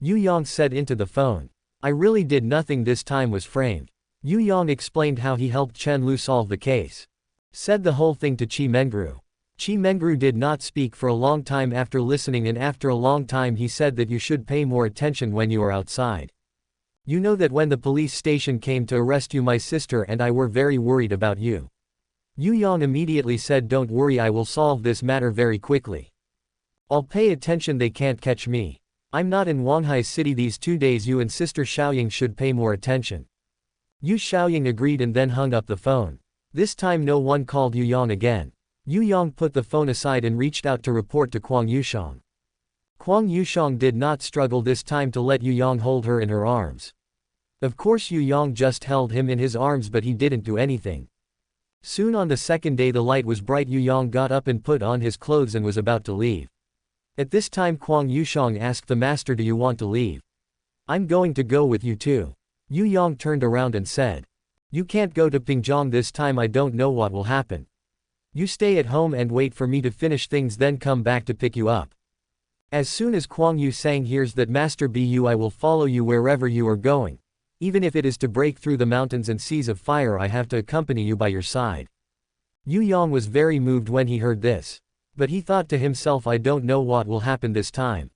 Yu Yang said into the phone. I really did nothing, this time was framed. Yu Yang explained how he helped Chen Lu solve the case. Said the whole thing to Qi Mengru. Qi Mengru did not speak for a long time after listening, and after a long time he said that you should pay more attention when you are outside. You know that when the police station came to arrest you, my sister and I were very worried about you. Yu Yang immediately said, don't worry, I will solve this matter very quickly. I'll pay attention, they can't catch me. I'm not in Huanghai City these 2 days, you and sister Xiaoying should pay more attention. Yu Xiaoying agreed and then hung up the phone. This time no one called Yu Yang again. Yu Yang put the phone aside and reached out to report to Huang Yushang. Huang Yushang did not struggle this time to let Yu Yang hold her in her arms. Of course Yu Yang just held him in his arms, but he didn't do anything. Soon on the second day the light was bright. Yu Yang got up and put on his clothes and was about to leave. At this time Huang Yushang asked the master, do you want to leave? I'm going to go with you too. Yu Yang turned around and said. You can't go to Pingzhong this time, I don't know what will happen. You stay at home and wait for me to finish things, then come back to pick you up. As soon as Huang Yusang hears that Master Bu, I will follow you wherever you are going. Even if it is to break through the mountains and seas of fire, I have to accompany you by your side. Yu Yang was very moved when he heard this. But he thought to himself, I don't know what will happen this time.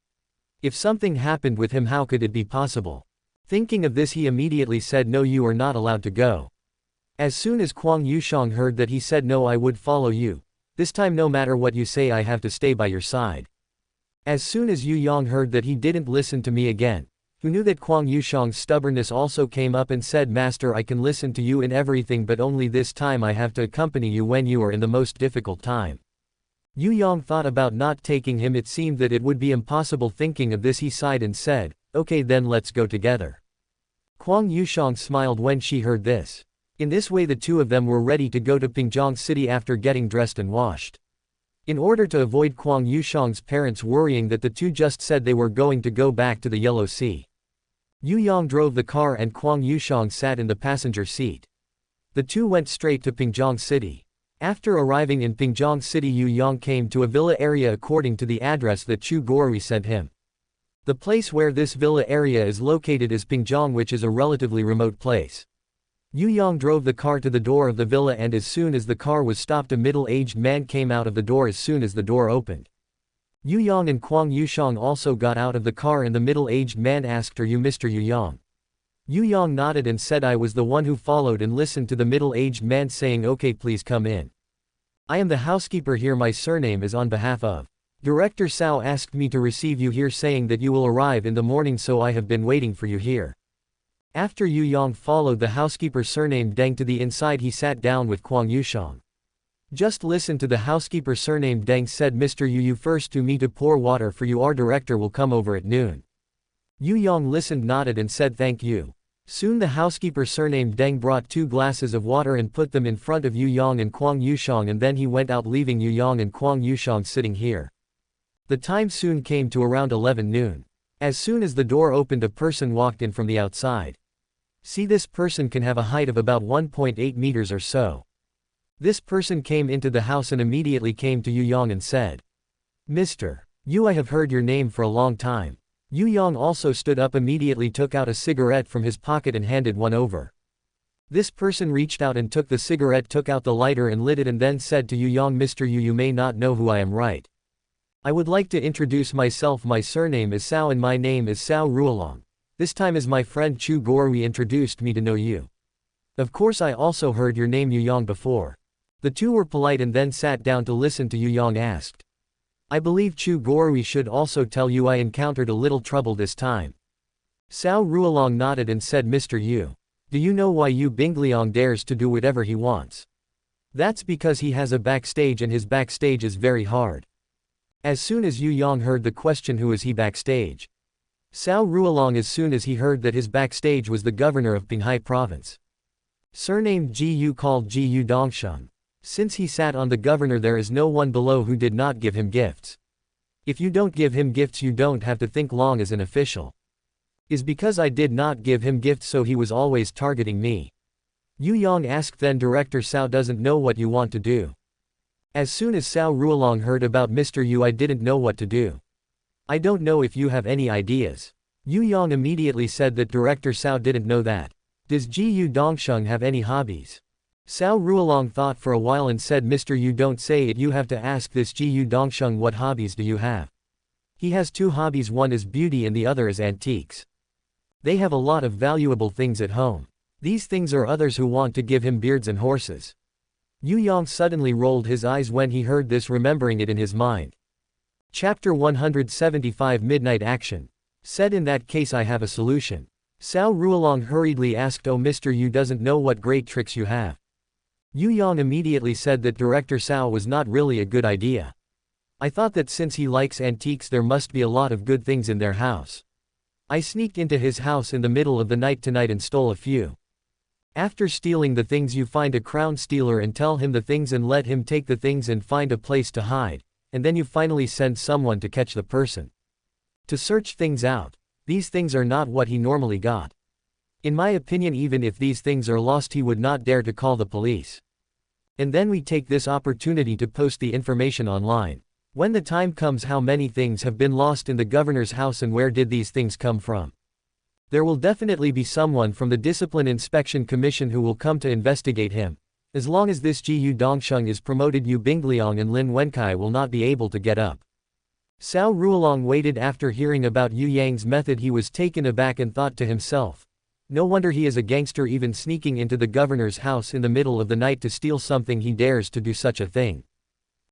If something happened with him, how could it be possible? Thinking of this, he immediately said, no, you are not allowed to go. As soon as Huang Yushang heard that, he said, no, I would follow you. This time no matter what you say, I have to stay by your side. As soon as Yu Yang heard that, he didn't listen to me again. Who knew that Huang Yushang's stubbornness also came up and said, Master, I can listen to you in everything, but only this time I have to accompany you when you are in the most difficult time. Yu Yang thought about not taking him. It seemed that it would be impossible. Thinking of this, he sighed and said, okay, then let's go together. Huang Yushang smiled when she heard this. In this way the two of them were ready to go to Pingzhong City after getting dressed and washed. In order to avoid Huang Yushang's parents worrying that the two just said they were going to go back to the Yellow Sea, Yu Yang drove the car and Huang Yushang sat in the passenger seat. The two went straight to Pingzhong City. After arriving in Pingzhong City, Yu Yang came to a villa area according to the address that Chu Gorui sent him. The place where this villa area is located is Pingzhong, which is a relatively remote place. Yu Yang drove the car to the door of the villa, and as soon as the car was stopped, a middle-aged man came out of the door as soon as the door opened. Yu Yang and Huang Yushang also got out of the car, and the middle-aged man asked, are you Mr. Yu Yang? Yu Yang nodded and said, I was the one who followed and listened to the middle-aged man saying, okay, please come in. I am the housekeeper here, my surname is on behalf of. Director Cao asked me to receive you here, saying that you will arrive in the morning, so I have been waiting for you here. After Yu Yang followed the housekeeper surnamed Deng to the inside, he sat down with Huang Yushang. Just listen to the housekeeper surnamed Deng said, Mr. Yu, first to me to pour water for you, our director will come over at noon. Yu Yang listened, nodded and said thank you. Soon the housekeeper surnamed Deng brought 2 glasses of water and put them in front of Yu Yang and Huang Yushang, and then he went out, leaving Yu Yang and Huang Yushang sitting here. The time soon came to around 11 noon. As soon as the door opened, a person walked in from the outside. See, this person can have a height of about 1.8 meters or so. This person came into the house and immediately came to Yu Yang and said, Mr. Yu, I have heard your name for a long time. Yu Yang also stood up, immediately took out a cigarette from his pocket and handed one over. This person reached out and took the cigarette, took out the lighter and lit it, and then said to Yu Yang, Mr. Yu, you may not know who I am, right? I would like to introduce myself. My surname is Cao and my name is Cao Ruolong. This time as my friend Chu Gorui introduced me to know you. Of course I also heard your name Yu Yang before. The two were polite and then sat down to listen to Yu Yang asked. I believe Chu Gorui should also tell you I encountered a little trouble this time. Cao Ruolong nodded and said, Mr. Yu, do you know why Yu Bingliang dares to do whatever he wants? That's because he has a backstage, and his backstage is very hard. As soon as Yu Yang heard the question, who is he backstage? Cao Ruolong, as soon as he heard that his backstage was the governor of Huanghai province, surnamed Ji Yu, called Ji Yu Dongsheng. Since he sat on the governor, there is no one below who did not give him gifts. If you don't give him gifts, you don't have to think long as an official. Is because I did not give him gifts, so he was always targeting me. Yu Yang asked, then Director Cao doesn't know what you want to do. As soon as Cao Ruolong heard about Mr. Yu, I didn't know what to do. I don't know if you have any ideas. Yu Yang immediately said that Director Cao didn't know that. Does Ji Yu Dongsheng have any hobbies? Cao Ruolong thought for a while and said, Mr. You don't say it, you have to ask this Ji Yu Dongsheng what hobbies do you have. He has two hobbies, one is beauty and the other is antiques. They have a lot of valuable things at home. These things are others who want to give him beards and horses. Yu Yang suddenly rolled his eyes when he heard this, remembering it in his mind. Chapter 175 Midnight Action. Said, in that case I have a solution. Cao Ruolong hurriedly asked, oh Mr. Yu doesn't know what great tricks you have. Yu Yang immediately said that Director Cao was not really a good idea. I thought that since he likes antiques there must be a lot of good things in their house. I sneaked into his house in the middle of the night tonight and stole a few. After stealing the things you find a crown stealer and tell him the things and let him take the things and find a place to hide, and then you finally send someone to catch the person. To search things out. These things are not what he normally got. In my opinion, even if these things are lost he would not dare to call the police. And then we take this opportunity to post the information online. When the time comes, how many things have been lost in the governor's house and where did these things come from? There will definitely be someone from the Discipline Inspection Commission who will come to investigate him. As long as this Ji Yu Dongsheng is promoted, Yu Bingliang and Lin Wenkai will not be able to get up. Cao Ruolong waited. After hearing about Yu Yang's method he was taken aback and thought to himself, no wonder he is a gangster, even sneaking into the governor's house in the middle of the night to steal something, he dares to do such a thing.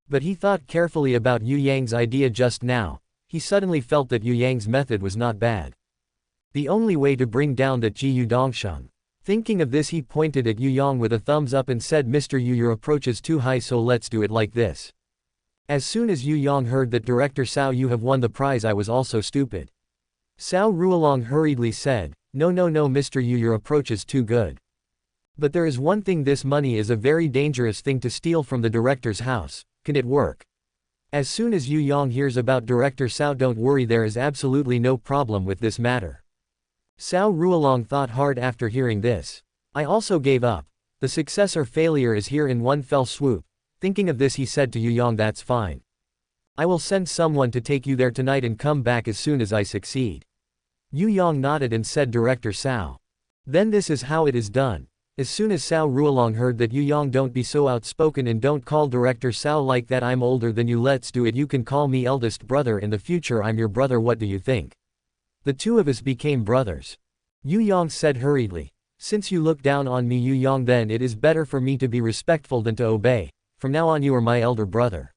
But he thought carefully about Yu Yang's idea just now. He suddenly felt that Yu Yang's method was not bad. The only way to bring down that Ji Yu Dongsheng. Thinking of this he pointed at Yu Yang with a thumbs up and said, Mr. Yu, your approach is too high, so let's do it like this. As soon as Yu Yang heard that Director Cao, you have won the prize, I was also stupid. Cao Ruolong hurriedly said, no Mr. Yu, your approach is too good. But there is one thing, this money is a very dangerous thing to steal from the director's house. Can it work? As soon as Yu Yang hears about Director Cao, don't worry, there is absolutely no problem with this matter. Cao Ruolong thought hard after hearing this. I also gave up. The success or failure is here in one fell swoop. Thinking of this he said to Yu Yang, that's fine. I will send someone to take you there tonight and come back as soon as I succeed. Yu Yang nodded and said, Director Cao. Then this is how it is done. As soon as Cao Ruolong heard that, Yu Yang, don't be so outspoken and don't call Director Cao like that, I'm older than you, let's do it, you can call me eldest brother, in the future I'm your brother, what do you think? The two of us became brothers. Yu Yang said hurriedly. Since you look down on me, Yu Yang, then it is better for me to be respectful than to obey. From now on you are my elder brother.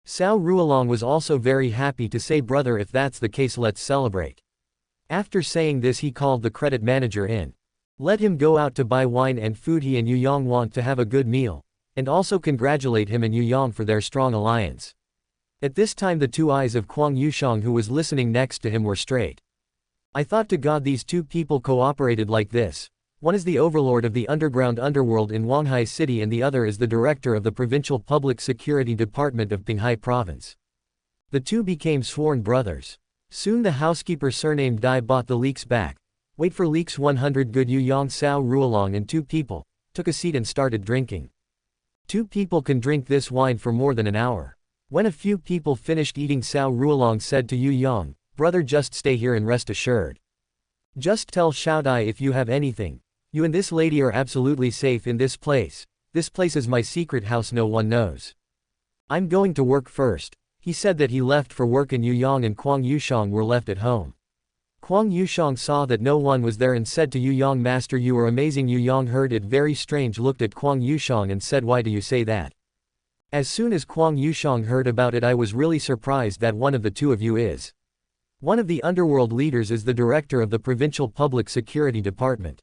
Cao Ruolong was also very happy to say, brother, if that's the case let's celebrate. After saying this he called the credit manager in. Let him go out to buy wine and food. He and Yu Yang want to have a good meal, and also congratulate him and Yu Yang for their strong alliance. At this time the two eyes of Kwang Yushang, who was listening next to him, were straight. I thought to God these two people cooperated like this. One is the overlord of the underground underworld in Huanghai City and the other is the director of the Provincial Public Security Department of Pinghai Province. The two became sworn brothers. Soon the housekeeper surnamed Dai bought the leeks back. Wait for leeks 100 good. Yu Yang, Cao Ruolong and two people took a seat and started drinking. Two people can drink this wine for more than an hour. When a few people finished eating, Cao Ruolong said to Yu Yang, brother, just stay here and rest assured. Just tell Xiao Dai if you have anything. You and this lady are absolutely safe in this place. This place is my secret house, no one knows. I'm going to work first. He said that he left for work and Yu Yang and Kwang Yushang were left at home. Kwang Yushang saw that no one was there and said to Yu Yang, Master, you are amazing. Yu Yang heard it very strange, looked at Kwang Yushang and said, why do you say that? As soon as Kwang Yushang heard about it, I was really surprised that one of the two of you is. One of the underworld leaders is the director of the Provincial Public Security Department.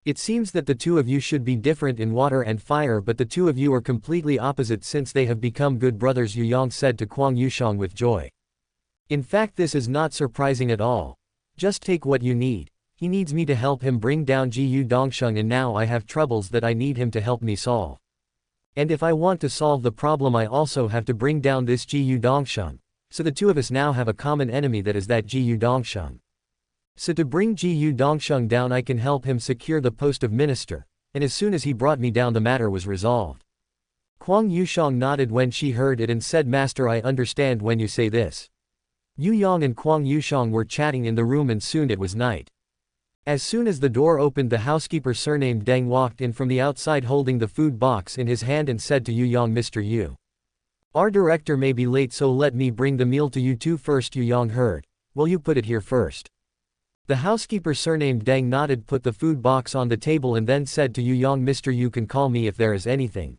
It seems that the two of you should be different in water and fire, but the two of you are completely opposite since they have become good brothers, Yu Yang said to Kwang Yushang with joy. In fact, this is not surprising at all. Just take what you need. He needs me to help him bring down Ji Yu Dongsheng, and now I have troubles that I need him to help me solve. And if I want to solve the problem, I also have to bring down this Ji Yu Dongsheng. So the two of us now have a common enemy, that is that Ji Yu Dongsheng. So to bring Ji Yu Dongsheng down, I can help him secure the post of minister, and as soon as he brought me down the matter was resolved. Kwang Yushang nodded when she heard it and said, Master, I understand when you say this. Yu Yang and Kwang Yushang were chatting in the room and soon it was night. As soon as the door opened, the housekeeper surnamed Deng walked in from the outside holding the food box in his hand and said to Yu Yang, "Mr. Yu, our director may be late, so let me bring the meal to you two first." Yu Yang heard. "Will you put it here first?" The housekeeper surnamed Deng nodded, put the food box on the table and then said to Yu Yang, "Mr. Yu can call me if there is anything.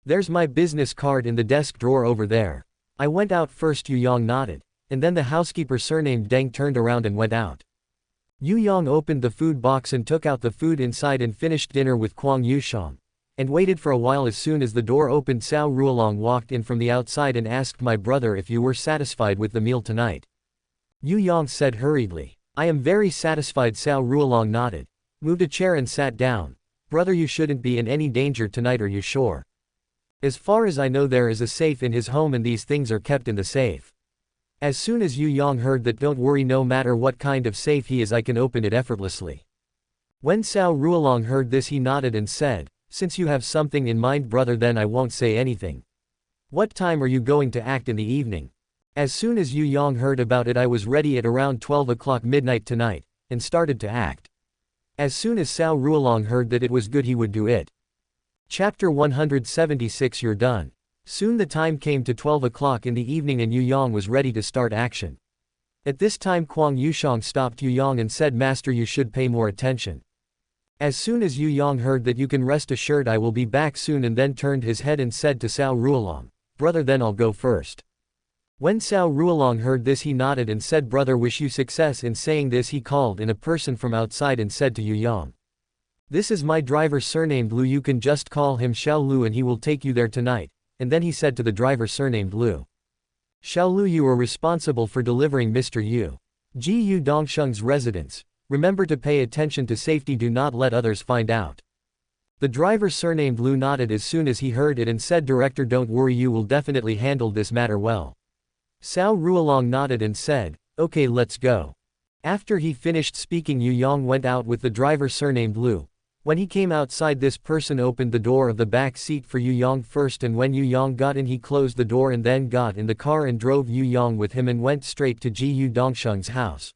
There's my business card in the desk drawer over there." "I went out first." Yu Yang nodded. And then the housekeeper surnamed Deng turned around and went out. Yu Yang opened the food box and took out the food inside and finished dinner with Kwang Yushang. And waited for a while. As soon as the door opened, Cao Ruolong walked in from the outside and asked, "My brother, if you were satisfied with the meal tonight?" Yu Yang said hurriedly, "I am very satisfied." Cao Ruolong nodded, moved a chair and sat down. "Brother, you shouldn't be in any danger tonight, are you sure?" "As far as I know, there is a safe in his home and these things are kept in the safe." As soon as Yu Yang heard that, "Don't worry, no matter what kind of safe he is, I can open it effortlessly." When Cao Ruolong heard this, he nodded and said, "Since you have something in mind, brother, then I won't say anything. What time are you going to act in the evening?" As soon as Yu Yang heard about it, "I was ready at around 12 o'clock midnight tonight, and started to act." As soon as Cao Ruolong heard that it was good, he would do it. Chapter 176. You're done. Soon the time came to 12 o'clock in the evening and Yu Yang was ready to start action. At this time Kwang Yushang stopped Yu Yang and said, "Master, you should pay more attention." As soon as Yu Yang heard that, "You can rest assured I will be back soon," and then turned his head and said to Cao Ruolong, "Brother, then I'll go first." When Cao Ruolong heard this, he nodded and said, "Brother, wish you success." In saying this, he called in a person from outside and said to Yu Yang, "This is my driver surnamed Lu, you can just call him Xiao Lu and he will take you there tonight." And then he said to the driver surnamed Lu, "Xiao Lu, you are responsible for delivering Mr. Yu Ji Dongsheng's residence. Remember to pay attention to safety, do not let others find out." The driver surnamed Lu nodded as soon as he heard it and said, "Director, don't worry, you will definitely handle this matter well." Cao Ruolong nodded and said, "Okay, let's go." After he finished speaking, Yu Yang went out with the driver surnamed Lu. When he came outside, this person opened the door of the back seat for Yu Yang first, and when Yu Yang got in, he closed the door and then got in the car and drove Yu Yang with him and went straight to Ji Dongsheng's house.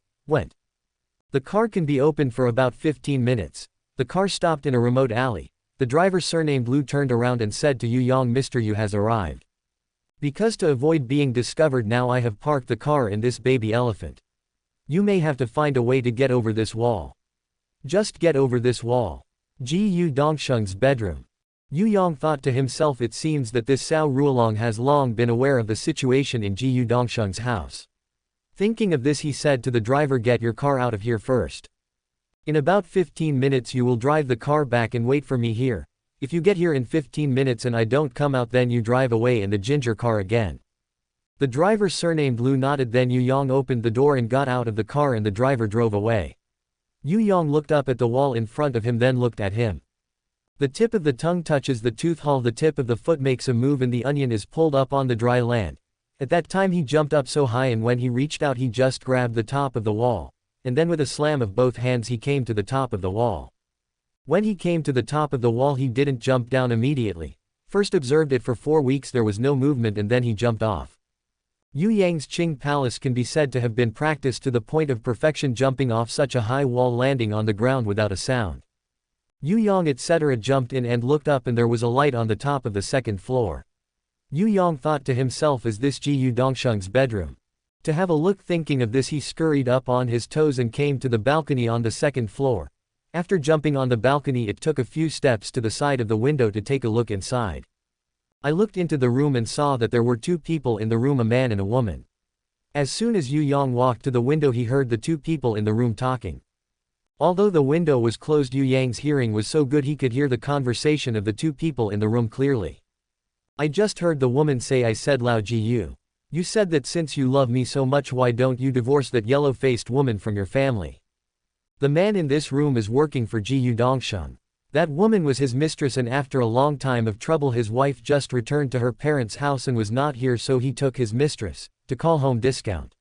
The car can be opened for about 15 minutes. The car stopped in a remote alley. The driver surnamed Lu turned around and said to Yu Yang, "Mr. Yu has arrived. Because to avoid being discovered now, I have parked the car in this baby elephant. You may have to find a way to get over this wall. Just get over this wall." Ji Dongsheng's bedroom. Yu Yang thought to himself, "It seems that this Cao Ruolong has long been aware of the situation in Ji Dongsheng's house." Thinking of this, he said to the driver, "Get your car out of here first. In about 15 minutes you will drive the car back and wait for me here. If you get here in 15 minutes and I don't come out, then you drive away in the ginger car again." The driver surnamed Lu nodded. Then Yu Yang opened the door and got out of the car and the driver drove away. Yu Yang looked up at the wall in front of him, then looked at him. The tip of the tongue touches the tooth hole, the tip of the foot makes a move and the onion is pulled up on the dry land. At that time he jumped up so high, and when he reached out he just grabbed the top of the wall, and then with a slam of both hands he came to the top of the wall. When he came to the top of the wall, he didn't jump down immediately. First observed it for 4 weeks, there was no movement, and then he jumped off. Yu Yang's Qing Palace can be said to have been practiced to the point of perfection, jumping off such a high wall, landing on the ground without a sound. Yu Yang etc. jumped in and looked up, and there was a light on the top of the second floor. Yu Yang thought to himself, "Is this Ji Dongsheng's bedroom?" To have a look. Thinking of this, he scurried up on his toes and came to the balcony on the second floor. After jumping on the balcony, it took a few steps to the side of the window to take a look inside. I looked into the room and saw that there were 2 people in the room, a man and a woman. As soon as Yu Yang walked to the window, he heard the 2 people in the room talking. Although the window was closed, Yu Yang's hearing was so good he could hear the conversation of the 2 people in the room clearly. "I just heard the woman say," I said, "Lao Ji Yu. You said that since you love me so much, why don't you divorce that yellow-faced woman from your family? The man in this room is working for Ji Dongsheng. That woman was his mistress, and after a long time of trouble his wife just returned to her parents' house and was not here, so he took his mistress, to call home discount."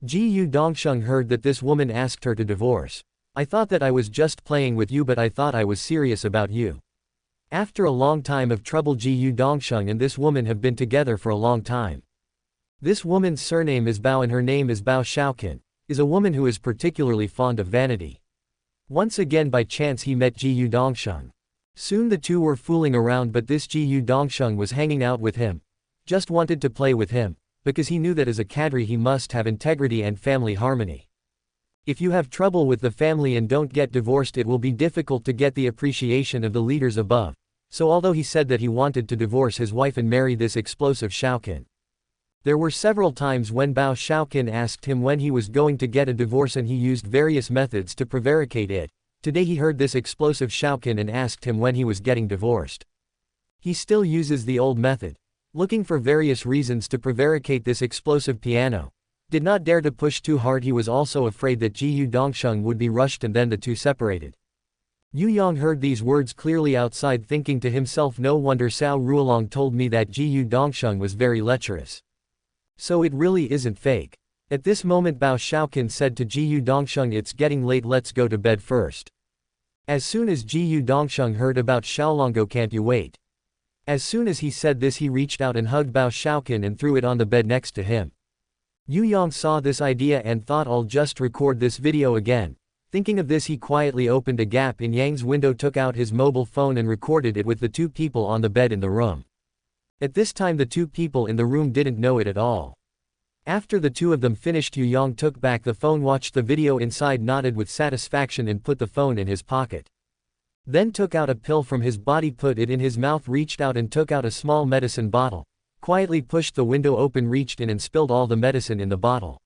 Ji Dongsheng heard that this woman asked her to divorce. "I thought that I was just playing with you, but I thought I was serious about you." After a long time of trouble, Ji Dongsheng and this woman have been together for a long time. This woman's surname is Bao and her name is Bao Shaoqin, is a woman who is particularly fond of vanity. Once again by chance he met Ji Yu Dongsheng. Soon the two were fooling around, but this Ji Yu Dongsheng was hanging out with him. Just wanted to play with him, because he knew that as a cadre he must have integrity and family harmony. If you have trouble with the family and don't get divorced, it will be difficult to get the appreciation of the leaders above. So although he said that he wanted to divorce his wife and marry this explosive Shaoqin, there were several times when Bao Shaoqin asked him when he was going to get a divorce and he used various methods to prevaricate it. Today he heard this explosive Shaoqin and asked him when he was getting divorced. He still uses the old method, looking for various reasons to prevaricate this explosive piano. Did not dare to push too hard. He was also afraid that Ji Yu Dongsheng would be rushed and then the two separated. Yu Yang heard these words clearly outside, thinking to himself, no wonder Cao Ruolong told me that Ji Yu Dongsheng was very lecherous. So it really isn't fake. At this moment Bao Shaoqin said to Ji Yu Dongsheng, it's getting late, let's go to bed first. As soon as Ji Yu Dongsheng heard about Xiaolongo, can't you wait? As soon as he said this he reached out and hugged Bao Shaoqin and threw it on the bed next to him. Yu Yang saw this idea and thought, I'll just record this video again. Thinking of this he quietly opened a gap in Yang's window, took out his mobile phone and recorded it with the two people on the bed in the room. At this time the two people in the room didn't know it at all. After the two of them finished, Yu Yang took back the phone, watched the video inside, nodded with satisfaction and put the phone in his pocket. Then took out a pill from his body, put it in his mouth, reached out and took out a small medicine bottle. Quietly pushed the window open, reached in and spilled all the medicine in the bottle.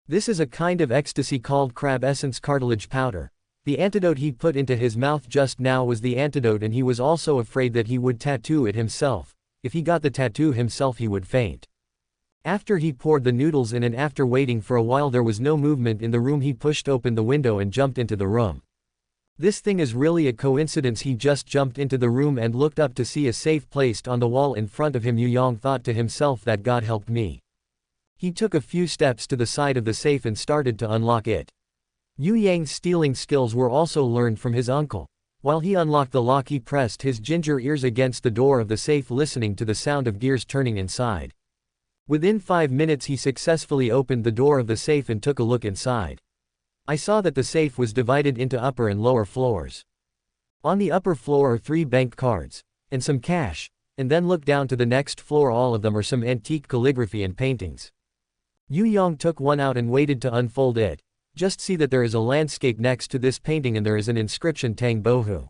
This is a kind of ecstasy called crab essence cartilage powder. The antidote he put into his mouth just now was the antidote, and he was also afraid that he would tattoo it himself. If he got the tattoo himself he would faint. After he poured the noodles in and after waiting for a while there was no movement in the room, he pushed open the window and jumped into the room. This thing is really a coincidence. He just jumped into the room and looked up to see a safe placed on the wall in front of him. Yu Yang thought to himself that God helped me. He took a few steps to the side of the safe and started to unlock it. Yu Yang's stealing skills were also learned from his uncle. While he unlocked the lock he pressed his ginger ears against the door of the safe, listening to the sound of gears turning inside. Within 5 minutes he successfully opened the door of the safe and took a look inside. I saw that the safe was divided into upper and lower floors. On the upper floor are 3 bank cards, and some cash, and then look down to the next floor, all of them are some antique calligraphy and paintings. Yu Yang took one out and waited to unfold it. Just see that there is a landscape next to this painting and there is an inscription Tang Bohu.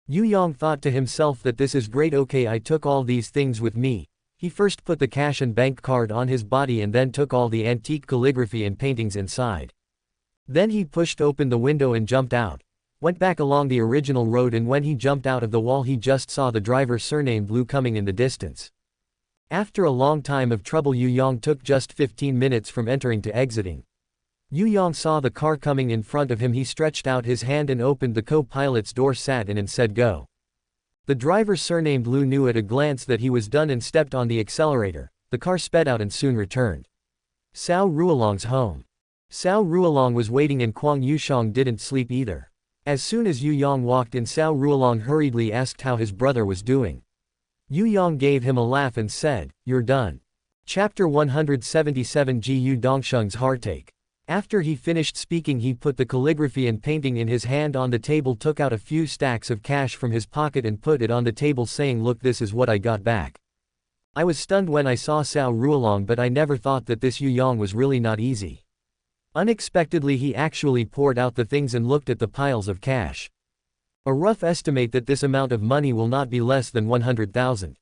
Yu Yang thought to himself that this is great. Okay, I took all these things with me. He first put the cash and bank card on his body and then took all the antique calligraphy and paintings inside. Then he pushed open the window and jumped out. Went back along the original road, and when he jumped out of the wall he just saw the driver surnamed Lu coming in the distance. After a long time of trouble Yu Yang took just 15 minutes from entering to exiting. Yu Yang saw the car coming in front of him. He stretched out his hand and opened the co-pilot's door, sat in and said go. The driver surnamed Lu knew at a glance that he was done and stepped on the accelerator. The car sped out and soon returned. Cao Ruolong's home. Cao Ruolong was waiting and Kwang Yushang didn't sleep either. As soon as Yu Yang walked in, Cao Ruolong hurriedly asked how his brother was doing. Yu Yang gave him a laugh and said, "You're done." Chapter 177 Ji Yu Dongsheng's Heartache. After he finished speaking he put the calligraphy and painting in his hand on the table, took out a few stacks of cash from his pocket and put it on the table, saying, "Look, this is what I got back." I was stunned when I saw Cao Ruolong, but I never thought that this Yu Yang was really not easy. Unexpectedly he actually poured out the things and looked at the piles of cash. A rough estimate that this amount of money will not be less than 100,000.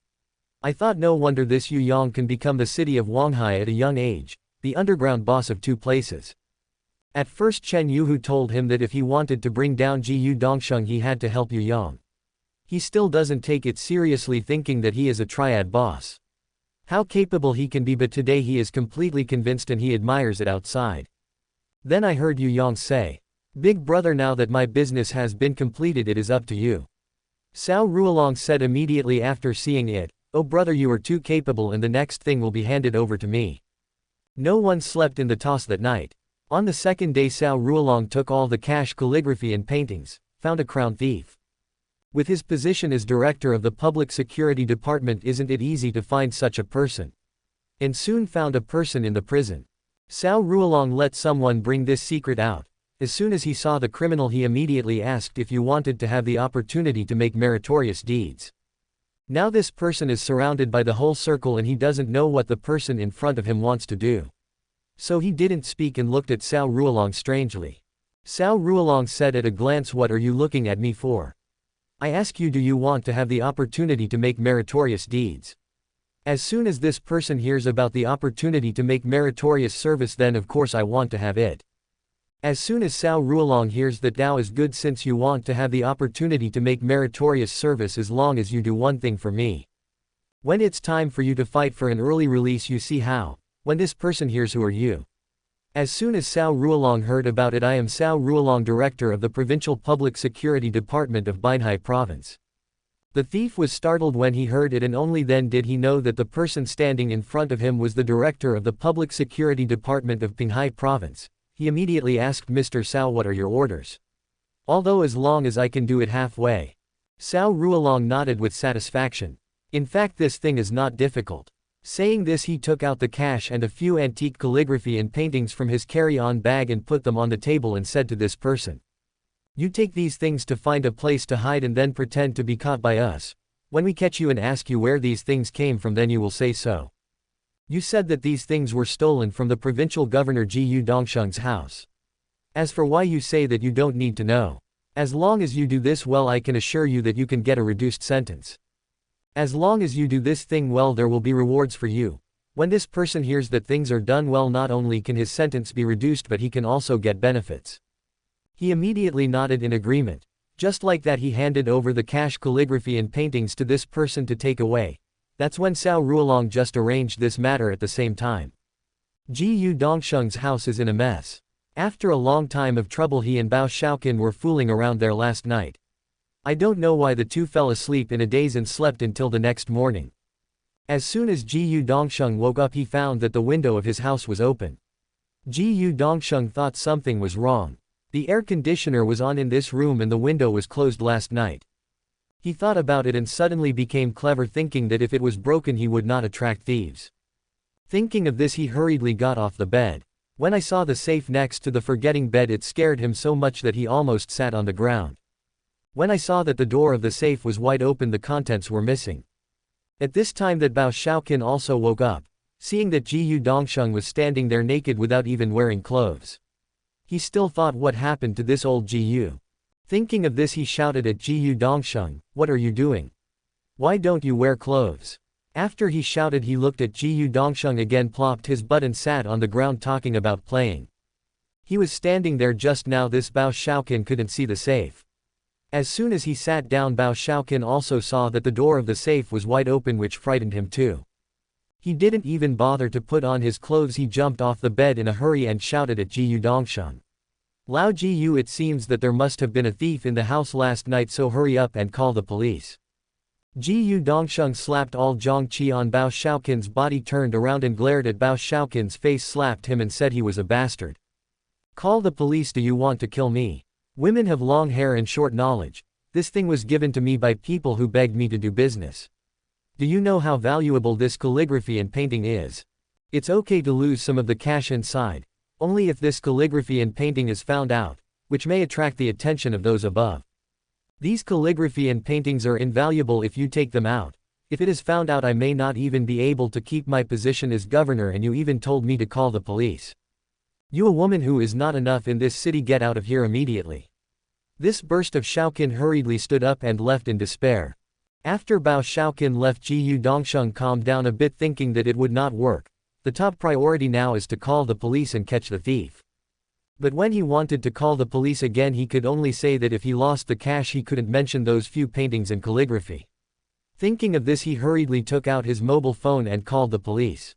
I thought no wonder this Yu Yang can become the city of Huanghai at a young age, the underground boss of 2 places. At first Chen Yuhu told him that if he wanted to bring down Ji Yu Dongsheng he had to help Yu Yang. He still doesn't take it seriously, thinking that he is a triad boss. How capable he can be, but today he is completely convinced and he admires it outside. Then I heard Yu Yang say, "Big brother, now that my business has been completed it is up to you." Cao Ruolong said immediately after seeing it, "Oh brother, you are too capable and the next thing will be handed over to me." No one slept in the toss that night. On the second day Cao Ruolong took all the cash, calligraphy and paintings, found a crown thief. With his position as director of the public security department, isn't it easy to find such a person? and soon found a person in the prison. Cao Ruolong let someone bring this secret out. As soon as he saw the criminal, he immediately asked if you wanted to have the opportunity to make meritorious deeds. Now this person is surrounded by the whole circle and he doesn't know what the person in front of him wants to do. So he didn't speak and looked at Cao Ruolong strangely. Cao Ruolong said at a glance, "What are you looking at me for? I ask you, do you want to have the opportunity to make meritorious deeds?" As soon as this person hears about the opportunity to make meritorious service, then of course I want to have it. As soon as Cao Ruolong hears that Dao is good, since you want to have the opportunity to make meritorious service as long as you do one thing for me. When it's time for you to fight for an early release, you see how. When this person hears, "Who are you?" As soon as Cao Ruolong heard about it, "I am Cao Ruolong, director of the Provincial Public Security Department of Huanghai Province." The thief was startled when he heard it, and only then did he know that the person standing in front of him was the director of the Public Security Department of Huanghai Province. He immediately asked, "Mr. Cao, what are your orders?" "Although as long as I can do it halfway." Cao Ruolong nodded with satisfaction. "In fact, this thing is not difficult." Saying this, he took out the cash and a few antique calligraphy and paintings from his carry-on bag and put them on the table and said to this person, "You take these things to find a place to hide and then pretend to be caught by us. When we catch you and ask you where these things came from, then you will say so. You said that these things were stolen from the provincial governor Gu Dongsheng's house. As for why you say that, you don't need to know. As long as you do this well, I can assure you that you can get a reduced sentence. As long as you do this thing well, there will be rewards for you." When this person hears that things are done well, not only can his sentence be reduced, but he can also get benefits. He immediately nodded in agreement. Just like that, he handed over the cash, calligraphy and paintings to this person to take away. That's when Cao Ruolong just arranged this matter at the same time. Gu Dongsheng's house is in a mess. After a long time of trouble, he and Bao Shaoqin were fooling around there last night. I don't know why the two fell asleep in a daze and slept until the next morning. As soon as Gu Dongsheng woke up, he found that the window of his house was open. Gu Dongsheng thought something was wrong. The air conditioner was on in this room and the window was closed last night. He thought about it and suddenly became clever, thinking that if it was broken he would not attract thieves. Thinking of this, he hurriedly got off the bed. When I saw the safe next to the forgetting bed, it scared him so much that he almost sat on the ground. When I saw that the door of the safe was wide open, the contents were missing. At this time that Bao Shaoqin also woke up, seeing that Gu Dongsheng was standing there naked without even wearing clothes. He still thought, what happened to this old Gu? Thinking of this, he shouted at Gu Dongsheng, "What are you doing? Why don't you wear clothes?" After he shouted, he looked at Gu Dongsheng again, plopped his butt and sat on the ground talking about playing. He was standing there just now. This Bao Shaoqin couldn't see the safe. As soon as he sat down, Bao Shaoqin also saw that the door of the safe was wide open, which frightened him too. He didn't even bother to put on his clothes. He jumped off the bed in a hurry and shouted at Gu Dongsheng, "Lao Gu, it seems that there must have been a thief in the house last night, so hurry up and call the police." Gu Dongsheng slapped all Zhongqi on Bao Shaoqin's body, turned around and glared at Bao Shaoqin's face, slapped him and said he was a bastard. "Call the police. Do you want to kill me? Women have long hair and short knowledge. This thing was given to me by people who begged me to do business. Do you know how valuable this calligraphy and painting is? It's okay to lose some of the cash inside, only if this calligraphy and painting is found out, which may attract the attention of those above. These calligraphy and paintings are invaluable if you take them out. If it is found out, I may not even be able to keep my position as governor, and you even told me to call the police. You, a woman who is not enough in this city, get out of here immediately." This burst of Shaoqin hurriedly stood up and left in despair. After Bao Shaoqin left, Gu Dongsheng calmed down a bit, thinking that it would not work. The top priority now is to call the police and catch the thief. But when he wanted to call the police again, he could only say that if he lost the cash, he couldn't mention those few paintings and calligraphy. Thinking of this, he hurriedly took out his mobile phone and called the police.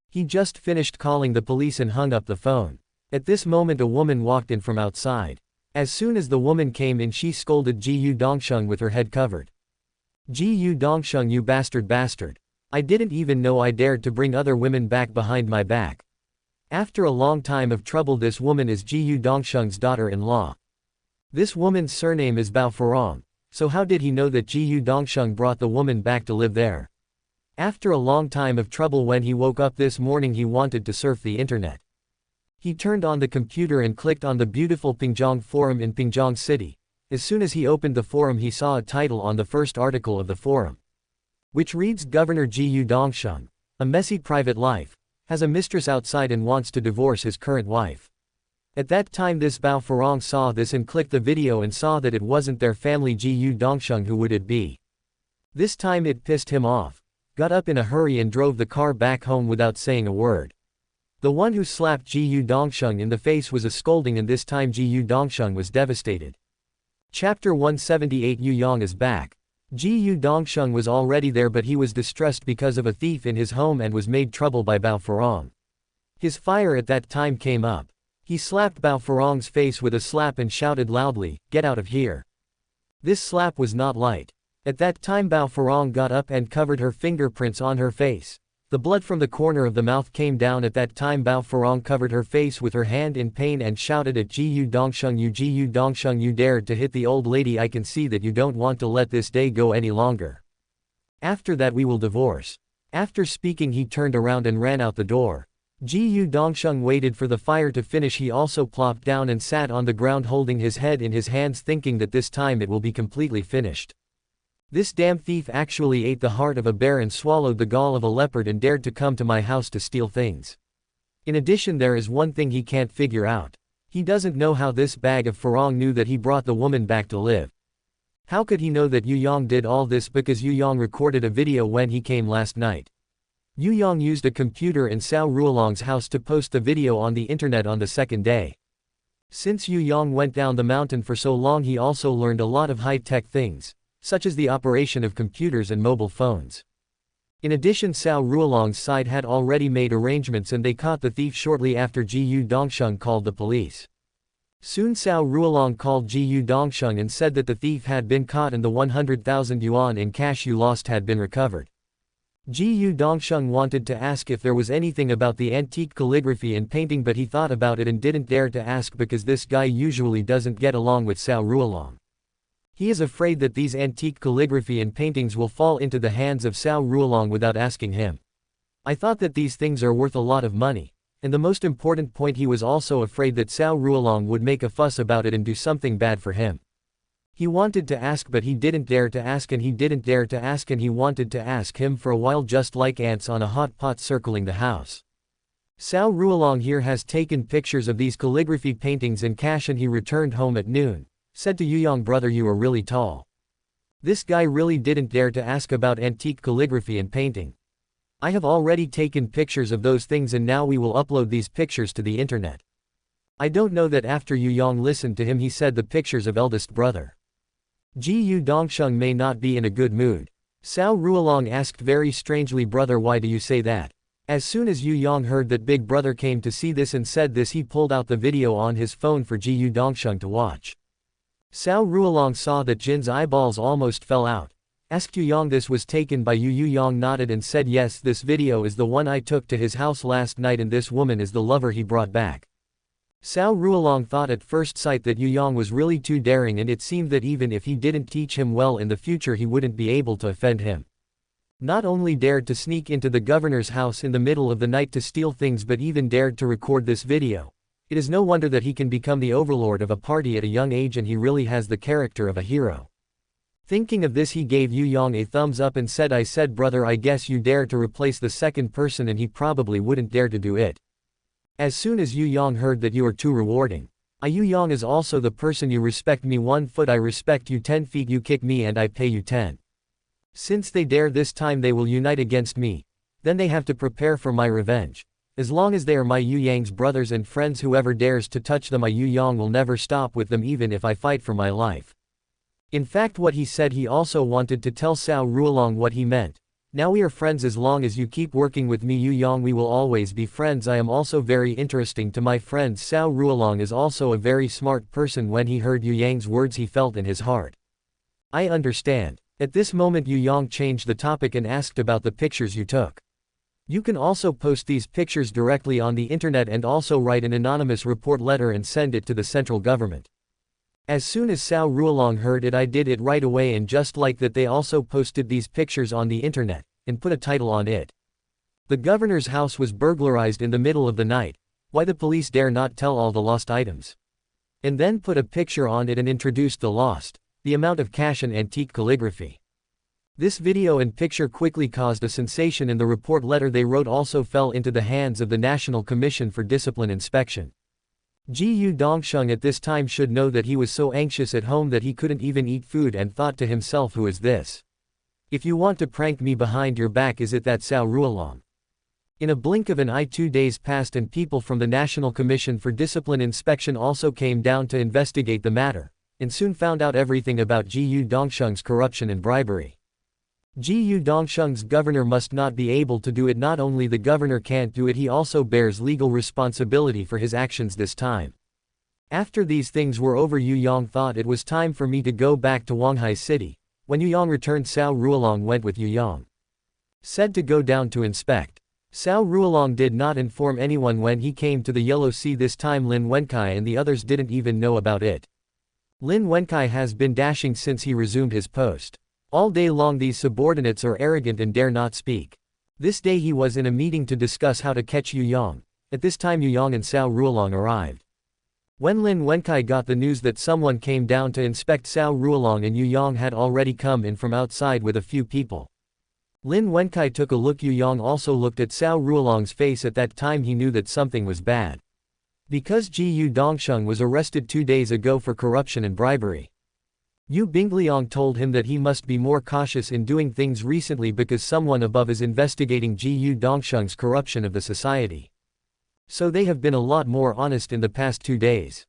He just finished calling the police and hung up the phone. At this moment, a woman walked in from outside. As soon as the woman came in, she scolded Gu Dongsheng with her head covered. "Gu Dongsheng, you bastard. I didn't even know I dared to bring other women back behind my back." After a long time of trouble, this woman is Gu Dongsheng's daughter-in-law. This woman's surname is Bao Farong. So how did he know that Gu Dongsheng brought the woman back to live there? After a long time of trouble, when he woke up this morning, he wanted to surf the internet. He turned on the computer and clicked on the beautiful Pingyang forum in Huanghai City. As soon as he opened the forum, he saw a title on the first article of the forum, which reads, Governor Yu Dongsheng, a messy private life, has a mistress outside and wants to divorce his current wife. At that time this Bao Farong saw this and clicked the video and saw that it wasn't their family Yu Dongsheng. Who would it be? This time it pissed him off, got up in a hurry and drove the car back home without saying a word. The one who slapped Yu Dongsheng in the face was a scolding, and this time Yu Dongsheng was devastated. Chapter 178. Yu Yang is back. Yu Dongsheng was already there, but he was distressed because of a thief in his home and was made trouble by Bao Farong. His fire at that time came up. He slapped Bao Farong's face with a slap and shouted loudly, "Get out of here." This slap was not light. At that time Bao Farong got up and covered her fingerprints on her face. The blood from the corner of the mouth came down. At that time Bao Farong covered her face with her hand in pain and shouted at Yu Dongsheng, Yu Dongsheng, you dared to hit the old lady. I can see that you don't want to let this day go any longer. After that we will divorce." After speaking, he turned around and ran out the door. Yu Dongsheng waited for the fire to finish. He also plopped down and sat on the ground holding his head in his hands, thinking that this time it will be completely finished. This damn thief actually ate the heart of a bear and swallowed the gall of a leopard and dared to come to my house to steal things. In addition, there is one thing he can't figure out. He doesn't know how this bag of Farong knew that he brought the woman back to live. How could he know that Yu Yang did all this? Because Yu Yang recorded a video when he came last night. Yu Yang used a computer in Cao Ruolong's house to post the video on the internet on the second day. Since Yu Yang went down the mountain for so long, he also learned a lot of high-tech things, such as the operation of computers and mobile phones. In addition, Cao Ruolong's side had already made arrangements and they caught the thief shortly after Yu Dongsheng called the police. Soon Cao Ruolong called Yu Dongsheng and said that the thief had been caught and the 100,000 yuan in cash you lost had been recovered. Yu Dongsheng wanted to ask if there was anything about the antique calligraphy and painting, but he thought about it and didn't dare to ask because this guy usually doesn't get along with Cao Ruolong. He is afraid that these antique calligraphy and paintings will fall into the hands of Cao Ruolong without asking him. I thought that these things are worth a lot of money. And the most important point, he was also afraid that Cao Ruolong would make a fuss about it and do something bad for him. He wanted to ask, but he didn't dare to ask, and he didn't dare to ask, and he wanted to ask him for a while, just like ants on a hot pot circling the house. Cao Ruolong here has taken pictures of these calligraphy paintings in cash, and he returned home at noon. Said to Yu Yang, brother, you are really tall. This guy really didn't dare to ask about antique calligraphy and painting. I have already taken pictures of those things and now we will upload these pictures to the internet. I don't know that after Yu Yang listened to him, he said the pictures of eldest brother. Yu Dongsheng may not be in a good mood. Cao Ruolong asked very strangely, brother, why do you say that? As soon as Yu Yang heard that big brother came to see this and said this, he pulled out the video on his phone for Yu Dongsheng to watch. Cao Ruolong saw that Jin's eyeballs almost fell out. Asked Yu Yang this was taken by you. Yu Yang nodded and said, yes, this video is the one I took to his house last night and this woman is the lover he brought back. Cao Ruolong thought at first sight that Yu Yang was really too daring, and it seemed that even if he didn't teach him well in the future, he wouldn't be able to offend him. Not only dared to sneak into the governor's house in the middle of the night to steal things, but even dared to record this video. It is no wonder that he can become the overlord of a party at a young age, and he really has the character of a hero. Thinking of this, he gave Yu Yang a thumbs up and said, I said, brother, I guess you dare to replace the second person, and he probably wouldn't dare to do it. As soon as Yu Yang heard that you are too rewarding. Yu Yang is also the person you respect me 1 foot, I respect you 10 feet, you kick me and I pay you 10. Since they dare this time, they will unite against me. Then they have to prepare for my revenge. As long as they are my Yu Yang's brothers and friends, whoever dares to touch them, Yu Yang will never stop with them, even if I fight for my life. In fact, what he said, he also wanted to tell Cao Ruolong what he meant. Now we are friends as long as you keep working with me, Yu Yang, we will always be friends. I am also very interesting to my friends. Cao Ruolong is also a very smart person. When he heard Yu Yang's words, he felt in his heart. I understand. At this moment Yu Yang changed the topic and asked about the pictures you took. You can also post these pictures directly on the internet and also write an anonymous report letter and send it to the central government. As soon as Cao Ruolong heard it, I did it right away, and just like that they also posted these pictures on the internet. and put a title on it. The governor's house was burglarized in the middle of the night. Why the police dare not tell all the lost items? And then put a picture on it and introduced the lost, the amount of cash and antique calligraphy. This video and picture quickly caused a sensation, and the report letter they wrote also fell into the hands of the National Commission for Discipline Inspection. Gu Dongsheng at this time should know that he was so anxious at home that he couldn't even eat food, and thought to himself, who is this? If you want to prank me behind your back, is it that Cao Ruolong? In a blink of an eye 2 days passed, and people from the National Commission for Discipline Inspection also came down to investigate the matter, and soon found out everything about Gu Dongsheng's corruption and bribery. Gu Dongsheng's governor must not be able to do it. Not only the governor can't do it, he also bears legal responsibility for his actions this time. After these things were over, Yu Yang thought it was time for me to go back to Huanghai City. When Yu Yang returned, Cao Ruolong went with Yu Yang. Said to go down to inspect. Cao Ruolong did not inform anyone when he came to the Yellow Sea this time. Lin Wenkai and the others didn't even know about it. Lin Wenkai has been dashing since he resumed his post. All day long these subordinates are arrogant and dare not speak. This day he was in a meeting to discuss how to catch Yu Yang. At this time Yu Yang and Cao Ruolong arrived. When Lin Wenkai got the news that someone came down to inspect Cao Ruolong, and Yu Yang had already come in from outside with a few people. Lin Wenkai took a look. Yu Yang also looked at Cao Ruolong's face. At that time he knew that something was bad. Because Gu Dongsheng was arrested 2 days ago for corruption and bribery. Yu Bingliang told him that he must be more cautious in doing things recently because someone above is investigating Gu Dongsheng's corruption of the society. So they have been a lot more honest in the past 2 days.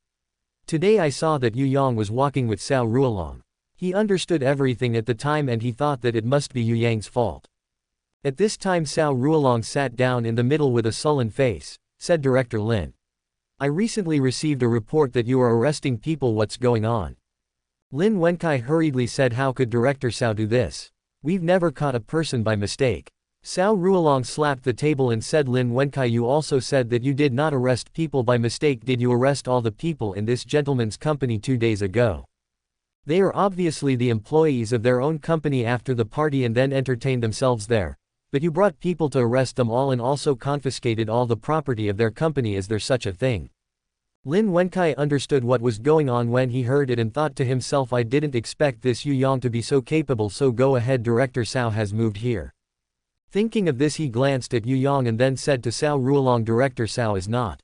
Today I saw that Yu Yang was walking with Cao Ruolong. He understood everything at the time, and he thought that it must be Yu Yang's fault. At this time Cao Ruolong sat down in the middle with a sullen face. Said Director Lin. I recently received a report that you are arresting people. What's going on? Lin Wenkai hurriedly said, how could Director Cao do this? We've never caught a person by mistake. Cao Ruolong slapped the table and said, Lin Wenkai, you also said that you did not arrest people by mistake. Did you arrest all the people in this gentleman's company 2 days ago? They are obviously the employees of their own company after the party and then entertained themselves there. But you brought people to arrest them all and also confiscated all the property of their company. Is there such a thing? Lin Wenkai understood what was going on when he heard it and thought to himself, I didn't expect this Yu Yang to be so capable, so go ahead, Director Cao has moved here. Thinking of this he glanced at Yu Yang and then said to Cao Ruolong, Director Cao is not.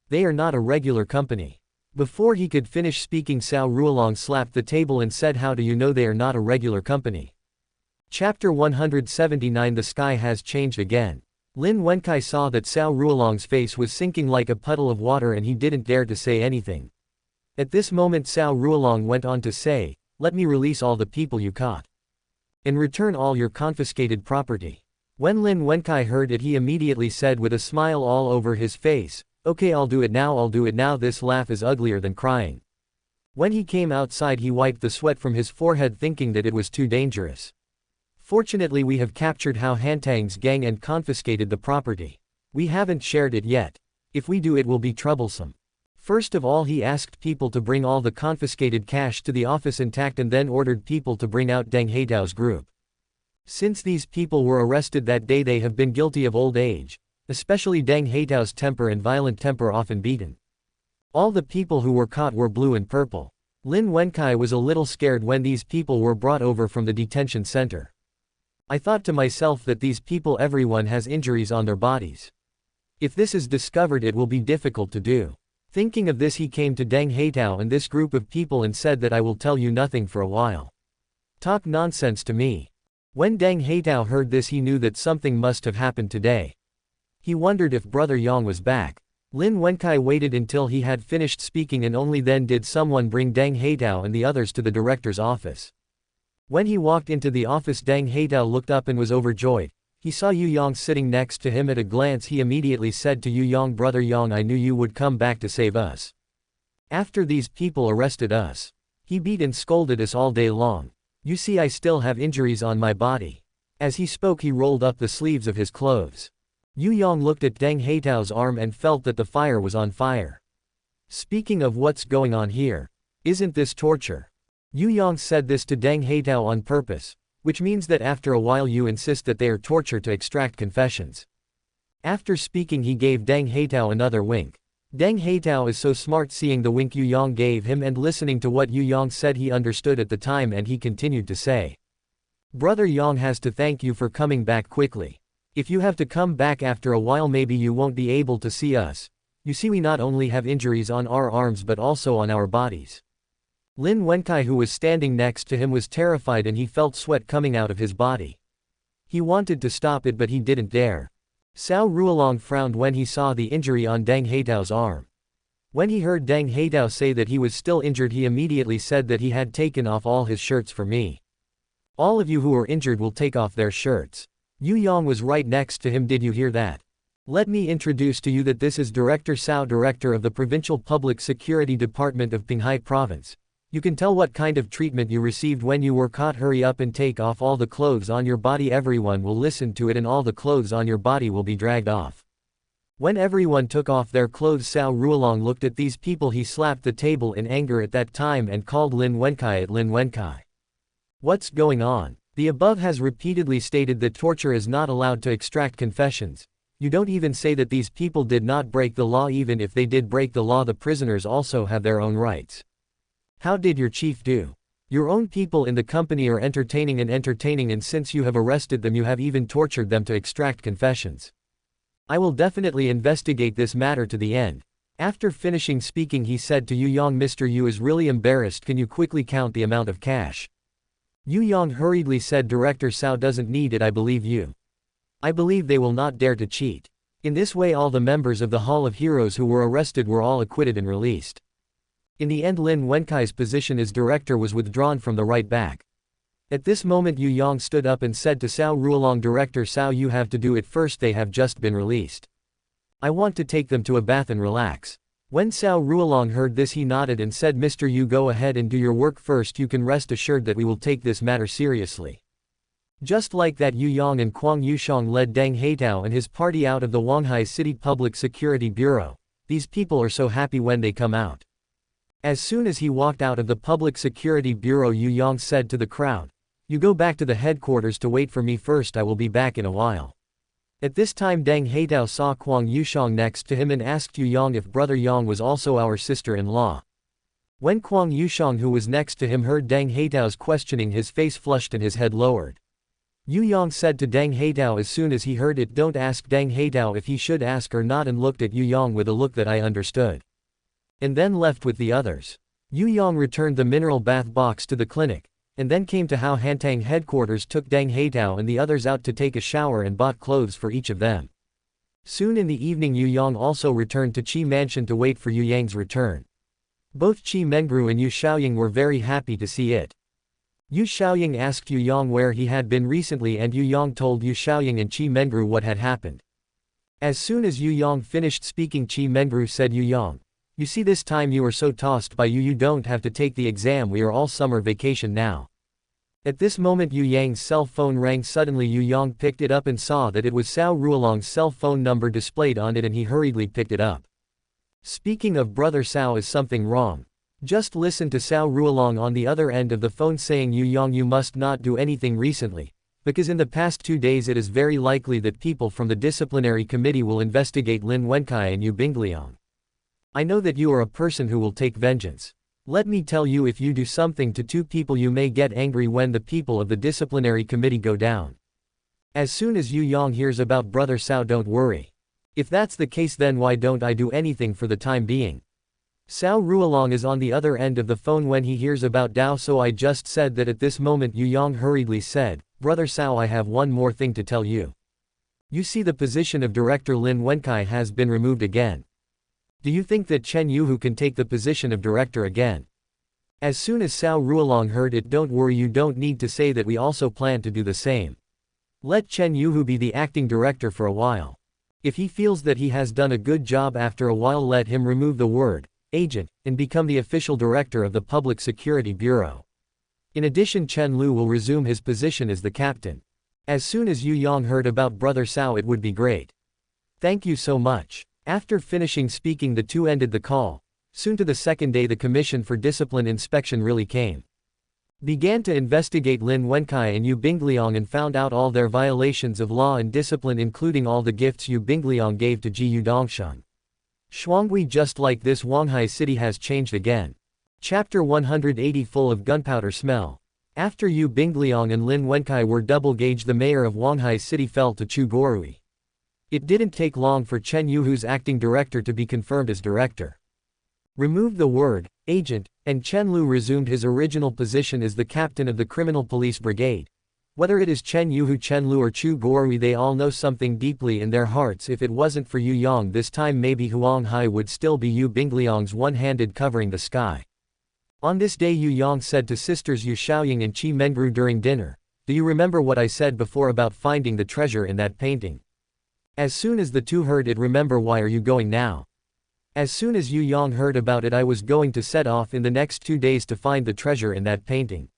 They are not a regular company. Before he could finish speaking, Cao Ruolong slapped the table and said, how do you know they are not a regular company? Chapter 179. The sky has changed again. Lin Wenkai saw that Cao Ruolong's face was sinking like a puddle of water, and he didn't dare to say anything. At this moment Cao Ruolong went on to say, let me release all the people you caught. And return all your confiscated property. When Lin Wenkai heard it, he immediately said with a smile all over his face, okay, I'll do it now, I'll do it now. This laugh is uglier than crying. When he came outside he wiped the sweat from his forehead, thinking that it was too dangerous. Fortunately we have captured Hao Hantang's gang and confiscated the property. We haven't shared it yet. If we do it will be troublesome. First of all he asked people to bring all the confiscated cash to the office intact, and then ordered people to bring out Deng Heitao's group. Since these people were arrested that day they have been guilty of old age, especially Deng Heitao's temper and violent temper often beaten. All the people who were caught were blue and purple. Lin Wenkai was a little scared when these people were brought over from the detention center. I thought to myself that these people, everyone has injuries on their bodies. If this is discovered it will be difficult to do. Thinking of this he came to Deng Heitao and this group of people and said that I will tell you nothing for a while. Talk nonsense to me. When Deng Heitao heard this he knew that something must have happened today. He wondered if Brother Yang was back. Lin Wenkai waited until he had finished speaking, and only then did someone bring Deng Heitao and the others to the director's office. When he walked into the office Deng Heitao looked up and was overjoyed. He saw Yu Yang sitting next to him. At a glance he immediately said to Yu Yang, Brother Yang, I knew you would come back to save us. After these people arrested us. He beat and scolded us all day long. You see I still have injuries on my body. As he spoke he rolled up the sleeves of his clothes. Yu Yang looked at Deng Heitao's arm and felt that the fire was on fire. Speaking of what's going on here. Isn't this torture? Yu Yang said this to Deng Heitao on purpose. Which means that after a while you insist that they are torture to extract confessions. After speaking he gave Deng Haitao another wink. Deng Haitao is so smart, seeing the wink Yu Yang gave him and listening to what Yu Yang said he understood at the time, and he continued to say. Brother Yang has to thank you for coming back quickly. If you have to come back after a while maybe you won't be able to see us. You see, we not only have injuries on our arms but also on our bodies. Lin Wenkai, who was standing next to him, was terrified and he felt sweat coming out of his body. He wanted to stop it but he didn't dare. Cao Ruolong frowned when he saw the injury on Deng Haitao's arm. When he heard Deng Haitao say that he was still injured, he immediately said that he had taken off all his shirts for me. All of you who are injured will take off their shirts. Yu Yang was right next to him. Did you hear that? Let me introduce to you that this is Director Cao, Director of the Provincial Public Security Department of Huanghai Province. You can tell what kind of treatment you received when you were caught. Hurry up and take off all the clothes on your body. Everyone will listen to it and all the clothes on your body will be dragged off. When everyone took off their clothes, Cao Ruolong looked at these people. He slapped the table in anger at that time and called Lin Wenkai at Lin Wenkai. What's going on? The above has repeatedly stated that torture is not allowed to extract confessions. You don't even say that these people did not break the law. Even if they did break the law, the prisoners also have their own rights. How did your chief do? Your own people in the company are entertaining, and since you have arrested them you have even tortured them to extract confessions. I will definitely investigate this matter to the end. After finishing speaking he said to Yu Yang, Mr. Yu is really embarrassed, can you quickly count the amount of cash? Yu Yang hurriedly said, Director Cao doesn't need it, I believe you. I believe they will not dare to cheat. In this way all the members of the Hall of Heroes who were arrested were all acquitted and released. In the end Lin Wenkai's position as director was withdrawn from the right back. At this moment Yu Yang stood up and said to Cao Ruolong, Director Cao, you have to do it first, they have just been released. I want to take them to a bath and relax. When Cao Ruolong heard this he nodded and said, Mr. Yu, go ahead and do your work first, you can rest assured that we will take this matter seriously. Just like that Yu Yang and Kwang Yushang led Deng Haitao and his party out of the Huanghai City Public Security Bureau. These people are so happy when they come out. As soon as he walked out of the Public Security Bureau, Yu Yang said to the crowd, you go back to the headquarters to wait for me first, I will be back in a while. At this time Deng Haitao saw Kwang Yushang next to him and asked Yu Yang if Brother Yang was also our sister-in-law. When Kwang Yushang, who was next to him, heard Deng Haitao's questioning, his face flushed and his head lowered. Yu Yang said to Deng Haitao as soon as he heard it, don't ask Deng Haitao if he should ask or not, and looked at Yu Yang with a look that I understood. And then left with the others. Yu Yang returned the mineral bath box to the clinic, and then came to Hao Hantang headquarters, took Deng Haitao and the others out to take a shower and bought clothes for each of them. Soon in the evening Yu Yang also returned to Qi Mansion to wait for Yu Yang's return. Both Qi Mengru and Yu Xiaoying were very happy to see it. Yu Xiaoying asked Yu Yang where he had been recently, and Yu Yang told Yu Xiaoying and Qi Mengru what had happened. As soon as Yu Yang finished speaking, Qi Mengru said, Yu Yang, you see, this time you are so tossed by you don't have to take the exam, we are all summer vacation now. At this moment Yu Yang's cell phone rang. Suddenly Yu Yang picked it up and saw that it was Cao Ruolong's cell phone number displayed on it, and he hurriedly picked it up. Speaking of Brother Cao, is something wrong? Just listen to Cao Ruolong on the other end of the phone saying, Yu Yang, you must not do anything recently, because in the past 2 days it is very likely that people from the disciplinary committee will investigate Lin Wenkai and Yu Bingliang. I know that you are a person who will take vengeance. Let me tell you, if you do something to 2 people you may get angry when the people of the disciplinary committee go down. As soon as Yu Yang hears about Brother Cao, don't worry. If that's the case, then why don't I do anything for the time being? Cao Ruolong is on the other end of the phone when he hears about Dao, so I just said that. At this moment Yu Yang hurriedly said, Brother Cao, I have one more thing to tell you. You see, the position of Director Lin Wenkai has been removed again. Do you think that Chen Yuhu can take the position of director again? As soon as Cao Ruolong heard it, don't worry, you don't need to say that, we also plan to do the same. Let Chen Yuhu be the acting director for a while. If he feels that he has done a good job after a while, let him remove the word agent and become the official director of the Public Security Bureau. In addition, Chen Lu will resume his position as the captain. As soon as Yu Yang heard about Brother Cao, it would be great. Thank you so much. After finishing speaking, the two ended the call. Soon to the second day the Commission for Discipline Inspection really came. Began to investigate Lin Wenkai and Yu Bingliang and found out all their violations of law and discipline, including all the gifts Yu Bingliang gave to Ji Yudongshan. Shuanghui, just like this, Huanghai City has changed again. Chapter 180, full of gunpowder smell. After Yu Bingliang and Lin Wenkai were double-gauged, the mayor of Huanghai City fell to Chu Gorui. It didn't take long for Chen Yu, who's acting director, to be confirmed as director. Removed the word agent, and Chen Lu resumed his original position as the captain of the criminal police brigade. Whether it is Chen Yu, Chen Lu, or Chu Gorui, they all know something deeply in their hearts. If it wasn't for Yu Yang this time, maybe Huanghai would still be Yu Bingliang's one-handed covering the sky. On this day, Yu Yang said to sisters Yu Xiaoying and Qi Mengru during dinner, "Do you remember what I said before about finding the treasure in that painting?" As soon as the two heard it, "Remember, why are you going now?" As soon as Yu Yang heard about it, "I was going to set off in the next 2 days to find the treasure in that painting.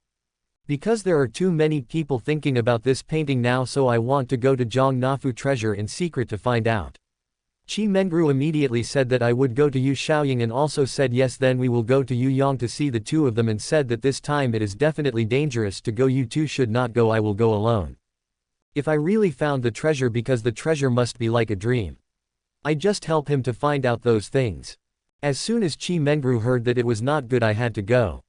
Because there are too many people thinking about this painting now, so I want to go to Zhang Nafu treasure in secret to find out." Qi Mengru immediately said that I would go to Yu Xiaoying and also said yes, then we will go to Yu Yang to see the two of them, and said that this time it is definitely dangerous to go. You two should not go, I will go alone. If I really found the treasure, because the treasure must be like a dream. I just help him to find out those things. As soon as Qi Mengru heard that it was not good, I had to go.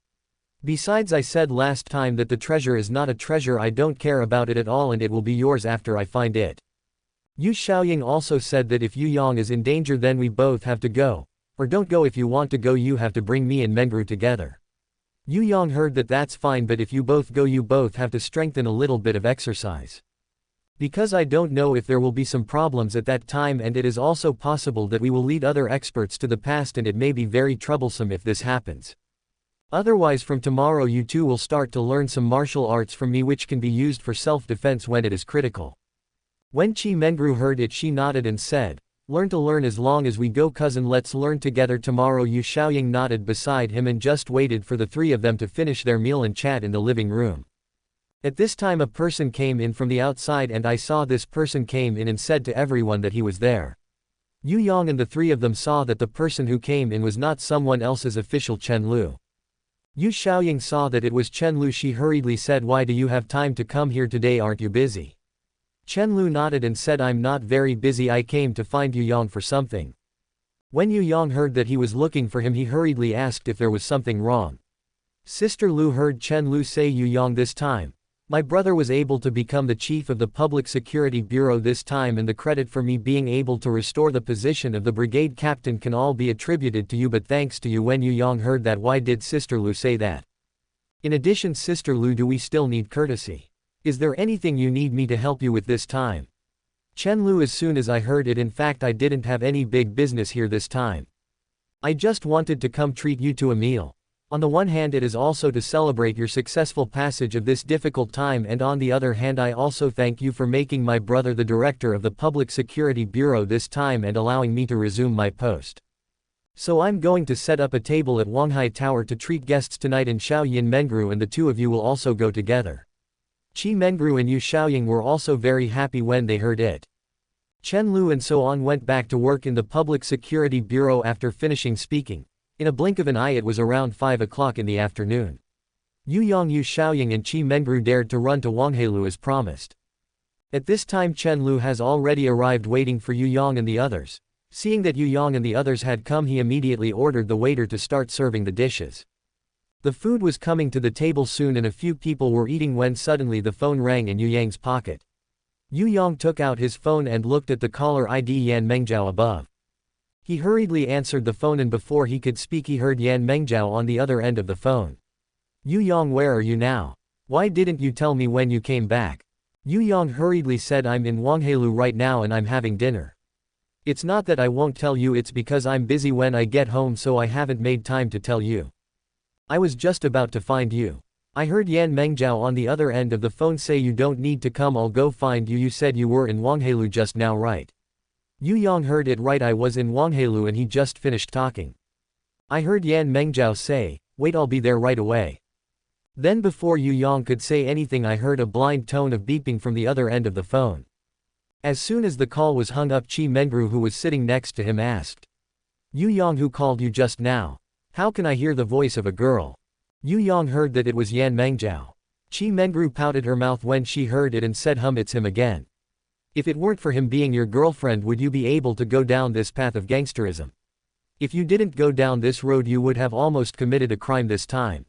Besides, I said last time that the treasure is not a treasure, I don't care about it at all, and it will be yours after I find it. Yu Xiaoying also said that if Yu Yang is in danger, then we both have to go. Or don't go. If you want to go, you have to bring me and Mengru together. Yu Yang heard that that's fine, but if you both go, you both have to strengthen a little bit of exercise. Because I don't know if there will be some problems at that time, and it is also possible that we will lead other experts to the past, and it may be very troublesome if this happens. Otherwise, from tomorrow you two will start to learn some martial arts from me, which can be used for self-defense when it is critical. When Qi Mengru heard it, she nodded and said, "Learn to learn as long as we go, cousin, let's learn together tomorrow." Yu Xiaoying nodded beside him and just waited for the three of them to finish their meal and chat in the living room. At this time a person came in from the outside, and I saw this person came in and said to everyone that he was there. Yu Yang and the three of them saw that the person who came in was not someone else's official, Chen Lu. Yu Xiaoying saw that it was Chen Lu. She hurriedly said, "Why do you have time to come here today? Aren't you busy?" Chen Lu nodded and said, "I'm not very busy, I came to find Yu Yang for something." When Yu Yang heard that he was looking for him, he hurriedly asked if there was something wrong. Sister Lu heard Chen Lu say, "Yu Yang, this time, my brother was able to become the chief of the Public Security Bureau this time, and the credit for me being able to restore the position of the brigade captain can all be attributed to you, but thanks to you." When Yu Yang heard that, "Why did Sister Lu say that?" In addition, Sister Lu, do we still need courtesy? Is there anything you need me to help you with this time? Chen Lu, as soon as I heard it, in fact I didn't have any big business here this time. I just wanted to come treat you to a meal. On the one hand, it is also to celebrate your successful passage of this difficult time, and on the other hand, I also thank you for making my brother the director of the Public Security Bureau this time and allowing me to resume my post. So I'm going to set up a table at Huanghai Tower to treat guests tonight, and Xiaoyin Mengru and the two of you will also go together. Qi Mengru and Yu Xiaoying were also very happy when they heard it. Chen Lu and so on went back to work in the Public Security Bureau after finishing speaking. In a blink of an eye it was around 5 o'clock in the afternoon. Yu Yang, Yu Xiaoying and Qi Mengru dared to run to Huanghai as promised. At this time Chen Lu has already arrived waiting for Yu Yang and the others. Seeing that Yu Yang and the others had come, he immediately ordered the waiter to start serving the dishes. The food was coming to the table soon and a few people were eating when suddenly the phone rang in Yu Yang's pocket. Yu Yang took out his phone and looked at the caller ID Yan Mengjiao above. He hurriedly answered the phone, and before he could speak he heard Yan Mengjiao on the other end of the phone. "Yu Yang, where are you now? Why didn't you tell me when you came back?" Yu Yang hurriedly said, "I'm in Huanghai right now and I'm having dinner. It's not that I won't tell you, it's because I'm busy when I get home, so I haven't made time to tell you. I was just about to find you." I heard Yan Mengjiao on the other end of the phone say, "You don't need to come, I'll go find you. You said you were in Huanghai just now, right?" Yu Yang heard it right, I was in Huanghai and he just finished talking. I heard Yan Mengjiao say, "Wait, I'll be there right away." Then before Yu Yang could say anything I heard a blind tone of beeping from the other end of the phone. As soon as the call was hung up, Qi Mengru, who was sitting next to him, asked, "Yu Yang, who called you just now? How can I hear the voice of a girl?" Yu Yang heard that it was Yan Mengjiao. Chi Mengru pouted her mouth when she heard it and said, it's him again. If it weren't for him being your girlfriend, would you be able to go down this path of gangsterism? If you didn't go down this road, you would have almost committed a crime this time.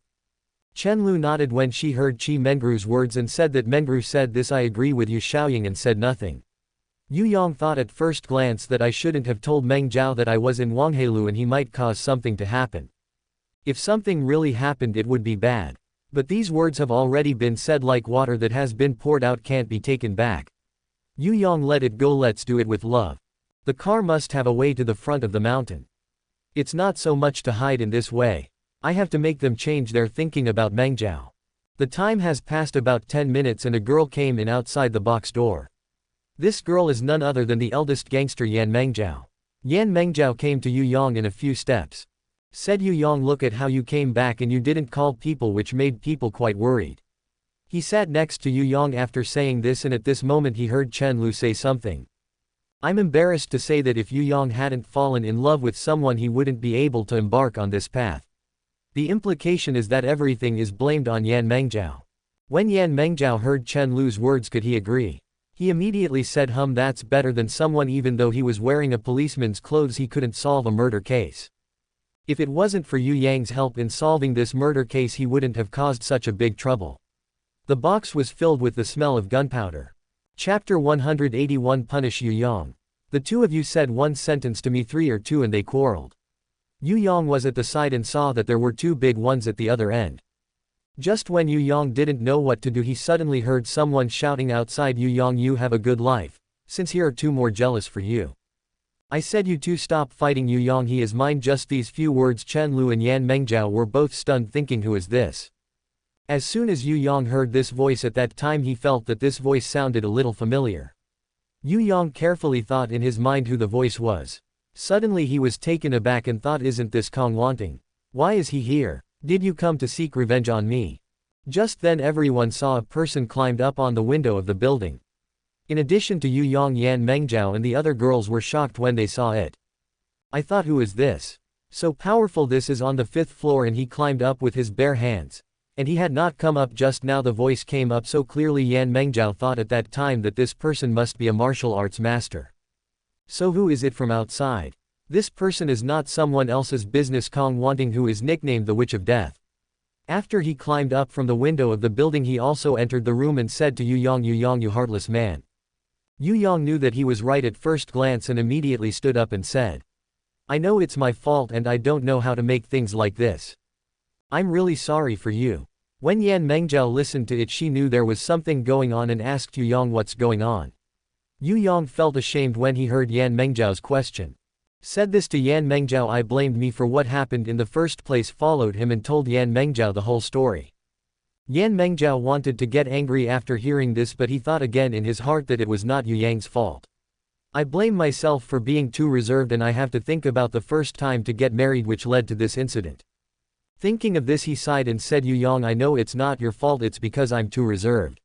Chen Lu nodded when she heard Chi Mengru's words and said that Mengru said this. I agree with you, Xiaoying, and said nothing. Yu Yang thought at first glance that I shouldn't have told Meng Zhao that I was in Huanghai and he might cause something to happen. If something really happened, it would be bad. But these words have already been said, like water that has been poured out, can't be taken back. Yu Yang let it go, let's do it with love. The car must have a way to the front of the mountain. It's not so much to hide in this way. I have to make them change their thinking about Meng Zhao. The time has passed about 10 minutes and a girl came in outside the box door. This girl is none other than the eldest gangster Yan Mengjiao. Yan Mengjiao came to Yu Yang in a few steps. Said, Yu Yang, look at how you came back and you didn't call people, which made people quite worried. He sat next to Yu Yang after saying this, and at this moment he heard Chen Lu say something. I'm embarrassed to say that if Yu Yang hadn't fallen in love with someone, he wouldn't be able to embark on this path. The implication is that everything is blamed on Yan Mengjiao. When Yan Mengjiao heard Chen Lu's words, could he agree? He immediately said, that's better than someone. Even though he was wearing a policeman's clothes, he couldn't solve a murder case. If it wasn't for Yu Yang's help in solving this murder case, he wouldn't have caused such a big trouble. The box was filled with the smell of gunpowder. Chapter 181. Punish Yu Yang. The two of you said one sentence to me, 3 or 2, and they quarreled. Yu Yang was at the side and saw that there were 2 big ones at the other end. Just when Yu Yang didn't know what to do, he suddenly heard someone shouting outside, Yu Yang, you have a good life, since here are 2 more jealous for you. I said you 2 stop fighting, Yu Yang, he is mine. Just these few words. Chen Lu and Yan Mengjiao were both stunned, thinking, who is this? As soon as Yu Yang heard this voice, at that time he felt that this voice sounded a little familiar. Yu Yang carefully thought in his mind who the voice was. Suddenly he was taken aback and thought, isn't this Kong Wanting? Why is he here? Did you come to seek revenge on me? Just then everyone saw a person climbed up on the window of the building. In addition to Yu Yang, Yan Mengjiao and the other girls were shocked when they saw it. I thought, who is this? So powerful. This is on the 5th floor and he climbed up with his bare hands. And he had not come up just now. The voice came up so clearly. Yan Mengjiao thought at that time that this person must be a martial arts master. So who is it from outside? This person is not someone else's business. Kong Wanting, who is nicknamed the Witch of Death. After he climbed up from the window of the building, he also entered the room and said to Yu Yang, you heartless man. Yu Yang knew that he was right at first glance and immediately stood up and said, I know it's my fault and I don't know how to make things like this. I'm really sorry for you. When Yan Mengjiao listened to it, she knew there was something going on and asked Yu Yang, what's going on? Yu Yang felt ashamed when he heard Yan Mengjiao's question. Said this to Yan Mengjiao, I blamed me for what happened in the first place, followed him and told Yan Mengjiao the whole story. Yan Mengjiao wanted to get angry after hearing this, but he thought again in his heart that it was not Yu Yang's fault. I blame myself for being too reserved and I have to think about the first time to get married which led to this incident. Thinking of this, he sighed and said, Yu Yang, I know it's not your fault, it's because I'm too reserved.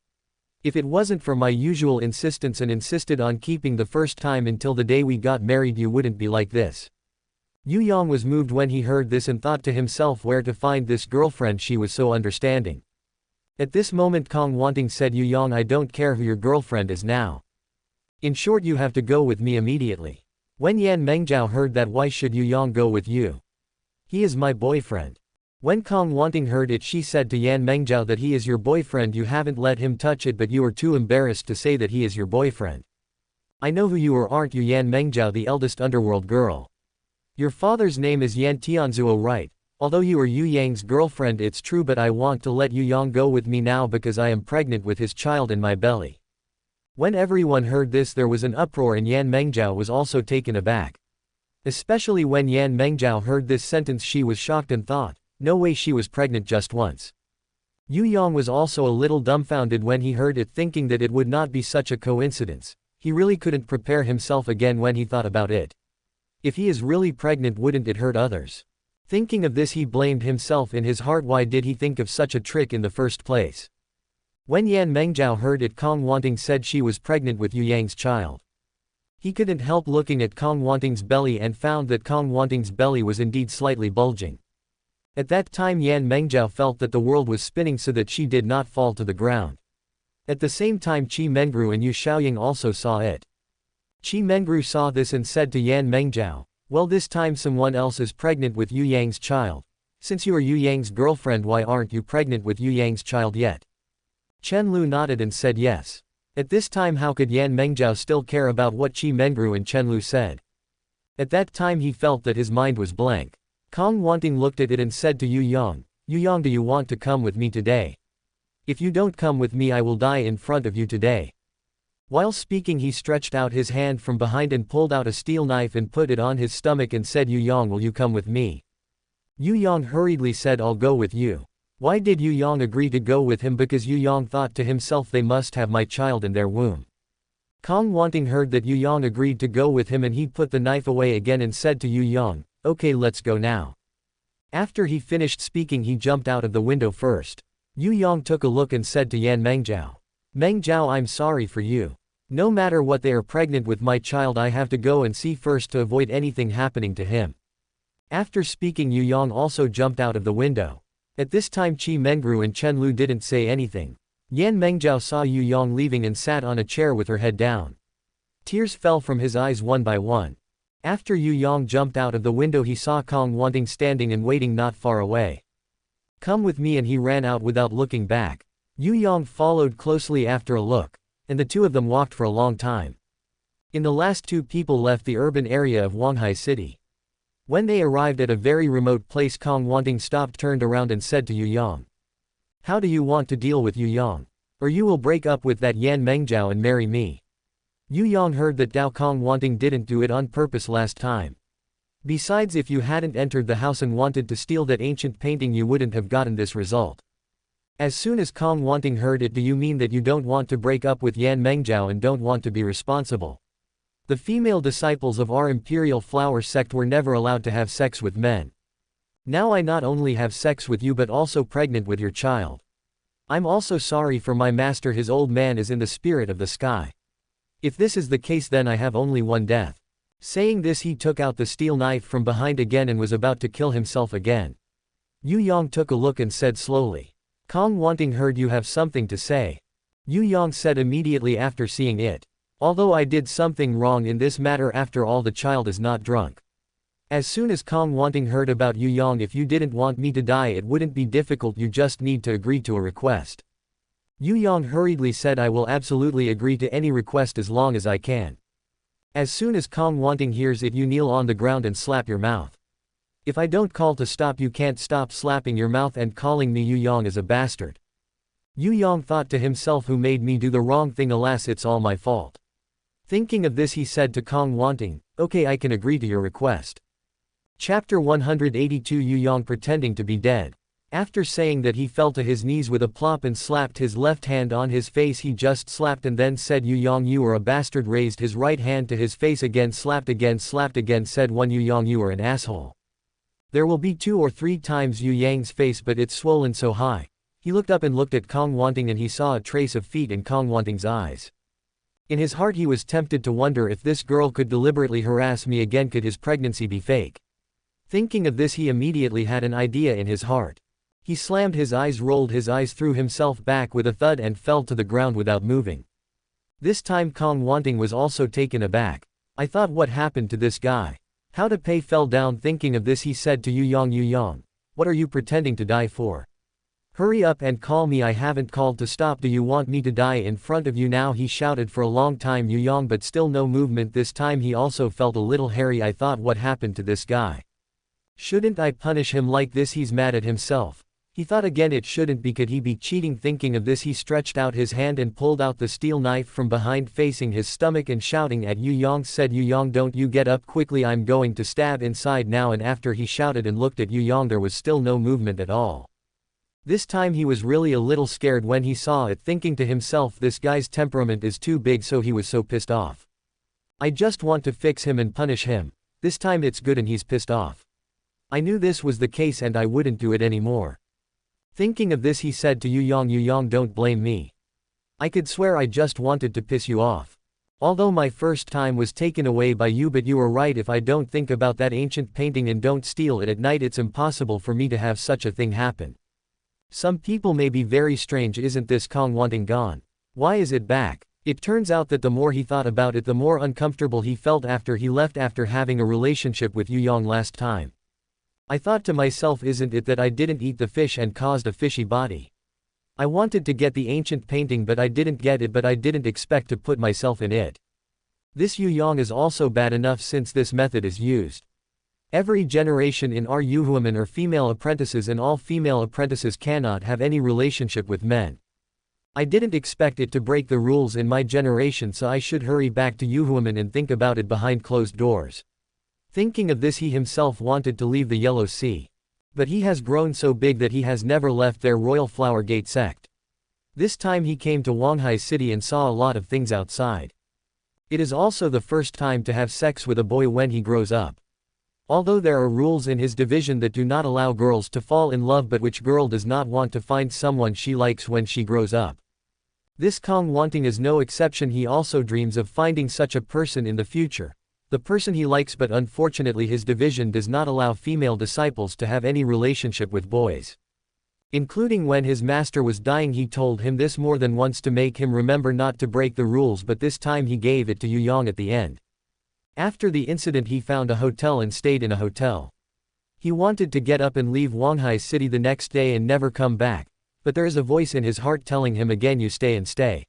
If it wasn't for my usual insistence and insisted on keeping the first time until the day we got married, you wouldn't be like this. Yu Yang was moved when he heard this and thought to himself where to find this girlfriend, she was so understanding. At this moment Kong Wanting said, Yu Yang, I don't care who your girlfriend is now. In short, you have to go with me immediately. When Yan Mengjiao heard that, why should Yu Yang go with you? He is my boyfriend. When Kong Wanting heard it, she said to Yan Mengjiao that he is your boyfriend, you haven't let him touch it, but you are too embarrassed to say that he is your boyfriend. I know who you are, aren't you? Yan Mengjiao, the eldest underworld girl. Your father's name is Yan Tianzuo, right? Although you are Yu Yang's girlfriend, it's true, but I want to let Yu Yang go with me now because I am pregnant with his child in my belly. When everyone heard this, there was an uproar and Yan Mengjiao was also taken aback. Especially when Yan Mengjiao heard this sentence, she was shocked and thought, no way, she was pregnant just once. Yu Yang was also a little dumbfounded when he heard it, thinking that it would not be such a coincidence. He really couldn't prepare himself again when he thought about it. If he is really pregnant, wouldn't it hurt others? Thinking of this, he blamed himself in his heart. Why did he think of such a trick in the first place? When Yan Mengjiao heard it, Kong Wanting said she was pregnant with Yu Yang's child. He couldn't help looking at Kong Wanting's belly and found that Kong Wanting's belly was indeed slightly bulging. At that time Yan Mengzhao felt that the world was spinning so that she did not fall to the ground. At the same time Qi Mengru and Yu Xiaoying also saw it. Qi Mengru saw this and said to Yan Mengzhao, well, this time someone else is pregnant with Yu Yang's child. Since you are Yu Yang's girlfriend, why aren't you pregnant with Yu Yang's child yet? Chen Lu nodded and said yes. At this time how could Yan Mengzhao still care about what Qi Mengru and Chen Lu said? At that time he felt that his mind was blank. Kong Wanting looked at it and said to Yu Yang, do you want to come with me today? If you don't come with me I will die in front of you today. While speaking he stretched out his hand from behind and pulled out a steel knife and put it on his stomach and said, Yu Yang, will you come with me? Yu Yang hurriedly said, I'll go with you. Why did Yu Yang agree to go with him? Because Yu Yang thought to himself, they must have my child in their womb. Kong Wanting heard that Yu Yang agreed to go with him and he put the knife away again and said to Yu Yang, okay, let's go now. After he finished speaking he jumped out of the window first. Yu Yang took a look and said to Yan Mengzhao, Mengzhao, I'm sorry for you. No matter what, they are pregnant with my child. I have to go and see first to avoid anything happening to him. After speaking Yu Yang also jumped out of the window. At this time Qi Mengru and Chen Lu didn't say anything. Yan Mengzhao saw Yu Yang leaving and sat on a chair with her head down. Tears fell from his eyes one by one. After Yu Yang jumped out of the window he saw Kong Wanting standing and waiting not far away. Come with me, and he ran out without looking back. Yu Yang followed closely after a look, and the two of them walked for a long time. In the last, two people left the urban area of Huanghai City. When they arrived at a very remote place, Kong Wanting stopped, turned around and said to Yu Yang, how do you want to deal with Yu Yang? Or you will break up with that Yan Mengzhao and marry me. Yu Yang heard that Dao Kong Wanting didn't do it on purpose last time. Besides, if you hadn't entered the house and wanted to steal that ancient painting you wouldn't have gotten this result. As soon as Kong Wanting heard it, do you mean that you don't want to break up with Yan Mengzhao and don't want to be responsible? The female disciples of our imperial flower sect were never allowed to have sex with men. Now I not only have sex with you but also pregnant with your child. I'm also sorry for my master, his old man is in the spirit of the sky. If this is the case, then I have only one death. Saying this he took out the steel knife from behind again and was about to kill himself again. Yu Yang took a look and said slowly, Kong Wanting, heard you have something to say. Yu Yang said immediately after seeing it, although I did something wrong in this matter, after all the child is not drunk. As soon as Kong Wanting heard about Yu Yang, if you didn't want me to die it wouldn't be difficult, you just need to agree to a request. Yu Yang hurriedly said, I will absolutely agree to any request as long as I can. As soon as Kong Wanting hears it, you kneel on the ground and slap your mouth. If I don't call to stop, you can't stop slapping your mouth and calling me Yu Yang as a bastard. Yu Yang thought to himself, who made me do the wrong thing? Alas, it's all my fault. Thinking of this he said to Kong Wanting, okay, I can agree to your request. Chapter 182 Yu Yang pretending to be dead. After saying that he fell to his knees with a plop and slapped his left hand on his face. He just slapped and then said, Yu Yang, you are a bastard. Raised his right hand to his face again, slapped again, said one, Yu Yang, you are an asshole. There will be 2 or 3 times Yu Yang's face, but it's swollen so high. He looked up and looked at Kong Wanting and he saw a trace of feet in Kong Wanting's eyes. In his heart he was tempted to wonder, if this girl could deliberately harass me again, could his pregnancy be fake? Thinking of this he immediately had an idea in his heart. He slammed his eyes, rolled his eyes, threw himself back with a thud and fell to the ground without moving. This time Kong Wanting was also taken aback. I thought, what happened to this guy? How to pay fell down. Thinking of this he said to Yu Yang, what are you pretending to die for? Hurry up and call me. I haven't called to stop. Do you want me to die in front of you now? He shouted for a long time, Yu Yang, but still no movement. This time he also felt a little hairy. I thought, what happened to this guy? Shouldn't I punish him like this? He's mad at himself. He thought again, it shouldn't be. Could he be cheating? Thinking of this he stretched out his hand and pulled out the steel knife from behind, facing his stomach and shouting at Yu Yang, said, Yu Yang, don't you get up quickly, I'm going to stab inside now. And after he shouted and looked at Yu Yang, there was still no movement at all. This time he was really a little scared when he saw it, thinking to himself, this guy's temperament is too big, so he was so pissed off. I just want to fix him and punish him. This time it's good and he's pissed off. I knew this was the case and I wouldn't do it anymore. Thinking of this he said to Yu Yang, don't blame me. I could swear I just wanted to piss you off. Although my first time was taken away by you, but you were right. If I don't think about that ancient painting and don't steal it at night, it's impossible for me to have such a thing happen. Some people may be very strange. Isn't this Kong wanting gone? Why is it back? It turns out that the more he thought about it, the more uncomfortable he felt after he left after having a relationship with Yu Yang last time. I thought to myself, isn't it that I didn't eat the fish and caused a fishy body? I wanted to get the ancient painting but I didn't get it, but I didn't expect to put myself in it. This Yu Yang is also bad enough since this method is used. Every generation in our women are female apprentices, and all female apprentices cannot have any relationship with men. I didn't expect it to break the rules in my generation, so I should hurry back to women and think about it behind closed doors. Thinking of this, he himself wanted to leave the Yellow Sea. But he has grown so big that he has never left their Royal Flower Gate sect. This time he came to Huanghai City and saw a lot of things outside. It is also the first time to have sex with a boy when he grows up. Although there are rules in his division that do not allow girls to fall in love, but which girl does not want to find someone she likes when she grows up? This Kong wanting is no exception. He also dreams of finding such a person in the future. The person he likes, but unfortunately his division does not allow female disciples to have any relationship with boys. Including when his master was dying, he told him this more than once to make him remember not to break the rules, but this time he gave it to Yu Yang at the end. After the incident, he found a hotel and stayed in a hotel. He wanted to get up and leave Huanghai City the next day and never come back, but there is a voice in his heart telling him again, you stay and stay.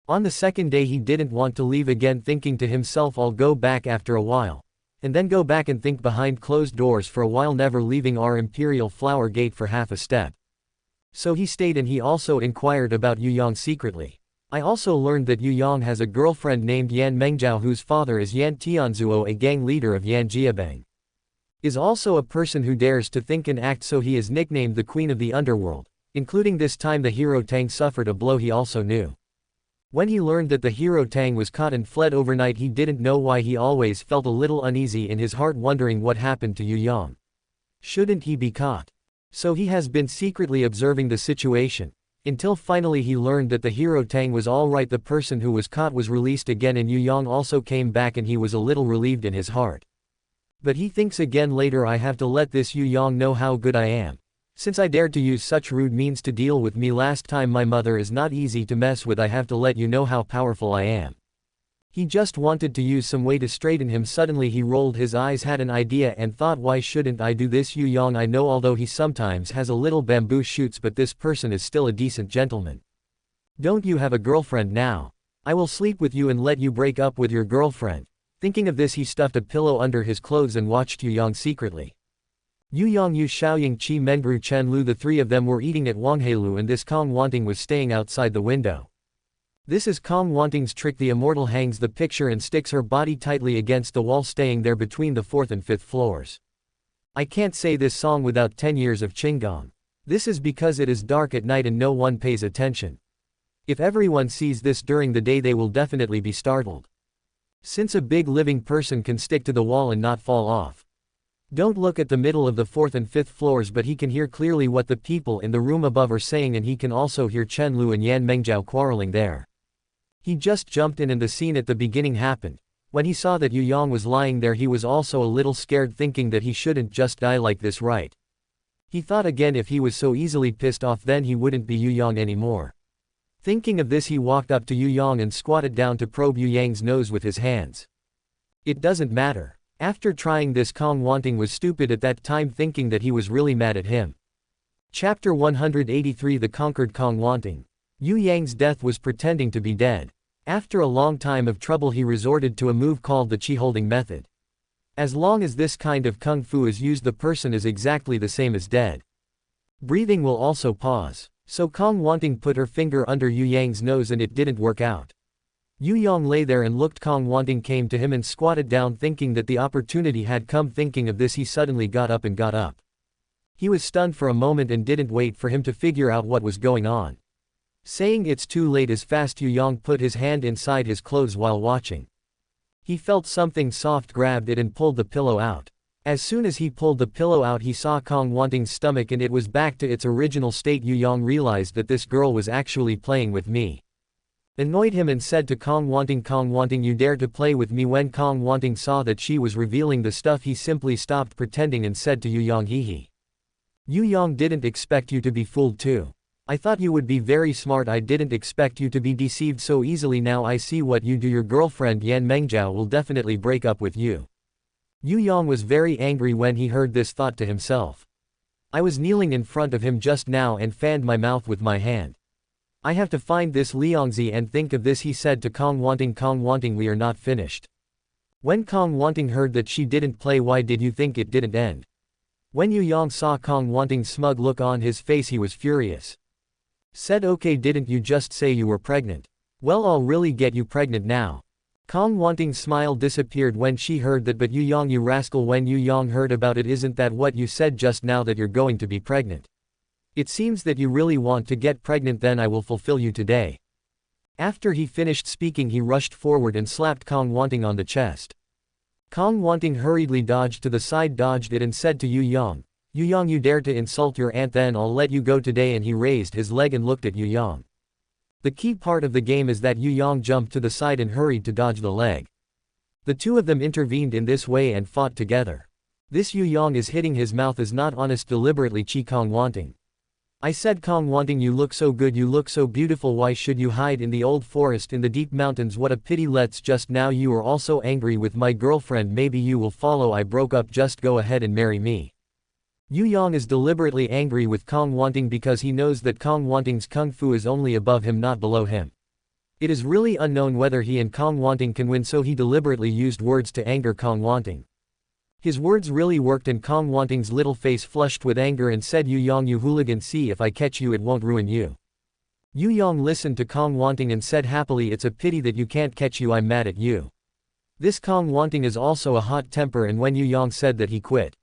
On the second day he didn't want to leave again, thinking to himself, I'll go back after a while. And then go back and think behind closed doors for a while, never leaving our Imperial Flower Gate for half a step. So he stayed, and he also inquired about Yu Yang secretly. I also learned that Yu Yang has a girlfriend named Yan Mengjiao, whose father is Yan Tianzuo, a gang leader of Yan Jiabang. Is also a person who dares to think and act, so he is nicknamed the Queen of the Underworld. Including this time the hero Tang suffered a blow he also knew. When he learned that the hero Tang was caught and fled overnight, he didn't know why. He always felt a little uneasy in his heart, wondering what happened to Yu Yang. Shouldn't he be caught? So he has been secretly observing the situation, until finally he learned that the hero Tang was alright. The person who was caught was released again, and Yu Yang also came back, and he was a little relieved in his heart. But he thinks again later, I have to let this Yu Yang know how good I am. Since I dared to use such rude means to deal with me last time, my mother is not easy to mess with. I have to let you know how powerful I am. He just wanted to use some way to straighten him. Suddenly he rolled his eyes, had an idea, and thought, why shouldn't I do this? Yu Yang I know, although he sometimes has a little bamboo shoots, but this person is still a decent gentleman. Don't you have a girlfriend now? I will sleep with you and let you break up with your girlfriend. Thinking of this, he stuffed a pillow under his clothes and watched Yu Yang secretly. Yu Yang, Yu Xiaoying, Qi Mengru, Chen Lu, the three of them were eating at Wanghailu, and this Kong wanting was staying outside the window. This is Kong wanting's trick. The immortal hangs the picture and sticks her body tightly against the wall, staying there between the 4th and 5th floors. I can't say this song without 10 years of Qinggong. This is because it is dark at night and no one pays attention. If everyone sees this during the day, they will definitely be startled. Since a big living person can stick to the wall and not fall off. Don't look at the middle of the 4th and 5th floors, but he can hear clearly what the people in the room above are saying, and he can also hear Chen Lu and Yan Mengjiao quarreling there. He just jumped in and the scene at the beginning happened. When he saw that Yu Yang was lying there, he was also a little scared, thinking that he shouldn't just die like this, right? He thought again, if he was so easily pissed off, then he wouldn't be Yu Yang anymore. Thinking of this, he walked up to Yu Yang and squatted down to probe Yu Yang's nose with his hands. It doesn't matter. After trying this, Kong wanting was stupid at that time, thinking that he was really mad at him. Chapter 183, The Conquered Kong wanting. Yu Yang's death was pretending to be dead. After a long time of trouble, he resorted to a move called the chi-holding method. As long as this kind of kung fu is used, the person is exactly the same as dead. Breathing will also pause. So Kong wanting put her finger under Yu Yang's nose and it didn't work out. Yu Yang lay there and looked. Kong wanting came to him and squatted down, thinking that the opportunity had come. Thinking of this, he suddenly got up and got up. He was stunned for a moment and didn't wait for him to figure out what was going on. Saying it's too late as fast, Yu Yang put his hand inside his clothes while watching. He felt something soft, grabbed it and pulled the pillow out. As soon as he pulled the pillow out, he saw Kong wanting's stomach and it was back to its original state. Yu Yang realized that this girl was actually playing with me. annoyed him and said to Kong Wanting, you dare to play with me. When Kong Wanting saw that she was revealing the stuff, he simply stopped pretending and said to Yu Yang, hee. Yu Yang didn't expect you to be fooled too. I thought you would be very smart. I didn't expect you to be deceived so easily. Now I see what you do. Your girlfriend Yan Mengjiao will definitely break up with you. Yu Yang was very angry when he heard this, thought to himself. I was kneeling in front of him just now and fanned my mouth with my hand. I have to find this Liangzi and think of this, he said to Kong Wanting, we are not finished. When Kong Wanting heard that she didn't play, why did you think it didn't end? When Yu Yang saw Kong Wanting's smug look on his face, he was furious. Said, okay, didn't you just say you were pregnant? Well, I'll really get you pregnant now. Kong Wanting's smile disappeared when she heard that. But Yu Yang, you rascal, when Yu Yang heard about it, isn't that what you said just now, that you're going to be pregnant? It seems that you really want to get pregnant. Then I will fulfill you today. After he finished speaking, he rushed forward and slapped Kong Wanting on the chest. Kong Wanting hurriedly dodged to the side, dodged it, and said to Yu Yang, you dare to insult your aunt, then I'll let you go today. And he raised his leg and looked at Yu Yang. The key part of the game is that Yu Yang jumped to the side and hurried to dodge the leg. The two of them intervened in this way and fought together. This Yu Yang is hitting his mouth is not honest, deliberately. Kong Wanting. I said, Kong Wanting, you look so good, you look so beautiful. Why should you hide in the old forest in the deep mountains? What a pity. Let's just now you are also angry with my girlfriend. Maybe you will follow. I broke up, just go ahead and marry me. Yu Yang is deliberately angry with Kong Wanting because he knows that Kong Wanting's kung fu is only above him, not below him. It is really unknown whether he and Kong Wanting can win, so he deliberately used words to anger Kong Wanting. His words really worked and Kong Wanting's little face flushed with anger and said, Yu Yang, you hooligan, see if I catch you it won't ruin you. Yu Yang listened to Kong Wanting and said happily, it's a pity that you can't catch you, I'm mad at you. This Kong Wanting is also a hot temper, and when Yu Yang said that he quit.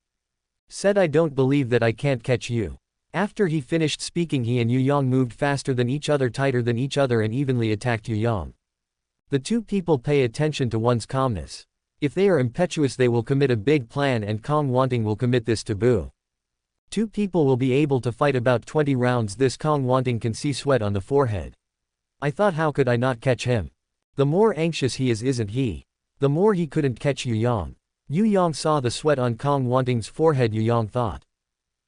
Said, I don't believe that I can't catch you. After he finished speaking, he and Yu Yang moved faster than each other, tighter than each other, and evenly attacked Yu Yang. The two people pay attention to one's calmness. If they are impetuous, they will commit a big plan, and Kong Wanting will commit this taboo. Two people will be able to fight about 20 rounds. This Kong Wanting can see sweat on the forehead. I thought, how could I not catch him? The more anxious he is, isn't he? The more he couldn't catch Yu Yang. Yu Yang saw the sweat on Kong Wanting's forehead. Yu Yang thought.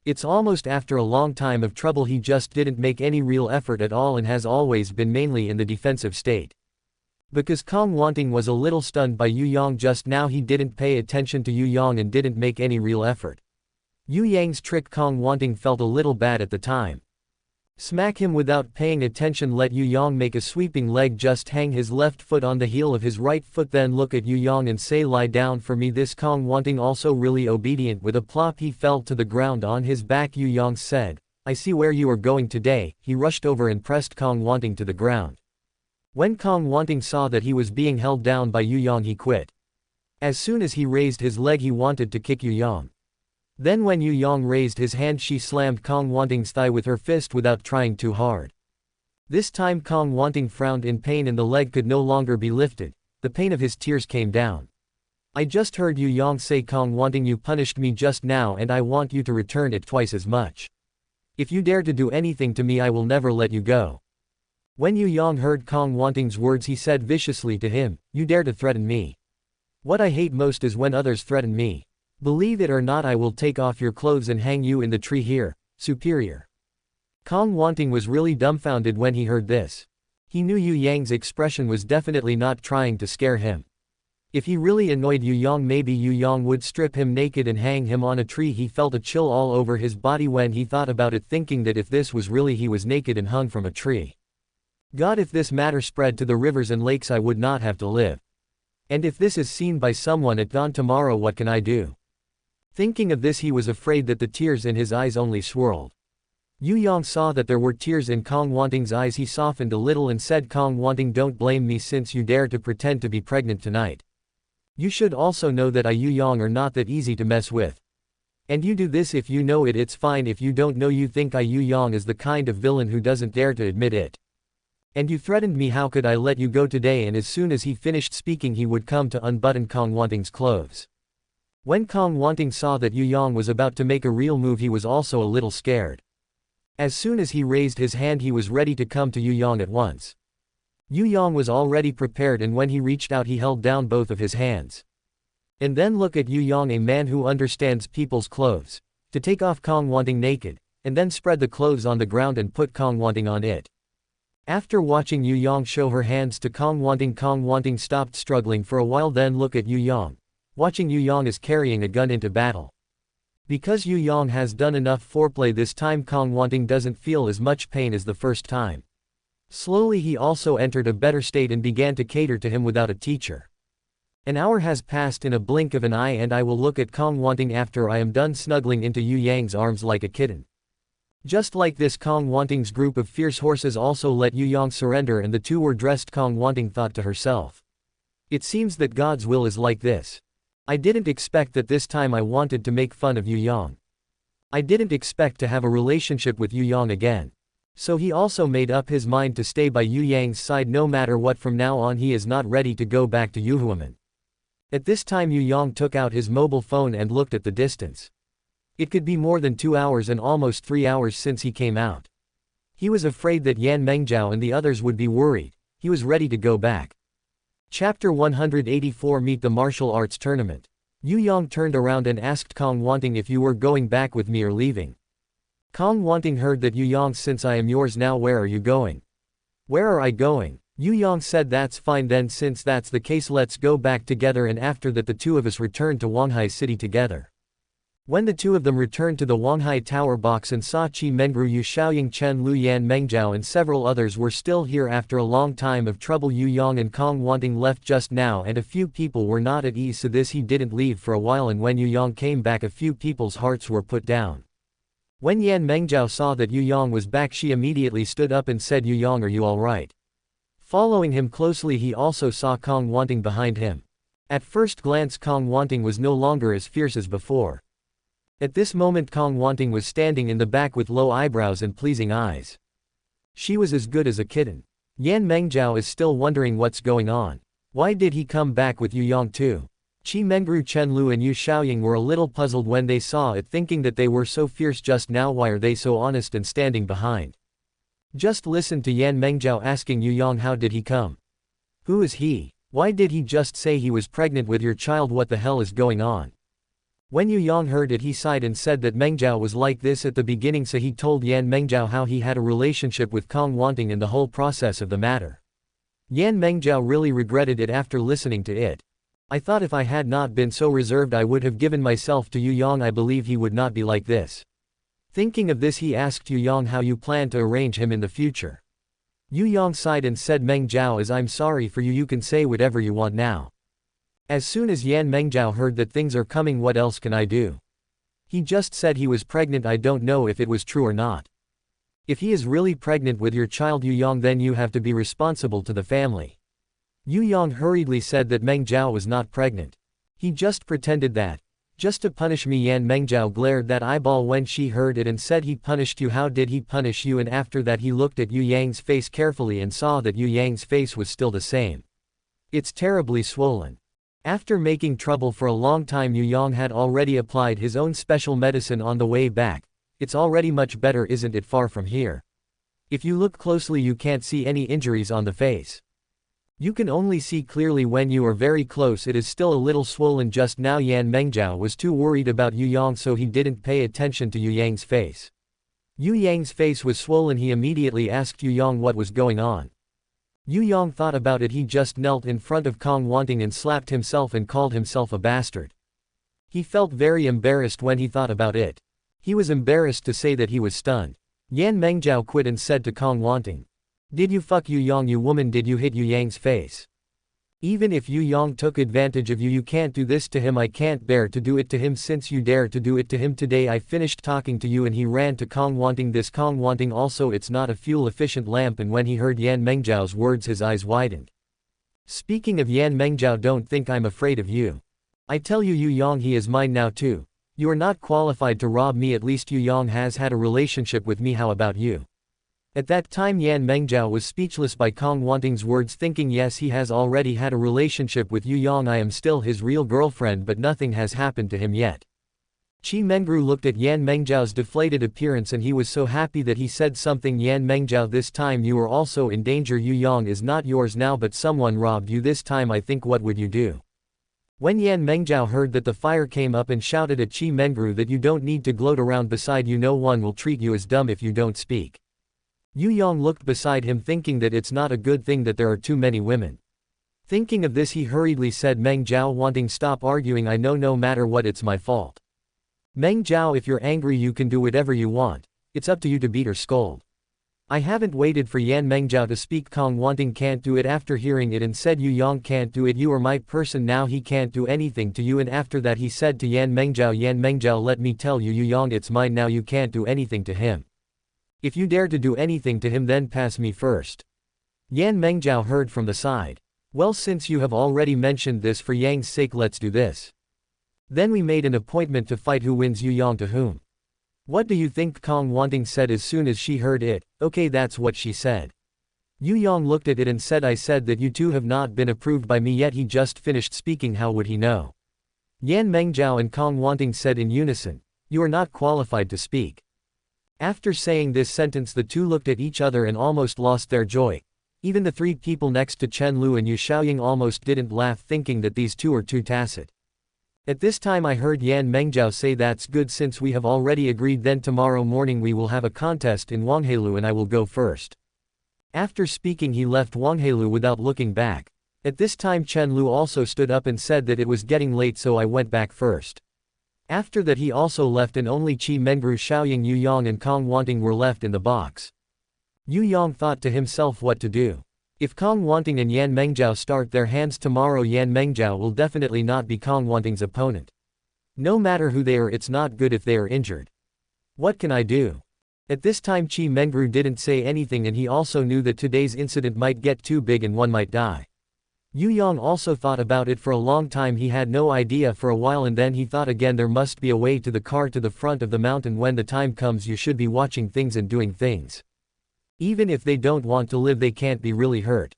It's almost after a long time of trouble. He just didn't make any real effort at all and has always been mainly in the defensive state. Because Kong Wanting was a little stunned by Yu Yang just now, he didn't pay attention to Yu Yang and didn't make any real effort. Yu Yang's trick, Kong Wanting felt a little bad at the time. Smack him without paying attention. Let Yu Yang make a sweeping leg, just hang his left foot on the heel of his right foot, then look at Yu Yang and say, lie down for me. This Kong Wanting also really obedient. With a plop he fell to the ground on his back. Yu Yang said, I see where you are going today. He rushed over and pressed Kong Wanting to the ground. When Kong Wanting saw that he was being held down by Yu Yang, he quit. As soon as he raised his leg, he wanted to kick Yu Yang. Then when Yu Yang raised his hand, she slammed Kong Wanting's thigh with her fist without trying too hard. This time Kong Wanting frowned in pain and the leg could no longer be lifted. The pain of his tears came down. I just heard Yu Yang say, Kong Wanting, you punished me just now and I want you to return it twice as much. If you dare to do anything to me, I will never let you go. When Yu Yang heard Kong Wanting's words, he said viciously to him, you dare to threaten me. What I hate most is when others threaten me. Believe it or not, I will take off your clothes and hang you in the tree here, superior. Kong Wanting was really dumbfounded when he heard this. He knew Yu Yang's expression was definitely not trying to scare him. If he really annoyed Yu Yang, maybe Yu Yang would strip him naked and hang him on a tree. He felt a chill all over his body when he thought about it, thinking that if this was really he was naked and hung from a tree. God, if this matter spread to the rivers and lakes, I would not have to live. And if this is seen by someone at dawn tomorrow, what can I do? Thinking of this, he was afraid that the tears in his eyes only swirled. Yu Yang saw that there were tears in Kong Wanting's eyes. He softened a little and said, Kong Wanting, don't blame me since you dare to pretend to be pregnant tonight. You should also know that I, Yu Yang, are not that easy to mess with. And you do this if you know it, it's fine. If you don't know, you think I, Yu Yang, is the kind of villain who doesn't dare to admit it. And you threatened me, how could I let you go today? And as soon as he finished speaking, he would come to unbutton Kong Wanting's clothes. When Kong Wanting saw that Yu Yang was about to make a real move, he was also a little scared. As soon as he raised his hand, he was ready to come to Yu Yang at once. Yu Yang was already prepared, and when he reached out he held down both of his hands. And then look at Yu Yang, a man who understands people's clothes. To take off Kong Wanting naked, and then spread the clothes on the ground and put Kong Wanting on it. After watching Yu Yang show her hands to Kong Wanting stopped struggling for a while. Then look at Yu Yang. Watching Yu Yang is carrying a gun into battle. Because Yu Yang has done enough foreplay this time, Kong Wanting doesn't feel as much pain as the first time. Slowly he also entered a better state and began to cater to him without a teacher. An hour has passed in a blink of an eye, and I will look at Kong Wanting after I am done snuggling into Yu Yang's arms like a kitten. Just like this, Kong Wanting's group of fierce horses also let Yu Yang surrender, and the two were dressed. Kong Wanting thought to herself. It seems that God's will is like this. I didn't expect that this time I wanted to make fun of Yu Yang. I didn't expect to have a relationship with Yu Yang again. So he also made up his mind to stay by Yu Yang's side no matter what. From now on he is not ready to go back to Yuhuaman. At this time Yu Yang took out his mobile phone and looked at the distance. It could be more than 2 hours and almost 3 hours since he came out. He was afraid that Yan Mengjiao and the others would be worried. He was ready to go back. Chapter 184 Meet the Martial Arts Tournament. Yu Yang turned around and asked Kong Wanting if you were going back with me or leaving. Kong Wanting heard that Yu Yang, since I am yours now, where are you going? Where are I going? Yu Yang said that's fine then, since that's the case let's go back together, and after that the two of us returned to Huanghai City together. When the two of them returned to the Huanghai Tower box and saw Qi Mengru, Yu Xiaoying, Chen Lu, Yan Mengjiao and several others were still here after a long time of trouble, Yu Yang and Kong Wanting left just now and a few people were not at ease, so this he didn't leave for a while, and when Yu Yang came back a few people's hearts were put down. When Yan Mengjiao saw that Yu Yang was back, she immediately stood up and said, Yu Yang, are you alright? Following him closely he also saw Kong Wanting behind him. At first glance Kong Wanting was no longer as fierce as before. At this moment Kong Wanting was standing in the back with low eyebrows and pleasing eyes. She was as good as a kitten. Yan Mengjiao is still wondering what's going on. Why did he come back with Yu Yang too? Qi Mengru, Chen Lu and Yu Xiaoying were a little puzzled when they saw it, thinking that they were so fierce just now, why are they so honest and standing behind? Just listen to Yan Mengjiao asking Yu Yang, how did he come? Who is he? Why did he just say he was pregnant with your child? What the hell is going on? When Yu Yang heard it he sighed and said that Mengjiao was like this at the beginning, so he told Yan Mengjiao how he had a relationship with Kong Wanting and the whole process of the matter. Yan Mengjiao really regretted it after listening to it. I thought if I had not been so reserved I would have given myself to Yu Yang. I believe he would not be like this. Thinking of this he asked Yu Yang how you plan to arrange him in the future. Yu Yang sighed and said, Mengjiao, as I'm sorry for you, you can say whatever you want now. As soon as Yan Mengjiao heard that things are coming, what else can I do? He just said he was pregnant, I don't know if it was true or not. If he is really pregnant with your child Yu Yang, then you have to be responsible to the family. Yu Yang hurriedly said that Mengjiao was not pregnant. He just pretended that. Just to punish me. Yan Mengjiao glared that eyeball when she heard it and said, he punished you? How did he punish you? And after that he looked at Yu Yang's face carefully and saw that Yu Yang's face was still the same. It's terribly swollen. After making trouble for a long time, Yu Yang had already applied his own special medicine on the way back. It's already much better, isn't it? Far from here. If you look closely you can't see any injuries on the face. You can only see clearly when you are very close. It is still a little swollen just now. Yan Mengjiao was too worried about Yu Yang, so he didn't pay attention to Yu Yang's face. Yu Yang's face was swollen. He immediately asked Yu Yang what was going on. Yu Yang thought about it. He just knelt in front of Kong Wanting and slapped himself and called himself a bastard. He felt very embarrassed when he thought about it. He was embarrassed to say that he was stunned. Yan Mengjiao quit and said to Kong Wanting, did you fuck Yu Yang, you woman? Did you hit Yu Yang's face? Even if Yu Yang took advantage of you, you can't do this to him. I can't bear to do it to him since you dare to do it to him today. I finished talking to you. And he ran to Kong Wanting. This Kong Wanting also, it's not a fuel efficient lamp, and when he heard Yan Mengjiao's words his eyes widened. Speaking of Yan Mengjiao, don't think I'm afraid of you. I tell you Yu Yang, he is mine now too. You are not qualified to rob me. At least Yu Yang has had a relationship with me. How about you? At that time Yan Mengjiao was speechless by Kong Wanting's words, thinking yes, he has already had a relationship with Yu Yang. I am still his real girlfriend, but nothing has happened to him yet. Qi Mengru looked at Yan Mengjiao's deflated appearance and he was so happy that he said something. Yan Mengjiao, this time you are also in danger. Yu Yang is not yours now but someone robbed you this time. I think what would you do? When Yan Mengjiao heard that the fire came up and shouted at Qi Mengru that you don't need to gloat around beside you, no one will treat you as dumb if you don't speak. Yu Yang looked beside him thinking that it's not a good thing that there are too many women. Thinking of this he hurriedly said, Mengjiao wanting stop arguing, I know no matter what it's my fault. Mengjiao, if you're angry you can do whatever you want, it's up to you to beat or scold. I haven't waited for Yan Mengjiao to speak. Kong Wanting can't do it after hearing it and said Yu Yang can't do it, you are my person now, he can't do anything to you. And after that he said to Yan Mengjiao, let me tell you Yu Yang, it's mine now, you can't do anything to him. If you dare to do anything to him then pass me first. Yan Mengjiao heard from the side. Well, since you have already mentioned this, for Yang's sake let's do this. Then we made an appointment to fight who wins, Yu Yang to whom. What do you think? Kong Wanting said as soon as she heard it. Okay, that's what she said. Yu Yang looked at it and said, I said that you two have not been approved by me yet. He just finished speaking, how would he know? Yan Mengjiao and Kong Wanting said in unison, you are not qualified to speak. After saying this sentence the two looked at each other and almost lost their joy. Even the three people next to Chen Lu and Yu Xiaoying almost didn't laugh, thinking that these two are too tacit. At this time I heard Yan Mengjiao say, that's good, since we have already agreed then tomorrow morning we will have a contest in Huanghai and I will go first. After speaking he left Huanghai without looking back. At this time Chen Lu also stood up and said that it was getting late so I went back first. After that he also left and only Qi Mengru, Xiaoying, Yu Yang and Kong Wanting were left in the box. Yu Yang thought to himself what to do. If Kong Wanting and Yan Mengjiao start their hands tomorrow, Yan Mengjiao will definitely not be Kong Wanting's opponent. No matter who they are, it's not good if they are injured. What can I do? At this time Qi Mengru didn't say anything and he also knew that today's incident might get too big and one might die. Yu Yang also thought about it for a long time. He had no idea for a while and then he thought again, there must be a way to the car to the front of the mountain. When the time comes you should be watching things and doing things. Even if they don't want to live they can't be really hurt.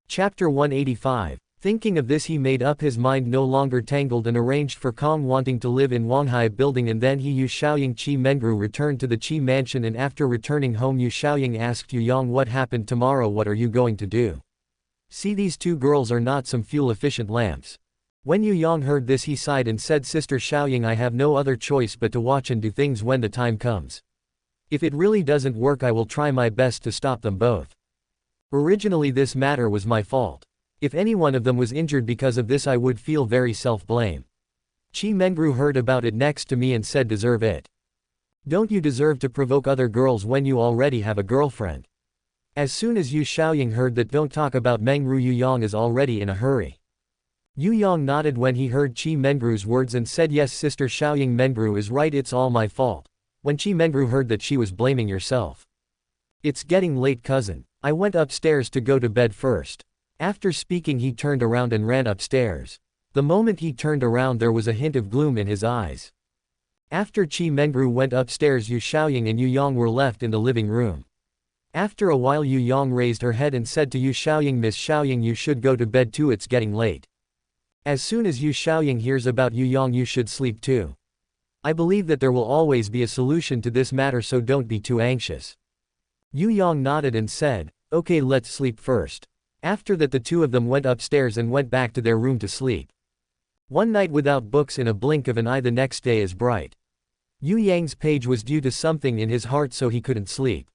Chapter 185. Thinking of this he made up his mind no longer tangled and arranged for Kong Wanting to live in Huanghai building, and then he Yu Xiaoying Qi Mengru returned to the Qi mansion, and after returning home Yu Xiaoying asked Yu Yang, what happened tomorrow, what are you going to do? See, these two girls are not some fuel efficient lamps. When Yu Yang heard this he sighed and said, Sister Xiaoying, I have no other choice but to watch and do things when the time comes. If it really doesn't work I will try my best to stop them both. Originally this matter was my fault. If any one of them was injured because of this I would feel very self-blame. Qi Mengru heard about it next to me and said, deserve it. Don't you deserve to provoke other girls when you already have a girlfriend? As soon as Yu Xiaoying heard that, don't talk about Mengru, Yu Yang is already in a hurry. Yu Yang nodded when he heard Qi Mengru's words and said, yes Sister Xiaoying, Mengru is right, it's all my fault. When Qi Mengru heard that she was blaming yourself. It's getting late cousin. I went upstairs to go to bed first. After speaking he turned around and ran upstairs. The moment he turned around there was a hint of gloom in his eyes. After Qi Mengru went upstairs Yu Xiaoying and Yu Yang were left in the living room. After a while Yu Yang raised her head and said to Yu Xiaoying, Miss Xiaoying, you should go to bed too, it's getting late. As soon as Yu Xiaoying hears about Yu Yang you should sleep too. I believe that there will always be a solution to this matter, so don't be too anxious. Yu Yang nodded and said, okay, let's sleep first. After that the two of them went upstairs and went back to their room to sleep. One night without books, in a blink of an eye the next day is bright. Yu Yang's page was due to something in his heart so he couldn't sleep.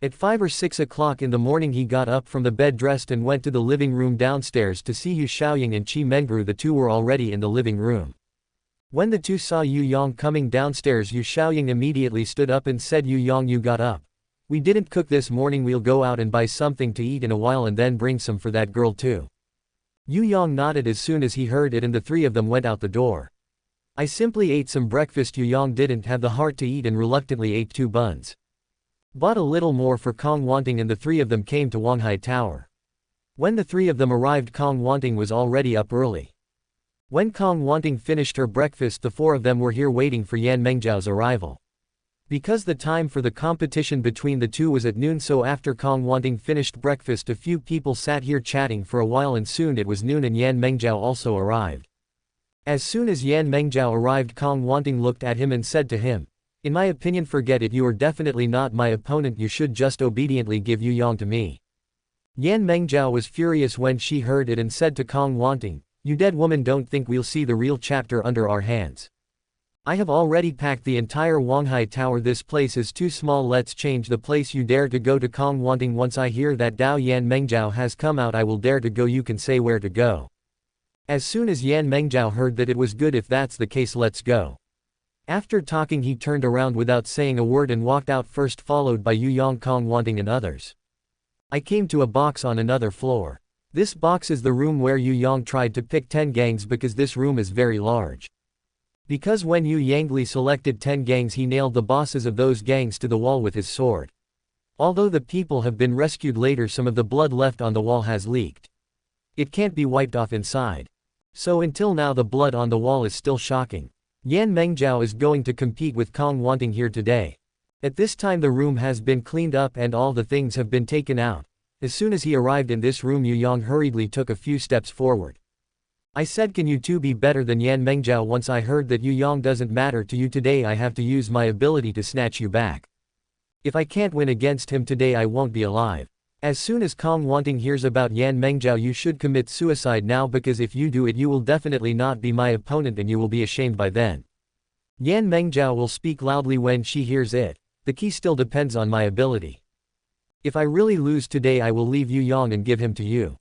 At 5 or 6 o'clock in the morning he got up from the bed, dressed and went to the living room downstairs to see Yu Xiaoying and Qi Mengru. The two were already in the living room. When the two saw Yu Yang coming downstairs Yu Xiaoying immediately stood up and said, Yu Yang, you got up. We didn't cook this morning, we'll go out and buy something to eat in a while and then bring some for that girl too. Yu Yang nodded as soon as he heard it and the three of them went out the door. I simply ate some breakfast. Yu Yang didn't have the heart to eat and reluctantly ate 2 buns. Bought a little more for Kong Wanting and the three of them came to Huanghai Tower. When the three of them arrived Kong Wanting was already up early. When Kong Wanting finished her breakfast the 4 of them were here waiting for Yan Mengjiao's arrival. Because the time for the competition between the two was at noon, so after Kong Wanting finished breakfast a few people sat here chatting for a while and soon it was noon and Yan Mengjiao also arrived. As soon as Yan Mengzhao arrived, Kong Wanting looked at him and said to him, "In my opinion, forget it, you are definitely not my opponent, you should just obediently give Yu Yang to me." Yan Mengzhao was furious when she heard it and said to Kong Wanting, "You dead woman, don't think we'll see the real chapter under our hands. I have already packed the entire Huanghai Tower, this place is too small, let's change the place, you dare to go to Kong Wanting, once I hear that Dao Yan Mengzhao has come out I will dare to go, you can say where to go." As soon as Yan Mengzhao heard that, it was good, if that's the case, let's go. After talking he turned around without saying a word and walked out first, followed by Yu Yang, Kong Wanting and others. I came to a box on another floor. This box is the room where Yu Yang tried to pick 10 gangs because this room is very large. Because when Yu Yangli selected 10 gangs he nailed the bosses of those gangs to the wall with his sword. Although the people have been rescued later, some of the blood left on the wall has leaked. It can't be wiped off inside. So until now the blood on the wall is still shocking. Yan Mengzhao is going to compete with Kong Wanting here today. At this time the room has been cleaned up and all the things have been taken out. As soon as he arrived in this room, Yu Yang hurriedly took a few steps forward. I said, "Can you two be better than Yan Mengzhao? Once I heard that Yu Yang doesn't matter to you today, I have to use my ability to snatch you back. If I can't win against him today I won't be alive." As soon as Kong Wanting hears about Yan Mengzhao, "You should commit suicide now, because if you do it you will definitely not be my opponent and you will be ashamed by then." Yan Mengzhao will speak loudly when she hears it. "The key still depends on my ability. If I really lose today I will leave Yu Yang and give him to you.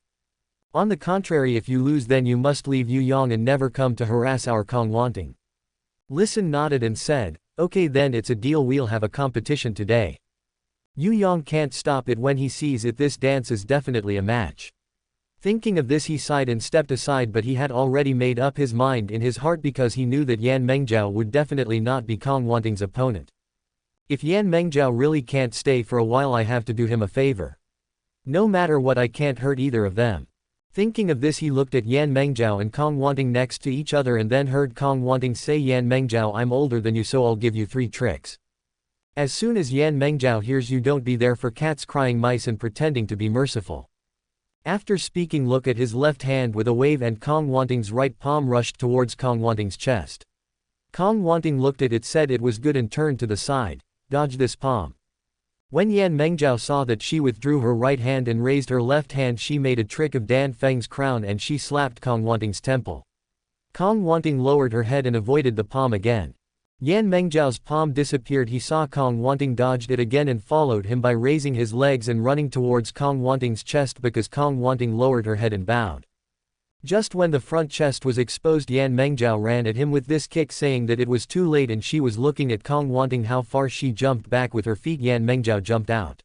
On the contrary, if you lose then you must leave Yu Yang and never come to harass our Kong Wanting." Listen nodded and said, "Okay then, it's a deal, we'll have a competition today." Yu Yang can't stop it when he sees it, this dance is definitely a match. Thinking of this he sighed and stepped aside, but he had already made up his mind in his heart because he knew that Yan Mengzhao would definitely not be Kong Wanting's opponent. If Yan Mengzhao really can't stay for a while I have to do him a favor. No matter what, I can't hurt either of them. Thinking of this he looked at Yan Mengzhao and Kong Wanting next to each other and then heard Kong Wanting say, "Yan Mengzhao, I'm older than you, so I'll give you 3 tricks." As soon as Yan Mengzhao hears "you don't be there for cats crying mice" and pretending to be merciful. After speaking, look at his left hand with a wave and Kong Wanting's right palm rushed towards Kong Wanting's chest. Kong Wanting looked at it, said it was good and turned to the side. "Dodge this palm." When Yan Mengzhao saw that she withdrew her right hand and raised her left hand, she made a trick of Dan Feng's crown and she slapped Kong Wanting's temple. Kong Wanting lowered her head and avoided the palm again. Yan Mengzhao's palm disappeared. He saw Kong Wanting dodged it again and followed him by raising his legs and running towards Kong Wanting's chest because Kong Wanting lowered her head and bowed. Just when the front chest was exposed, Yan Mengzhao ran at him with this kick, saying that it was too late and she was looking at Kong Wanting how far she jumped back with her feet. Yan Mengzhao jumped out.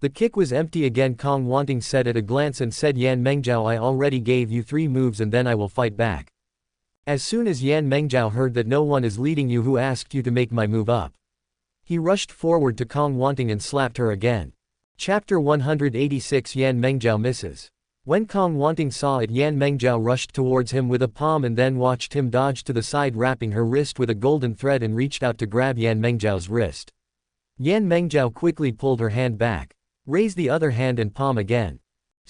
The kick was empty again. Kong Wanting said at a glance and said, "Yan Mengzhao, I already gave you 3 moves and then I will fight back." As soon as Yan Mengzhao heard that no one is leading you, who asked you to make my move up? He rushed forward to Kong Wanting and slapped her again. Chapter 186 Yan Mengzhao misses. When Kong Wanting saw it, Yan Mengzhao rushed towards him with a palm and then watched him dodge to the side, wrapping her wrist with a golden thread, and reached out to grab Yan Mengzhao's wrist. Yan Mengzhao quickly pulled her hand back. Raise the other hand and palm again.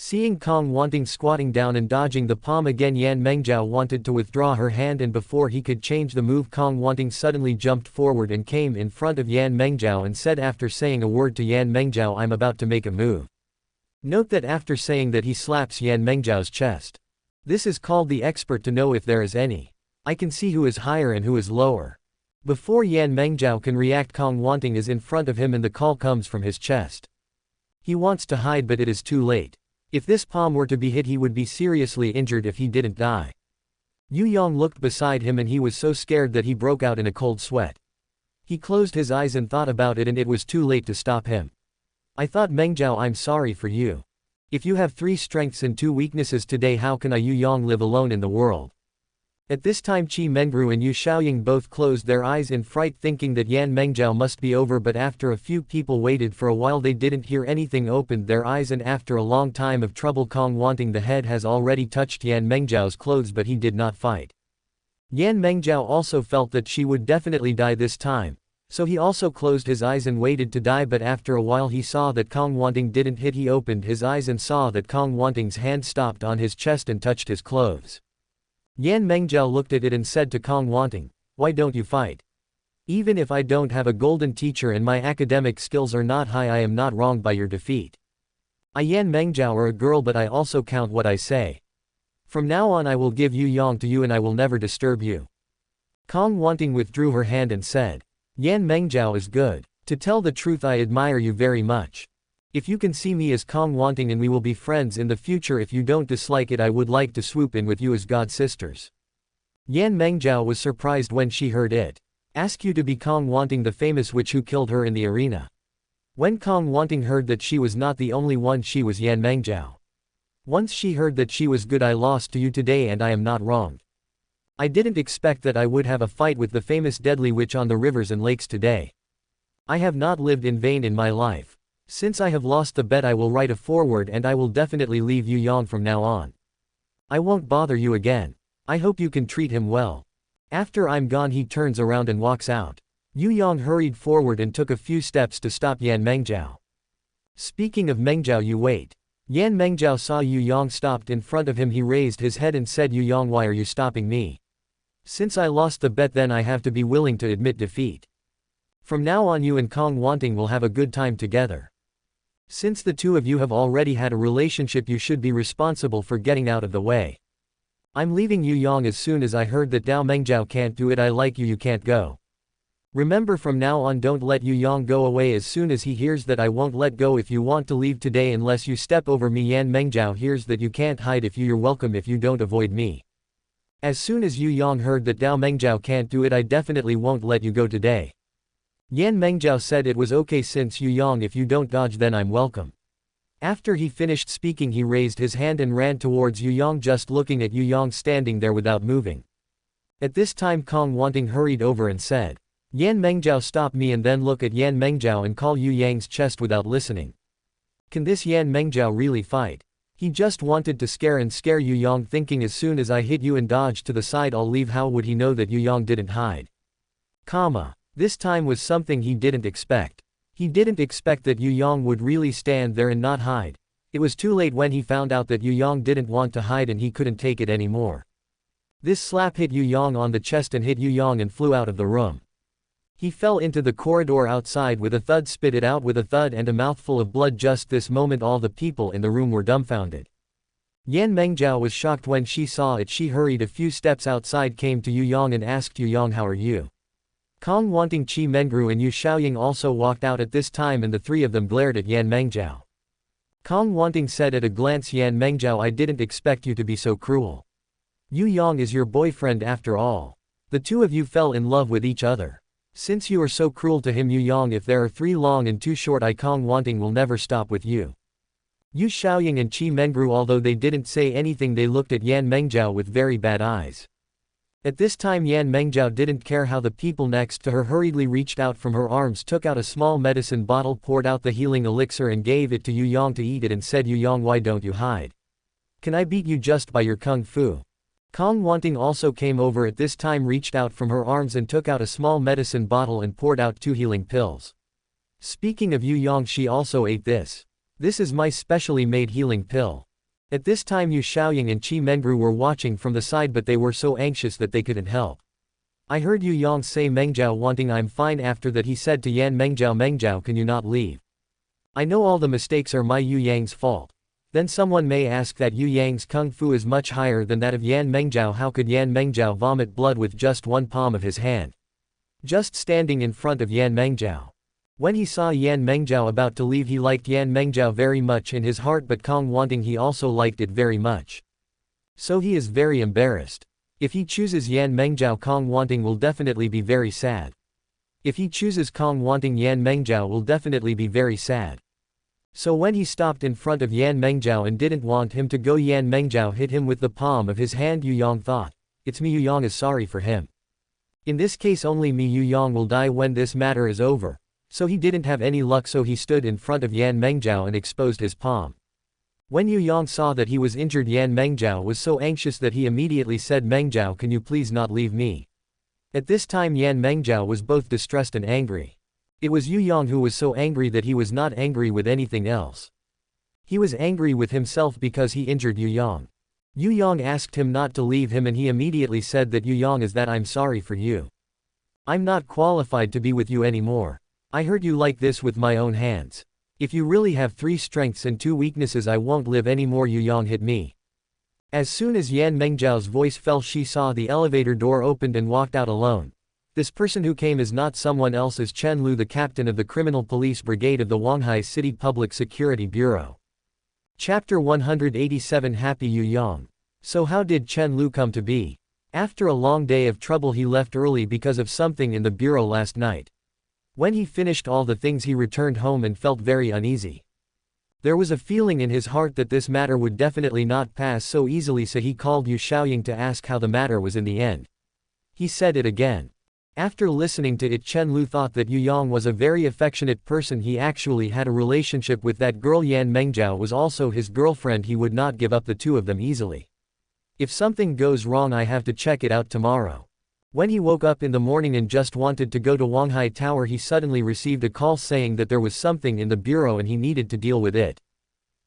Seeing Kong Wanting squatting down and dodging the palm again, Yan Mengzhao wanted to withdraw her hand, and before he could change the move, Kong Wanting suddenly jumped forward and came in front of Yan Mengzhao and said, after saying a word to Yan Mengzhao, "I'm about to make a move." Note that after saying that he slaps Yan Mengzhao's chest. This is called the expert, to know if there is any. I can see who is higher and who is lower. Before Yan Mengzhao can react, Kong Wanting is in front of him and the call comes from his chest. He wants to hide, but it is too late. If this palm were to be hit, he would be seriously injured if he didn't die. Yu Yang looked beside him and he was so scared that he broke out in a cold sweat. He closed his eyes and thought about it, and it was too late to stop him. "I thought, Mengzhao, I'm sorry for you. If you have 3 strengths and 2 weaknesses today, how can I, Yu Yang, live alone in the world?" At this time Qi Mengru and Yu Xiaoying both closed their eyes in fright, thinking that Yan Mengzhao must be over, but after a few people waited for a while, they didn't hear anything, opened their eyes, and after a long time of trouble, Kong Wanting the head has already touched Yan Mengzhao's clothes, but he did not fight. Yan Mengzhao also felt that she would definitely die this time, so he also closed his eyes and waited to die, but after a while he saw that Kong Wanting didn't hit. He opened his eyes and saw that Kong Wanting's hand stopped on his chest and touched his clothes. Yan Mengjiao looked at it and said to Kong Wanting, "Why don't you fight? Even if I don't have a golden teacher and my academic skills are not high, I am not wronged by your defeat. I Yan Mengjiao are a girl, but I also count what I say. From now on I will give Yu Yang to you and I will never disturb you." Kong Wanting withdrew her hand and said, "Yan Mengjiao is good. To tell the truth, I admire you very much. If you can see me as Kong Wanting and we will be friends in the future, if you don't dislike it, I would like to swoop in with you as god sisters." Yan Mengjiao was surprised when she heard it. "Ask you to be Kong Wanting, the famous witch who killed her in the arena." When Kong Wanting heard that she was not the only one, she was Yan Mengjiao. "Once she heard that she was good, I lost to you today and I am not wronged. I didn't expect that I would have a fight with the famous deadly witch on the rivers and lakes today. I have not lived in vain in my life. Since I have lost the bet, I will write a foreword and I will definitely leave Yu Yang from now on. I won't bother you again. I hope you can treat him well." After I'm gone, he turns around and walks out. Yu Yang hurried forward and took a few steps to stop Yan Mengjiao. "Speaking of Mengjiao, you wait." Yan Mengjiao saw Yu Yang stopped in front of him. He raised his head and said, "Yu Yang, why are you stopping me? Since I lost the bet, then I have to be willing to admit defeat. From now on, you and Kong Wanting will have a good time together. Since the two of you have already had a relationship, you should be responsible for getting out of the way. I'm leaving Yu Yang as soon as I heard that Dao Mengjiao can't do it. I like you, you can't go. Remember, from now on don't let Yu Yang go away as soon as he hears that. I won't let go if you want to leave today unless you step over me. Yan Mengjiao hears that you can't hide. If you're welcome if you don't avoid me." As soon as Yu Yang heard that Dao Mengjiao can't do it, "I definitely won't let you go today." Yan Mengjiao said it was okay, since Yu Yang, if you don't dodge then I'm welcome. After he finished speaking, he raised his hand and ran towards Yu Yang, just looking at Yu Yang standing there without moving. At this time Kong Wanting hurried over and said, "Yan Mengjiao, stop me," and then look at Yan Mengjiao and call Yu Yang's chest without listening. Can this Yan Mengjiao really fight? He just wanted to scare Yu Yang, thinking as soon as I hit you and dodge to the side I'll leave. How would he know that Yu Yang didn't hide? This time was something he didn't expect. He didn't expect that Yu Yang would really stand there and not hide. It was too late when he found out that Yu Yang didn't want to hide and he couldn't take it anymore. This slap hit Yu Yang on the chest and hit Yu Yang and flew out of the room. He fell into the corridor outside with a thud, spit it out with a thud and a mouthful of blood. Just this moment all the people in the room were dumbfounded. Yan Mengjiao was shocked when she saw it. She hurried a few steps outside, came to Yu Yang and asked, "Yu Yang, how are you?" Kong Wanting, Qi Mengru and Yu Xiaoying also walked out at this time, and the three of them glared at Yan Mengjiao. Kong Wanting said at a glance, "Yan Mengjiao, I didn't expect you to be so cruel. Yu Yang is your boyfriend after all. The two of you fell in love with each other. Since you are so cruel to him, Yu Yang, if there are 3 long and 2 short, I Kong Wanting will never stop with you." Yu Xiaoying and Qi Mengru, although they didn't say anything, they looked at Yan Mengjiao with very bad eyes. At this time Yan Mengjiao didn't care how the people next to her hurriedly reached out from her arms, took out a small medicine bottle, poured out the healing elixir and gave it to Yu Yang to eat it, and said, "Yu Yang, why don't you hide? Can I beat you just by your kung fu?" Kong Wanting also came over at this time, reached out from her arms and took out a small medicine bottle and poured out 2 healing pills. Speaking of Yu Yang, she also ate this. "This is my specially made healing pill." At this time Yu Xiaoying and Qi Mengru were watching from the side, but they were so anxious that they couldn't help. "I heard Yu Yang say Mengjiao Wanting I'm fine." After that he said to Yan Mengjiao, "Mengjiao, can you not leave? I know all the mistakes are my Yu Yang's fault." Then someone may ask that Yu Yang's kung fu is much higher than that of Yan Mengjiao. How could Yan Mengjiao vomit blood with just one palm of his hand? Just standing in front of Yan Mengjiao. When he saw Yan Mengjiao about to leave, he liked Yan Mengjiao very much in his heart, but Kong Wanting he also liked it very much. So he is very embarrassed. If he chooses Yan Mengjiao, Kong Wanting will definitely be very sad. If he chooses Kong Wanting, Yan Mengjiao will definitely be very sad. So when he stopped in front of Yan Mengjiao and didn't want him to go, Yan Mengjiao hit him with the palm of his hand. Yu Yang thought, "It's me." Yu Yang is sorry for him. In this case only me, Yu Yang, will die when this matter is over. So he didn't have any luck, so he stood in front of Yan Mengjiao and exposed his palm. When Yu Yang saw that he was injured, Yan Mengjiao was so anxious that he immediately said, "Mengjiao, can you please not leave me?" At this time Yan Mengjiao was both distressed and angry. It was Yu Yang who was so angry that he was not angry with anything else. He was angry with himself because he injured Yu Yang. Yu Yang asked him not to leave him and he immediately said that Yu Yang is that I'm sorry for you. I'm not qualified to be with you anymore. I hurt you like this with my own hands. If you really have 3 strengths and 2 weaknesses I won't live anymore. Yu Yang hit me. As soon as Yan Mengjiao's voice fell she saw the elevator door opened and walked out alone. This person who came is not someone else as Chen Lu, the captain of the Criminal Police Brigade of the Huanghai City Public Security Bureau. Chapter 187 Happy Yu Yang. So how did Chen Lu come to be? After a long day of trouble he left early because of something in the bureau last night. When he finished all the things he returned home and felt very uneasy. There was a feeling in his heart that this matter would definitely not pass so easily, so he called Yu Xiaoying to ask how the matter was in the end. He said it again. After listening to it, Chen Lu thought that Yu Yang was a very affectionate person. He actually had a relationship with that girl. Yan Mengjiao was also his girlfriend. He would not give up the 2 of them easily. If something goes wrong I have to check it out tomorrow. When he woke up in the morning and just wanted to go to Huanghai Tower, he suddenly received a call saying that there was something in the bureau and he needed to deal with it.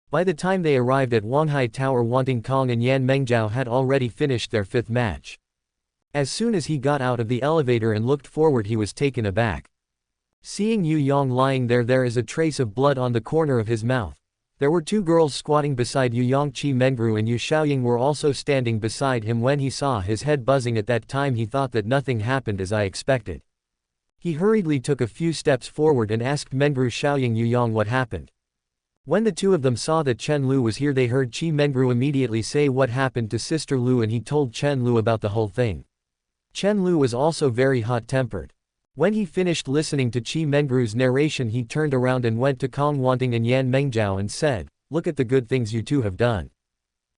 By the time they arrived at Huanghai Tower, Wanting Kong and Yan Mengjiao had already finished their 5th match. As soon as he got out of the elevator and looked forward he was taken aback. Seeing Yu Yang lying there is a trace of blood on the corner of his mouth. There were 2 girls squatting beside Yu Yang. Qi Mengru and Yu Xiaoying were also standing beside him. When he saw his head buzzing at that time he thought that nothing happened as I expected. He hurriedly took a few steps forward and asked Mengru Xiaoying Yu Yang what happened. When the 2 of them saw that Chen Lu was here they heard Qi Mengru immediately say what happened to Sister Lu and he told Chen Lu about the whole thing. Chen Lu was also very hot-tempered. When he finished listening to Qi Mengru's narration he turned around and went to Kong Wanting and Yan Mengjiao and said, look at the good things you 2 have done.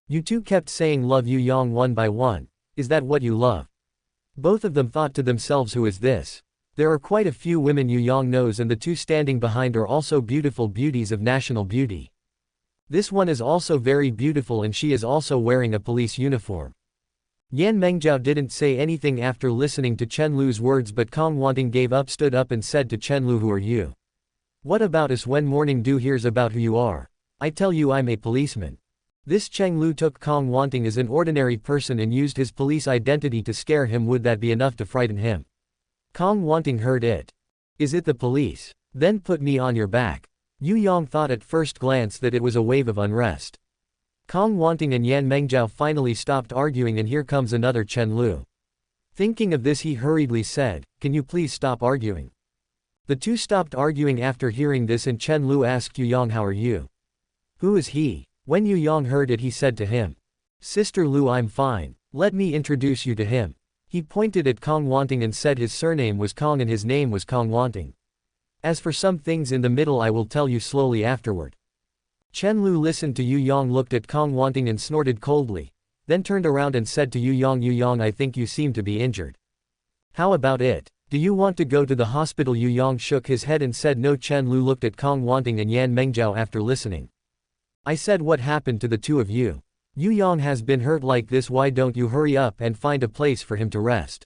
You 2 kept saying love Yu Yang one by one. Is that what you love? Both of them thought to themselves, who is this? There are quite a few women Yu Yang knows and the 2 standing behind are also beautiful beauties of national beauty. This one is also very beautiful and she is also wearing a police uniform. Yan Mengjiao didn't say anything after listening to Chen Lu's words, but Kong Wanting stood up and said to Chen Lu, who are you? What about us when Morning Dew hears about who you are? I tell you I'm a policeman. This Chen Lu took Kong Wanting as an ordinary person and used his police identity to scare him. Would that be enough to frighten him? Kong Wanting heard it. Is it the police? Then put me on your back. Yu Yang thought at first glance that it was a wave of unrest. Kong Wanting and Yan Mengjiao finally stopped arguing and here comes another Chen Lu. Thinking of this he hurriedly said, can you please stop arguing? The 2 stopped arguing after hearing this and Chen Lu asked Yu Yang, how are you? Who is he? When Yu Yang heard it he said to him, Sister Lu, I'm fine, let me introduce you to him. He pointed at Kong Wanting and said his surname was Kong and his name was Kong Wanting. As for some things in the middle I will tell you slowly afterward. Chen Lu listened to Yu Yang, looked at Kong Wanting and snorted coldly, then turned around and said to Yu Yang, I think you seem to be injured. How about it? Do you want to go to the hospital? Yu Yang shook his head and said no. Chen Lu looked at Kong Wanting and Yan Mengjiao after listening. I said, what happened to the 2 of you? Yu Yang has been hurt like this, why don't you hurry up and find a place for him to rest?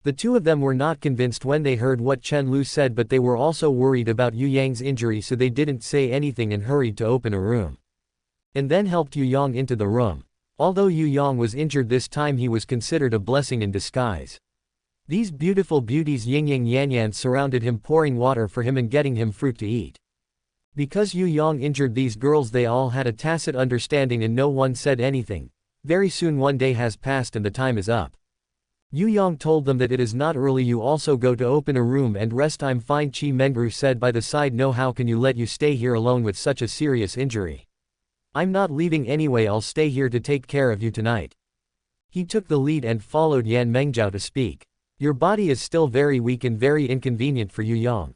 The 2 of them were not convinced when they heard what Chen Lu said, but they were also worried about Yu Yang's injury, so they didn't say anything and hurried to open a room. And then helped Yu Yang into the room. Although Yu Yang was injured this time he was considered a blessing in disguise. These beautiful beauties Ying Ying Yan Yan surrounded him, pouring water for him and getting him fruit to eat. Because Yu Yang injured these girls they all had a tacit understanding and no one said anything. Very soon one day has passed and the time is up. Yu Yang told them that it is not early, you also go to open a room and rest. I'm fine. Qi Mengru said by the side, no, how can you let you stay here alone with such a serious injury? I'm not leaving anyway, I'll stay here to take care of you tonight. He took the lead and followed Yan Mengjiao to speak. Your body is still very weak and very inconvenient for Yu Yang.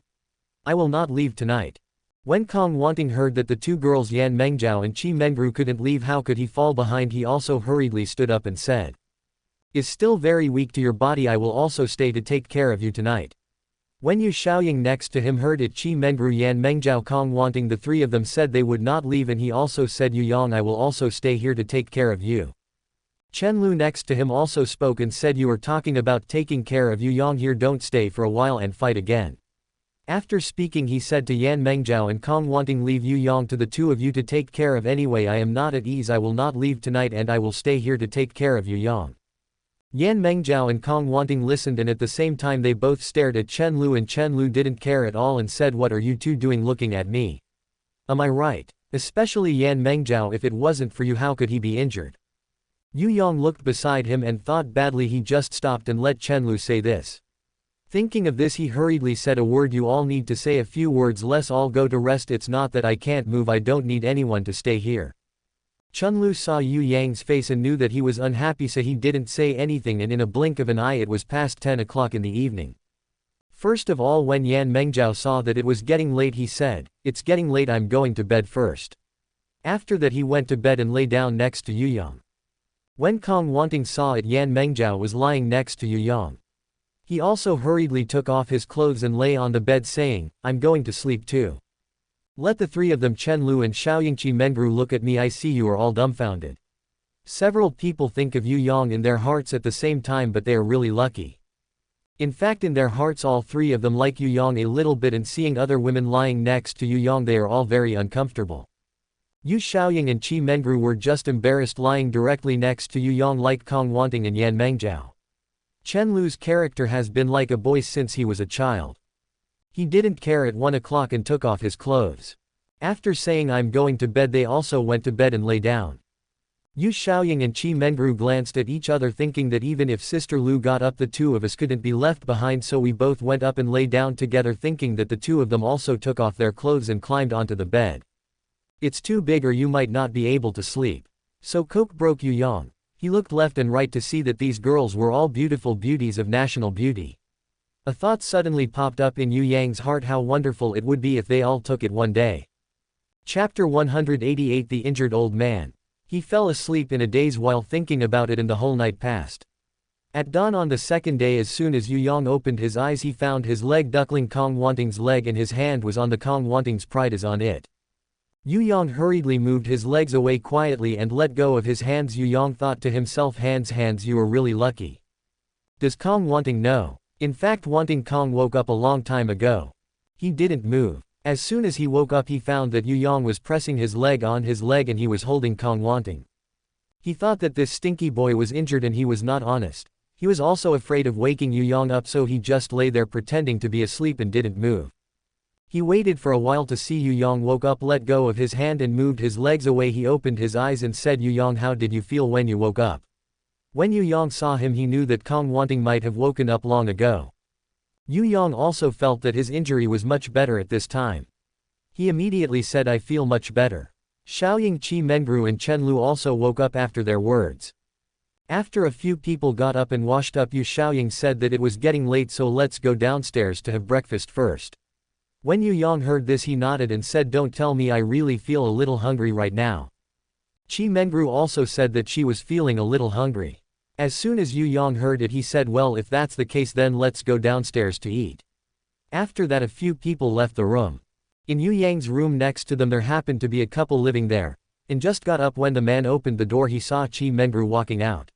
I will not leave tonight. When Kong Wanting heard that the 2 girls Yan Mengjiao and Qi Mengru couldn't leave, how could he fall behind? He also hurriedly stood up and said, is still very weak to your body, I will also stay to take care of you tonight. When Yu Xiaoying next to him heard it, Qi Mengru, Yan Mengjiao, Kong Wanting, the 3 of them said they would not leave, and he also said, Yu Yang, I will also stay here to take care of you. Chen Lu next to him also spoke and said, you are talking about taking care of Yu Yang here, don't stay for a while and fight again. After speaking he said to Yan Mengzhao and Kong Wanting, leave Yu Yang to the two of you to take care of anyway. I am not at ease, I will not leave tonight and I will stay here to take care of Yu Yang. Yan Mengzhao and Kong Wanting listened and at the same time they both stared at Chen Lu and Chen Lu didn't care at all and said, what are you two doing looking at me? Am I right? Especially Yan Mengzhao, if it wasn't for you how could he be injured? Yu Yang looked beside him and thought badly. He just stopped and let Chen Lu say this. Thinking of this he hurriedly said a word, you all need to say a few words, let's all go to rest. It's not that I can't move, I don't need anyone to stay here. Chen Lu saw Yu Yang's face and knew that he was unhappy, so he didn't say anything, and in a blink of an eye it was past 10 o'clock in the evening. First of all, when Yan Mengzhao saw that it was getting late he said, it's getting late, I'm going to bed first. After that he went to bed and lay down next to Yu Yang. When Kong Wanting saw it, Yan Mengzhao was lying next to Yu Yang. He also hurriedly took off his clothes and lay on the bed saying, I'm going to sleep too. Let the three of them, Chen Lu and Xiaoying Qi Mengru, look at me, I see you are all dumbfounded. Several people think of Yu Yang in their hearts at the same time, but they are really lucky. In fact, in their hearts all three of them like Yu Yang a little bit, and seeing other women lying next to Yu Yang they are all very uncomfortable. Yu Xiaoying and Qi Mengru were just embarrassed lying directly next to Yu Yang like Kong Wanting and Yan Mengzhao. Chen Lu's character has been like a boy since he was a child. He didn't care at 1 o'clock and took off his clothes. After saying I'm going to bed they also went to bed and lay down. Yu Xiaoying and Qi Mengru glanced at each other thinking that even if Sister Lu got up the two of us couldn't be left behind, so we both went up and lay down together thinking that the two of them also took off their clothes and climbed onto the bed. It's too big or you might not be able to sleep. So coke broke Yu Yang. He looked left and right to see that these girls were all beautiful beauties of national beauty. A thought suddenly popped up in Yu Yang's heart, how wonderful it would be if they all took it one day. Chapter 188 The Injured Old Man. He fell asleep in a daze while thinking about it and the whole night passed. At dawn on the second day, as soon as Yu Yang opened his eyes he found his leg duckling Kong Wanting's leg and his hand was on the Kong Wanting's pride is on it. Yu Yang hurriedly moved his legs away quietly and let go of his hands. Yu Yang thought to himself, hands, you are really lucky. Does Kong Wanting know? In fact, Wanting Kong woke up a long time ago. He didn't move. As soon as he woke up he found that Yu Yang was pressing his leg on his leg and he was holding Kong Wanting. He thought that this stinky boy was injured and he was not honest. He was also afraid of waking Yu Yang up, so he just lay there pretending to be asleep and didn't move. He waited for a while to see Yu Yang woke up, let go of his hand and moved his legs away. He opened his eyes and said, Yu Yang, how did you feel when you woke up? When Yu Yang saw him he knew that Kong Wanting might have woken up long ago. Yu Yang also felt that his injury was much better at this time. He immediately said, I feel much better. Xiaoying Qi Mengru and Chen Lu also woke up after their words. After a few people got up and washed up, Yu Xiaoying said that it was getting late, so let's go downstairs to have breakfast first. When Yu Yang heard this he nodded and said, don't tell me, I really feel a little hungry right now. Qi Mengru also said that she was feeling a little hungry. As soon as Yu Yang heard it he said, well, if that's the case then let's go downstairs to eat. After that a few people left the room. In Yu Yang's room next to them there happened to be a couple living there, and just got up when the man opened the door he saw Qi Mengru walking out.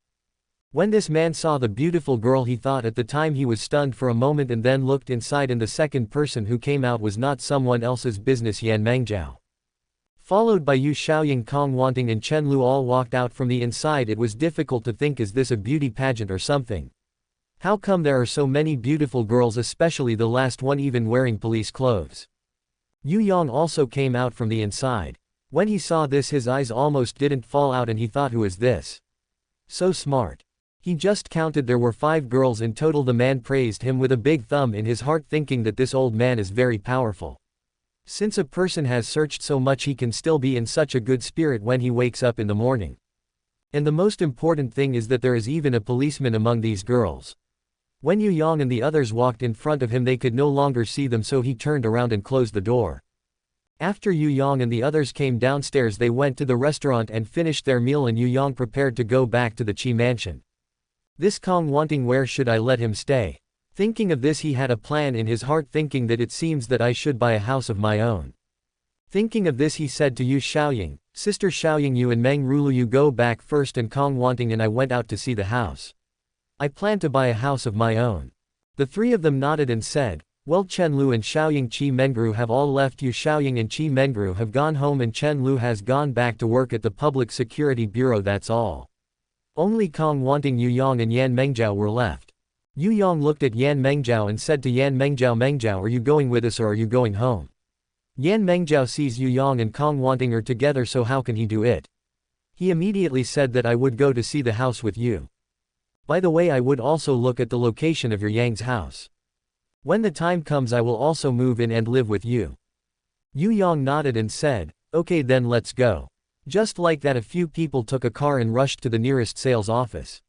When this man saw the beautiful girl he thought at the time he was stunned for a moment and then looked inside, and the second person who came out was not someone else's business, Yan Mengzhao. Followed by Yu Xiaoying, Kong Wanting and Chen Lu all walked out from the inside. It was difficult to think, is this a beauty pageant or something? How come there are so many beautiful girls, especially the last one even wearing police clothes? Yu Yang also came out from the inside. When he saw this his eyes almost didn't fall out and he thought, who is this? So smart. He just counted, there were 5 girls in total. The man praised him with a big thumb in his heart, thinking that this old man is very powerful. Since a person has searched so much he can still be in such a good spirit when he wakes up in the morning. And the most important thing is that there is even a policeman among these girls. When Yu Yang and the others walked in front of him they could no longer see them, so he turned around and closed the door. After Yu Yang and the others came downstairs they went to the restaurant and finished their meal, and Yu Yang prepared to go back to the Qi mansion. This Kong Wanting, where should I let him stay? Thinking of this he had a plan in his heart, thinking that it seems that I should buy a house of my own. Thinking of this he said to Yu Xiaoying, Sister Xiaoying, you and Meng Rulu, you go back first, and Kong Wanting and I went out to see the house. I plan to buy a house of my own. The 3 of them nodded and said, Well, Chen Lu and Xiaoying Qi Mengru have all left you. Xiaoying and Qi Mengru have gone home and Chen Lu has gone back to work at the Public Security Bureau, that's all. Only Kong Wanting, Yu Yang and Yan Mengjiao were left. Yu Yang looked at Yan Mengjiao and said to Yan Mengjiao, Mengjiao, are you going with us or are you going home? Yan Mengjiao sees Yu Yang and Kong Wanting are together, so how can he do it? He immediately said that I would go to see the house with you. By the way, I would also look at the location of your Yang's house. When the time comes I will also move in and live with you. Yu Yang nodded and said, okay then let's go. Just like that, a few people took a car and rushed to the nearest sales office.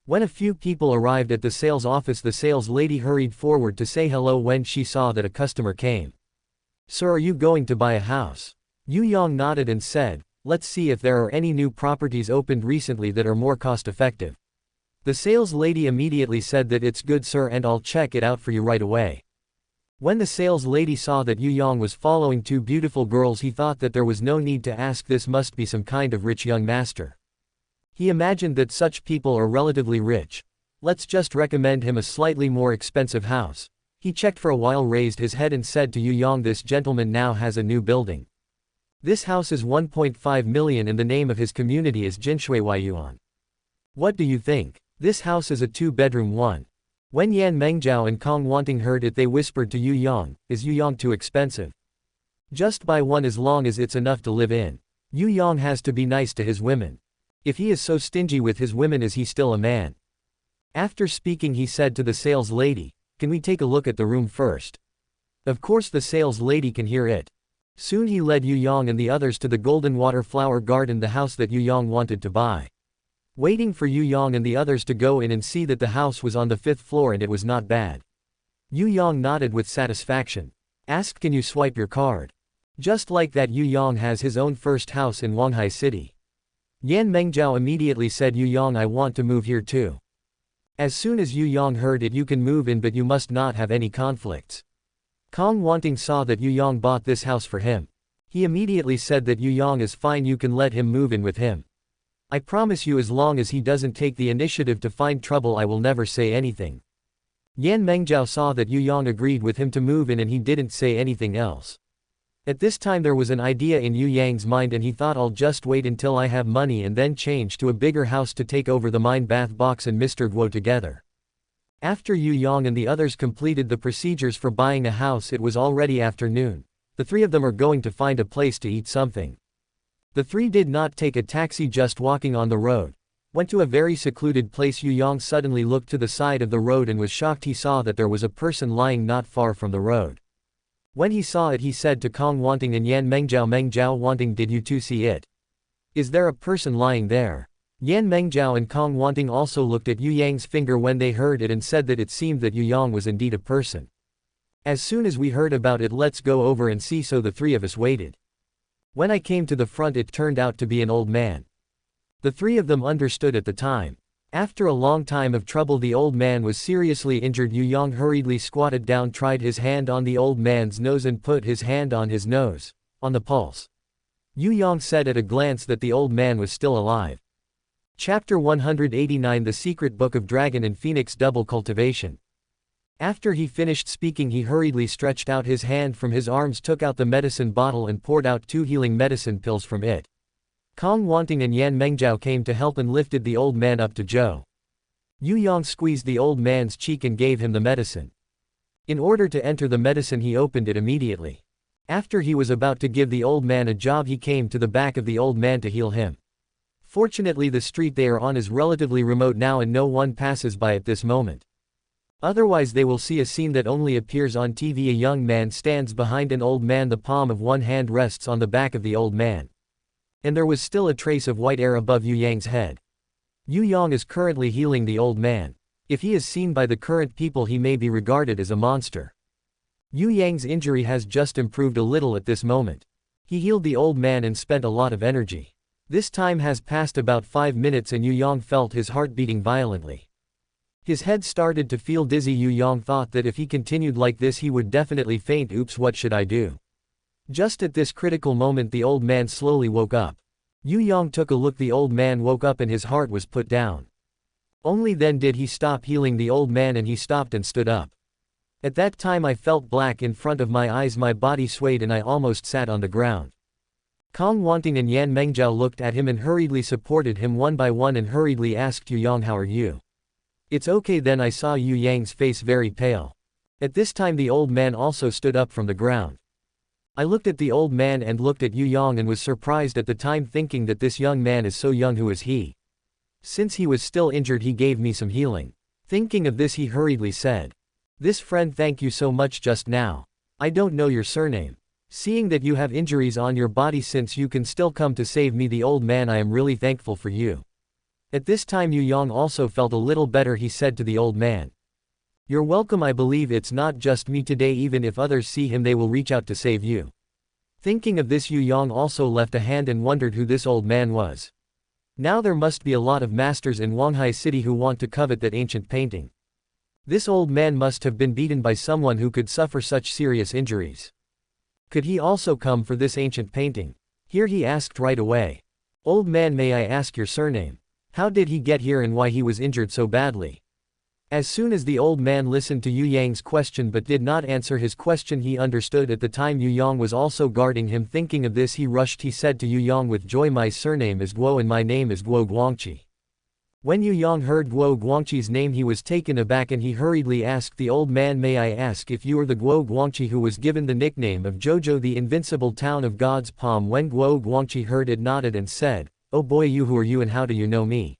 When a few people arrived at the sales office, the sales lady hurried forward to say hello when she saw that a customer came. Sir, are you going to buy a house? Yu Yang nodded and said, let's see if there are any new properties opened recently that are more cost-effective. The sales lady immediately said that it's good sir, and I'll check it out for you right away. When the sales lady saw that Yu Yang was following two beautiful girls, he thought that there was no need to ask, this must be some kind of rich young master. He imagined that such people are relatively rich. Let's just recommend him a slightly more expensive house. He checked for a while, raised his head and said to Yu Yang, this gentleman now has a new building. This house is 1.5 million and the name of his community is Jinshui Yuan. What do you think? This house is a 2-bedroom one. When Yan Mengjiao and Kong Wanting heard it, they whispered to Yu Yang, is Yu Yang too expensive? Just buy one as long as it's enough to live in. Yu Yang has to be nice to his women. If he is so stingy with his women, is he still a man? After speaking, he said to the sales lady, can we take a look at the room first? Of course the sales lady can hear it. Soon he led Yu Yang and the others to the Golden Water Flower Garden, the house that Yu Yang wanted to buy. Waiting for Yu Yang and the others to go in and see that the house was on the 5th floor and it was not bad. Yu Yang nodded with satisfaction. Asked, can you swipe your card? Just like that, Yu Yang has his own first house in Huanghai City. Yan Mengjiao immediately said, Yu Yang, I want to move here too. As soon as Yu Yang heard it, you can move in, but you must not have any conflicts. Kong Wanting saw that Yu Yang bought this house for him. He immediately said that Yu Yang is fine, you can let him move in with him. I promise you, as long as he doesn't take the initiative to find trouble, I will never say anything. Yan Mengjiao saw that Yu Yang agreed with him to move in and he didn't say anything else. At this time there was an idea in Yu Yang's mind and he thought, I'll just wait until I have money and then change to a bigger house to take over the Mine Bath Box and Mr. Guo together. After Yu Yang and the others completed the procedures for buying a house, it was already afternoon. The three of them are going to find a place to eat something. The three did not take a taxi, just walking on the road. Went to a very secluded place. Yu Yang suddenly looked to the side of the road and was shocked. He saw that there was a person lying not far from the road. When he saw it, he said to Kong Wanting and Yan Mengjiao, Mengjiao Wanting, did you too see it? Is there a person lying there? Yan Mengjiao and Kong Wanting also looked at Yu Yang's finger when they heard it and said that it seemed that Yu Yang was indeed a person. As soon as we heard about it, let's go over and see. So the three of us waited. When I came to the front, it turned out to be an old man. The three of them understood at the time. After a long time of trouble, the old man was seriously injured. Yu Yang hurriedly squatted down, tried his hand on the old man's nose and put his hand on his nose, on the pulse. Yu Yang said at a glance that the old man was still alive. Chapter 189, The Secret Book of Dragon and Phoenix Double Cultivation. After he finished speaking, he hurriedly stretched out his hand from his arms, took out the medicine bottle and poured out 2 healing medicine pills from it. Kong Wanting and Yan Mengjiao came to help and lifted the old man up to Zhou. Yu Yang squeezed the old man's cheek and gave him the medicine. In order to enter the medicine, he opened it immediately. After he was about to give the old man a job, he came to the back of the old man to heal him. Fortunately, the street they are on is relatively remote now and no one passes by at this moment. Otherwise they will see a scene that only appears on TV. A young man stands behind an old man. The palm of one hand rests on the back of the old man. And there was still a trace of white hair above Yu Yang's head. Yu Yang is currently healing the old man. If he is seen by the current people, he may be regarded as a monster. Yu Yang's injury has just improved a little at this moment. He healed the old man and spent a lot of energy. This time has passed about 5 minutes and Yu Yang felt his heart beating violently. His head started to feel dizzy. Yu Yang thought that if he continued like this, he would definitely faint. Oops, what should I do? Just at this critical moment, the old man slowly woke up. Yu Yang took a look. The old man woke up and his heart was put down. Only then did he stop healing the old man and he stopped and stood up. At that time I felt black in front of my eyes, my body swayed and I almost sat on the ground. Kong Wanting and Yan Mengjiao looked at him and hurriedly supported him one by one and hurriedly asked Yu Yang, how are you? It's okay. Then I saw Yu Yang's face very pale. At this time the old man also stood up from the ground. I looked at the old man and looked at Yu Yang and was surprised at the time, thinking that this young man is so young. Who is he? Since he was still injured he gave me some healing. Thinking of this he hurriedly said, this friend, thank you so much just now. I don't know your surname. Seeing that you have injuries on your body, since you can still come to save me the old man, I am really thankful for you. At this time Yu Yang also felt a little better. He said to the old man, you're welcome. I believe it's not just me today, even if others see him they will reach out to save you. Thinking of this Yu Yang also left a hand and wondered who this old man was. Now there must be a lot of masters in Huanghai City who want to covet that ancient painting. This old man must have been beaten by someone who could suffer such serious injuries. Could he also come for this ancient painting? Here he asked right away. Old man, may I ask your surname? How did he get here and why he was injured so badly? As soon as the old man listened to Yu Yang's question but did not answer his question, he understood at the time Yu Yang was also guarding him. Thinking of this he rushed. He said to Yu Yang with joy, my surname is Guo and my name is Guo Guangqi. When Yu Yang heard Guo Guangqi's name he was taken aback and he hurriedly asked the old man, may I ask if you are the Guo Guangqi who was given the nickname of Jojo, the invincible town of God's palm? When Guo Guangqi heard it, nodded and said, oh boy, you, who are you and how do you know me?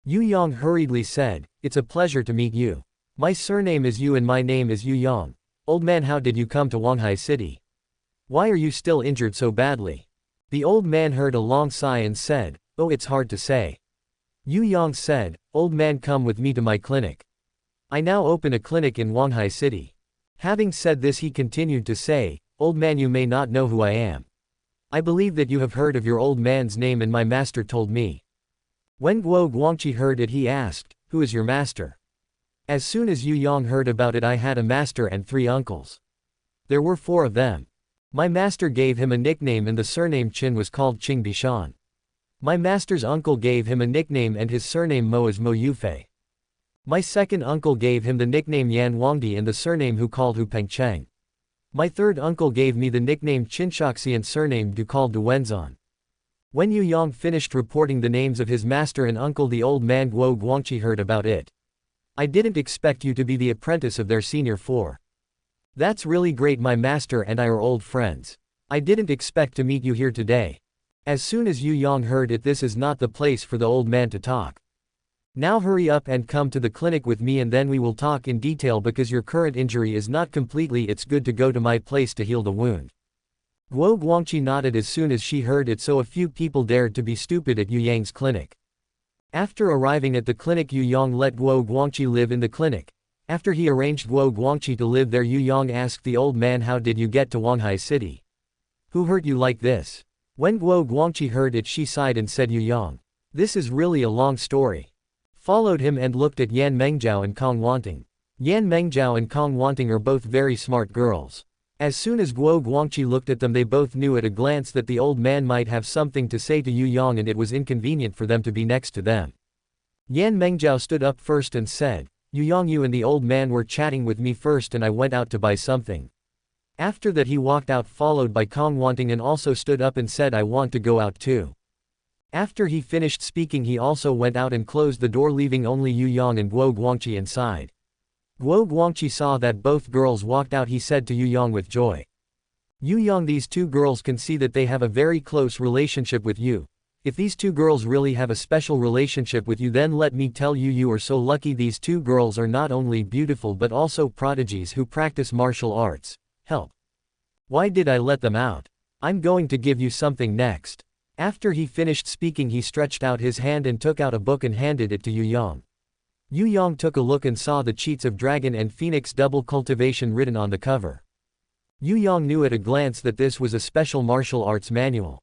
Yu Yang hurriedly said, it's a pleasure to meet you. My surname is Yu and my name is Yu Yang. Old man, how did you come to Huanghai City? Why are you still injured so badly? The old man heard a long sigh and said, oh, it's hard to say. Yu Yang said, old man, come with me to my clinic. I now open a clinic in Huanghai City. Having said this he continued to say, old man, you may not know who I am. I believe that you have heard of your old man's name and my master told me. When Guo Guangqi heard it he asked, who is your master? As soon as Yu Yang heard about it, I had a master and 3 uncles. There were 4 of them. My master gave him a nickname and the surname Qin was called Qing Bishan. My master's uncle gave him a nickname and his surname Mo is Mo Yufei. My second uncle gave him the nickname Yan Wangdi and the surname Hu called Hu Pengcheng. My third uncle gave me the nickname Qinshaxi and surname Du called Du Wenzan. When Yu Yang finished reporting the names of his master and uncle, the old man Guo Guangqi heard about it. I didn't expect you to be the apprentice of their senior 4. That's really great. My master and I are old friends. I didn't expect to meet you here today. As soon as Yu Yang heard it, this is not the place for the old man to talk. Now hurry up and come to the clinic with me and then we will talk in detail, because your current injury is not completely. It's good to go to my place to heal the wound. Guo Guangqi nodded as soon as she heard it, so a few people dared to be stupid at Yu Yang's clinic. After arriving at the clinic, Yu Yang let Guo Guangqi live in the clinic. After he arranged Guo Guangqi to live there, Yu Yang asked the old man, how did you get to Huanghai City? Who hurt you like this? When Guo Guangqi heard it she sighed and said, Yu Yang, this is really a long story. Followed him and looked at Yan Mengjiao and Kong Wanting. Yan Mengjiao and Kong Wanting are both very smart girls. As soon as Guo Guangqi looked at them, they both knew at a glance that the old man might have something to say to Yu Yang and it was inconvenient for them to be next to them. Yan Mengjiao stood up first and said, Yu Yang, you and the old man were chatting with me first and I went out to buy something. After that he walked out, followed by Kong Wanting, and also stood up and said, I want to go out too. After he finished speaking he also went out and closed the door, leaving only Yu Yang and Guo Guangqi inside. Guo Guangqi saw that both girls walked out. He said to Yu Yang with joy, Yu Yang, these 2 girls can see that they have a very close relationship with you. If these 2 girls really have a special relationship with you, then let me tell you, you are so lucky. These 2 girls are not only beautiful but also prodigies who practice martial arts. Help. Why did I let them out? I'm going to give you something next. After he finished speaking he stretched out his hand and took out a book and handed it to Yu Yang. Yu Yang took a look and saw the cheats of dragon and phoenix double cultivation written on the cover. Yu Yang knew at a glance that this was a special martial arts manual.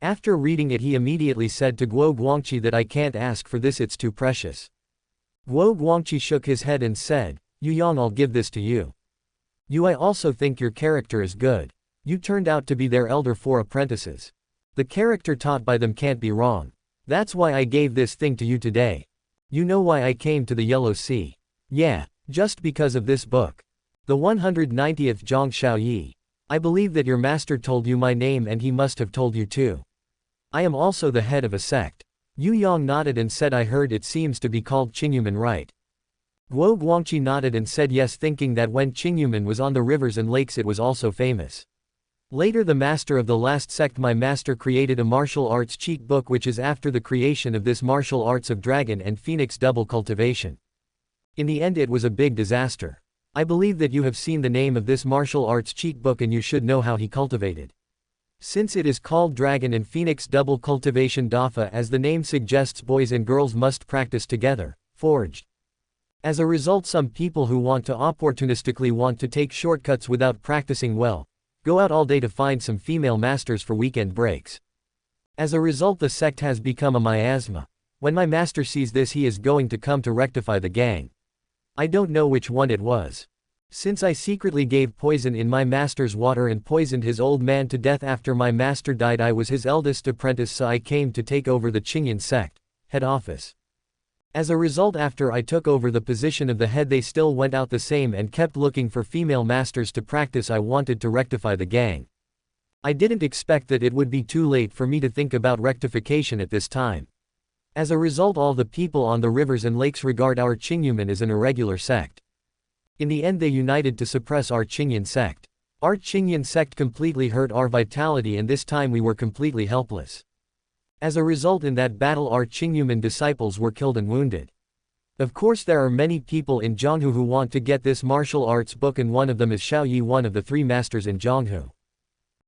After reading it he immediately said to Guo Guangqi that I can't ask for this, it's too precious. Guo Guangqi shook his head and said, Yu Yang, I'll give this to you. I also think your character is good. You turned out to be their elder 4 apprentices. The character taught by them can't be wrong. That's why I gave this thing to you today. You know why I came to the Yellow Sea? Yeah, just because of this book. The 190th Zhang Xiaoyi. I believe that your master told you my name and he must have told you too. I am also the head of a sect. Yu Yang nodded and said I heard it seems to be called Qingyuman, right? Guo Guangqi nodded and said yes, thinking that when Qingyuman was on the rivers and lakes it was also famous. Later the master of the last sect, my master, created a martial arts cheat book which is after the creation of this martial arts of dragon and phoenix double cultivation. In the end it was a big disaster. I believe that you have seen the name of this martial arts cheat book and you should know how he cultivated. Since it is called Dragon and Phoenix Double Cultivation Dafa, as the name suggests, boys and girls must practice together, forged. As a result, some people who want to opportunistically want to take shortcuts without practicing well, go out all day to find some female masters for weekend breaks. As a result, the sect has become a miasma. When my master sees this, he is going to come to rectify the gang. I don't know which one it was. Since I secretly gave poison in my master's water and poisoned his old man to death after my master died, I was his eldest apprentice, so I came to take over the Qingyan sect head office. As a result, after I took over the position of the head, they still went out the same and kept looking for female masters to practice. I wanted to rectify the gang. I didn't expect that it would be too late for me to think about rectification at this time. As a result, all the people on the rivers and lakes regard our Qingyuman as an irregular sect. In the end they united to suppress our Qingyan sect. Our Qingyan sect completely hurt our vitality, and this time we were completely helpless. As a result, in that battle our Qingyuman disciples were killed and wounded. Of course there are many people in Zhonghu who want to get this martial arts book, and one of them is Xiaoyi, one of the 3 masters in Zhonghu.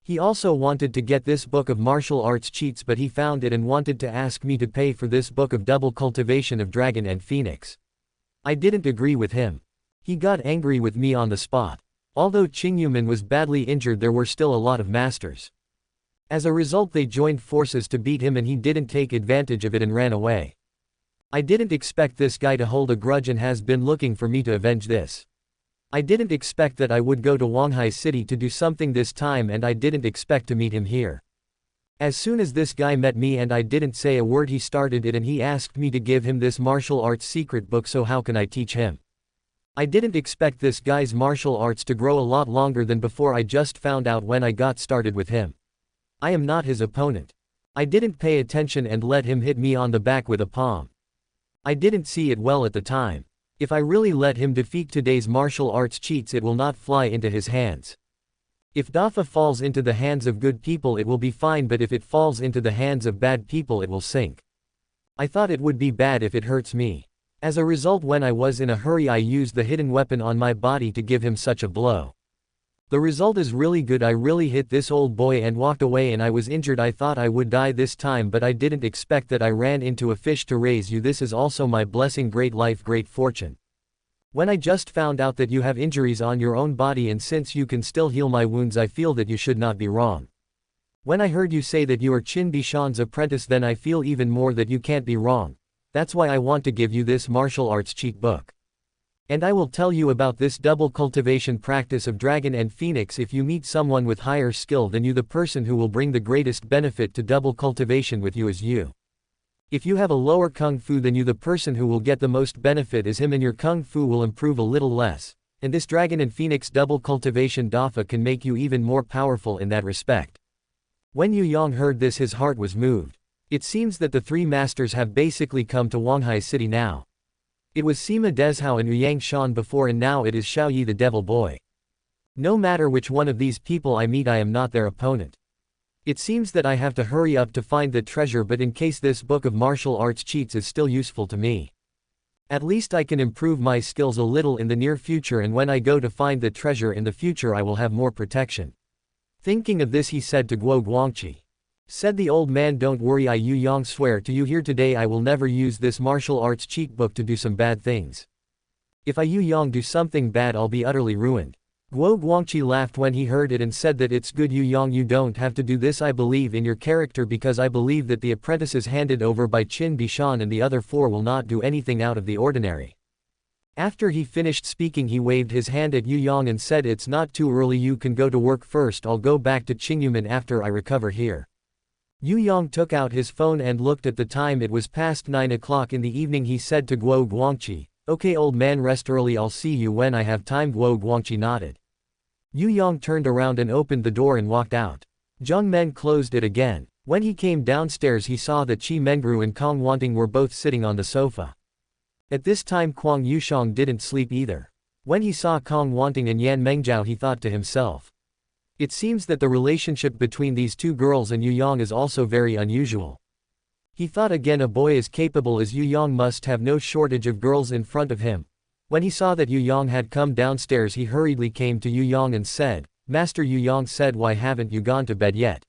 He also wanted to get this book of martial arts cheats, but he found it and wanted to ask me to pay for this book of double cultivation of dragon and phoenix. I didn't agree with him. He got angry with me on the spot. Although Qingyuman was badly injured, there were still a lot of masters. As a result they joined forces to beat him, and he didn't take advantage of it and ran away. I didn't expect this guy to hold a grudge and has been looking for me to avenge this. I didn't expect that I would go to Huanghai City to do something this time, and I didn't expect to meet him here. As soon as this guy met me and I didn't say a word, he started it and he asked me to give him this martial arts secret book, so how can I teach him? I didn't expect this guy's martial arts to grow a lot longer than before. I just found out when I got started with him. I am not his opponent. I didn't pay attention and let him hit me on the back with a palm. I didn't see it well at the time. If I really let him defeat today's martial arts cheats, it will not fly into his hands. If Dafa falls into the hands of good people it will be fine, but if it falls into the hands of bad people it will sink. I thought it would be bad if it hurts me. As a result, when I was in a hurry I used the hidden weapon on my body to give him such a blow. The result is really good. I really hit this old boy and walked away, and I was injured. I thought I would die this time, but I didn't expect that I ran into a fish to raise you. This is also my blessing, great life, great fortune. When I just found out that you have injuries on your own body, and since you can still heal my wounds, I feel that you should not be wrong. When I heard you say that you are Qin Bishan's apprentice, then I feel even more that you can't be wrong. That's why I want to give you this martial arts cheat book. And I will tell you about this double cultivation practice of dragon and phoenix. If you meet someone with higher skill than you, the person who will bring the greatest benefit to double cultivation with you is you. If you have a lower kung fu than you, the person who will get the most benefit is him, and your kung fu will improve a little less. And this dragon and phoenix double cultivation dafa can make you even more powerful in that respect. When Yu Yang heard this, his heart was moved. It seems that the 3 masters have basically come to Huanghai City now. It was Sima Dezhao and Yang Shan before, and now it is Xiaoyi the devil boy. No matter which one of these people I meet, I am not their opponent. It seems that I have to hurry up to find the treasure, but in case this book of martial arts cheats is still useful to me. At least I can improve my skills a little in the near future, and when I go to find the treasure in the future I will have more protection. Thinking of this, he said to Guo Guangqi. Said the old man, don't worry, I Yu Yang swear to you here today I will never use this martial arts cheat book to do some bad things. If I Yu Yang do something bad I'll be utterly ruined. Guo Guangqi laughed when he heard it and said that it's good Yu Yang, you don't have to do this. I believe in your character because I believe that the apprentices handed over by Qin Bishan and the other 4 will not do anything out of the ordinary. After he finished speaking he waved his hand at Yu Yang and said, it's not too early, you can go to work first, I'll go back to Qingyuman after I recover here. Yu Yang took out his phone and looked at the time. It was past 9 o'clock in the evening. He said to Guo Guangqi, Okay old man, rest early, I'll see you when I have time. Guo Guangqi nodded. Yu Yang turned around and opened the door and walked out. Zhang Men closed it again. When he came downstairs he saw that Qi Mengru and Kong Wanting were both sitting on the sofa. At this time Kwang Yushang didn't sleep either. When he saw Kong Wanting and Yan Mengjiao he thought to himself. It seems that the relationship between these two girls and Yu Yang is also very unusual. He thought again, a boy as capable as Yu Yang must have no shortage of girls in front of him. When he saw that Yu Yang had come downstairs he hurriedly came to Yu Yang and said, Master. Yu Yang said, why haven't you gone to bed yet?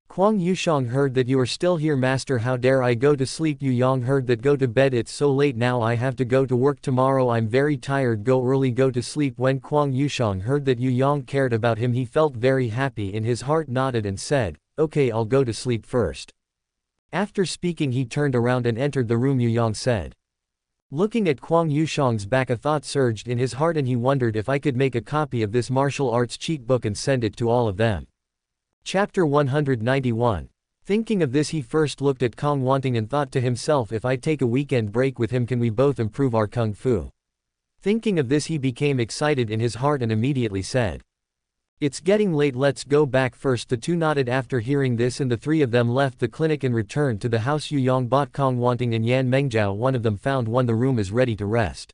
Kwang Yushang heard that you are still here. Master, how dare I go to sleep? Yu Yang heard that, go to bed, it's so late now, I have to go to work tomorrow, I'm very tired, go early, go to sleep. When Kwang Yushang heard that Yu Yang cared about him he felt very happy in his heart, nodded and said, okay, I'll go to sleep first. After speaking he turned around and entered the room. Yu Yang said. Looking at Kwang Yushang's back a thought surged in his heart and he wondered if I could make a copy of this martial arts cheat book and send it to all of them. Chapter 191. Thinking of this he first looked at Kong Wanting and thought to himself, if I take a weekend break with him can we both improve our kung fu? Thinking of this he became excited in his heart and immediately said. It's getting late, let's go back first. The two nodded after hearing this and the three of them left the clinic and returned to the house. Yu Yang bought Kong Wanting and Yan Mengjiao. One of them found one. The room is ready to rest.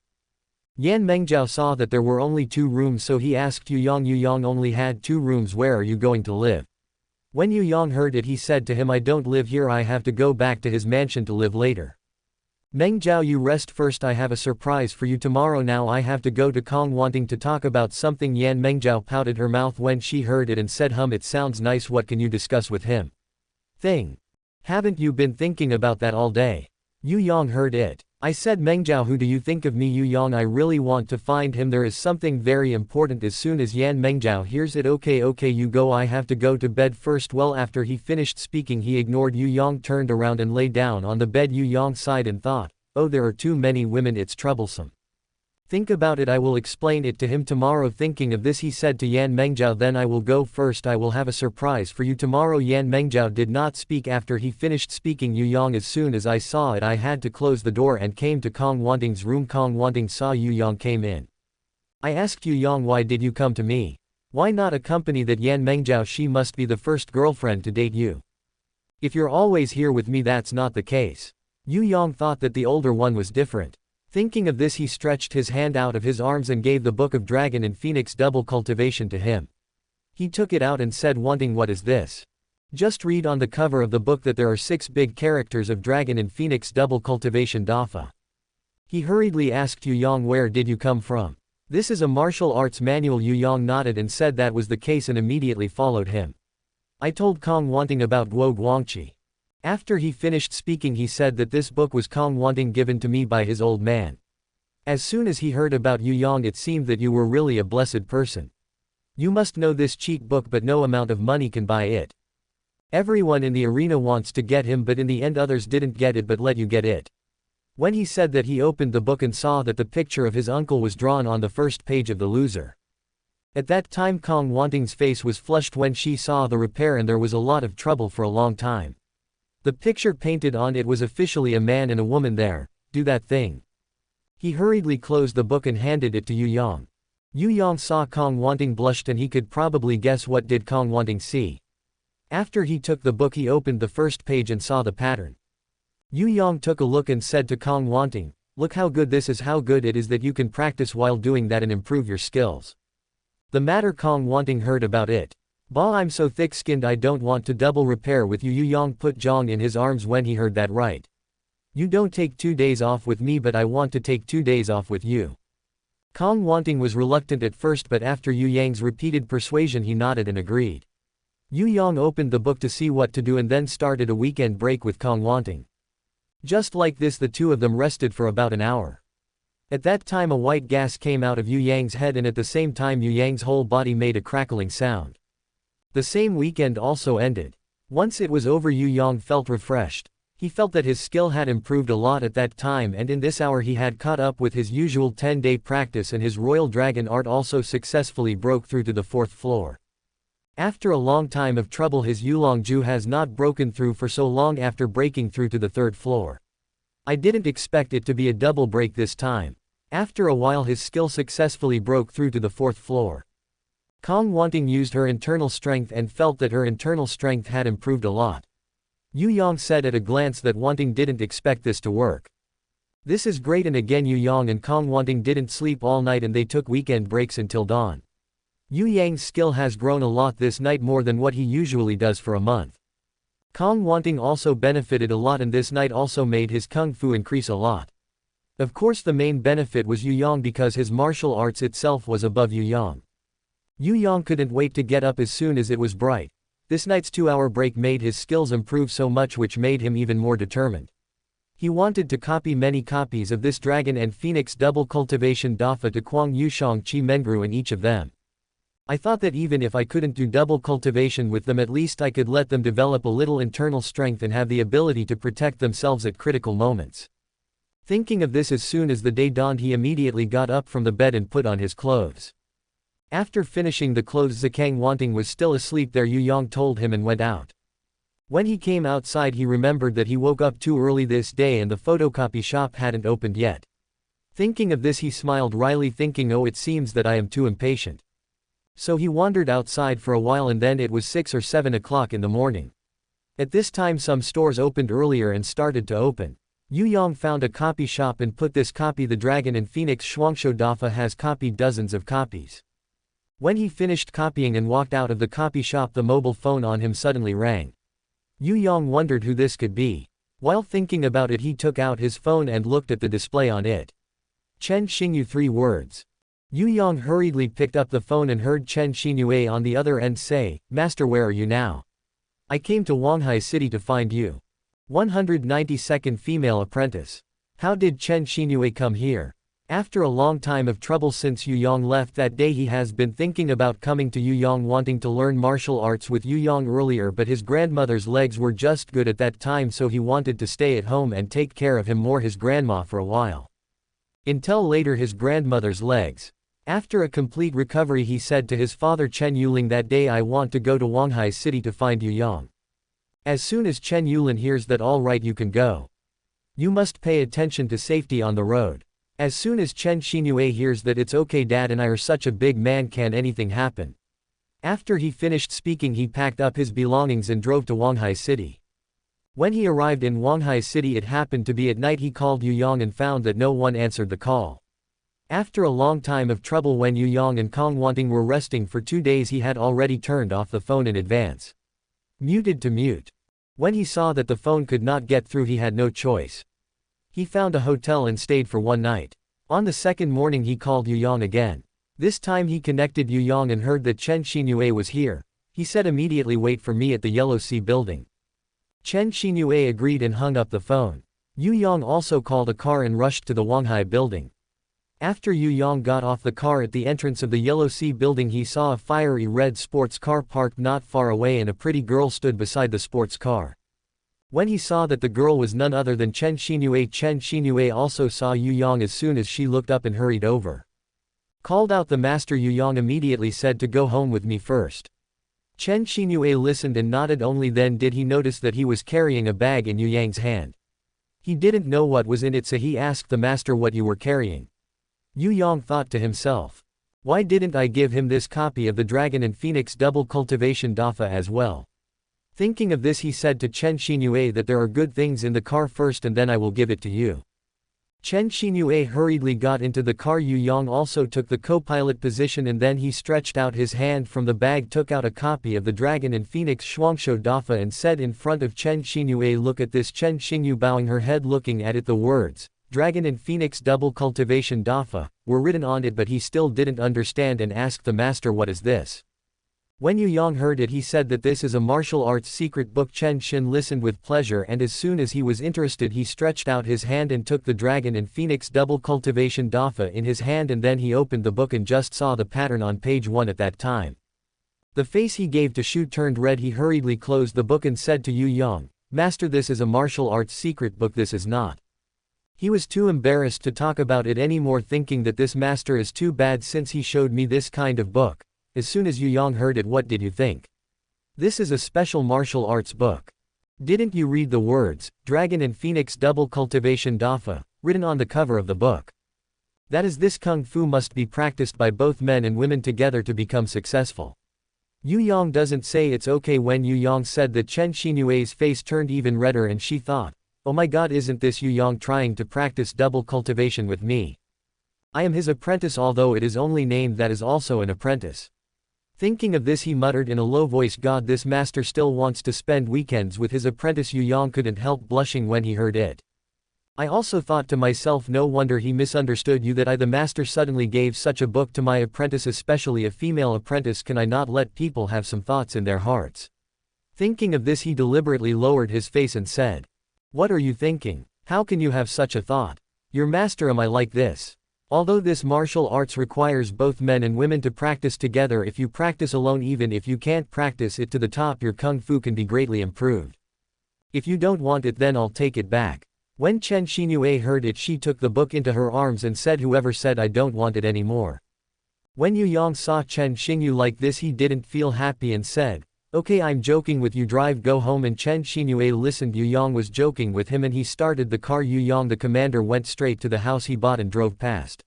Yan Mengjiao saw that there were only 2 rooms so he asked Yu Yang. Yu Yang only had 2 rooms, where are you going to live? When Yu Yang heard it he said to him, I don't live here, I have to go back to his mansion to live later. Mengjiao, you rest first, I have a surprise for you tomorrow. Now I have to go to Kong Wanting to talk about something. Yan Mengjiao pouted her mouth when she heard it and said, it sounds nice, what can you discuss with him? Haven't you been thinking about that all day? Yu Yang heard it. I said, Mengjiao, who do you think of me? Yu Yang, I really want to find him, there is something very important. As soon as Yan Mengjiao hears it, okay you go, I have to go to bed first. Well, after he finished speaking he ignored Yu Yang, turned around and lay down on the bed. Yu Yang sighed and thought, oh, there are too many women, it's troublesome. Think about it, I will explain it to him tomorrow. Thinking of this he said to Yan Mengjiao, then I will go first, I will have a surprise for you tomorrow. Yan Mengjiao did not speak after he finished speaking. Yu Yang, as soon as I saw it I had to close the door and came to Kong Wanting's room. Kong Wanting saw Yu Yang came in. I asked Yu Yang, why did you come to me? Why not accompany that Yan Mengjiao? She must be the first girlfriend to date you. If you're always here with me, that's not the case. Yu Yang thought that the older one was different. Thinking of this he stretched his hand out of his arms and gave the Book of Dragon and Phoenix Double Cultivation to him. He took it out and said, Wanting, what is this? Just read on the cover of the book that there are 6 big characters of Dragon and Phoenix Double Cultivation Dafa. He hurriedly asked Yu Yang, where did you come from? This is a martial arts manual. Yu Yang nodded and said that was the case and immediately followed him. I told Kong Wanting about Guo Guangqi. After he finished speaking he said that this book was Kong Wanting given to me by his old man. As soon as he heard about Yu Yang it seemed that you were really a blessed person. You must know this cheat book, but no amount of money can buy it. Everyone in the arena wants to get him, but in the end others didn't get it but let you get it. When he said that he opened the book and saw that the picture of his uncle was drawn on the first page of the loser. At that time Kong Wanting's face was flushed when she saw the repair and there was a lot of trouble for a long time. The picture painted on it was officially a man and a woman there. Do that thing. He hurriedly closed the book and handed it to Yu Yang. Yu Yang saw Kong Wanting blushed and he could probably guess what did Kong Wanting see. After he took the book he opened the first page and saw the pattern. Yu Yang took a look and said to Kong Wanting, look how good this is, how good it is that you can practice while doing that and improve your skills. The matter Kong Wanting heard about it. Bah, I'm so thick-skinned I don't want to double repair with you. Yu Yang put Zhang in his arms when he heard that. Right. You don't take 2 days off with me, but I want to take 2 days off with you. Kong Wanting was reluctant at first, but after Yu Yang's repeated persuasion he nodded and agreed. Yu Yang opened the book to see what to do and then started a weekend break with Kong Wanting. Just like this the two of them rested for about an hour. At that time a white gas came out of Yu Yang's head and at the same time Yu Yang's whole body made a crackling sound. The same weekend also ended. Once it was over Yu Yang felt refreshed. He felt that his skill had improved a lot at that time and in this hour he had caught up with his usual 10-day practice and his Royal Dragon art also successfully broke through to the 4th floor. After a long time of trouble his Yulongju has not broken through for so long after breaking through to the 3rd floor. I didn't expect it to be a double break this time. After a while his skill successfully broke through to the 4th floor. Kong Wanting used her internal strength and felt that her internal strength had improved a lot. Yu Yang said at a glance that Wanting didn't expect this to work. This is great, and again Yu Yang and Kong Wanting didn't sleep all night and they took weekend breaks until dawn. Yu Yang's skill has grown a lot this night, more than what he usually does for a month. Kong Wanting also benefited a lot, and this night also made his kung fu increase a lot. Of course the main benefit was Yu Yang because his martial arts itself was above Yu Yang. Yu Yang couldn't wait to get up as soon as it was bright. This night's 2-hour break made his skills improve so much, which made him even more determined. He wanted to copy many copies of this Dragon and Phoenix double cultivation Dafa to Kuang Yushang Chi Mengru in each of them. I thought that even if I couldn't do double cultivation with them, at least I could let them develop a little internal strength and have the ability to protect themselves at critical moments. Thinking of this, as soon as the day dawned he immediately got up from the bed and put on his clothes. After finishing the clothes, Kang Wanting was still asleep there. Yu Yang told him and went out. When he came outside he remembered that he woke up too early this day and the photocopy shop hadn't opened yet. Thinking of this he smiled wryly, thinking, oh, it seems that I am too impatient. So he wandered outside for a while and then it was 6 or 7 o'clock in the morning. At this time some stores opened earlier and started to open. Yu Yang found a copy shop and put this copy. The Dragon and Phoenix Shuangshou Dafa has copied dozens of copies. When he finished copying and walked out of the copy shop, the mobile phone on him suddenly rang. Yu Yang wondered who this could be. While thinking about it he took out his phone and looked at the display on it. Chen Xingyu, 3 words. Yu Yang hurriedly picked up the phone and heard Chen Xingyue on the other end say, Master, where are you now? I came to Huanghai City to find you. 192nd female apprentice. How did Chen Xingyue come here? After a long time of trouble since Yu Yang left that day, he has been thinking about coming to Yu Yang, wanting to learn martial arts with Yu Yang earlier, but his grandmother's legs were just good at that time, so he wanted to stay at home and take care of him more, his grandma, for a while. Until later his grandmother's legs. After a complete recovery he said to his father Chen Yuling that day, I want to go to Huanghai City to find Yu Yang. As soon as Chen Yulin hears that, all right, you can go. You must pay attention to safety on the road. As soon as Chen Xingyue hears that, it's okay dad and I are such a big man, can anything happen? After he finished speaking he packed up his belongings and drove to Huanghai City. When he arrived in Huanghai City it happened to be at night. He called Yu Yang and found that no one answered the call. After a long time of trouble, when Yu Yang and Kong Wanting were resting for 2 days, he had already turned off the phone in advance. Muted to mute. When he saw that the phone could not get through he had no choice. He found a hotel and stayed for 1 night. On the second morning he called Yu Yang again. This time he connected Yu Yang and heard that Chen Xingyue was here. He said, immediately wait for me at the Yellow Sea building. Chen Xingyue agreed and hung up the phone. Yu Yang also called a car and rushed to the Huanghai building. After Yu Yang got off the car at the entrance of the Yellow Sea building he saw a fiery red sports car parked not far away and a pretty girl stood beside the sports car. When he saw that the girl was none other than Chen Xingyue also saw Yu Yang as soon as she looked up and hurried over. Called out the master. Yu Yang immediately said to go home with me first. Chen Xingyue listened and nodded. Only then did he notice that he was carrying a bag in Yu Yang's hand. He didn't know what was in it, so he asked the master what you were carrying. Yu Yang thought to himself. Why didn't I give him this copy of the Dragon and Phoenix double cultivation Dafa as well? Thinking of this he said to Chen Xingyue that there are good things in the car first and then I will give it to you. Chen Xingyue hurriedly got into the car. Yu Yang also took the co-pilot position and then he stretched out his hand from the bag, took out a copy of the Dragon and Phoenix Shuangshou Dafa and said in front of Chen Xingyue, look at this. Chen Xingyue bowing her head looking at it. The words, Dragon and Phoenix double cultivation Dafa, were written on it, but he still didn't understand and asked the master, what is this? When Yu Yang heard it he said that this is a martial arts secret book. Chen Xin listened with pleasure and as soon as he was interested he stretched out his hand and took the Dragon and Phoenix double cultivation Dafa in his hand and then he opened the book and just saw the pattern on page 1 at that time. The face he gave to Shu turned red. He hurriedly closed the book and said to Yu Yang, Master, this is a martial arts secret book, this is not. He was too embarrassed to talk about it anymore, thinking that this master is too bad since he showed me this kind of book. As soon as Yu Yang heard it, what did you think? This is a special martial arts book. Didn't you read the words, Dragon and Phoenix double cultivation Dafa, written on the cover of the book? That is, this kung fu must be practiced by both men and women together to become successful. Yu Yang doesn't say it's okay. When Yu Yang said that, Chen Xinyue's face turned even redder and she thought, oh my god, isn't this Yu Yang trying to practice double cultivation with me? I am his apprentice, although it is only named that is also an apprentice. Thinking of this, he muttered in a low voice, God, this master still wants to spend weekends with his apprentice. Yu Yang couldn't help blushing when he heard it. I also thought to myself, no wonder he misunderstood you, that I the master suddenly gave such a book to my apprentice, especially a female apprentice. Can I not let people have some thoughts in their hearts? Thinking of this, he deliberately lowered his face and said, what are you thinking? How can you have such a thought? Your master, am I like this? Although this martial arts requires both men and women to practice together, if you practice alone, even if you can't practice it to the top, your kung fu can be greatly improved. If you don't want it, then I'll take it back. When Chen Xinyue heard it, she took the book into her arms and said, whoever said I don't want it anymore? When Yu Yang saw Chen Xinyu like this, he didn't feel happy and said, okay, I'm joking with you, drive, go home. And Chen Xinyue listened. Yu Yang was joking with him and he started the car. Yu Yang, the commander, went straight to the house he bought and drove past.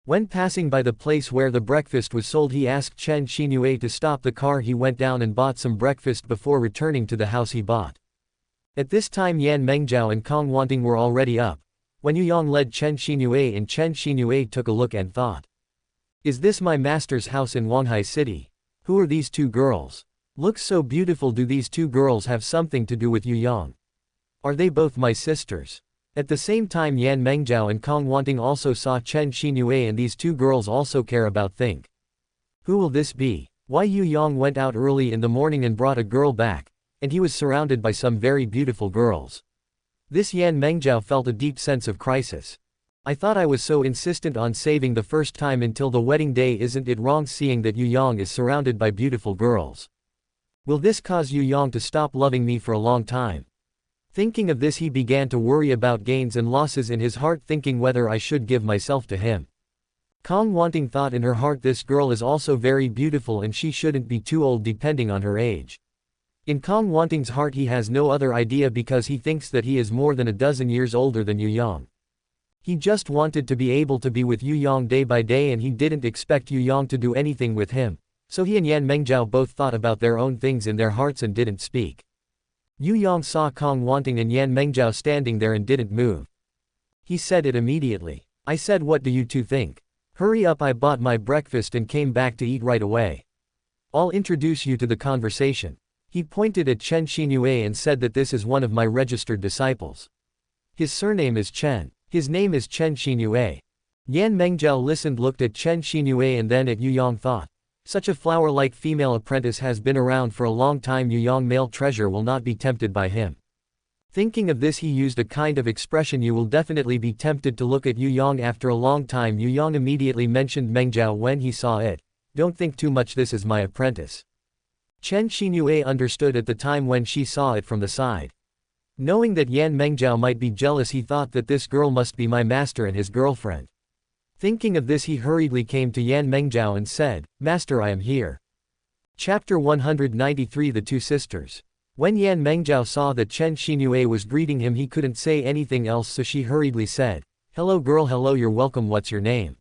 When passing by the place where the breakfast was sold, he asked Chen Xinyue to stop the car. He went down and bought some breakfast before returning to the house he bought. At this time, Yan Mengjiao and Kong Wanting were already up. When Yu Yang led Chen Xinyue in, Chen Xinyue took a look and thought, is this my master's house in Huanghai City? Who are these two girls? Looks so beautiful. Do these two girls have something to do with Yu Yang? Are they both my sisters? At the same time, Yan Mengjiao and Kong Wanting also saw Chen Xinyue, and these two girls also care about think. Who will this be? Why Yu Yang went out early in the morning and brought a girl back, and he was surrounded by some very beautiful girls. This Yan Mengjiao felt a deep sense of crisis. I thought I was so insistent on saving the first time until the wedding day. Isn't it wrong seeing that Yu Yang is surrounded by beautiful girls? Will this cause Yu Yang to stop loving me for a long time? Thinking of this, he began to worry about gains and losses in his heart, thinking whether I should give myself to him. Kong Wanting thought in her heart, this girl is also very beautiful and she shouldn't be too old depending on her age. In Kong Wanting's heart, he has no other idea because he thinks that he is more than a dozen years older than Yu Yang. He just wanted to be able to be with Yu Yang day by day, and he didn't expect Yu Yang to do anything with him. So he and Yan Mengjiao both thought about their own things in their hearts and didn't speak. Yu Yang saw Kong Wanting and Yan Mengjiao standing there and didn't move. He said it immediately. I said, what do you two think? Hurry up, I bought my breakfast and came back to eat right away. I'll introduce you to the conversation. He pointed at Chen Xinyue and said that this is one of my registered disciples. His surname is Chen. His name is Chen Xinyue. Yan Mengjiao listened, looked at Chen Xinyue and then at Yu Yang, thought, such a flower-like female apprentice has been around for a long time. Yu Yang, male treasure, will not be tempted by him. Thinking of this, he used a kind of expression, you will definitely be tempted to look at Yu Yang after a long time. Yu Yang immediately mentioned Mengjiao when he saw it. Don't think too much, this is my apprentice. Chen Xinyue understood at the time when she saw it from the side. Knowing that Yan Mengjiao might be jealous, he thought that this girl must be my master and his girlfriend. Thinking of this, he hurriedly came to Yan Mengjiao and said, Master, I am here. Chapter 193, The Two Sisters. When Yan Mengjiao saw that Chen Xinyue was greeting him, he couldn't say anything else, so she hurriedly said, hello girl, hello, you're welcome, what's your name?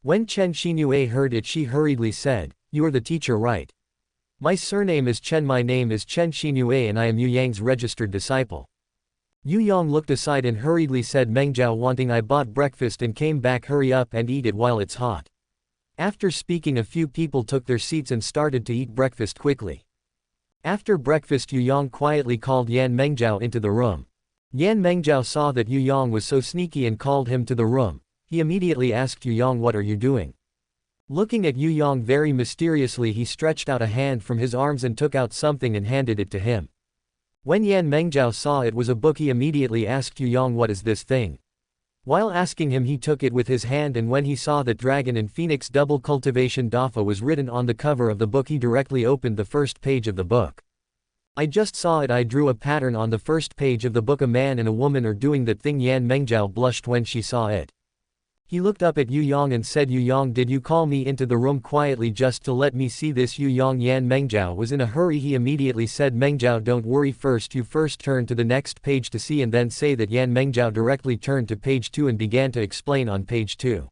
When Chen Xinyue heard it, she hurriedly said, you are the teacher, right? My surname is Chen, my name is Chen Xinyue and I am Yu Yang's registered disciple. Yu Yang looked aside and hurriedly said, Mengjiao Wanting, I bought breakfast and came back, hurry up and eat it while it's hot. After speaking, a few people took their seats and started to eat breakfast quickly. After breakfast, Yu Yang quietly called Yan Mengjiao into the room. Yan Mengjiao saw that Yu Yang was so sneaky and called him to the room. He immediately asked Yu Yang, what are you doing? Looking at Yu Yang very mysteriously, he stretched out a hand from his arms and took out something and handed it to him. When Yan Mengjiao saw it was a book, he immediately asked Yu Yang, what is this thing? While asking him, he took it with his hand, and when he saw that Dragon and Phoenix Double Cultivation Dafa was written on the cover of the book, he directly opened the first page of the book. I just saw it, I drew a pattern on the first page of the book, a man and a woman are doing that thing. Yan Mengjiao blushed when she saw it. He looked up at Yu Yang and said, Yu Yang, did you call me into the room quietly just to let me see this? Yu Yang, Yan Mengjiao was in a hurry. He immediately said, Mengjiao, don't worry, you first turn to the next page to see and then say that. Yan Mengjiao directly turned to page 2 and began to explain on page 2.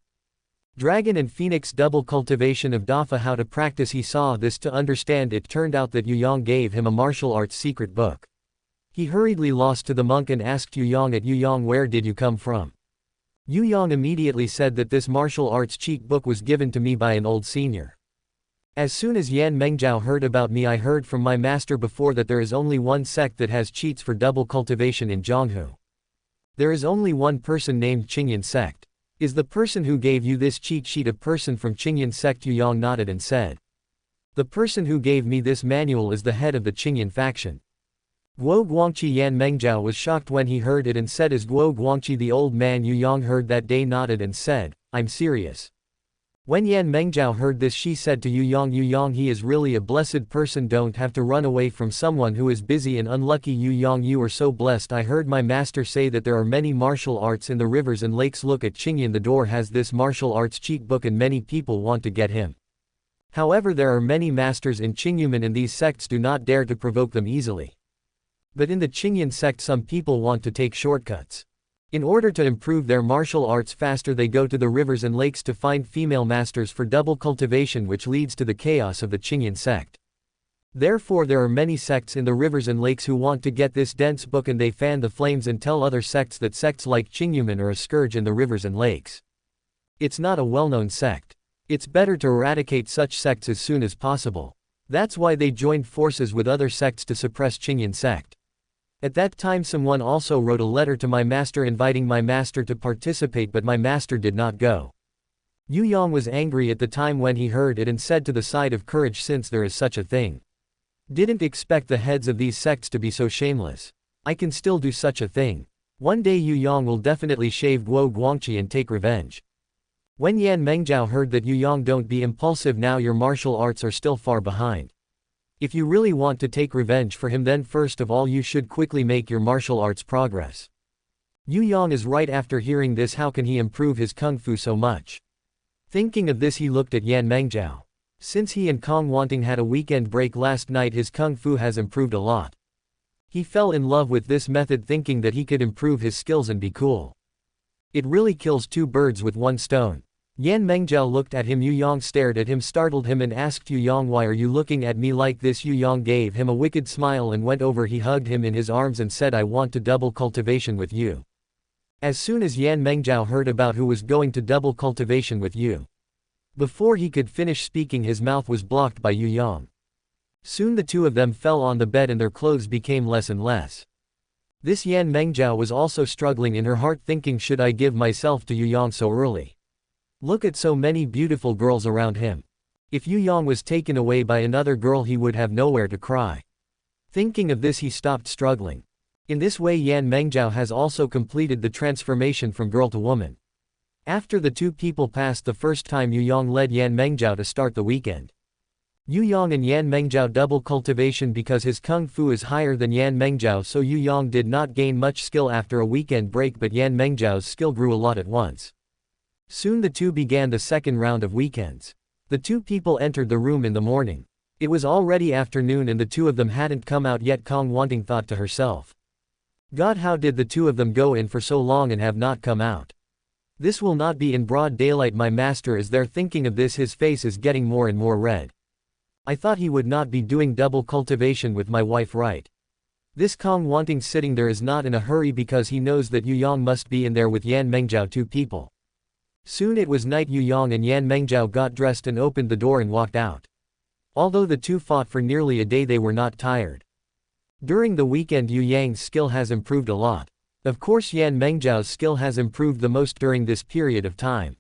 Dragon and Phoenix double cultivation of Dafa. How to practice. He saw this to understand. It turned out that Yu Yang gave him a martial arts secret book. He hurriedly lost to the monk and asked Yu Yang, "Yu Yang, where did you come from?" Yu Yang immediately said that this martial arts cheat book was given to me by an old senior. As soon as Yan Mengjiao heard about me, I heard from my master before that there is only one sect that has cheats for double cultivation in Zhonghu. There is only one person named Qingyan sect. Is the person who gave you this cheat sheet a person from Qingyan sect? Yu Yang nodded and said. The person who gave me this manual is the head of the Qingyan faction. Guo Guangqi. Yan Mengjiao was shocked when he heard it and said, "Is Guo Guangqi the old man?" Yu Yang heard that day, nodded and said, "I'm serious." When Yan Mengjiao heard this, she said to Yu Yang, "Yu Yang, he is really a blessed person. Don't have to run away from someone who is busy and unlucky. Yu Yang, you are so blessed. I heard my master say that there are many martial arts in the rivers and lakes. Look at Qingyan, the door has this martial arts cheat book and many people want to get him. However, there are many masters in Qingyuan and these sects do not dare to provoke them easily. But in the Qingyan sect some people want to take shortcuts. In order to improve their martial arts faster, they go to the rivers and lakes to find female masters for double cultivation, which leads to the chaos of the Qingyan sect. Therefore there are many sects in the rivers and lakes who want to get this dense book, and they fan the flames and tell other sects that sects like Qingyuan are a scourge in the rivers and lakes. It's not a well-known sect. It's better to eradicate such sects as soon as possible. That's why they joined forces with other sects to suppress Qingyan sect. At that time someone also wrote a letter to my master inviting my master to participate, but my master did not go. Yu Yang was angry at the time when he heard it and said, to the side of courage, since there is such a thing. Didn't expect the heads of these sects to be so shameless. I can still do such a thing. One day Yu Yang will definitely shave Guo Guangqi and take revenge. When Yan Mengjiao heard that, Yu Yang, don't be impulsive now, your martial arts are still far behind. If you really want to take revenge for him, then first of all you should quickly make your martial arts progress. Yu Yang is right. After hearing this, how can he improve his kung fu so much? Thinking of this, he looked at Yan Mengjiao. Since he and Kong Wanting had a weekend break last night, his kung fu has improved a lot. He fell in love with this method, thinking that he could improve his skills and be cool. It really kills two birds with one stone. Yan Mengjiao looked at him. Yu Yang stared at him, startled him, and asked, "Yu Yang, why are you looking at me like this?" Yu Yang gave him a wicked smile and went over. He hugged him in his arms and said, "I want to double cultivation with you." As soon as Yan Mengjiao heard about who was going to double cultivation with you, before he could finish speaking, his mouth was blocked by Yu Yang. Soon the two of them fell on the bed and their clothes became less and less. This Yan Mengjiao was also struggling in her heart, thinking, should I give myself to Yu Yang so early? Look at so many beautiful girls around him. If Yu Yang was taken away by another girl, he would have nowhere to cry. Thinking of this, he stopped struggling. In this way, Yan Mengjiao has also completed the transformation from girl to woman. After the two people passed the first time, Yu Yang led Yan Mengjiao to start the weekend. Yu Yang and Yan Mengjiao double cultivation because his kung fu is higher than Yan Mengjiao, so Yu Yang did not gain much skill after a weekend break, but Yan Mengjiao's skill grew a lot at once. Soon the two began the second round of weekends. The two people entered the room in the morning. It was already afternoon and the two of them hadn't come out yet. Kong Wanting thought to herself, God, how did the two of them go in for so long and have not come out? This will not be in broad daylight. My master is there. Thinking of this, his face is getting more and more red. I thought he would not be doing double cultivation with my wife, right? This Kong Wanting sitting there is not in a hurry because he knows that Yu Yang must be in there with Yan Mengjiao. Two people. Soon it was night. Yu Yang and Yan Mengjiao got dressed and opened the door and walked out. Although the two fought for nearly a day, they were not tired. During the weekend, Yu Yang's skill has improved a lot. Of course, Yan Mengjiao's skill has improved the most during this period of time.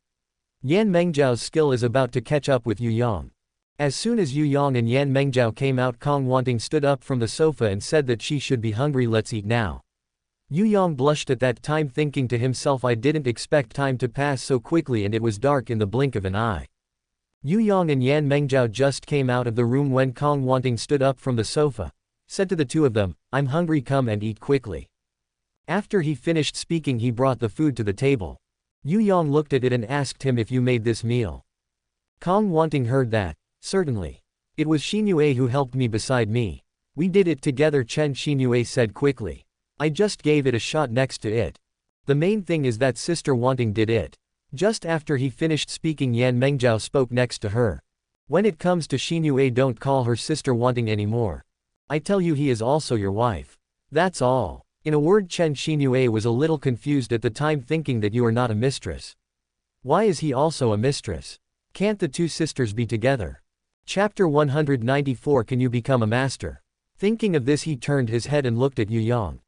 Yan Mengjiao's skill is about to catch up with Yu Yang. As soon as Yu Yang and Yan Mengjiao came out, Kong Wanting stood up from the sofa and said that she should be hungry. Let's eat now. Yu Yang blushed at that time, thinking to himself, I didn't expect time to pass so quickly, and it was dark in the blink of an eye. Yu Yang and Yan Mengjiao just came out of the room when Kong Wanting stood up from the sofa, said to the two of them, I'm hungry, come and eat quickly. After he finished speaking, he brought the food to the table. Yu Yang looked at it and asked him if you made this meal. Kong Wanting heard that. Certainly. It was Xinyue who helped me beside me. We did it together, Chen Xinyue said quickly. I just gave it a shot next to it. The main thing is that Sister Wanting did it. Just after he finished speaking, Yan Mengzhao spoke next to her. When it comes to Xin Yue, don't call her sister wanting anymore. I tell you, he is also your wife. That's all. In a word, Chen Xingyue was a little confused at the time, thinking that you are not a mistress. Why is he also a mistress? Can't the two sisters be together? Chapter 194. Can you become a master? Thinking of this, he turned his head and looked at Yu Yang.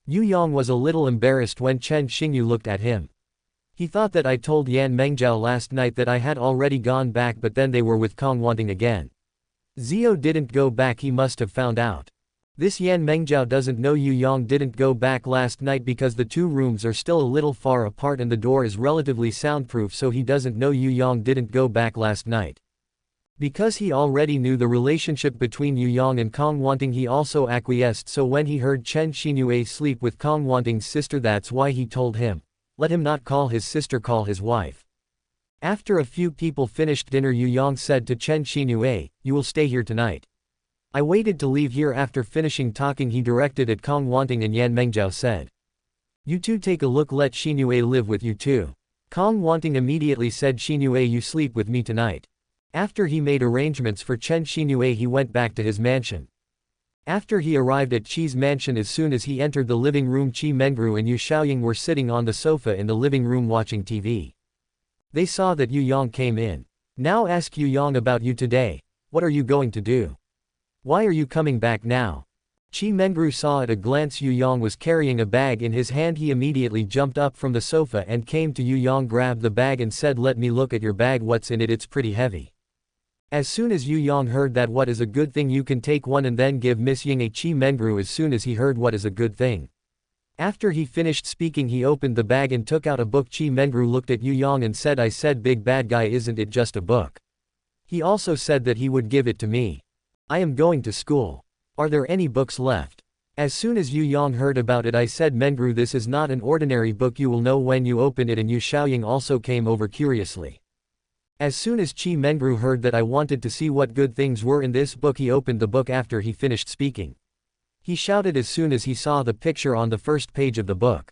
Yu Yang was a little embarrassed when Chen Xingyu looked at him. He thought that I told Yan Mengzhao last night that I had already gone back, but then they were with Kong Wanting again. Zio didn't go back, he must have found out. This Yan Mengzhao doesn't know Yu Yang didn't go back last night because the two rooms are still a little far apart and the door is relatively soundproof, so he doesn't know Yu Yang didn't go back last night. Because he already knew the relationship between Yu Yang and Kong Wanting, he also acquiesced, so when he heard Chen Xinyu sleep with Kong Wanting's sister, that's why he told him, let him not call his sister, call his wife. After a few people finished dinner, Yu Yang said to Chen Xinyu, you will stay here tonight. I waited to leave here. After finishing talking, he directed at Kong Wanting and Yan Mengzhao said, you two take a look, let Xinyu live with you too. Kong Wanting immediately said, Xinyu, you sleep with me tonight. After he made arrangements for Chen Xinyu, he went back to his mansion. After he arrived at Qi's mansion, as soon as he entered the living room, Qi Mengru and Yu Xiaoying were sitting on the sofa in the living room watching TV. They saw that Yu Yang came in. Now ask Yu Yang about you today. What are you going to do? Why are you coming back now? Qi Mengru saw at a glance Yu Yang was carrying a bag in his hand. He immediately jumped up from the sofa and came to Yu Yang, grabbed the bag and said, let me look at your bag, what's in it? It's pretty heavy. As soon as Yu Yang heard that, what is a good thing, you can take one and then give Miss Ying a. Qi Mengru as soon as he heard what is a good thing. After he finished speaking, he opened the bag and took out a book. Qi Mengru looked at Yu Yang and said, I said, big bad guy, isn't it just a book? He also said that he would give it to me. I am going to school. Are there any books left? As soon as Yu Yang heard about it, I said, Mengru, this is not an ordinary book, you will know when you open it. And Yu Xiaoying also came over curiously. As soon as Qi Mengru heard that I wanted to see what good things were in this book, he opened the book. After he finished speaking, he shouted as soon as he saw the picture on the first page of the book.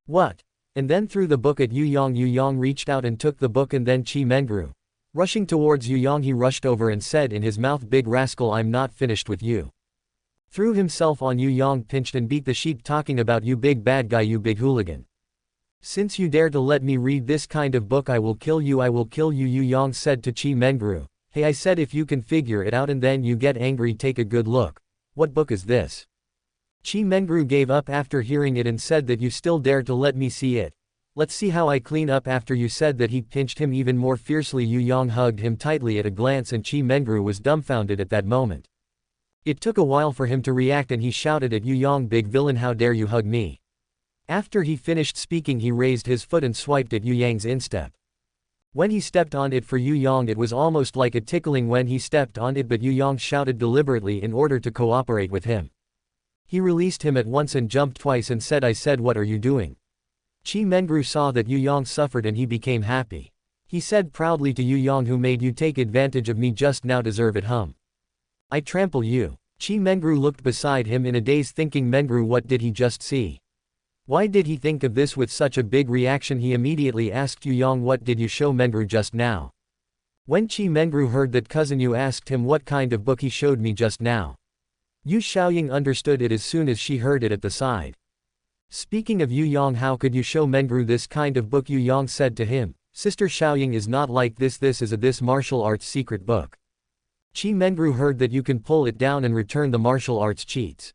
What? And then threw the book at Yu Yang. Yu Yang reached out and took the book, and then Qi Mengru, rushing towards Yu Yang, he rushed over and said in his mouth, big rascal, I'm not finished with you. Threw himself on Yu Yang, pinched and beat the sheep, talking about, you big bad guy, you big hooligan. Since you dare to let me read this kind of book, I will kill you, I will kill you. Yu Yang said to Qi Mengru, hey, I said if you can figure it out and then you get angry, take a good look. What book is this? Qi Mengru gave up after hearing it and said that you still dare to let me see it. Let's see how I clean up after you. Said that, he pinched him even more fiercely. Yu Yang hugged him tightly at a glance, and Qi Mengru was dumbfounded at that moment. It took a while for him to react, and he shouted at Yu Yang, big villain, how dare you hug me? After he finished speaking, he raised his foot and swiped at Yu Yang's instep. When he stepped on it for Yu Yang, it was almost like a tickling when he stepped on it, but Yu Yang shouted deliberately in order to cooperate with him. He released him at once and jumped twice and said, I said, what are you doing? Qi Mengru saw that Yu Yang suffered and he became happy. He said proudly to Yu Yang, who made you take advantage of me just now, deserve it, I trample you. Qi Mengru looked beside him in a daze, thinking, Mengru, what did he just see? Why did he think of this with such a big reaction? He immediately asked Yu Yang, what did you show Mengru just now? When Qi Mengru heard that cousin Yu asked him what kind of book he showed me just now, Yu Xiaoying understood it as soon as she heard it at the side. Speaking of Yu Yang, how could you show Mengru this kind of book? Yu Yang said to him, Sister Xiaoying is not like this, this is this martial arts secret book. Qi Mengru heard that you can pull it down and return the martial arts cheats.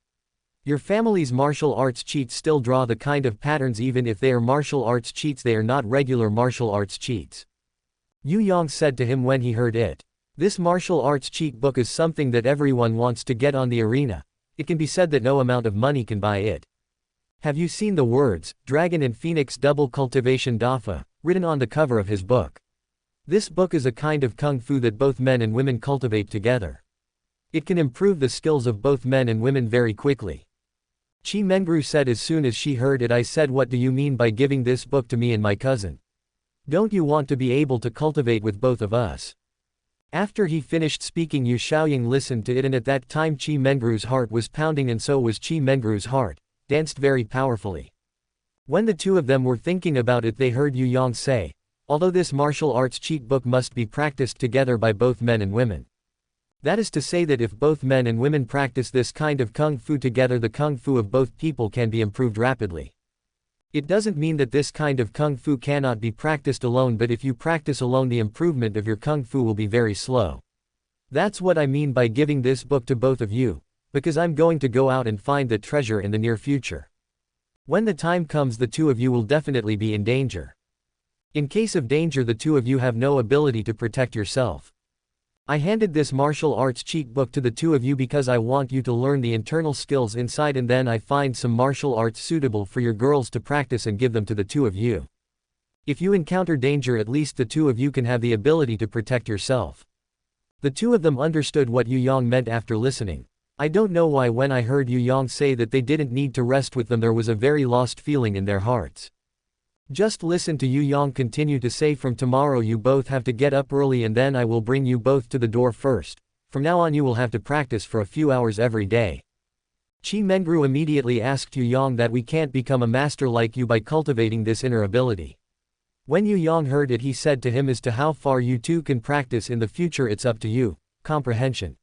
Your family's martial arts cheats still draw the kind of patterns, even if they are martial arts cheats, they are not regular martial arts cheats. Yu Yang said to him when he heard it. This martial arts cheat book is something that everyone wants to get on the arena. It can be said that no amount of money can buy it. Have you seen the words, Dragon and Phoenix Double Cultivation Dafa, written on the cover of his book? This book is a kind of kung fu that both men and women cultivate together. It can improve the skills of both men and women very quickly. Qi Mengru said as soon as she heard it. I said, what do you mean by giving this book to me and my cousin? Don't you want to be able to cultivate with both of us? After he finished speaking, Yu Xiaoying listened to it, and at that time Qi Mengru's heart was pounding, and so was Qi Mengru's heart, danced very powerfully. When the two of them were thinking about it, they heard Yu Yang say, although this martial arts cheat book must be practiced together by both men and women. That is to say that if both men and women practice this kind of kung fu together, the kung fu of both people can be improved rapidly. It doesn't mean that this kind of kung fu cannot be practiced alone, but if you practice alone, the improvement of your kung fu will be very slow. That's what I mean by giving this book to both of you, because I'm going to go out and find that treasure in the near future. When the time comes, the two of you will definitely be in danger. In case of danger, the two of you have no ability to protect yourself. I handed this martial arts cheat book to the two of you because I want you to learn the internal skills inside, and then I find some martial arts suitable for your girls to practice and give them to the two of you. If you encounter danger, at least the two of you can have the ability to protect yourself. The two of them understood what Yu Yang meant after listening. I don't know why when I heard Yu Yang say that they didn't need to rest with them, there was a very lost feeling in their hearts. Just listen to Yu Yang continue to say, from tomorrow you both have to get up early and then I will bring you both to the door first. From now on you will have to practice for a few hours every day. Chi Mengru immediately asked Yu Yang that we can't become a master like you by cultivating this inner ability. When Yu Yang heard it, he said to him, as to how far you two can practice in the future, it's up to you. Comprehension.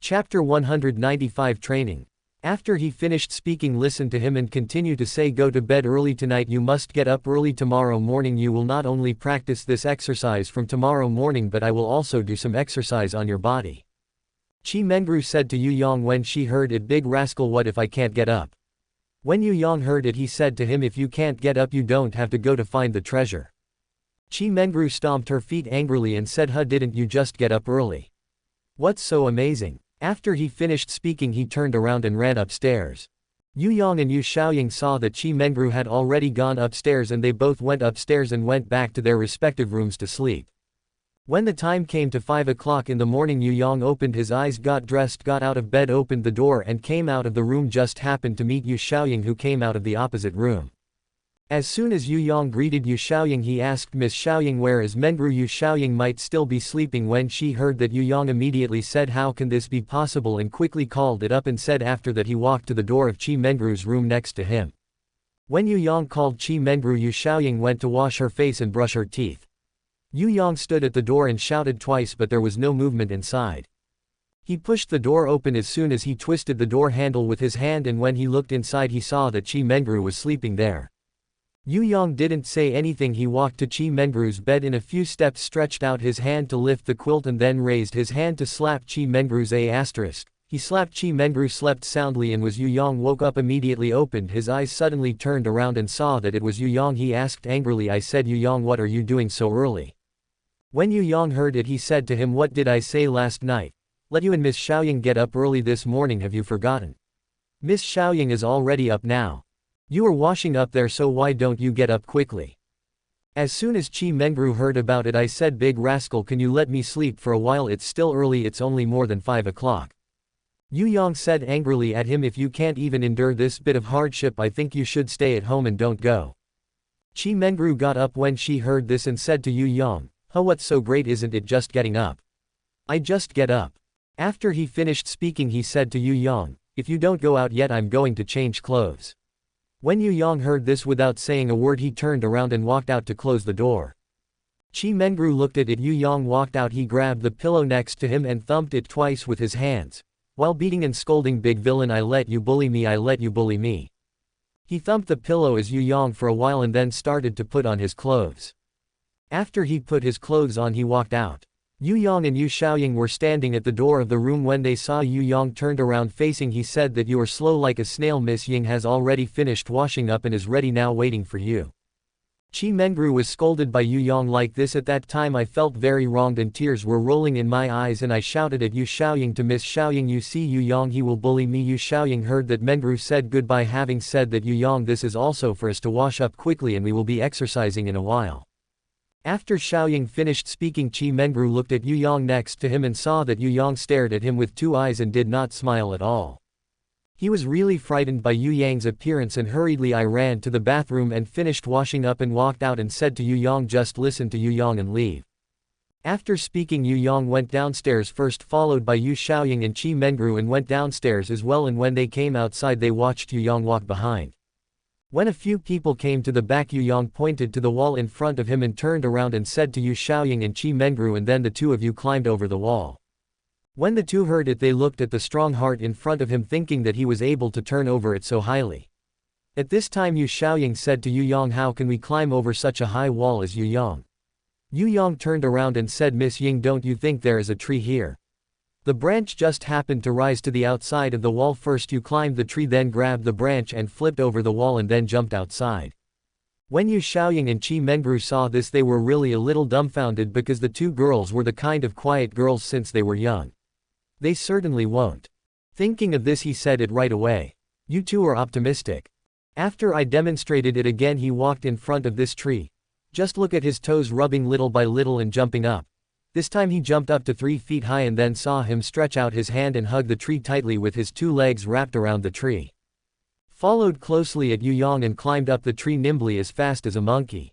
Chapter 195 Training. After he finished speaking, listen to him and continue to say, go to bed early tonight, you must get up early tomorrow morning. You will not only practice this exercise from tomorrow morning, but I will also do some exercise on your body. Chi Mengru said to Yu Yang when she heard it, big rascal, what if I can't get up? When Yu Yang heard it, he said to him, if you can't get up, you don't have to go to find the treasure. Chi Mengru stomped her feet angrily and said, huh, didn't you just get up early? What's so amazing? After he finished speaking, he turned around and ran upstairs. Yu Yang and Yu Xiaoying saw that Chi Mengru had already gone upstairs, and they both went upstairs and went back to their respective rooms to sleep. When the time came to 5 o'clock in the morning, Yu Yang opened his eyes, got dressed, got out of bed, opened the door and came out of the room, just happened to meet Yu Xiaoying, who came out of the opposite room. As soon as Yu Yang greeted Yu Xiaoying, he asked Miss Xiaoying, where is Mengru? Yu Xiaoying might still be sleeping. When she heard that, Yu Yang immediately said, how can this be possible, and quickly called it up and said after that he walked to the door of Chi Mengru's room next to him. When Yu Yang called Chi Mengru, Yu Xiaoying went to wash her face and brush her teeth. Yu Yang stood at the door and shouted twice, but there was no movement inside. He pushed the door open as soon as he twisted the door handle with his hand, and when he looked inside, he saw that Chi Mengru was sleeping there. Yu Yang didn't say anything. He walked to Chi Mengru's bed in a few steps, stretched out his hand to lift the quilt, and then raised his hand to slap Chi Mengru's **. He slapped Chi Mengru, slept soundly, and was Yu Yang woke up immediately, opened his eyes, suddenly turned around and saw that it was Yu Yang. He asked angrily, I said, Yu Yang, what are you doing so early? When Yu Yang heard it, he said to him, what did I say last night? Let you and Miss Xiaoying get up early this morning, have you forgotten? Miss Xiaoying is already up now. You are washing up there, so why don't you get up quickly? As soon as Chi Mengru heard about it, I said, big rascal, can you let me sleep for a while? It's still early, it's only more than 5 o'clock. Yu Yang said angrily at him, if you can't even endure this bit of hardship, I think you should stay at home and don't go. Chi Mengru got up when she heard this and said to Yu Yang, huh, what's so great, isn't it just getting up? I just get up. After he finished speaking, he said to Yu Yang, if you don't go out yet, I'm going to change clothes. When Yu Yang heard this, without saying a word, he turned around and walked out to close the door. Chi Mengru looked at it. Yu Yang walked out. He grabbed the pillow next to him and thumped it twice with his hands, while beating and scolding, big villain, I let you bully me, I let you bully me. He thumped the pillow as Yu Yang for a while and then started to put on his clothes. After he put his clothes on, he walked out. Yu Yang and Yu Xiaoying were standing at the door of the room. When they saw Yu Yang turned around facing, he said that you are slow like a snail. Miss Ying has already finished washing up and is ready now, waiting for you. Chi Mengru was scolded by Yu Yang like this. At that time I felt very wronged and tears were rolling in my eyes, and I shouted at Yu Xiaoying to Miss Xiaoying, you see Yu Yang, he will bully me. Yu Xiaoying heard that Mengru said goodbye, having said that, Yu Yang, this is also for us to wash up quickly and we will be exercising in a while. After Xiaoying finished speaking, Chi Mengru looked at Yu Yang next to him and saw that Yu Yang stared at him with 2 eyes and did not smile at all. He was really frightened by Yu Yang's appearance, and hurriedly I ran to the bathroom and finished washing up and walked out and said to Yu Yang, just listen to Yu Yang and leave. After speaking, Yu Yang went downstairs first, followed by Yu Xiaoying and Chi Mengru, and went downstairs as well, and when they came outside they watched Yu Yang walk behind. When a few people came to the back, Yu Yang pointed to the wall in front of him and turned around and said to Yu Xiaoying and Qi Mengru, and then the two of you climbed over the wall. When the two heard it, they looked at the strong heart in front of him, thinking that he was able to turn over it so highly. At this time Yu Xiaoying said to Yu Yang, how can we climb over such a high wall as Yu Yang? Yu Yang turned around and said, Miss Ying, don't you think there is a tree here? The branch just happened to rise to the outside of the wall. First you climbed the tree, then grabbed the branch and flipped over the wall and then jumped outside. When Yu Xiaoying and Qi Mengru saw this, they were really a little dumbfounded, because the two girls were the kind of quiet girls since they were young. They certainly won't. Thinking of this, he said it right away. You two are optimistic. After I demonstrated it again, he walked in front of this tree. Just look at his toes rubbing little by little and jumping up. This time he jumped up to 3 feet high and then saw him stretch out his hand and hug the tree tightly with his 2 legs wrapped around the tree. Followed closely at Yu Yang and climbed up the tree nimbly as fast as a monkey.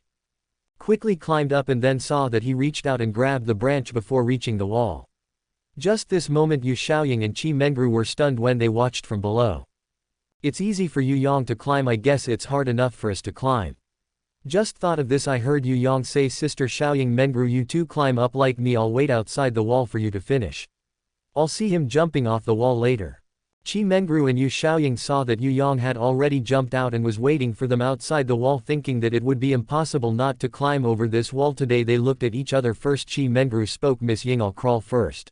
Quickly climbed up and then saw that he reached out and grabbed the branch before reaching the wall. Just this moment Yu Xiaoying and Qi Mengru were stunned when they watched from below. It's easy for Yu Yang to climb, I guess it's hard enough for us to climb. Just thought of this, I heard Yu Yang say, Sister Xiaoying Mengru, you two climb up like me, I'll wait outside the wall for you to finish. I'll see him jumping off the wall later. Qi Mengru and Yu Xiaoying saw that Yu Yang had already jumped out and was waiting for them outside the wall, thinking that it would be impossible not to climb over this wall today. They looked at each other. First Qi Mengru spoke, Miss Ying, I'll crawl first.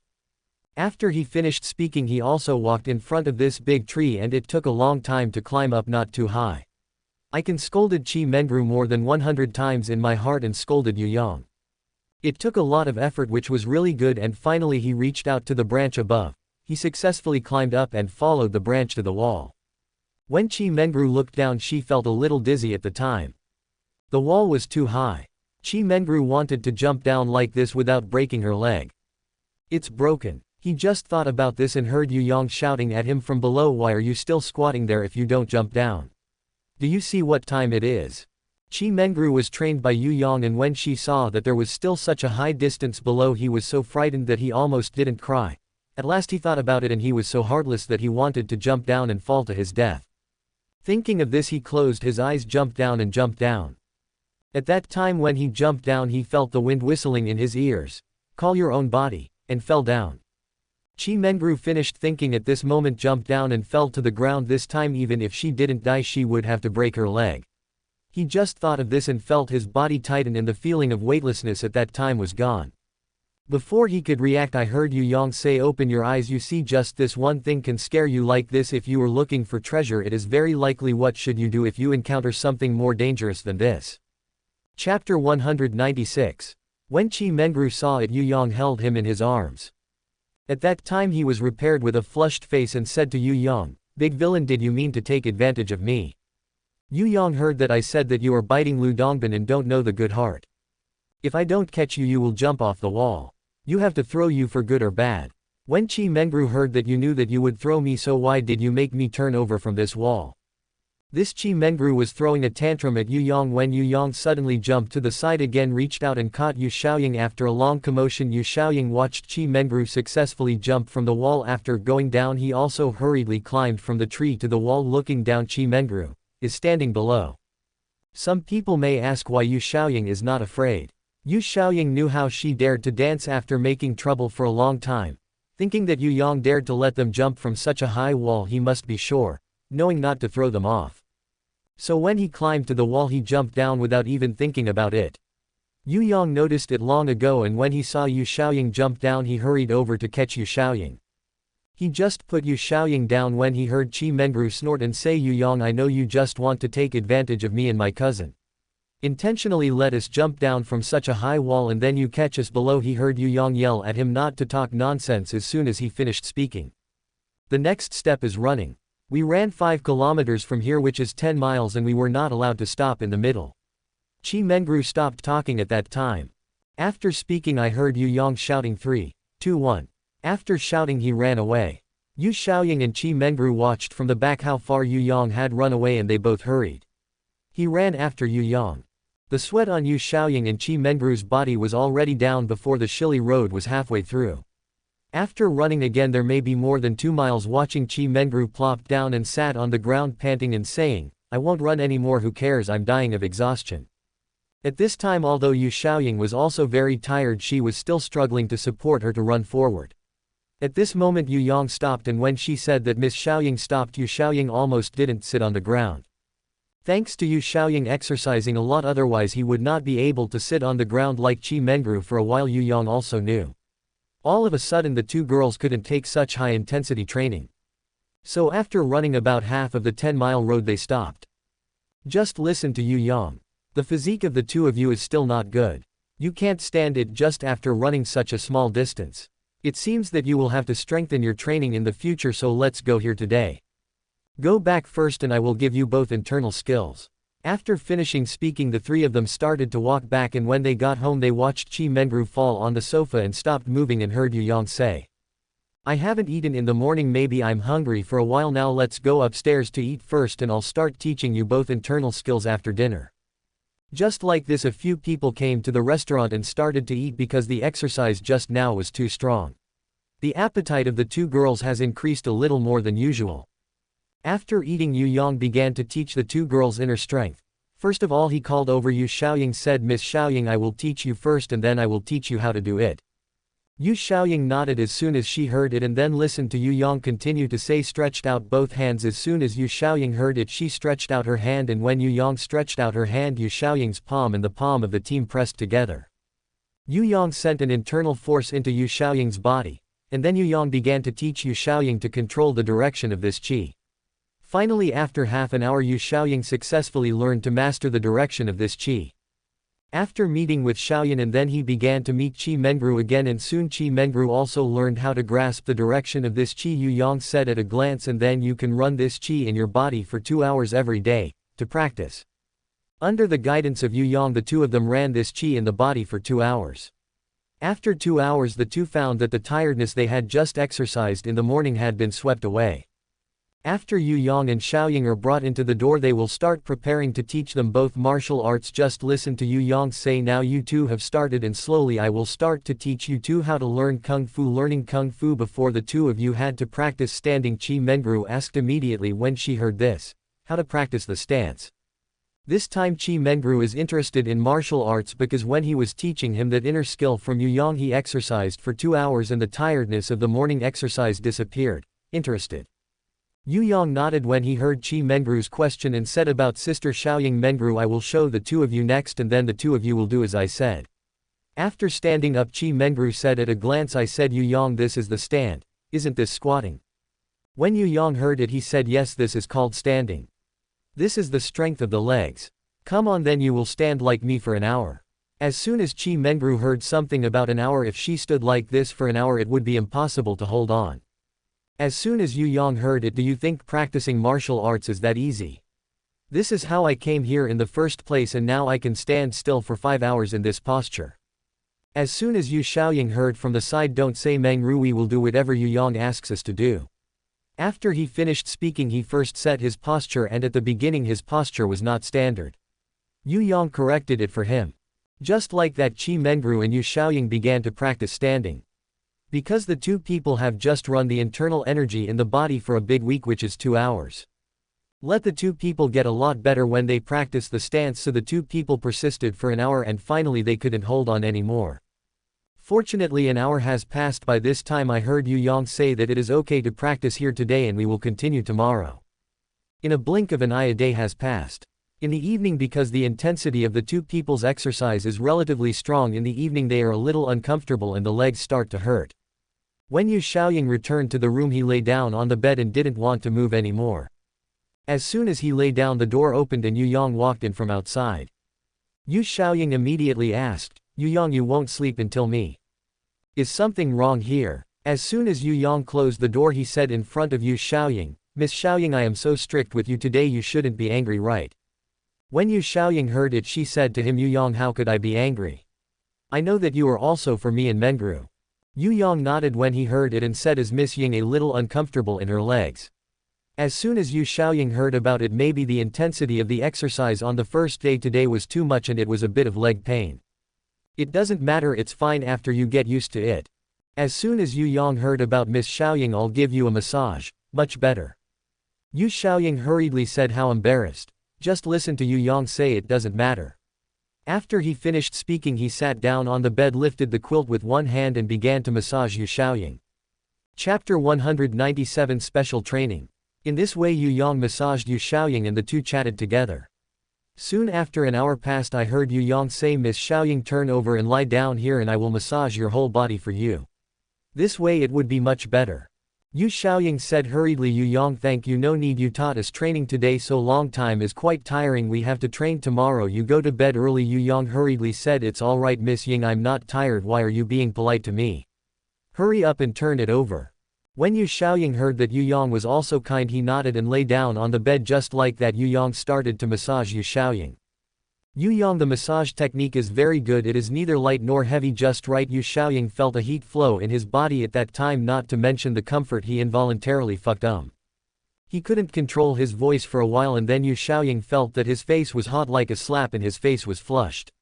After he finished speaking, he also walked in front of this big tree, and it took a long time to climb up, not too high. I can scolded Qi Mengru more than 100 times in my heart and scolded Yu Yang. It took a lot of effort, which was really good, and finally he reached out to the branch above. He successfully climbed up and followed the branch to the wall. When Qi Mengru looked down, she felt a little dizzy at the time. The wall was too high. Qi Mengru wanted to jump down like this without breaking her leg. It's broken. He just thought about this and heard Yu Yang shouting at him from below, why are you still squatting there if you don't jump down? Do you see what time it is? Qi Mengru was trained by Yu Yang, and when she saw that there was still such a high distance below, he was so frightened that he almost didn't cry. At last he thought about it, and he was so heartless that he wanted to jump down and fall to his death. Thinking of this, he closed his eyes, jumped down and jumped down. At that time when he jumped down, he felt the wind whistling in his ears. Call your own body, and fell down. Qi Mengru finished thinking at this moment, jumped down and fell to the ground. This time even if she didn't die, she would have to break her leg. He just thought of this and felt his body tighten, and the feeling of weightlessness at that time was gone. Before he could react, I heard Yu Yang say, open your eyes, you see, just this one thing can scare you like this. If you were looking for treasure, it is very likely. What should you do if you encounter something more dangerous than this? Chapter 196. When Qi Mengru saw it, Yu Yang held him in his arms. At that time he was repaired with a flushed face and said to Yu Yang, big villain, did you mean to take advantage of me? Yu Yang heard that I said that you are biting Lu Dongbin and don't know the good heart. If I don't catch you, you will jump off the wall. You have to throw you for good or bad. When Qi Mengru heard that you knew that you would throw me, so why did you make me turn over from this wall? This Qi Mengru was throwing a tantrum at Yu Yang when Yu Yang suddenly jumped to the side again, reached out and caught Yu Xiaoying. After a long commotion, Yu Xiaoying watched Qi Mengru successfully jump from the wall. After going down, he also hurriedly climbed from the tree to the wall. Looking down, Qi Mengru is standing below. Some people may ask why Yu Xiaoying is not afraid. Yu Xiaoying knew how she dared to dance after making trouble for a long time. Thinking that Yu Yang dared to let them jump from such a high wall, he must be sure, knowing not to throw them off. So when he climbed to the wall, he jumped down without even thinking about it. Yu Yang noticed it long ago, and when he saw Yu Xiaoying jump down, he hurried over to catch Yu Xiaoying. He just put Yu Xiaoying down when he heard Qi Mengru snort and say, Yu Yang, I know you just want to take advantage of me and my cousin. Intentionally let us jump down from such a high wall and then you catch us below. He heard Yu Yang yell at him not to talk nonsense as soon as he finished speaking. The next step is running. We ran 5 kilometers from here, which is 10 miles, and we were not allowed to stop in the middle. Qi Mengru stopped talking at that time. After speaking, I heard Yu Yang shouting 3, 2, 1. After shouting, he ran away. Yu Xiaoying and Qi Mengru watched from the back how far Yu Yang had run away, and they both hurried. He ran after Yu Yang. The sweat on Yu Xiaoying and Qi Mengru's body was already down before the Shili Road was halfway through. After running again there may be more than 2 miles, watching Qi Mengru plopped down and sat on the ground panting and saying, I won't run anymore, who cares, I'm dying of exhaustion. At this time, although Yu Xiaoying was also very tired, she was still struggling to support her to run forward. At this moment Yu Yang stopped, and when she said that Miss Xiaoying stopped, Yu Xiaoying almost didn't sit on the ground. Thanks to Yu Xiaoying exercising a lot, otherwise he would not be able to sit on the ground like Qi Mengru for a while. Yu Yang also knew. All of a sudden the two girls couldn't take such high-intensity training. So after running about half of the 10-mile road they stopped. Just listen to Yu Yang. The physique of the two of you is still not good. You can't stand it just after running such a small distance. It seems that you will have to strengthen your training in the future, so let's go here today. Go back first and I will give you both internal skills. After finishing speaking, the three of them started to walk back, and when they got home they watched Qi Mengru fall on the sofa and stopped moving and heard Yu Yang say, I haven't eaten in the morning, maybe I'm hungry for a while now, let's go upstairs to eat first and I'll start teaching you both internal skills after dinner. Just like this, a few people came to the restaurant and started to eat because the exercise just now was too strong. The appetite of the two girls has increased a little more than usual. After eating, Yu Yang began to teach the two girls inner strength. First of all he called over Yu Xiaoying, said, Miss Xiaoying, I will teach you first and then I will teach you how to do it. Yu Xiaoying nodded as soon as she heard it and then listened to Yu Yang continue to say, stretched out both hands. As soon as Yu Xiaoying heard it, she stretched out her hand, and when Yu Yang stretched out her hand, Yu Xiaoying's palm and the palm of the team pressed together. Yu Yang sent an internal force into Yu Xiaoying's body, and then Yu Yang began to teach Yu Xiaoying to control the direction of this qi. Finally, after half an hour, Yu Xiaoying successfully learned to master the direction of this qi. After meeting with Xiaoyan, and then he began to meet Qi Mengru again, and soon Qi Mengru also learned how to grasp the direction of this qi. Yu Yang said at a glance, and then you can run this qi in your body for 2 hours every day, to practice. Under the guidance of Yu Yang, the two of them ran this qi in the body for 2 hours. After 2 hours the two found that the tiredness they had just exercised in the morning had been swept away. After Yu Yang and Xiaoying are brought into the door, they will start preparing to teach them both martial arts. Just listen to Yu Yang say, now you two have started, and slowly I will start to teach you two how to learn Kung Fu. Learning Kung Fu before the two of you had to practice standing. Qi Mengru asked immediately when she heard this, how to practice the stance. This time Qi Mengru is interested in martial arts because when he was teaching him that inner skill from Yu Yang, he exercised for 2 hours and the tiredness of the morning exercise disappeared. Interested. Yu Yang nodded when he heard Qi Mengru's question and said, about Sister Xiaoying. Mengru, I will show the two of you next, and then the two of you will do as I said. After standing up, Qi Mengru said at a glance, I said, Yu Yang, this is the stand, isn't this squatting? When Yu Yang heard it, he said, yes, this is called standing. This is the strength of the legs. Come on, then you will stand like me for an hour. As soon as Qi Mengru heard something about an hour, if she stood like this for an hour it would be impossible to hold on. As soon as Yu Yang heard it, do you think practicing martial arts is that easy? This is how I came here in the first place, and now I can stand still for 5 hours in this posture. As soon as Yu Xiaoying heard from the side, don't say Mengru, we will do whatever Yu Yang asks us to do. After he finished speaking, he first set his posture, and at the beginning his posture was not standard. Yu Yang corrected it for him. Just like that, Qi Mengru and Yu Xiaoying began to practice standing. Because the two people have just run the internal energy in the body for a big week, which is 2 hours. Let the two people get a lot better when they practice the stance, so the two people persisted for an hour and finally they couldn't hold on anymore. Fortunately, an hour has passed by this time. I heard Yu Yang say that it is okay to practice here today and we will continue tomorrow. In a blink of an eye, a day has passed. In the evening, because the intensity of the two people's exercise is relatively strong, in the evening they are a little uncomfortable and the legs start to hurt. When Yu Xiaoying returned to the room, he lay down on the bed and didn't want to move anymore. As soon as he lay down, the door opened and Yu Yang walked in from outside. Yu Xiaoying immediately asked, Yu Yang, you won't sleep until me? Is something wrong here? As soon as Yu Yang closed the door, he said in front of Yu Xiaoying, Miss Xiaoying, I am so strict with you today, you shouldn't be angry, right? When Yu Xiaoying heard it, she said to him, Yu Yang, how could I be angry? I know that you are also for me and Mengru. Yu Yang nodded when he heard it and said, is Miss Ying a little uncomfortable in her legs? As soon as Yu Xiaoying heard about it, maybe the intensity of the exercise on the first day today was too much and it was a bit of leg pain. It doesn't matter, it's fine after you get used to it. As soon as Yu Yang heard about Miss Xiaoying, I'll give you a massage, much better. Yu Xiaoying hurriedly said, how embarrassed. Just listen to Yu Yang say it doesn't matter. After he finished speaking he sat down on the bed, lifted the quilt with one hand and began to massage Yu Xiaoying. Chapter 197 Special Training. In this way Yu Yang massaged Yu Xiaoying and the two chatted together. Soon after an hour passed I heard Yu Yang say, Miss Xiaoying, turn over and lie down here and I will massage your whole body for you. This way it would be much better. Yu Xiaoying said hurriedly, Yu Yang, thank you, no need, you taught us training today so long time is quite tiring, we have to train tomorrow, you go to bed early. Yu Yang hurriedly said, it's alright Miss Ying, I'm not tired, why are you being polite to me? Hurry up and turn it over. When Yu Xiaoying heard that Yu Yang was also kind he nodded and lay down on the bed. Just like that Yu Yang started to massage Yu Xiaoying. Yu Yang, the massage technique is very good, it is neither light nor heavy, just right. Yu Xiaoying felt a heat flow in his body at that time, not to mention the comfort. He involuntarily fucked He couldn't control his voice for a while and then Yu Xiaoying felt that his face was hot like a slap and his face was flushed.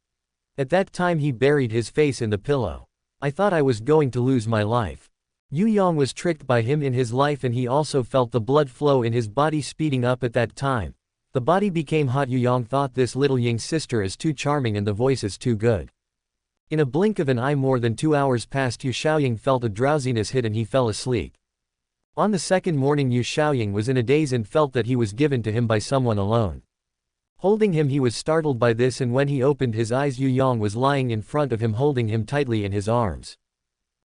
At that time he buried his face in the pillow. I thought I was going to lose my life. Yu Yang was tricked by him in his life and he also felt the blood flow in his body speeding up at that time. The body became hot. Yu Yang thought this little Ying sister is too charming and the voice is too good. In a blink of an eye more than 2 hours passed. Yu Xiaoying felt a drowsiness hit and he fell asleep. On the second morning Yu Xiaoying was in a daze and felt that he was given to him by someone alone. Holding him he was startled by this and when he opened his eyes Yu Yang was lying in front of him holding him tightly in his arms.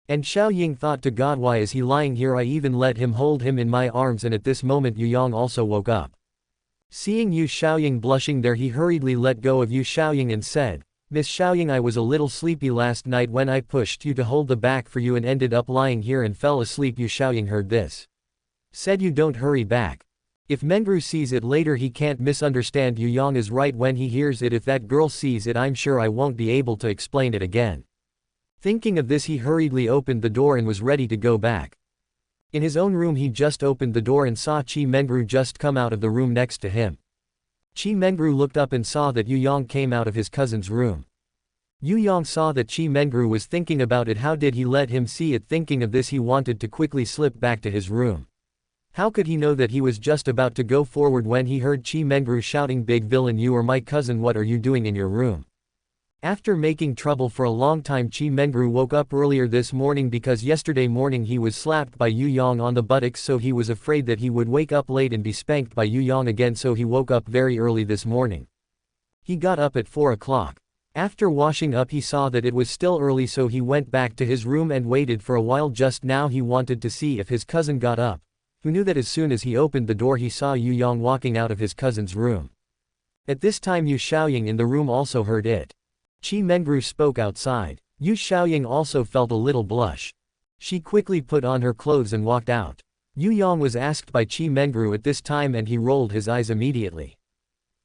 And Xiaoying thought to God, why is he lying here? I even let him hold him in my arms. And at this moment Yu Yang also woke up. Seeing Yu Xiaoying blushing there he hurriedly let go of Yu Xiaoying and said, Miss Xiaoying, I was a little sleepy last night when I pushed you to hold the back for you and ended up lying here and fell asleep. Yu Xiaoying heard this. Said, you don't hurry back. If Mengru sees it later he can't misunderstand. Yu Yang is right when he hears it. If that girl sees it I'm sure I won't be able to explain it again. Thinking of this he hurriedly opened the door and was ready to go back. In his own room he just opened the door and saw Qi Mengru just come out of the room next to him. Qi Mengru looked up and saw that Yu Yang came out of his cousin's room. Yu Yang saw that Qi Mengru was thinking about it. How did he let him see it? Thinking of this he wanted to quickly slip back to his room. How could he know that he was just about to go forward when he heard Qi Mengru shouting, big villain, you are my cousin, what are you doing in your room? After making trouble for a long time Qi Mengru woke up earlier this morning because yesterday morning he was slapped by Yu Yang on the buttocks, so he was afraid that he would wake up late and be spanked by Yu Yang again, so he woke up very early this morning. He got up at 4 o'clock. After washing up he saw that it was still early, so he went back to his room and waited for a while. Just now he wanted to see if his cousin got up. Who knew that as soon as he opened the door he saw Yu Yang walking out of his cousin's room. At this time Yu Xiaoying in the room also heard it. Qi Mengru spoke outside. Yu Xiaoying also felt a little blush. She quickly put on her clothes and walked out. Yu Yang was asked by Qi Mengru at this time and he rolled his eyes immediately.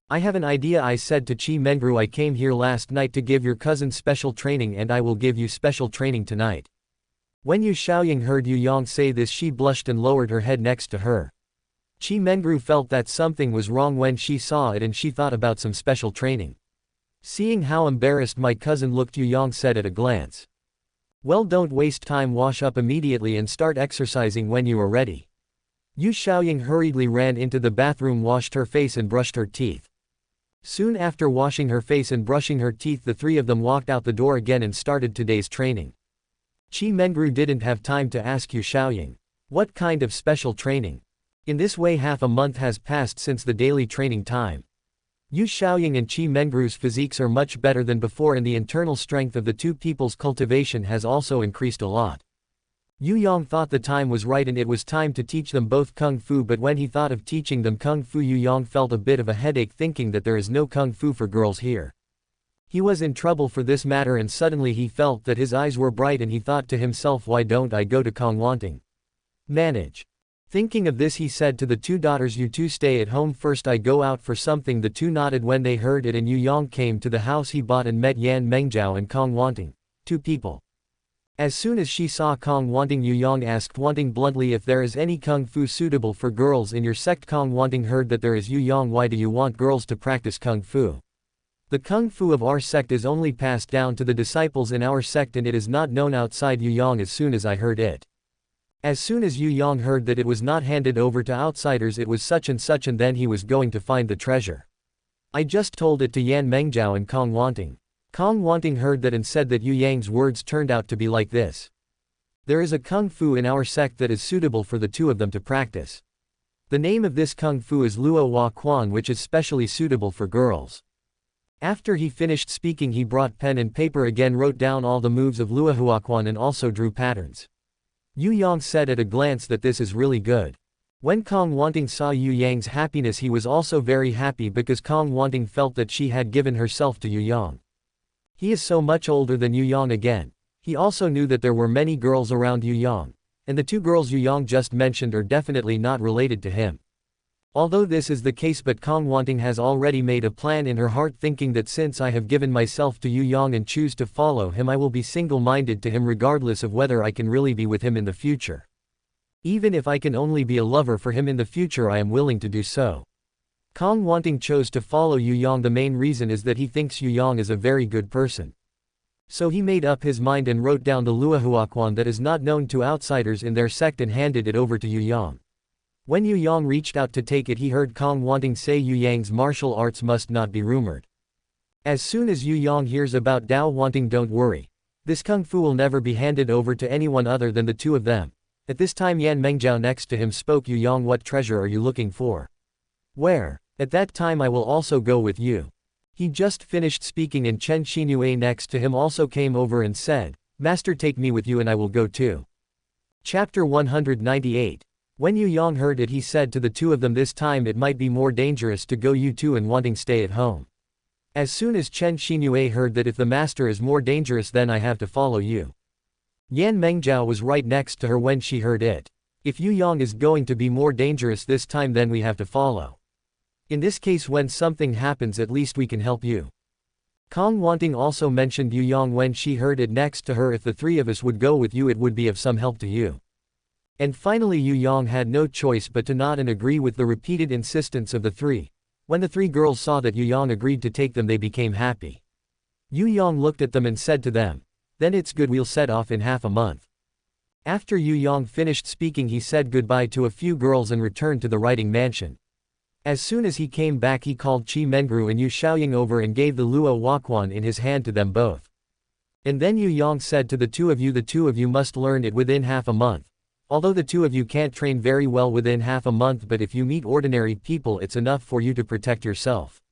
I have an idea, I said to Qi Mengru, I came here last night to give your cousin special training and I will give you special training tonight. When Yu Xiaoying heard Yu Yang say this she blushed and lowered her head next to her. Qi Mengru felt that something was wrong when she saw it and she thought about some special training. Seeing how embarrassed my cousin looked Yu Yang said at a glance. Well, don't waste time, wash up immediately and start exercising when you are ready. Yu Xiaoying hurriedly ran into the bathroom, washed her face and brushed her teeth. Soon after washing her face and brushing her teeth the three of them walked out the door again and started today's training. Qi Mengru didn't have time to ask Yu Xiaoying, what kind of special training? In this way half a month has passed since the daily training time. Yu Xiaoying and Qi Mengru's physiques are much better than before and the internal strength of the two people's cultivation has also increased a lot. Yu Yang thought the time was right and it was time to teach them both Kung Fu, but when he thought of teaching them Kung Fu Yu Yang felt a bit of a headache thinking that there is no Kung Fu for girls here. He was in trouble for this matter and suddenly he felt that his eyes were bright and he thought to himself, why don't I go to Kongwanting? Manage. Thinking of this he said to the two daughters, you two stay at home first, I go out for something. The two nodded when they heard it and Yu Yang came to the house he bought and met Yan Mengjiao and Kong Wanting, two people. As soon as she saw Kong Wanting Yu Yang asked Wanting bluntly if there is any Kung Fu suitable for girls in your sect. Kong Wanting heard that there is. Yu Yang, why do you want girls to practice Kung Fu? The Kung Fu of our sect is only passed down to the disciples in our sect and it is not known outside. Yu Yang, as soon as I heard it. As soon as Yu Yang heard that it was not handed over to outsiders, it was such and then he was going to find the treasure. I just told it to Yan Mengjiao and Kong Wanting. Kong Wanting heard that and said that Yu Yang's words turned out to be like this. There is a kung fu in our sect that is suitable for the two of them to practice. The name of this kung fu is Luo Hua Quan, which is specially suitable for girls. After he finished speaking, he brought pen and paper again, wrote down all the moves of Luo Hua Quan and also drew patterns. Yu Yang said at a glance that this is really good. When Kong Wanting saw Yu Yang's happiness, he was also very happy because Kong Wanting felt that she had given herself to Yu Yang. He is so much older than Yu Yang again. He also knew that there were many girls around Yu Yang, and the two girls Yu Yang just mentioned are definitely not related to him. Although this is the case, but Kong Wanting has already made a plan in her heart, thinking that since I have given myself to Yu Yang and choose to follow him, I will be single-minded to him regardless of whether I can really be with him in the future. Even if I can only be a lover for him in the future, I am willing to do so. Kong Wanting chose to follow Yu Yang. The main reason is that he thinks Yu Yang is a very good person. So he made up his mind and wrote down the Luo Hua Quan that is not known to outsiders in their sect and handed it over to Yu Yang. When Yu Yang reached out to take it, he heard Kong Wanting say Yu Yang's martial arts must not be rumored. As soon as Yu Yang hears about Dao Wanting, don't worry. This kung fu will never be handed over to anyone other than the two of them. At this time, Yan Mengjiao next to him spoke. Yu Yang, what treasure are you looking for? Where? At that time I will also go with you. He just finished speaking and Chen Xinue next to him also came over and said, Master, take me with you and I will go too. Chapter 198. When Yu Yang heard it, he said to the two of them, this time it might be more dangerous to go, you two and Wanting stay at home. As soon as Chen Xinue heard that if the master is more dangerous, then I have to follow you. Yan Mengjiao was right next to her when she heard it. If Yu Yang is going to be more dangerous this time, then we have to follow. In this case, when something happens, at least we can help you. Kong Wanting also mentioned Yu Yang when she heard it next to her. If the three of us would go with you, it would be of some help to you. And finally Yu Yang had no choice but to nod and agree with the repeated insistence of the three. When the three girls saw that Yu Yang agreed to take them, they became happy. Yu Yang looked at them and said to them, then it's good, we'll set off in half a month. After Yu Yang finished speaking, he said goodbye to a few girls and returned to the writing mansion. As soon as he came back, he called Qi Mengru and Yu Xiaoying over and gave the Luo Hua Quan in his hand to them both. And then Yu Yang said to the two of you must learn it within half a month. Although the two of you can't train very well within half a month, but if you meet ordinary people, it's enough for you to protect yourself.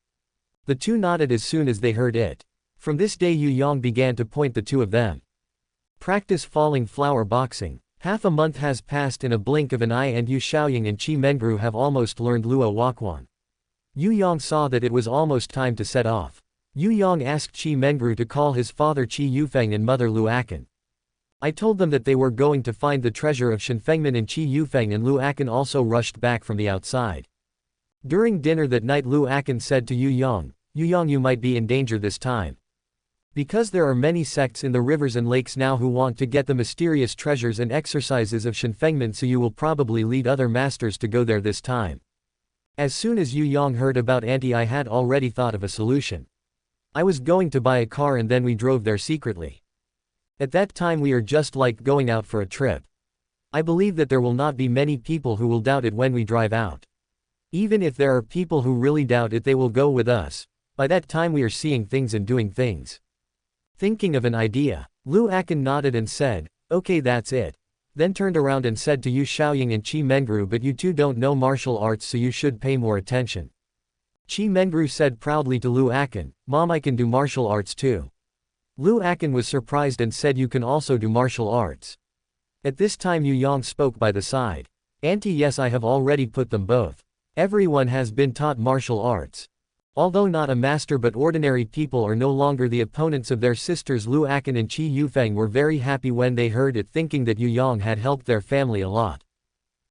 The two nodded as soon as they heard it. From this day Yu Yang began to point the two of them. Practice falling flower boxing. Half a month has passed in a blink of an eye and Yu Xiaoying and Qi Mengru have almost learned Luo Hua Quan. Yu Yang saw that it was almost time to set off. Yu Yang asked Qi Mengru to call his father Qi Yufeng and mother Lu Akan. I told them that they were going to find the treasure of Shenfengman, and Qi Yufeng and Lu Akan also rushed back from the outside. During dinner that night, Lu Akan said to Yu Yang, you might be in danger this time. Because there are many sects in the rivers and lakes now who want to get the mysterious treasures and exercises of Shenfengman, so you will probably lead other masters to go there this time. As soon as Yu Yang heard about Auntie, I had already thought of a solution. I was going to buy a car and then we drove there secretly. At that time we are just like going out for a trip. I believe that there will not be many people who will doubt it when we drive out. Even if there are people who really doubt it, they will go with us. By that time we are seeing things and doing things. Thinking of an idea. Lu Akan nodded and said, okay, that's it. Then turned around and said to Yu Xiaoying and Qi Mengru, but you two don't know martial arts, so you should pay more attention. Qi Mengru said proudly to Lu Akan, Mom, I can do martial arts too. Lu Akan was surprised and said, you can also do martial arts. At this time Yu Yang spoke by the side. Auntie, yes, I have already put them both. Everyone has been taught martial arts. Although not a master, but ordinary people are no longer the opponents of their sisters. Lu Akan and Qi Yufeng were very happy when they heard it, thinking that Yu Yang had helped their family a lot.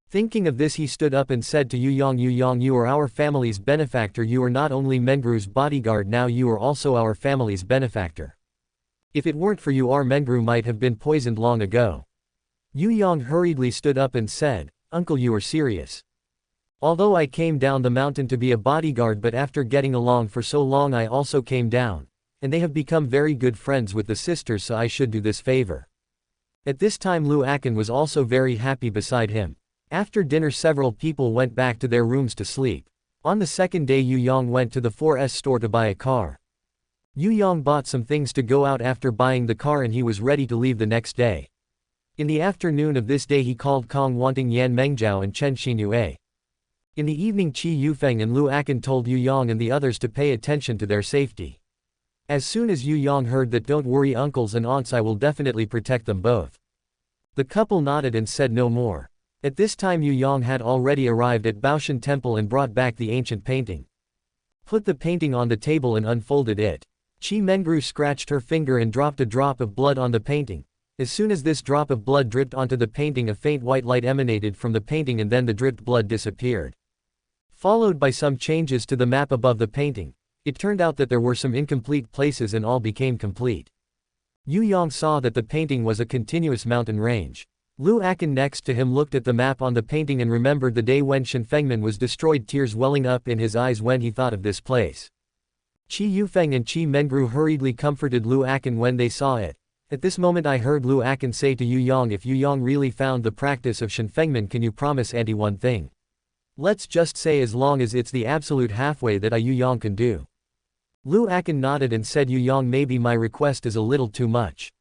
Thinking of this, he stood up and said to Yu Yang, you are our family's benefactor. You are not only Mengru's bodyguard, now you are also our family's benefactor. If it weren't for you, our Mengru might have been poisoned long ago. Yu Yang hurriedly stood up and said, Uncle, you are serious. Although I came down the mountain to be a bodyguard, but after getting along for so long I also came down, and they have become very good friends with the sisters, so I should do this favor. At this time Lu Akan was also very happy beside him. After dinner several people went back to their rooms to sleep. On the second day Yu Yang went to the 4S store to buy a car. Yu Yang bought some things to go out after buying the car and he was ready to leave the next day. In the afternoon of this day he called Kong wanting Yan Mengjiao and Chen Xinyue. In the evening Qi Yufeng and Lu Akan told Yu Yang and the others to pay attention to their safety. As soon as Yu Yang heard that, "Don't worry uncles and aunts, I will definitely protect them both." The couple nodded and said no more. At this time Yu Yang had already arrived at Baoshan Temple and brought back the ancient painting. Put the painting on the table and unfolded it. Qi Mengru scratched her finger and dropped a drop of blood on the painting. As soon as this drop of blood dripped onto the painting, a faint white light emanated from the painting and then the dripped blood disappeared. Followed by some changes to the map above the painting. It turned out that there were some incomplete places and all became complete. Yu Yang saw that the painting was a continuous mountain range. Lu Akan next to him looked at the map on the painting and remembered the day when Shenfengmen was destroyed, tears welling up in his eyes when he thought of this place. Qi Yufeng and Qi Mengru hurriedly comforted Lu Akan when they saw it. At this moment I heard Lu Akan say to Yu Yang, "If Yu Yang really found the practice of Shenfengmen, can you promise Auntie one thing? Let's just say as long as it's the absolute halfway that Yu Yang can do." Lu Akan nodded and said, "Yu Yang, maybe my request is a little too much."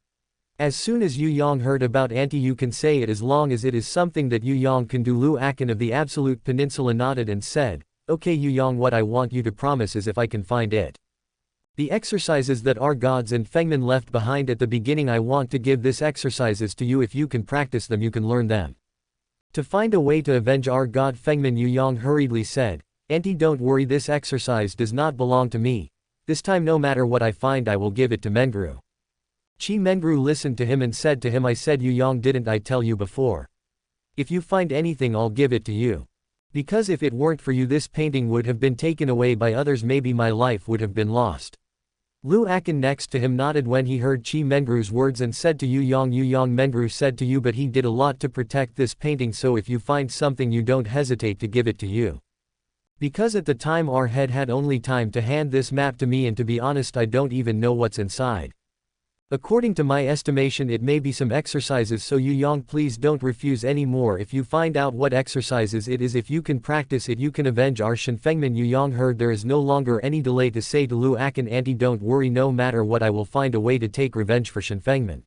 As soon as Yu Yang heard about Auntie, "You can say it as long as it is something that Yu Yang can do." Lu Akan of the Absolute Peninsula nodded and said, "Okay Yu Yang, what I want you to promise is if I can find it. The exercises that our gods and Fengmen left behind at the beginning, I want to give this exercises to you. If you can practice them, you can learn them. To find a way to avenge our god Fengmen." Yu Yang hurriedly said, "Auntie, don't worry, this exercise does not belong to me. This time no matter what I find I will give it to Mengru." Qi Mengru listened to him and said to him, "I said Yu Yang, didn't I tell you before? If you find anything I'll give it to you. Because if it weren't for you this painting would have been taken away by others, maybe my life would have been lost." Lu Akan next to him nodded when he heard Qi Mengru's words and said to Yu Yang, "Yu Yang, Mengru said to you, but he did a lot to protect this painting, so if you find something you don't hesitate to give it to you. Because at the time our head had only time to hand this map to me, and to be honest I don't even know what's inside. According to my estimation it may be some exercises, so Yu Yang, please don't refuse any more. If you find out what exercises it is, if you can practice it, you can avenge our Shenfengmen." Yu Yang heard there is no longer any delay to say to Lu Akan, "Auntie, don't worry, no matter what I will find a way to take revenge for Shenfengmen."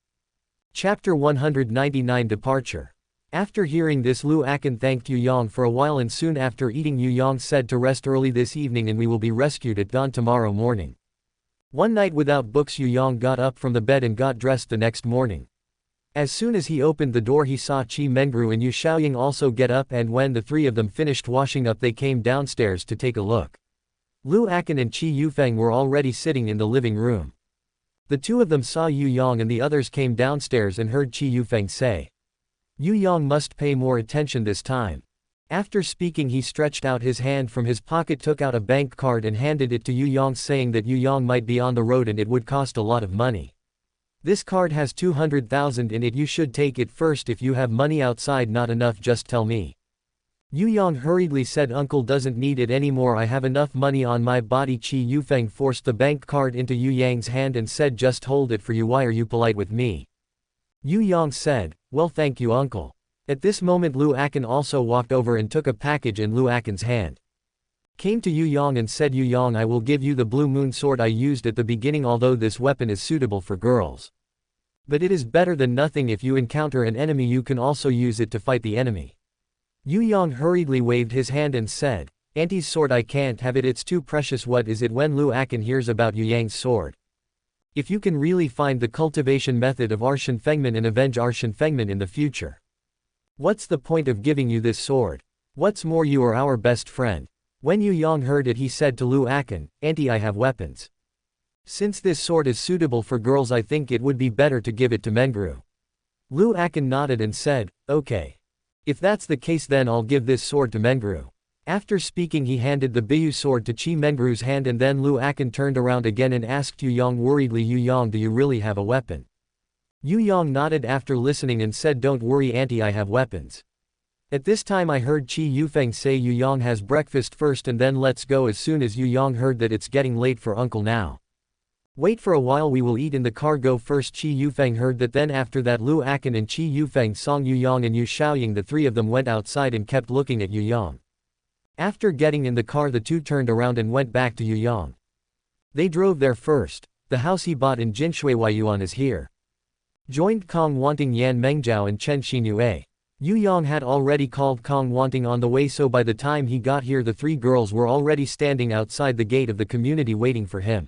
Chapter 199 Departure. After hearing this, Lu Akan thanked Yu Yang for a while, and soon after eating Yu Yang said to rest early this evening and we will be rescued at dawn tomorrow morning. One night without books, Yu Yang got up from the bed and got dressed the next morning. As soon as he opened the door he saw Qi Mengru and Yu Xiaoying also get up, and when the three of them finished washing up they came downstairs to take a look. Lu Akan and Qi Yufeng were already sitting in the living room. The two of them saw Yu Yang and the others came downstairs and heard Qi Yufeng say, "Yu Yang must pay more attention this time." After speaking he stretched out his hand from his pocket, took out a bank card and handed it to Yu Yang, saying that Yu Yang might be on the road and it would cost a lot of money. "This card has 200,000 in it, you should take it first. If you have money outside not enough, just tell me." Yu Yang hurriedly said, "Uncle doesn't need it anymore, I have enough money on my body." Qi Yufeng forced the bank card into Yu Yang's hand and said, "Just hold it for you, why are you polite with me?" Yu Yang said, "Well thank you uncle." At this moment Lu Akan also walked over and took a package in Lu Akan's hand. Came to Yu Yang and said, "Yu Yang, I will give you the blue moon sword I used at the beginning, although this weapon is suitable for girls. But it is better than nothing. If you encounter an enemy you can also use it to fight the enemy." Yu Yang hurriedly waved his hand and said, "Auntie's sword, I can't have it, it's too precious." "What is it?" When Lu Akan hears about Yu Yang's sword. "If you can really find the cultivation method of our Shenfengmen and avenge our Shenfengmen in the future. What's the point of giving you this sword? What's more, you are our best friend." When Yu Yang heard it he said to Lu Akan, "Auntie, I have weapons. Since this sword is suitable for girls I think it would be better to give it to Mengru." Lu Akan nodded and said, "Okay. If that's the case then I'll give this sword to Mengru." After speaking he handed the Biyu sword to Qi Mengru's hand, and then Lu Akan turned around again and asked Yu Yang worriedly, "Yu Yang, do you really have a weapon?" Yu Yang nodded after listening and said, "Don't worry Auntie, I have weapons." At this time I heard Qi Yufeng say, "Yu Yang has breakfast first and then let's go." As soon as Yu Yang heard that, "It's getting late for uncle now. Wait for a while, we will eat in the car, go first." Qi Yufeng heard that. Then after that Lu Akan and Qi Yufeng, Song Yu Yang and Yu Xiaoying, the three of them went outside and kept looking at Yu Yang. After getting in the car, the two turned around and went back to Yu Yang. They drove there first. The house he bought in Jinshui Yuan is here. Joined Kong Wanting, Yan Mengjiao and Chen Xinue. Yu Yang had already called Kong Wanting on the way, so by the time he got here the three girls were already standing outside the gate of the community waiting for him.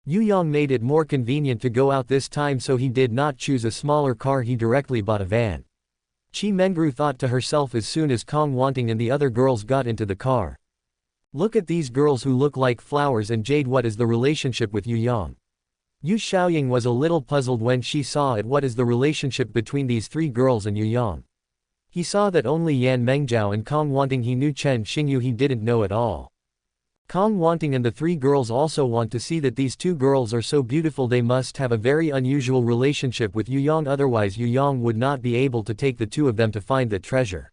Yu Yang made it more convenient to go out this time, so he did not choose a smaller car, he directly bought a van. Chi Mengru thought to herself as soon as Kong Wanting and the other girls got into the car. Look at these girls who look like flowers and jade, what is the relationship with Yu Yang? Yu Xiaoying was a little puzzled when she saw it. What is the relationship between these three girls and Yu Yang? He saw that only Yan Mengjiao and Kong Wanting he knew, Chen Xingyu he didn't know at all. Kong Wanting and the three girls also want to see that these two girls are so beautiful, they must have a very unusual relationship with Yu Yang, otherwise Yu Yang would not be able to take the two of them to find that treasure.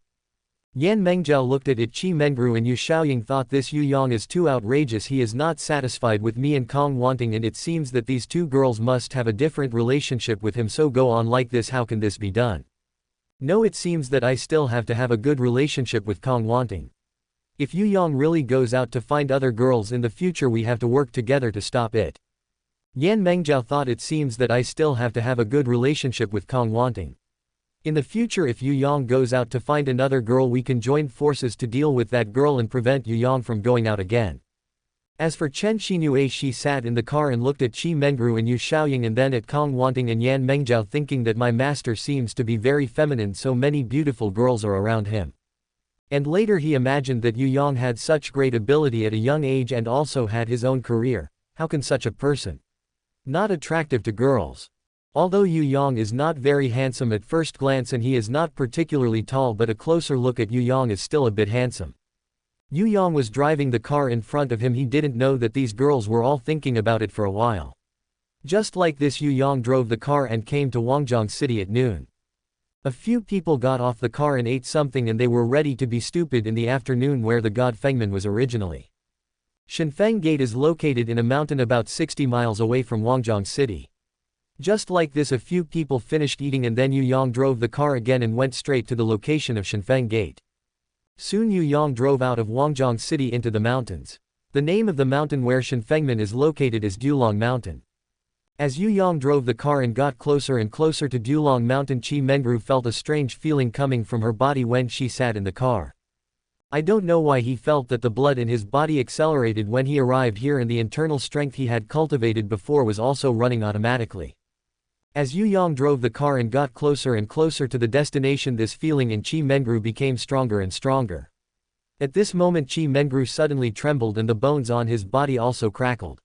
Yan Mengjiao looked at it. Chi Mengru and Yu Xiaoying thought this Yu Yang is too outrageous, he is not satisfied with me and Kong Wanting, and it seems that these two girls must have a different relationship with him, so go on like this, how can this be done? No, it seems that I still have to have a good relationship with Kong Wanting. If Yu Yang really goes out to find other girls in the future, we have to work together to stop it. Yan Mengjiao thought it seems that I still have to have a good relationship with Kong Wanting. In the future, if Yu Yang goes out to find another girl, we can join forces to deal with that girl and prevent Yu Yang from going out again. As for Chen Xinue, she sat in the car and looked at Chi Mengru and Yu Xiaoying and then at Kong Wanting and Yan Mengjiao, thinking that my master seems to be very feminine, so many beautiful girls are around him. And later he imagined that Yu Yang had such great ability at a young age and also had his own career. How can such a person not attractive to girls? Although Yu Yang is not very handsome at first glance and he is not particularly tall, but a closer look at Yu Yang is still a bit handsome. Yu Yang was driving the car in front of him. He didn't know that these girls were all thinking about it for a while. Just like this, Yu Yang drove the car and came to Huanghai City at noon. A few people got off the car and ate something, and they were ready to be stupid in the afternoon where the god Fengman was originally. Shenfeng Gate is located in a mountain about 60 miles away from Huanghai City. Just like this, a few people finished eating and then Yu Yang drove the car again and went straight to the location of Shenfeng Gate. Soon Yu Yang drove out of Huanghai City into the mountains. The name of the mountain where Shenfengmen is located is Dulong Mountain. As Yu Yang drove the car and got closer and closer to Dulong Mountain, Chi Mengru felt a strange feeling coming from her body when she sat in the car. I don't know why he felt that the blood in his body accelerated when he arrived here, and the internal strength he had cultivated before was also running automatically. As Yu Yang drove the car and got closer and closer to the destination, this feeling in Chi Mengru became stronger and stronger. At this moment Chi Mengru suddenly trembled and the bones on his body also crackled.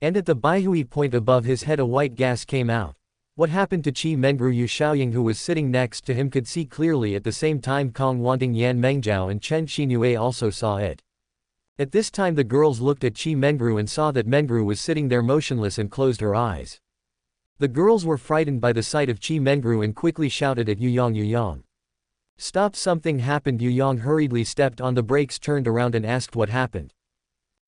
And at the Baihui point above his head a white gas came out. What happened to Chi Mengru? Yu Xiaoying, who was sitting next to him, could see clearly. At the same time Kong Wanting, Yan Mengjiao and Chen Xinue also saw it. At this time the girls looked at Chi Mengru and saw that Mengru was sitting there motionless and closed her eyes. The girls were frightened by the sight of Chi Mengru and quickly shouted at Yu Yang, Yu Yang. Stop, something happened. Yu Yang hurriedly stepped on the brakes, turned around and asked what happened.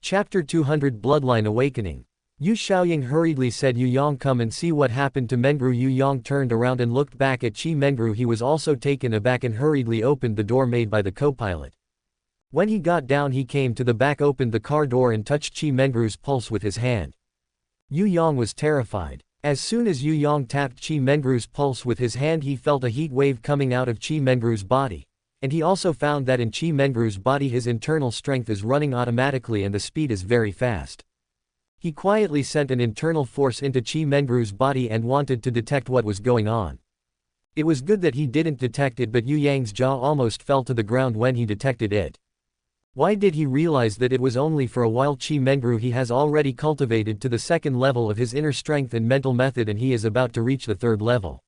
Chapter 200 Bloodline Awakening. Yu Xiaoying hurriedly said, Yu Yang, come and see what happened to Mengru. Yu Yang turned around and looked back at Chi Mengru. He was also taken aback and hurriedly opened the door made by the co-pilot. When he got down he came to the back, opened the car door and touched Chi Mengru's pulse with his hand. Yu Yang was terrified. As soon as Yu Yang tapped Chi Mengru's pulse with his hand, he felt a heat wave coming out of Chi Mengru's body. And he also found that in Chi Mengru's body his internal strength is running automatically and the speed is very fast. He quietly sent an internal force into Chi Mengru's body and wanted to detect what was going on. It was good that he didn't detect it, but Yu Yang's jaw almost fell to the ground when he detected it. Why did he realize that it was only for a while? Chi Mengru he has already cultivated to the second level of his inner strength and mental method, and he is about to reach the third level.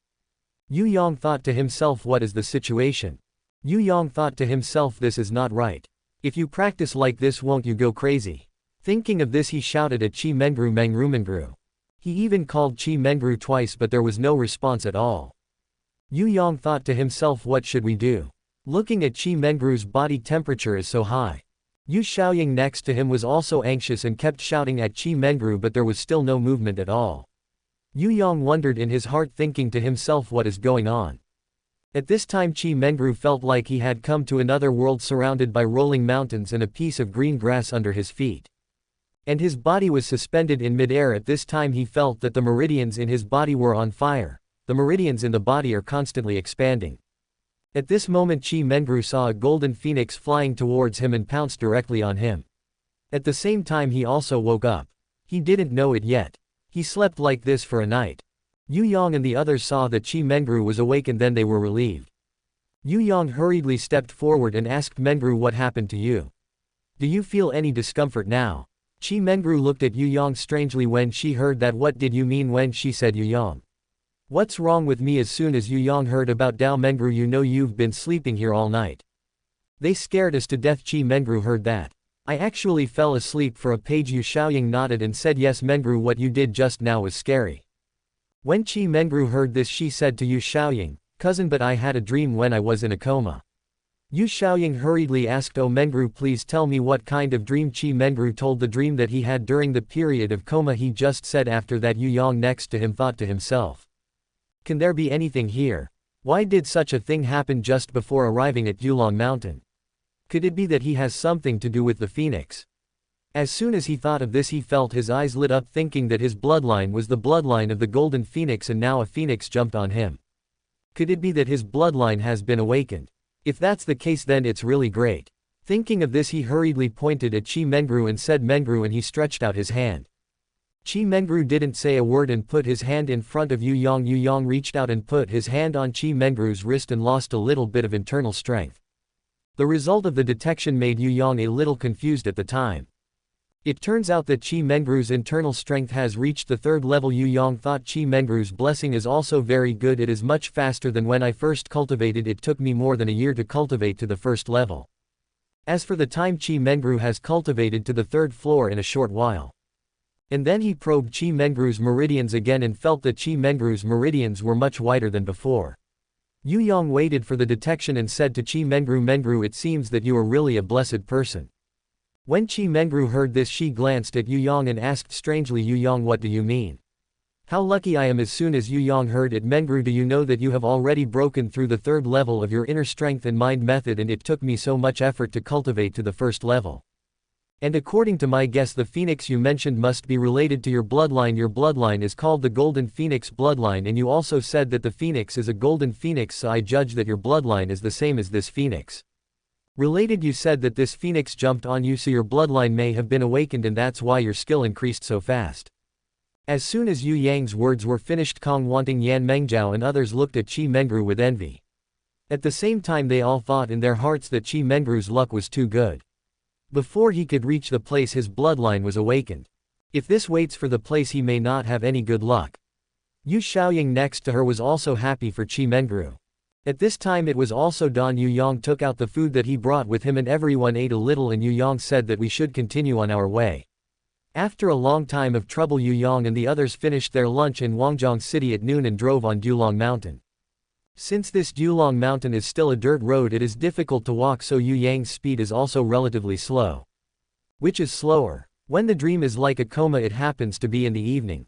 Yu Yang thought to himself, what is the situation? Yu Yang thought to himself, this is not right. If you practice like this, won't you go crazy? Thinking of this he shouted at Chi Mengru, Mengru Mengru. He even called Chi Mengru twice, but there was no response at all. Yu Yang thought to himself, what should we do? Looking at Chi Mengru's body temperature is so high. Yu Xiaoying next to him was also anxious and kept shouting at Chi Mengru, but there was still no movement at all. Yu Yang wondered in his heart, thinking to himself, what is going on? At this time Chi Mengru felt like he had come to another world surrounded by rolling mountains and a piece of green grass under his feet. And his body was suspended in midair. At this time he felt that the meridians in his body were on fire. The meridians in the body are constantly expanding. At this moment Chi Mengru saw a golden phoenix flying towards him and pounced directly on him. At the same time he also woke up. He didn't know it yet. He slept like this for a night. Yu Yang and the others saw that Chi Mengru was awake and then they were relieved. Yu Yang hurriedly stepped forward and asked Mengru, what happened to you? Do you feel any discomfort now? Chi Mengru looked at Yu Yang strangely when she heard that. What did you mean when she said Yu Yang? What's wrong with me? As soon as Yu Yang heard about Dao Mengru, you know you've been sleeping here all night. They scared us to death. Chi Mengru heard that. I actually fell asleep for a page. Yu Xiaoying nodded and said, yes Mengru, what you did just now was scary. When Chi Mengru heard this she said to Yu Xiaoying, cousin, but I had a dream when I was in a coma. Yu Xiaoying hurriedly asked, oh Mengru, please tell me what kind of dream. Chi Mengru told the dream that he had during the period of coma he just said. After that Yu Yang next to him thought to himself, can there be anything here? Why did such a thing happen just before arriving at Yulong Mountain? Could it be that he has something to do with the phoenix? As soon as he thought of this he felt his eyes lit up, thinking that his bloodline was the bloodline of the golden phoenix and now a phoenix jumped on him. Could it be that his bloodline has been awakened? If that's the case then it's really great. Thinking of this he hurriedly pointed at Chi Mengru and said Mengru, and he stretched out his hand. Chi Mengru didn't say a word and put his hand in front of Yu Yang. Yu Yang reached out and put his hand on Chi Mengru's wrist and lost a little bit of internal strength. The result of the detection made Yu Yang a little confused at the time. It turns out that Chi Mengru's internal strength has reached the 3rd level. Yu Yang thought Chi Mengru's blessing is also very good. It is much faster than when I first cultivated. It took me more than a year to cultivate to the 1st level. As for the time Chi Mengru has cultivated to the 3rd floor in a short while. And then he probed Chi Mengru's meridians again and felt that Chi Mengru's meridians were much wider than before. Yu Yang waited for the detection and said to Chi Mengru, Mengru, it seems that you are really a blessed person. When Chi Mengru heard this she glanced at Yu Yang and asked strangely, Yu Yang, what do you mean? How lucky I am. As soon as Yu Yang heard it, Mengru, do you know that you have already broken through the 3rd level of your inner strength and mind method, and it took me so much effort to cultivate to the 1st level. And according to my guess the phoenix you mentioned must be related to your bloodline. Your bloodline is called the golden phoenix bloodline, and you also said that the phoenix is a golden phoenix, so I judge that your bloodline is the same as this phoenix. Related, you said that this phoenix jumped on you, so your bloodline may have been awakened and that's why your skill increased so fast. As soon as Yu Yang's words were finished, Kong Wanting, Yan Mengjiao and others looked at Chi Mengru with envy. At the same time they all thought in their hearts that Chi Mengru's luck was too good. Before he could reach the place his bloodline was awakened. If this waits for the place he may not have any good luck. Yu Xiaoying next to her was also happy for Chi Mengru. At this time it was also dawn. Yu Yang took out the food that he brought with him and everyone ate a little, and Yu Yang said that we should continue on our way. After a long time of trouble Yu Yang and the others finished their lunch in Huanghai City at noon and drove on Dulong Mountain. Since this Dulong Mountain is still a dirt road it is difficult to walk, so Yu Yang's speed is also relatively slow. Which is slower? When the dream is like a coma it happens to be in the evening.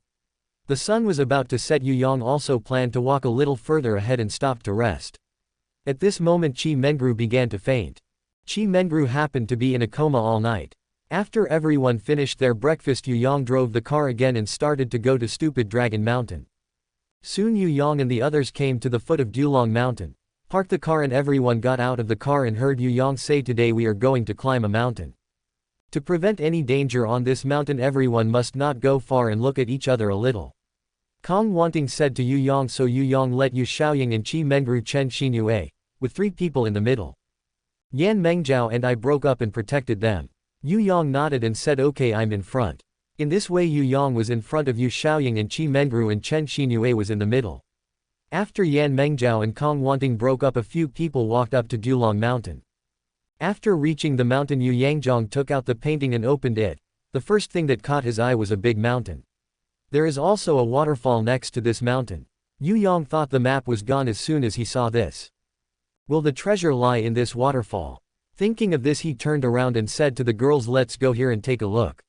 The sun was about to set. Yu Yang also planned to walk a little further ahead and stopped to rest. At this moment Chi Mengru began to faint. Chi Mengru happened to be in a coma all night. After everyone finished their breakfast Yu Yang drove the car again and started to go to Stupid Dragon Mountain. Soon Yu Yang and the others came to the foot of Dulong Mountain, parked the car, and everyone got out of the car and heard Yu Yang say, today we are going to climb a mountain. To prevent any danger on this mountain everyone must not go far and look at each other a little. Kong Wanting said to Yu Yang, so Yu Yang let Yu Xiaoying and Chi Mengru Chen Xinyue, with 3 people in the middle. Yan Mengjiao and I broke up and protected them. Yu Yang nodded and said, okay, I'm in front. In this way Yu Yang was in front of Yu Xiaoying and Chi Mengru, and Chen Xinyue was in the middle. After Yan Mengjiao and Kong Wanting broke up, a few people walked up to Dulong Mountain. After reaching the mountain Yu Yangjiang took out the painting and opened it. The first thing that caught his eye was a big mountain. There is also a waterfall next to this mountain. Yu Yang thought the map was gone as soon as he saw this. Will the treasure lie in this waterfall? Thinking of this he turned around and said to the girls, let's go here and take a look.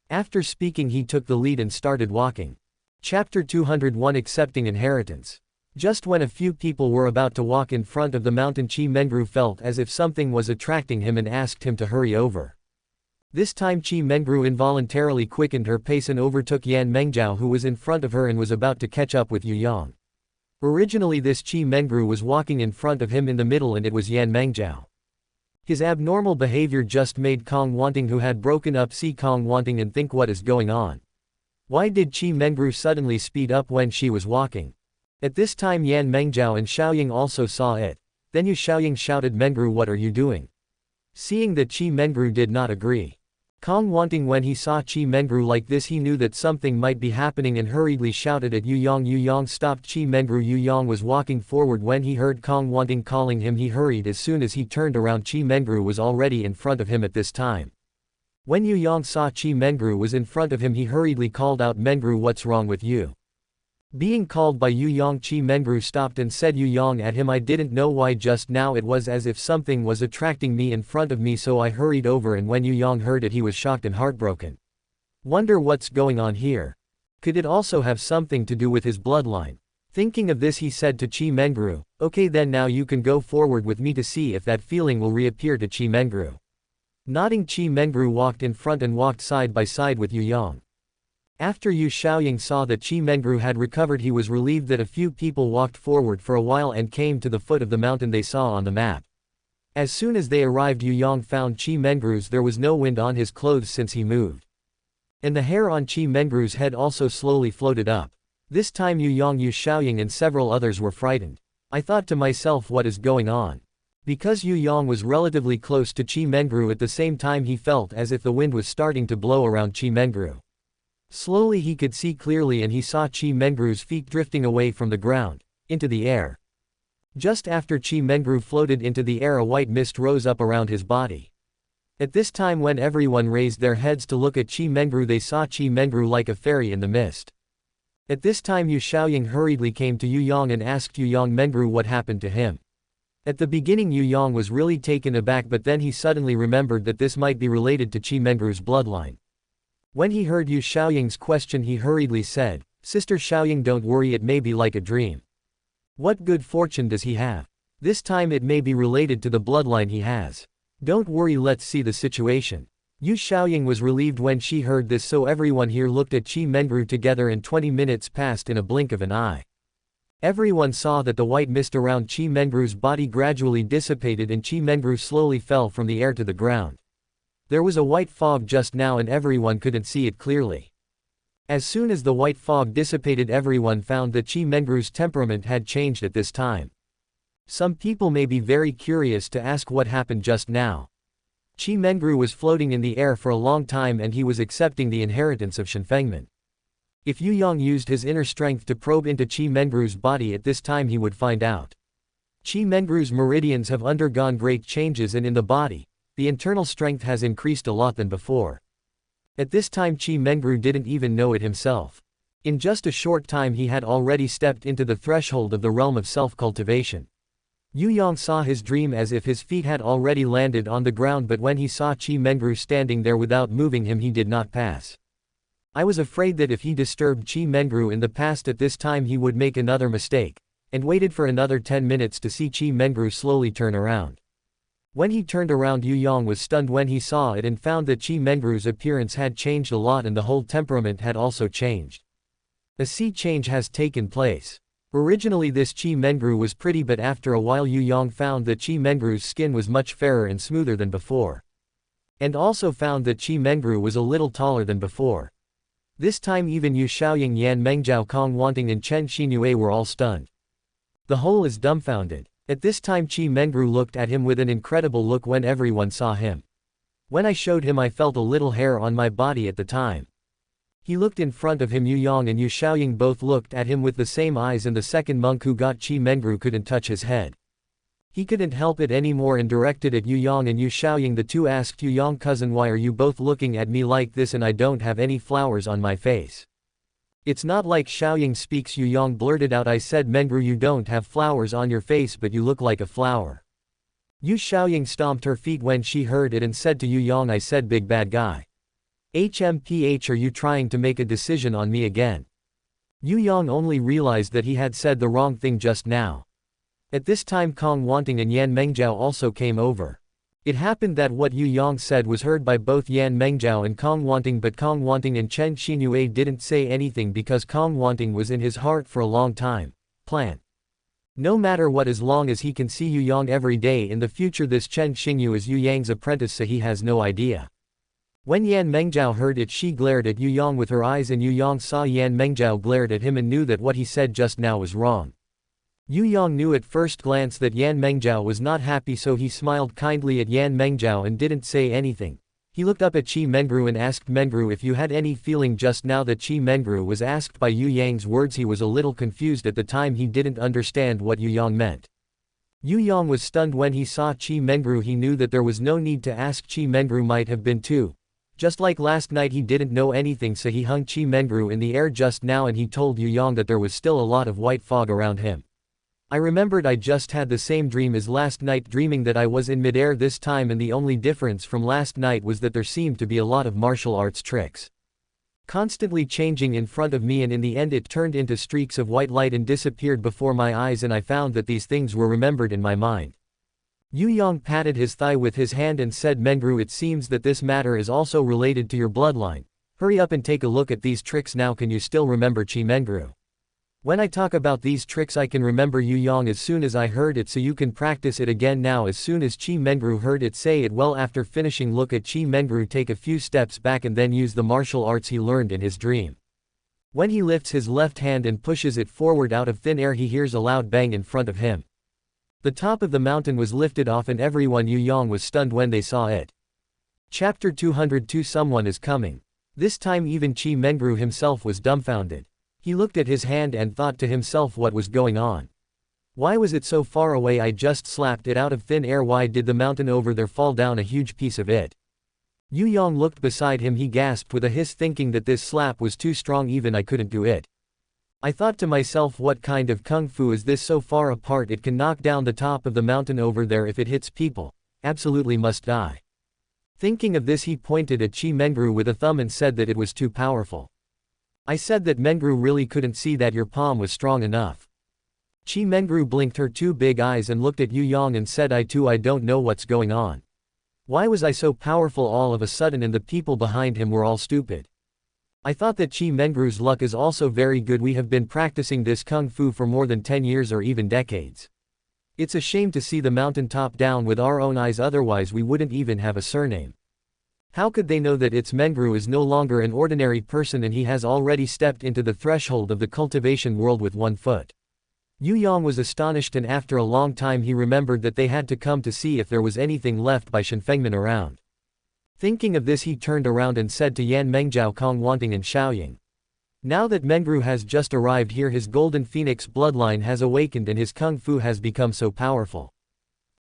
After speaking he took the lead and started walking. Chapter 201 Accepting Inheritance. Just when a few people were about to walk in front of the mountain, Chi Mengru felt as if something was attracting him and asked him to hurry over. This time Chi Mengru involuntarily quickened her pace and overtook Yan Mengjiao, who was in front of her and was about to catch up with Yu Yang. Originally this Chi Mengru was walking in front of him in the middle and it was Yan Mengjiao. His abnormal behavior just made Kong Wanting, who had broken up, see Kong Wanting and think, what is going on? Why did Chi Mengru suddenly speed up when she was walking? At this time Yan Mengjiao and Xiaoying also saw it. Then Xiaoying shouted, Mengru, what are you doing? Seeing that Chi Mengru did not agree. Kong Wanting, when he saw Chi Mengru like this, he knew that something might be happening and hurriedly shouted at Yu Yang. Yu Yang stopped Chi Mengru. Yu Yang was walking forward when he heard Kong Wanting calling him. He hurried. As soon as he turned around, Chi Mengru was already in front of him at this time. When Yu Yang saw Chi Mengru was in front of him, he hurriedly called out, Mengru, what's wrong with you? Being called by Yu Yang, Chi Mengru stopped and said Yu Yang at him, I didn't know why just now it was as if something was attracting me in front of me, so I hurried over, and when Yu Yang heard it he was shocked and heartbroken. Wonder what's going on here. Could it also have something to do with his bloodline? Thinking of this, he said to Chi Mengru, okay then, now you can go forward with me to see if that feeling will reappear. To Chi Mengru. Nodding, Chi Mengru walked in front and walked side by side with Yu Yang. After Yu Xiaoying saw that Chi Mengru had recovered, he was relieved that a few people walked forward for a while and came to the foot of the mountain they saw on the map. As soon as they arrived, Yu Yang found Chi Mengru's there was no wind on his clothes since he moved. And the hair on Chi Mengru's head also slowly floated up. This time Yu Yang, Yu Xiaoying and several others were frightened. I thought to myself, what is going on? Because Yu Yang was relatively close to Chi Mengru, at the same time he felt as if the wind was starting to blow around Chi Mengru. Slowly he could see clearly and he saw Chi Mengru's feet drifting away from the ground, into the air. Just after Chi Mengru floated into the air, a white mist rose up around his body. At this time, when everyone raised their heads to look at Chi Mengru, they saw Chi Mengru like a fairy in the mist. At this time Yu Xiaoying hurriedly came to Yu Yang and asked Yu Yang, Mengru, what happened to him? At the beginning Yu Yang was really taken aback, but then he suddenly remembered that this might be related to Chi Mengru's bloodline. When he heard Yu Xiaoying's question, he hurriedly said, Sister Xiaoying, don't worry, it may be like a dream. What good fortune does he have? This time it may be related to the bloodline he has. Don't worry, let's see the situation. Yu Xiaoying was relieved when she heard this, so everyone here looked at Chi Mengru together and 20 minutes passed in a blink of an eye. Everyone saw that the white mist around Chi Mengru's body gradually dissipated and Chi Mengru slowly fell from the air to the ground. There was a white fog just now and everyone couldn't see it clearly. As soon as the white fog dissipated, everyone found that Chi Mengru's temperament had changed at this time. Some people may be very curious to ask what happened just now. Chi Mengru was floating in the air for a long time and he was accepting the inheritance of Shenfengmen. If Yu Yang used his inner strength to probe into Chi Mengru's body at this time, he would find out. Chi Mengru's meridians have undergone great changes, and in the body, the internal strength has increased a lot than before. At this time Chi Mengru didn't even know it himself. In just a short time he had already stepped into the threshold of the realm of self-cultivation. Yu Yang saw his dream as if his feet had already landed on the ground, but when he saw Chi Mengru standing there without moving him, he did not pass. I was afraid that if he disturbed Chi Mengru in the past at this time he would make another mistake, and waited for another 10 minutes to see Chi Mengru slowly turn around. When he turned around, Yu Yang was stunned when he saw it and found that Chi Mengru's appearance had changed a lot and the whole temperament had also changed. A sea change has taken place. Originally this Chi Mengru was pretty, but after a while Yu Yang found that Chi Mengru's skin was much fairer and smoother than before. And also found that Chi Mengru was a little taller than before. This time even Yu Xiaoying, Yan Mengjiao, Kong Wanting and Chen Xinue were all stunned. The whole is dumbfounded. At this time Chi Mengru looked at him with an incredible look when everyone saw him. When I showed him, I felt a little hair on my body at the time. He looked in front of him. Yu Yang and Yu Xiaoying both looked at him with the same eyes, and the second monk who got Chi Mengru couldn't touch his head. He couldn't help it anymore and directed at Yu Yang and Yu Xiaoying. The two asked Yu Yang, cousin, why are you both looking at me like this and I don't have any flowers on my face? It's not like Xiaoying speaks. Yu Yang blurted out, I said, Mengru, you don't have flowers on your face, but you look like a flower. Yu Xiaoying stomped her feet when she heard it and said to Yu Yang, I said, big bad guy. HMPH, are you trying to make a decision on me again? Yu Yang only realized that he had said the wrong thing just now. At this time Kong Wanting and Yan Mengjiao also came over. It happened that what Yu Yang said was heard by both Yan Mengjiao and Kong Wanting, but Kong Wanting and Chen Xinyu didn't say anything because Kong Wanting was in his heart for a long time. Plan. No matter what, as long as he can see Yu Yang every day in the future, this Chen Xinyu is Yu Yang's apprentice, so he has no idea. When Yan Mengjiao heard it, she glared at Yu Yang with her eyes, and Yu Yang saw Yan Mengjiao glared at him and knew that what he said just now was wrong. Yu Yang knew at first glance that Yan Mengjiao was not happy, so he smiled kindly at Yan Mengjiao and didn't say anything. He looked up at Qi Mengru and asked Mengru if you had any feeling just now. That Qi Mengru was asked by Yu Yang's words. He was a little confused at the time. He didn't understand what Yu Yang meant. Yu Yang was stunned when he saw Qi Mengru. He knew that there was no need to ask. Qi Mengru might have been too. Just like last night, he didn't know anything, so he hung Qi Mengru in the air just now and he told Yu Yang that there was still a lot of white fog around him. I remembered I just had the same dream as last night, dreaming that I was in midair this time, and the only difference from last night was that there seemed to be a lot of martial arts tricks constantly changing in front of me, and in the end it turned into streaks of white light and disappeared before my eyes, and I found that these things were remembered in my mind. Yu Yang patted his thigh with his hand and said, Mengru, it seems that this matter is also related to your bloodline. Hurry up and take a look at these tricks now. Can you still remember Qi Mengru? When I talk about these tricks I can remember Yu Yang as soon as I heard it, so you can practice it again now. As soon as Qi Mengru heard it, say it well. After finishing, look at Qi Mengru take a few steps back and then use the martial arts he learned in his dream. When he lifts his left hand and pushes it forward out of thin air, he hears a loud bang in front of him. The top of the mountain was lifted off and everyone Yu Yang was stunned when they saw it. Chapter 202 Someone is coming. This time even Qi Mengru himself was dumbfounded. He looked at his hand and thought to himself, what was going on? Why was it so far away? I just slapped it out of thin air. Why did the mountain over there fall down, a huge piece of it? Yu Yang looked beside him. He gasped with a hiss, thinking that this slap was too strong, even I couldn't do it. I thought to myself, what kind of kung fu is this so far apart? It can knock down the top of the mountain over there if it hits people. Absolutely must die. Thinking of this, he pointed at Qi Mengru with a thumb and said that it was too powerful. I said that Mengru really couldn't see that your palm was strong enough. Qi Mengru blinked her two big eyes and looked at Yu Yang and said, I don't know what's going on. Why was I so powerful all of a sudden and the people behind him were all stupid? I thought that Qi Mengru's luck is also very good. We have been practicing this kung fu for more than 10 years or even decades. It's a shame to see the mountain top down with our own eyes, otherwise we wouldn't even have a surname. How could they know that its Mengru is no longer an ordinary person and he has already stepped into the threshold of the cultivation world with 1 foot? Yu Yang was astonished, and after a long time he remembered that they had to come to see if there was anything left by Shenfengmen around. Thinking of this, he turned around and said to Yan Mengjiao, Kong Wanting and Xiaoying. Now that Mengru has just arrived here, his golden phoenix bloodline has awakened and his kung fu has become so powerful.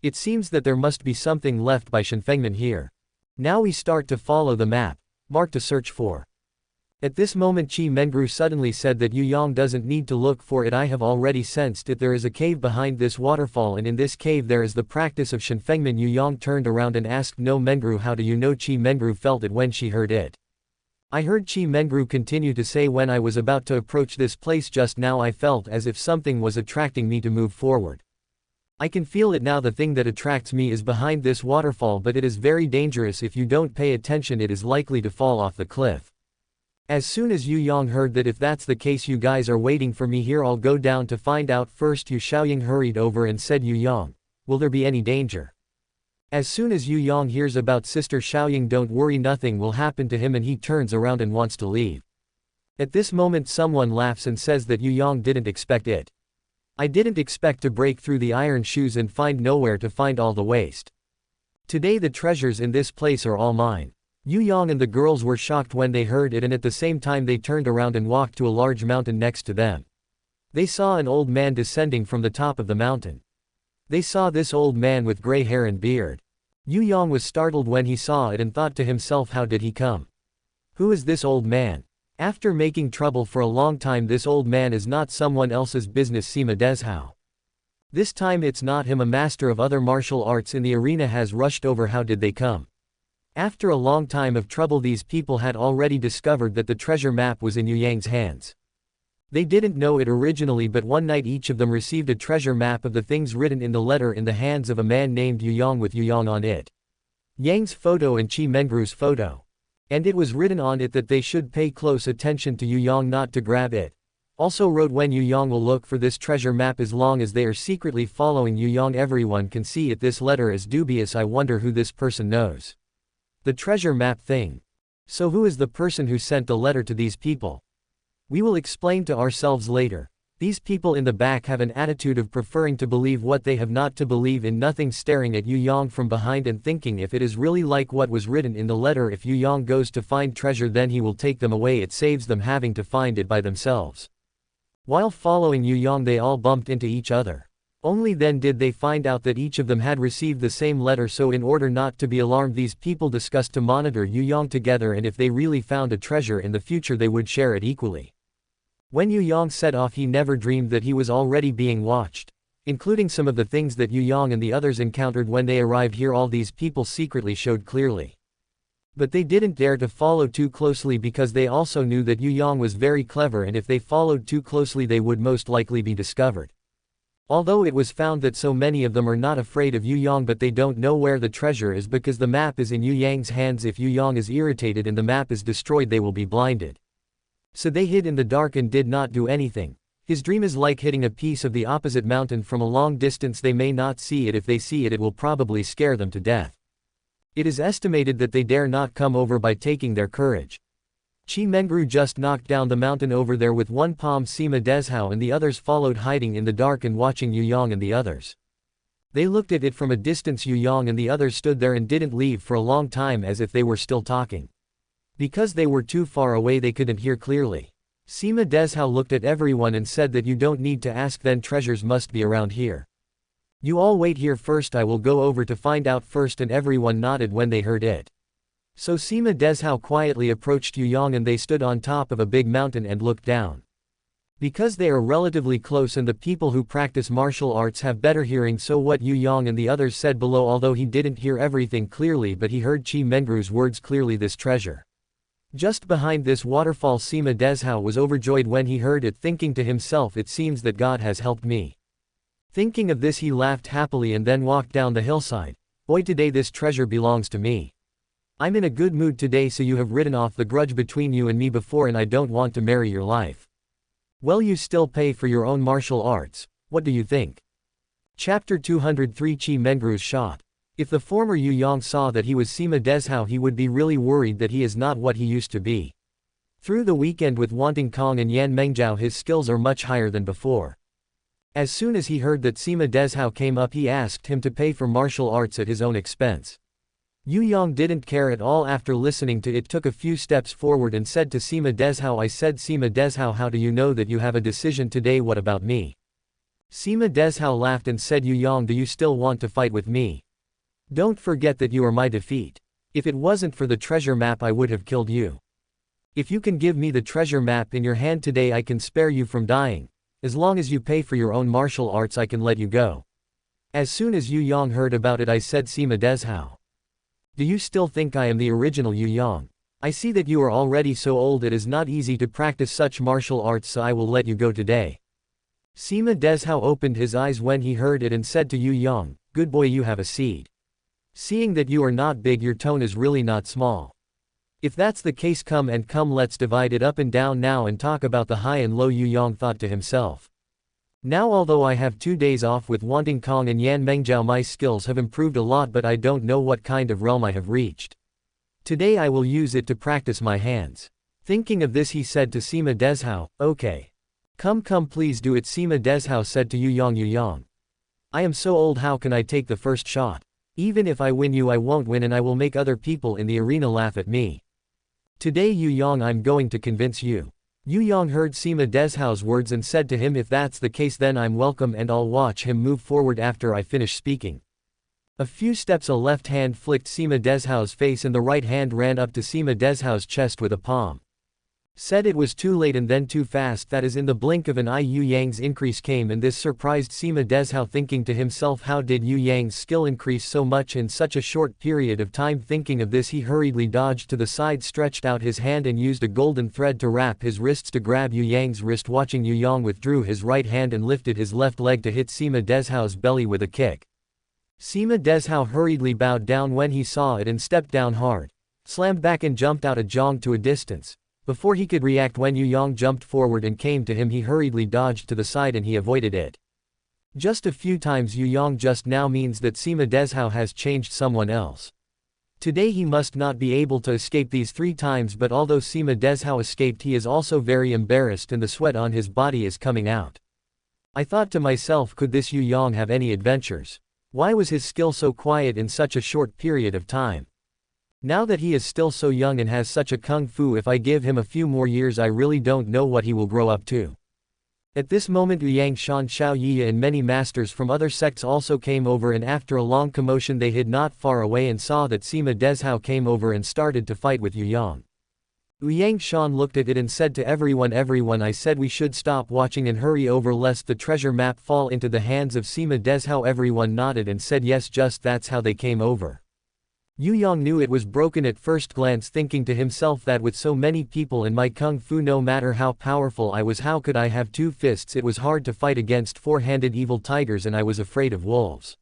It seems that there must be something left by Shenfengmen here. Now we start to follow the map, marked to search for. At this moment Qi Mengru suddenly said that Yu Yang doesn't need to look for it. I have already sensed it. There is a cave behind this waterfall, and in this cave there is the practice of Shenfengmen. Yu Yang turned around and asked, No Mengru, how do you know? Qi Mengru felt it when she heard it. I heard Qi Mengru continue to say, when I was about to approach this place just now I felt as if something was attracting me to move forward. I can feel it now. The thing that attracts me is behind this waterfall, but it is very dangerous. If you don't pay attention it is likely to fall off the cliff. As soon as Yu Yang heard that, if that's the case, you guys are waiting for me here, I'll go down to find out first. Yu Xiaoying hurried over and said, Yu Yang, will there be any danger? As soon as Yu Yang hears about Sister Xiaoying, don't worry, nothing will happen to him, and he turns around and wants to leave. At this moment someone laughs and says that Yu Yang didn't expect it. I didn't expect to break through the iron shoes and find nowhere to find all the waste. Today the treasures in this place are all mine. Yu Yang and the girls were shocked when they heard it, and at the same time they turned around and walked to a large mountain next to them. They saw an old man descending from the top of the mountain. They saw this old man with gray hair and beard. Yu Yang was startled when he saw it and thought to himself, how did he come? Who is this old man? After making trouble for a long time, this old man is not someone else's business. Sima Dezhao. This time it's not him. A master of other martial arts in the arena has rushed over. How did they come? After a long time of trouble these people had already discovered that the treasure map was in Yu Yang's hands. They didn't know it originally, but one night each of them received a treasure map of the things written in the letter in the hands of a man named Yu Yang with Yu Yang on it. Yang's photo and Qi Mengru's photo. And it was written on it that they should pay close attention to Yu Yang, not to grab it. Also wrote when Yu Yang will look for this treasure map as long as they are secretly following Yu Yang, everyone can see it. This letter is dubious. I wonder who this person knows. The treasure map thing. So who is the person who sent the letter to these people? We will explain to ourselves later. These people in the back have an attitude of preferring to believe what they have not to believe in nothing, staring at Yu Yang from behind and thinking if it is really like what was written in the letter, if Yu Yang goes to find treasure then he will take them away. It saves them having to find it by themselves. While following Yu Yang they all bumped into each other. Only then did they find out that each of them had received the same letter, so in order not to be alarmed these people discussed to monitor Yu Yang together, and if they really found a treasure in the future they would share it equally. When Yu Yang set off he never dreamed that he was already being watched, including some of the things that Yu Yang and the others encountered when they arrived here. All these people secretly showed clearly. But they didn't dare to follow too closely because they also knew that Yu Yang was very clever, and if they followed too closely they would most likely be discovered. Although it was found that so many of them are not afraid of Yu Yang, but they don't know where the treasure is because the map is in Yu Yang's hands. If Yu Yang is irritated and the map is destroyed they will be blinded. So they hid in the dark and did not do anything. His dream is like hitting a piece of the opposite mountain from a long distance. They may not see it. If they see it, it will probably scare them to death. It is estimated that they dare not come over by taking their courage. Qi Mengru just knocked down the mountain over there with one palm. Sima Dezhao and the others followed, hiding in the dark and watching Yu Yang and the others. They looked at it from a distance. Yu Yang and the others stood there and didn't leave for a long time, as if they were still talking. Because they were too far away they couldn't hear clearly. Sima Dezhao looked at everyone and said that you don't need to ask then, treasures must be around here. You all wait here first, I will go over to find out first, and everyone nodded when they heard it. So Sima Dezhao quietly approached Yu Yang and they stood on top of a big mountain and looked down. Because they are relatively close and the people who practice martial arts have better hearing, so what Yu Yang and the others said below, although he didn't hear everything clearly, but he heard Qi Mengru's words clearly. This treasure. Just behind this waterfall. Sima Dezhao was overjoyed when he heard it, thinking to himself, it seems that God has helped me. Thinking of this he laughed happily and then walked down the hillside. Boy, today this treasure belongs to me. I'm in a good mood today, so you have written off the grudge between you and me before, and I don't want to marry your life. Well, you still pay for your own martial arts. What do you think? Chapter 203 Qi Mengru's shot. If the former Yu Yang saw that he was Sima Dezhao he would be really worried that he is not what he used to be. Through the weekend with Wanting Kong and Yan Mengjiao his skills are much higher than before. As soon as he heard that Sima Dezhao came up he asked him to pay for martial arts at his own expense. Yu Yang didn't care at all. After listening to it, took a few steps forward and said to Sima Dezhao, I said, Sima Dezhao, how do you know that you have a decision today? What about me? Sima Dezhao laughed and said, Yu Yang, do you still want to fight with me? Don't forget that you are my defeat. If it wasn't for the treasure map I would have killed you. If you can give me the treasure map in your hand today I can spare you from dying. As long as you pay for your own martial arts I can let you go. As soon as Yu Yang heard about it I said, Sima Dezhao, do you still think I am the original Yu Yang? I see that you are already so old it is not easy to practice such martial arts, so I will let you go today. Sima Dezhao opened his eyes when he heard it and said to Yu Yang, good boy, you have a seed. Seeing that you are not big, your tone is really not small. If that's the case, come let's divide it up and down now and talk about the high and low. Yu Yang thought to himself. Now although I have 2 days off with Wanting Kong and Yan Mengjiao my skills have improved a lot, but I don't know what kind of realm I have reached. Today I will use it to practice my hands. Thinking of this he said to Sima Dezhao, okay. Come please do it. Sima Dezhao said to Yu Yang, I am so old, how can I take the first shot? Even if I win you I won't win and I will make other people in the arena laugh at me. Today Yu Yang, I'm going to convince you. Yu Yang heard Sima Dezhao's words and said to him, if that's the case then I'm welcome and I'll watch him move forward after I finish speaking. A few steps, a left hand flicked Sima Dezhao's face and the right hand ran up to Sima Dezhao's chest with a palm. Said it was too late and then too fast, that is in the blink of an eye Yu Yang's increase came, and this surprised Sima Dezhao, thinking to himself, how did Yu Yang's skill increase so much in such a short period of time? Thinking of this, he hurriedly dodged to the side, stretched out his hand and used a golden thread to wrap his wrists to grab Yu Yang's wrist. Watching, Yu Yang withdrew his right hand and lifted his left leg to hit Sima Dezhao's belly with a kick. Sima Dezhao hurriedly bowed down when he saw it and stepped down hard, slammed back and jumped out a jong to a distance. Before he could react, when Yu Yang jumped forward and came to him, he hurriedly dodged to the side and he avoided it. Just a few times Yu Yang just now means that Sima Dezhao has changed someone else. Today he must not be able to escape these 3 times, but although Sima Dezhao escaped, he is also very embarrassed and the sweat on his body is coming out. I thought to myself, could this Yu Yang have any adventures? Why was his skill so quiet in such a short period of time? Now that he is still so young and has such a kung fu, if I give him a few more years, I really don't know what he will grow up to. At this moment Liang Shan, Xiao Yi and many masters from other sects also came over, and after a long commotion they hid not far away and saw that Sima Dezhao came over and started to fight with Yu Yang. Liang Shan looked at it and said to everyone, I said we should stop watching and hurry over lest the treasure map fall into the hands of Sima Dezhao. Everyone nodded and said yes, just that's how they came over. Yu Yang knew it was broken at first glance, thinking to himself that with so many people in my kung fu, no matter how powerful I was, how could I have 2 fists? It was hard to fight against 4-handed evil tigers and I was afraid of wolves.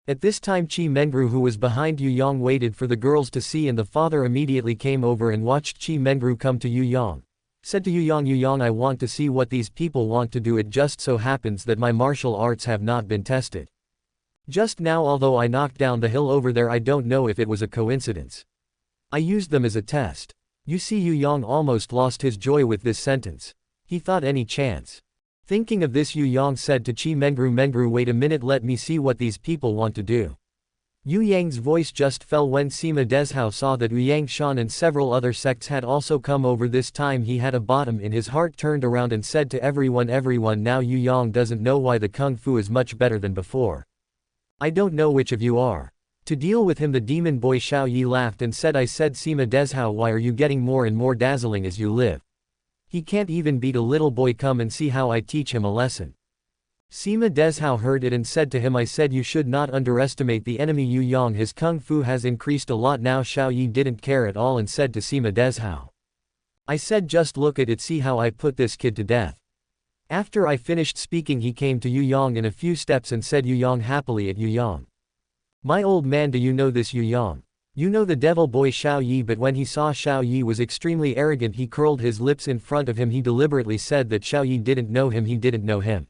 At this time Qi Mengru, who was behind Yu Yang, waited for the girls to see, and the father immediately came over and watched Qi Mengru come to Yu Yang. Said to Yu Yang, I want to see what these people want to do. It just so happens that my martial arts have not been tested. Just now, although I knocked down the hill over there, I don't know if it was a coincidence. I used them as a test. You see, Yu Yang almost lost his joy with this sentence. He thought any chance. Thinking of this, Yu Yang said to Qi Mengru, wait a minute, let me see what these people want to do. Yu Yang's voice just fell when Sima Dezhao saw that Liang Shan and several other sects had also come over. This time he had a bottom in his heart, turned around and said to everyone, now Yu Yang doesn't know why the kung fu is much better than before. I don't know which of you are. To deal with him, the demon boy Xiao Yi laughed and said, I said, Sima Dezhao, why are you getting more and more dazzling as you live? He can't even beat a little boy, come and see how I teach him a lesson. Sima Dezhao heard it and said to him, I said you should not underestimate the enemy Yu Yang, his kung fu has increased a lot now. Xiao Yi didn't care at all and said to Sima Dezhao, I said just look at it, see how I put this kid to death. After I finished speaking, he came to Yu Yang in a few steps and said Yu Yang happily at Yu Yang. My old man, do you know this Yu Yang? You know the devil boy Xiao Yi, but when he saw Xiao Yi was extremely arrogant, he curled his lips in front of him. He deliberately said that Xiao Yi didn't know him, he didn't know him.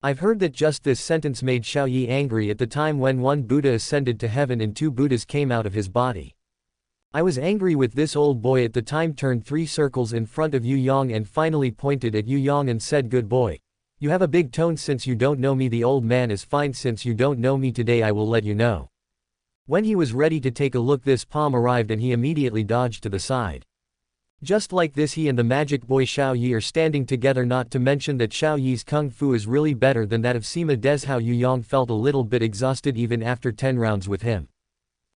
I've heard that just this sentence made Xiao Yi angry. At the time when one Buddha ascended to heaven and 2 Buddhas came out of his body. I was angry with this old boy at the time, turned 3 circles in front of Yu Yang and finally pointed at Yu Yang and said, good boy. You have a big tone since you don't know me. The old man is fine, since you don't know me today I will let you know. When he was ready to take a look, this palm arrived and he immediately dodged to the side. Just like this, he and the magic boy Xiao Yi are standing together, not to mention that Xiao Yi's kung fu is really better than that of Sima Dezhao. Yu Yang felt a little bit exhausted even after 10 rounds with him.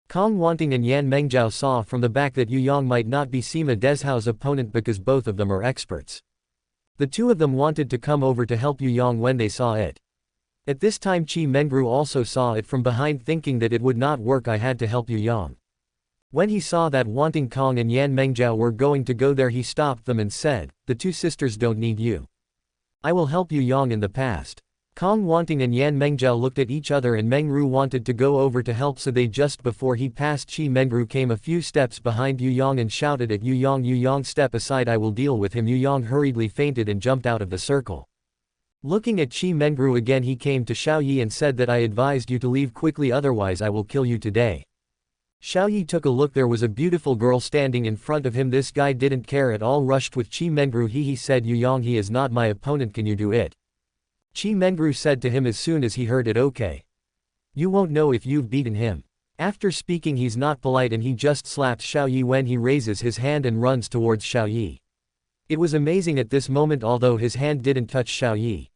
Kong Wanting and Yan Mengjiao saw from the back that Yu Yang might not be Sima Dezhao's opponent because both of them are experts. The 2 of them wanted to come over to help Yu Yang when they saw it. At this time Qi Mengru also saw it from behind, thinking that it would not work. I had to help Yu Yang. When he saw that Wanting Kong and Yan Mengjiao were going to go there, he stopped them and said, the 2 sisters don't need you. I will help Yu Yang in the past. Kong Wanting and Yan Mengjiao looked at each other and Mengru wanted to go over to help, so they just before he passed, Qi Mengru came a few steps behind Yu Yang and shouted at Yu Yang, step aside, I will deal with him. Yu Yang hurriedly fainted and jumped out of the circle. Looking at Qi Mengru again, he came to Xiao Yi and said that I advised you to leave quickly, otherwise I will kill you today. Xiao Yi took a look, there was a beautiful girl standing in front of him. This guy didn't care at all, rushed with Qi Mengru. He said, Yu Yang, he is not my opponent, can you do it? Qi Mengru said to him as soon as he heard it, okay. You won't know if you've beaten him. After speaking, he's not polite and he just slaps Xiao Yi when he raises his hand and runs towards Xiao Yi. It was amazing at this moment, although his hand didn't touch Xiao Yi.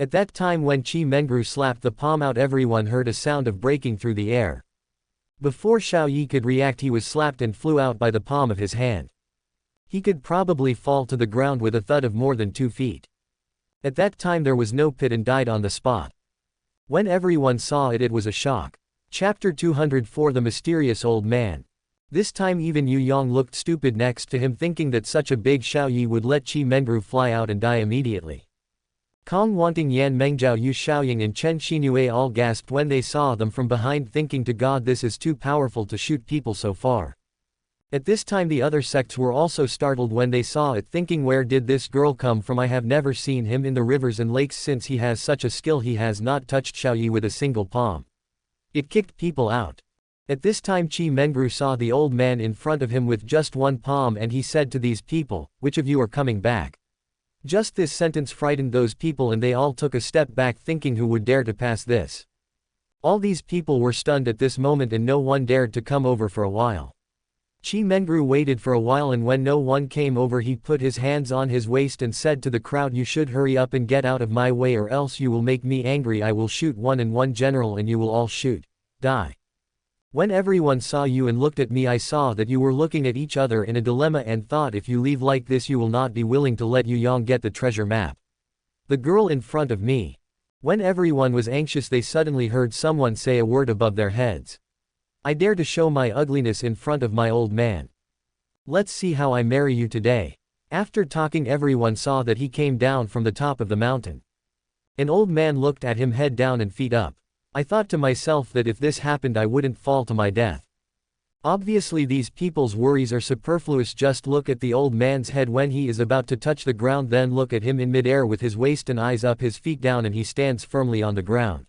At that time when Qi Mengru slapped the palm out, everyone heard a sound of breaking through the air. Before Xiao Yi could react, he was slapped and flew out by the palm of his hand. He could probably fall to the ground with a thud of more than 2 feet. At that time there was no pit and died on the spot. When everyone saw it, it was a shock. Chapter 204 The Mysterious Old Man. This time even Yu Yang looked stupid next to him, thinking that such a big Xiaoyi would let Qi Mengru fly out and die immediately. Kong Wanting, Yan Mengzhao, Yu Xiaoying and Chen Xinue all gasped when they saw them from behind, thinking to God, this is too powerful to shoot people so far. At this time the other sects were also startled when they saw it, thinking, where did this girl come from? I have never seen him in the rivers and lakes since he has such a skill. He has not touched Xiaoyi with a single palm. It kicked people out. At this time Qi Mengru saw the old man in front of him with just one palm, and he said to these people, which of you are coming back? Just this sentence frightened those people and they all took a step back, thinking, who would dare to pass this? All these people were stunned at this moment and no one dared to come over for a while. Qi Mengru waited for a while, and when no one came over he put his hands on his waist and said to the crowd, you should hurry up and get out of my way, or else you will make me angry. I will shoot one and one general and you will all shoot. Die. When everyone saw you and looked at me, I saw that you were looking at each other in a dilemma and thought, if you leave like this you will not be willing to let Yu Yang get the treasure map. The girl in front of me. When everyone was anxious they suddenly heard someone say a word above their heads. I dare to show my ugliness in front of my old man. Let's see how I marry you today. After talking everyone saw that he came down from the top of the mountain. An old man looked at him, head down and feet up. I thought to myself that if this happened I wouldn't fall to my death. Obviously these people's worries are superfluous. Just look at the old man's head when he is about to touch the ground, then look at him in midair with his waist and eyes up, his feet down, and he stands firmly on the ground.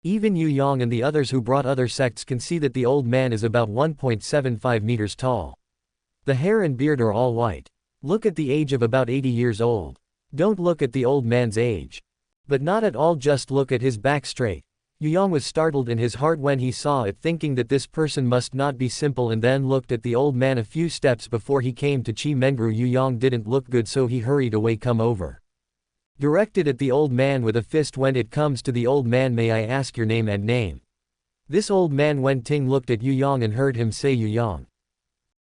Even Yu Yang and the others who brought other sects can see that the old man is about 1.75 meters tall. The hair and beard are all white. Look at the age of about 80 years old. Don't look at the old man's age. But not at all, just look at his back straight. Yu Yang was startled in his heart when he saw it, thinking that this person must not be simple, and then looked at the old man a few steps before he came to Qi Mengru. Yu Yang didn't look good, so he hurried away. Come over. Directed at the old man with a fist. When it comes to the old man, may I ask your name and name? This old man Wen Ting looked at Yu Yang and heard him say, Yu Yang,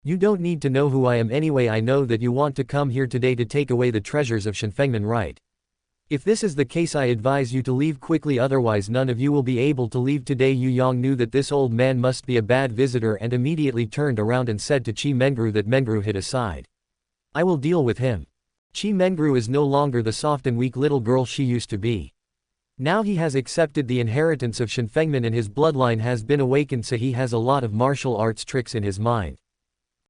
you don't need to know who I am anyway. I know that you want to come here today to take away the treasures of Shenfengmen, right? If this is the case, I advise you to leave quickly, otherwise none of you will be able to leave today. Yu Yang knew that this old man must be a bad visitor and immediately turned around and said to Qi Mengru that Mengru hid aside. I will deal with him. Qi Mengru is no longer the soft and weak little girl she used to be. Now he has accepted the inheritance of Shenfengmen and his bloodline has been awakened, so he has a lot of martial arts tricks in his mind.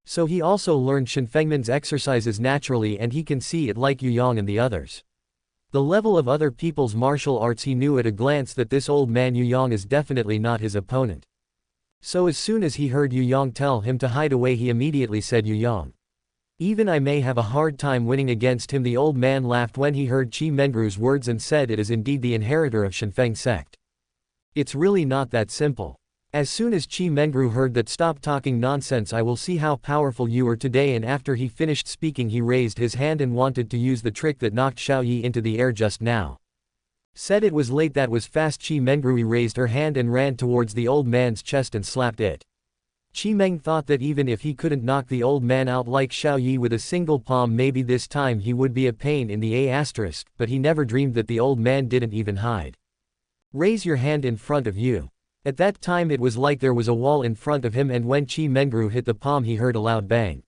So he also learned Shenfengmen's exercises naturally, and he can see it like Yu Yang and the others. The level of other people's martial arts, he knew at a glance that this old man Yu Yang is definitely not his opponent. So as soon as he heard Yu Yang tell him to hide away, he immediately said, Yu Yang, even I may have a hard time winning against him. The old man laughed when he heard Qi Mengru's words and said, it is indeed the inheritor of Shenfeng sect. It's really not that simple. As soon as Qi Mengru heard that, stop talking nonsense, I will see how powerful you are today. And after he finished speaking he raised his hand and wanted to use the trick that knocked Xiaoyi into the air just now. Said it was late, that was fast. Qi Mengru raised her hand and ran towards the old man's chest and slapped it. Qi Meng thought that even if he couldn't knock the old man out like Xiaoyi with a single palm, maybe this time he would be a pain in the asterisk, but he never dreamed that the old man didn't even hide. Raise your hand in front of you. At that time it was like there was a wall in front of him, and when Qi Mengru hit the palm he heard a loud bang.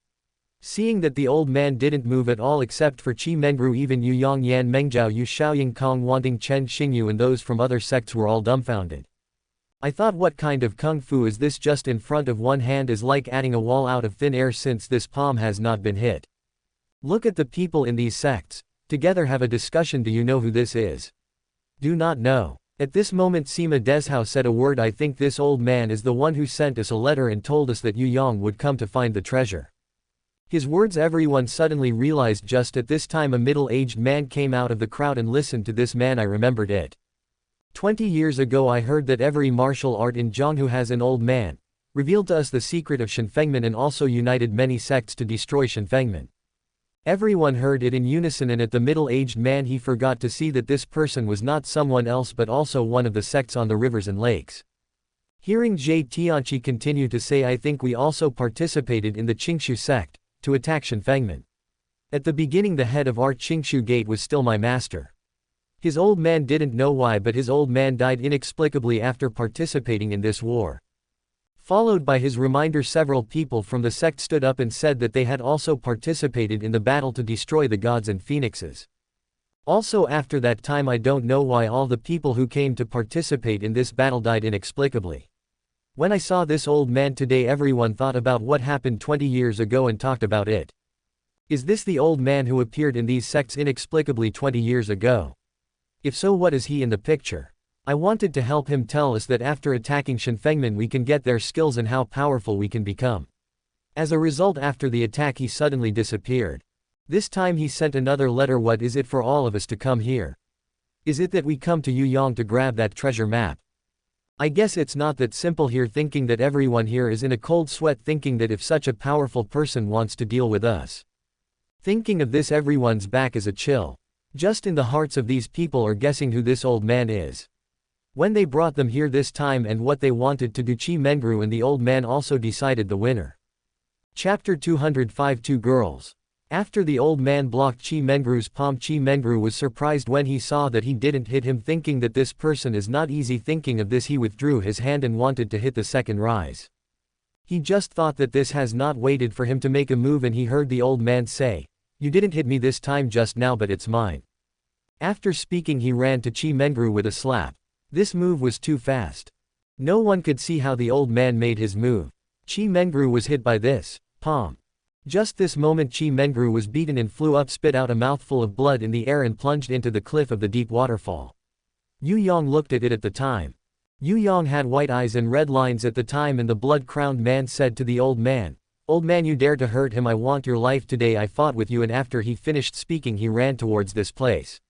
Seeing that the old man didn't move at all except for Qi Mengru, even Yu Yang, Yan Mengzhao, Yu Xiaoying, Kong Wanting, Chen Xingyu and those from other sects were all dumbfounded. I thought, what kind of kung fu is this? Just in front of one hand is like adding a wall out of thin air, since this palm has not been hit. Look at the people in these sects. Together have a discussion. Do you know who this is? Do not know. At this moment Sima Deshao said a word. I think this old man is the one who sent us a letter and told us that Yu Yang would come to find the treasure. His words everyone suddenly realized. Just at this time a middle-aged man came out of the crowd and listened to this man. I remembered it. 20 years ago I heard that every martial art in Zhonghu has an old man. Revealed to us the secret of Shenfengmen and also united many sects to destroy Shenfengmen. Everyone heard it in unison, and at the middle-aged man he forgot to see that this person was not someone else but also one of the sects on the rivers and lakes. Hearing Zhe Tianqi continue to say, I think we also participated in the Qingshu sect. to attack Shenfengman. At the beginning the head of our Qingshu gate was still my master. His old man didn't know why, but his old man died inexplicably after participating in this war. Followed by his reminder, several people from the sect stood up and said that they had also participated in the battle to destroy the gods and phoenixes. Also after that time I don't know why all the people who came to participate in this battle died inexplicably. When I saw this old man today, everyone thought about what happened 20 years ago and talked about it. Is this the old man who appeared in these sects inexplicably 20 years ago? If so, what is he in the picture? I wanted to help him tell us that after attacking Shenfengman we can get their skills and how powerful we can become. As a result, after the attack he suddenly disappeared. This time he sent another letter. What is it for all of us to come here? Is it that we come to Yuyang to grab that treasure map? I guess it's not that simple here, thinking that everyone here is in a cold sweat, thinking that if such a powerful person wants to deal with us. Thinking of this, everyone's back is a chill. Just in the hearts of these people are guessing who this old man is. When they brought them here this time and what they wanted to do, Qi Mengru and the old man also decided the winner. Chapter 205 Two Girls. After the old man blocked Qi Mengru's palm, Qi Mengru was surprised when he saw that he didn't hit him, thinking that this person is not easy. Thinking of this, he withdrew his hand and wanted to hit the second rise. He just thought that this has not waited for him to make a move, and he heard the old man say, "You didn't hit me this time just now, but it's mine." After speaking, he ran to Qi Mengru with a slap. This move was too fast. No one could see how the old man made his move. Qi Mengru was hit by this palm. Just this moment Qi Mengru was beaten and flew up, spit out a mouthful of blood in the air and plunged into the cliff of the deep waterfall. Yuyang looked at it at the time. Yuyang had white eyes and red lines at the time, and the blood-crowned man said to the old man, "Old man, you dare to hurt him? I want your life today. I fought with you." And after he finished speaking, he ran towards this place.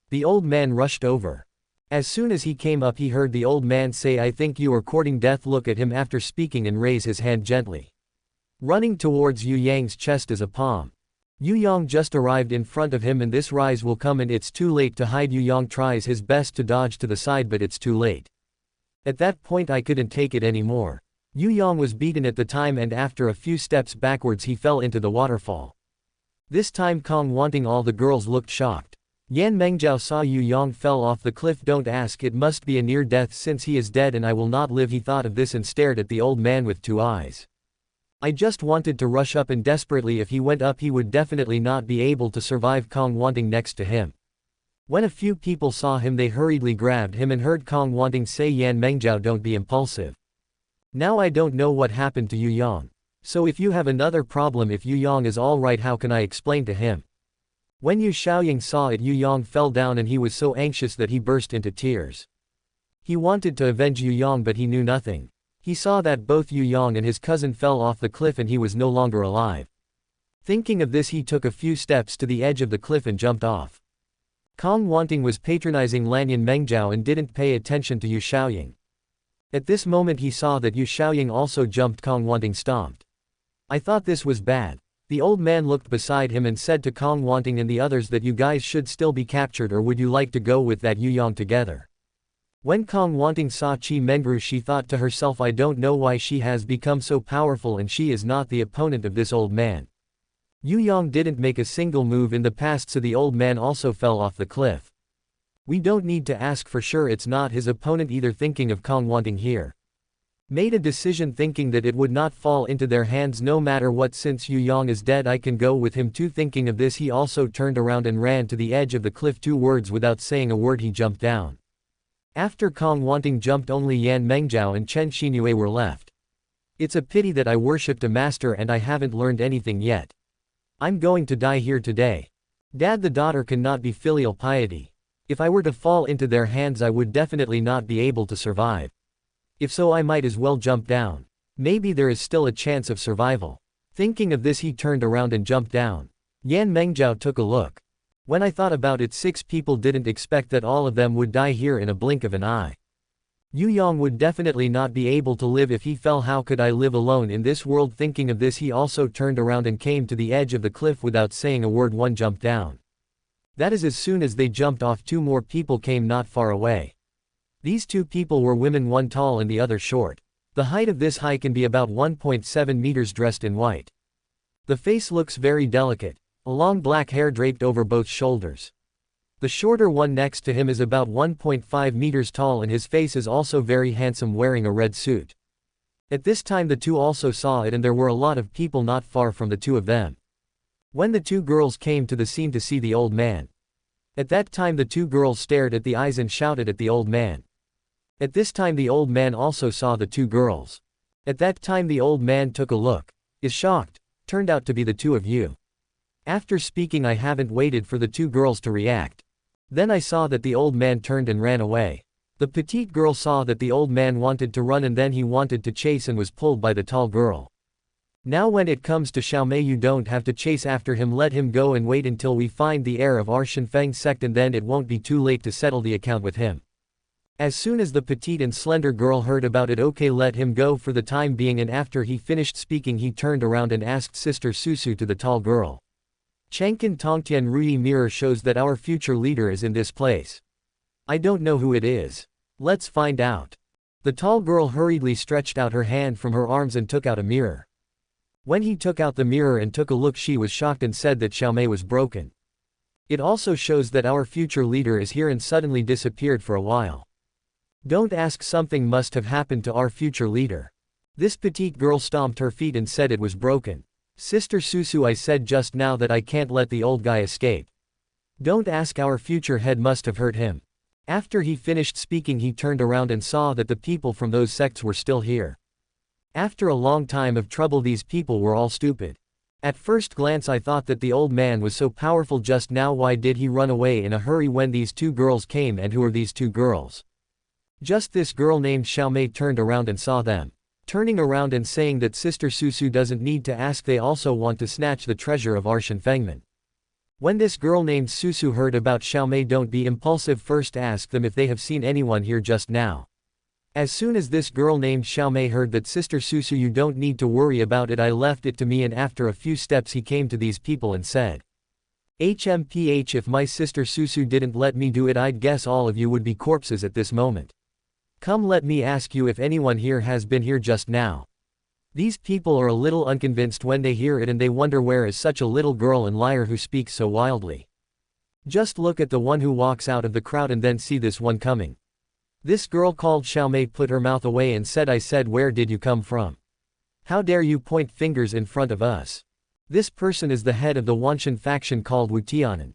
The old man rushed over. As soon as he came up, he heard the old man say, "I think you are courting death." Look at him after speaking and raise his hand gently. Running towards Yu Yang's chest is a palm. Yu Yang just arrived in front of him, and this rise will come, and it's too late to hide. Yu Yang tries his best to dodge to the side, but it's too late. At that point I couldn't take it anymore. Yu Yang was beaten at the time, and after a few steps backwards he fell into the waterfall. This time Kong wanting all the girls looked shocked. Yan Mengjiao saw Yu Yang fell off the cliff. Don't ask, it must be a near death since he is dead and I will not live. He thought of this and stared at the old man with two eyes. I just wanted to rush up, and desperately if he went up he would definitely not be able to survive. Kong wanting next to him. When a few people saw him they hurriedly grabbed him and heard Kong wanting say, "Yan Mengjiao, don't be impulsive. Now I don't know what happened to Yu Yang. So if you have another problem, if Yu Yang is alright, how can I explain to him?" When Yu Xiaoying saw it, Yu Yang fell down and he was so anxious that he burst into tears. He wanted to avenge Yu Yang, but he knew nothing. He saw that both Yu Yang and his cousin fell off the cliff and he was no longer alive. Thinking of this, he took a few steps to the edge of the cliff and jumped off. Kong wanting was patronizing Lanyan Mengjiao and didn't pay attention to Yu Xiaoying. At this moment he saw that Yu Xiaoying also jumped. Kong wanting stomped. I thought this was bad. The old man looked beside him and said to Kong wanting and the others that you guys should still be captured, or would you like to go with that Yu Yang together? When Kong wanting saw Qi Mengru, she thought to herself, I don't know why she has become so powerful and she is not the opponent of this old man. Yu Yang didn't make a single move in the past, so the old man also fell off the cliff. We don't need to ask for sure, it's not his opponent either. Thinking of Kong wanting here. Made a decision thinking that it would not fall into their hands no matter what. Since Yu Yang is dead I can go with him too. Thinking of this he also turned around and ran to the edge of the cliff. 2 words without saying a word he jumped down. After Kong wanting jumped, only Yan Mengjiao and Chen Xinue were left. It's a pity that I worshipped a master and I haven't learned anything yet. I'm going to die here today. Dad, the daughter cannot be filial piety. If I were to fall into their hands I would definitely not be able to survive. If so, I might as well jump down. Maybe there is still a chance of survival. Thinking of this he turned around and jumped down. Yan Mengjiao took a look. When I thought about it, 6 people didn't expect that all of them would die here in a blink of an eye. Yu Yang would definitely not be able to live if he fell. How could I live alone in this world? Thinking of this he also turned around and came to the edge of the cliff without saying a word. 1 jumped down. That is, as soon as they jumped off 2 more people came not far away. These 2 people were women, one tall and the other short. The height of this high can be about 1.7 meters, dressed in white. The face looks very delicate, a long black hair draped over both shoulders. The shorter one next to him is about 1.5 meters tall and his face is also very handsome wearing a red suit. At this time the two also saw it and there were a lot of people not far from the two of them. When the two girls came to the scene to see the old man. At that time the two girls stared at the eyes and shouted at the old man. At this time the old man also saw the two girls. At that time the old man took a look. Is shocked. Turned out to be the two of you. After speaking I haven't waited for the two girls to react. Then I saw that the old man turned and ran away. The petite girl saw that the old man wanted to run and then he wanted to chase and was pulled by the tall girl. Now when it comes to Xiaomei you don't have to chase after him, let him go and wait until we find the heir of our Shenfeng sect and then it won't be too late to settle the account with him. As soon as the petite and slender girl heard about it, okay, let him go for the time being, and after he finished speaking he turned around and asked Sister Susu to the tall girl. Changkan Tongtian Rui mirror shows that our future leader is in this place. I don't know who it is. Let's find out. The tall girl hurriedly stretched out her hand from her arms and took out a mirror. When he took out the mirror and took a look, she was shocked and said that Xiaomei was broken. It also shows that our future leader is here and suddenly disappeared for a while. Don't ask, something must have happened to our future leader. This petite girl stomped her feet and said it was broken. Sister Susu, I said just now that I can't let the old guy escape. Don't ask, our future head must have hurt him. After he finished speaking he turned around and saw that the people from those sects were still here. After a long time of trouble these people were all stupid. At first glance I thought that the old man was so powerful just now, why did he run away in a hurry when these two girls came, and who are these two girls? Just this girl named Xiaomei turned around and saw them. Turning around and saying that Sister Susu doesn't need to ask, they also want to snatch the treasure of our Shenfengmen. When this girl named Susu heard about Xiaomei, don't be impulsive, first ask them if they have seen anyone here just now. As soon as this girl named Xiaomei heard that Sister Susu, you don't need to worry about it, I left it to me, and after a few steps he came to these people and said, HMPH, if my Sister Susu didn't let me do it, I'd guess all of you would be corpses at this moment. Come, let me ask you if anyone here has been here just now. These people are a little unconvinced when they hear it and they wonder where is such a little girl and liar who speaks so wildly. Just look at the one who walks out of the crowd and then see this one coming. This girl called Xiaomei put her mouth away and said, I said, where did you come from? How dare you point fingers in front of us? This person is the head of the Wanshan faction called Wu Tianan.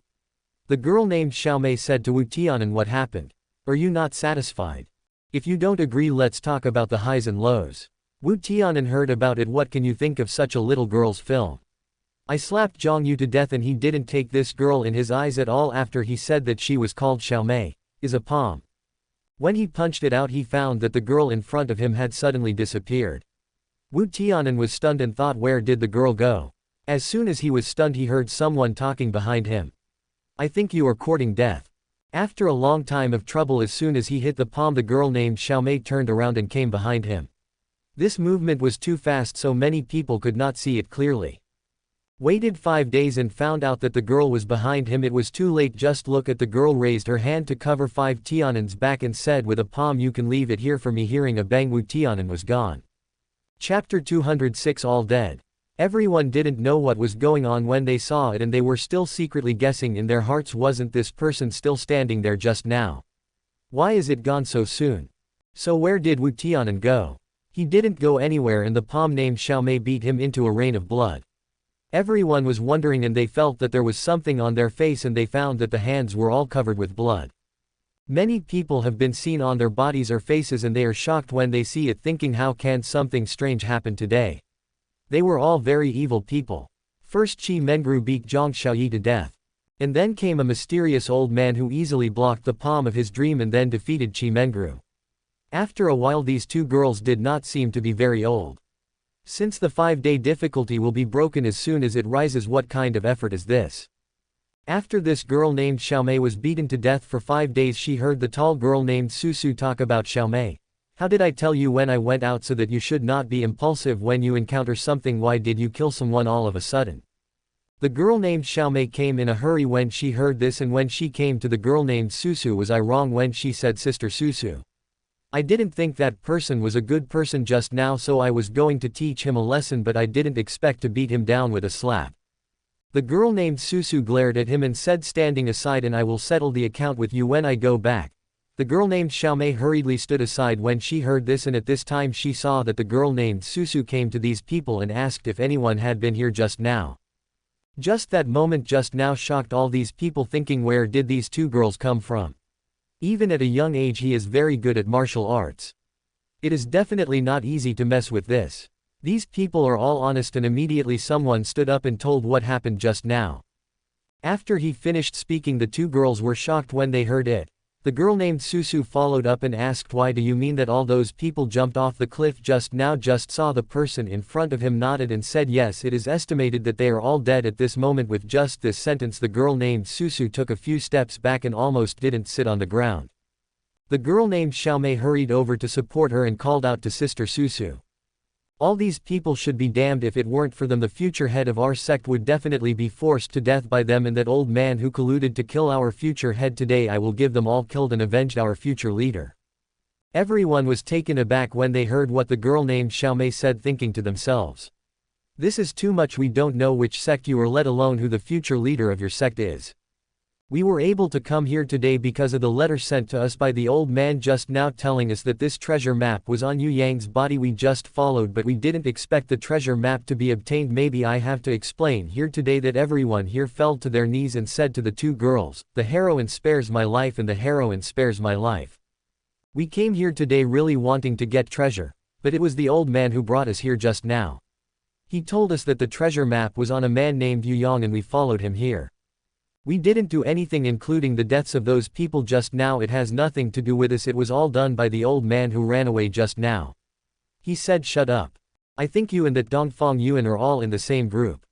The girl named Xiaomei said to Wu Tianan, what happened? Are you not satisfied? If you don't agree, let's talk about the highs and lows. Wu Tianan heard about it. What can you think of such a little girl's film? I slapped Zhang Yu to death and he didn't take this girl in his eyes at all after he said that she was called Xiaomei, is a palm. When he punched it out he found that the girl in front of him had suddenly disappeared. Wu Tianan was stunned and thought, where did the girl go? As soon as he was stunned he heard someone talking behind him. I think you are courting death. After a long time of trouble, as soon as he hit the palm, the girl named Xiaomei turned around and came behind him. This movement was too fast so many people could not see it clearly. Waited 5 days and found out that the girl was behind him. It was too late. Just look at the girl raised her hand to cover 5 Tianan's back and said with a palm, you can leave it here for me. Hearing a bang, Wu Tianan was gone. Chapter 206, all dead. Everyone didn't know what was going on when they saw it and they were still secretly guessing in their hearts, wasn't this person still standing there just now? Why is it gone so soon? So where did Wu Tianan go? He didn't go anywhere and the palm named Xiaomei beat him into a rain of blood. Everyone was wondering and they felt that there was something on their face and they found that the hands were all covered with blood. Many people have been seen on their bodies or faces and they are shocked when they see it, thinking how can something strange happen today? They were all very evil people. First Qi Mengru beat Zhang Xiaoyi to death. And then came a mysterious old man who easily blocked the palm of his dream and then defeated Qi Mengru. After a while these two girls did not seem to be very old. Since the 5-day difficulty will be broken as soon as it rises, what kind of effort is this? After this girl named Xiaomei was beaten to death for 5 days, she heard the tall girl named Susu talk about Xiaomei. How did I tell you when I went out so that you should not be impulsive when you encounter something? Why did you kill someone all of a sudden? The girl named Xiaomei came in a hurry when she heard this, and when she came to the girl named Susu, was I wrong when she said Sister Susu? I didn't think that person was a good person just now, so I was going to teach him a lesson, but I didn't expect to beat him down with a slap. The girl named Susu glared at him and said, standing aside, and I will settle the account with you when I go back. The girl named Xiaomei hurriedly stood aside when she heard this, and at this time she saw that the girl named Susu came to these people and asked if anyone had been here just now. Just that moment just now shocked all these people, thinking, where did these two girls come from? Even at a young age he is very good at martial arts. It is definitely not easy to mess with this. These people are all honest, and immediately someone stood up and told what happened just now. After he finished speaking, the two girls were shocked when they heard it. The girl named Susu followed up and asked, why do you mean that all those people jumped off the cliff just now? Just saw the person in front of him nodded and said, yes, it is estimated that they are all dead at this moment. With just this sentence, the girl named Susu took a few steps back and almost didn't sit on the ground. The girl named Xiaomei hurried over to support her and called out to Sister Susu. All these people should be damned. If it weren't for them, the future head of our sect would definitely be forced to death by them and that old man who colluded to kill our future head. Today I will give them all killed and avenged our future leader. Everyone was taken aback when they heard what the girl named Xiaomei said, thinking to themselves, this is too much. We don't know which sect you are, let alone who the future leader of your sect is. We were able to come here today because of the letter sent to us by the old man just now telling us that this treasure map was on Yu Yang's body. We just followed, but we didn't expect the treasure map to be obtained. Maybe I have to explain here today that everyone here fell to their knees and said to the two girls, the heroine spares my life and the heroine spares my life. We came here today really wanting to get treasure, but it was the old man who brought us here just now. He told us that the treasure map was on a man named Yu Yang and we followed him here. We didn't do anything, including the deaths of those people just now. It has nothing to do with us. It was all done by the old man who ran away just now. He said, shut up. I think you and that Dongfang Yuan are all in the same group.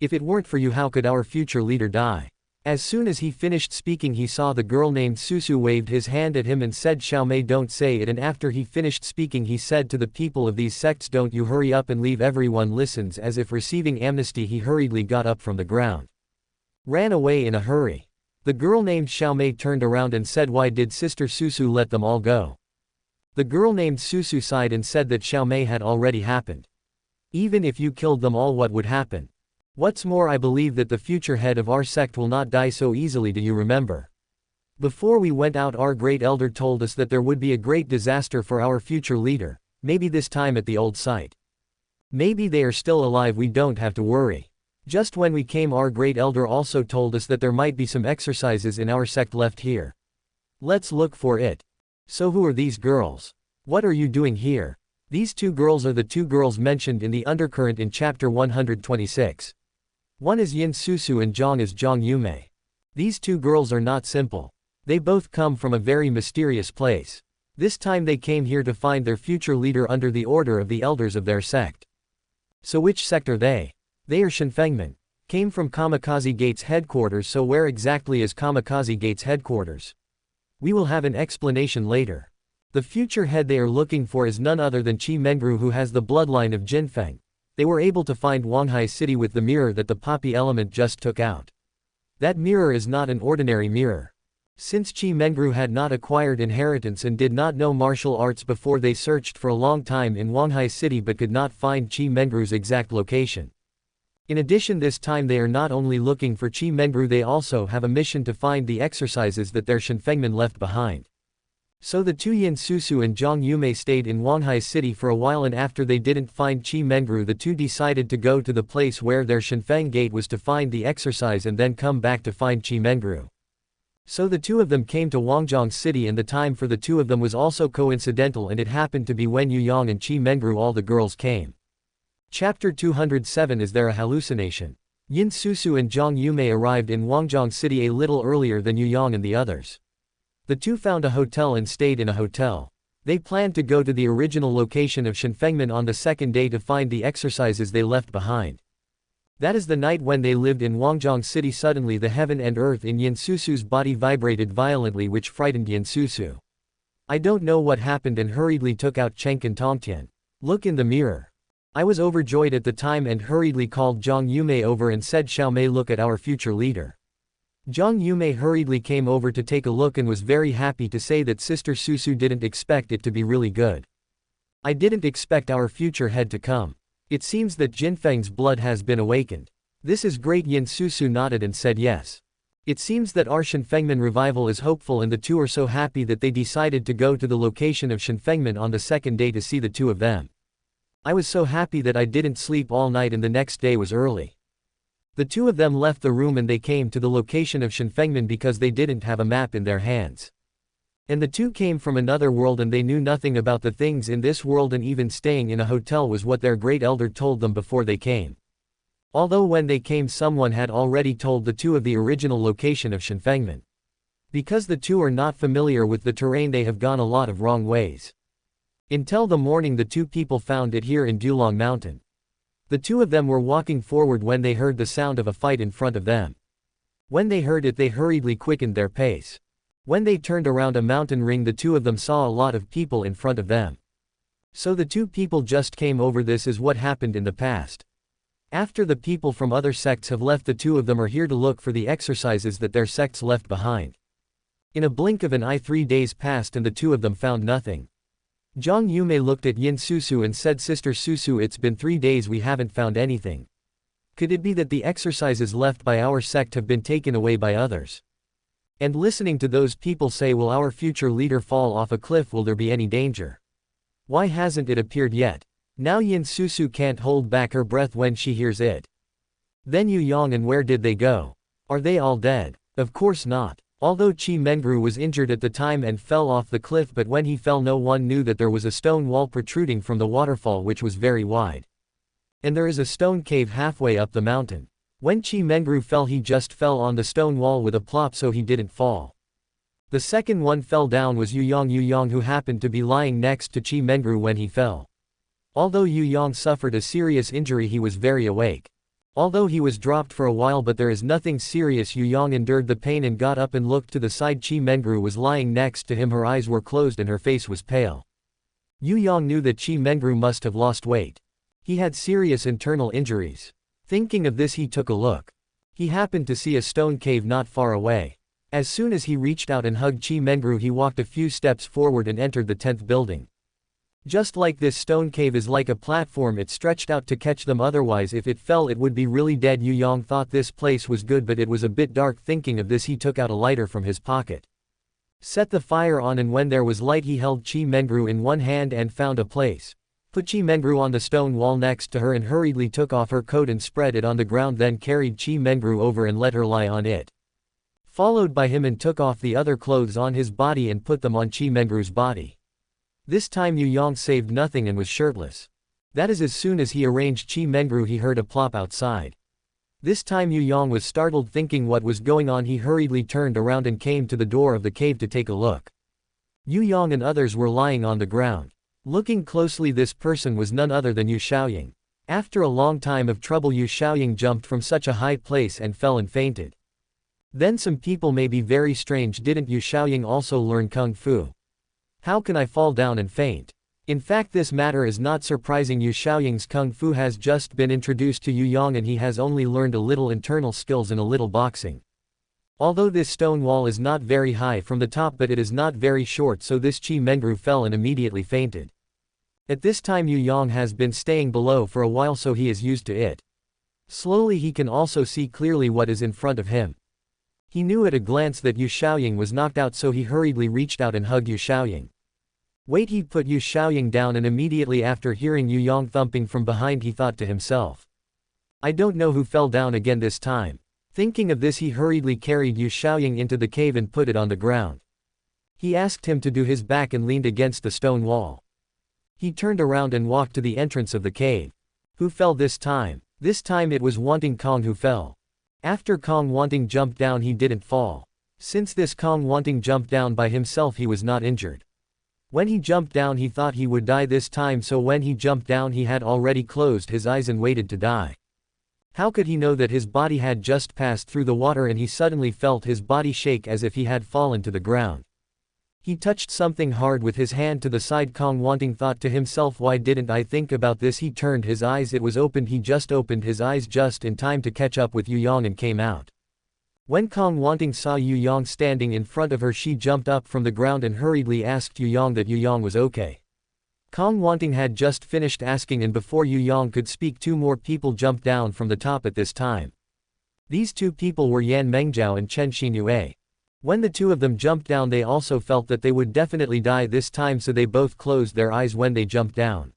If it weren't for you, how could our future leader die? As soon as he finished speaking, he saw the girl named Susu waved his hand at him and said, Xiaomei, don't say it. And after he finished speaking, he said to the people of these sects, don't you hurry up and leave. Everyone listens. As if receiving amnesty, he hurriedly got up from the ground. Ran away in a hurry. The girl named Xiaomei turned around and said, why did Sister Susu let them all go? The girl named Susu sighed and said that Xiaomei had already happened. Even if you killed them all, what would happen? What's more, I believe that the future head of our sect will not die so easily. Do you remember? Before we went out, our great elder told us that there would be a great disaster for our future leader, maybe this time at the old site. Maybe they are still alive, we don't have to worry. Just when we came, our great elder also told us that there might be some exercises in our sect left here. Let's look for it. So who are these girls? What are you doing here? These two girls are the two girls mentioned in the undercurrent in chapter 126. One is Yin Susu and Zhang is Zhang Yumei. These two girls are not simple. They both come from a very mysterious place. This time they came here to find their future leader under the order of the elders of their sect. So which sect are they? They are Shenfengmen. Came from Kamikaze Gate's headquarters. So where exactly is Kamikaze Gate's headquarters? We will have an explanation later. The future head they are looking for is none other than Qi Mengru, who has the bloodline of Jinfeng. They were able to find Huanghai City with the mirror that the Poppy element just took out. That mirror is not an ordinary mirror. Since Qi Mengru had not acquired inheritance and did not know martial arts before, they searched for a long time in Huanghai City but could not find Qi Mengru's exact location. In addition, this time they are not only looking for Qi Mengru, they also have a mission to find the exercises that their Shenfengmen left behind. So the two Yin Susu and Zhang Yumei stayed in Huanghai City for a while, and after they didn't find Qi Mengru, the two decided to go to the place where their Shenfeng gate was to find the exercise and then come back to find Qi Mengru. So the two of them came to Huanghai City, and the time for the two of them was also coincidental, and it happened to be when Yu Yang and Qi Mengru, all the girls, came. Chapter 207. Is there a hallucination? Yin Susu and Zhang Yumei arrived in Huanghai City a little earlier than Yu Yang and the others. The two found a hotel and stayed in a hotel. They planned to go to the original location of Shenfengmen on the second day to find the exercises they left behind. That is the night when they lived in Huanghai City. Suddenly the heaven and earth in Yin Susu's body vibrated violently, which frightened Yin Susu. I don't know what happened, and hurriedly took out Cheng and Tongtian. Look in the mirror. I was overjoyed at the time and hurriedly called Zhang Yumei over and said, Xiaomei, look at our future leader. Zhang Yumei hurriedly came over to take a look and was very happy to say that Sister Susu didn't expect it to be really good. I didn't expect our future head to come. It seems that Jinfeng's blood has been awakened. This is great. Yin Susu nodded and said yes. It seems that our Shenfengmen revival is hopeful, and the two are so happy that they decided to go to the location of Shenfengmen on the second day to see the two of them. I was so happy that I didn't sleep all night, and the next day was early. The two of them left the room and they came to the location of Shenfengmen because they didn't have a map in their hands. And the two came from another world and they knew nothing about the things in this world, and even staying in a hotel was what their great elder told them before they came. Although when they came someone had already told the two of the original location of Shenfengmen. Because the two are not familiar with the terrain, they have gone a lot of wrong ways. Until the morning the two people found it here in Dulong Mountain. The two of them were walking forward when they heard the sound of a fight in front of them. When they heard it they hurriedly quickened their pace. When they turned around a mountain ring the two of them saw a lot of people in front of them. So the two people just came over. This is what happened in the past. After the people from other sects have left, the two of them are here to look for the exercises that their sects left behind. In a blink of an eye 3 days passed and the two of them found nothing. Zhang Yumei looked at Yin Susu and said, Sister Susu, it's been 3 days we haven't found anything. Could it be that the exercises left by our sect have been taken away by others? And listening to those people say, will our future leader fall off a cliff? Will there be any danger? Why hasn't it appeared yet? Now Yin Susu can't hold back her breath when she hears it. Then Yu Yang, and where did they go? Are they all dead? Of course not. Although Qi Mengru was injured at the time and fell off the cliff, but when he fell no one knew that there was a stone wall protruding from the waterfall which was very wide. And there is a stone cave halfway up the mountain. When Qi Mengru fell he just fell on the stone wall with a plop, so he didn't fall. The second one fell down was Yu Yang, who happened to be lying next to Qi Mengru when he fell. Although Yu Yang suffered a serious injury, he was very awake. Although he was dropped for a while, but there is nothing serious. Yu Yang endured the pain and got up and looked to the side. Qi Mengru was lying next to him. Her eyes were closed and her face was pale. Yu Yang knew that Qi Mengru must have lost weight. He had serious internal injuries. Thinking of this, he took a look. He happened to see a stone cave not far away. As soon as he reached out and hugged Qi Mengru, he walked a few steps forward and entered the 10th building. Just like this stone cave is like a platform, it stretched out to catch them, otherwise if it fell it would be really dead. Yu Yang thought this place was good, but it was a bit dark. Thinking of this, he took out a lighter from his pocket. Set the fire on, and when there was light he held Qi Mengru in one hand and found a place. Put Qi Mengru on the stone wall next to her and hurriedly took off her coat and spread it on the ground, then carried Qi Mengru over and let her lie on it. Followed by him and took off the other clothes on his body and put them on Qi Mengru's body. This time Yu Yang saved nothing and was shirtless. That is, as soon as he arranged Qi Mengru he heard a plop outside. This time Yu Yang was startled, thinking what was going on. He hurriedly turned around and came to the door of the cave to take a look. Yu Yang and others were lying on the ground. Looking closely, this person was none other than Yu Xiaoying. After a long time of trouble, Yu Xiaoying jumped from such a high place and fell and fainted. Then some people may be very strange. Didn't Yu Xiaoying also learn Kung Fu? How can I fall down and faint? In fact, this matter is not surprising. Yu Xiaoying's Kung Fu has just been introduced to Yu Yang and he has only learned a little internal skills and a little boxing. Although this stone wall is not very high from the top, but it is not very short, so this Qi Mengru fell and immediately fainted. At this time Yu Yang has been staying below for a while, so he is used to it. Slowly he can also see clearly what is in front of him. He knew at a glance that Yu Xiaoying was knocked out, so he hurriedly reached out and hugged Yu Xiaoying. Wait, he put Yu Xiaoying down, and immediately after hearing Yu Yang thumping from behind he thought to himself, I don't know who fell down again this time. Thinking of this, he hurriedly carried Yu Xiaoying into the cave and put it on the ground. He asked him to do his back and leaned against the stone wall. He turned around and walked to the entrance of the cave. Who fell this time? This time it was Wanting Kong who fell. After Kong Wanting jumped down, he didn't fall. Since this Kong Wanting jumped down by himself, he was not injured. When he jumped down he thought he would die this time, so when he jumped down he had already closed his eyes and waited to die. How could he know that his body had just passed through the water, and he suddenly felt his body shake as if he had fallen to the ground. He touched something hard with his hand to the side. Kong Wanting thought to himself, why didn't I think about this? He turned his eyes, it was opened. He just opened his eyes just in time to catch up with Yu Yang and came out. When Kong Wanting saw Yu Yang standing in front of her, she jumped up from the ground and hurriedly asked Yu Yang that Yu Yang was okay. Kong Wanting had just finished asking, and before Yu Yang could speak, two more people jumped down from the top at this time. These two people were Yan Mengzhao and Chen Xinyue. When the two of them jumped down, they also felt that they would definitely die this time, so they both closed their eyes when they jumped down.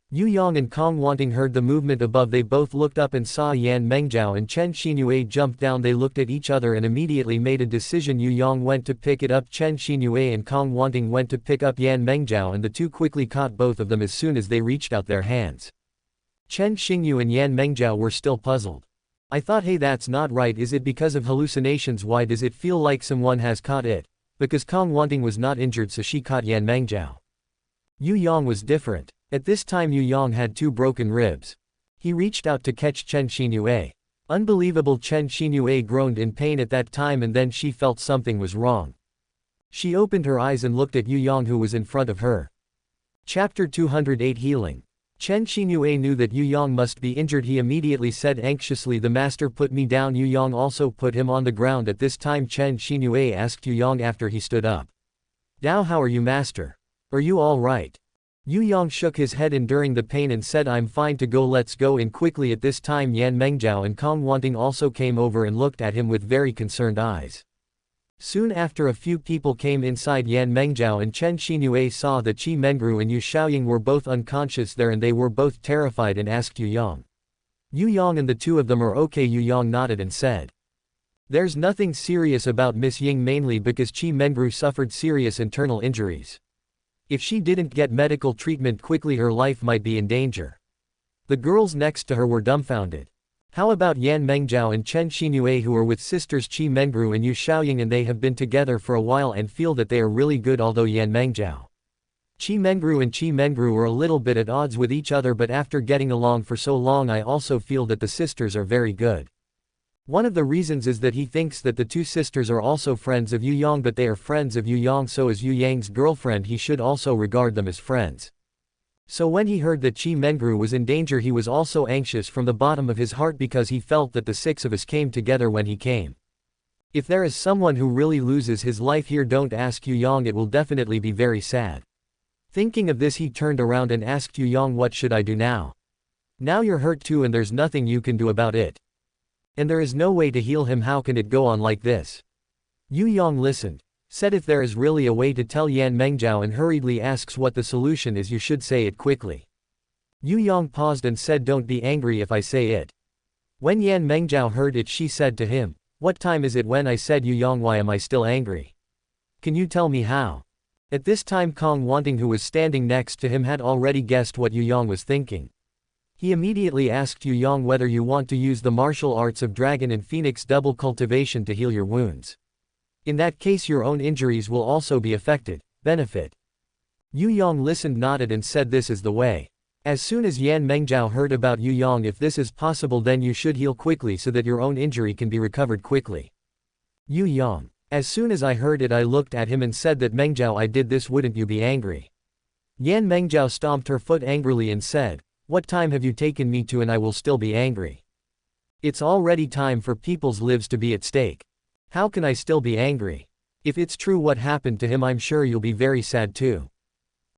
Yu Yang and Kong Wanting heard the movement above. They both looked up and saw Yan Mengzhao and Chen Xinyue jump down. They looked at each other and immediately made a decision. Yu Yang went to pick it up. Chen Xinyue and Kong Wanting went to pick up Yan Mengzhao, and the two quickly caught both of them as soon as they reached out their hands. Chen Xingyu and Yan Mengzhao were still puzzled. I thought, hey, that's not right. Is it because of hallucinations? Why does it feel like someone has caught it? Because Kong Wanting was not injured, so she caught Yan Mengzhao. Yu Yang was different. At this time Yu Yang had two broken ribs. He reached out to catch Chen Xinyue. Unbelievable! Chen Xinyue groaned in pain at that time, and then she felt something was wrong. She opened her eyes and looked at Yu Yang, who was in front of her. Chapter 208 Healing. Chen Xinyue knew that Yu Yang must be injured. He immediately said anxiously, "The master put me down." Yu Yang also put him on the ground. At this time Chen Xinyue asked Yu Yang after he stood up. "Now how are you, master? Are you all right?" Yu Yang shook his head enduring the pain and said, "I'm fine to go, let's go in quickly." At this time Yan Mengzhao and Kong Wanting also came over and looked at him with very concerned eyes. Soon after, a few people came inside. Yan Mengzhao and Chen Xinyue saw that Qi Mengru and Yu Xiaoying were both unconscious there, and they were both terrified and asked Yu Yang. "Yu Yang and the two of them are okay?" Yu Yang nodded and said, "There's nothing serious about Miss Ying, mainly because Qi Mengru suffered serious internal injuries. If she didn't get medical treatment quickly, her life might be in danger." The girls next to her were dumbfounded. "How about Yan Mengzhao and Chen Xinyue, who are with sisters Qi Mengru and Yu Xiaoying, and they have been together for a while and feel that they are really good, although Yan Mengzhao, Qi Mengru and Qi Mengru are a little bit at odds with each other, but after getting along for so long I also feel that the sisters are very good. One of the reasons is that he thinks that the two sisters are also friends of Yu Yang, but they are friends of Yu Yang, so as Yu Yang's girlfriend he should also regard them as friends." So when he heard that Qi Mengru was in danger, he was also anxious from the bottom of his heart, because he felt that the six of us came together when he came. If there is someone who really loses his life here, don't ask Yu Yang, it will definitely be very sad. Thinking of this, he turned around and asked Yu Yang, "What should I do now? Now you're hurt too, and there's nothing you can do about it. And there is no way to heal him. How can it go on like this?" Yu Yang listened, said, "If there is really a way to tell Yan Mengzhao," and hurriedly asks what the solution is. "You should say it quickly." Yu Yang paused and said, "Don't be angry if I say it." When Yan Mengzhao heard it, she said to him, "What time is it when I said Yu Yang? Why am I still angry? Can you tell me how?" At this time Kong Wanting, who was standing next to him, had already guessed what Yu Yang was thinking. He immediately asked Yu Yang whether you want to use the martial arts of dragon and phoenix double cultivation to heal your wounds. In that case your own injuries will also be affected. Benefit. Yu Yang listened, nodded and said, "This is the way." As soon as Yan Mengzhao heard about Yu Yang, "If this is possible, then you should heal quickly so that your own injury can be recovered quickly." Yu Yang. As soon as I heard it, I looked at him and said that, "Mengzhao, I did this, wouldn't you be angry?" Yan Mengzhao stomped her foot angrily and said, "What time have you taken me to, and I will still be angry? It's already time for people's lives to be at stake. How can I still be angry? If it's true what happened to him, I'm sure you'll be very sad too.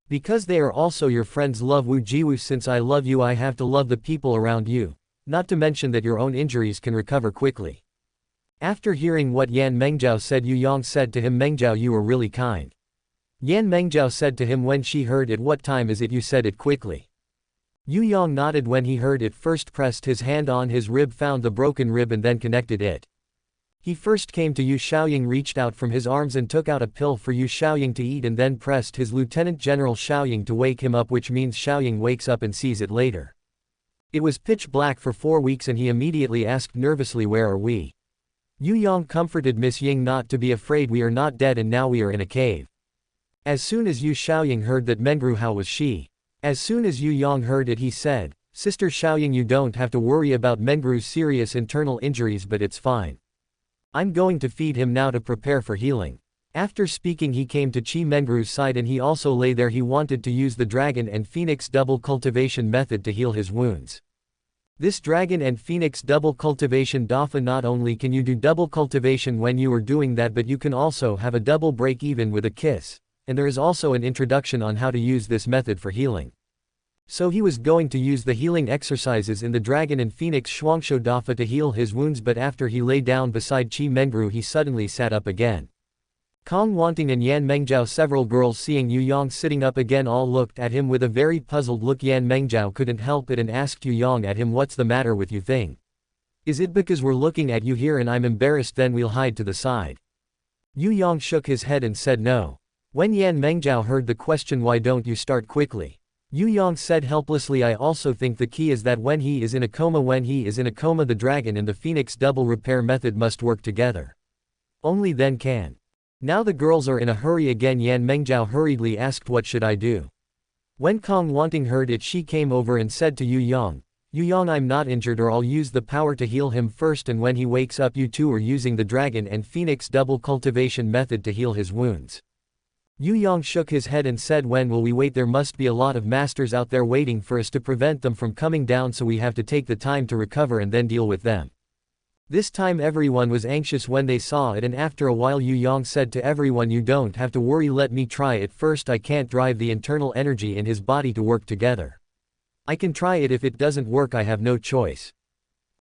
Because they are also your friends. Love Wu Jiwu. Since I love you, I have to love the people around you, not to mention that your own injuries can recover quickly." After hearing what Yan Mengzhao said, Yu Yang said to him, "Mengzhao, you are really kind." Yan Mengzhao said to him when she heard it, "What time is it? You said it quickly." Yu Yang nodded when he heard it, first pressed his hand on his rib, found the broken rib and then connected it. He first came to Yu Xiaoying, reached out from his arms and took out a pill for Yu Xiaoying to eat, and then pressed his Lieutenant General Xiaoying to wake him up, which means Xiaoying wakes up and sees it later. It was pitch black for 4 weeks and he immediately asked nervously, "Where are we?" Yu Yang comforted Miss Ying not to be afraid. "We are not dead, and now we are in a cave." As soon as Yu Xiaoying heard that Mengru, how was she? As soon as Yu Yang heard it, he said, "Sister Xiaoying, you don't have to worry about Mengru's serious internal injuries, but it's fine. I'm going to feed him now to prepare for healing." After speaking, he came to Qi Mengru's side and he also lay there. He wanted to use the dragon and phoenix double cultivation method to heal his wounds. This dragon and phoenix double cultivation Dafa, not only can you do double cultivation when you are doing that, but you can also have a double break even with a kiss, and there is also an introduction on how to use this method for healing. So he was going to use the healing exercises in the dragon and phoenix Shuangsho Dafa to heal his wounds, but after he lay down beside Qi Mengru he suddenly sat up again. Kong Wanting and Yan Mengjiao, several girls seeing Yu Yang sitting up again, all looked at him with a very puzzled look. Yan Mengjiao couldn't help it and asked Yu Yang at him, "What's the matter with you thing? Is it because we're looking at you here and I'm embarrassed then we'll hide to the side?" Yu Yang shook his head and said no. When Yan Mengjiao heard the question, "Why don't you start quickly?" Yu Yang said helplessly, "I also think the key is that when he is in a coma, the dragon and the phoenix double repair method must work together. Only then can." Now the girls are in a hurry again. Yan Mengjiao hurriedly asked, "What should I do?" When Kong Wanting heard it, she came over and said to Yu Yang, "Yu Yang, I'm not injured, or I'll use the power to heal him first, and when he wakes up you two are using the dragon and phoenix double cultivation method to heal his wounds." Yu Yang shook his head and said, "When will we wait? There must be a lot of masters out there waiting for us to prevent them from coming down, so we have to take the time to recover and then deal with them." This time everyone was anxious when they saw it, and after a while Yu Yang said to everyone, "You don't have to worry, let me try it first. I can't drive the internal energy in his body to work together. I can try it, if it doesn't work I have no choice."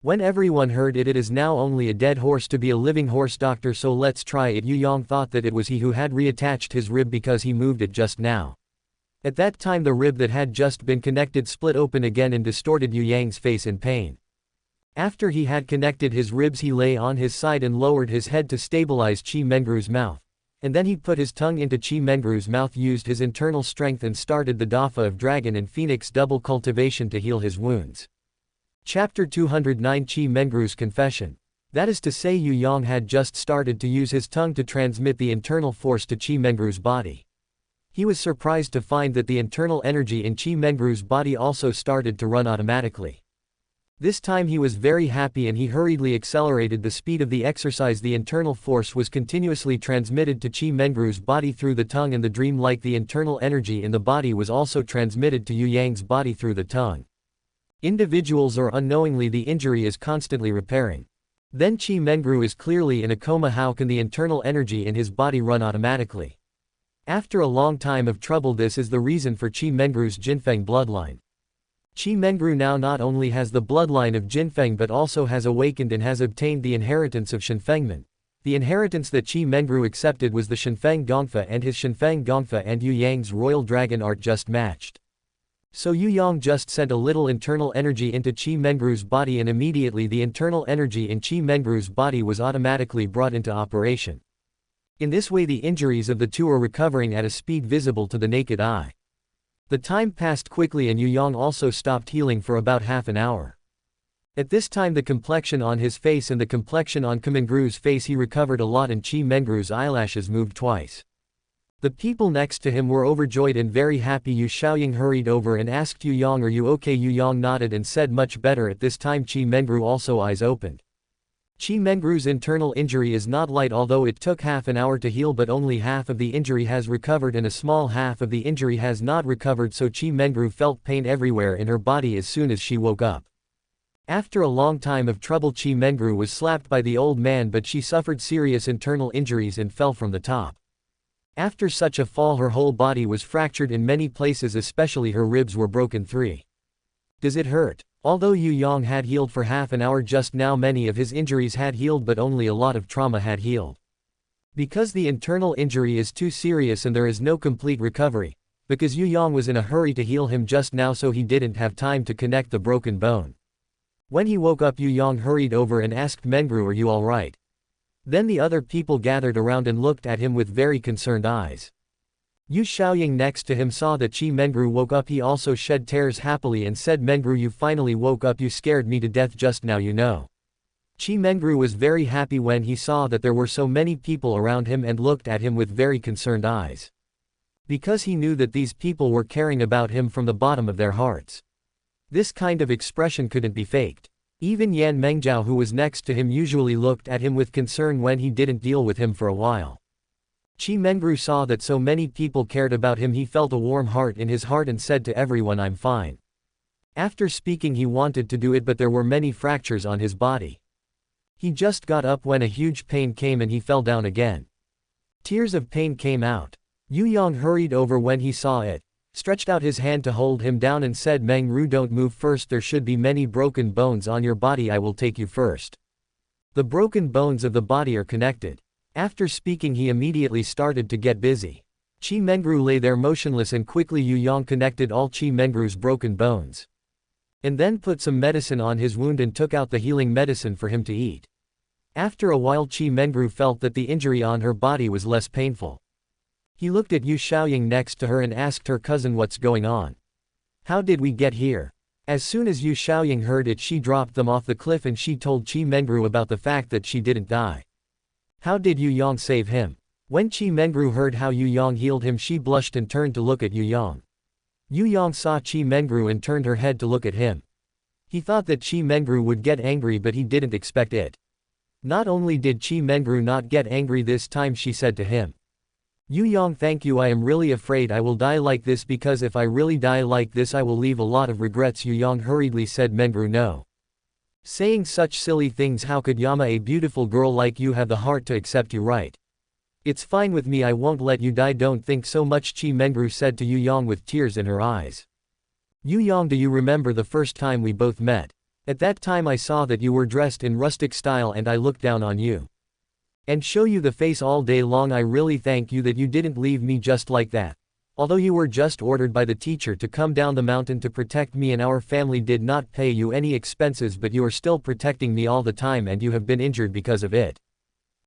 When everyone heard it, "It is now only a dead horse to be a living horse, doctor, so let's try it." Yu Yang thought that it was he who had reattached his rib because he moved it just now. At that time the rib that had just been connected split open again and distorted Yu Yang's face in pain. After he had connected his ribs he lay on his side and lowered his head to stabilize Qi Mengru's mouth. And then he put his tongue into Qi Mengru's mouth, used his internal strength and started the Dafa of Dragon and Phoenix double cultivation to heal his wounds. Chapter 209, Qi Mengru's Confession. That is to say, Yu Yang had just started to use his tongue to transmit the internal force to Qi Mengru's body. He was surprised to find that the internal energy in Qi Mengru's body also started to run automatically. This time he was very happy and he hurriedly accelerated the speed of the exercise. The internal force was continuously transmitted to Qi Mengru's body through the tongue, and the dream like the internal energy in the body was also transmitted to Yu Yang's body through the tongue. Individuals or unknowingly the injury is constantly repairing. Then Qi Mengru is clearly in a coma. How can the internal energy in his body run automatically? After a long time of trouble, this is the reason for Qi Mengru's Jinfeng bloodline. Qi Mengru now not only has the bloodline of Jinfeng but also has awakened and has obtained the inheritance of Shenfengmen. The inheritance that Qi Mengru accepted was the Shenfeng Gongfa, and his Shenfeng Gongfa and Yu Yang's royal dragon art just matched. So Yu Yang just sent a little internal energy into Qi Mengru's body, and immediately the internal energy in Qi Mengru's body was automatically brought into operation. In this way the injuries of the two are recovering at a speed visible to the naked eye. The time passed quickly and Yu Yang also stopped healing for about half an hour. At this time the complexion on his face and the complexion on Qi Mengru's face, he recovered a lot, and Qi Mengru's eyelashes moved twice. The people next to him were overjoyed and very happy. Yu Xiaoying hurried over and asked Yu Yang, "Are you okay?" Yu Yang nodded and said, "Much better." At this time Qi Mengru also eyes opened. Qi Mengru's internal injury is not light, although it took half an hour to heal, but only half of the injury has recovered and a small half of the injury has not recovered, so Qi Mengru felt pain everywhere in her body as soon as she woke up. After a long time of trouble Qi Mengru was slapped by the old man, but she suffered serious internal injuries and fell from the top. After such a fall her whole body was fractured in many places, especially her ribs were broken. 3. Does it hurt? Although Yu Yang had healed for half an hour just now, many of his injuries had healed, but only a lot of trauma had healed. Because the internal injury is too serious and there is no complete recovery, because Yu Yang was in a hurry to heal him just now, so he didn't have time to connect the broken bone. When he woke up Yu Yang hurried over and asked Mengru, "Are you alright?" Then the other people gathered around and looked at him with very concerned eyes. Yu Xiaoying next to him saw that Qi Mengru woke up. He also shed tears happily and said, "Mengru, you finally woke up. You scared me to death just now, you know." Qi Mengru was very happy when he saw that there were so many people around him and looked at him with very concerned eyes. Because he knew that these people were caring about him from the bottom of their hearts. This kind of expression couldn't be faked. Even Yan Mengjiao, who was next to him, usually looked at him with concern when he didn't deal with him for a while. Qi Mengru saw that so many people cared about him. He felt a warm heart in his heart and said to everyone, "I'm fine." After speaking he wanted to do it but there were many fractures on his body. He just got up when a huge pain came and he fell down again. Tears of pain came out. Yu Yang hurried over when he saw it, stretched out his hand to hold him down and said, Mengru, don't move first, there should be many broken bones on your body, I will take you first. The broken bones of the body are connected. After speaking he immediately started to get busy. Chi Mengru lay there motionless and quickly Yu Yang connected all Chi Mengru's broken bones. And then put some medicine on his wound and took out the healing medicine for him to eat. After a while Chi Mengru felt that the injury on her body was less painful. He looked at Yu Xiaoying next to her and asked her cousin, what's going on? How did we get here? As soon as Yu Xiaoying heard it she dropped them off the cliff and she told Chi Mengru about the fact that she didn't die. How did Yu Yang save him? When Chi Mengru heard how Yu Yang healed him she blushed and turned to look at Yu Yang. Yu Yang saw Chi Mengru and turned her head to look at him. He thought that Chi Mengru would get angry but he didn't expect it. Not only did Chi Mengru not get angry this time, she said to him, Yu Yang, thank you, I am really afraid I will die like this because if I really die like this I will leave a lot of regrets. Yu Yang hurriedly said, Mengru, no. Saying such silly things, how could Yama, a beautiful girl like you, have the heart to accept you, right? It's fine with me, I won't let you die, don't think so much, Chi Mengru said to Yu Yang with tears in her eyes. Yu Yang, do you remember the first time we both met? At that time I saw that you were dressed in rustic style and I looked down on you. And show you the face all day long. I really thank you that you didn't leave me just like that. Although you were just ordered by the teacher to come down the mountain to protect me and our family did not pay you any expenses, but you are still protecting me all the time and you have been injured because of it.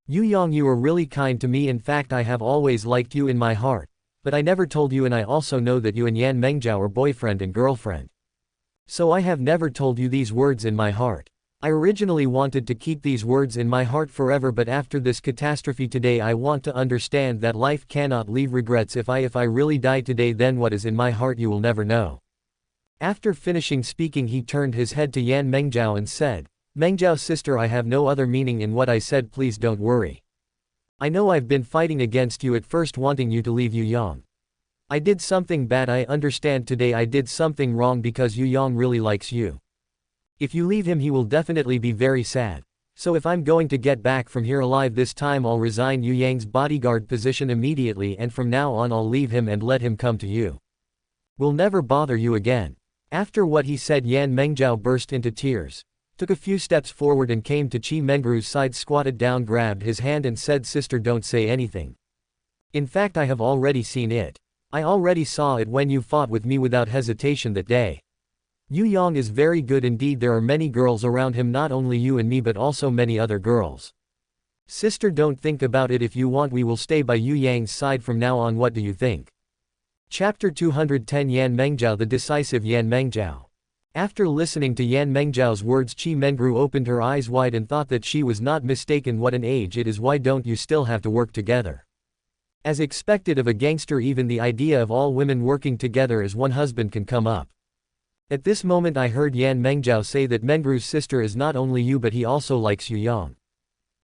Yu Yang, you are really kind to me, in fact I have always liked you in my heart, but I never told you, and I also know that you and Yan Mengjiao are boyfriend and girlfriend. So I have never told you these words in my heart. I originally wanted to keep these words in my heart forever, but after this catastrophe today I want to understand that life cannot leave regrets. If I really die today, then what is in my heart you will never know. After finishing speaking he turned his head to Yan Mengjiao and said, Mengjiao sister, I have no other meaning in what I said, please don't worry. I know I've been fighting against you at first, wanting you to leave Yu Yang. I did something bad, I understand today I did something wrong because Yu Yang really likes you. If you leave him he will definitely be very sad. So if I'm going to get back from here alive this time I'll resign Yu Yang's bodyguard position immediately, and from now on I'll leave him and let him come to you. We'll never bother you again. After what he said Yan Mengjiao burst into tears, took a few steps forward and came to Chi Mengru's side, squatted down, grabbed his hand and said, sister, don't say anything. In fact I have already seen it. I already saw it when you fought with me without hesitation that day. Yu Yang is very good indeed, there are many girls around him, not only you and me but also many other girls. Sister, don't think about it, if you want we will stay by Yu Yang's side from now on, what do you think? Chapter 210 Yan Mengjiao, the decisive Yan Mengjiao. After listening to Yan Mengjiao's words Chi Mengru opened her eyes wide and thought that she was not mistaken. What an age it is, why don't you still have to work together? As expected of a gangster, even the idea of all women working together as one husband can come up. At this moment I heard Yan Mengjiao say that Mengru's sister is not only you but he also likes Yu Yang.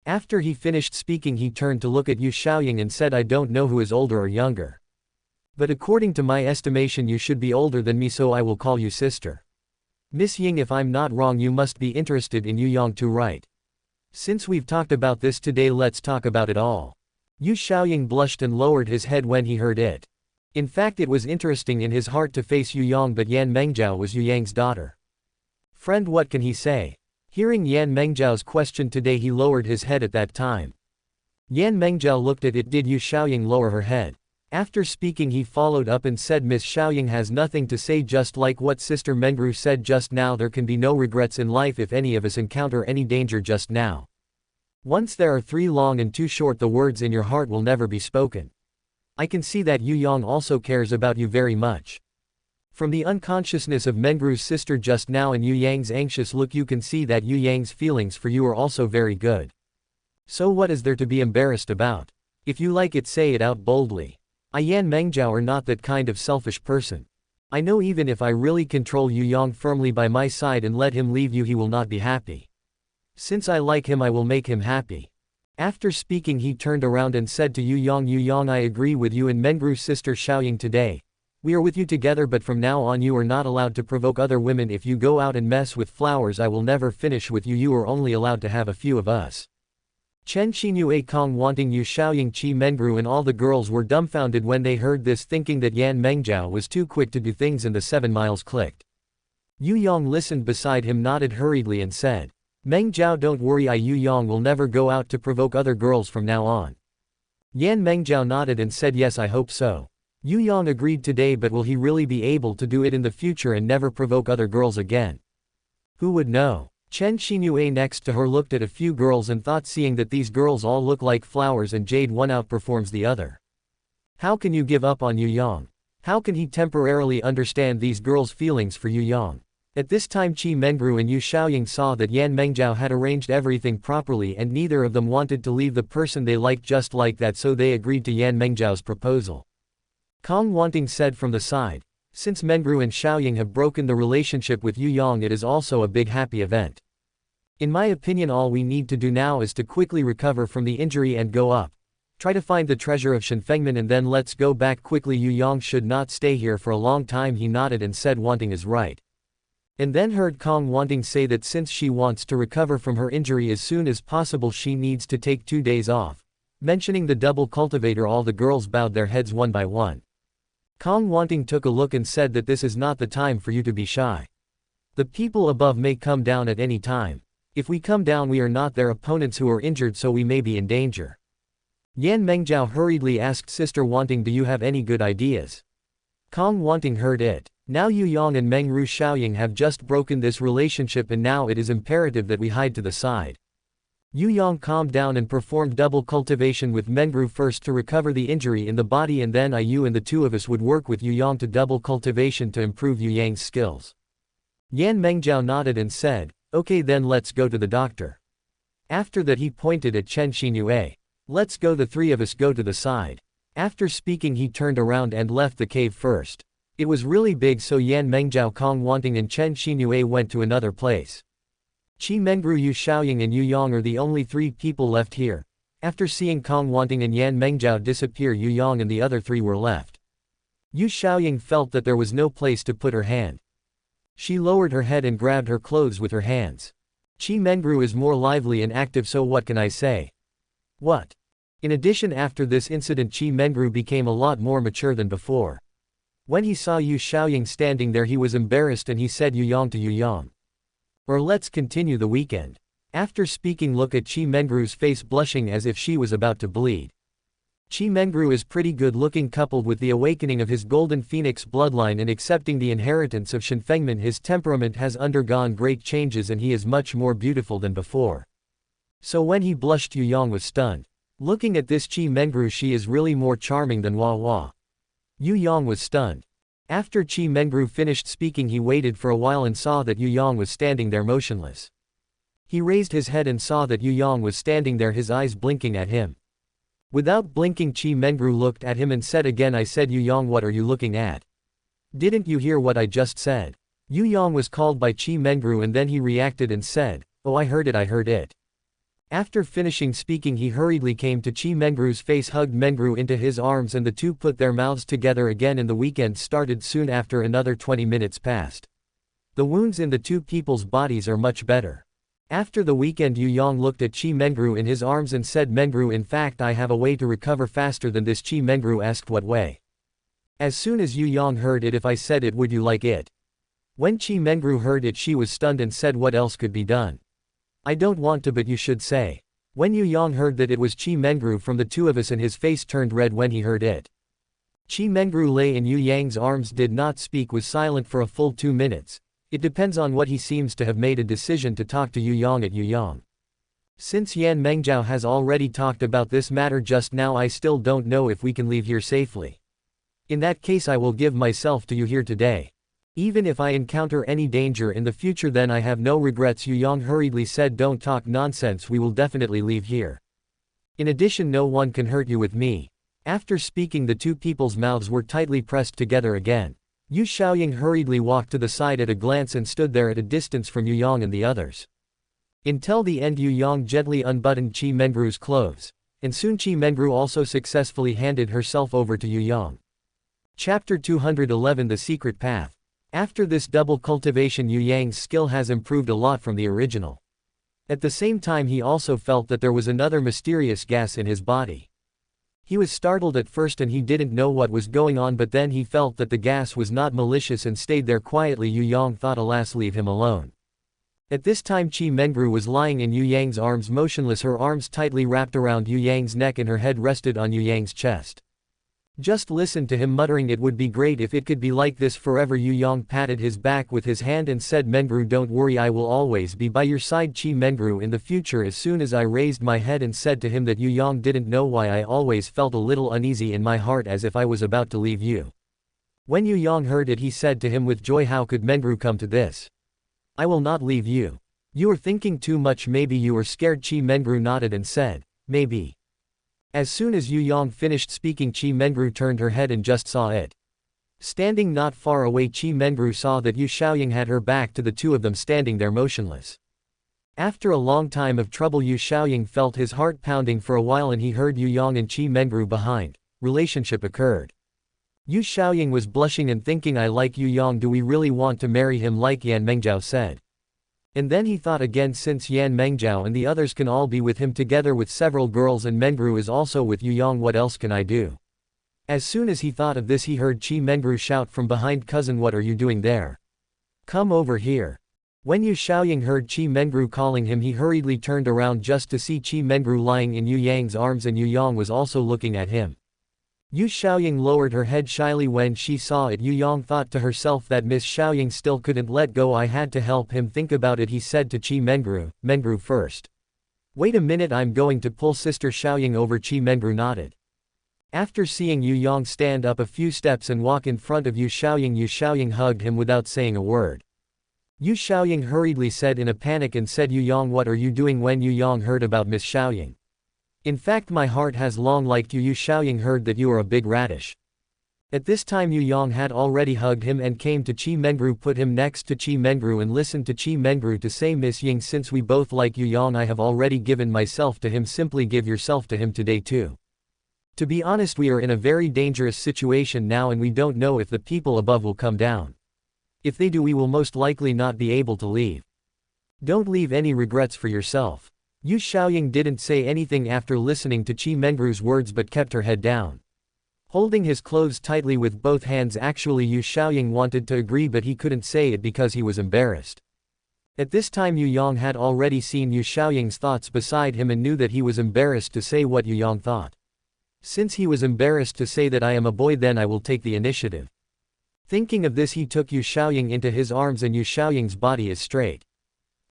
After he finished speaking he turned to look at Yu Xiaoying and said, I don't know who is older or younger. But according to my estimation you should be older than me, so I will call you sister. Miss Ying, if I'm not wrong you must be interested in Yu Yang too, right? Since we've talked about this today let's talk about it all. Yu Xiaoying blushed and lowered his head when he heard it. In fact it was interesting in his heart to face Yu Yang, but Yan Mengjiao was Yu Yang's daughter. Friend, what can he say? Hearing Yan Mengjiao's question today he lowered his head at that time. Yan Mengjiao looked at it. Did Yu Xiaoying lower her head? After speaking he followed up and said, Miss Xiaoying has nothing to say, just like what Sister Mengru said just now, there can be no regrets in life if any of us encounter any danger just now. Once there are 3 long and 2 short, the words in your heart will never be spoken. I can see that Yu Yang also cares about you very much. From the unconsciousness of Mengru's sister just now and Yu Yang's anxious look you can see that Yu Yang's feelings for you are also very good. So what is there to be embarrassed about? If you like it, say it out boldly. I, Yan Mengjiao, are not that kind of selfish person. I know even if I really control Yu Yang firmly by my side and let him leave you he will not be happy. Since I like him I will make him happy. After speaking he turned around and said to Yu Yang, I agree with you and Mengru's sister Xiaoying today. We are with you together, but from now on you are not allowed to provoke other women. If you go out and mess with flowers, I will never finish with you. You are only allowed to have a few of us. Chen Xinyu Kong wanting Yu Xiaoying Qi Mengru and all the girls were dumbfounded when they heard this, thinking that Yan Mengjiao was too quick to do things, and the 7 miles clicked. Yu Yong listened beside him, nodded hurriedly and said, Meng Jiao, don't worry, Yu Yong will never go out to provoke other girls from now on. Yan Mengjiao nodded and said, yes, I hope so. Yu Yong agreed today, but will he really be able to do it in the future and never provoke other girls again? Who would know? Chen Xinyu next to her looked at a few girls and thought, seeing that these girls all look like flowers and jade, one outperforms the other. How can you give up on Yu Yong? How can he temporarily understand these girls' feelings for Yu Yong? At this time Qi Mengru and Yu Xiaoying saw that Yan Mengjiao had arranged everything properly, and neither of them wanted to leave the person they liked just like that, so they agreed to Yan Mengjiao's proposal. Kong Wanting said from the side, since Mengru and Xiaoying have broken the relationship with Yu Yong, it is also a big happy event. In my opinion, all we need to do now is to quickly recover from the injury and go up. Try to find the treasure of Shenfengmen and then let's go back quickly. Yu Yong should not stay here for a long time. He nodded and said Wanting is right. And then heard Kong Wanting say that since she wants to recover from her injury as soon as possible, she needs to take 2 days off. Mentioning the double cultivator, all the girls bowed their heads one by one. Kong Wanting took a look and said that this is not the time for you to be shy. The people above may come down at any time. If we come down, we are not their opponents who are injured, so we may be in danger. Yan Mengjiao hurriedly asked Sister Wanting, do you have any good ideas? Kong Wanting heard it. Now Yu Yong and Meng Ru Xiaoying have just broken this relationship, and now it is imperative that we hide to the side. Yu Yong calmed down and performed double cultivation with Mengru first to recover the injury in the body, and then Yu and the two of us would work with Yu Yong to double cultivation to improve Yu Yang's skills. Yan Mengjiao nodded and said, okay, then let's go to the doctor. After that he pointed at Chen Xinyu. Let's go, the 3 of us go to the side. After speaking he turned around and left the cave first. It was really big, so Yan Mengjiao, Kong Wanting and Chen Xinyu went to another place. Qi Mengru, Yu Xiaoying and Yu Yong are the only 3 people left here. After seeing Kong Wanting and Yan Mengjiao disappear, Yu Yong and the other 3 were left. Yu Xiaoying felt that there was no place to put her hand. She lowered her head and grabbed her clothes with her hands. Qi Mengru is more lively and active, so what can I say? What? In addition, after this incident Qi Mengru became a lot more mature than before. When he saw Yu Xiaoying standing there, he was embarrassed and he said Yu Yong to Yu Yong. Or let's continue the weekend. After speaking, look at Qi Mengru's face, blushing as if she was about to bleed. Qi Mengru is pretty good looking, coupled with the awakening of his golden phoenix bloodline and accepting the inheritance of Shenfengmen, his temperament has undergone great changes and he is much more beautiful than before. So when he blushed, Yu Yong was stunned. Looking at this Qi Mengru, she is really more charming than Hua Hua. Yu Yong was stunned. After Qi Mengru finished speaking, he waited for a while and saw that Yu Yong was standing there motionless. He raised his head and saw that Yu Yong was standing there, his eyes blinking at him. Without blinking, Qi Mengru looked at him and said again, I said Yu Yong, what are you looking at? Didn't you hear what I just said? Yu Yong was called by Qi Mengru and then he reacted and said, oh, I heard it. After finishing speaking, he hurriedly came to Qi Mengru's face, hugged Mengru into his arms, and the two put their mouths together again, and the weekend started soon after. Another 20 minutes passed. The wounds in the two people's bodies are much better. After the weekend, Yu Yong looked at Qi Mengru in his arms and said, Mengru, in fact I have a way to recover faster than this. Qi Mengru asked, what way? As soon as Yu Yong heard it, if I said it, would you like it? When Qi Mengru heard it, she was stunned and said, what else could be done? I don't want to, but you should say. When Yu Yong heard that it was Qi Mengru from the two of us, and his face turned red when he heard it. Qi Mengru lay in Yu Yang's arms, did not speak, was silent for a full 2 minutes. It depends on what he seems to have made a decision to talk to Yu Yong at Yu Yong. Since Yan Mengjiao has already talked about this matter just now, I still don't know if we can leave here safely. In that case I will give myself to you here today. Even if I encounter any danger in the future, then I have no regrets. Yu Yong hurriedly said, don't talk nonsense, we will definitely leave here. In addition, no one can hurt you with me. After speaking, the two people's mouths were tightly pressed together again. Yu Xiaoying hurriedly walked to the side at a glance and stood there at a distance from Yu Yong and the others. Until the end, Yu Yong gently unbuttoned Qi Mengru's clothes. And soon Qi Mengru also successfully handed herself over to Yu Yong. Chapter 211 The Secret Path. After this double cultivation, Yu Yang's skill has improved a lot from the original. At the same time, he also felt that there was another mysterious gas in his body. He was startled at first and he didn't know what was going on, but then he felt that the gas was not malicious and stayed there quietly. Yu Yang thought, alas, leave him alone. At this time, Qi Mengru was lying in Yu Yang's arms motionless, her arms tightly wrapped around Yu Yang's neck and her head rested on Yu Yang's chest. Just listen to him muttering, "It would be great if it could be like this forever." Yu Yang patted his back with his hand and said, "Mengru, don't worry, I will always be by your side." Qi Mengru in the future. As soon as I raised my head and said to him that Yu Yang didn't know why I always felt a little uneasy in my heart as if I was about to leave you. When Yu Yang heard it, he said to him with joy, "How could Mengru come to this? I will not leave you. You are thinking too much, maybe you are scared." Qi Mengru nodded and said, "Maybe." As soon as Yu Yang finished speaking, Qi Mengru turned her head and just saw it. Standing not far away, Qi Mengru saw that Yu Xiaoying had her back to the two of them standing there motionless. After a long time of trouble, Yu Xiaoying felt his heart pounding for a while and he heard Yu Yang and Qi Mengru behind. Relationship occurred. Yu Xiaoying was blushing and thinking, "I like Yu Yang, do we really want to marry him like Yan Mengjiao said?" And then he thought again, since Yan Mengjiao and the others can all be with him together with several girls and Mengru is also with Yu Yang, what else can I do? As soon as he thought of this, he heard Qi Mengru shout from behind, "Cousin, what are you doing there? Come over here." When Yu Xiaoying heard Qi Mengru calling him, he hurriedly turned around just to see Qi Mengru lying in Yu Yang's arms and Yu Yang was also looking at him. Yu Xiaoying lowered her head shyly when she saw it. Yu Yang thought to herself that Miss Xiaoying still couldn't let go. "I had to help him think about it," he said to Qi Mengru. "Mengru first. Wait a minute, I'm going to pull Sister Xiaoying over." Qi Mengru nodded. After seeing Yu Yang stand up a few steps and walk in front of Yu Xiaoying hugged him without saying a word. Yu Xiaoying hurriedly said in a panic and said, "Yu Yang, what are you doing?" When Yu Yang heard about Miss Xiaoying, "In fact, my heart has long liked you." Yu Xiaoying heard that you are a big radish. At this time, Yu Yang had already hugged him and came to Qi Mengru, put him next to Qi Mengru and listened to Qi Mengru to say, "Miss Ying, since we both like Yu Yang, I have already given myself to him. Simply give yourself to him today too. To be honest, we are in a very dangerous situation now and we don't know if the people above will come down. If they do, we will most likely not be able to leave. Don't leave any regrets for yourself." Yu Xiaoying didn't say anything after listening to Qi Mengru's words but kept her head down. Holding his clothes tightly with both hands, actually Yu Xiaoying wanted to agree but he couldn't say it because he was embarrassed. At this time, Yu Yang had already seen Yu Xiaoying's thoughts beside him and knew that he was embarrassed to say what Yu Yang thought. Since he was embarrassed to say that "I am a boy, then I will take the initiative." Thinking of this, he took Yu Xiaoying into his arms and Yu Xiaoying's body is straight.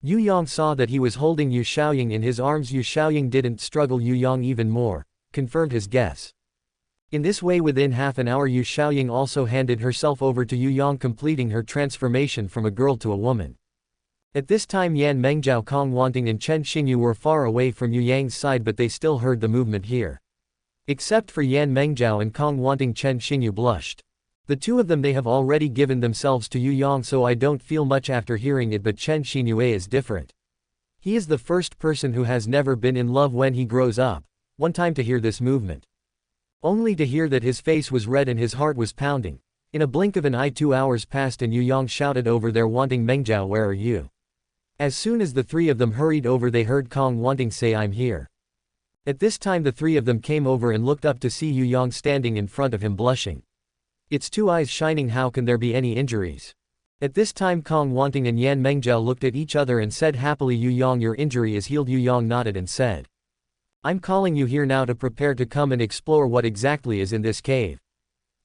Yu Yang saw that he was holding Yu Xiaoying in his arms. Yu Xiaoying didn't struggle. Yu Yang even more confirmed his guess. In this way, within half an hour, Yu Xiaoying also handed herself over to Yu Yang, completing her transformation from a girl to a woman. At this time, Yan Mengjiao, Kong Wanting and Chen Xingyu were far away from Yu Yang's side, but they still heard the movement here. Except for Yan Mengjiao and Kong Wanting, Chen Xingyu blushed. The two of them, they have already given themselves to Yu Yang, so I don't feel much after hearing it, but Chen Xingyu is different. He is the first person who has never been in love when he grows up. One time to hear this movement. Only to hear that his face was red and his heart was pounding. In a blink of an eye 2 hours passed and Yu Yang shouted over there, "Wanting, Mengjiao, where are you?" As soon as the three of them hurried over, they heard Kong Wanting say, "I'm here." At this time, the three of them came over and looked up to see Yu Yang standing in front of him blushing. Its two eyes shining. "How can there be any injuries?" At this time, Kong Wanting and Yan Mengjiao looked at each other and said happily, "Yu Yang, your injury is healed." Yu Yang nodded and said, "I'm calling you here now to prepare to come and explore what exactly is in this cave.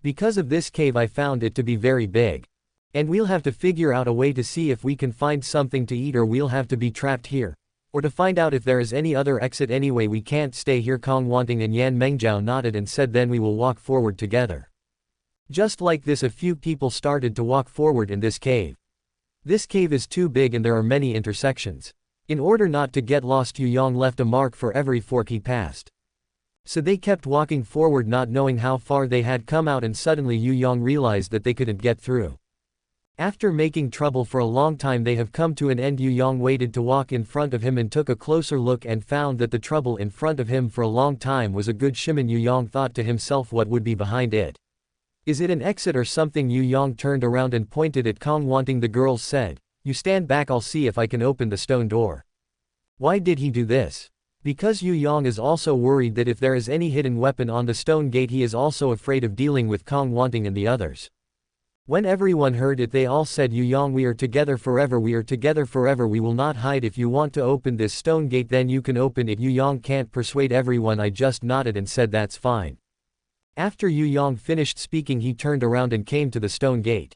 Because of this cave, I found it to be very big. And we'll have to figure out a way to see if we can find something to eat, or we'll have to be trapped here. Or to find out if there is any other exit. Anyway, we can't stay here." Kong Wanting and Yan Mengjiao nodded and said, "Then we will walk forward together." Just like this, a few people started to walk forward in this cave. This cave is too big and there are many intersections. In order not to get lost, Yu Yang left a mark for every fork he passed. So they kept walking forward, not knowing how far they had come out, and suddenly Yu Yang realized that they couldn't get through. After making trouble for a long time, they have come to an end. Yu Yang waited to walk in front of him and took a closer look and found that the trouble in front of him for a long time was a good shimon. Yu Yang thought to himself, what would be behind it? Is it an exit or something? Yu Yang turned around and pointed at Kong Wanting. The girls said, "You stand back, I'll see if I can open the stone door." Why did he do this? Because Yu Yang is also worried that if there is any hidden weapon on the stone gate, he is also afraid of dealing with Kong Wanting and the others. When everyone heard it, they all said, "Yu Yang, we are together forever, we are together forever, we will not hide. If you want to open this stone gate, then you can open it." Yu Yang can't persuade everyone. I just nodded and said that's fine. After Yu Yang finished speaking, he turned around and came to the stone gate.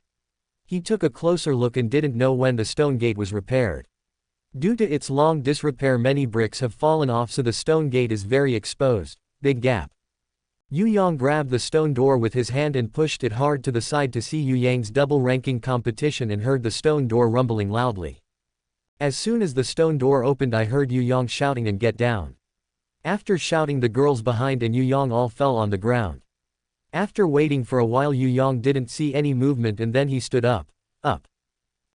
He took a closer look and didn't know when the stone gate was repaired. Due to its long disrepair, many bricks have fallen off, so the stone gate is very exposed. Big gap. Yu Yang grabbed the stone door with his hand and pushed it hard to the side to see Yu Yang's double ranking competition and heard the stone door rumbling loudly. As soon as the stone door opened, I heard Yu Yang shouting and get down. After shouting, the girls behind and Yu Yang all fell on the ground. After waiting for a while, Yu Yang didn't see any movement and then he stood up.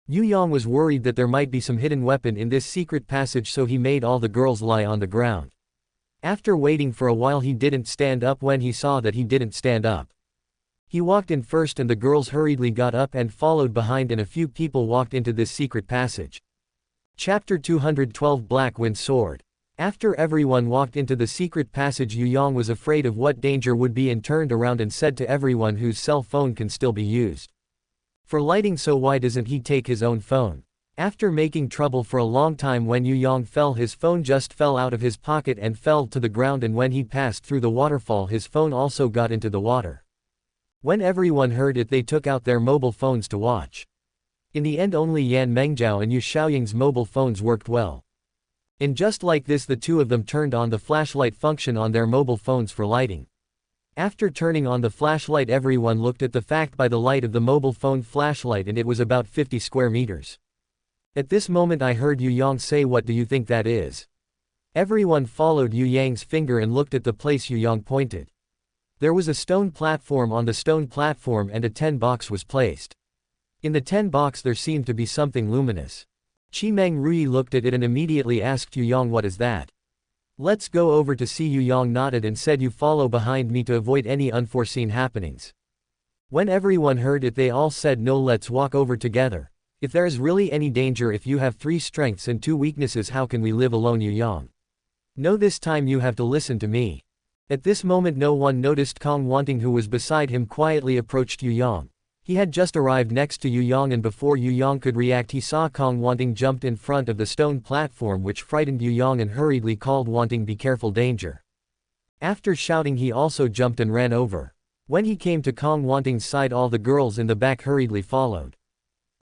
Yu Yang was worried that there might be some hidden weapon in this secret passage, so he made all the girls lie on the ground. After waiting for a while, he didn't stand up. When he saw that he didn't stand up, he walked in first and the girls hurriedly got up and followed behind, and a few people walked into this secret passage. Chapter 212 Black Wind Sword. After everyone walked into the secret passage, Yu Yang was afraid of what danger would be and turned around and said to everyone whose cell phone can still be used for lighting, so why doesn't he take his own phone? After making trouble for a long time, when Yu Yang fell, his phone just fell out of his pocket and fell to the ground, and when he passed through the waterfall, his phone also got into the water. When everyone heard it, they took out their mobile phones to watch. In the end, only Yan Mengjiao and Yu Xiaoying's mobile phones worked well. And just like this, the two of them turned on the flashlight function on their mobile phones for lighting. After turning on the flashlight, everyone looked at the fact by the light of the mobile phone flashlight, and it was about 50 square meters. At this moment I heard Yu Yang say, "What do you think that is?" Everyone followed Yu Yang's finger and looked at the place Yu Yang pointed. There was a stone platform. On the stone platform and a 10 box was placed. In the 10 box there seemed to be something luminous. Chimeng Rui looked at it and immediately asked Yu Yang, "What is that?" "Let's go over to see." Yu Yang nodded and said, "You follow behind me to avoid any unforeseen happenings." When everyone heard it, they all said, "No, let's walk over together. If there is really any danger, if you have 3 strengths and 2 weaknesses, how can we live alone?" Yu Yang. "No, this time you have to listen to me." At this moment no one noticed Kong Wanting, who was beside him, quietly approached Yu Yang. He had just arrived next to Yu Yang, and before Yu Yang could react, he saw Kong Wanting jumped in front of the stone platform, which frightened Yu Yang and hurriedly called, "Wanting, be careful, danger." After shouting, he also jumped and ran over. When he came to Kong Wanting's side, all the girls in the back hurriedly followed.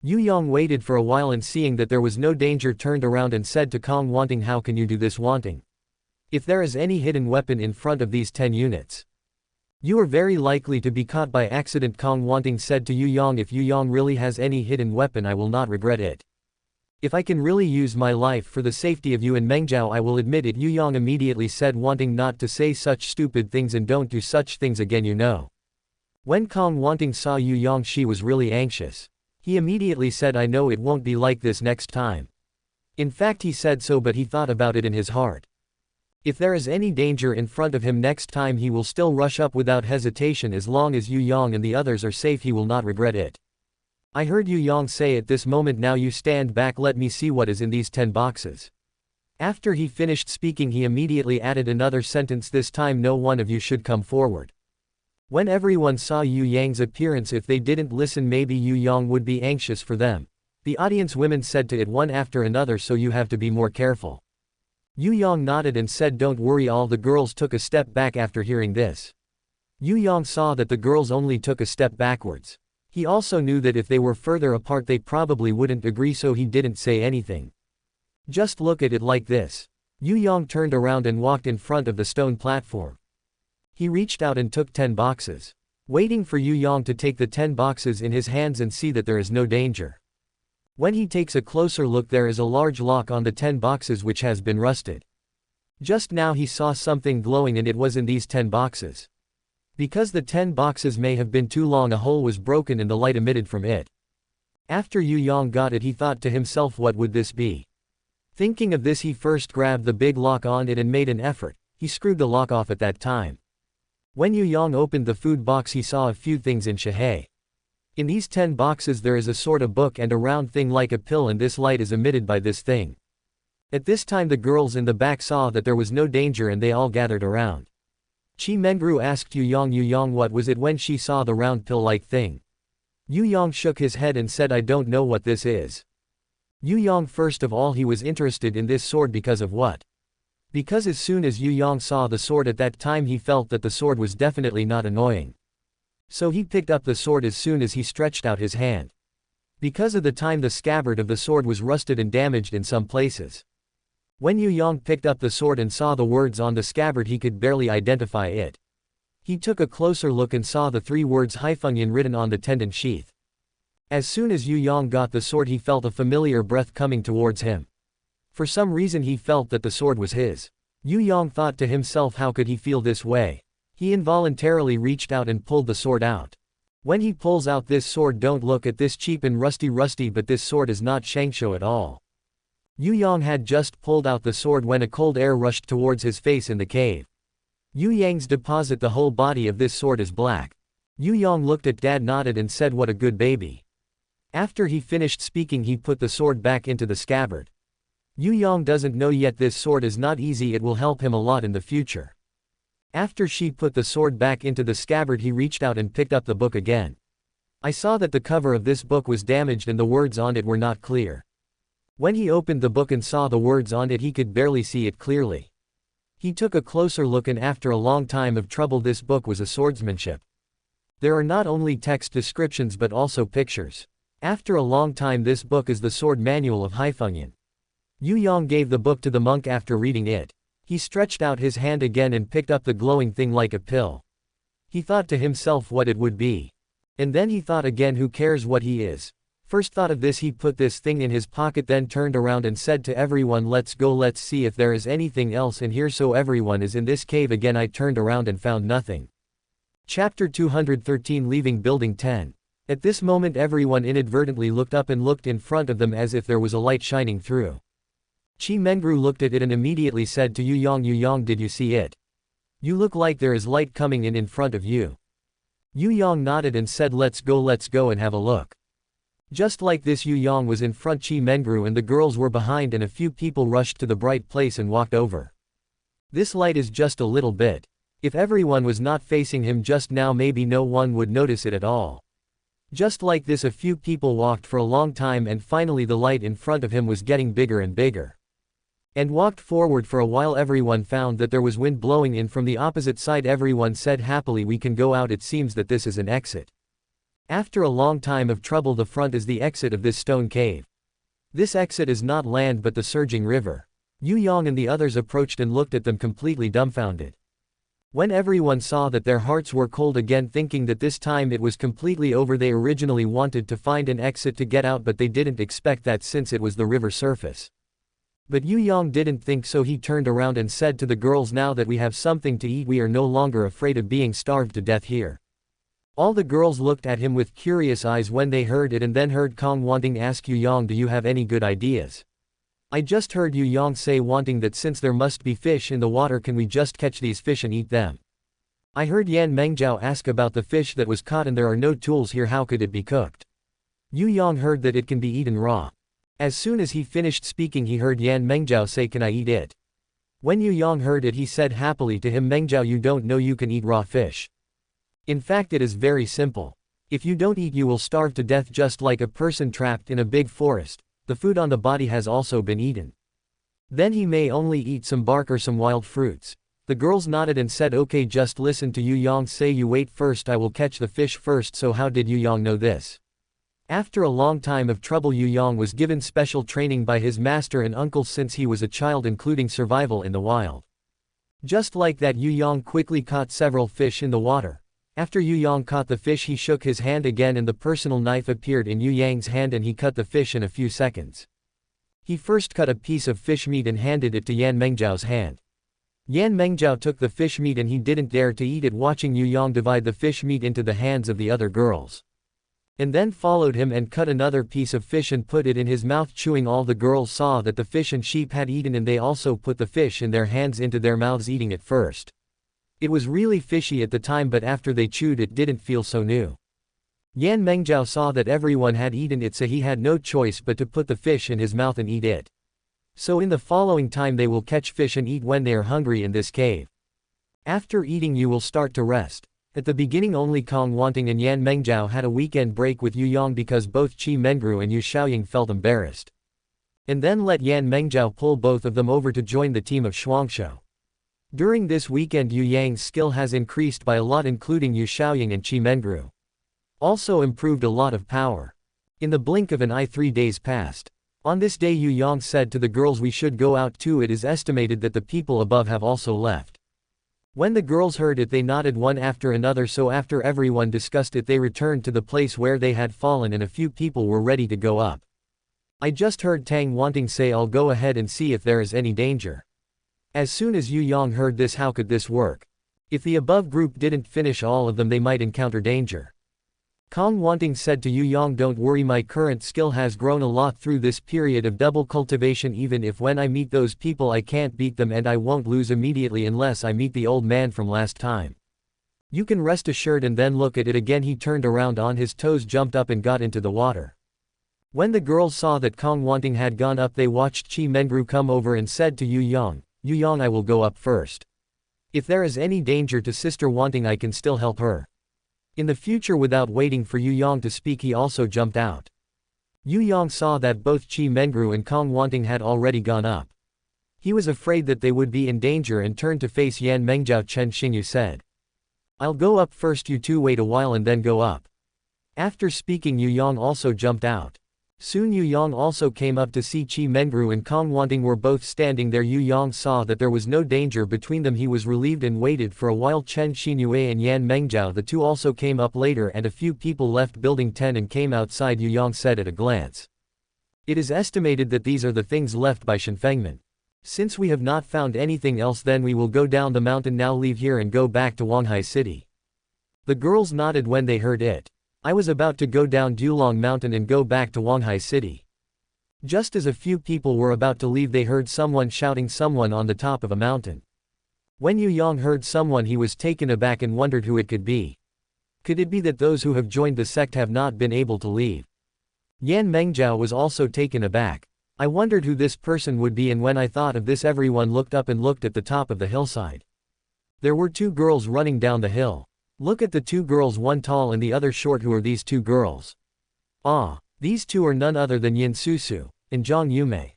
Yu Yang waited for a while and seeing that there was no danger, turned around and said to Kong Wanting, "How can you do this, Wanting? If there is any hidden weapon in front of these 10 units, you are very likely to be caught by accident." Kong Wanting said to Yu Yang, "If Yu Yang really has any hidden weapon, I will not regret it. If I can really use my life for the safety of you and Mengjiao, I will admit it." Yu Yang immediately said, "Wanting not to say such stupid things and don't do such things again, you know." When Kong Wanting saw Yu Yang, she was really anxious. He immediately said, "I know it won't be like this next time." In fact, he said so, but he thought about it in his heart. If there is any danger in front of him next time, he will still rush up without hesitation. As long as Yu Yang and the others are safe, he will not regret it. I heard Yu Yang say at this moment, "Now you stand back, let me see what is in these 10 boxes. After he finished speaking, he immediately added another sentence, "This time no one of you should come forward." When everyone saw Yu Yang's appearance, if they didn't listen, maybe Yu Yang would be anxious for them. The audience women said to it one after another, "So you have to be more careful." Yu Yang nodded and said, "Don't worry." All the girls took a step back after hearing this. Yu Yang saw that the girls only took a step backwards. He also knew that if they were further apart they probably wouldn't agree, so he didn't say anything. "Just look at it like this." Yu Yang turned around and walked in front of the stone platform. He reached out and took 10 boxes. Waiting for Yu Yang to take the 10 boxes in his hands and see that there is no danger. When he takes a closer look, there is a large lock on the 10 boxes which has been rusted. Just now he saw something glowing and it was in these 10 boxes. Because the 10 boxes may have been too long, a hole was broken and the light emitted from it. After Yu Yang got it, he thought to himself, what would this be? Thinking of this, he first grabbed the big lock on it and made an effort. He screwed the lock off at that time. When Yu Yang opened the food box, he saw a few things in Shihei. In these 10 boxes there is a sort of book and a round thing like a pill, and this light is emitted by this thing. At this time the girls in the back saw that there was no danger and they all gathered around. Chi Mengru asked Yu Yang what was it when she saw the round pill-like thing. Yu Yang shook his head and said, I don't know what this is. Yu Yang, first of all, he was interested in this sword because of what? Because as soon as Yu Yang saw the sword at that time he felt that the sword was definitely not annoying. So he picked up the sword as soon as he stretched out his hand. Because of the time the scabbard of the sword was rusted and damaged in some places. When Yu Yang picked up the sword and saw the words on the scabbard he could barely identify it. He took a closer look and saw the 3 words Haifengyan written on the tendon sheath. As soon as Yu Yang got the sword he felt a familiar breath coming towards him. For some reason he felt that the sword was his. Yu Yang thought to himself, how could he feel this way? He involuntarily reached out and pulled the sword out. When he pulls out this sword, don't look at this cheap and rusty, but this sword is not Shangshou at all. Yu Yang had just pulled out the sword when a cold air rushed towards his face in the cave. Yu Yang's deposit, the whole body of this sword is black. Yu Yang looked at Dad, nodded and said, what a good baby. After he finished speaking he put the sword back into the scabbard. Yu Yang doesn't know yet this sword is not easy, it will help him a lot in the future. After she put the sword back into the scabbard he reached out and picked up the book again. I saw that the cover of this book was damaged and the words on it were not clear. When he opened the book and saw the words on it he could barely see it clearly. He took a closer look and after a long time of trouble this book was a swordsmanship. There are not only text descriptions but also pictures. After a long time this book is the sword manual of Haifengyan. Yu Yang gave the book to the monk after reading it. He stretched out his hand again and picked up the glowing thing like a pill. He thought to himself what it would be. And then he thought again, who cares what he is. First thought of this he put this thing in his pocket, then turned around and said to everyone, let's go, let's see if there is anything else in here. So everyone is in this cave again. I turned around and found nothing. Chapter 213, Leaving Building 10. At this moment everyone inadvertently looked up and looked in front of them as if there was a light shining through. Chi Mengru looked at it and immediately said to Yu Yang, did you see it? You look like there is light coming in front of you. Yu Yang nodded and said, let's go and have a look. Just like this, Yu Yang was in front, Chi Mengru and the girls were behind, and a few people rushed to the bright place and walked over. This light is just a little bit. If everyone was not facing him just now maybe no one would notice it at all. Just like this a few people walked for a long time and finally the light in front of him was getting bigger and bigger. And walked forward for a while. Everyone found that there was wind blowing in from the opposite side. Everyone said happily, we can go out. It seems that this is an exit. After a long time of trouble the front is the exit of this stone cave. This exit is not land but the surging river. Yu Yang and the others approached and looked at them completely dumbfounded. When everyone saw that their hearts were cold again, thinking that this time it was completely over. They originally wanted to find an exit to get out but they didn't expect that since it was the river surface. But Yu Yang didn't think so. He turned around and said to the girls, now that we have something to eat we are no longer afraid of being starved to death here. All the girls looked at him with curious eyes when they heard it and then heard Kong Wanting ask Yu Yang, do you have any good ideas? I just heard Yu Yang say Wanting that since there must be fish in the water can we just catch these fish and eat them? I heard Yan Mengjiao ask about the fish that was caught and there are no tools here, how could it be cooked? Yu Yang heard that it can be eaten raw. As soon as he finished speaking he heard Yan Mengjiao say, can I eat it? When Yu Yang heard it he said happily to him, Mengjiao, you don't know you can eat raw fish. In fact it is very simple. If you don't eat you will starve to death just like a person trapped in a big forest. The food on the body has also been eaten. Then he may only eat some bark or some wild fruits. The girls nodded and said okay, just listen to Yu Yang say, you wait first, I will catch the fish first. So how did Yu Yang know this? After a long time of trouble Yu Yang was given special training by his master and uncles since he was a child, including survival in the wild. Just like that Yu Yang quickly caught several fish in the water. After Yu Yang caught the fish he shook his hand again and the personal knife appeared in Yu Yang's hand and he cut the fish in a few seconds. He first cut a piece of fish meat and handed it to Yan Mengjiao's hand. Yan Mengjiao took the fish meat and he didn't dare to eat it, watching Yu Yang divide the fish meat into the hands of the other girls. And then followed him and cut another piece of fish and put it in his mouth chewing. All the girls saw that the fish and sheep had eaten and they also put the fish in their hands into their mouths eating it first. It was really fishy at the time, but after they chewed it didn't feel so new. Yan Mengjiao saw that everyone had eaten it, so he had no choice but to put the fish in his mouth and eat it. So in the following time they will catch fish and eat when they are hungry in this cave. After eating you will start to rest. At the beginning only Kong Wanting and Yan Mengjiao had a weekend break with Yu Yang because both Qi Mengru and Yu Xiaoying felt embarrassed. And then let Yan Mengjiao pull both of them over to join the team of Shuangshou. During this weekend Yu Yang's skill has increased by a lot, including Yu Xiaoying and Qi Mengru. Also improved a lot of power. In the blink of an eye 3 days passed. On this day Yu Yang said to the girls, we should go out too. It is estimated that the people above have also left. When the girls heard it they nodded one after another, so after everyone discussed it they returned to the place where they had fallen and a few people were ready to go up. I just heard Tang Wanting say, I'll go ahead and see if there is any danger. As soon as Yu Yang heard this, how could this work? If the above group didn't finish all of them they might encounter danger. Kong Wanting said to Yu Yang, don't worry, my current skill has grown a lot through this period of double cultivation. Even if when I meet those people I can't beat them, and I won't lose immediately unless I meet the old man from last time. You can rest assured. And then look at it again. He turned around on his toes, jumped up and got into the water. When the girls saw that Kong Wanting had gone up they watched Qi Mengru come over and said to Yu Yang, I will go up first. If there is any danger to Sister Wanting I can still help her. In the future, without waiting for Yu Yang to speak, he also jumped out. Yu Yang saw that both Qi Mengru and Kong Wanting had already gone up. He was afraid that they would be in danger and turned to face Yan Mengjiao. Chen Xingyu said, I'll go up first, you two wait a while and then go up. After speaking Yu Yang also jumped out. Soon Yu Yang also came up to see Qi Mengru and Kong Wanting were both standing there. Yu Yang saw that there was no danger between them. He was relieved and waited for a while. Chen Xinyu and Yan Mengjiao, the two, also came up later, and a few people left building 10 and came outside. Yu Yang said at a glance, it is estimated that these are the things left by Shenfengman. Since we have not found anything else, then we will go down the mountain now, leave here and go back to Huanghai City. The girls nodded when they heard it. I was about to go down Dulong Mountain and go back to Huanghai City. Just as a few people were about to leave they heard someone shouting, someone on the top of a mountain. When Yu Yang heard someone he was taken aback and wondered who it could be. Could it be that those who have joined the sect have not been able to leave? Yan Mengjiao was also taken aback. I wondered who this person would be, and when I thought of this everyone looked up and looked at the top of the hillside. There were two girls running down the hill. Look at the two girls, one tall and the other short. Who are these two girls? Ah, these two are none other than Yin Susu and Zhang Yumei.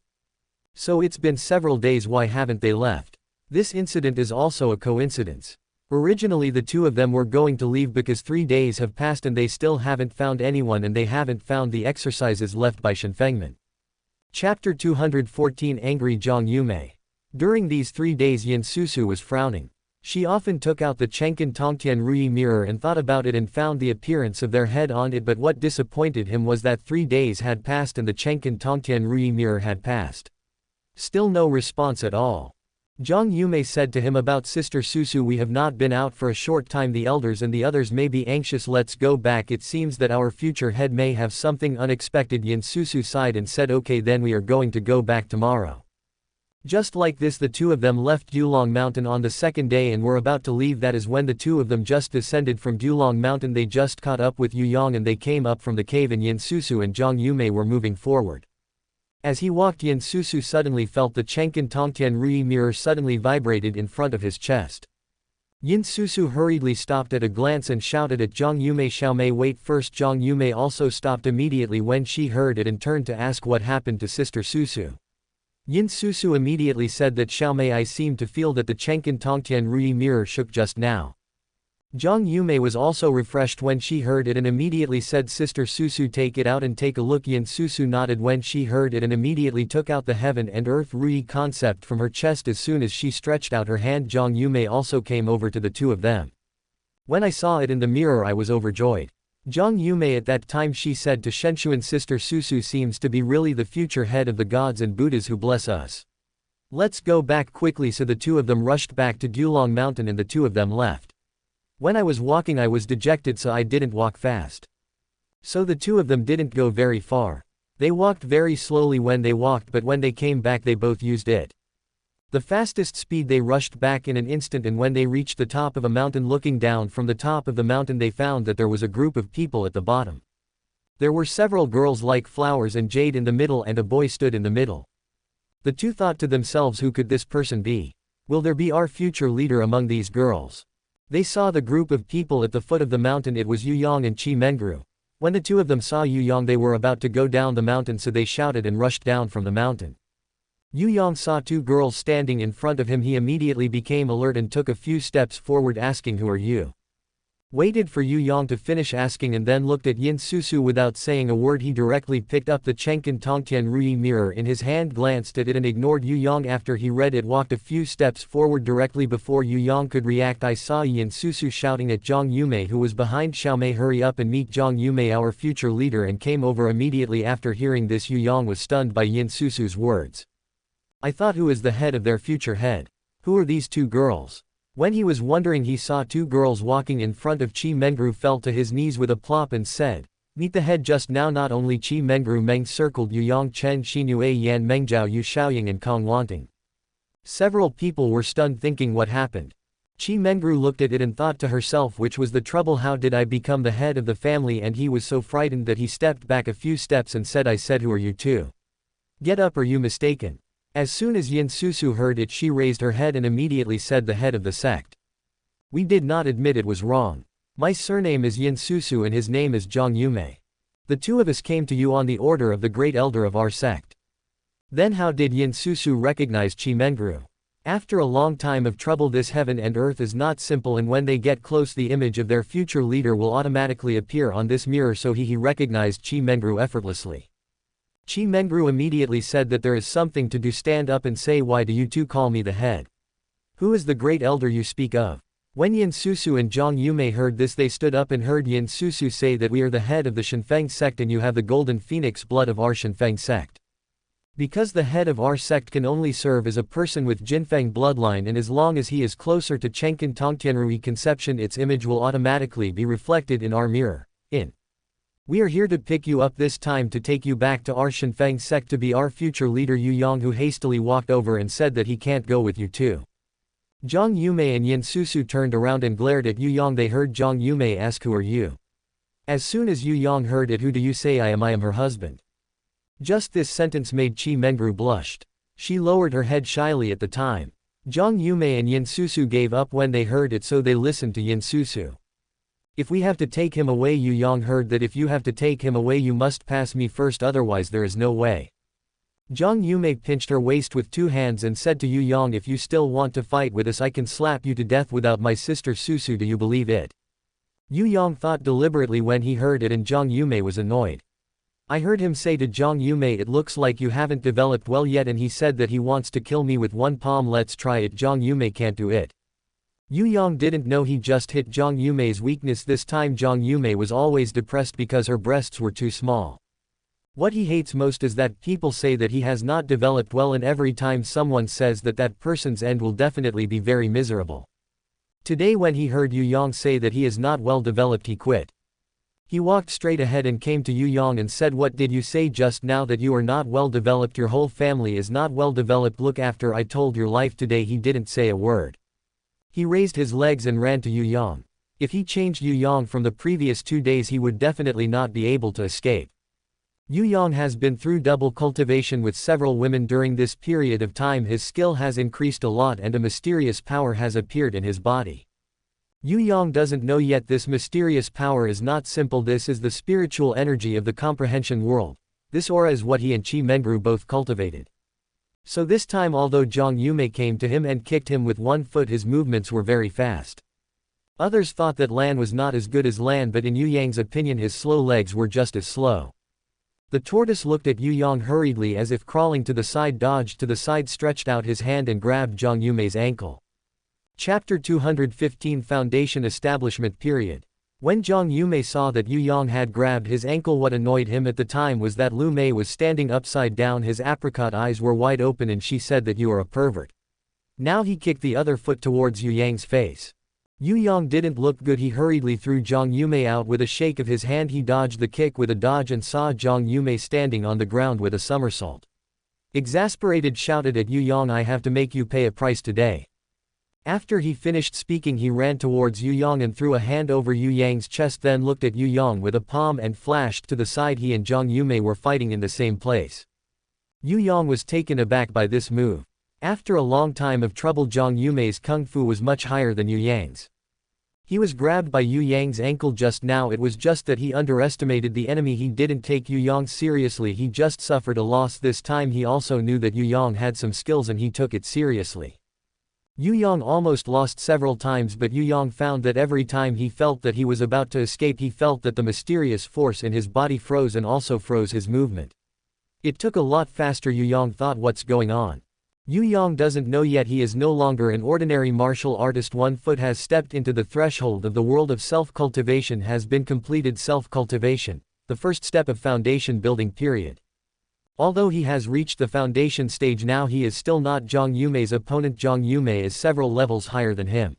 So it's been several days, why haven't they left? This incident is also a coincidence. Originally the two of them were going to leave because 3 days have passed and they still haven't found anyone, and they haven't found the exercises left by Shenfengman. Chapter 214 Angry Zhang Yumei. During these 3 days Yin Susu was frowning. She often took out the Chenkin Tongtian Ruyi mirror and thought about it and found the appearance of their head on it, but what disappointed him was that 3 days had passed and the Chenkin Tongtian Ruyi mirror had passed. Still no response at all. Zhang Yumei said to him about Sister Susu, we have not been out for a short time, the elders and the others may be anxious, let's go back, it seems that our future head may have something unexpected. Yin Susu sighed and said, okay, then we are going to go back tomorrow. Just like this the two of them left Dulong Mountain on the second day and were about to leave. That is when the two of them just descended from Dulong Mountain. They just caught up with Yu Yang and they came up from the cave, and Yin Susu and Zhang Yumei were moving forward. As he walked, Yin Susu suddenly felt the Chenkin Tongtian Ruyi mirror suddenly vibrated in front of his chest. Yin Susu hurriedly stopped at a glance and shouted at Zhang Yumei, Xiaomei, wait first. Zhang Yumei also stopped immediately when she heard it and turned to ask what happened to Sister Susu. Yin Susu immediately said that Xiaomei, I seem to feel that the Chenkin Tongtian Ruyi mirror shook just now. Zhang Yumei was also refreshed when she heard it and immediately said, Sister Susu, take it out and take a look. Yin Susu nodded when she heard it and immediately took out the heaven and earth Ruyi concept from her chest. As soon as she stretched out her hand, Zhang Yumei also came over to the two of them. When I saw it in the mirror I was overjoyed. Zhang Yumei at that time she said to Shenshuan, Sister Susu seems to be really the future head of the gods and Buddhas who bless us. Let's go back quickly. So the two of them rushed back to Dulong Mountain and the two of them left. When I was walking I was dejected, so I didn't walk fast. So the two of them didn't go very far. They walked very slowly when they walked, but when they came back they both used it. The fastest speed they rushed back in an instant, and when they reached the top of a mountain, looking down from the top of the mountain they found that there was a group of people at the bottom. There were several girls like flowers and jade in the middle, and a boy stood in the middle. The two thought to themselves, who could this person be? Will there be our future leader among these girls? They saw the group of people at the foot of the mountain. It was Yu Yang and Chi Mengru. When the two of them saw Yu Yang, they were about to go down the mountain, so they shouted and rushed down from the mountain. Yu Yang saw two girls standing in front of him. He immediately became alert and took a few steps forward, asking, "Who are you?" Waited for Yu Yang to finish asking and then looked at Yin Susu without saying a word. He directly picked up the Chenkin Tongtian Ruyi mirror in his hand, glanced at it and ignored Yu Yang. After he read it, walked a few steps forward. Directly before Yu Yang could react, I saw Yin Susu shouting at Zhang Yumei, who was behind Xiaomei, "Hurry up and meet Zhang Yumei, our future leader," and came over immediately. After hearing this, Yu Yang was stunned by Yin Susu's words. I thought, who is the head of their future head? Who are these two girls? When he was wondering, he saw two girls walking in front of Chi Mengru, fell to his knees with a plop and said, "Meet the head just now." Not only Chi Mengru, Meng circled Yu Yang, Chen Xinue, Yan Mengzhao, Yu Xiaoying and Kong Wanting. Several people were stunned, thinking what happened. Chi Mengru looked at it and thought to herself, which was the trouble? How did I become the head of the family? And he was so frightened that he stepped back a few steps and said, "I said, who are you two? Get up, are you mistaken?" As soon as Yin Susu heard it, she raised her head and immediately said, "The head of the sect. We did not admit it was wrong. My surname is Yin Susu and his name is Zhang Yumei. The two of us came to you on the order of the great elder of our sect." Then how did Yin Susu recognize Chi Mengru? After a long time of trouble, this heaven and earth is not simple, and when they get close, the image of their future leader will automatically appear on this mirror, so he recognized Chi Mengru effortlessly. Chi Mengru immediately said that there is something to do. Stand up and say, "Why do you two call me the head? Who is the great elder you speak of?" When Yin Susu and Zhang Yumei heard this, they stood up and heard Yin Susu say that we are the head of the Shenfeng sect and you have the golden phoenix blood of our Shenfeng sect. Because the head of our sect can only serve as a person with Jinfeng bloodline, and as long as he is closer to Chenkin Tongtianrui conception, its image will automatically be reflected in our mirror. We are here to pick you up this time to take you back to our Shenfeng sect to be our future leader. Yu Yang, who hastily walked over and said that he can't go with you too. Zhang Yumei and Yin Susu turned around and glared at Yu Yang. They heard Zhang Yumei ask, "Who are you?" As soon as Yu Yang heard it, "Who do you say I am? I am her husband." Just this sentence made Chi Mengru blushed. She lowered her head shyly at the time. Zhang Yumei and Yin Susu gave up when they heard it, so they listened to Yin Susu. "If we have to take him away," Yu Yang heard that, "if you have to take him away, you must pass me first, otherwise there is no way." Zhang Yumei pinched her waist with two hands and said to Yu Yang, "If you still want to fight with us, I can slap you to death without my sister Susu. Do you believe it?" Yu Yang thought deliberately when he heard it, and Zhang Yumei was annoyed. I heard him say to Zhang Yumei, "It looks like you haven't developed well yet," and he said that he wants to kill me with one palm. "Let's try it." Zhang Yumei can't do it. Yu Yang didn't know he just hit Zhang Yumei's weakness. This time Zhang Yumei was always depressed because her breasts were too small. What he hates most is that people say that he has not developed well, and every time someone says that, that person's end will definitely be very miserable. Today when he heard Yu Yang say that he is not well developed, he quit. He walked straight ahead and came to Yu Yang and said, "What did you say just now? That you are not well developed? Your whole family is not well developed. Look, after I told your life today." He didn't say a word. He raised his legs and ran to Yu Yang. If he changed Yu Yang from the previous 2 days, he would definitely not be able to escape. Yu Yang has been through double cultivation with several women during this period of time. His skill has increased a lot and a mysterious power has appeared in his body. Yu Yang doesn't know yet this mysterious power is not simple. This is the spiritual energy of the comprehension world. This aura is what he and Chi Mengru both cultivated. So this time, although Zhang Yumei came to him and kicked him with one foot, his movements were very fast. Others thought that Lan was not as good as Lan, but in Yu Yang's opinion his slow legs were just as slow. The tortoise looked at Yu Yang hurriedly, as if crawling to the side, dodged to the side, stretched out his hand and grabbed Zhang Yumei's ankle. Chapter 215 Foundation Establishment Period. When Zhang Yumei saw that Yu Yang had grabbed his ankle, what annoyed him at the time was that Lu Mei was standing upside down. His apricot eyes were wide open and she said that, "You are a pervert." Now he kicked the other foot towards Yu Yang's face. Yu Yang didn't look good. He hurriedly threw Zhang Yumei out with a shake of his hand. He dodged the kick with a dodge and saw Zhang Yumei standing on the ground with a somersault. Exasperated shouted at Yu Yang, I have to make you pay a price today. After he finished speaking he ran towards Yu Yang and threw a hand over Yu Yang's chest, then looked at Yu Yang with a palm and flashed to the side. He and Zhang Yumei were fighting in the same place. Yu Yang was taken aback by this move. After a long time of trouble, Zhang Yumei's kung fu was much higher than Yu Yang's. He was grabbed by Yu Yang's ankle just now. It was just that he underestimated the enemy. He didn't take Yu Yang seriously. He just suffered a loss this time. He also knew that Yu Yang had some skills and he took it seriously. Yu Yang almost lost several times, but Yu Yang found that every time he felt that he was about to escape, he felt that the mysterious force in his body froze and also froze his movement. It took a lot faster. Yu Yang thought, what's going on? Yu Yang doesn't know yet. He is no longer an ordinary martial artist. 1 foot has stepped into the threshold of the world of self-cultivation has been completed. Self-cultivation, the first step of foundation building period. Although he has reached the foundation stage now, he is still not Zhang Yumei's opponent. Zhang Yumei is several levels higher than him.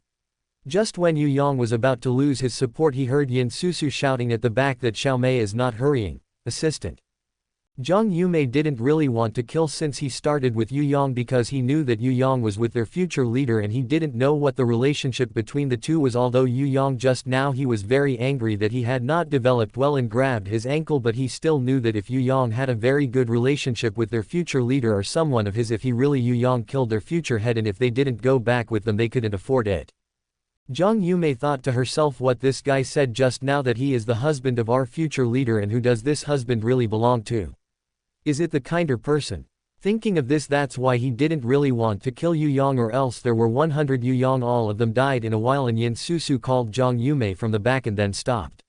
Just when Yu Yang was about to lose his support, he heard Yin Susu shouting at the back that Xiao Mei is not hurrying, assistant. Zhang Yumei didn't really want to kill since he started with Yu Yang because he knew that Yu Yang was with their future leader and he didn't know what the relationship between the two was. Although Yu Yang just now he was very angry that he had not developed well and grabbed his ankle, but he still knew that if Yu Yang had a very good relationship with their future leader or someone of his, if he really Yu Yang killed their future head and if they didn't go back with them they couldn't afford it. Zhang Yumei thought to herself, what this guy said just now, that he is the husband of our future leader, and who does this husband really belong to? Is it the kinder person? Thinking of this, that's why he didn't really want to kill Yu Yang, or else there were 100 Yu Yang, all of them died in a while. And Yin Susu called Zhang Yumei from the back and then stopped.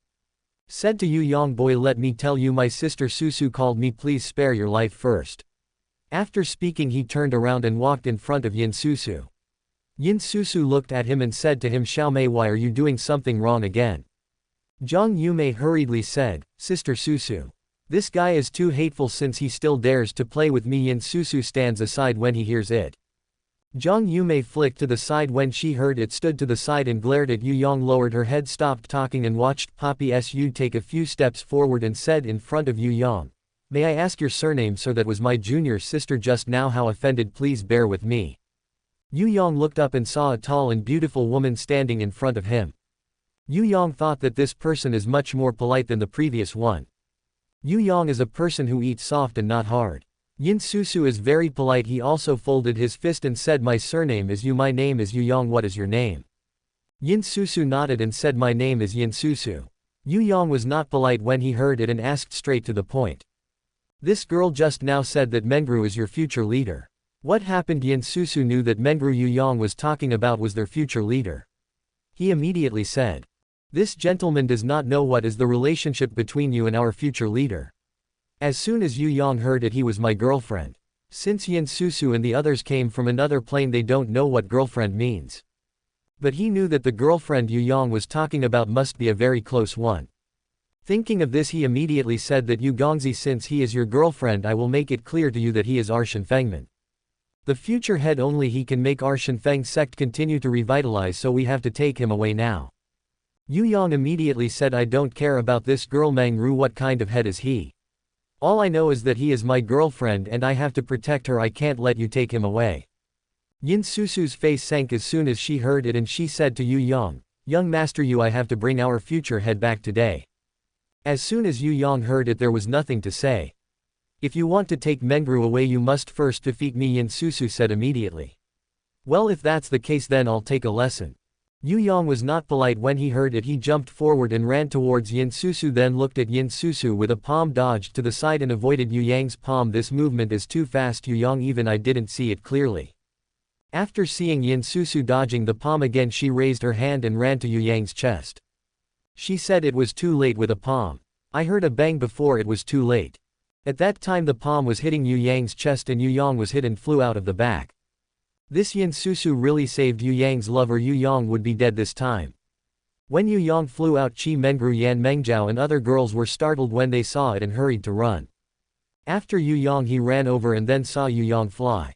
Said to Yu Yang, boy, let me tell you, my sister Susu called me, please spare your life first. After speaking he turned around and walked in front of Yin Susu. Yin Susu looked at him and said to him, Xiao Mei, why are you doing something wrong again? Zhang Yumei hurriedly said, Sister Susu. This guy is too hateful since he still dares to play with me. Yin Susu stands aside when he hears it. Zhang Yumei flicked to the side when she heard it, stood to the side and glared at Yu Yang, lowered her head, stopped talking and watched Poppy Su take a few steps forward and said in front of Yu Yang, may I ask your surname, sir? That was my junior sister just now. How offended, please bear with me. Yu Yang looked up and saw a tall and beautiful woman standing in front of him. Yu Yang thought that this person is much more polite than the previous one. Yu Yang is a person who eats soft and not hard. Yin Susu is very polite. He also folded his fist and said, my surname is Yu. My name is Yu Yang. What is your name? Yin Susu nodded and said, my name is Yin Susu. Yu Yang was not polite when he heard it and asked straight to the point. This girl just now said that Mengru is your future leader. What happened? Yin Susu knew that Mengru Yu Yang was talking about was their future leader. He immediately said, this gentleman does not know what is the relationship between you and our future leader. As soon as Yu Yang heard it, he was my girlfriend. Since Yin Susu and the others came from another plane, they don't know what girlfriend means. But he knew that the girlfriend Yu Yang was talking about must be a very close one. Thinking of this, he immediately said that Yu Gongzi, since he is your girlfriend, I will make it clear to you that he is our Shenfengman. The future head, only he can make our Shenfeng sect continue to revitalize, so we have to take him away now. Yu Yang immediately said, I don't care about this girl Mengru. What kind of head is he? All I know is that he is my girlfriend and I have to protect her. I can't let you take him away. Yin Susu's face sank as soon as she heard it, and she said to Yu Yang, young master Yu, I have to bring our future head back today. As soon as Yu Yang heard it, there was nothing to say. If you want to take Mengru away, you must first defeat me, Yin Susu said immediately. Well, if that's the case, then I'll take a lesson. Yu Yang was not polite when he heard it. He jumped forward and ran towards Yin Susu, then looked at Yin Susu with a palm, dodged to the side and avoided Yu Yang's palm. This movement is too fast, Yu Yang, even I didn't see it clearly. After seeing Yin Susu dodging the palm again, she raised her hand and ran to Yu Yang's chest. She said it was too late with a palm. I heard a bang before it was too late. At that time the palm was hitting Yu Yang's chest and Yu Yang was hit and flew out of the back. This Yin Susu really saved Yu Yang's love, or Yu Yang would be dead this time. When Yu Yang flew out, Qi Mengru, Yan Mengjiao and other girls were startled when they saw it and hurried to run. After Yu Yang, he ran over and then saw Yu Yang fly.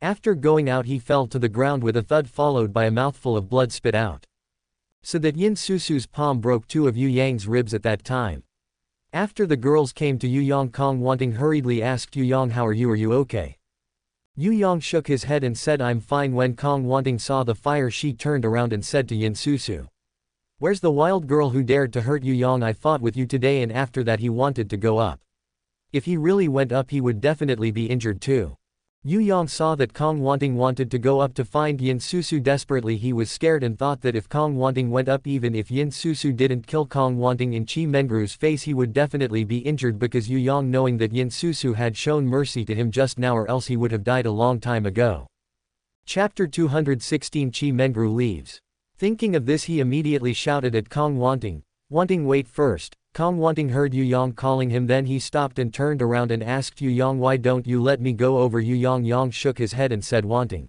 After going out, he fell to the ground with a thud, followed by a mouthful of blood spit out. So that Yin Susu's palm broke 2 of Yu Yang's ribs at that time. After the girls came to Yu Yang, Kong Wanting hurriedly asked Yu Yang, how are you okay? Yu Yang shook his head and said I'm fine. When Kong Wanting saw the fire, she turned around and said to Yin Susu. Where's the wild girl who dared to hurt Yu Yang? I fought with you today and after that he wanted to go up. If he really went up he would definitely be injured too. Yu Yang saw that Kong Wanting wanted to go up to find Yin Susu desperately. He was scared and thought that if Kong Wanting went up, even if Yin Susu didn't kill Kong Wanting in Chi Mengru's face, he would definitely be injured, because Yu Yang, knowing that Yin Susu had shown mercy to him just now, or else he would have died a long time ago. Chapter 216 Chi Mengru leaves. Thinking of this, he immediately shouted at Kong Wanting, wait first. Kong Wanting heard Yu Yang calling him, then he stopped and turned around and asked Yu Yang, why don't you let me go over? Yu Yang shook his head and said, Wanting,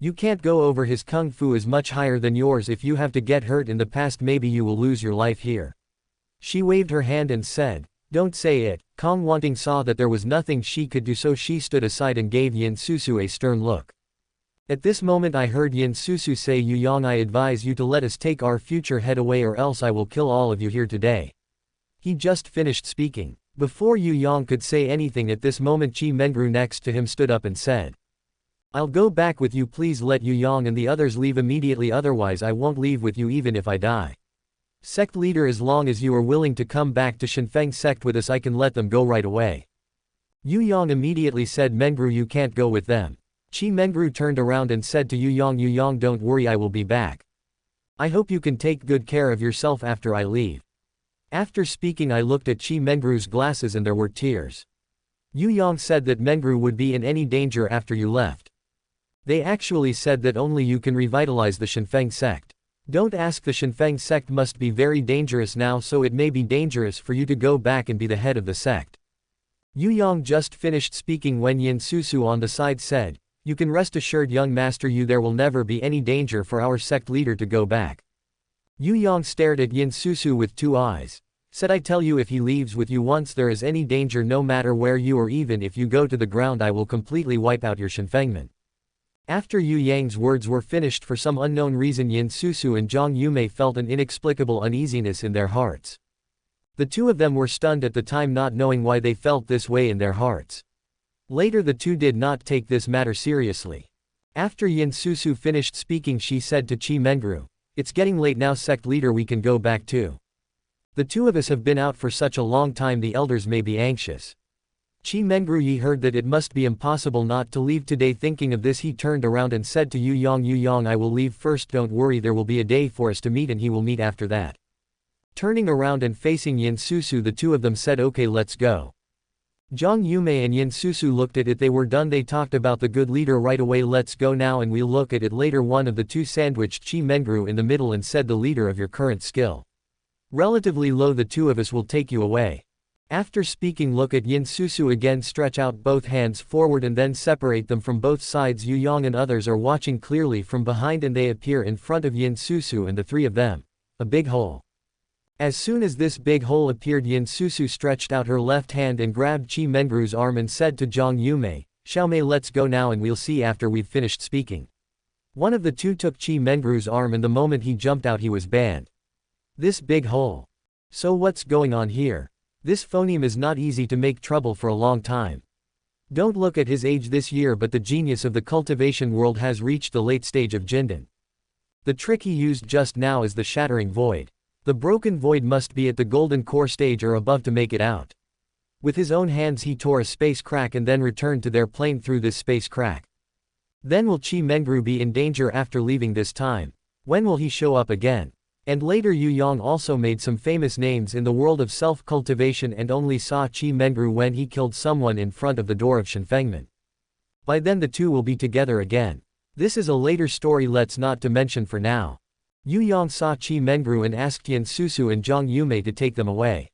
you can't go over. His kung fu is much higher than yours. If you have to get hurt in the past, maybe you will lose your life here. She waved her hand and said, don't say it. Kong Wanting saw that there was nothing she could do, so she stood aside and gave Yin Susu a stern look. At this moment I heard Yin Susu say, Yu Yang, I advise you to let us take our future head away, or else I will kill all of you here today. He just finished speaking. Before Yu Yang could say anything at this moment, Chi Mengru next to him stood up and said, I'll go back with you. Please let Yu Yang and the others leave immediately, otherwise I won't leave with you even if I die. Sect leader, as long as you are willing to come back to Shenfeng sect with us, I can let them go right away. Yu Yang immediately said, Mengru, you can't go with them. Chi Mengru turned around and said to Yu Yang, don't worry, I will be back. I hope you can take good care of yourself after I leave. After speaking, I looked at Chi Mengru's glasses and there were tears. Yu Yang said that Mengru would be in any danger after you left. They actually said that only you can revitalize the Shenfeng sect. Don't ask, the Shenfeng sect must be very dangerous now, so it may be dangerous for you to go back and be the head of the sect. Yu Yang just finished speaking when Yin Susu on the side said, you can rest assured, young master Yu, there will never be any danger for our sect leader to go back. Yu Yang stared at Yin Susu with two eyes. Said, I tell you, if he leaves with you once there is any danger, no matter where you or even if you go to the ground, I will completely wipe out your Shenfengmen. After Yu Yang's words were finished, for some unknown reason Yin Susu and Zhang Yumei felt an inexplicable uneasiness in their hearts. The two of them were stunned at the time, not knowing why they felt this way in their hearts. Later the two did not take this matter seriously. After Yin Susu finished speaking, she said to Chi Mengru, it's getting late now, sect leader, we can go back too. The two of us have been out for such a long time, the elders may be anxious. Chi Mengru heard that it must be impossible not to leave today. Thinking of this, he turned around and said to Yu Yang, I will leave first, don't worry, there will be a day for us to meet and he will meet after that. Turning around and facing Yin Susu, the two of them said, okay, let's go. Zhang Yumei and Yin Susu looked at it. They were done. They talked about the good leader right away. Let's go now and we'll look at it later. One of the two sandwiched Chi Mengru in the middle and said, the leader of your current skill relatively low, the two of us will take you away. After speaking, look at Yin Susu again, stretch out both hands forward and then separate them from both sides. Yu Yang and others are watching clearly from behind and they appear in front of Yin Susu and the three of them. A big hole. As soon as this big hole appeared, Yin Susu stretched out her left hand and grabbed Chi Mengru's arm and said to Zhang Yumei, Xiaomei, let's go now and we'll see after we've finished speaking. One of the two took Chi Mengru's arm and the moment he jumped out he was banned. This big hole. So what's going on here? This phoneme is not easy to make trouble for a long time. Don't look at his age this year, but the genius of the cultivation world has reached the late stage of Jindan. The trick he used just now is the shattering void. The broken void must be at the golden core stage or above to make it out. With his own hands he tore a space crack and then returned to their plane through this space crack. Then will Chi Mengru be in danger after leaving this time? When will he show up again? And later Yu Yang also made some famous names in the world of self-cultivation and only saw Chi Mengru when he killed someone in front of the door of Shenfengmen. By then the two will be together again. This is a later story, let's not to mention for now. Yu Yang saw Chi Mengru and asked Yin Susu and Zhang Yumei to take them away.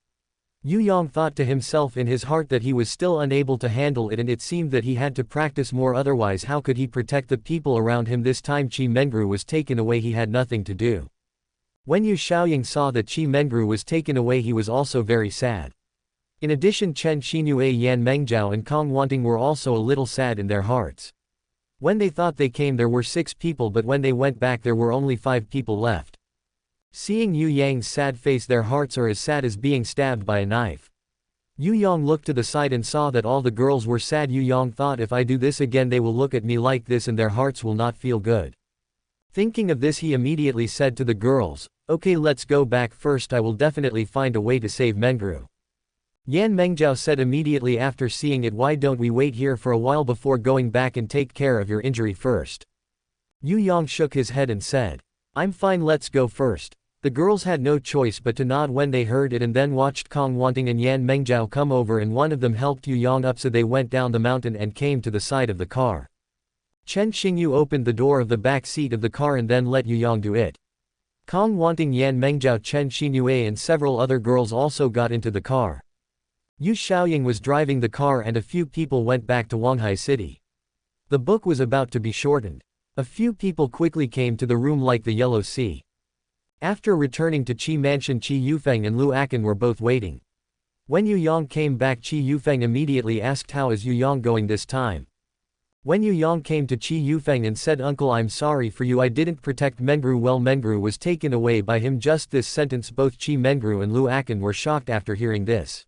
Yu Yang thought to himself in his heart that he was still unable to handle it and it seemed that he had to practice more, otherwise how could he protect the people around him? This time Chi Mengru was taken away, he had nothing to do. When Yu Xiaoying saw that Chi Mengru was taken away, he was also very sad. In addition, Chen Xinue, Yan Mengjiao and Kong Wanting were also a little sad in their hearts. When they thought they came there were 6 people, but when they went back there were only 5 people left. Seeing Yu Yang's sad face, their hearts are as sad as being stabbed by a knife. Yu Yang looked to the side and saw that all the girls were sad. Yu Yang thought, if I do this again they will look at me like this and their hearts will not feel good. Thinking of this, he immediately said to the girls, okay, let's go back first, I will definitely find a way to save Mengru. Yan Mengjiao said immediately after seeing it, why don't we wait here for a while before going back and take care of your injury first? Yu Yang shook his head and said, I'm fine, let's go first. The girls had no choice but to nod when they heard it and then watched Kong Wanting and Yan Mengjiao come over and one of them helped Yu Yang up, so they went down the mountain and came to the side of the car. Chen Xingyu opened the door of the back seat of the car and then let Yu Yang do it. Kong Wanting, Yan Mengjiao, Chen Xingyue and several other girls also got into the car. Yu Xiaoying was driving the car and a few people went back to Huanghai City. The book was about to be shortened. A few people quickly came to the room like the Yellow Sea. After returning to Qi Mansion, Qi Yufeng and Lu Akan were both waiting. When Yu Yang came back, Qi Yufeng immediately asked, how is Yu Yang going this time? When Yu Yang came to Qi Yufeng and said, Uncle, I'm sorry for you, I didn't protect Mengru well. Mengru was taken away by him. Just this sentence, both Qi Mengru and Lu Akan were shocked after hearing this.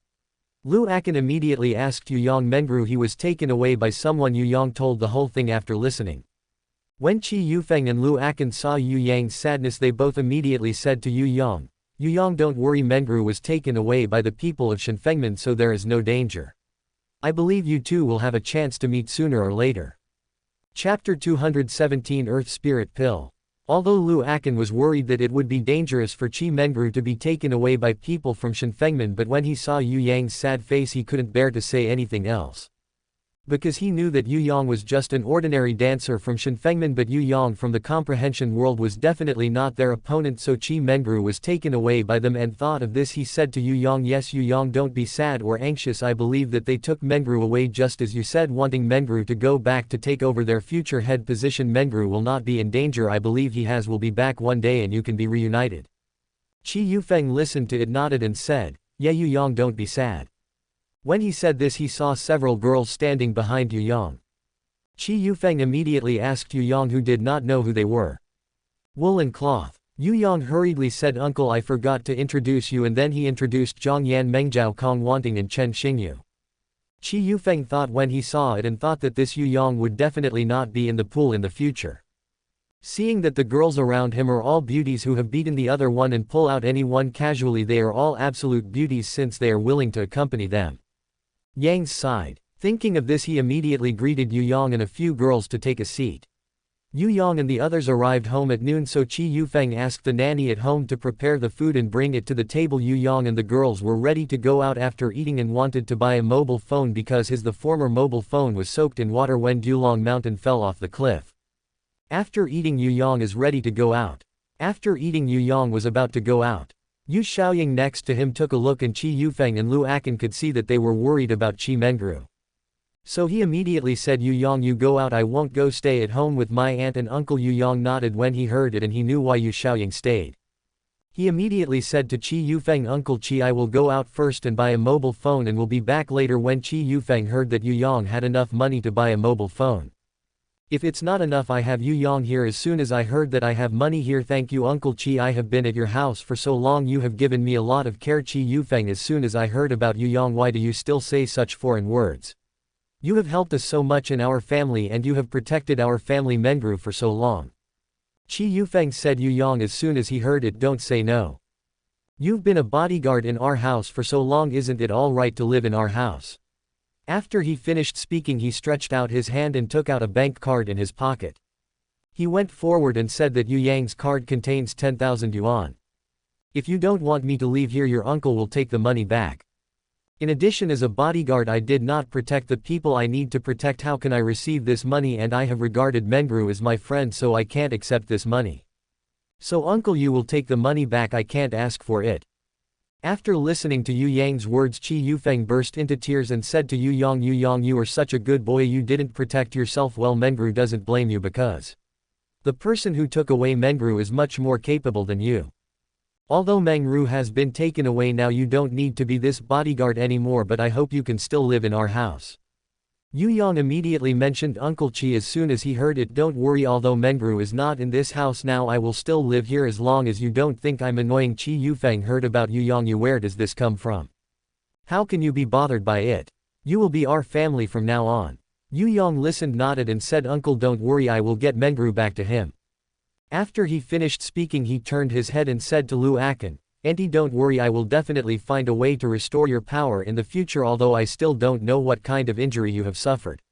Lu Akan immediately asked Yu Yang, Mengru, he was taken away by someone. Yu Yang told the whole thing after listening. When Qi Yufeng and Lu Akan saw Yu Yang's sadness, they both immediately said to Yu Yang, don't worry, Mengru was taken away by the people of Shenfengmen, so there is no danger. I believe you two will have a chance to meet sooner or later. Chapter 217, Earth Spirit Pill. Although Lu Akan was worried that it would be dangerous for Qi Mengru to be taken away by people from Shenfengmen, but when he saw Yu Yang's sad face he couldn't bear to say anything else. Because he knew that Yu Yang was just an ordinary dancer from Shenfengmen, but Yu Yang from the comprehension world was definitely not their opponent, so Qi Mengru was taken away by them. And thought of this, he said to Yu Yang, yes Yu Yang, don't be sad or anxious, I believe that they took Mengru away just as you said, wanting Mengru to go back to take over their future head position. Mengru will not be in danger, I believe he will be back one day and you can be reunited. Qi Yufeng listened to it, nodded and said, yeah Yu Yang, don't be sad. When he said this, he saw several girls standing behind Yu Yang. Qi Yufeng immediately asked Yu Yang, who did not know who they were. Woolen cloth. Yu Yang hurriedly said, Uncle, I forgot to introduce you, and then he introduced Zhang Yan Mengjiao, Kong Wanting and Chen Xingyu. Qi Yufeng thought when he saw it and thought that this Yu Yang would definitely not be in the pool in the future. Seeing that the girls around him are all beauties who have beaten the other one and pull out any one casually, they are all absolute beauties since they are willing to accompany them. Yang sighed. Thinking of this, he immediately greeted Yu Yang and a few girls to take a seat. Yu Yang and the others arrived home at noon, so Qi Yufeng asked the nanny at home to prepare the food and bring it to the table. Yu Yang and the girls were ready to go out after eating and wanted to buy a mobile phone because the former mobile phone was soaked in water when Dulong Mountain fell off the cliff. After eating, Yu Yang is ready to go out. After eating, Yu Yang was about to go out. Yu Xiaoying next to him took a look, and Qi Yufeng and Lu Akan could see that they were worried about Qi Mengru. So he immediately said, Yu Yang, you go out, I won't go, stay at home with my aunt and uncle. Yu Yang nodded when he heard it and he knew why Yu Xiaoying stayed. He immediately said to Qi Yufeng, Uncle Qi, I will go out first and buy a mobile phone and will be back later. When Qi Yufeng heard that Yu Yang had enough money to buy a mobile phone. If it's not enough, I have Yu Yang here. As soon as I heard that I have money here, thank you Uncle Qi, I have been at your house for so long, you have given me a lot of care. Qi Yufeng, as soon as I heard about Yu Yang, why do you still say such foreign words? You have helped us so much in our family and you have protected our family Mengru for so long. Qi Yufeng said. Yu Yang, as soon as he heard it, don't say no. You've been a bodyguard in our house for so long, isn't it all right to live in our house? After he finished speaking, he stretched out his hand and took out a bank card in his pocket. He went forward and said that Yu Yang's card contains 10,000 yuan. If you don't want me to leave here, your uncle will take the money back. In addition, as a bodyguard, I did not protect the people I need to protect. How can I receive this money? And I have regarded Mengru as my friend, so I can't accept this money. So uncle, you will take the money back, I can't ask for it. After listening to Yu Yang's words, Qi Yufeng burst into tears and said to Yu Yang, you are such a good boy, you didn't protect yourself well. Mengru doesn't blame you because the person who took away Mengru is much more capable than you. Although Mengru has been taken away now, you don't need to be this bodyguard anymore, but I hope you can still live in our house. Yu Yang immediately mentioned Uncle Chi as soon as he heard it. Don't worry, although Mengru is not in this house now, I will still live here as long as you don't think I'm annoying. Chi Yufeng heard about Yu Yang. Where does this come from? How can you be bothered by it? You will be our family from now on. Yu Yang listened, nodded and said, Uncle, don't worry, I will get Mengru back to him. After he finished speaking, he turned his head and said to Lu Akan, Auntie, don't worry, I will definitely find a way to restore your power in the future, although I still don't know what kind of injury you have suffered.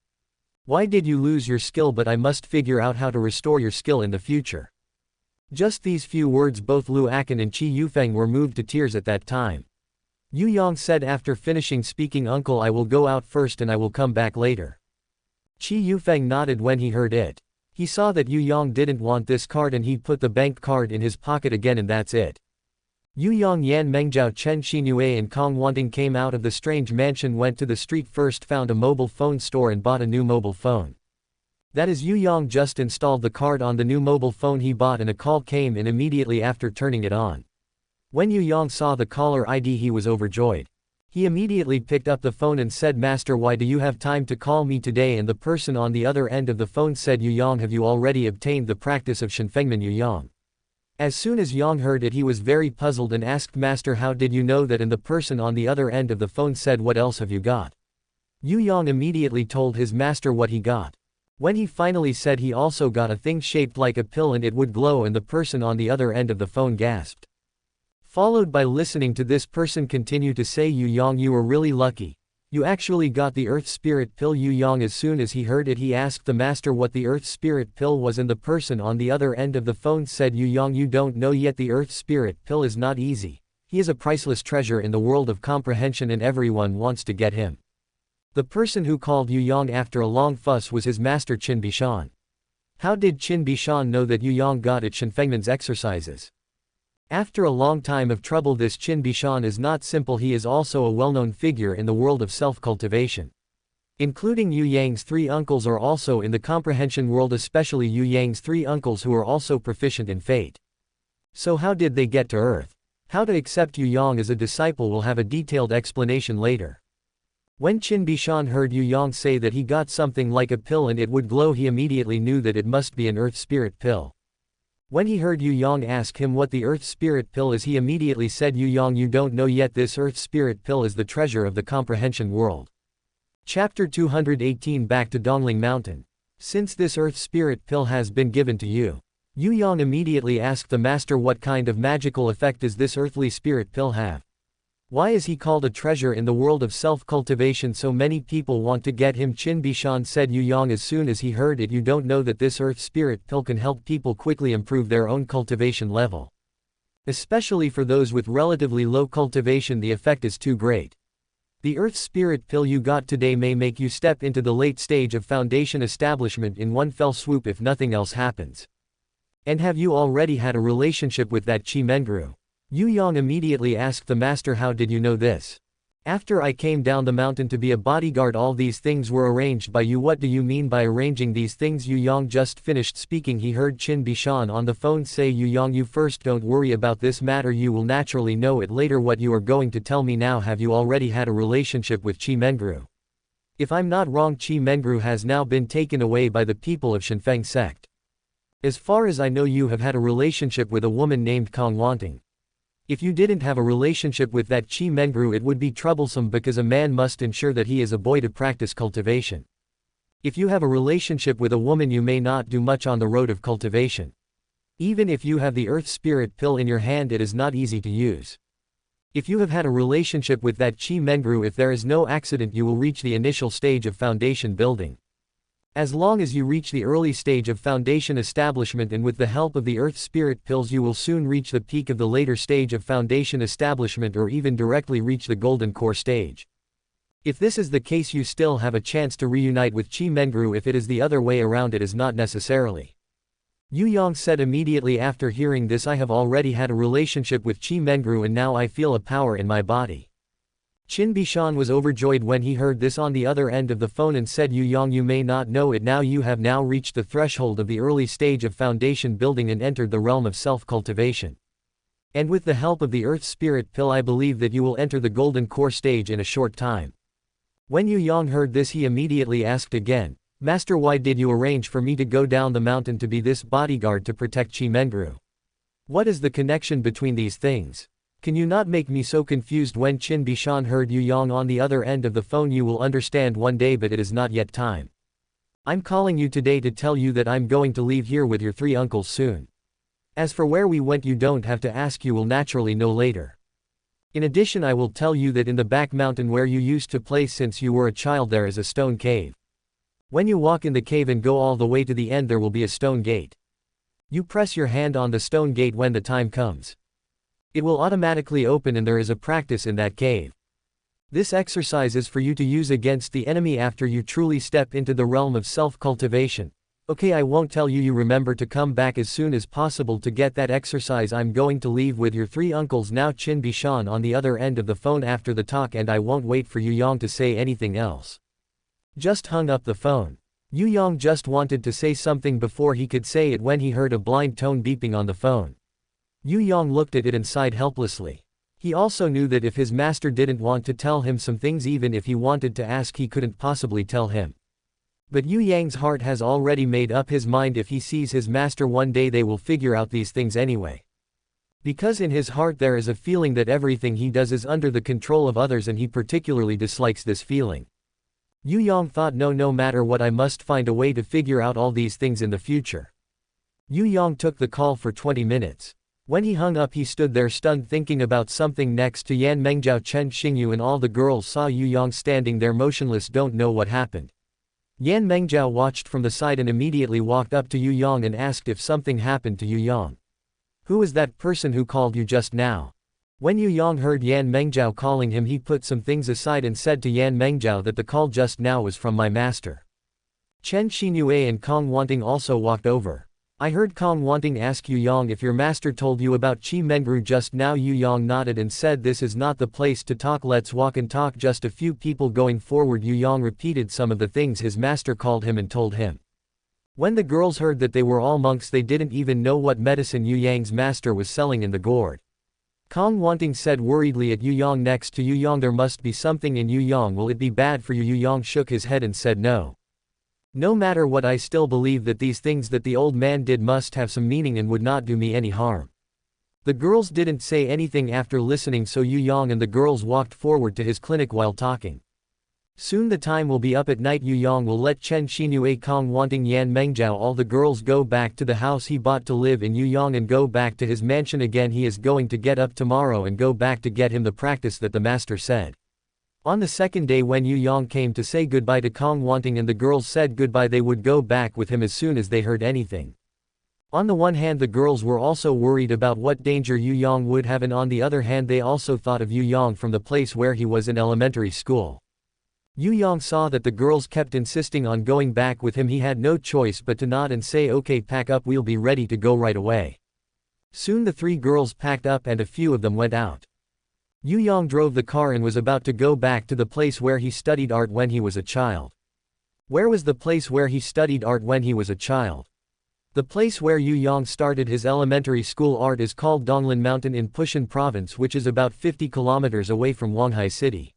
Why did you lose your skill? But I must figure out how to restore your skill in the future. Just these few words, both Lu Akan and Chi Yufeng were moved to tears at that time. Yu Yang said after finishing speaking, Uncle, I will go out first and I will come back later. Chi Yufeng nodded when he heard it. He saw that Yu Yang didn't want this card and he put the bank card in his pocket again, and that's it. Yu Yang, Yan Mengjiao, Chen Xinue and Kong Wanting came out of the strange mansion, went to the street first, found a mobile phone store and bought a new mobile phone. That is, Yu Yang just installed the card on the new mobile phone he bought and a call came in immediately after turning it on. When Yu Yang saw the caller ID, he was overjoyed. He immediately picked up the phone and said, Master, why do you have time to call me today? And the person on the other end of the phone said, Yu Yang, have you already obtained the practice of Shenfengmen? Yu Yang. As soon as Yang heard it, he was very puzzled and asked, Master, how did you know that? And the person on the other end of the phone said, what else have you got? Yu Yang immediately told his master what he got. When he finally said he also got a thing shaped like a pill and it would glow, and the person on the other end of the phone gasped. Followed by listening to this person continue to say, Yu Yang, you were really lucky. You actually got the Earth Spirit Pill. Yu Yang, as soon as he heard it, he asked the master what the Earth Spirit Pill was, and the person on the other end of the phone said, Yu Yang, you don't know yet, the Earth Spirit Pill is not easy. He is a priceless treasure in the world of comprehension and everyone wants to get him. The person who called Yu Yang after a long fuss was his master Qin Bishan. How did Qin Bishan know that Yu Yang got it? Shenfengmen's exercises. After a long time of trouble, this Qin Bishan is not simple. He is also a well-known figure in the world of self-cultivation. Including Yu Yang's three uncles are also in the comprehension world, especially Yu Yang's three uncles who are also proficient in fate. So how did they get to Earth? How to accept Yu Yang as a disciple will have a detailed explanation later. When Qin Bishan heard Yu Yang say that he got something like a pill and it would glow, he immediately knew that it must be an Earth Spirit Pill. When he heard Yu Yang ask him what the Earth Spirit Pill is, he immediately said, Yu Yang, you don't know yet, this Earth Spirit Pill is the treasure of the comprehension world. Chapter 218. Back to Dongling Mountain. Since this Earth Spirit Pill has been given to you, Yu Yang immediately asked the master, what kind of magical effect does this Earthly Spirit Pill have? Why is he called a treasure in the world of self-cultivation? So many people want to get him. Qin Bishan said, Yu Yang, as soon as he heard it, you don't know that this Earth Spirit Pill can help people quickly improve their own cultivation level. Especially for those with relatively low cultivation, the effect is too great. The Earth Spirit Pill you got today may make you step into the late stage of foundation establishment in one fell swoop if nothing else happens. And have you already had a relationship with that Chi Mengru? Yu Yang immediately asked the master, how did you know this? After I came down the mountain to be a bodyguard, all these things were arranged by you. What do you mean by arranging these things? Yu Yang just finished speaking. He heard Qin Bishan on the phone say, Yu Yang, you first don't worry about this matter, you will naturally know it later. What you are going to tell me now, have you already had a relationship with Chi Mengru? If I'm not wrong, Chi Mengru has now been taken away by the people of Shenfeng sect. As far as I know, you have had a relationship with a woman named Kong Wanting. If you didn't have a relationship with that Chi Mengru, it would be troublesome because a man must ensure that he is a boy to practice cultivation. If you have a relationship with a woman, you may not do much on the road of cultivation. Even if you have the Earth Spirit Pill in your hand, it is not easy to use. If you have had a relationship with that Chi Mengru, if there is no accident, you will reach the initial stage of foundation building. As long as you reach the early stage of foundation establishment, and with the help of the Earth Spirit Pills, you will soon reach the peak of the later stage of foundation establishment, or even directly reach the golden core stage. If this is the case, you still have a chance to reunite with Chi Mengru. If it is the other way around, it is not necessarily. Yu Yang said immediately after hearing this, I have already had a relationship with Chi Mengru and now I feel a power in my body. Qin Bishan was overjoyed when he heard this on the other end of the phone and said, Yu Yang, you may not know it now, you have now reached the threshold of the early stage of foundation building and entered the realm of self-cultivation. And with the help of the Earth Spirit Pill, I believe that you will enter the golden core stage in a short time. When Yu Yang heard this, he immediately asked again, Master, why did you arrange for me to go down the mountain to be this bodyguard to protect Chimengru? What is the connection between these things? Can you not make me so confused? When Qin Bishan heard Yu Yang on the other end of the phone, you will understand one day, but it is not yet time. I'm calling you today to tell you that I'm going to leave here with your 3 uncles soon. As for where we went, you don't have to ask, you will naturally know later. In addition, I will tell you that in the back mountain where you used to play since you were a child, there is a stone cave. When you walk in the cave and go all the way to the end, there will be a stone gate. You press your hand on the stone gate when the time comes. It will automatically open, and there is a practice in that cave. This exercise is for you to use against the enemy after you truly step into the realm of self-cultivation. Okay, I won't tell you. You remember to come back as soon as possible to get that exercise. I'm going to leave with your 3 uncles now. Qin Bishan on the other end of the phone after the talk, and I won't wait for Yu Yang to say anything else. Just hung up the phone. Yu Yang just wanted to say something before he could say it when he heard a blind tone beeping on the phone. Yu Yang looked at it and sighed helplessly. He also knew that if his master didn't want to tell him some things, even if he wanted to ask, he couldn't possibly tell him. But Yu Yang's heart has already made up his mind. If he sees his master one day, they will figure out these things anyway. Because in his heart there is a feeling that everything he does is under the control of others, and he particularly dislikes this feeling. Yu Yang thought, no matter what, I must find a way to figure out all these things in the future. Yu Yang took the call for 20 minutes. When he hung up, he stood there stunned, thinking about something. Next to Yan Mengjiao, Chen Xingyu and all the girls saw Yu Yang standing there motionless, don't know what happened. Yan Mengjiao watched from the side and immediately walked up to Yu Yang and asked if something happened to Yu Yang. Who is that person who called you just now? When Yu Yang heard Yan Mengjiao calling him, he put some things aside and said to Yan Mengjiao that the call just now was from my master. Chen Xinyu and Kong Wanting also walked over. I heard Kong Wanting ask Yu Yang if your master told you about Chimengru just now. Yu Yang nodded and said, this is not the place to talk, let's walk and talk. Just a few people going forward. Yu Yang repeated some of the things his master called him and told him. When the girls heard that they were all monks, they didn't even know what medicine Yu Yang's master was selling in the gourd. Kong Wanting said worriedly at Yu Yang. Next to Yu Yang, there must be something in Yu Yang. Will it be bad for you? Yu Yang shook his head and said no. No matter what, I still believe that these things that the old man did must have some meaning and would not do me any harm. The girls didn't say anything after listening, so Yu Yang and the girls walked forward to his clinic while talking. Soon the time will be up at night. Yu Yang will let Chen Xinyu, Kong Wanting, Yan Mengjiao, all the girls go back to the house he bought to live in. Yu Yang and go back to his mansion again. He is going to get up tomorrow and go back to get him the practice that the master said. On the second day, when Yu Yang came to say goodbye to Kong Wanting and the girls said goodbye, they would go back with him as soon as they heard anything. On the one hand, the girls were also worried about what danger Yu Yang would have, and on the other hand, they also thought of Yu Yang from the place where he was in elementary school. Yu Yang saw that the girls kept insisting on going back with him. He had no choice but to nod and say, okay, pack up, we'll be ready to go right away. Soon the 3 girls packed up and a few of them went out. Yu Yang drove the car and was about to go back to the place where he studied art when he was a child. Where was the place where he studied art when he was a child? The place where Yu Yang started his elementary school art is called Donglin Mountain in Pushan Province, which is about 50 kilometers away from Huanghai City.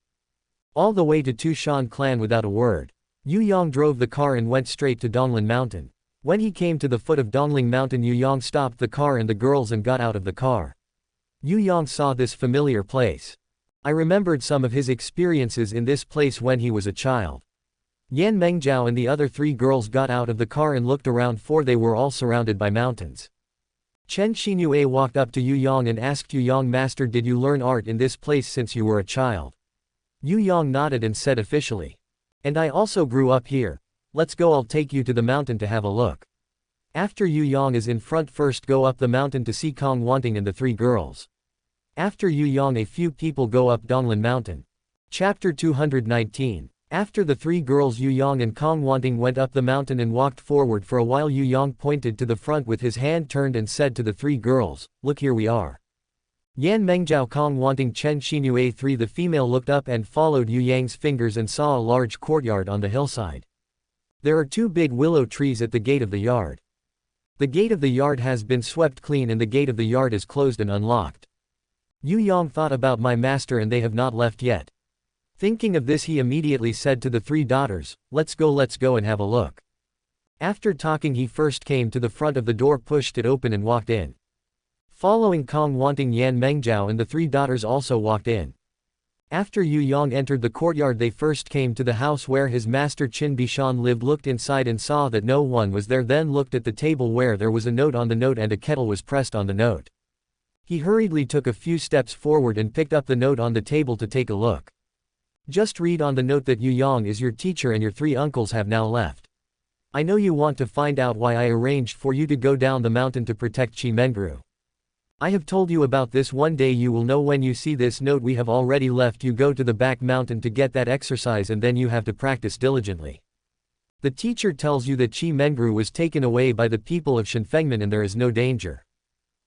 All the way to Tushan Clan without a word. Yu Yang drove the car and went straight to Donglin Mountain. When he came to the foot of Dongling Mountain, Yu Yang stopped the car and the girls and got out of the car. Yu Yang saw this familiar place. I remembered some of his experiences in this place when he was a child. Yan Mengjiao and the other 3 girls got out of the car and looked around, for they were all surrounded by mountains. Chen Xinyu walked up to Yu Yang and asked Yu Yang, Master, did you learn art in this place since you were a child? Yu Yang nodded and said officially. And I also grew up here. Let's go, I'll take you to the mountain to have a look. After Yu Yang is in front, first go up the mountain to see Kong Wanting and the 3 girls. After Yu Yang, a few people go up Donglin Mountain. Chapter 219. After the 3 girls, Yu Yang and Kong Wanting went up the mountain and walked forward for a while. Yu Yang pointed to the front with his hand turned and said to the 3 girls, look, here we are. Yan Mengjiao, Kong Wanting, Chen Xinyu, 3 the female looked up and followed Yu Yang's fingers and saw a large courtyard on the hillside. There are 2 big willow trees at the gate of the yard. The gate of the yard has been swept clean and the gate of the yard is closed and unlocked. Yu Yang thought about my master and they have not left yet. Thinking of this, he immediately said to the three daughters, let's go and have a look. After talking, he first came to the front of the door, pushed it open and walked in. Following Kong Wanting, Yan Mengjiao and the three daughters also walked in. After Yu Yang entered the courtyard, they first came to the house where his master Qin Bishan lived, looked inside and saw that no one was there, then looked at the table where there was a note on the note and a kettle was pressed on the note. He hurriedly took a few steps forward and picked up the note on the table to take a look. Just read on the note that Yu Yang is your teacher and your three uncles have now left. I know you want to find out why I arranged for you to go down the mountain to protect Qi Mengru. I have told you about this. One day you will know when you see this note. We have already left you go to the back mountain to get that exercise, and then you have to practice diligently. The teacher tells you that Qi Mengru was taken away by the people of Shenfengmen and there is no danger.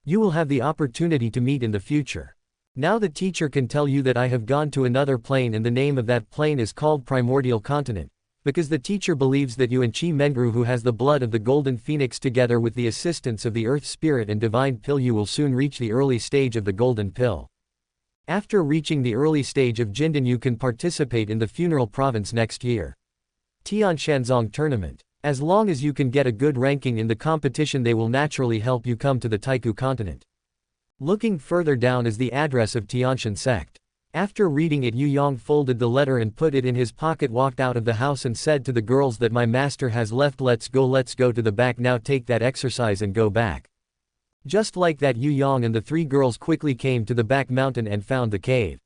You will have the opportunity to meet in the future. Now the teacher can tell you that I have gone to another plane and the name of that plane is called Primordial Continent. Because the teacher believes that you and Qi Mengru, who has the blood of the Golden Phoenix, together with the assistance of the Earth Spirit and Divine Pill, you will soon reach the early stage of the Golden Pill. After reaching the early stage of Jindan, you can participate in the Funeral Province next year. Tianshanzong Tournament. As long as you can get a good ranking in the competition, they will naturally help you come to the Taiku Continent. Looking further down is the address of Tianshan Sect. After reading it, Yu Yang folded the letter and put it in his pocket, walked out of the house and said to the girls that my master has left, let's go to the back now, take that exercise and go back. Just like that, Yu Yang and the three girls quickly came to the back mountain and found the cave.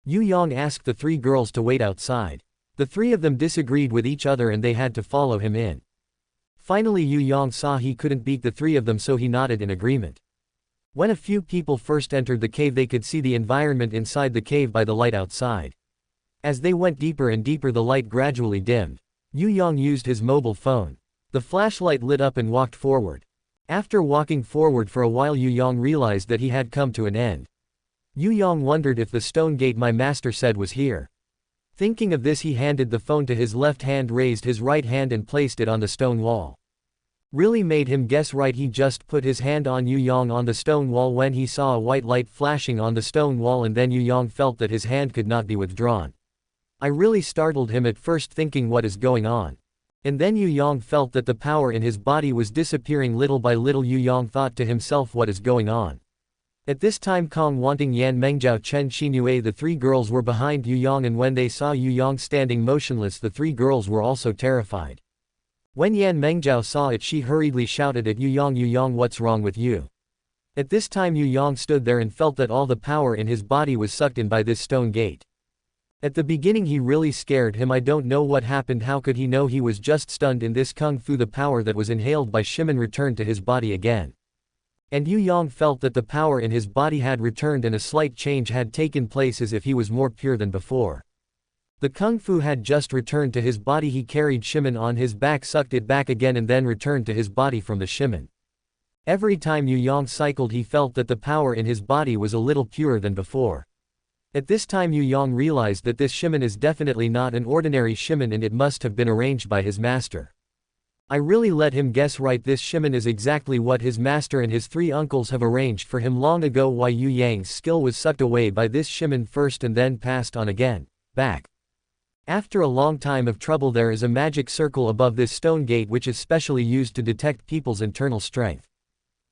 Yu Yang asked the three girls to wait outside. The three of them disagreed with each other and they had to follow him in. Finally Yu Yang saw he couldn't beat the three of them, so he nodded in agreement. When a few people first entered the cave, they could see the environment inside the cave by the light outside. As they went deeper and deeper, the light gradually dimmed. Yu Yang used his mobile phone. The flashlight lit up and walked forward. After walking forward for a while, Yu Yang realized that he had come to an end. Yu Yang wondered if the stone gate my master said was here. Thinking of this, he handed the phone to his left hand, raised his right hand and placed it on the stone wall. Really made him guess right. He just put his hand on Yu Yang on the stone wall when he saw a white light flashing on the stone wall, and then Yu Yang felt that his hand could not be withdrawn. I really startled him at first, thinking what is going on. And then Yu Yang felt that the power in his body was disappearing little by little. Yu Yang thought to himself, what is going on? At this time Kong Wanting, Yan Mengjiao, Chen Xinue, the three girls were behind Yu Yang, and when they saw Yu Yang standing motionless, the three girls were also terrified. When Yan Mengjiao saw it, she hurriedly shouted at Yu Yang, what's wrong with you? At this time Yu Yang stood there and felt that all the power in his body was sucked in by this stone gate. At the beginning he really scared him. I don't know what happened, how could he know? He was just stunned in this kung fu. The power that was inhaled by Shimon returned to his body again. And Yu Yang felt that the power in his body had returned and a slight change had taken place, as if he was more pure than before. The kung fu had just returned to his body. He carried Shimon on his back, sucked it back again and then returned to his body from the Shimon. Every time Yu Yang cycled, he felt that the power in his body was a little purer than before. At this time Yu Yang realized that this Shimon is definitely not an ordinary Shimon, and it must have been arranged by his master. I really let him guess right. This Shimon is exactly what his master and his three uncles have arranged for him long ago. Why Yu Yang's skill was sucked away by this Shimon first and then passed on again, back. After a long time of trouble, there is a magic circle above this stone gate which is specially used to detect people's internal strength.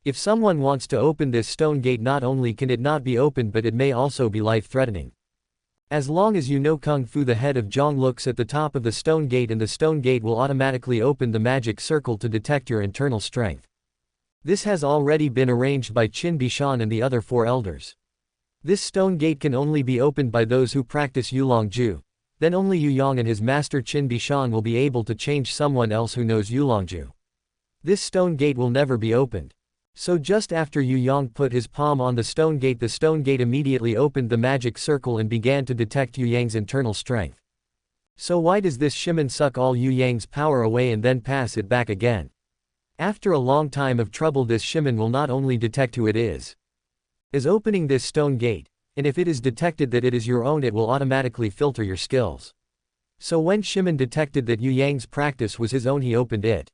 If someone wants to open this stone gate, not only can it not be opened, but it may also be life-threatening. As long as you know Kung Fu, the head of Zhang looks at the top of the stone gate and the stone gate will automatically open the magic circle to detect your internal strength. This has already been arranged by Qin Bishan and the other four elders. This stone gate can only be opened by those who practice Yulongju. Then only Yu Yang and his master Qin Bishan will be able to change someone else who knows Yulongju. This stone gate will never be opened. So just after Yu Yang put his palm on the stone gate immediately opened the magic circle and began to detect Yu Yang's internal strength. So why does this Shimon suck all Yu Yang's power away and then pass it back again? After a long time of trouble, this Shimon will not only detect who it is opening this stone gate, and if it is detected that it is your own, it will automatically filter your skills. So when Shimon detected that Yu Yang's practice was his own, he opened it.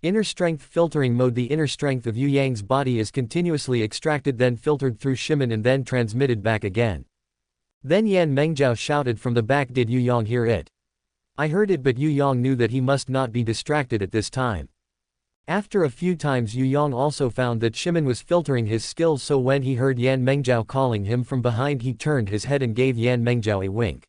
Inner strength filtering mode. The inner strength of Yu Yang's body is continuously extracted, then filtered through Shimon and then transmitted back again. Then Yan Mengzhao shouted from the back, "Did Yu Yang hear it?" "I heard it, but Yu Yang knew that he must not be distracted at this time." After a few times Yu Yang also found that Shimon was filtering his skills, so when he heard Yan Mengzhao calling him from behind, he turned his head and gave Yan Mengzhao a wink.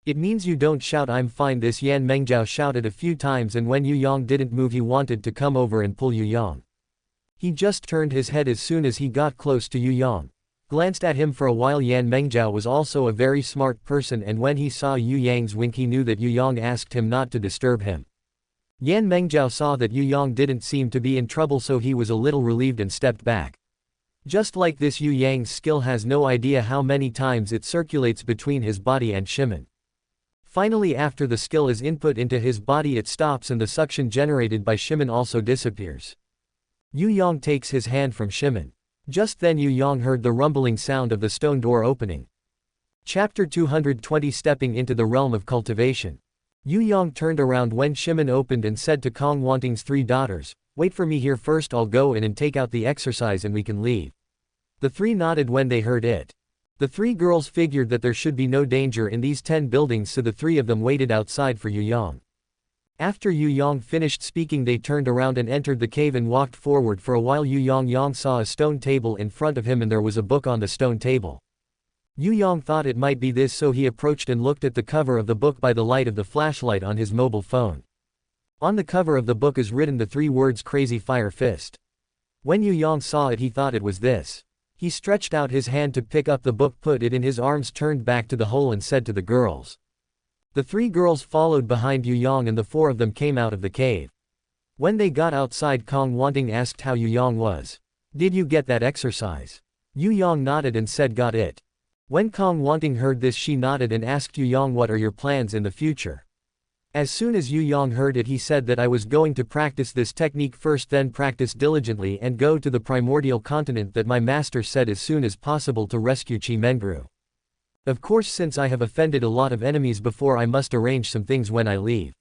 "It means you don't shout, I'm fine." This Yan Mengzhao shouted a few times, and when Yu Yang didn't move he wanted to come over and pull Yu Yang. He just turned his head as soon as he got close to Yu Yang. Glanced at him for a while. Yan Mengzhao was also a very smart person, and when he saw Yu Yang's wink he knew that Yu Yang asked him not to disturb him. Yan Mengzhao saw that Yu Yang didn't seem to be in trouble, so he was a little relieved and stepped back. Just like this, Yu Yang's skill has no idea how many times it circulates between his body and Shimon. Finally, after the skill is input into his body, it stops and the suction generated by Shimon also disappears. Yu Yang takes his hand from Shimon. Just then Yu Yang heard the rumbling sound of the stone door opening. Chapter 220, Stepping into the Realm of Cultivation. Yu Yang turned around when Shimon opened and said to Kong Wanting's 3 daughters, "Wait for me here first, I'll go in and take out the exercise and we can leave." The 3 nodded when they heard it. The 3 girls figured that there should be no danger in these 10 buildings, so the 3 of them waited outside for Yu Yang. After Yu Yang finished speaking, they turned around and entered the cave and walked forward for a while. Yu Yang saw a stone table in front of him and there was a book on the stone table. Yu Yang thought it might be this, so he approached and looked at the cover of the book by the light of the flashlight on his mobile phone. On the cover of the book is written the 3 words Crazy Fire Fist. When Yu Yang saw it he thought it was this. He stretched out his hand to pick up the book, put it in his arms, turned back to the hole and said to the girls. The 3 girls followed behind Yu Yang and the 4 of them came out of the cave. When they got outside, Kong Wanting asked how Yu Yang was. "Did you get that exercise?" Yu Yang nodded and said, "Got it." When Kong Wanting heard this, she nodded and asked Yu Yang, "What are your plans in the future?" As soon as Yu Yang heard it, he said that I was going to practice this technique first, then practice diligently and go to the primordial continent that my master said as soon as possible to rescue Chi Mengru. Of course, since I have offended a lot of enemies before, I must arrange some things when I leave.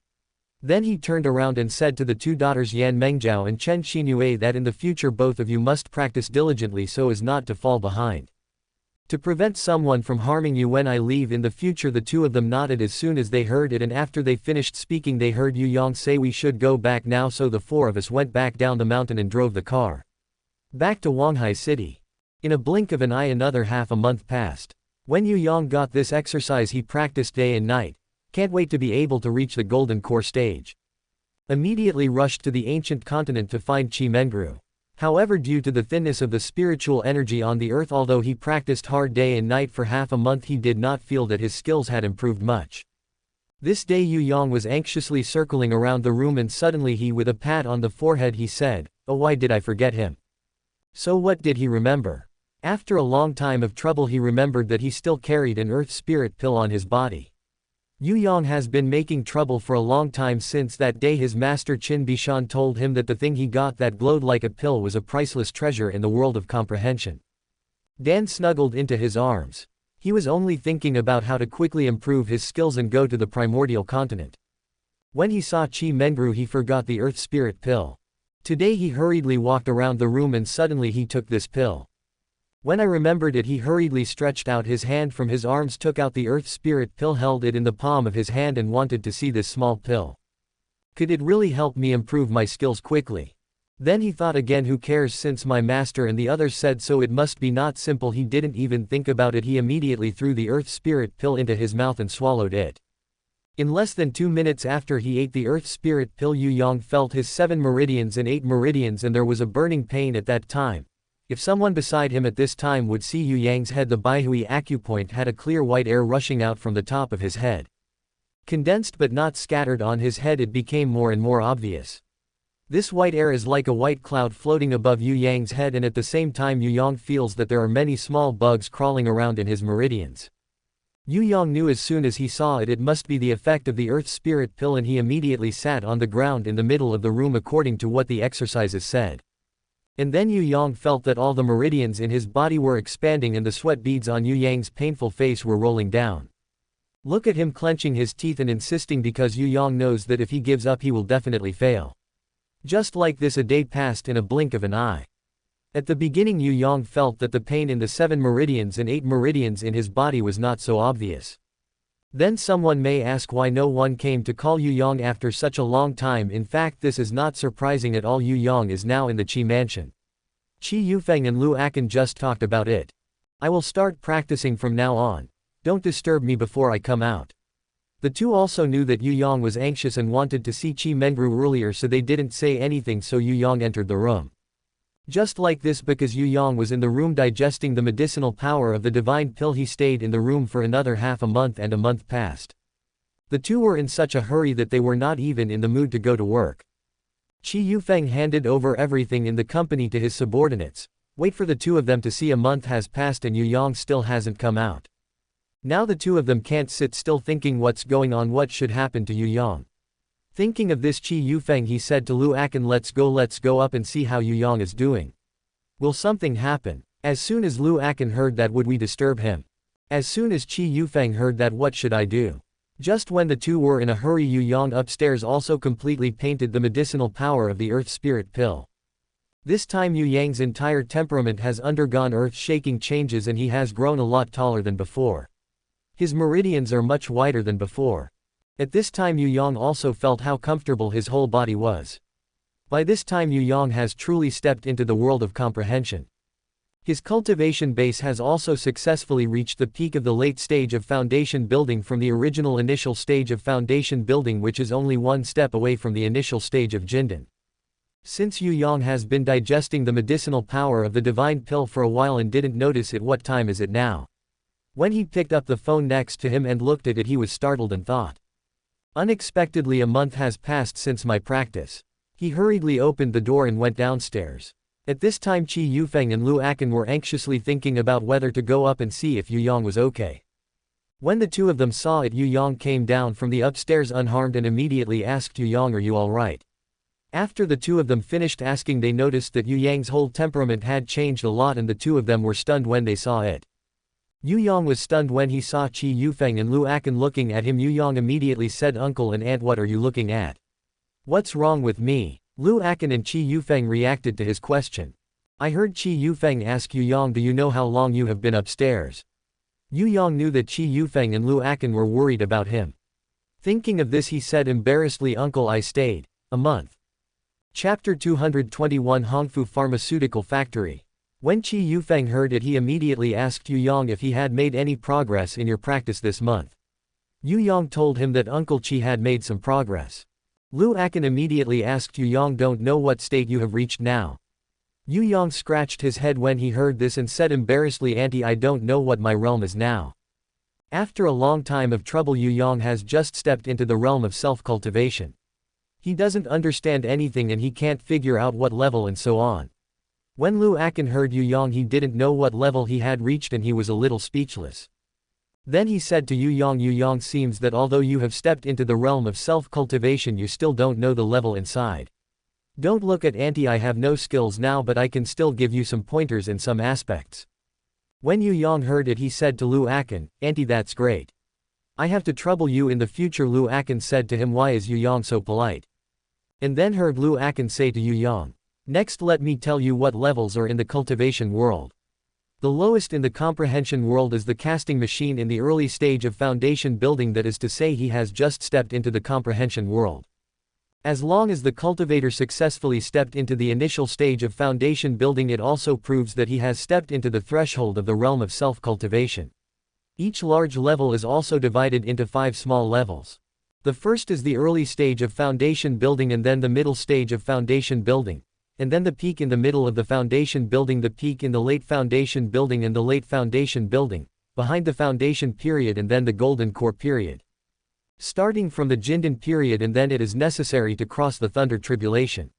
Then he turned around and said to the 2 daughters Yan Mengzhao and Chen Xinue that in the future both of you must practice diligently so as not to fall behind. To prevent someone from harming you when I leave in the future. The 2 of them nodded as soon as they heard it, and after they finished speaking they heard Yu Yang say, "We should go back now," so the 4 of us went back down the mountain and drove the car back to Huanghai City. In a blink of an eye another half a month passed. When Yu Yang got this exercise he practiced day and night. Can't wait to be able to reach the golden core stage. Immediately rushed to the ancient continent to find Chi Mengru. However, due to the thinness of the spiritual energy on the earth, although he practiced hard day and night for half a month, he did not feel that his skills had improved much. This day Yu Yang was anxiously circling around the room and suddenly with a pat on the forehead he said, "Oh, why did I forget him?" So what did he remember? After a long time of trouble he remembered that he still carried an earth spirit pill on his body. Yu Yang has been making trouble for a long time. Since that day his master Qin Bishan told him that the thing he got that glowed like a pill was a priceless treasure in the world of comprehension. Dan snuggled into his arms. He was only thinking about how to quickly improve his skills and go to the primordial continent. When he saw Chi Mengru he forgot the earth spirit pill. Today he hurriedly walked around the room and suddenly he took this pill. When I remembered it, he hurriedly stretched out his hand from his arms, took out the earth spirit pill, held it in the palm of his hand and wanted to see this small pill. Could it really help me improve my skills quickly? Then he thought again, who cares, since my master and the others said so it must be not simple. He didn't even think about it. He immediately threw the earth spirit pill into his mouth and swallowed it. In less than 2 minutes after he ate the earth spirit pill, Yu Yang felt his 7 meridians and 8 meridians, and there was a burning pain at that time. If someone beside him at this time would see Yu Yang's head, the Baihui acupoint had a clear white air rushing out from the top of his head. Condensed but not scattered on his head, it became more and more obvious. This white air is like a white cloud floating above Yu Yang's head, and at the same time Yu Yang feels that there are many small bugs crawling around in his meridians. Yu Yang knew as soon as he saw it, it must be the effect of the earth spirit pill, and he immediately sat on the ground in the middle of the room according to what the exercises said. And then Yu Yang felt that all the meridians in his body were expanding and the sweat beads on Yu Yang's painful face were rolling down. Look at him clenching his teeth and insisting, because Yu Yang knows that if he gives up he will definitely fail. Just like this a day passed in a blink of an eye. At the beginning Yu Yang felt that the pain in the 7 meridians and 8 meridians in his body was not so obvious. Then someone may ask why no one came to call Yu Yang after such a long time. In fact, this is not surprising at all. Yu Yang is now in the Qi mansion. Qi Yufeng and Lu Akan just talked about it. I will start practicing from now on. Don't disturb me before I come out. The two also knew that Yu Yang was anxious and wanted to see Qi Mengru earlier, so they didn't say anything, so Yu Yang entered the room. Just like this, because Yu Yang was in the room digesting the medicinal power of the divine pill, he stayed in the room for another half a month, and a month passed. The two were in such a hurry that they were not even in the mood to go to work. Qi Yufeng handed over everything in the company to his subordinates. Wait for the two of them to see. A month has passed and Yu Yang still hasn't come out. Now the two of them can't sit still thinking what's going on, what should happen to Yu Yang. Thinking of this, Qi Yufeng, he said to Lu Akan, let's go up and see how Yu Yang is doing. Will something happen? As soon as Lu Akan heard that, would we disturb him? As soon as Qi Yufeng heard that, what should I do? Just when the two were in a hurry, Yu Yang upstairs also completely painted the medicinal power of the earth spirit pill. This time Yu Yang's entire temperament has undergone earth-shaking changes and he has grown a lot taller than before. His meridians are much wider than before. At this time Yu Yang also felt how comfortable his whole body was. By this time Yu Yang has truly stepped into the world of comprehension. His cultivation base has also successfully reached the peak of the late stage of foundation building from the original initial stage of foundation building, which is only one step away from the initial stage of Jindan. Since Yu Yang has been digesting the medicinal power of the divine pill for a while and didn't notice it, what time is it now? When he picked up the phone next to him and looked at it, he was startled and thought. Unexpectedly, a month has passed since my practice. He hurriedly opened the door and went downstairs. At this time Qi Yufeng and Lu Akan were anxiously thinking about whether to go up and see if Yu Yang was okay. When the two of them saw it, Yu Yang came down from the upstairs unharmed and immediately asked Yu Yang, are you alright? After the two of them finished asking, they noticed that Yu Yang's whole temperament had changed a lot, and the two of them were stunned when they saw it. Yu Yang was stunned when he saw Qi Yufeng and Lu Akan looking at him. Yu Yang immediately said, Uncle and Aunt, what are you looking at? What's wrong with me? Lu Akan and Qi Yufeng reacted to his question. I heard Qi Yufeng ask Yu Yang, do you know how long you have been upstairs? Yu Yang knew that Qi Yufeng and Lu Akan were worried about him. Thinking of this, he said embarrassedly, Uncle, I stayed a month. Chapter 221, Hongfu Pharmaceutical Factory. When Qi Yufeng heard it, he immediately asked Yu Yang if he had made any progress in your practice this month. Yu Yang told him that Uncle Qi had made some progress. Lu Akan immediately asked Yu Yang, don't know what state you have reached now. Yu Yang scratched his head when he heard this and said embarrassedly, Auntie, I don't know what my realm is now. After a long time of trouble, Yu Yang has just stepped into the realm of self-cultivation. He doesn't understand anything and he can't figure out what level and so on. When Lu Akan heard Yu Yang, he didn't know what level he had reached and he was a little speechless. Then he said to Yu Yang, seems that although you have stepped into the realm of self-cultivation, you still don't know the level inside. Don't look at Auntie, I have no skills now, but I can still give you some pointers in some aspects. When Yu Yang heard it, he said to Lu Akan, Auntie, that's great. I have to trouble you in the future. Lu Akan said to him, why is Yu Yang so polite? And then heard Lu Akan say to Yu Yang, next let me tell you what levels are in the cultivation world. The lowest in the comprehension world is the casting machine in the early stage of foundation building, that is to say he has just stepped into the comprehension world. As long as the cultivator successfully stepped into the initial stage of foundation building, it also proves that he has stepped into the threshold of the realm of self-cultivation. Each large level is also divided into 5 small levels. The first is the early stage of foundation building, and then the middle stage of foundation building, and then the peak in the middle of the foundation building, the peak in the late foundation building, and the late foundation building, behind the foundation period, and then the golden core period. Starting from the Jindan period, and then it is necessary to cross the thunder tribulation.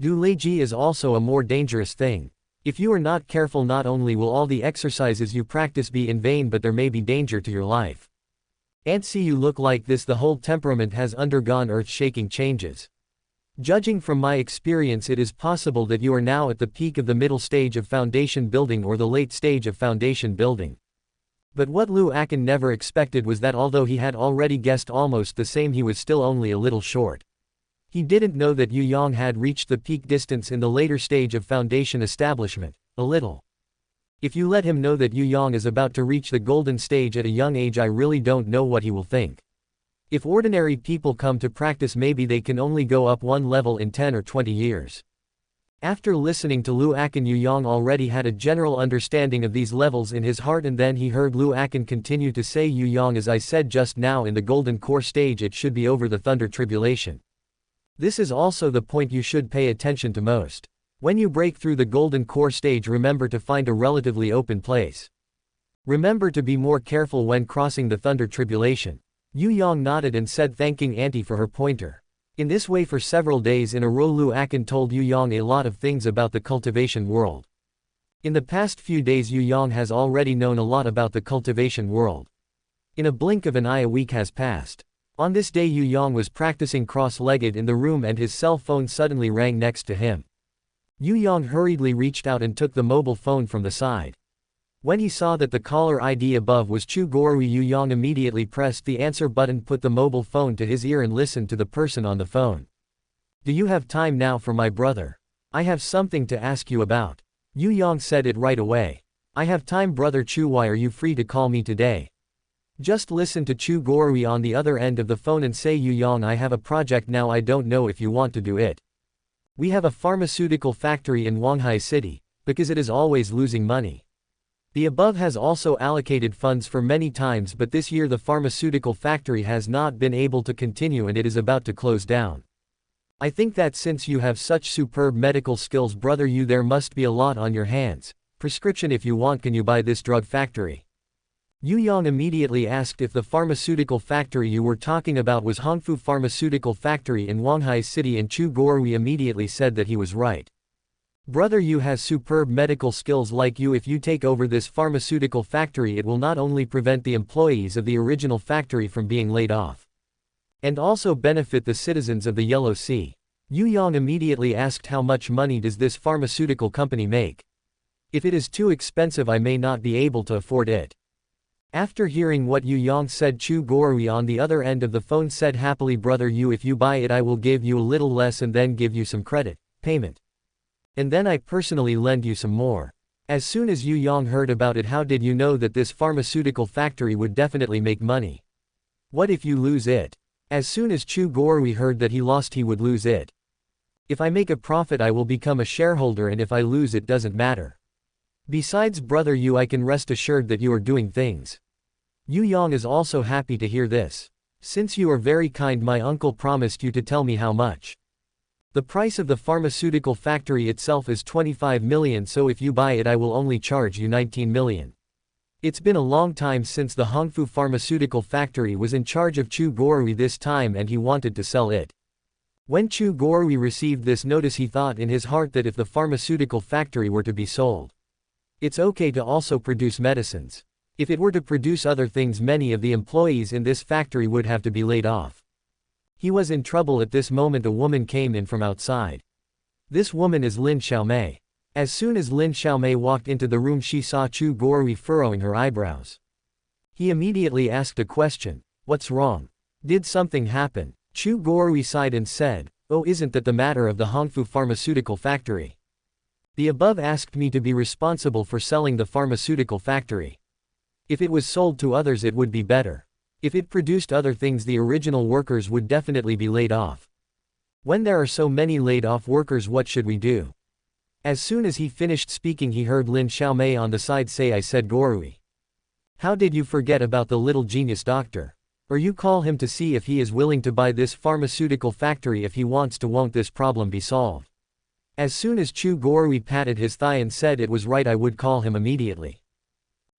Du Leiji is also a more dangerous thing. If you are not careful, not only will all the exercises you practice be in vain, but there may be danger to your life. And see, you look like this, the whole temperament has undergone earth-shaking changes. Judging from my experience, it is possible that you are now at the peak of the middle stage of foundation building or the late stage of foundation building. But what Lu Akan never expected was that although he had already guessed almost the same, he was still only a little short. He didn't know that Yu Yang had reached the peak distance in the later stage of foundation establishment, a little. If you let him know that Yu Yang is about to reach the golden stage at a young age, I really don't know what he will think. If ordinary people come to practice, maybe they can only go up one level in 10 or 20 years. After listening to Lu Akan, Yu Yang already had a general understanding of these levels in his heart, and then he heard Lu Akan continue to say, Yu Yang, as I said just now, in the golden core stage it should be over the thunder tribulation. This is also the point you should pay attention to most. When you break through the golden core stage, remember to find a relatively open place. Remember to be more careful when crossing the thunder tribulation. Yu Yang nodded and said, thanking Auntie for her pointer. In this way, for several days in a row, Lu Akan told Yu Yang a lot of things about the cultivation world. In the past few days, Yu Yang has already known a lot about the cultivation world. In a blink of an eye, a week has passed. On this day, Yu Yang was practicing cross-legged in the room and his cell phone suddenly rang next to him. Yu Yang hurriedly reached out and took the mobile phone from the side. When he saw that the caller ID above was Chu Gorui, Yu Yang immediately pressed the answer button, put the mobile phone to his ear and listened to the person on the phone. Do you have time now for my brother? I have something to ask you about. Yu Yang said it right away. I have time, brother Chu. Why are you free to call me today? Just listen to Chu Gorui on the other end of the phone and say, Yu Yang, I have a project now. I don't know if you want to do it. We have a pharmaceutical factory in Huanghai City, because it is always losing money. The above has also allocated funds for many times, but this year the pharmaceutical factory has not been able to continue and it is about to close down. I think that since you have such superb medical skills, brother Yu, there must be a lot on your hands. Prescription if you want, can you buy this drug factory? Yu Yang immediately asked if the pharmaceutical factory you were talking about was Hongfu Pharmaceutical Factory in Huanghai City, and Chu Gorui immediately said that he was right. Brother Yu has superb medical skills like you. If you take over this pharmaceutical factory, it will not only prevent the employees of the original factory from being laid off, and also benefit the citizens of the Yellow Sea. Yu Yang immediately asked, how much money does this pharmaceutical company make? If it is too expensive, I may not be able to afford it. After hearing what Yu Yang said, Chu Gorui on the other end of the phone said happily, brother Yu, if you buy it, I will give you a little less and then give you some credit payment. And then I personally lend you some more. As soon as Yu Yang heard about it, how did you know that this pharmaceutical factory would definitely make money? What if you lose it? As soon as Chu Gorui heard that he lost, he would lose it. If I make a profit, I will become a shareholder, and if I lose, it doesn't matter. Besides, brother Yu, I can rest assured that you are doing things. Yu Yang is also happy to hear this. Since you are very kind, my uncle promised you to tell me how much. The price of the pharmaceutical factory itself is 25 million, so if you buy it, I will only charge you 19 million. It's been a long time since the Hongfu Pharmaceutical Factory was in charge of Chu Gorui this time, and he wanted to sell it. When Chu Gorui received this notice, he thought in his heart that if the pharmaceutical factory were to be sold, it's okay to also produce medicines. If it were to produce other things, many of the employees in this factory would have to be laid off. He was in trouble at this moment. A woman came in from outside. This woman is Lin Xiaomei. As soon as Lin Xiaomei walked into the room, she saw Chu Gorui furrowing her eyebrows. He immediately asked a question. What's wrong? Did something happen? Chu Gorui sighed and said, oh, isn't that the matter of the Hongfu Pharmaceutical Factory? The above asked me to be responsible for selling the pharmaceutical factory. If it was sold to others, it would be better. If it produced other things, the original workers would definitely be laid off. When there are so many laid off workers, what should we do? As soon as he finished speaking, he heard Lin Xiaomei on the side say, I said, Gorui, how did you forget about the little genius doctor? Or you call him to see if he is willing to buy this pharmaceutical factory. If he wants to, won't this problem be solved? As soon as Chu Gorui patted his thigh and said it was right, I would call him immediately.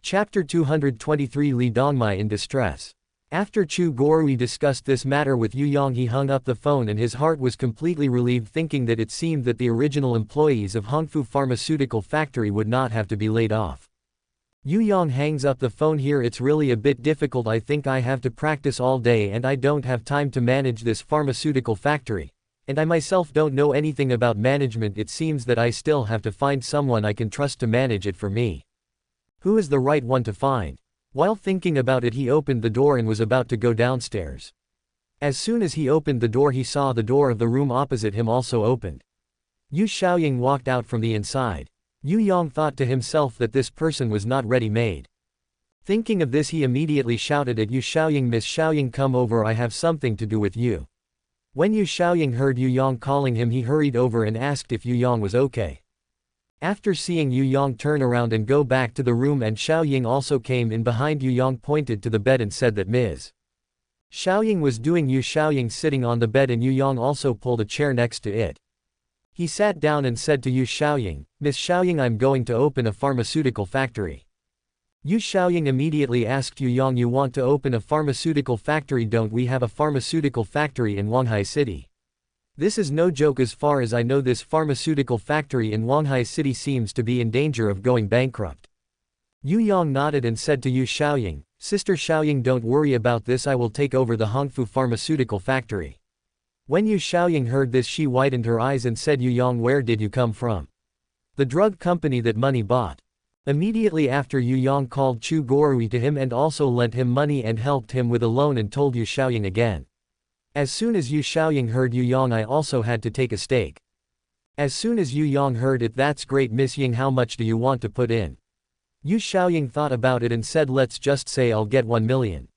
Chapter 223, Li Dongmai in distress. After Chu Gorui discussed this matter with Yu Yang, he hung up the phone and his heart was completely relieved, thinking that it seemed that the original employees of Hongfu Pharmaceutical Factory would not have to be laid off. Yu Yang hangs up the phone. Here it's really a bit difficult. I think I have to practice all day and I don't have time to manage this pharmaceutical factory. And I myself don't know anything about management. It seems that I still have to find someone I can trust to manage it for me. Who is the right one to find? While thinking about it, he opened the door and was about to go downstairs. As soon as he opened the door he saw the door of the room opposite him also opened. Yu Xiaoying walked out from the inside. Yu Yang thought to himself that this person was not ready-made. Thinking of this he immediately shouted at Yu Xiaoying, "Miss Xiaoying, come over, I have something to do with you." When Yu Xiaoying heard Yu Yang calling him he hurried over and asked if Yu Yang was okay. After seeing Yu Yang turn around and go back to the room and Xiaoying also came in behind, Yu Yang pointed to the bed and said that Ms. Xiaoying was doing. Yu Xiaoying sitting on the bed and Yu Yang also pulled a chair next to it. He sat down and said to Yu Xiaoying, "Miss Xiaoying, I'm going to open a pharmaceutical factory." Yu Xiaoying immediately asked Yu Yang, "You want to open a pharmaceutical factory? Don't we have a pharmaceutical factory in Huanghai City? This is no joke. As far as I know, this pharmaceutical factory in Huanghai City seems to be in danger of going bankrupt." Yu Yang nodded and said to Yu Xiaoying, "Sister Xiaoying, don't worry about this, I will take over the Hongfu pharmaceutical factory." When Yu Xiaoying heard this she widened her eyes and said, "Yu Yang, where did you come from?" "The drug company that money bought." Immediately after, Yu Yang called Chu Gorui to him and also lent him money and helped him with a loan and told Yu Xiaoying again. As soon as Yu Xiaoying heard Yu Yang, I also had to take a stake. As soon as Yu Yang heard it, "That's great, Miss Ying, how much do you want to put in?" Yu Xiaoying thought about it and said, "Let's just say I'll get 1 million.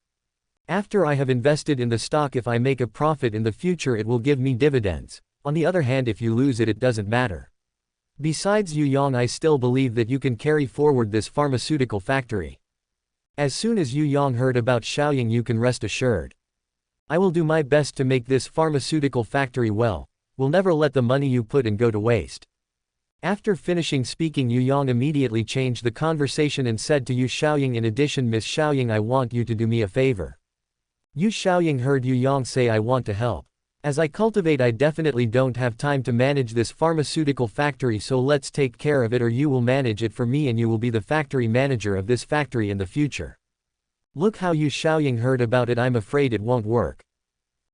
After I have invested in the stock, if I make a profit in the future it will give me dividends. On the other hand, if you lose it, it doesn't matter. Besides, Yu Yang, I still believe that you can carry forward this pharmaceutical factory." As soon as Yu Yang heard about Xiaoying, "You can rest assured. I will do my best to make this pharmaceutical factory well. We'll never let the money you put in go to waste." After finishing speaking, Yu Yang immediately changed the conversation and said to Yu Xiaoying, "In addition, Miss Xiaoying, I want you to do me a favor." Yu Xiaoying heard Yu Yang say, "I want to help. As I cultivate, I definitely don't have time to manage this pharmaceutical factory, so let's take care of it, or you will manage it for me and you will be the factory manager of this factory in the future." Look how Yu Xiaoying heard about it. "I'm afraid it won't work.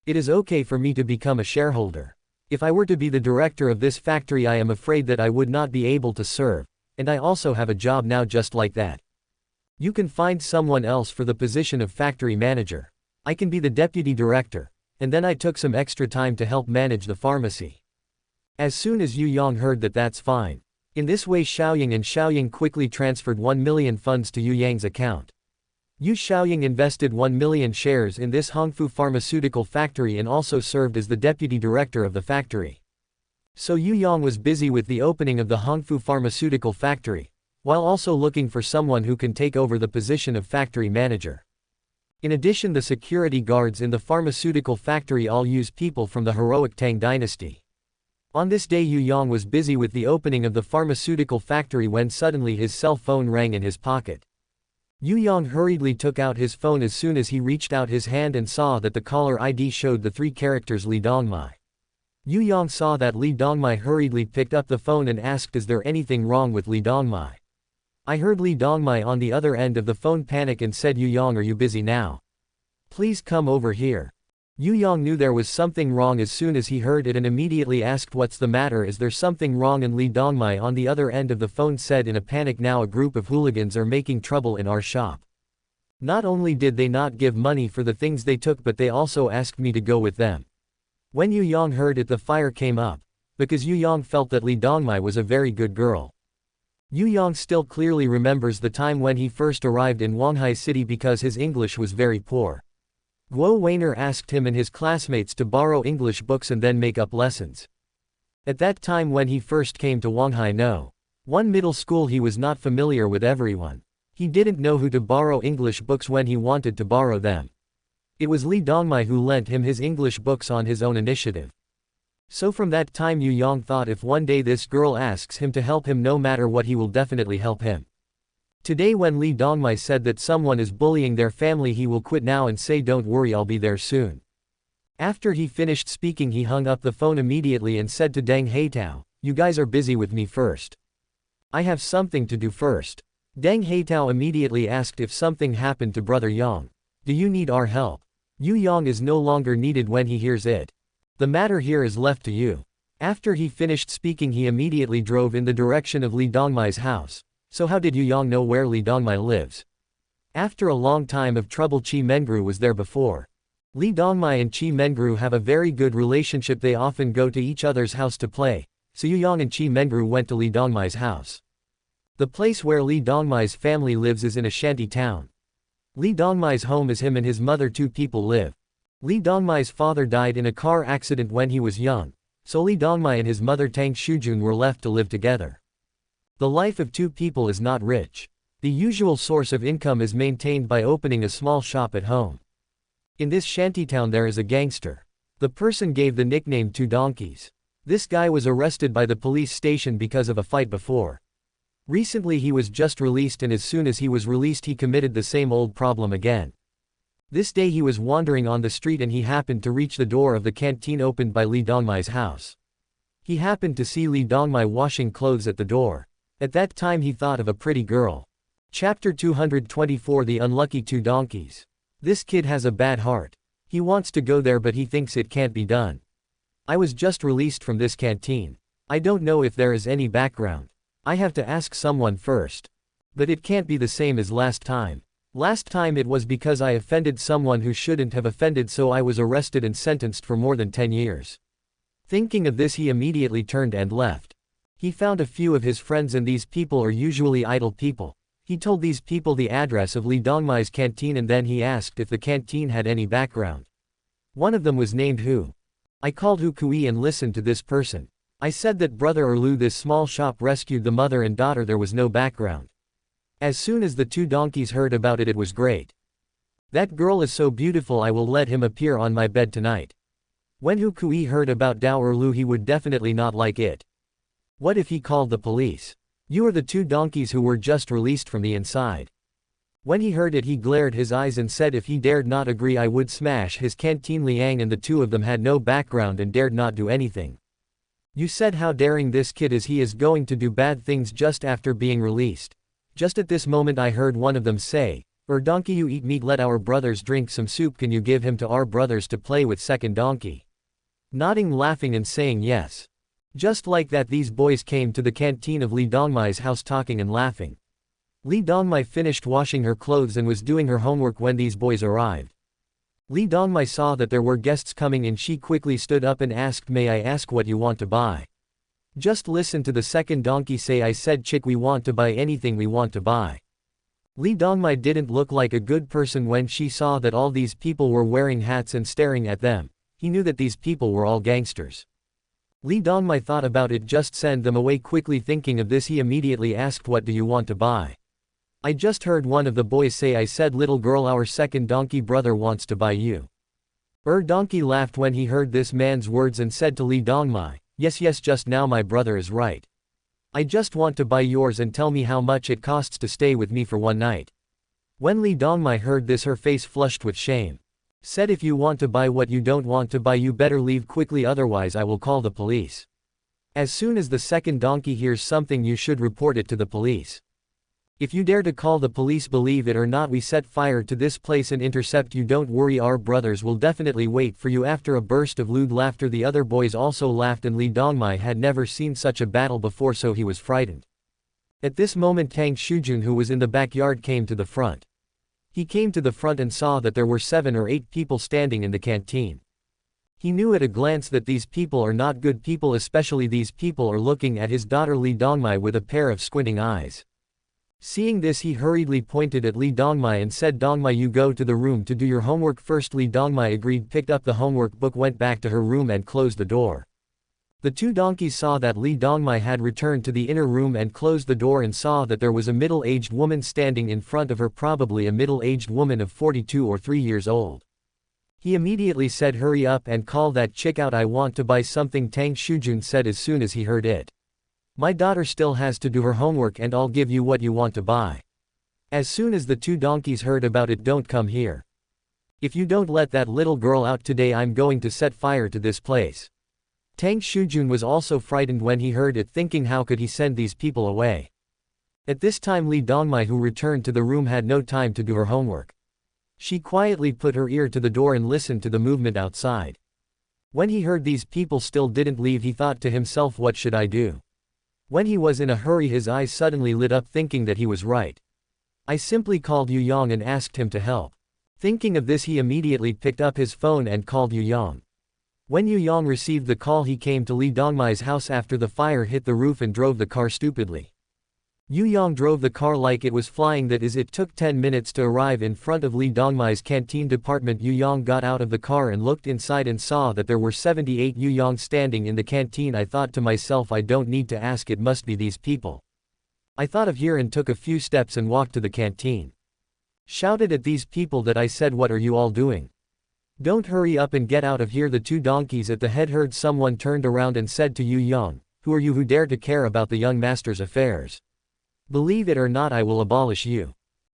It is okay for me to become a shareholder. If I were to be the director of this factory, I am afraid that I would not be able to serve, and I also have a job now just like that. You can find someone else for the position of factory manager. I can be the deputy director." And then I took some extra time to help manage the pharmacy. As soon as Yu Yang heard that, "That's fine." In this way Xiaoying quickly transferred 1 million funds to Yu Yang's account. Yu Xiaoying invested 1 million shares in this Hongfu pharmaceutical factory and also served as the deputy director of the factory. So Yu Yang was busy with the opening of the Hongfu pharmaceutical factory, while also looking for someone who can take over the position of factory manager. In addition, the security guards in the pharmaceutical factory all use people from the heroic Tang dynasty. On this day Yu Yang was busy with the opening of the pharmaceutical factory when suddenly his cell phone rang in his pocket. Yu Yang hurriedly took out his phone. As soon as he reached out his hand and saw that the caller ID showed the 3 characters Li Dongmai. Yu Yang saw that Li Dongmai hurriedly picked up the phone and asked, "Is there anything wrong with Li Dongmai?" I heard Li Dongmai on the other end of the phone panic and said, "Yu Yang, are you busy now? Please come over here." Yu Yang knew there was something wrong as soon as he heard it and immediately asked, "What's the matter? Is there something wrong?" And Li Dongmai on the other end of the phone said in a panic, "Now a group of hooligans are making trouble in our shop. Not only did they not give money for the things they took, but they also asked me to go with them." When Yu Yang heard it, the fire came up, because Yu Yang felt that Li Dongmai was a very good girl. Yu Yang still clearly remembers the time when he first arrived in Huanghai City because his English was very poor. Guo Weiner asked him and his classmates to borrow English books and then make up lessons. At that time when he first came to Huanghai No. 1 middle school, he was not familiar with everyone. He didn't know who to borrow English books when he wanted to borrow them. It was Li Dongmai who lent him his English books on his own initiative. So from that time Yu Yang thought, if one day this girl asks him to help him, no matter what, he will definitely help him. Today when Li Dongmai said that someone is bullying their family, he will quit now and say, "Don't worry, I'll be there soon." After he finished speaking, he hung up the phone immediately and said to Deng Haitao, "You guys are busy with me first. I have something to do first." Deng Haitao immediately asked if something happened to Brother Yang. "Do you need our help?" Yu Yang is no longer needed when he hears it. "The matter here is left to you." After he finished speaking, he immediately drove in the direction of Li Dongmai's house. So how did Yu Yang know where Li Dongmai lives? After a long time of trouble, Chi Mengru was there before. Li Dongmai and Qi Mengru have a very good relationship. They often go to each other's house to play, so Yu Yang and Qi Mengru went to Li Dongmai's house. The place where Li Dongmai's family lives is in a shanty town. Li Dongmai's home is him and his mother. 2 people live. Li Dongmai's father died in a car accident when he was young, so Li Dongmai and his mother Tang Shujun were left to live together. The life of 2 people is not rich. The usual source of income is maintained by opening a small shop at home. In this shantytown there is a gangster. The person gave the nickname 2 Donkeys. This guy was arrested by the police station because of a fight before. Recently he was just released, and as soon as he was released he committed the same old problem again. This day he was wandering on the street and he happened to reach the door of the canteen opened by Li Dongmai's house. He happened to see Li Dongmai washing clothes at the door. At that time he thought of a pretty girl. Chapter 224 The Unlucky 2 Donkeys. This kid has a bad heart. He wants to go there but he thinks it can't be done. I was just released from this canteen. I don't know if there is any background. I have to ask someone first. But it can't be the same as last time. Last time it was because I offended someone who shouldn't have offended, so I was arrested and sentenced for more than 10 years. Thinking of this he immediately turned and left. He found a few of his friends and these people are usually idle people. He told these people the address of Li Dongmai's canteen and then he asked if the canteen had any background. One of them was named Hu. I called Hu Kui and listened to this person. I said that brother Erlu, this small shop rescued the mother and daughter. There was no background. As soon as the 2 donkeys heard about it, it was great. That girl is so beautiful, I will let him appear on my bed tonight. When Hu Kui heard about Dao Erlu, he would definitely not like it. What if he called the police? You are the 2 donkeys who were just released from the inside. When he heard it he glared his eyes and said if he dared not agree I would smash his canteen. Liang and the 2 of them had no background and dared not do anything. You said how daring this kid is, he is going to do bad things just after being released. Just at this moment I heard one of them say, donkey, you eat meat, let our brothers drink some soup, can you give him to our brothers to play with? Second donkey nodding, laughing and saying yes. Just like that these boys came to the canteen of Li Dongmai's house talking and laughing. Li Dongmai finished washing her clothes and was doing her homework when these boys arrived. Li Dongmai saw that there were guests coming and she quickly stood up and asked, may I ask what you want to buy? Just listen to the second donkey say, I said chick, we want to buy anything we want to buy. Li Dongmai didn't look like a good person when she saw that all these people were wearing hats and staring at them. He knew that these people were all gangsters. Li Dongmai thought about it, just send them away quickly. Thinking of this he immediately asked, what do you want to buy? I just heard one of the boys say, I said little girl, our second donkey brother wants to buy you. Donkey laughed when he heard this man's words and said to Li Dongmai, yes, just now my brother is right. I just want to buy yours and tell me how much it costs to stay with me for one night. When Li Dongmai heard this her face flushed with shame. Said if you want to buy what you don't want to buy you better leave quickly, otherwise I will call the police. As soon as the second donkey hears something you should report it to the police. If you dare to call the police, believe it or not, we set fire to this place and intercept you. Don't worry, our brothers will definitely wait for you. After a burst of lewd laughter the other boys also laughed and Li Dongmai had never seen such a battle before, so he was frightened. At this moment Tang Shujun, who was in the backyard, came to the front. He came to the front and saw that there were 7 or 8 people standing in the canteen. He knew at a glance that these people are not good people, especially these people are looking at his daughter Li Dongmai with a pair of squinting eyes. Seeing this he hurriedly pointed at Li Dongmai and said, Dongmai, you go to the room to do your homework first. Li Dongmai agreed, picked up the homework book, went back to her room and closed the door. The 2 donkeys saw that Li Dongmai had returned to the inner room and closed the door and saw that there was a middle-aged woman standing in front of her, probably a middle-aged woman of 42 or 3 years old. He immediately said, hurry up and call that chick out, I want to buy something. Tang Shujun said as soon as he heard it. My daughter still has to do her homework and I'll give you what you want to buy. As soon as the 2 donkeys heard about it, don't come here. If you don't let that little girl out today, I'm going to set fire to this place. Tang Shujun was also frightened when he heard it, thinking how could he send these people away. At this time Li Dongmai, who returned to the room, had no time to do her homework. She quietly put her ear to the door and listened to the movement outside. When he heard these people still didn't leave, he thought to himself, what should I do? When he was in a hurry his eyes suddenly lit up, thinking that he was right. I simply called Yu Yang and asked him to help. Thinking of this, he immediately picked up his phone and called Yu Yang. When Yu Yang received the call, he came to Li Dongmai's house after the fire hit the roof and drove the car stupidly. Yu Yang drove the car like it was flying, that is, it took 10 minutes to arrive in front of Li Dongmai's canteen department. Yu Yang got out of the car and looked inside and saw that there were 78 Yu Yang standing in the canteen. I thought to myself, I don't need to ask, it must be these people. I thought of here and took a few steps and walked to the canteen. Shouted at these people that I said, what are you all doing? Don't hurry up and get out of here. The two donkeys at the head heard someone turned around and said to Yu Yang, who are you who dare to care about the young master's affairs? Believe it or not, I will abolish you.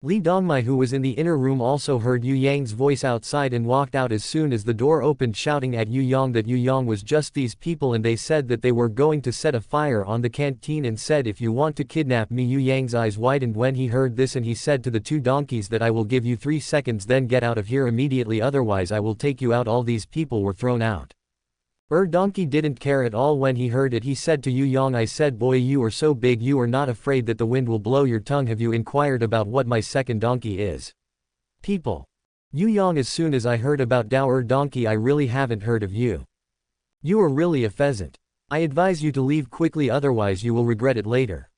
Li Dongmai, who was in the inner room, also heard Yu Yang's voice outside and walked out as soon as the door opened, shouting at Yu Yang that Yu Yang was just these people and they said that they were going to set a fire on the canteen and said, if you want to kidnap me. Yu Yang's eyes widened when he heard this and he said to the two donkeys that I will give you 3 seconds, then get out of here immediately, otherwise I will take you out. All these people were thrown out. Donkey didn't care at all when he heard it. He said to Yu Yang, I said, boy, you are so big, you are not afraid that the wind will blow your tongue. Have you inquired about what my second donkey is? People. Yu Yang, as soon as I heard about Dao donkey, I really haven't heard of you. You are really a pheasant. I advise you to leave quickly, otherwise you will regret it later.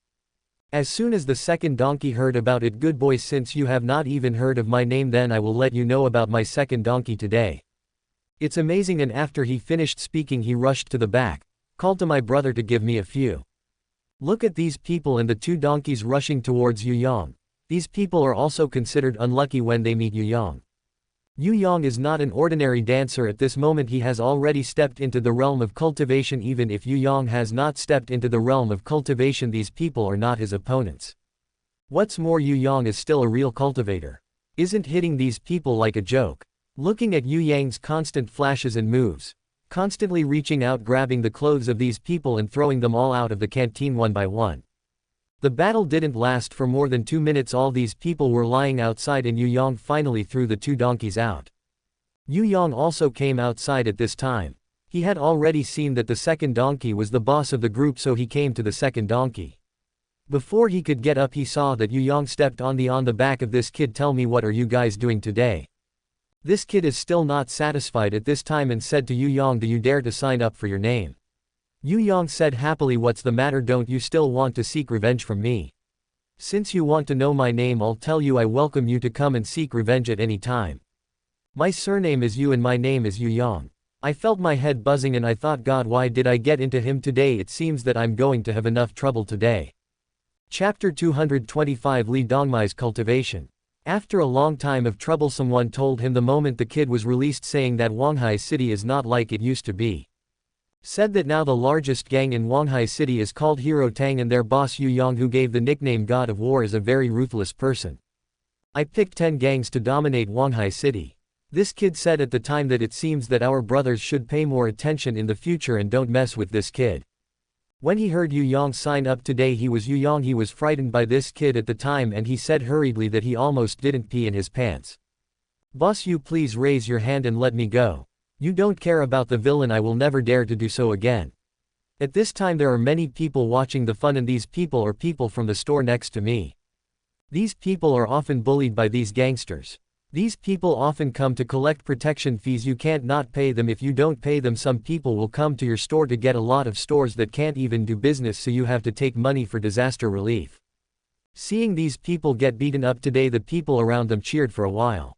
As soon as the second donkey heard about it, good boy, since you have not even heard of my name, then I will let you know about my second donkey today. It's amazing. And after he finished speaking, he rushed to the back, called to my brother to give me a few. Look at these people and the two donkeys rushing towards Yu Yang. These people are also considered unlucky when they meet Yu Yang. Yu Yang is not an ordinary dancer. At this moment he has already stepped into the realm of cultivation. Even if Yu Yang has not stepped into the realm of cultivation, these people are not his opponents. What's more, Yu Yang is still a real cultivator. Isn't hitting these people like a joke. Looking at Yu Yang's constant flashes and moves, constantly reaching out, grabbing the clothes of these people and throwing them all out of the canteen one by one. The battle didn't last for more than 2 minutes. All these people were lying outside and Yu Yang finally threw the two donkeys out. Yu Yang also came outside at this time. He had already seen that the second donkey was the boss of the group, so he came to the second donkey. Before he could get up, he saw that Yu Yang stepped on the back of this kid. Tell me, what are you guys doing today? This kid is still not satisfied at this time and said to Yu Yang, do you dare to sign up for your name? Yu Yang said happily, what's the matter, don't you still want to seek revenge from me? Since you want to know my name, I'll tell you, I welcome you to come and seek revenge at any time. My surname is Yu and my name is Yu Yang. I felt my head buzzing and I thought, God, why did I get into him today? It seems that I'm going to have enough trouble today. Chapter 225, Li Dongmai's cultivation. After a long time of trouble, someone told him the moment the kid was released, saying that Huanghai City is not like it used to be. Said that now the largest gang in Huanghai City is called Hero Tang and their boss Yu Yang, who gave the nickname God of War, is a very ruthless person. I picked 10 gangs to dominate Huanghai City. This kid said at the time that it seems that our brothers should pay more attention in the future and don't mess with this kid. When he heard Yu Yang sign up today, he was frightened by this kid at the time and he said hurriedly that he almost didn't pee in his pants. Boss, you please raise your hand and let me go. You don't care about the villain, I will never dare to do so again. At this time there are many people watching the fun and these people are people from the store next to me. These people are often bullied by these gangsters. These people often come to collect protection fees. You can't not pay them. If you don't pay them, some people will come to your store to get a lot of stores that can't even do business, so you have to take money for disaster relief. Seeing these people get beaten up today, the people around them cheered for a while.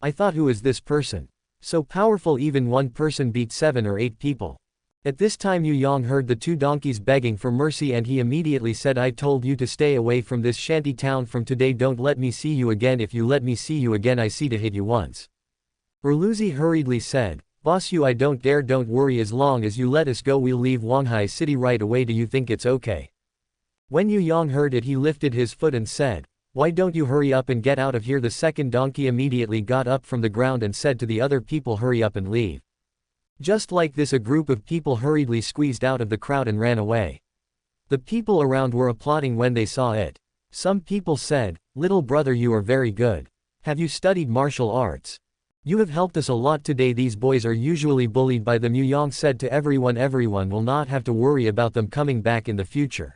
I thought, who is this person? So powerful, even one person beat 7 or 8 people. At this time Yu Yang heard the two donkeys begging for mercy and he immediately said, I told you to stay away from this shanty town from today. Don't let me see you again. If you let me see you again, I see to hit you once. Erluzi hurriedly said, Boss you, I don't dare. Don't worry, as long as you let us go we'll leave Huanghai City right away. Do you think it's okay? When Yu Yang heard it, he lifted his foot and said, why don't you hurry up and get out of here? The second donkey immediately got up from the ground and said to the other people, hurry up and leave. Just like this, a group of people hurriedly squeezed out of the crowd and ran away. The people around were applauding when they saw it. Some people said, little brother, you are very good. Have you studied martial arts? You have helped us a lot today. These boys are usually bullied by them. Yu Yang said to everyone, everyone will not have to worry about them coming back in the future.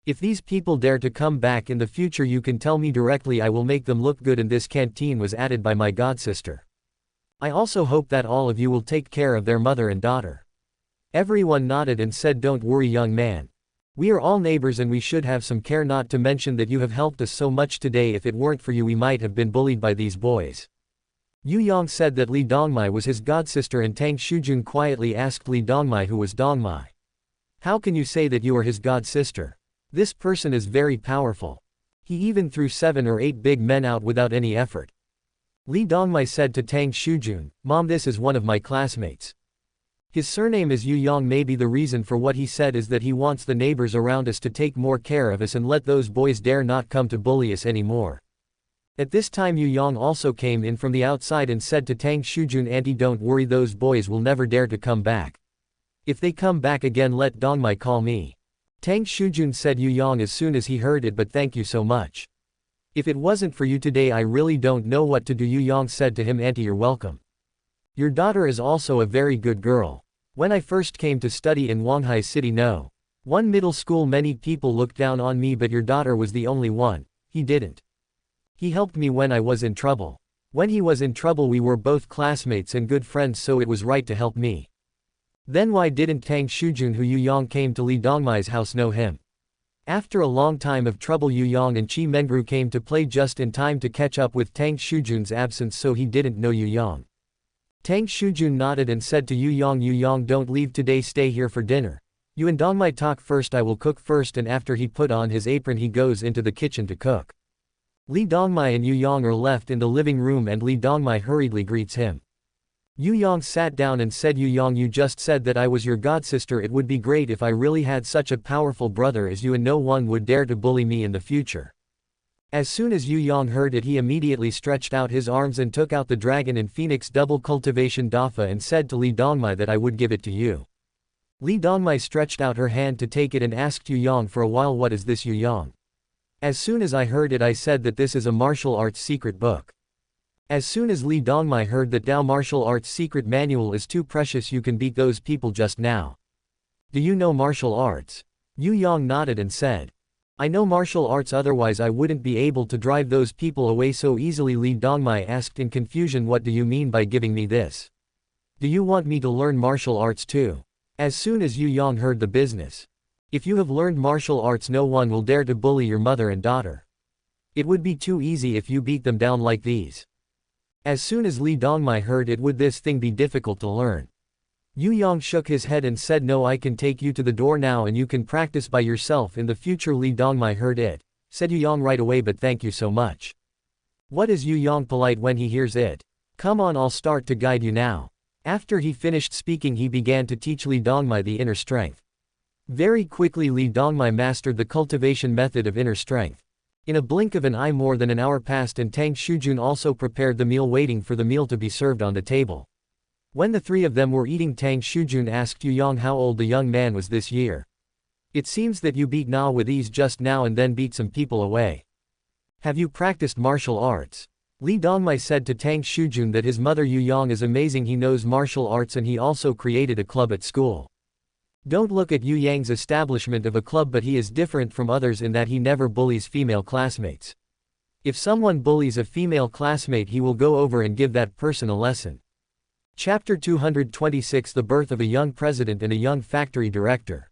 If these people dare to come back in the future, you can tell me directly, I will make them look good. And this canteen was added by my godsister. I also hope that all of you will take care of their mother and daughter. Everyone nodded and said, don't worry, young man. We are all neighbors and we should have some care, not to mention that you have helped us so much today. If it weren't for you, we might have been bullied by these boys. Yu Yang said that Li Dongmai was his godsister, and Tang Shujun quietly asked Li Dongmai who was Dongmai. How can you say that you are his godsister? This person is very powerful. He even threw 7 or 8 big men out without any effort. Li Dongmai said to Tang Shujun, Mom, this is one of my classmates. His surname is Yu Yang. Maybe the reason for what he said is that he wants the neighbors around us to take more care of us and let those boys dare not come to bully us anymore. At this time Yu Yang also came in from the outside and said to Tang Shujun, Auntie, don't worry, those boys will never dare to come back. If they come back again, let Dongmai call me. Tang Shujun said Yu Yang as soon as he heard it, but thank you so much. If it wasn't for you today, I really don't know what to do. Yu Yang said to him, Auntie, you're welcome. Your daughter is also a very good girl. When I first came to study in Huanghai City, no one middle school, many people looked down on me, but your daughter was the only one. He didn't. He helped me when I was in trouble. When he was in trouble, we were both classmates and good friends, so it was right to help me. Then why didn't Tang Shujun, who Yu Yang came to Li Dongmai's house, know him? After a long time of trouble, Yu Yang and Chi Mengru came to play just in time to catch up with Tang Shujun's absence, so he didn't know Yu Yang. Tang Shujun nodded and said to Yu Yang, don't leave today, stay here for dinner. You and Dongmai talk first, I will cook first. And after he put on his apron, he goes into the kitchen to cook. Li Dongmai and Yu Yang are left in the living room and Li Dongmai hurriedly greets him. Yu Yang sat down and said, Yu Yang, you just said that I was your godsister. It would be great if I really had such a powerful brother as you, and no one would dare to bully me in the future. As soon as Yu Yang heard it, he immediately stretched out his arms and took out the dragon and phoenix double cultivation dafa and said to Li Dongmai that I would give it to you. Li Dongmai stretched out her hand to take it and asked Yu Yang for a while, what is this, Yu Yang? As soon as I heard it, I said that this is a martial arts secret book. As soon as Li Dongmai heard that Dao martial arts secret manual is too precious, you can beat those people just now. Do you know martial arts? Yu Yang nodded and said, I know martial arts, otherwise I wouldn't be able to drive those people away so easily. Li Dongmai asked in confusion, what do you mean by giving me this? Do you want me to learn martial arts too? As soon as Yu Yang heard the business. If you have learned martial arts, no one will dare to bully your mother and daughter. It would be too easy if you beat them down like these. As soon as Li Dongmai heard it, would this thing be difficult to learn? Yu Yang shook his head and said, no, I can take you to the door now and you can practice by yourself in the future. Li Dongmai heard it, said Yu Yang right away, but thank you so much. What is Yu Yang polite when he hears it? Come on, I'll start to guide you now. After he finished speaking, he began to teach Li Dongmai the inner strength. Very quickly Li Dongmai mastered the cultivation method of inner strength. In a blink of an eye, more than an hour passed and Tang Shujun also prepared the meal, waiting for the meal to be served on the table. When the three of them were eating, Tang Shujun asked Yu Yang how old the young man was this year. It seems that you beat Na with ease just now and then beat some people away. Have you practiced martial arts? Li Dongmai said to Tang Shujun that his mother Yu Yang is amazing, he knows martial arts and he also created a club at school. Don't look at Yu Yang's establishment of a club, but he is different from others in that he never bullies female classmates. If someone bullies a female classmate, he will go over and give that person a lesson. Chapter 226, The birth of a young president and a young factory director.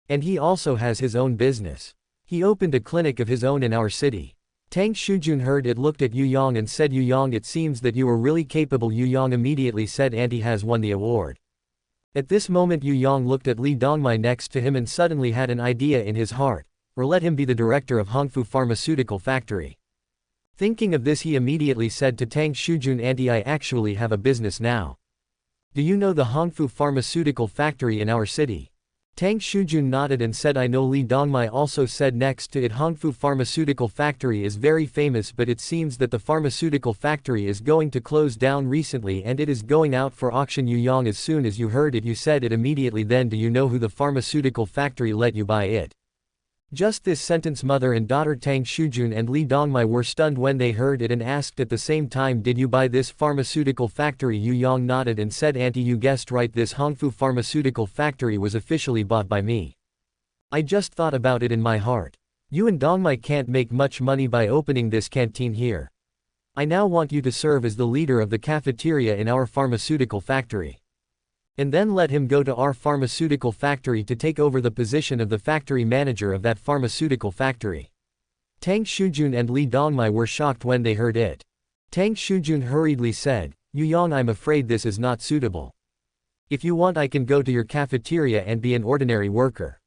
And he also has his own business. He opened a clinic of his own in our city. Tang Shujun heard it, looked at Yu Yang and said, Yu Yang, it seems that you are really capable. Yu Yang immediately said, Auntie has won the award. At this moment Yu Yang looked at Li Dongmai next to him and suddenly had an idea in his heart, or let him be the director of Hongfu Pharmaceutical Factory. Thinking of this, he immediately said to Tang Shujun, Auntie, I actually have a business now. Do you know the Hongfu Pharmaceutical Factory in our city? Tang Shujun nodded and said, I know. Li Dongmai also said next to it, Hongfu Pharmaceutical Factory is very famous, but it seems that the pharmaceutical factory is going to close down recently and it is going out for auction. Yu Yang, as soon as you heard it, you said it immediately. Then do you know who the pharmaceutical factory let you buy it? Just this sentence, mother and daughter Tang Shujun and Li Dongmai were stunned when they heard it and asked at the same time, did you buy this pharmaceutical factory? Yu Yang nodded and said, Auntie, you guessed right, this Hongfu Pharmaceutical Factory was officially bought by me. I just thought about it in my heart. You and Dongmai can't make much money by opening this canteen here. I now want you to serve as the leader of the cafeteria in our pharmaceutical factory. And then let him go to our pharmaceutical factory to take over the position of the factory manager of that pharmaceutical factory. Tang Shujun and Li Dongmai were shocked when they heard it. Tang Shujun hurriedly said, Yu Yang, I'm afraid this is not suitable. If you want, I can go to your cafeteria and be an ordinary worker.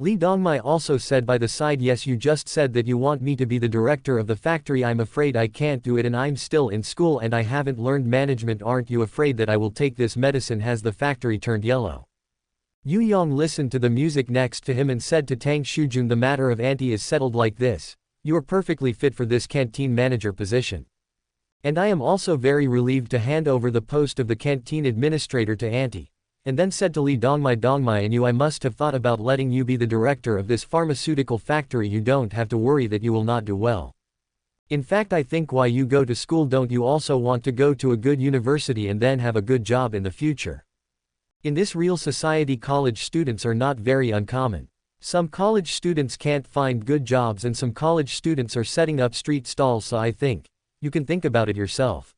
Li Dongmai also said by the side, yes, you just said that you want me to be the director of the factory. I'm afraid I can't do it, and I'm still in school and I haven't learned management. Aren't you afraid that I will take this medicine? Has the factory turned yellow? Yu Yang listened to the music next to him and said to Tang Shujun, the matter of Auntie is settled like this. You are perfectly fit for this canteen manager position. And I am also very relieved to hand over the post of the canteen administrator to Auntie. And then said to Li Dongmai, and you, I must have thought about letting you be the director of this pharmaceutical factory. You don't have to worry that you will not do well. In fact, I think why you go to school, don't you also want to go to a good university and then have a good job in the future? In this real society, college students are not very uncommon. Some college students can't find good jobs and some college students are setting up street stalls, so I think you can think about it yourself.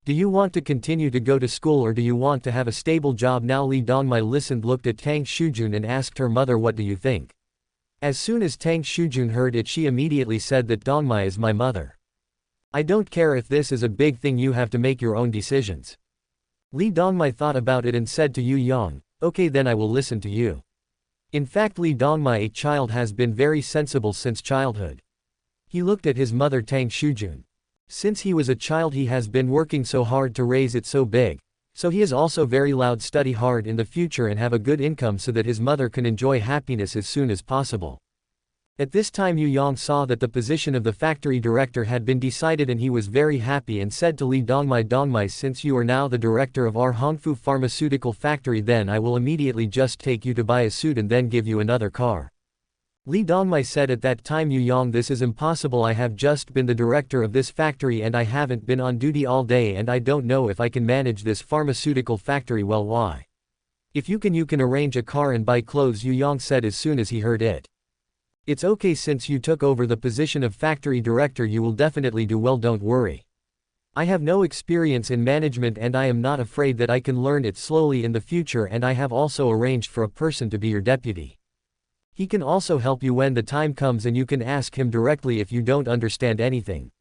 Do you want to continue to go to school or do you want to have a stable job now? Li Dongmai listened, looked at Tang Shujun and asked her mother, what do you think? As soon as Tang Shujun heard it, she immediately said that Dongmai is my mother. I don't care if this is a big thing, you have to make your own decisions. Li Dongmai thought about it and said to Yu Yang, okay, then I will listen to you. In fact, Li Dongmai, a child, has been very sensible since childhood. He looked at his mother Tang Shujun. Since he was a child, he has been working so hard to raise it so big, so he is also very loud, study hard in the future and have a good income so that his mother can enjoy happiness as soon as possible. At this time, Yu Yang saw that the position of the factory director had been decided and he was very happy and said to Li Dongmai, since you are now the director of our Hongfu pharmaceutical factory, then I will immediately just take you to buy a suit and then give you another car. Li Dongmai said at that time, Yu Yang, this is impossible. I have just been the director of this factory and I haven't been on duty all day and I don't know if I can manage this pharmaceutical factory well. Why? If you can arrange a car and buy clothes, Yu Yang said as soon as he heard it. It's okay, since you took over the position of factory director you will definitely do well, don't worry. I have no experience in management and I am not afraid that I can learn it slowly in the future, and I have also arranged for a person to be your deputy. He can also help you when the time comes and you can ask him directly if you don't understand anything.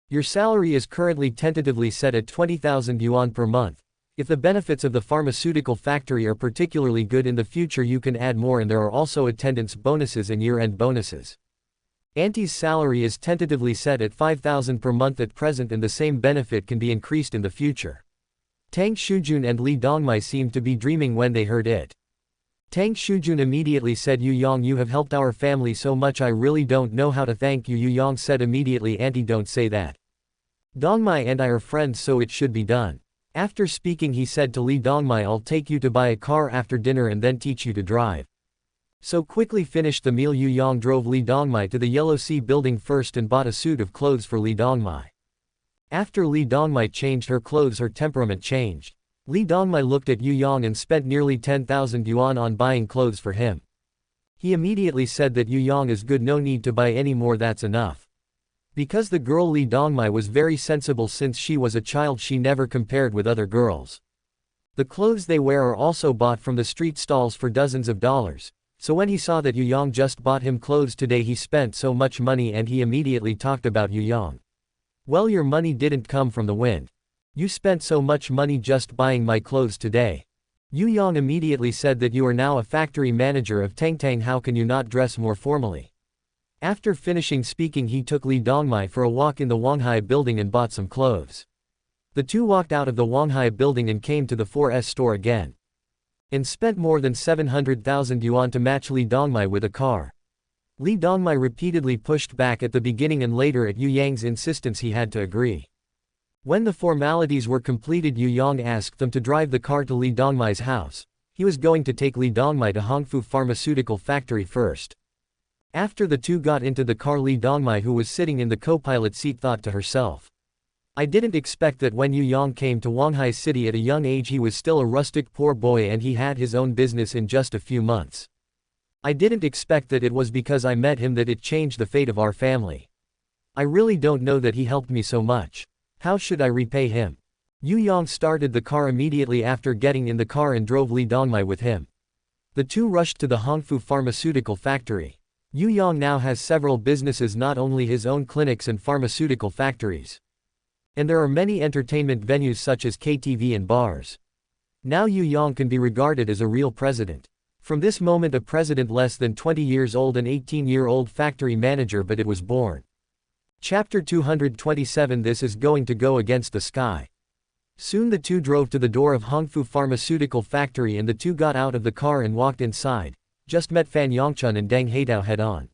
Your salary is currently tentatively set at 20,000 yuan per month. If the benefits of the pharmaceutical factory are particularly good in the future, you can add more, and there are also attendance bonuses and year-end bonuses. Auntie's salary is tentatively set at 5,000 per month at present, and the same benefit can be increased in the future. Tang Shujun and Li Dongmai seemed to be dreaming when they heard it. Tang Shujun immediately said, Yu Yang, you have helped our family so much, I really don't know how to thank you. Yu Yang said immediately, Auntie, don't say that. Dongmai and I are friends, so it should be done. After speaking, he said to Li Dongmai, I'll take you to buy a car after dinner and then teach you to drive. So quickly finished the meal, Yu Yang drove Li Dongmai to the Yellow Sea building first and bought a suit of clothes for Li Dongmai. After Li Dongmai changed her clothes, her temperament changed. Li Dongmai looked at Yu Yang and spent nearly 10,000 yuan on buying clothes for him. He immediately said that Yu Yang is good, no need to buy any more, that's enough. Because the girl Li Dongmai was very sensible since she was a child, she never compared with other girls. The clothes they wear are also bought from the street stalls for dozens of dollars, so when he saw that Yu Yang just bought him clothes today, he spent so much money and he immediately talked about Yu Yang. Well, your money didn't come from the wind. You spent so much money just buying my clothes today. Yu Yang immediately said that you are now a factory manager of Tangtang, how can you not dress more formally? After finishing speaking, he took Li Dongmai for a walk in the Huanghai building and bought some clothes. The two walked out of the Huanghai building and came to the 4S store again. And spent more than 700,000 yuan to match Li Dongmai with a car. Li Dongmai repeatedly pushed back at the beginning, and later at Yu Yang's insistence he had to agree. When the formalities were completed, Yu Yang asked them to drive the car to Li Dongmai's house. He was going to take Li Dongmai to Hongfu Pharmaceutical Factory first. After the two got into the car, Li Dongmai, who was sitting in the co-pilot seat, thought to herself, I didn't expect that when Yu Yang came to Huanghai City at a young age he was still a rustic poor boy and he had his own business in just a few months. I didn't expect that it was because I met him that it changed the fate of our family. I really don't know that he helped me so much. How should I repay him? Yu Yang started the car immediately after getting in the car and drove Li Dongmai with him. The two rushed to the Hongfu pharmaceutical factory. Yu Yang now has several businesses, not only his own clinics and pharmaceutical factories. And there are many entertainment venues such as KTV and bars. Now Yu Yang can be regarded as a real president. From this moment, a president less than 20 years old, an 18-year-old factory manager, but it was born. Chapter 227. This is going to go against the sky. Soon the two drove to the door of Hongfu pharmaceutical factory and the two got out of the car and walked inside. Just met Fan Yongchun and Deng Heidao head on.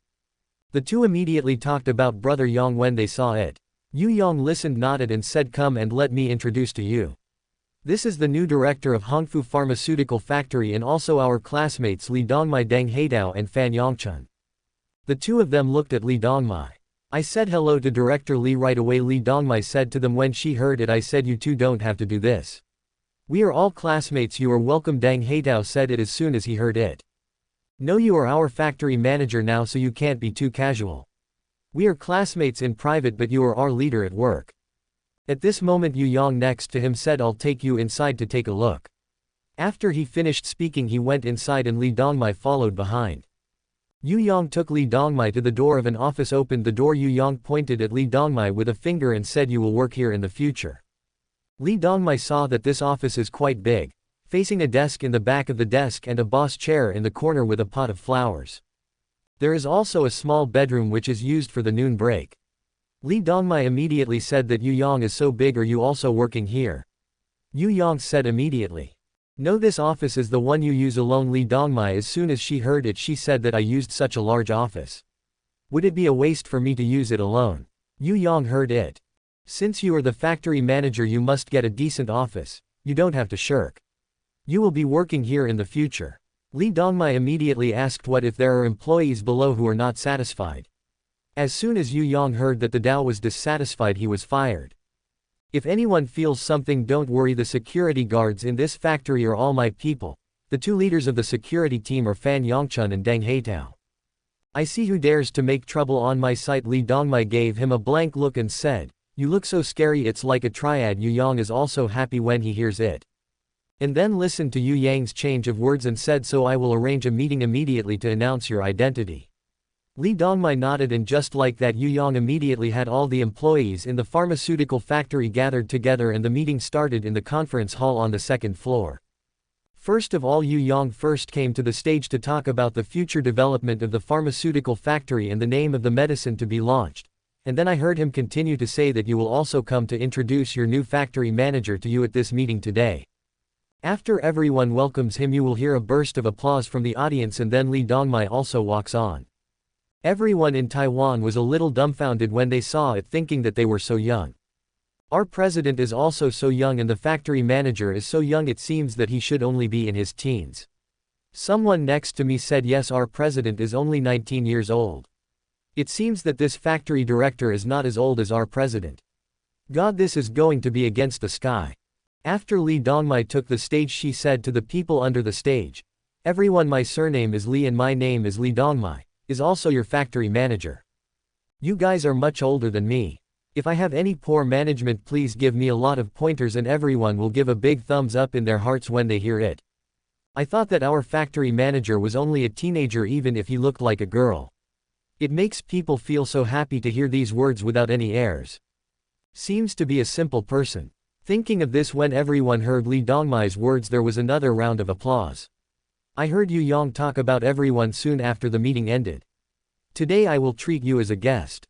The two immediately talked about brother Yang when they saw it. Yu Yang listened, nodded and said, "Come and let me introduce to you. This is the new director of Hongfu Pharmaceutical Factory and also our classmates Li Dongmai, Deng Heidao and Fan Yongchun." The two of them looked at Li Dongmai. "I said hello to Director Li right away," Li Dongmai said to them. When she heard it, "I said you two don't have to do this. We are all classmates, you are welcome." Deng Heidao said it as soon as he heard it. "No, you are our factory manager now, so you can't be too casual. We are classmates in private, but you are our leader at work." At this moment Yu Yang next to him said, "I'll take you inside to take a look." After he finished speaking he went inside and Li Dongmai followed behind. Yu Yang took Li Dongmai to the door of an office, opened the door. Yu Yang pointed at Li Dongmai with a finger and said, "You will work here in the future." Li Dongmai saw that this office is quite big, facing a desk in the back of the desk and a boss chair in the corner with a pot of flowers. There is also a small bedroom which is used for the noon break. Li Dongmai immediately said that Yu Yang is so big, are you also working here? Yu Yang said immediately, "No, this office is the one you use alone." Li Dongmai, as soon as she heard it, she said that I used such a large office. Would it be a waste for me to use it alone? Yu Yang heard it. Since you are the factory manager, you must get a decent office. You don't have to shirk. You will be working here in the future. Li Dongmai immediately asked what if there are employees below who are not satisfied. As soon as Yu Yang heard that the Dao was dissatisfied, he was fired. If anyone feels something, don't worry, the security guards in this factory are all my people. The two leaders of the security team are Fan Yongchun and Deng Heidao. I see who dares to make trouble on my site. Li Dongmai gave him a blank look and said, "You look so scary, it's like a triad." Yu Yang is also happy when he hears it. And then listened to Yu Yang's change of words and said, "So I will arrange a meeting immediately to announce your identity." Li Dongmai nodded, and just like that Yu Yang immediately had all the employees in the pharmaceutical factory gathered together and the meeting started in the conference hall on the second floor. First of all, Yu Yang first came to the stage to talk about the future development of the pharmaceutical factory and the name of the medicine to be launched. And then I heard him continue to say that you will also come to introduce your new factory manager to you at this meeting today. After everyone welcomes him, you will hear a burst of applause from the audience, and then Li Dongmai also walks on. Everyone in Taiwan was a little dumbfounded when they saw it, thinking that they were so young. Our president is also so young and the factory manager is so young, it seems that he should only be in his teens. Someone next to me said, "Yes, our president is only 19 years old. It seems that this factory director is not as old as our president. God, this is going to be against the sky." After Li Dongmai took the stage, she said to the people under the stage, "Everyone, my surname is Li and my name is Li Dongmai. Is also your factory manager. You guys are much older than me. If I have any poor management, please give me a lot of pointers," and everyone will give a big thumbs up in their hearts when they hear it. I thought that our factory manager was only a teenager, even if he looked like a girl. It makes people feel so happy to hear these words without any airs. Seems to be a simple person. Thinking of this, when everyone heard Li Dongmai's words, there was another round of applause. I heard Yu Yang talk about everyone soon after the meeting ended. "Today I will treat you as a guest.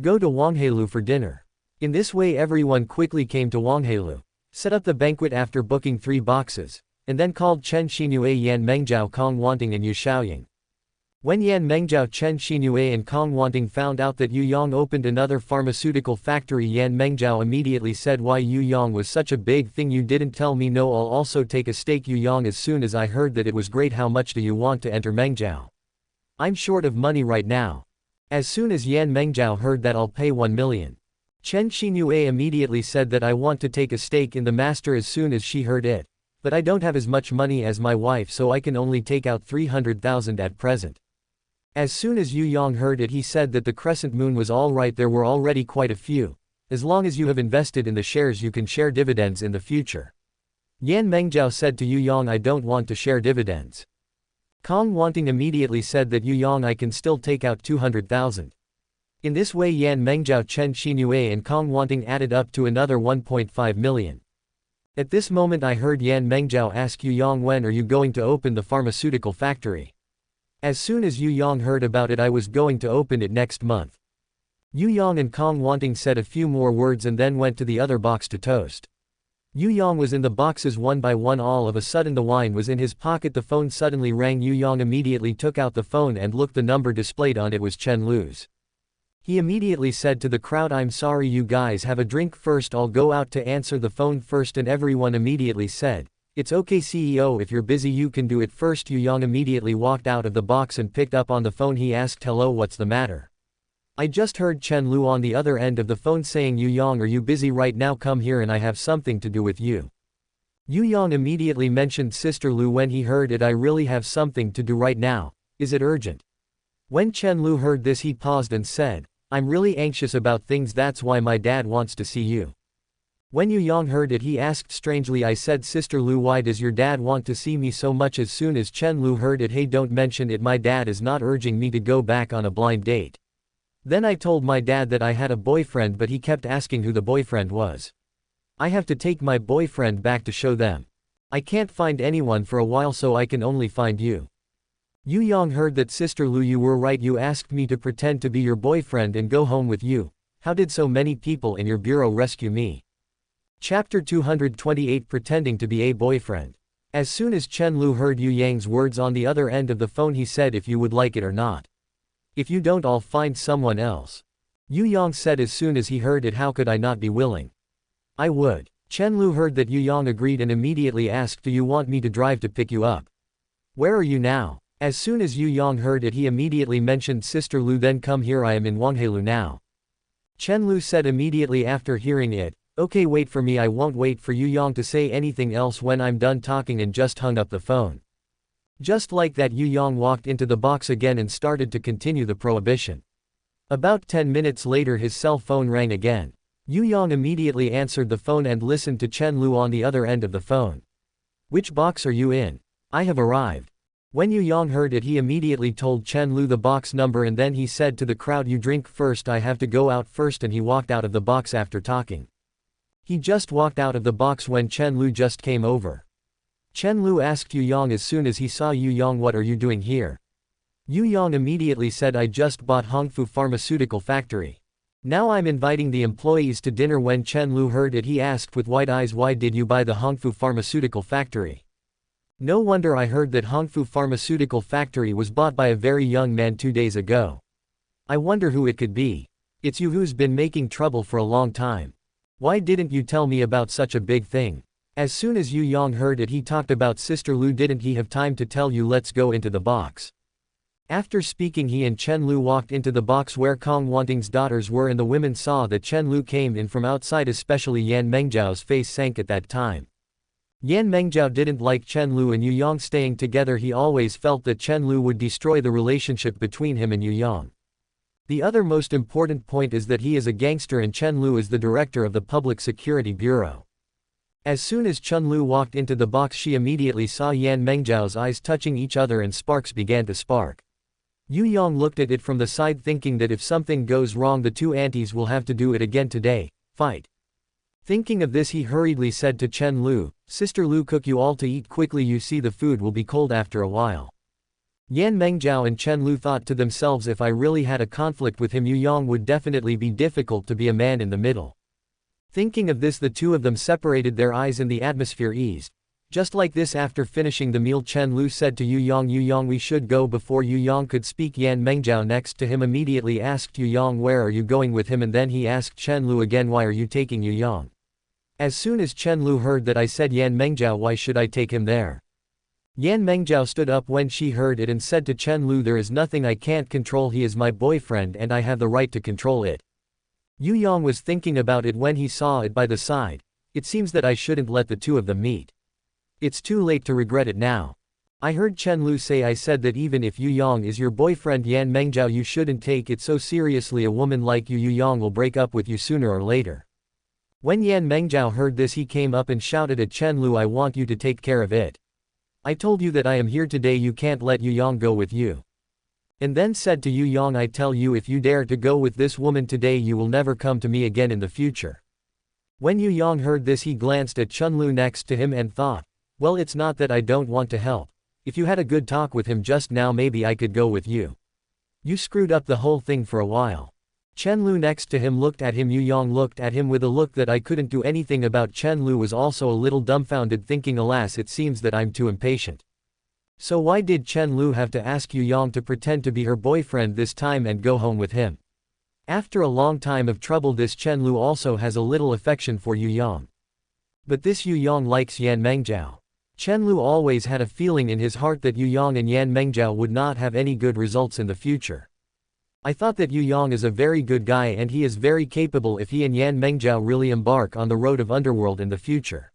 Go to Huanghai for dinner." In this way everyone quickly came to Huanghai, set up the banquet after booking 3 boxes, and then called Chen Xinue, Yan Mengjiao, Kong Wanting and Yu Xiaoying. When Yan Mengjiao, Chen Xinue and Kong Wanting found out that Yu Yang opened another pharmaceutical factory, Yan Mengjiao immediately said, "Why, Yu Yang was such a big thing, you didn't tell me." "No, I'll also take a stake." Yu Yang, as soon as I heard that it was great. "How much do you want to enter Mengjiao? I'm short of money right now." As soon as Yan Mengjiao heard that, "I'll pay 1 million. Chen Xinue immediately said that, "I want to take a stake in the master." As soon as she heard it, "But I don't have as much money as my wife, so I can only take out 300,000 at present." As soon as Yu Yang heard it, he said that the crescent moon was alright, there were already quite a few. As long as you have invested in the shares you can share dividends in the future. Yan Mengjiao said to Yu Yang, I don't want to share dividends. Kong Wanting immediately said that Yu Yang, I can still take out 200,000. In this way Yan Mengjiao, Chen Xinue and Kong Wanting added up to another 1.5 million. At this moment I heard Yan Mengjiao ask Yu Yang, when are you going to open the pharmaceutical factory? As soon as Yu Yang heard about it, I was going to open it next month. Yu Yang and Kong Wanting said a few more words and then went to the other box to toast. Yu Yang was in the boxes one by one. All of a sudden the wine was in his pocket. The phone suddenly rang. Yu Yang immediately took out the phone and looked. The number displayed on it was Chen Lu's. He immediately said to the crowd, I'm sorry, you guys have a drink first, I'll go out to answer the phone first. And everyone immediately said, it's okay CEO, if you're busy you can do it first. Yu Yang immediately walked out of the box and picked up on the phone. He asked, hello, what's the matter? I just heard Chen Lu on the other end of the phone saying, Yu Yang, are you busy right now? Come here and I have something to do with you. Yu Yang immediately mentioned Sister Lu. When he heard it, I really have something to do right now. Is it urgent? When Chen Lu heard this, he paused and said, I'm really anxious about things, that's why my dad wants to see you. When Yu Yang heard it, he asked strangely, I said, Sister Lu, why does your dad want to see me so much? As soon as Chen Lu heard it, hey, don't mention it, my dad is not urging me to go back on a blind date. Then I told my dad that I had a boyfriend, but he kept asking who the boyfriend was. I have to take my boyfriend back to show them. I can't find anyone for a while, so I can only find you. Yu Yang heard that. Sister Lu, you were right, you asked me to pretend to be your boyfriend and go home with you. How did so many people in your bureau rescue me? Chapter 228, Pretending to be a Boyfriend. As soon as Chen Lu heard Yu Yang's words on the other end of the phone, he said, if you would like it or not. If you don't, I'll find someone else. Yu Yang said as soon as he heard it, how could I not be willing? I would. Chen Lu heard that Yu Yang agreed and immediately asked, do you want me to drive to pick you up? Where are you now? As soon as Yu Yang heard it, he immediately mentioned Sister Lu. Then come here, I am in Huanghai now. Chen Lu said immediately after hearing it, okay, wait for me, I won't wait for Yu Yang to say anything else when I'm done talking, and just hung up the phone. Just like that, Yu Yang walked into the box again and started to continue the prohibition. About 10 minutes later his cell phone rang again. Yu Yang immediately answered the phone and listened to Chen Lu on the other end of the phone. Which box are you in? I have arrived. When Yu Yang heard it, he immediately told Chen Lu the box number, and then he said to the crowd, you drink first, I have to go out first, and he walked out of the box after talking. He just walked out of the box when Chen Lu just came over. Chen Lu asked Yu Yang as soon as he saw Yu Yang, what are you doing here? Yu Yang immediately said, I just bought Hongfu Pharmaceutical Factory. Now I'm inviting the employees to dinner. When Chen Lu heard it, he asked with wide eyes, why did you buy the Hongfu Pharmaceutical Factory? No wonder, I heard that Hongfu Pharmaceutical Factory was bought by a very young man 2 days ago. I wonder who it could be. It's you who's been making trouble for a long time. Why didn't you tell me about such a big thing? As soon as Yu Yang heard it, he talked about Sister Lu. Didn't he have time to tell you, let's go into the box? After speaking, he and Chen Lu walked into the box where Kong Wanting's daughters were, and the women saw that Chen Lu came in from outside. Especially Yan Mengjiao's face sank at that time. Yan Mengjiao didn't like Chen Lu and Yu Yang staying together. He always felt that Chen Lu would destroy the relationship between him and Yu Yang. The other most important point is that he is a gangster and Chen Lu is the director of the Public Security Bureau. As soon as Chen Lu walked into the box, she immediately saw Yan Mengjiao's eyes touching each other and sparks began to spark. Yu Yang looked at it from the side, thinking that if something goes wrong, the two aunties will have to do it again today. Fight. Thinking of this, he hurriedly said to Chen Lu, Sister Lu, cook you all to eat quickly, you see the food will be cold after a while. Yan Mengjiao and Chen Lu thought to themselves, if I really had a conflict with him, Yu Yang would definitely be difficult to be a man in the middle. Thinking of this, the two of them separated their eyes and the atmosphere eased. Just like this, after finishing the meal, Chen Lu said to Yu Yang, we should go. Before Yu Yang could speak, Yan Mengjiao next to him immediately asked Yu Yang, where are you going with him? And then he asked Chen Lu again, why are you taking Yu Yang? As soon as Chen Lu heard that, I said, Yan Mengjiao, why should I take him there? Yan Mengjiao stood up when she heard it and said to Chen Lu, there is nothing I can't control, he is my boyfriend and I have the right to control it. Yu Yang was thinking about it when he saw it by the side. It seems that I shouldn't let the two of them meet. It's too late to regret it now. I heard Chen Lu say I said that even if Yu Yang is your boyfriend Yan Mengjiao you shouldn't take it so seriously, a woman like Yu Yang will break up with you sooner or later. When Yan Mengjiao heard this he came up and shouted at Chen Lu, I want you to take care of it. I told you that I am here today, you can't let Yu Yang go with you. And then said to Yu Yang, I tell you if you dare to go with this woman today you will never come to me again in the future. When Yu Yang heard this he glanced at Chen Lu next to him and thought, well, it's not that I don't want to help. If you had a good talk with him just now maybe I could go with you. You screwed up the whole thing for a while. Chen Lu next to him looked at him. Yu Yang looked at him with a look that I couldn't do anything about. Chen Lu was also a little dumbfounded, thinking, alas, it seems that I'm too impatient. So why did Chen Lu have to ask Yu Yang to pretend to be her boyfriend this time and go home with him? After a long time of trouble this Chen Lu also has a little affection for Yu Yang. But this Yu Yang likes Yan Mengjiao. Chen Lu always had a feeling in his heart that Yu Yang and Yan Mengjiao would not have any good results in the future. I thought that Yu Yang is a very good guy and he is very capable if he and Yan Mengjiao really embark on the road of underworld in the future.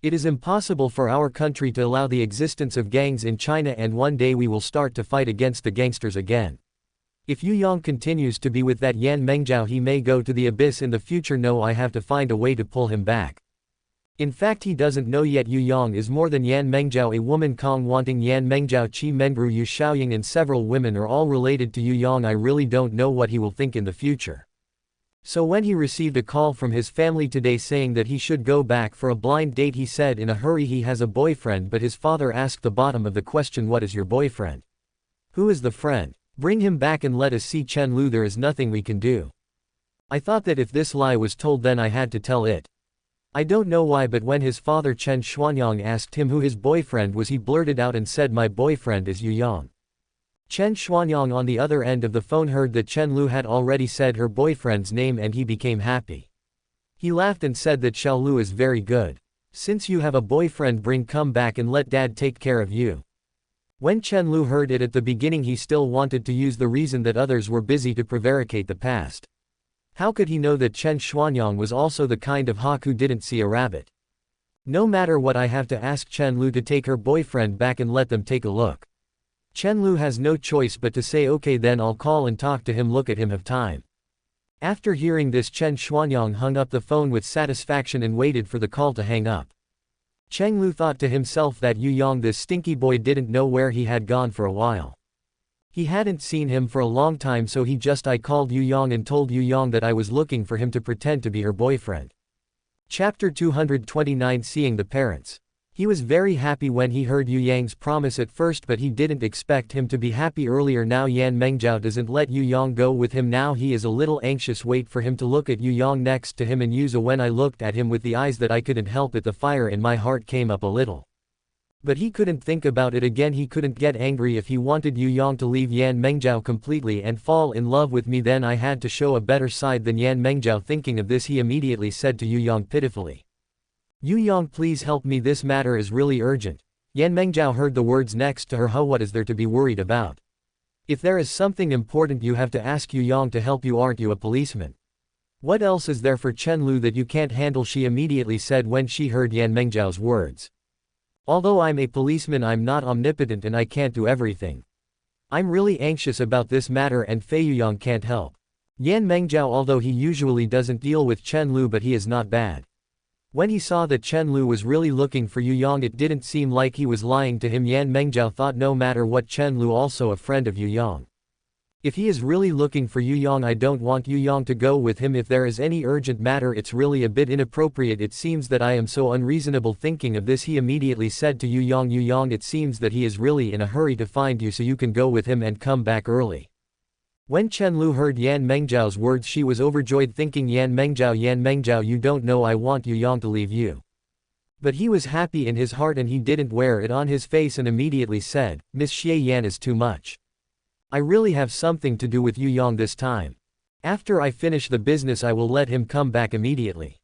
It is impossible for our country to allow the existence of gangs in China, and one day we will start to fight against the gangsters again. If Yu Yang continues to be with that Yan Mengjiao he may go to the abyss in the future. No, I have to find a way to pull him back. In fact he doesn't know yet Yu Yang is more than Yan Mengjiao. A woman Kong wanting Yan Mengjiao, Qi Mengru, Yu Xiaoying and several women are all related to Yu Yang. I really don't know what he will think in the future. So when he received a call from his family today saying that he should go back for a blind date he said in a hurry he has a boyfriend, but his father asked the bottom of the question, what is your boyfriend? Who is the friend? Bring him back and let us see Chen Lu. There is nothing we can do. I thought that if this lie was told then I had to tell it. I don't know why, but when his father Chen Xuanyang asked him who his boyfriend was he blurted out and said, my boyfriend is Yu Yang. Chen Xuanyang on the other end of the phone heard that Chen Lu had already said her boyfriend's name and he became happy. He laughed and said that Xiao Lu is very good. Since you have a boyfriend, come back and let dad take care of you. When Chen Lu heard it at the beginning he still wanted to use the reason that others were busy to prevaricate the past. How could he know that Chen Xuanyang was also the kind of hawk who didn't see a rabbit? No matter what, I have to ask Chen Lu to take her boyfriend back and let them take a look. Chen Lu has no choice but to say okay then I'll call and talk to him, look at him have time. After hearing this Chen Xuanyang hung up the phone with satisfaction and waited for the call to hang up. Chen Lu thought to himself that Yu Yang, this stinky boy, didn't know where he had gone for a while. He hadn't seen him for a long time, so I called Yu Yang and told Yu Yang that I was looking for him to pretend to be her boyfriend. Chapter 229 Seeing the Parents. He was very happy when he heard Yu Yang's promise at first, but he didn't expect him to be happy earlier. Now Yan Mengjiao doesn't let Yu Yang go with him. Now he is a little anxious. Wait for him to look at Yu Yang next to him and use a when I looked at him with the eyes that I couldn't help it. The fire in my heart came up a little. But he couldn't think about it again. He couldn't get angry. If he wanted Yu Yang to leave Yan Mengjiao completely and fall in love with me, then I had to show a better side than Yan Mengjiao. Thinking of this he immediately said to Yu Yang pitifully, Yu Yang, please help me, this matter is really urgent. Yan Mengjiao heard the words next to her. What is there to be worried about? If there is something important you have to ask Yu Yang to help you. Aren't you a policeman? What else is there for Chen Lu that you can't handle? She immediately said when she heard Yan Mengjiao's words. Although I'm a policeman, I'm not omnipotent and I can't do everything. I'm really anxious about this matter and Fei Yuyang can't help. Yan Mengjiao, although he usually doesn't deal with Chen Lu, but he is not bad. When he saw that Chen Lu was really looking for Yu Yang, it didn't seem like he was lying to him. Yan Mengjiao thought no matter what, Chen Lu also a friend of Yu Yang. If he is really looking for Yu Yang, I don't want Yu Yang to go with him. If there is any urgent matter, it's really a bit inappropriate. It seems that I am so unreasonable. Thinking of this, he immediately said to Yu Yang, it seems that he is really in a hurry to find you, so you can go with him and come back early. When Chen Lu heard Yan Mengjiao's words, she was overjoyed, thinking, Yan Mengjiao, you don't know I want Yu Yang to leave you. But he was happy in his heart and he didn't wear it on his face and immediately said, Miss Xie Yan is too much. I really have something to do with Yu Yang this time. After I finish the business I will let him come back immediately.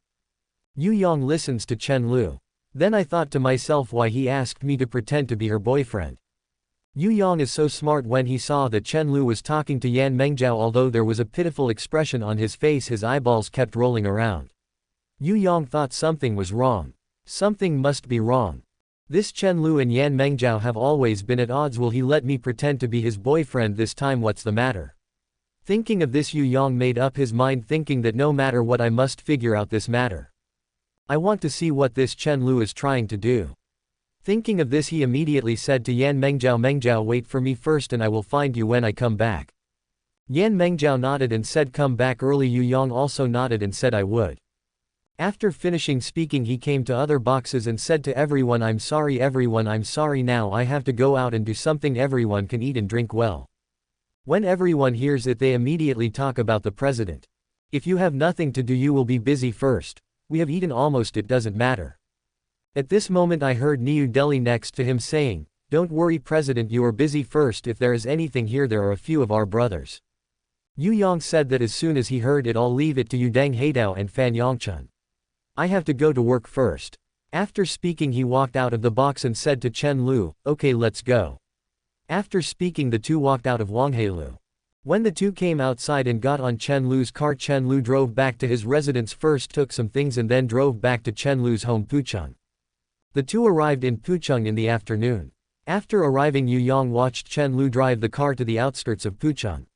Yu Yang listens to Chen Lu. Then I thought to myself why he asked me to pretend to be her boyfriend. Yu Yang is so smart. When he saw that Chen Lu was talking to Yan Mengjiao, although there was a pitiful expression on his face, his eyeballs kept rolling around. Yu Yang thought something was wrong. Something must be wrong. This Chen Lu and Yan Mengjiao have always been at odds. Will he let me pretend to be his boyfriend this time? What's the matter? Thinking of this, Yu Yang made up his mind, thinking that no matter what I must figure out this matter. I want to see what this Chen Lu is trying to do. Thinking of this, he immediately said to Yan Mengjiao, Mengjiao, wait for me first and I will find you when I come back. Yan Mengjiao nodded and said come back early. Yu Yang also nodded and said I would. After finishing speaking, he came to other boxes and said to everyone, I'm sorry everyone, I'm sorry, now I have to go out and do something. Everyone can eat and drink well. When everyone hears it, they immediately talk about the president. If you have nothing to do, you will be busy first. We have eaten almost, it doesn't matter. At this moment I heard New Delhi next to him saying, don't worry president, you are busy first. If there is anything here, there are a few of our brothers. Yu Yang said that as soon as he heard it, I'll leave it to you Deng Haidao and Fan Yongchun. I have to go to work first. After speaking, he walked out of the box and said to Chen Lu, okay, let's go. After speaking, the two walked out of Huanghai Lu. When the two came outside and got on Chen Lu's car, Chen Lu drove back to his residence first, took some things and then drove back to Chen Lu's home Pucheng. The two arrived in Pucheng in the afternoon. After arriving, Yu Yang watched Chen Lu drive the car to the outskirts of Pucheng.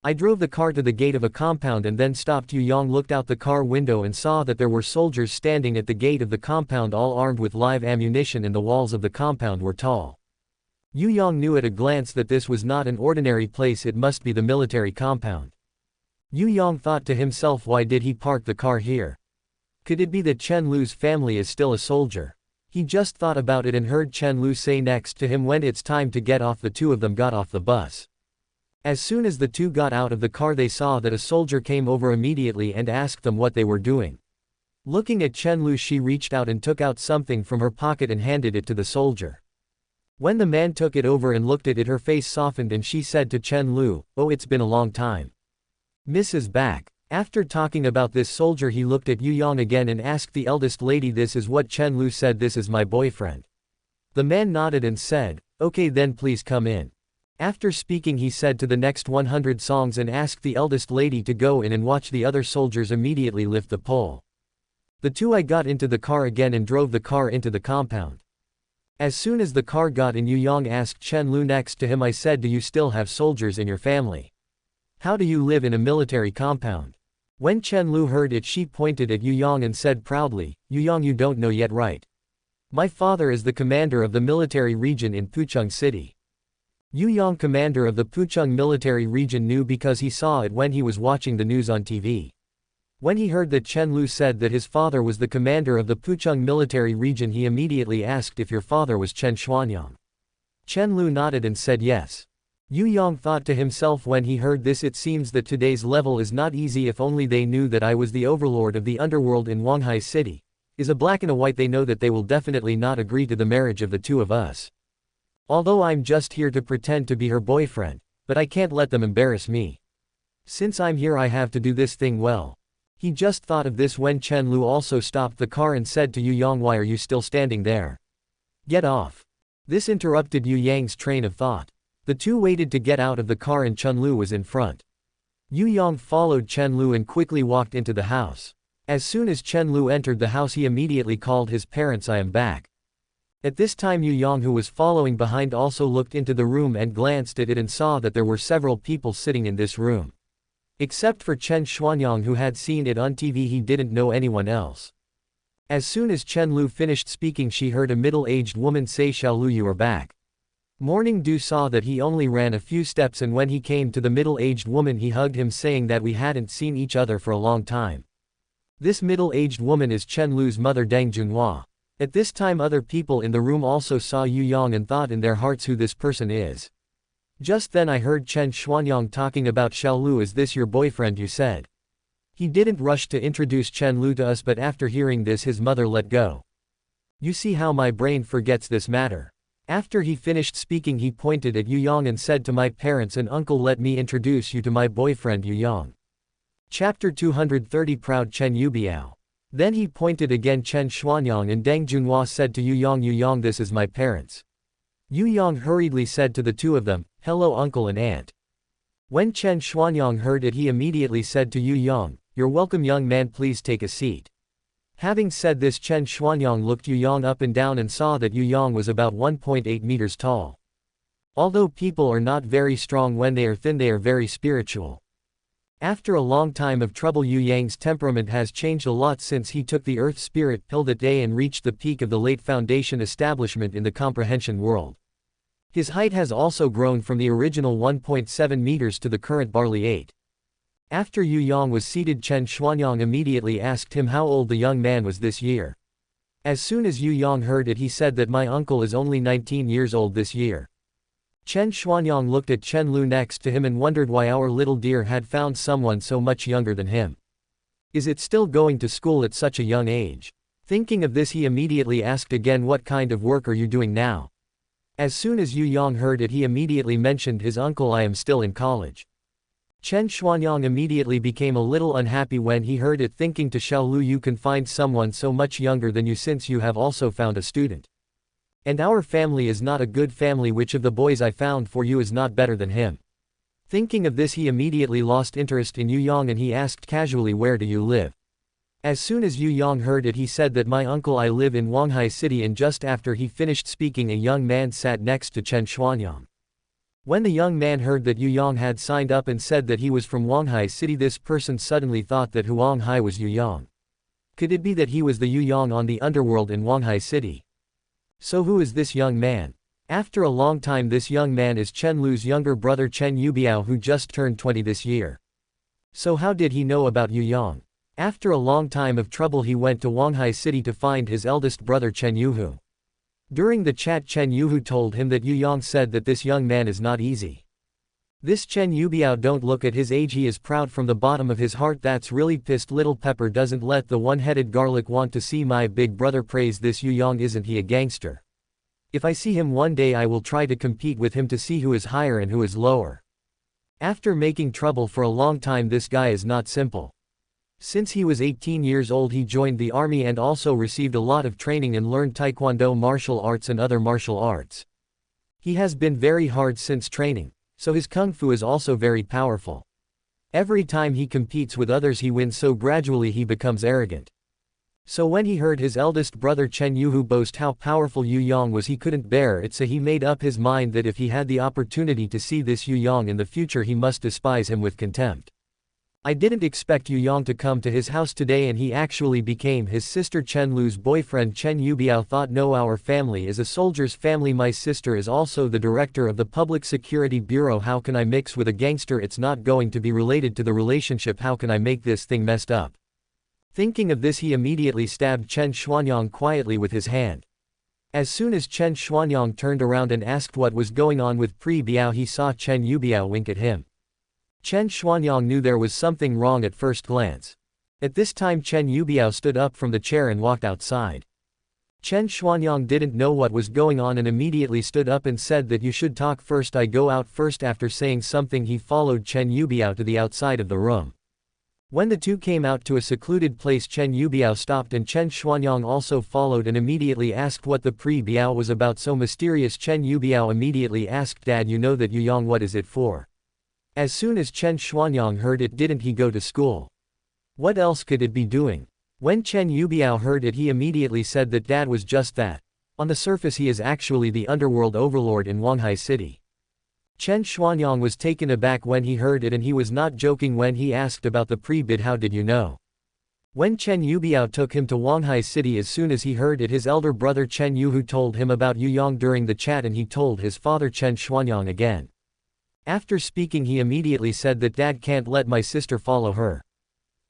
I drove the car to the gate of a compound and then stopped. Yu Yang looked out the car window and saw that there were soldiers standing at the gate of the compound, all armed with live ammunition, and the walls of the compound were tall. Yu Yang knew at a glance that this was not an ordinary place, it must be the military compound. Yu Yang thought to himself, why did he park the car here? Could it be that Chen Lu's family is still a soldier? He just thought about it and heard Chen Lu say next to him, when it's time to get off. The two of them got off the bus. As soon as the two got out of the car, they saw that a soldier came over immediately and asked them what they were doing. Looking at Chen Lu, she reached out and took out something from her pocket and handed it to the soldier. When the man took it over and looked at it, her face softened and she said to Chen Lu, oh, it's been a long time. Miss is back. After talking about this soldier, he looked at Yu Yang again and asked the eldest lady, this is what Chen Lu said, this is my boyfriend. The man nodded and said, okay then, please come in. After speaking, he said to the next 100 songs and asked the eldest lady to go in and watch the other soldiers immediately lift the pole. The two I got into the car again and drove the car into the compound. As soon as the car got in, Yu Yang asked Chen Lu next to him, I said, do you still have soldiers in your family? How do you live in a military compound? When Chen Lu heard it, she pointed at Yu Yang and said proudly, Yu Yang, you don't know yet, right? My father is the commander of the military region in Huanghai City. Yu Yang, commander of the Pucheng military region, knew because he saw it when he was watching the news on TV. When he heard that Chen Lu said that his father was the commander of the Pucheng military region, he immediately asked if your father was Chen Xuanyang. Chen Lu nodded and said yes. Yu Yang thought to himself when he heard this, it seems that today's level is not easy. If only they knew that I was the overlord of the underworld in Huanghai City. Is a black and a white, they know that they will definitely not agree to the marriage of the two of us. Although I'm just here to pretend to be her boyfriend, but I can't let them embarrass me. Since I'm here, I have to do this thing well. He just thought of this when Chen Lu also stopped the car and said to Yu Yang, why are you still standing there? Get off. This interrupted Yu Yang's train of thought. The two waited to get out of the car and Chen Lu was in front. Yu Yang followed Chen Lu and quickly walked into the house. As soon as Chen Lu entered the house, he immediately called his parents, I am back. At this time, Yu Yang, who was following behind, also looked into the room and glanced at it and saw that there were several people sitting in this room. Except for Chen Xuanyang, who had seen it on TV, he didn't know anyone else. As soon as Chen Lu finished speaking, she heard a middle-aged woman say, Xiao Lu, you are back. Morning Dew saw that he only ran a few steps, and when he came to the middle-aged woman, he hugged him, saying that we hadn't seen each other for a long time. This middle-aged woman is Chen Lu's mother, Deng Junhua. At this time, other people in the room also saw Yu Yang and thought in their hearts who this person is. Just then I heard Chen Xuanyang talking about Xiao Lu. Is this your boyfriend, you said? He didn't rush to introduce Chen Lu to us, but after hearing this, his mother let go. You see how my brain forgets this matter. After he finished speaking, he pointed at Yu Yang and said to my parents and uncle, let me introduce you to my boyfriend Yu Yang. Chapter 230, Proud Chen Yubiao. Then he pointed again Chen Xuanyang, and Deng Junhua said to Yu Yang, this is my parents. Yu Yang hurriedly said to the two of them, hello uncle and aunt. When Chen Xuanyang heard it, he immediately said to Yu Yang, you're welcome young man, please take a seat. Having said this, Chen Xuanyang looked Yu Yang up and down and saw that Yu Yang was about 1.8 meters tall. Although people are not very strong when they are thin, they are very spiritual. After a long time of trouble, Yu Yang's temperament has changed a lot since he took the Earth Spirit pill that day and reached the peak of the late Foundation establishment in the comprehension world. His height has also grown from the original 1.7 meters to the current barley 8. After Yu Yang was seated, Chen Xuanyang immediately asked him how old the young man was this year. As soon as Yu Yang heard it, he said that my uncle is only 19 years old this year. Chen Xuanyang looked at Chen Lu next to him and wondered why our little dear had found someone so much younger than him. Is it still going to school at such a young age? Thinking of this, he immediately asked again, what kind of work are you doing now? As soon as Yu Yang heard it, he immediately mentioned his uncle. I am still in college. Chen Xuanyang immediately became a little unhappy when he heard it, thinking to Xiao Lu, you can find someone so much younger than you since you have also found a student. And our family is not a good family. Which of the boys I found for you is not better than him? Thinking of this, he immediately lost interest in Yu Yang and he asked casually, where do you live? As soon as Yu Yang heard it, he said that my uncle, I live in Huanghai City. And just after he finished speaking, a young man sat next to Chen Xuanyang. When the young man heard that Yu Yang had signed up and said that he was from Huanghai City, this person suddenly thought that Huanghai was Yu Yang. Could it be that he was the Yu Yang on the underworld in Huanghai City? So who is this young man? After a long time, this young man is Chen Lu's younger brother Chen Yubiao, who just turned 20 this year. So how did he know about Yu Yang? After a long time of trouble, he went to Huanghai City to find his eldest brother Chen Yuhu. During the chat, Chen Yuhu told him that Yu Yang said that this young man is not easy. This Chen Yubiao, don't look at his age, he is proud from the bottom of his heart. That's really pissed. Little pepper doesn't let the one-headed garlic want to see my big brother praise this Yu Yang. Isn't he a gangster? If I see him one day, I will try to compete with him to see who is higher and who is lower. After making trouble for a long time, this guy is not simple. Since he was 18 years old, he joined the army and also received a lot of training and learned taekwondo, martial arts and other martial arts. He has been very hard since training, so his kung fu is also very powerful. Every time he competes with others, he wins, so gradually he becomes arrogant. So when he heard his eldest brother Chen Yuhu boast how powerful Yu Yang was, he couldn't bear it, so he made up his mind that if he had the opportunity to see this Yu Yang in the future, he must despise him with contempt. I didn't expect Yu Yang to come to his house today, and he actually became his sister Chen Lu's boyfriend. Chen Yubiao thought, no, our family is a soldier's family. My sister is also the director of the Public Security Bureau. How can I mix with a gangster? It's not going to be related to the relationship. How can I make this thing messed up? Thinking of this, he immediately stabbed Chen Xuanyang quietly with his hand. As soon as Chen Xuanyang turned around and asked what was going on with Pri Biao, he saw Chen Yubiao wink at him. Chen Xuanyang knew there was something wrong at first glance. At this time, Chen Yubiao stood up from the chair and walked outside. Chen Xuanyang didn't know what was going on and immediately stood up and said that you should talk first. I go out first. After saying something, he followed Chen Yubiao to the outside of the room. When the two came out to a secluded place, Chen Yubiao stopped and Chen Xuanyang also followed and immediately asked what the Pri Biao was about so mysterious. Chen Yubiao immediately asked, Dad, you know that Yu Yang, what is it for? As soon as Chen Xuanyang heard it, didn't he go to school? What else could it be doing? When Chen Yubiao heard it, he immediately said that Dad was just that. On the surface, he is actually the underworld overlord in Huanghai City. Chen Xuanyang was taken aback when he heard it, and he was not joking when he asked about the pre-bid. How did you know? When Chen Yubiao took him to Huanghai City, as soon as he heard it, his elder brother Chen Yuhu told him about Yu Yang during the chat, and he told his father Chen Xuanyang again. After speaking, he immediately said that Dad can't let my sister follow her.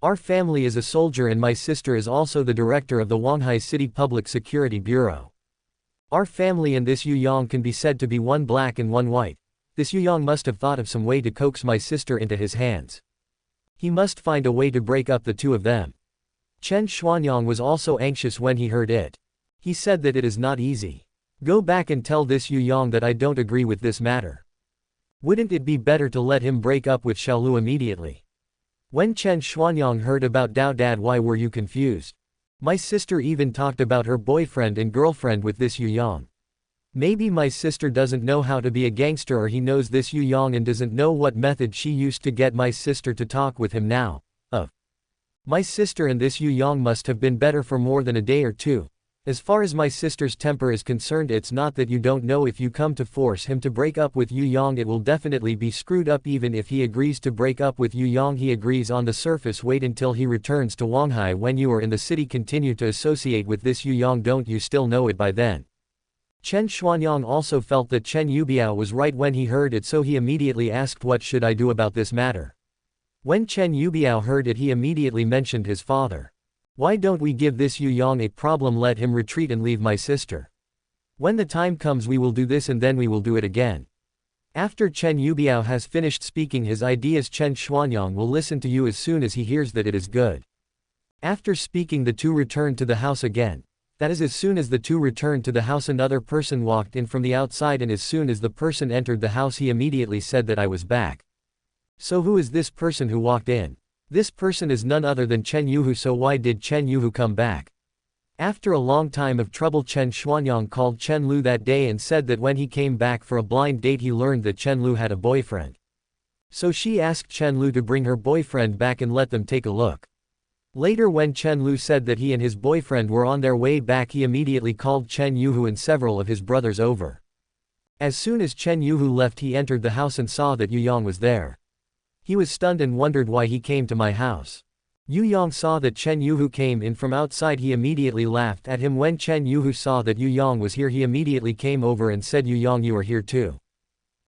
Our family is a soldier and my sister is also the director of the Huanghai City Public Security Bureau. Our family and this Yu Yang can be said to be one black and one white. This Yu Yang must have thought of some way to coax my sister into his hands. He must find a way to break up the two of them. Chen Xuanyang was also anxious when he heard it. He said that it is not easy. Go back and tell this Yu Yang that I don't agree with this matter. Wouldn't it be better to let him break up with Xiaolu immediately? When Chen Xuanyang heard about Dao, Dad, why were you confused? My sister even talked about her boyfriend and girlfriend with this Yu Yang. Maybe my sister doesn't know how to be a gangster, or he knows this Yu Yang and doesn't know what method she used to get my sister to talk with him now. My sister and this Yu Yang must have been better for more than a day or two. As far as my sister's temper is concerned, it's not that you don't know. If you come to force him to break up with Yu Yang, it will definitely be screwed up. Even if he agrees to break up with Yu Yang, he agrees on the surface. Wait until he returns to Huanghai. When you are in the city, continue to associate with this Yu Yang. Don't you still know it by then? Chen Xuanyang also felt that Chen Yubiao was right when he heard it, so he immediately asked, what should I do about this matter? When Chen Yubiao heard it, he immediately mentioned his father. Why don't we give this Yu Yang a problem? Let him retreat and leave my sister. When the time comes, we will do this, and then we will do it again. After Chen Yubiao has finished speaking his ideas, Chen Xuanyang will listen to you as soon as he hears that it is good. After speaking, the two returned to the house again. That is, as soon as the two returned to the house, another person walked in from the outside, and as soon as the person entered the house, he immediately said that I was back. So who is this person who walked in? This person is none other than Chen Yuhu. So why did Chen Yuhu come back? After a long time of trouble, Chen Xuanyang called Chen Lu that day and said that when he came back for a blind date, he learned that Chen Lu had a boyfriend. So she asked Chen Lu to bring her boyfriend back and let them take a look. Later, when Chen Lu said that he and his boyfriend were on their way back, he immediately called Chen Yuhu and several of his brothers over. As soon as Chen Yuhu left, he entered the house and saw that Yu Yang was there. He was stunned and wondered why he came to my house. Yu Yang saw that Chen Yuhu came in from outside. He immediately laughed at him. When Chen Yuhu saw that Yu Yang was here, he immediately came over and said, Yu Yang, you are here too.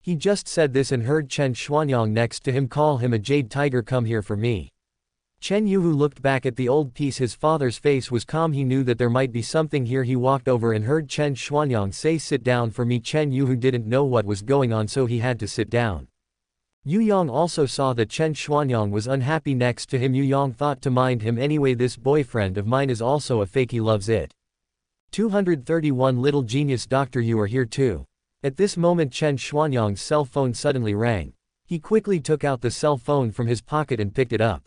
He just said this and heard Chen Xuanyang next to him call him a jade tiger. Come here for me. Chen Yuhu looked back at the old piece. His father's face was calm. He knew that there might be something here. He walked over and heard Chen Xuanyang say, sit down for me. Chen Yuhu didn't know what was going on, so he had to sit down. Yu Yang also saw that Chen Xuanyang was unhappy next to him. Yu Yang thought to mind him anyway. This boyfriend of mine is also a fake. He loves it. 231 Little genius doctor, you are here too. At this moment, Chen Xuanyang's cell phone suddenly rang. He quickly took out the cell phone from his pocket and picked it up.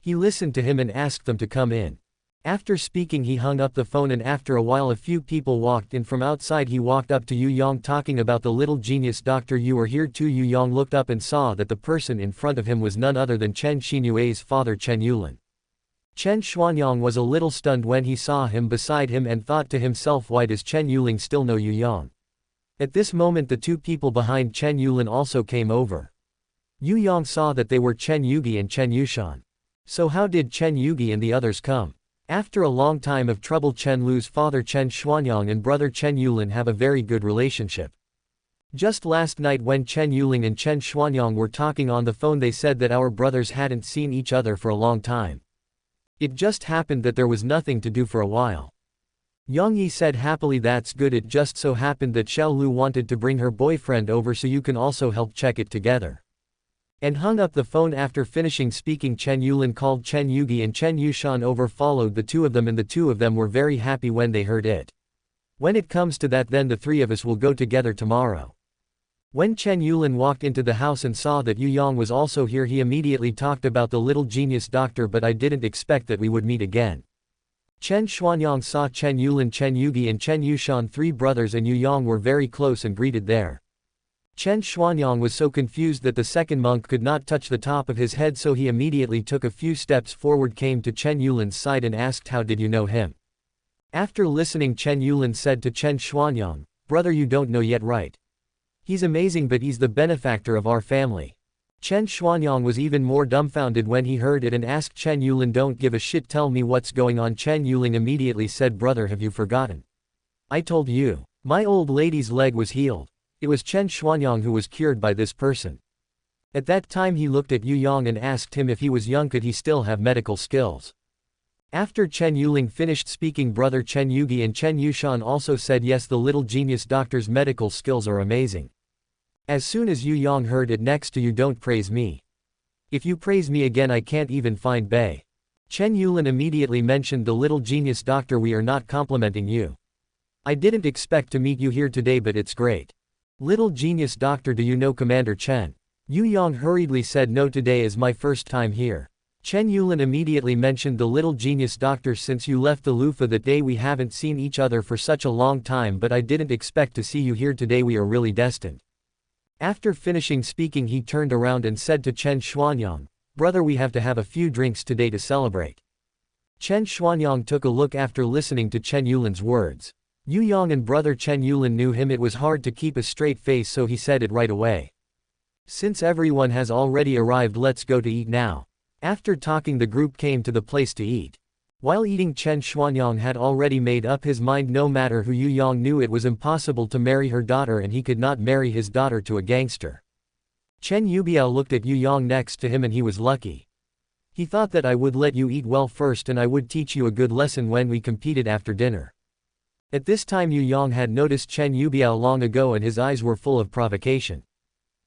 He listened to him and asked them to come in. After speaking, he hung up the phone, and after a while a few people walked in from outside. He walked up to Yu Yang talking about the little genius doctor. You are here too. Yu Yang looked up and saw that the person in front of him was none other than Chen Xinyue's father, Chen Yulin. Chen Xuanyang was a little stunned when he saw him beside him and thought to himself, why does Chen Yulin still know Yu Yang? At this moment, the two people behind Chen Yulin also came over. Yu Yang saw that they were Chen Yugi and Chen Yushan. So how did Chen Yugi and the others come? After a long time of trouble, Chen Lu's father Chen Xuanyang and brother Chen Yulin have a very good relationship. Just last night, when Chen Yulin and Chen Xuanyang were talking on the phone, they said that our brothers hadn't seen each other for a long time. It just happened that there was nothing to do for a while. Yang Yi said happily, that's good. It just so happened that Xiao Lu wanted to bring her boyfriend over, so you can also help check it together. And hung up the phone. After finishing speaking, Chen Yulin called Chen Yugi and Chen Yushan over, followed the two of them, and the two of them were very happy when they heard it. When it comes to that, then the three of us will go together tomorrow. When Chen Yulin walked into the house and saw that Yu Yang was also here, he immediately talked about the little genius doctor, but I didn't expect that we would meet again. Chen Xuanyang saw Chen Yulin, Chen Yugi and Chen Yushan, three brothers, and Yu Yang were very close and greeted there. Chen Xuanyang was so confused that the second monk could not touch the top of his head, so he immediately took a few steps forward, came to Chen Yulin's side and asked, how did you know him? After listening, Chen Yulin said to Chen Xuanyang, brother, you don't know yet, right? He's amazing, but he's the benefactor of our family. Chen Xuanyang was even more dumbfounded when he heard it and asked Chen Yulin, don't give a shit, tell me what's going on. Chen Yulin immediately said, brother, have you forgotten? I told you. My old lady's leg was healed. It was Chen Xuanyang who was cured by this person. At that time he looked at Yu Yang and asked him if he was young, could he still have medical skills. After Chen Yulin finished speaking, brother Chen Yugi and Chen Yushan also said, yes, the little genius doctor's medical skills are amazing. As soon as Yu Yang heard it, next to you, don't praise me. If you praise me again, I can't even find Bei. Chen Yulin immediately mentioned, the little genius doctor, we are not complimenting you. I didn't expect to meet you here today, but it's great. Little genius doctor, do you know Commander Chen? Yu Yang hurriedly said, no, today is my first time here. Chen Yulin immediately mentioned, the little genius doctor, since you left the Lufa that day, we haven't seen each other for such a long time, but I didn't expect to see you here today, we are really destined. After finishing speaking, he turned around and said to Chen Xuanyang, Brother, we have to have a few drinks today to celebrate. Chen Xuanyang took a look after listening to Chen Yulin's words. Yu Yang and brother Chen Yulin knew him. It was hard to keep a straight face, so he said it right away. Since everyone has already arrived, let's go to eat now. After talking, the group came to the place to eat. While eating, Chen Xuanyang had already made up his mind. No matter who, Yu Yang knew it was impossible to marry her daughter, and he could not marry his daughter to a gangster. Chen Yubiao looked at Yu Yang next to him, and he was lucky. He thought that I would let you eat well first and I would teach you a good lesson when we competed after dinner. At this time, Yu Yang had noticed Chen Yubiao long ago, and his eyes were full of provocation.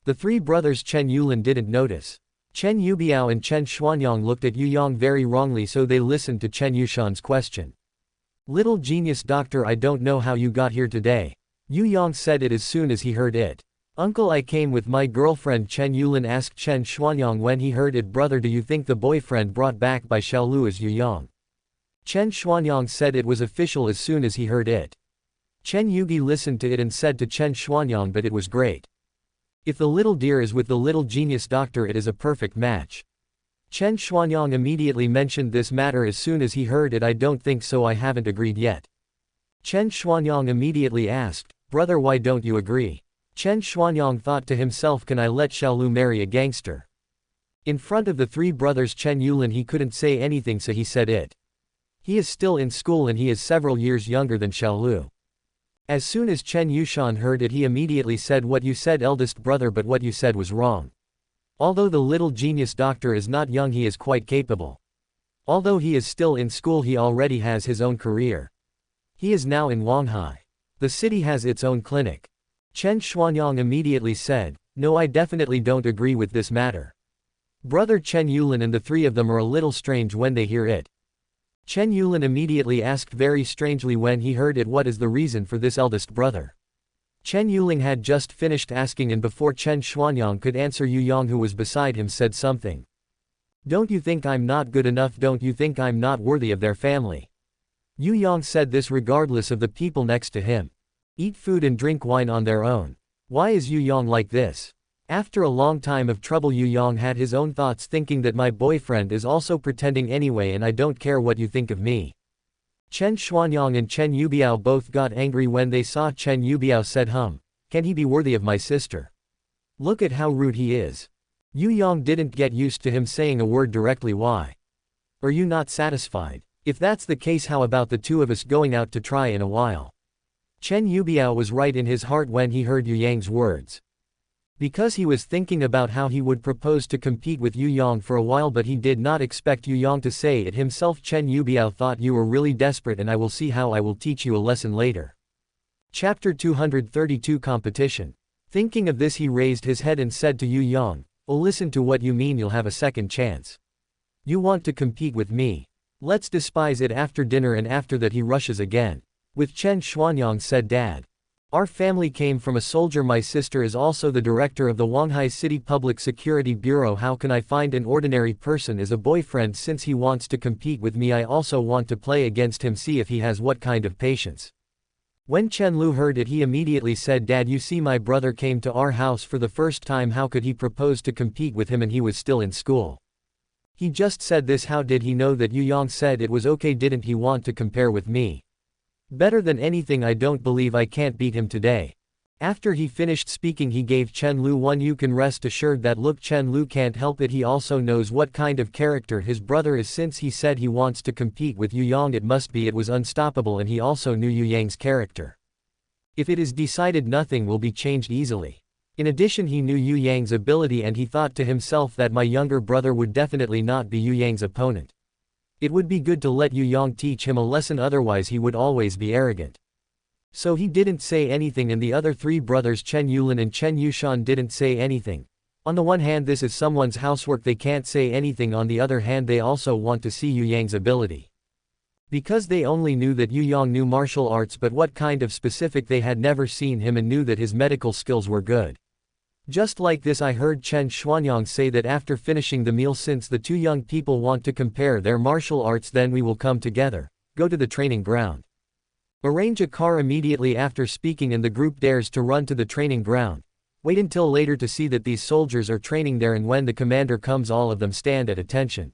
The three brothers Chen Yulin didn't notice. Chen Yubiao and Chen Xuanyang looked at Yu Yang very wrongly, so they listened to Chen Yushan's question. Little genius doctor, I don't know how you got here today. Yu Yang said it as soon as he heard it. Uncle, I came with my girlfriend. Chen Yulin asked Chen Xuanyang when he heard it. Brother, do you think the boyfriend brought back by Xiaolu is Yu Yang? Chen Xuanyang said it was official as soon as he heard it. Chen Yugi listened to it and said to Chen Xuanyang, but it was great. If the little deer is with the little genius doctor, it is a perfect match. Chen Xuanyang immediately mentioned this matter as soon as he heard it. I don't think so, I haven't agreed yet. Chen Xuanyang immediately asked, brother, why don't you agree? Chen Xuanyang thought to himself, can I let Xiaolu marry a gangster? In front of the three brothers Chen Yulin, he couldn't say anything, so he said it. He is still in school and he is several years younger than Xiaolu. As soon as Chen Yushan heard it, he immediately said, what you said, eldest brother, but what you said was wrong. Although the little genius doctor is not young, he is quite capable. Although he is still in school, he already has his own career. He is now in Huanghai. The city has its own clinic. Chen Xuanyang immediately said, no, I definitely don't agree with this matter. Brother Chen Yulin and the three of them are a little strange when they hear it. Chen Yulin immediately asked very strangely when he heard it, what is the reason for this, eldest brother? Chen Yuling had just finished asking, and before Chen Xuanyang could answer, Yu Yang, who was beside him, said something. Don't you think I'm not good enough? Don't you think I'm not worthy of their family? Yu Yang said this regardless of the people next to him. Eat food and drink wine on their own. Why is Yu Yang like this? After a long time of trouble, Yu Yang had his own thoughts, thinking that my boyfriend is also pretending anyway, and I don't care what you think of me. Chen Xuanyang and Chen Yubiao both got angry when they saw Chen Yubiao said, can he be worthy of my sister? Look at how rude he is. Yu Yang didn't get used to him saying a word directly. Why? Are you not satisfied? If that's the case, how about the two of us going out to try in a while? Chen Yubiao was right in his heart when he heard Yu Yang's words. Because he was thinking about how he would propose to compete with Yu Yang for a while, but he did not expect Yu Yang to say it himself. Chen Yubiao thought, you are really desperate, and I will see how I will teach you a lesson later. Chapter 232 Competition. Thinking of this, he raised his head and said to Yu Yang, oh, listen to what you mean, you'll have a second chance. You want to compete with me? Let's despise it after dinner. And after that he rushes again. With Chen Xuanyang said, Dad. Our family came from a soldier. My sister is also the director of the Huanghai City Public Security Bureau. How can I find an ordinary person as a boyfriend since he wants to compete with me? I also want to play against him, see if he has what kind of patience. When Chen Lu heard it, he immediately said, Dad, you see, my brother came to our house for the first time. How could he propose to compete with him, and he was still in school? He just said this. How did he know that Yu Yang said it was okay? Didn't he want to compare with me? Better than anything. I don't believe I can't beat him today. After he finished speaking, he gave Chen Lu one. You can rest assured that look. Chen Lu can't help it. He also knows what kind of character his brother is. Since he said he wants to compete with Yu Yang, it must be it was unstoppable, and he also knew Yu Yang's character. If it is decided, nothing will be changed easily. In addition, he knew Yu Yang's ability, and he thought to himself that my younger brother would definitely not be Yu Yang's opponent. It would be good to let Yu Yang teach him a lesson, otherwise he would always be arrogant. So he didn't say anything, and the other three brothers Chen Yulin and Chen Yushan didn't say anything. On the one hand, this is someone's housework, they can't say anything. On the other hand, they also want to see Yu Yang's ability. Because they only knew that Yu Yang knew martial arts, but what kind of specific, they had never seen him, and knew that his medical skills were good. Just like this, I heard Chen Xuanyang say that after finishing the meal, since the two young people want to compare their martial arts, then we will come together, go to the training ground. Arrange a car. Immediately after speaking, and the group dares to run to the training ground. Wait until later to see that these soldiers are training there, and when the commander comes all of them stand at attention.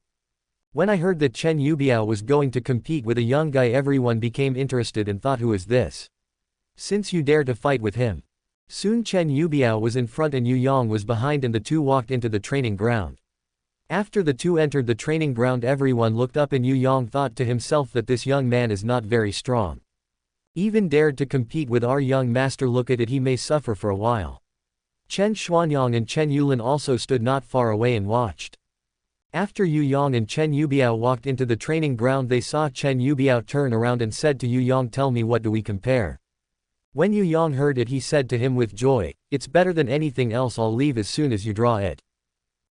When I heard that Chen Yubiao was going to compete with a young guy, everyone became interested and thought, who is this? Since you dare to fight with him. Soon Chen Yubiao was in front and Yu Yang was behind, and the two walked into the training ground. After the two entered the training ground, everyone looked up and Yu Yang thought to himself that this young man is not very strong. Even dared to compete with our young master, look at it, he may suffer for a while. Chen Xuanyang and Chen Yulin also stood not far away and watched. After Yu Yang and Chen Yubiao walked into the training ground, they saw Chen Yubiao turn around and said to Yu Yang, tell me, what do we compare? When Yu Yang heard it, he said to him with joy, it's better than anything else, I'll leave as soon as you draw it.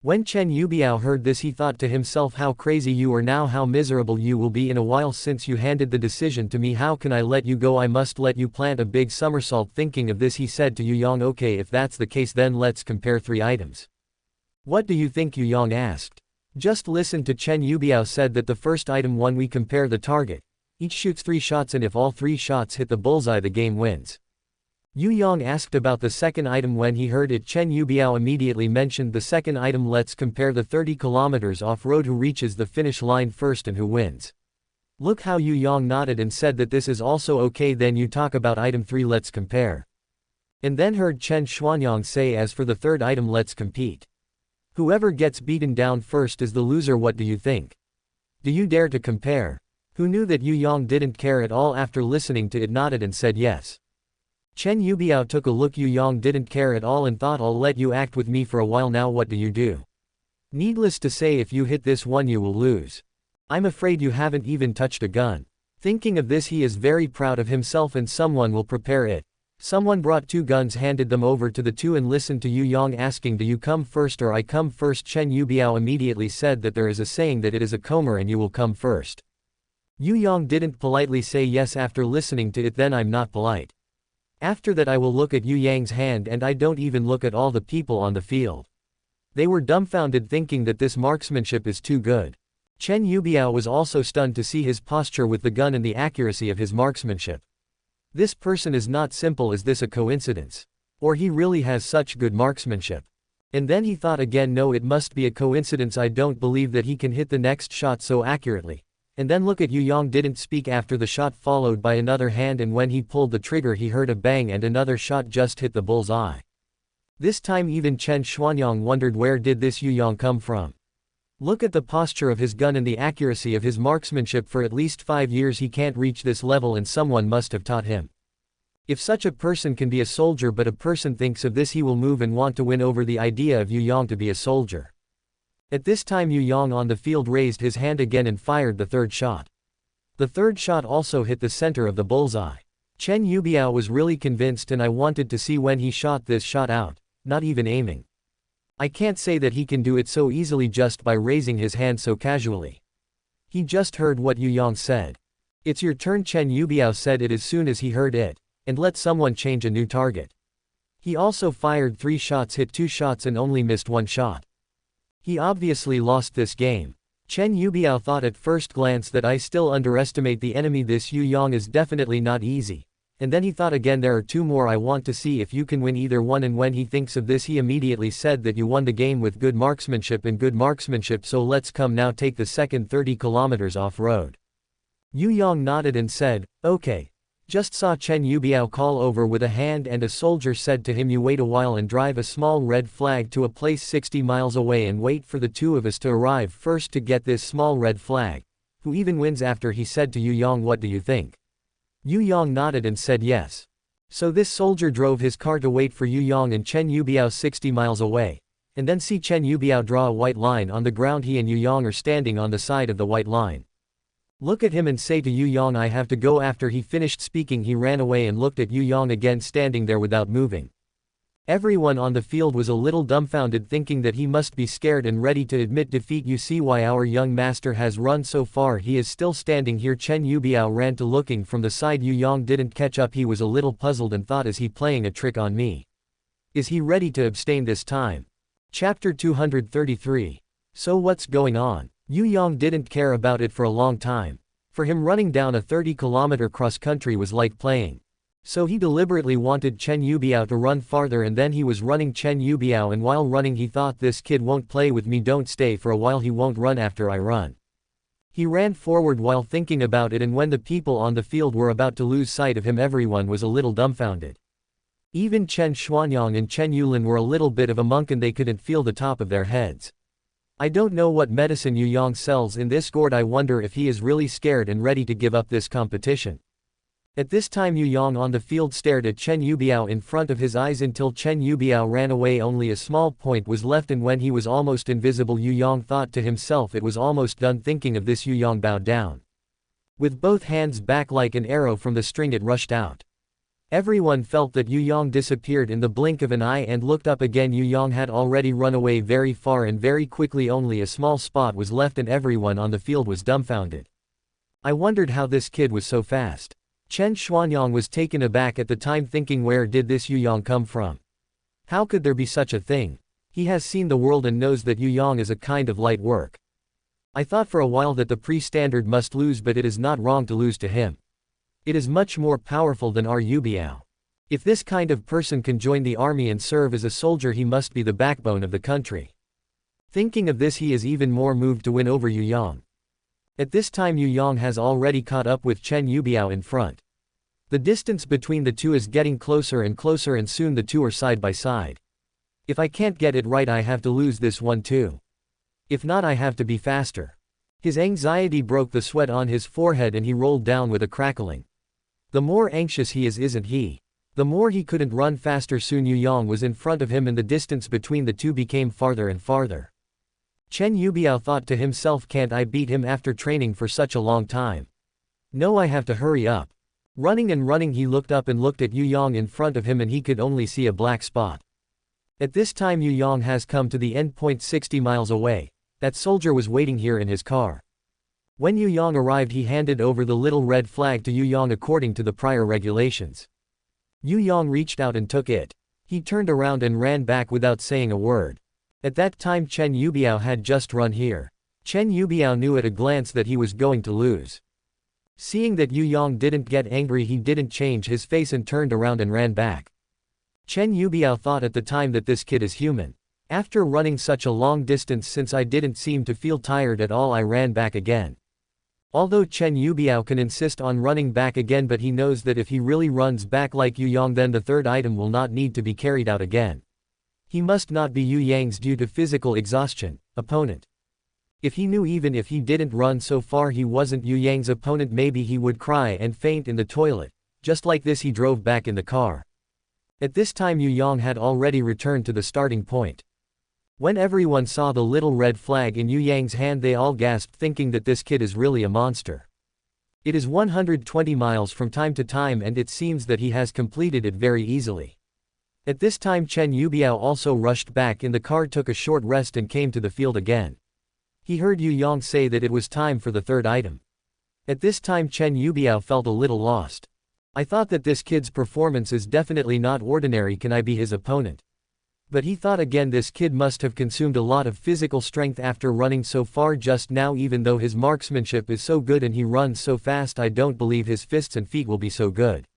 When Chen Yubiao heard this, he thought to himself, how crazy you are now, how miserable you will be in a while since you handed the decision to me. How can I let you go? I must let you plant a big somersault. Thinking of this, he said to Yu Yang, okay, if that's the case, then let's compare 3 items. What do you think? Yu Yang asked. Just listen to Chen Yubiao said that the first item, 1, we compare the target. Each shoots 3 shots, and if all 3 shots hit the bullseye, the game wins. Yu Yang asked about the second item. When he heard it, Chen Yubiao immediately mentioned the second item, let's compare the 30 kilometers off-road, who reaches the finish line first and who wins. Look how Yu Yang nodded and said that this is also okay. Then you talk about item 3, let's compare. And then heard Chen Xuanyang say, as for the third item, let's compete. Whoever gets beaten down first is the loser. What do you think? Do you dare to compare? Who knew that Yu Yang didn't care at all? After listening to it, nodded and said yes. Chen Yubiao took a look. Yu Yang didn't care at all and thought, I'll let you act with me for a while. Now what do you do? Needless to say, if you hit this one, you will lose. I'm afraid you haven't even touched a gun. Thinking of this, he is very proud of himself, and someone will prepare it. Someone brought 2 guns, handed them over to the two, and listened to Yu Yang asking, do you come first or I come first? Chen Yubiao immediately said that there is a saying that it is a comer and you will come first. Yu Yang didn't politely say yes after listening to it. Then I'm not polite. After that I will look at Yu Yang's hand, and I don't even look at all the people on the field. They were dumbfounded, thinking that this marksmanship is too good. Chen Yubiao was also stunned to see his posture with the gun and the accuracy of his marksmanship. This person is not simple. Is this a coincidence? Or he really has such good marksmanship? And then he thought again, no, it must be a coincidence. I don't believe that he can hit the next shot so accurately. And then look at Yu Yang didn't speak after the shot, followed by another hand, and when he pulled the trigger he heard a bang and another shot just hit the bull's eye. This time even Chen Xuanyang wondered, where did this Yu Yang come from? Look at the posture of his gun and the accuracy of his marksmanship. For at least 5 years he can't reach this level, and someone must have taught him. If such a person can be a soldier, but a person thinks of this, he will move and want to win over the idea of Yu Yang to be a soldier. At this time Yu Yang on the field raised his hand again and fired the third shot. The third shot also hit the center of the bullseye. Chen Yubiao was really convinced, and I wanted to see when he shot this shot out, not even aiming. I can't say that he can do it so easily just by raising his hand so casually. He just heard what Yu Yang said. It's your turn, Chen Yubiao said it as soon as he heard it, and let someone change a new target. He also fired 3 shots, hit 2 shots and only missed 1 shot. He obviously lost this game. Chen Yubiao thought at first glance that I still underestimate the enemy. This Yu Yang is definitely not easy. And then he thought again, there are 2 more. I want to see if you can win either one. And when he thinks of this, he immediately said that you won the game with good marksmanship and good marksmanship, so let's come now take the second 30 kilometers off-road. Yu Yang nodded and said, okay. Just saw Chen Yubiao call over with a hand, and a soldier said to him, you wait a while and drive a small red flag to a place 60 miles away and wait for the 2 of us to arrive first to get this small red flag. Who even wins after? He said to Yu Yang, what do you think? Yu Yang nodded and said yes. So this soldier drove his car to wait for Yu Yang and Chen Yubiao 60 miles away, and then see Chen Yubiao draw a white line on the ground. He and Yu Yang are standing on the side of the white line. Look at him and say to Yu Yang, I have to go. After he finished speaking, he ran away and looked at Yu Yang again, standing there without moving. Everyone on the field was a little dumbfounded, thinking that he must be scared and ready to admit defeat. You see why our young master has run so far. He is still standing here. Chen Yubiao ran to looking from the side. Yu Yang didn't catch up. He was a little puzzled and thought, is he playing a trick on me? Is he ready to abstain this time? Chapter 233. So what's going on? Yu Yang didn't care about it for a long time. For him, running down a 30-kilometer cross-country was like playing. So he deliberately wanted Chen Yubiao to run farther, and then he was running Chen Yubiao, and while running he thought, this kid won't play with me, don't stay for a while, he won't run after I run. He ran forward while thinking about it, and when the people on the field were about to lose sight of him, everyone was a little dumbfounded. Even Chen Xuanyang and Chen Yulin were a little bit of a monk and they couldn't feel the top of their heads. I don't know what medicine Yu Yang sells in this gourd. I wonder if he is really scared and ready to give up this competition. At this time Yu Yang on the field stared at Chen Yubiao in front of his eyes until Chen Yubiao ran away. Only a small point was left, and when he was almost invisible, Yu Yang thought to himself, it was almost done. Thinking of this, Yu Yang bowed down. With both hands back like an arrow from the string, it rushed out. Everyone felt that Yu Yang disappeared in the blink of an eye and looked up again. Yu Yang had already run away very far and very quickly. Only a small spot was left and everyone on the field was dumbfounded. I wondered how this kid was so fast. Chen Xuanyang was taken aback at the time, thinking, where did this Yu Yang come from? How could there be such a thing? He has seen the world and knows that Yu Yang is a kind of light work. I thought for a while that the pre-standard must lose, but it is not wrong to lose to him. It is much more powerful than our Yubiao. If this kind of person can join the army and serve as a soldier, he must be the backbone of the country. Thinking of this, he is even more moved to win over Yu Yang. At this time Yu Yang has already caught up with Chen Yubiao in front. The distance between the two is getting closer and closer, and soon the two are side by side. If I can't get it right, I have to lose this one too. If not, I have to be faster. His anxiety broke the sweat on his forehead and he rolled down with a crackling. The more anxious he is, isn't he? The more he couldn't run faster. Soon Yu Yang was in front of him and the distance between the two became farther and farther. Chen Yubiao thought to himself, can't I beat him after training for such a long time? No, I have to hurry up. Running and running, he looked up and looked at Yu Yang in front of him and he could only see a black spot. At this time Yu Yang has come to the end point 60 miles away. That soldier was waiting here in his car. When Yu Yang arrived, he handed over the little red flag to Yu Yang according to the prior regulations. Yu Yang reached out and took it. He turned around and ran back without saying a word. At that time Chen Yubiao had just run here. Chen Yubiao knew at a glance that he was going to lose. Seeing that Yu Yang didn't get angry, he didn't change his face and turned around and ran back. Chen Yubiao thought at the time that this kid is human. After running such a long distance, since I didn't seem to feel tired at all, I ran back again. Although Chen Yubiao can insist on running back again, but he knows that if he really runs back like Yu Yang, then the third item will not need to be carried out again. He must not be Yu Yang's due to physical exhaustion opponent. If he knew even if he didn't run so far he wasn't Yu Yang's opponent, maybe he would cry and faint in the toilet. Just like this, he drove back in the car. At this time Yu Yang had already returned to the starting point. When everyone saw the little red flag in Yu Yang's hand, they all gasped, thinking that this kid is really a monster. It is 120 miles from time to time and it seems that he has completed it very easily. At this time Chen Yubiao also rushed back in the car, took a short rest and came to the field again. He heard Yu Yang say that it was time for the third item. At this time Chen Yubiao felt a little lost. I thought that this kid's performance is definitely not ordinary, can I be his opponent? But he thought again, this kid must have consumed a lot of physical strength after running so far just now. Even though his marksmanship is so good and he runs so fast, I don't believe his fists and feet will be so good.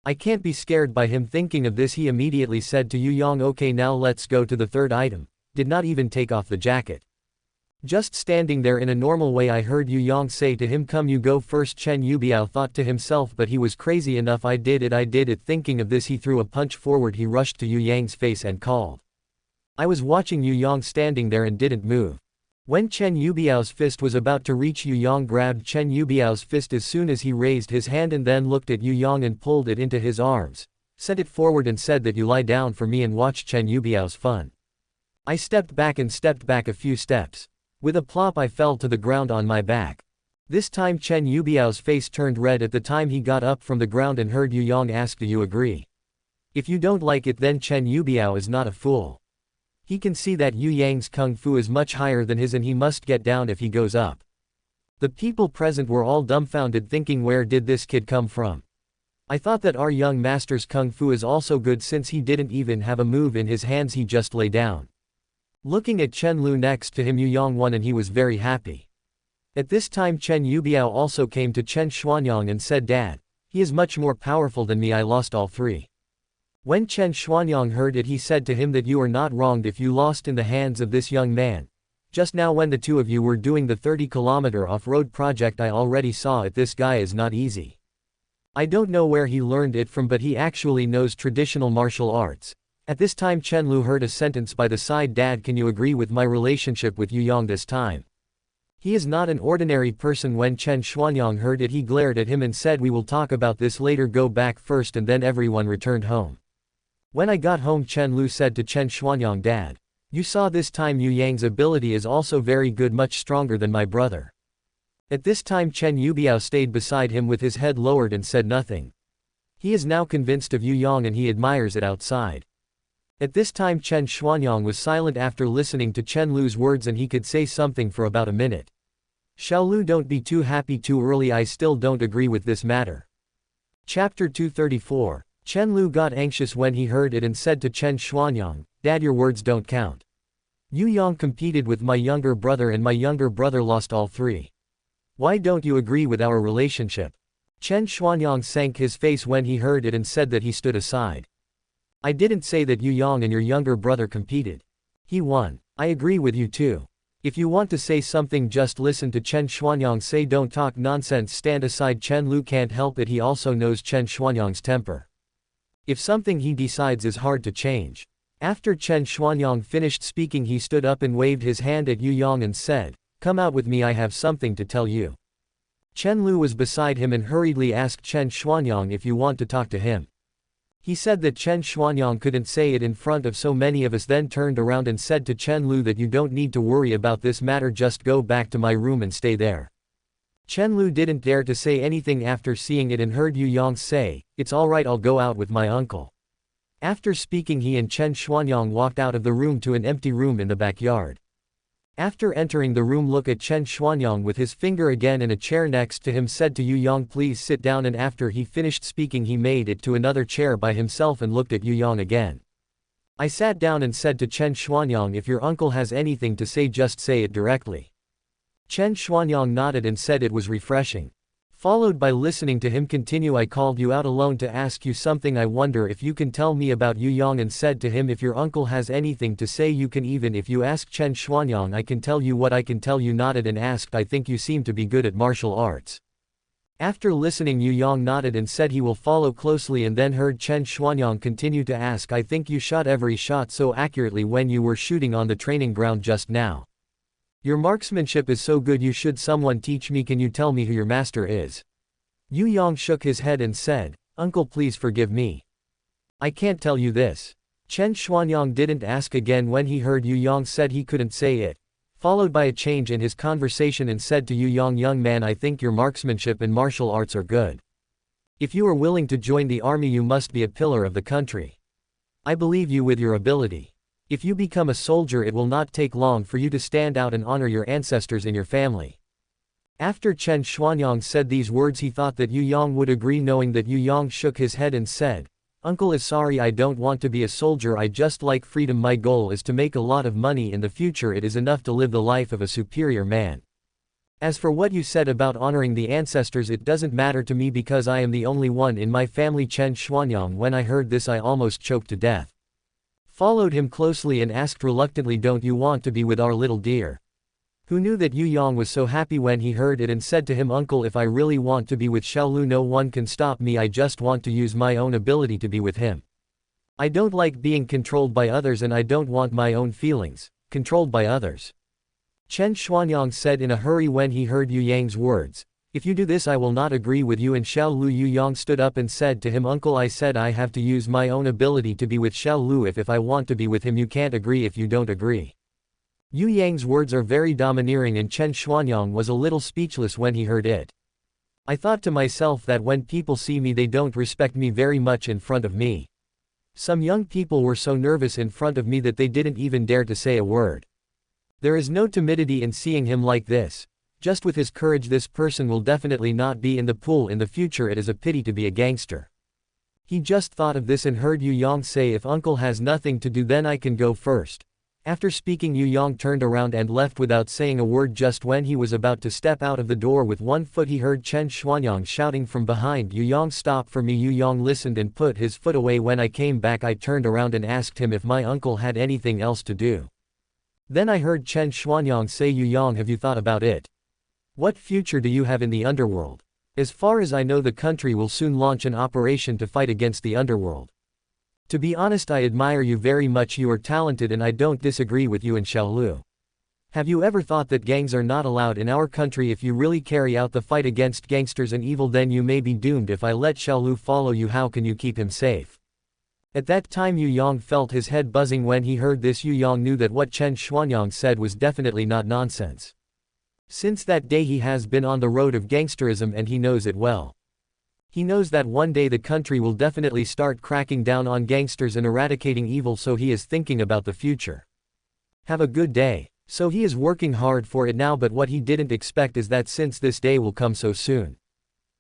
I can't be scared by him. Thinking of this, he immediately said to Yu Yang, okay, now let's go to the third item. Did not even take off the jacket. Just standing there in a normal way, I heard Yu Yang say to him, come, you go first. Chen Yubiao thought to himself, but he was crazy enough, I did it. Thinking of this, he threw a punch forward. He rushed to Yu Yang's face and called. I was watching Yu Yang standing there and didn't move. When Chen Yubiao's fist was about to reach, Yu Yang grabbed Chen Yubiao's fist as soon as he raised his hand and then looked at Yu Yang and pulled it into his arms, sent it forward and said that you lie down for me and watch Chen Yubiao's fun. I stepped back a few steps. With a plop I fell to the ground on my back. This time Chen Yubiao's face turned red at the time he got up from the ground and heard Yu Yang ask, do you agree? If you don't like it, then Chen Yubiao is not a fool. He can see that Yu Yang's kung fu is much higher than his and he must get down if he goes up. The people present were all dumbfounded, thinking, where did this kid come from? I thought that our young master's kung fu is also good, since he didn't even have a move in his hands, he just lay down. Looking at Chen Lu next to him, Yu Yang won and he was very happy. At this time Chen Yubiao also came to Chen Xuanyang and said, Dad, He is much more powerful than me, I lost all three. When Chen Xuanyang heard it, he said to him that you are not wronged if you lost in the hands of this young man. Just now when the two of you were doing the 30-kilometer off-road project, I already saw it. This guy is not easy. I don't know where he learned it from, but he actually knows traditional martial arts. At this time Chen Lu heard a sentence by the side. Dad, can you agree with my relationship with Yu Yang this time? He is not an ordinary person. When Chen Xuanyang heard it, he glared at him and said, we will talk about this later, go back first. And then everyone returned home. When I got home, Chen Lu said to Chen Xuanyang, Dad, you saw this time Yu Yang's ability is also very good, much stronger than my brother. At this time Chen Yubiao stayed beside him with his head lowered and said nothing. He is now convinced of Yu Yang and he admires it outside. At this time Chen Xuanyang was silent after listening to Chen Lu's words, and he could say something for about a minute. Xiaolu, don't be too happy too early, I still don't agree with this matter. Chapter 234. Chen Lu got anxious when he heard it and said to Chen Xuanyang, Dad, your words don't count. Yu Yang competed with my younger brother and my younger brother lost all three. Why don't you agree with our relationship? Chen Xuanyang sank his face when he heard it and said that he stood aside. I didn't say that Yu Yang and your younger brother competed. He won. I agree with you too. If you want to say something, just listen to Chen Xuanyang say, don't talk nonsense, stand aside. Chen Lu can't help it, he also knows Chen Xuanyang's temper. If something he decides is hard to change. After Chen Xuanyang finished speaking, he stood up and waved his hand at Yu Yang and said, come out with me, I have something to tell you. Chen Lu was beside him and hurriedly asked Chen Xuanyang if you want to talk to him. He said that Chen Xuanyang couldn't say it in front of so many of us, then turned around and said to Chen Lu that you don't need to worry about this matter, just go back to my room and stay there. Chen Lu didn't dare to say anything after seeing it and heard Yu Yang say, it's alright, I'll go out with my uncle. After speaking, he and Chen Xuanyang walked out of the room to an empty room in the backyard. After entering the room, look at Chen Xuanyang with his finger again in a chair next to him, said to Yu Yang, please sit down, and after he finished speaking he made it to another chair by himself and looked at Yu Yang again. I sat down and said to Chen Xuanyang, if your uncle has anything to say, just say it directly. Chen Xuanyang nodded and said it was refreshing. Followed by listening to him continue, I called you out alone to ask you something. I wonder if you can tell me about Yu Yang, and said to him, if your uncle has anything to say you can, even if you ask Chen Xuanyang, I can tell you what I can tell you. Nodded and asked, I think you seem to be good at martial arts. After listening, Yu Yang nodded and said he will follow closely, and then heard Chen Xuanyang continue to ask, I think you shot every shot so accurately when you were shooting on the training ground just now. Your marksmanship is so good, you should someone teach me. Can you tell me who your master is? Yu Yang shook his head and said, Uncle, please forgive me. I can't tell you this. Chen Xuanyang didn't ask again when he heard Yu Yang said he couldn't say it, followed by a change in his conversation, and said to Yu Yang, young man, I think your marksmanship and martial arts are good. If you are willing to join the army, you must be a pillar of the country. I believe you with your ability. If you become a soldier, it will not take long for you to stand out and honor your ancestors in your family. After Chen Xuanyang said these words, he thought that Yu Yang would agree, knowing that Yu Yang shook his head and said, Uncle is sorry, I don't want to be a soldier, I just like freedom. My goal is to make a lot of money in the future. It is enough to live the life of a superior man. As for what you said about honoring the ancestors, it doesn't matter to me because I am the only one in my family. Chen Xuanyang, when I heard this, I almost choked to death. Followed him closely and asked reluctantly, don't you want to be with our little dear? Who knew that Yu Yang was so happy when he heard it, and said to him, Uncle, if I really want to be with Xiaolu, no one can stop me. I just want to use my own ability to be with him. I don't like being controlled by others, and I don't want my own feelings controlled by others. Chen Xuanyang said in a hurry when he heard Yu Yang's words, if you do this, I will not agree with you and Xiaolu. Yu Yang stood up and said to him, Uncle, I said I have to use my own ability to be with Xiaolu. If I want to be with him, you can't agree if you don't agree. Yu Yang's words are very domineering, and Chen Xuanyang was a little speechless when he heard it. I thought to myself that when people see me, they don't respect me very much in front of me. Some young people were so nervous in front of me that they didn't even dare to say a word. There is no timidity in seeing him like this. Just with his courage, this person will definitely not be in the pool in the future. It is a pity to be a gangster. He just thought of this and heard Yu Yang say, if Uncle has nothing to do, then I can go first. After speaking, Yu Yang turned around and left without saying a word. Just when he was about to step out of the door with one foot, he heard Chen Xuanyang shouting from behind, "Yu Yang, stop for me." Yu Yang listened and put his foot away. When I came back, I turned around and asked him if my uncle had anything else to do. Then I heard Chen Xuanyang say, "Yu Yang, have you thought about it? What future do you have in the underworld? As far as I know, the country will soon launch an operation to fight against the underworld. To be honest, I admire you very much. You are talented and I don't disagree with you and Xiaolu. Have you ever thought that gangs are not allowed in our country? If you really carry out the fight against gangsters and evil, then you may be doomed. If I let Xiaolu follow you, how can you keep him safe?" At that time Yu Yang felt his head buzzing. When he heard this, Yu Yang knew that what Chen Xuanyang said was definitely not nonsense. Since that day he has been on the road of gangsterism and he knows it well. He knows that one day the country will definitely start cracking down on gangsters and eradicating evil, so he is thinking about the future. Have a good day. So he is working hard for it now, but what he didn't expect is that since this day will come so soon.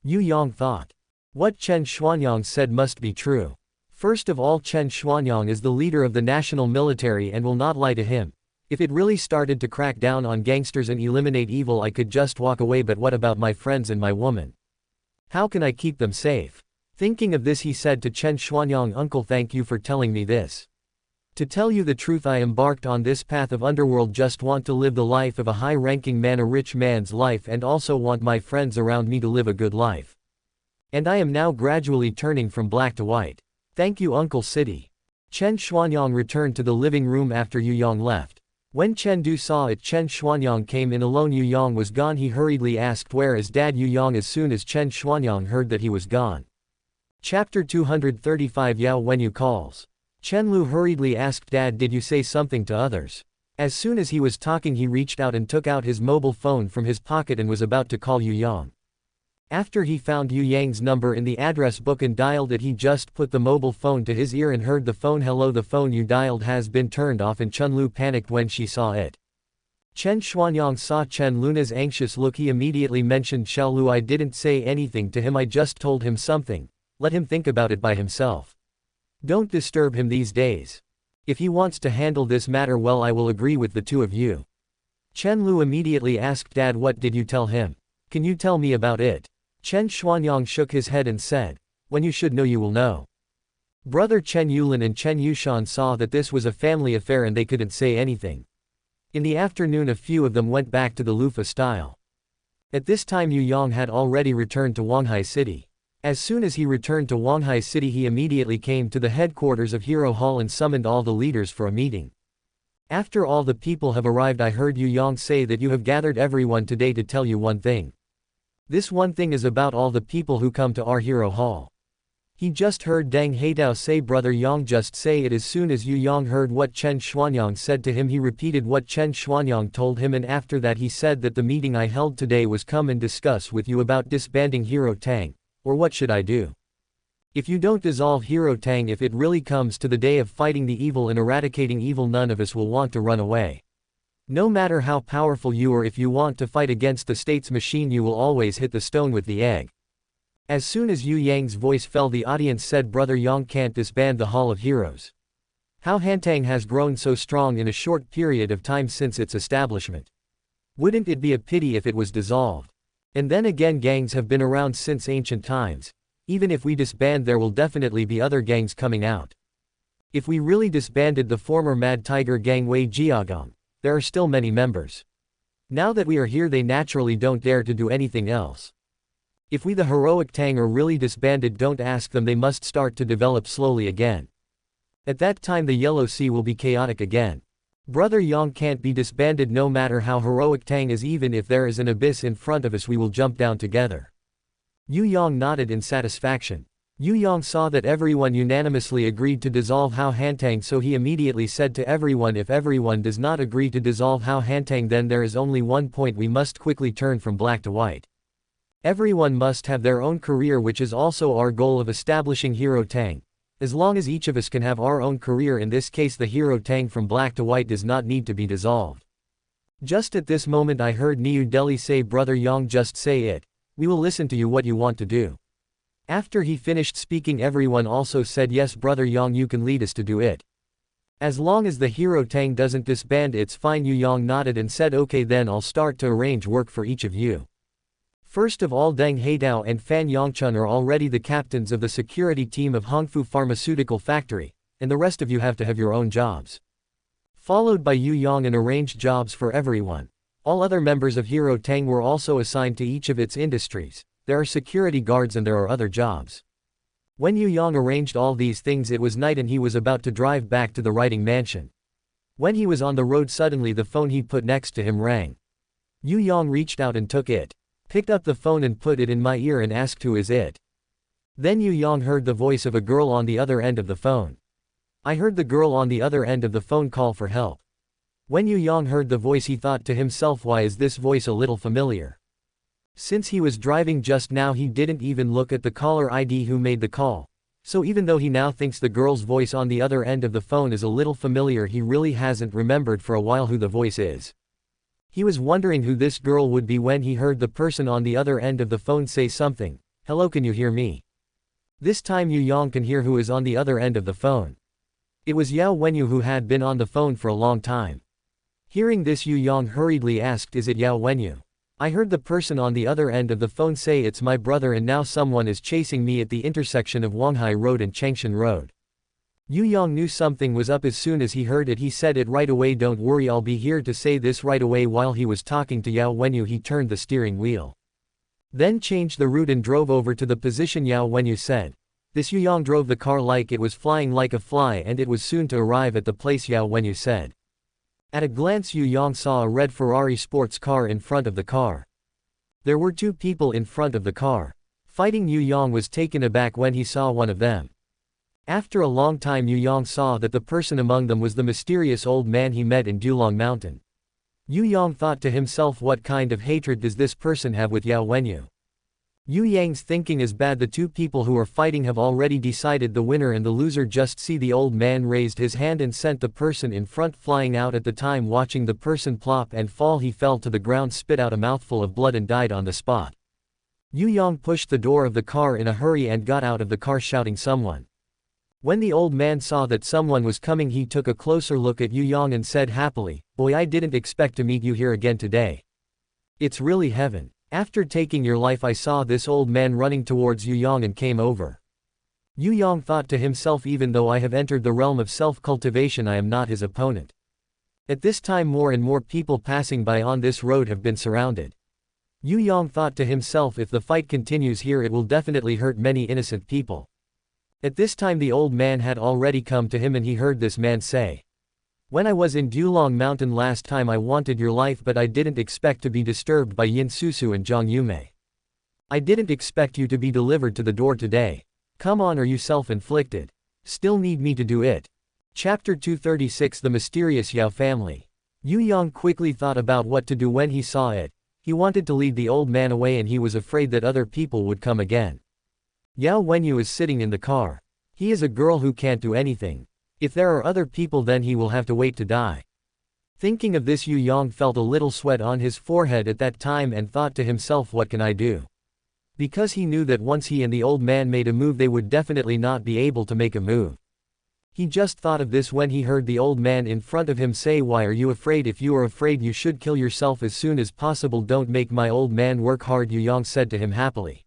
Yu Yang thought. What Chen Xuanyang said must be true. First of all, Chen Xuanyang is the leader of the national military and will not lie to him. If it really started to crack down on gangsters and eliminate evil, I could just walk away, but what about my friends and my woman? How can I keep them safe? Thinking of this, he said to Chen Xuanyang, "Uncle, thank you for telling me this. To tell you the truth, I embarked on this path of underworld, just want to live the life of a high-ranking man, a rich man's life, and also want my friends around me to live a good life. And I am now gradually turning from black to white. Thank you, Uncle City." Chen Xuanyang returned to the living room after Yu Yang left. When Chen Du saw it, Chen Xuanyang came in alone. Yu Yang was gone. He hurriedly asked, "Where is Dad?" Yu Yang, as soon as Chen Xuanyang heard that he was gone. Chapter 235, Yao Wenyu calls. Chen Lu hurriedly asked, "Dad, did you say something to others?" As soon as he was talking, he reached out and took out his mobile phone from his pocket and was about to call Yu Yang. After he found Yu Yang's number in the address book and dialed it, he just put the mobile phone to his ear and heard the phone. "Hello, the phone you dialed has been turned off," and Chen Lu panicked when she saw it. Chen Xuanyang saw Chen Luna's anxious look. He immediately mentioned, "Xiaolu, I didn't say anything to him, I just told him something. Let him think about it by himself. Don't disturb him these days. If he wants to handle this matter well, I will agree with the two of you." Chen Lu immediately asked, "Dad, what did you tell him? Can you tell me about it?" Chen Xuanyang shook his head and said, "When you should know, you will know." Brother Chen Yulin and Chen Yushan saw that this was a family affair and they couldn't say anything. In the afternoon, a few of them went back to the Lufa style. At this time, Yu Yang had already returned to Huanghai City. As soon as he returned to Huanghai City, he immediately came to the headquarters of Hero Hall and summoned all the leaders for a meeting. "After all the people have arrived, I heard Yu Yang say that you have gathered everyone today to tell you one thing. This one thing is about all the people who come to our Hero Hall." He just heard Deng Haitao say, "Brother Yang, just say it." As soon as Yu Yang heard what Chen Xuanyang said to him, he repeated what Chen Xuanyang told him, and after that he said that the meeting I held today was come and discuss with you about disbanding Hero Tang. Or what should I do? If you don't dissolve Hero Tang, if it really comes to the day of fighting the evil and eradicating evil, none of us will want to run away. No matter how powerful you are, if you want to fight against the state's machine, you will always hit the stone with the egg. As soon as Yu Yang's voice fell, the audience said, "Brother Yang can't disband the Hall of Heroes. How Hantang has grown so strong in a short period of time since its establishment. Wouldn't it be a pity if it was dissolved? And then again, gangs have been around since ancient times. Even if we disband, there will definitely be other gangs coming out. If we really disbanded the former Mad Tiger gang Wei Jiagong, there are still many members. Now that we are here, they naturally don't dare to do anything else. If we the heroic Tang are really disbanded, don't ask them, they must start to develop slowly again. At that time the Yellow Sea will be chaotic again. Brother Yang can't be disbanded no matter how heroic Tang is. Even if there is an abyss in front of us, we will jump down together." Yu Yang nodded in satisfaction. Yu Yang saw that everyone unanimously agreed to dissolve Hao Hantang, so he immediately said to everyone, "If everyone does not agree to dissolve Hao Hantang, then there is only one point: we must quickly turn from black to white. Everyone must have their own career, which is also our goal of establishing Hero Tang. As long as each of us can have our own career, in this case the Hero Tang from black to white does not need to be dissolved." Just at this moment I heard Niu Deli say, "Brother Yang, just say it. We will listen to you, what you want to do." After he finished speaking, everyone also said, "Yes, Brother Yang, you can lead us to do it." As long as the hero Tang doesn't disband it's fine. Yu Yang nodded and said okay then I'll start to arrange work for each of you. First of all Deng Haidao and Fan Yongchun are already the captains of the security team of Hongfu Pharmaceutical Factory, and the rest of you have to have your own jobs. Followed by Yu Yang and arranged jobs for everyone. All other members of Hero Tang were also assigned to each of its industries. There are security guards and there are other jobs. When Yu Yang arranged all these things it was night and he was about to drive back to the writing mansion. When he was on the road suddenly the phone he put next to him rang. Yu Yang reached out and took it. Picked up the phone and put it in my ear and asked who is it. Then Yu Yang heard the voice of a girl on the other end of the phone. I heard the girl on the other end of the phone call for help. When Yu Yang heard the voice he thought to himself why is this voice a little familiar. Since he was driving just now he didn't even look at the caller ID who made the call. So even though he now thinks the girl's voice on the other end of the phone is a little familiar he really hasn't remembered for a while who the voice is. He was wondering who this girl would be when he heard the person on the other end of the phone say something. Hello, can you hear me? This time Yu Yang can hear who is on the other end of the phone. It was Yao Wenyu who had been on the phone for a long time. Hearing this Yu Yang hurriedly asked is it Yao Wenyu? I heard the person on the other end of the phone say it's my brother and now someone is chasing me at the intersection of Huanghai Road and Changshan Road. Yu Yang knew something was up as soon as he heard it he said it right away don't worry I'll be here to say this right away while he was talking to Yao Wenyu he turned the steering wheel. Then changed the route and drove over to the position Yao Wenyu said. This Yu Yang drove the car like it was flying like a fly and it was soon to arrive at the place Yao Wenyu said. At a glance Yu Yang saw a red Ferrari sports car in front of the car. There were two people in front of the car. Fighting Yu Yang was taken aback when he saw one of them. After a long time Yu Yang saw that the person among them was the mysterious old man he met in Dulong Mountain. Yu Yang thought to himself what kind of hatred does this person have with Yao Wenyu. Yu Yang's thinking is bad the two people who are fighting have already decided the winner and the loser just see the old man raised his hand and sent the person in front flying out at the time watching the person plop and fall he fell to the ground spit out a mouthful of blood and died on the spot. Yu Yang pushed the door of the car in a hurry and got out of the car shouting someone. When the old man saw that someone was coming he took a closer look at Yu Yang and said happily, boy I didn't expect to meet you here again today. It's really heaven. After taking your life I saw this old man running towards Yu Yang and came over. Yu Yang thought to himself even though I have entered the realm of self-cultivation I am not his opponent. At this time more and more people passing by on this road have been surrounded. Yu Yang thought to himself if the fight continues here it will definitely hurt many innocent people. At this time the old man had already come to him and he heard this man say. When I was in Dulong Mountain last time I wanted your life but I didn't expect to be disturbed by Yin Susu and Zhang Yume. I didn't expect you to be delivered to the door today. Come on, are you self-inflicted? Still need me to do it? Chapter 236 The Mysterious Yao Family. Yu Yang quickly thought about what to do when he saw it. He wanted to lead the old man away and he was afraid that other people would come again. Yao Wenyu is sitting in the car. He is a girl who can't do anything. If there are other people then he will have to wait to die. Thinking of this Yu Yang felt a little sweat on his forehead at that time and thought to himself what can I do? Because he knew that once he and the old man made a move they would definitely not be able to make a move. He just thought of this when he heard the old man in front of him say why are you afraid if you are afraid you should kill yourself as soon as possible don't make my old man work hard Yu Yang said to him happily.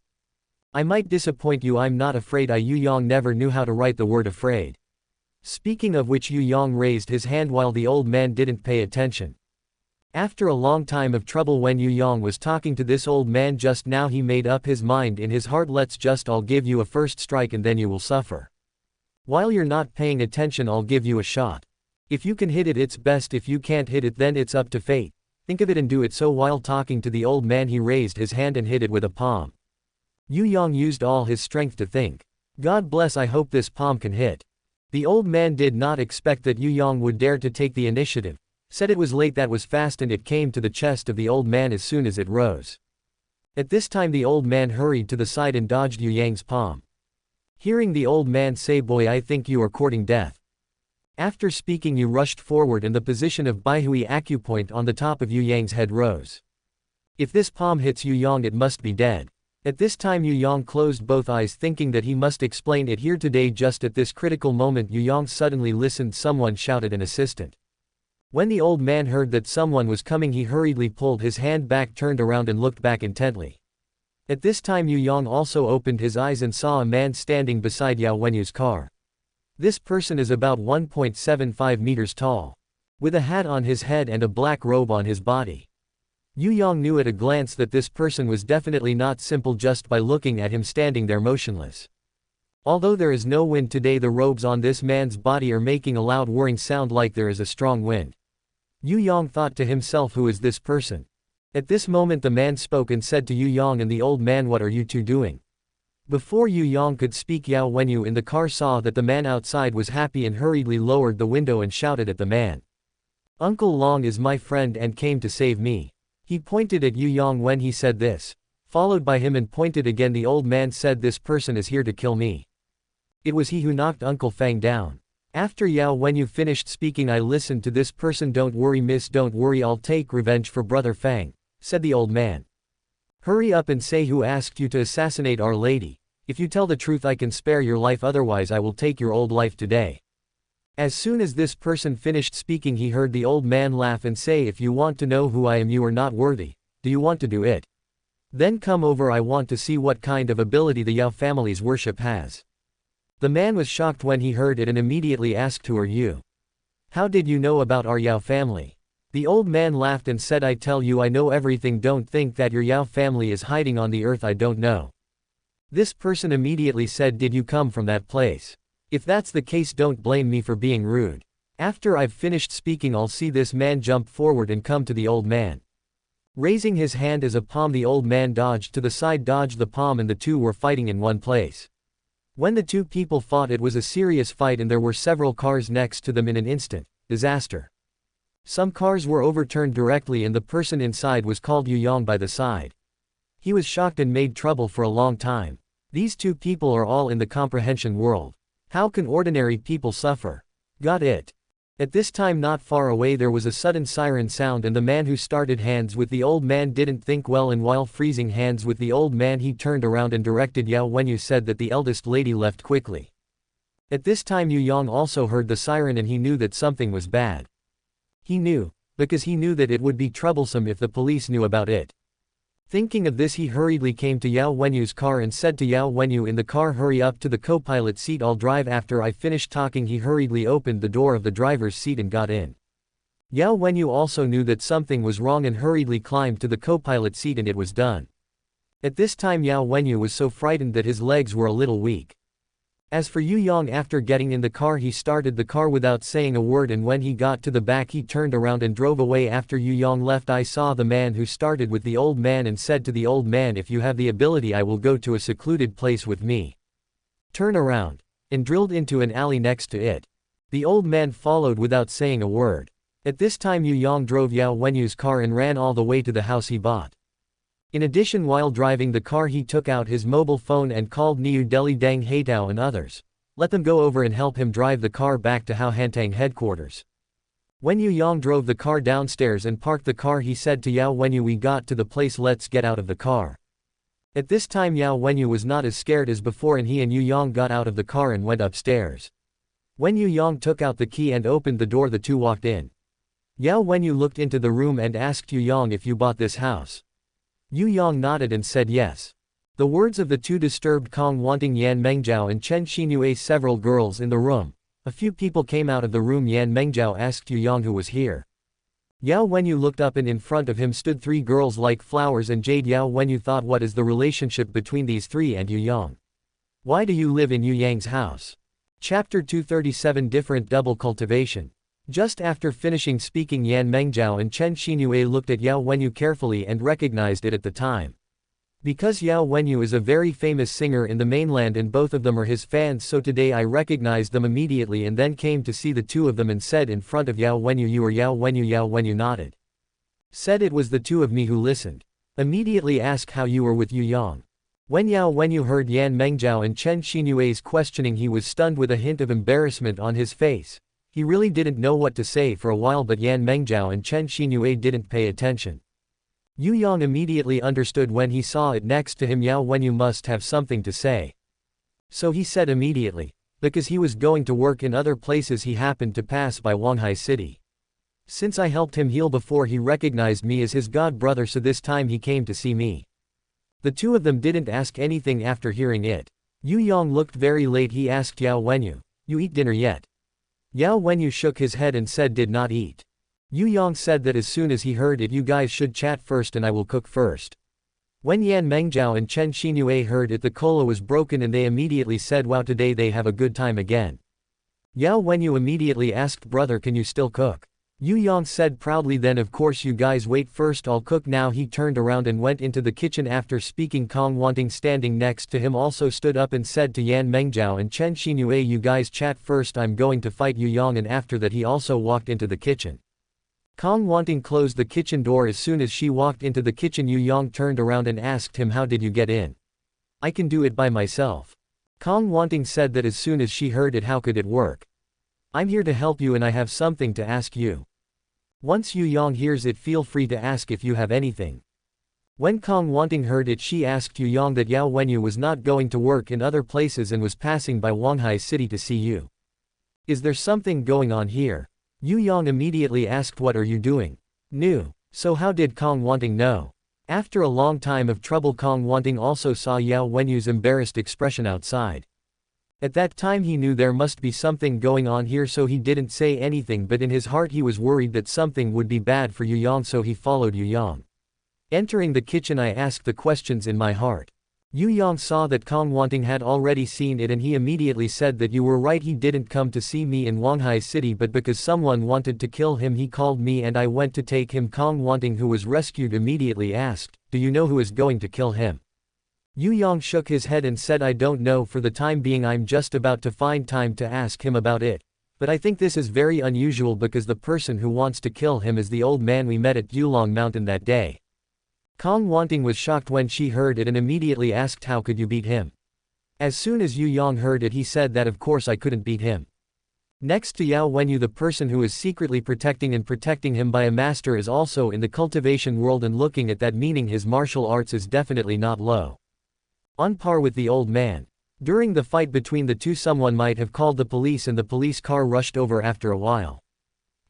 I might disappoint you I'm not afraid Yu Yang never knew how to write the word afraid. Speaking of which Yu Yang raised his hand while the old man didn't pay attention. After a long time of trouble when Yu Yang was talking to this old man just now he made up his mind in his heart let's just I'll give you a first strike and then you will suffer. While you're not paying attention I'll give you a shot. If you can hit it it's best if you can't hit it then it's up to fate. Think of it and do it so while talking to the old man he raised his hand and hit it with a palm. Yu Yang used all his strength to think. God bless I hope this palm can hit. The old man did not expect that Yu Yang would dare to take the initiative. Said it was late that was fast and it came to the chest of the old man as soon as it rose. At this time the old man hurried to the side and dodged Yu Yang's palm. Hearing the old man say boy I think you are courting death. After speaking Yu rushed forward and the position of Baihui acupoint on the top of Yu Yang's head rose. If this palm hits Yu Yang it must be dead. At this time Yu Yang closed both eyes thinking that he must explain it here today. Just at this critical moment Yu Yang suddenly listened, someone shouted an assistant. When the old man heard that someone was coming he hurriedly pulled his hand back, turned around and looked back intently. At this time Yu Yang also opened his eyes and saw a man standing beside Yao Wenyu's car. This person is about 1.75 meters tall, with a hat on his head and a black robe on his body. Yu Yang knew at a glance that this person was definitely not simple just by looking at him standing there motionless. Although there is no wind today, the robes on this man's body are making a loud whirring sound like there is a strong wind. Yu Yang thought to himself, who is this person? At this moment the man spoke and said to Yu Yang and the old man, what are you two doing? Before Yu Yang could speak, Yao Wenyu in the car saw that the man outside was happy and hurriedly lowered the window and shouted at the man. Uncle Long is my friend and came to save me. He pointed at Yu Yang when he said this, followed by him and pointed again. The old man said, this person is here to kill me. It was he who knocked Uncle Fang down. After Yao Wenyu finished speaking, I listened to this person. Don't worry miss, don't worry, I'll take revenge for brother Fang, said the old man. Hurry up and say who asked you to assassinate our lady. If you tell the truth I can spare your life, otherwise I will take your old life today. As soon as this person finished speaking he heard the old man laugh and say, if you want to know who I am, you are not worthy. Do you want to do it? Then come over, I want to see what kind of ability the Yao family's worship has. The man was shocked when he heard it and immediately asked, who are you? How did you know about our Yao family? The old man laughed and said, I tell you I know everything, don't think that your Yao family is hiding on the earth, I don't know. This person immediately said, did you come from that place? If that's the case, don't blame me for being rude. After I've finished speaking I'll see this man jump forward and come to the old man. Raising his hand as a palm, the old man dodged to the side, dodged the palm, and the two were fighting in one place. When the two people fought it was a serious fight and there were several cars next to them. In an instant, disaster. Some cars were overturned directly and the person inside was called Yu Yang by the side. He was shocked and made trouble for a long time. These two people are all in the comprehension world. How can ordinary people suffer? Got it. At this time not far away there was a sudden siren sound and the man who started hands with the old man didn't think well, and while freezing hands with the old man he turned around and directed Yao Wenyu, said that the eldest lady left quickly. At this time Yu Yang also heard the siren and he knew that something was bad. He knew, because he knew that it would be troublesome if the police knew about it. Thinking of this he hurriedly came to Yao Wenyu's car and said to Yao Wenyu in the car, hurry up to the co-pilot seat, I'll drive. After I finished talking he hurriedly opened the door of the driver's seat and got in. Yao Wenyu also knew that something was wrong and hurriedly climbed to the co-pilot seat and it was done. At this time Yao Wenyu was so frightened that his legs were a little weak. As for Yu Yang, after getting in the car he started the car without saying a word, and when he got to the back he turned around and drove away. After Yu Yang left I saw the man who started with the old man and said to the old man, if you have the ability I will go to a secluded place with me. Turn around. And drilled into an alley next to it. The old man followed without saying a word. At this time Yu Yang drove Yao Wenyu's car and ran all the way to the house he bought. In addition, while driving the car he took out his mobile phone and called Niu Deli Deng Haitao and others. Let them go over and help him drive the car back to Hantang headquarters. When Yu Yang drove the car downstairs and parked the car he said to Yao Wenyu, we got to the place, let's get out of the car. At this time Yao Wenyu was not as scared as before and he and Yu Yang got out of the car and went upstairs. When Yu Yang took out the key and opened the door the two walked in. Yao Wenyu looked into the room and asked Yu Yang if you bought this house. Yu Yang nodded and said yes. The words of the two disturbed Kong wanting Yan Mengjiao and Chen Xinue. Several girls in the room. A few people came out of the room. Yan Mengjiao asked Yu Yang who was here. Yao Wenyu looked up and in front of him stood three girls like flowers and jade. Yao Wenyu thought, what is the relationship between these three and Yu Yang? Why do you live in Yu Yang's house? Chapter 237 Different Double Cultivation. Just after finishing speaking, Yan Mengjiao and Chen Xinue looked at Yao Wenyu carefully and recognized it at the time. Because Yao Wenyu is a very famous singer in the mainland and both of them are his fans, so today I recognized them immediately and then came to see the two of them and said in front of Yao Wenyu, you are Yao Wenyu. Yao Wenyu nodded. Said it was the two of me who listened. Immediately asked how you were with Yu Yang. When Yao Wenyu heard Yan Mengjiao and Chen Xinue's questioning he was stunned with a hint of embarrassment on his face. He really didn't know what to say for a while, but Yan Mengjiao and Chen Xinue didn't pay attention. Yu Yang immediately understood when he saw it next to him. Yao Wenyu must have something to say. So he said immediately, because he was going to work in other places, he happened to pass by Huanghai City. Since I helped him heal before, he recognized me as his god brother, so this time he came to see me. The two of them didn't ask anything after hearing it. Yu Yang looked very late. He asked Yao Wenyu, "You eat dinner yet?" Yao Wenyu shook his head and said did not eat. Yu Yang said that as soon as he heard it, you guys should chat first and I will cook first. When Yan Mengjiao and Chen Xinue heard it, the cola was broken and they immediately said, "Wow, today they have a good time again." Yao Wenyu immediately asked, "Brother, can you still cook?" Yu Yang said proudly, "Then of course, you guys wait first, I'll cook now." He turned around and went into the kitchen. After speaking, Kong Wanting standing next to him also stood up and said to Yan Mengjiao and Chen Xinue, "You guys chat first, I'm going to fight Yu Yang." And after that he also walked into the kitchen. Kong Wanting closed the kitchen door. As soon as she walked into the kitchen, Yu Yang turned around and asked him, "How did you get in?" "I can do it by myself." Kong Wanting said that as soon as she heard it, "How could it work?" "I'm here to help you and I have something to ask you." Once Yu Yang hears it, feel free to ask if you have anything. When Kong Wanting heard it, she asked Yu Yang that Yao Wenyu was not going to work in other places and was passing by Huanghai City to see you. "Is there something going on here?" Yu Yang immediately asked, "What are you doing?" "New." So how did Kong Wanting know? After a long time of trouble, Kong Wanting also saw Yao Wenyu's embarrassed expression outside. At that time he knew there must be something going on here, so he didn't say anything, but in his heart he was worried that something would be bad for Yu Yang, so he followed Yu Yang. Entering the kitchen, I asked the questions in my heart. Yu Yang saw that Kong Wanting had already seen it and he immediately said that you were right, he didn't come to see me in Huanghai City, but because someone wanted to kill him he called me and I went to take him. Kong Wanting, who was rescued, immediately asked, "Do you know who is going to kill him?" Yu Yang shook his head and said, "I don't know for the time being, I'm just about to find time to ask him about it. But I think this is very unusual because the person who wants to kill him is the old man we met at Yulong Mountain that day." Kong Wanting was shocked when she heard it and immediately asked, "How could you beat him?" As soon as Yu Yang heard it, he said that of course I couldn't beat him. Next to Yao Wenyu, the person who is secretly protecting him by a master is also in the cultivation world, and looking at that, meaning his martial arts is definitely not low. On par with the old man. During the fight between the two, someone might have called the police and the police car rushed over after a while.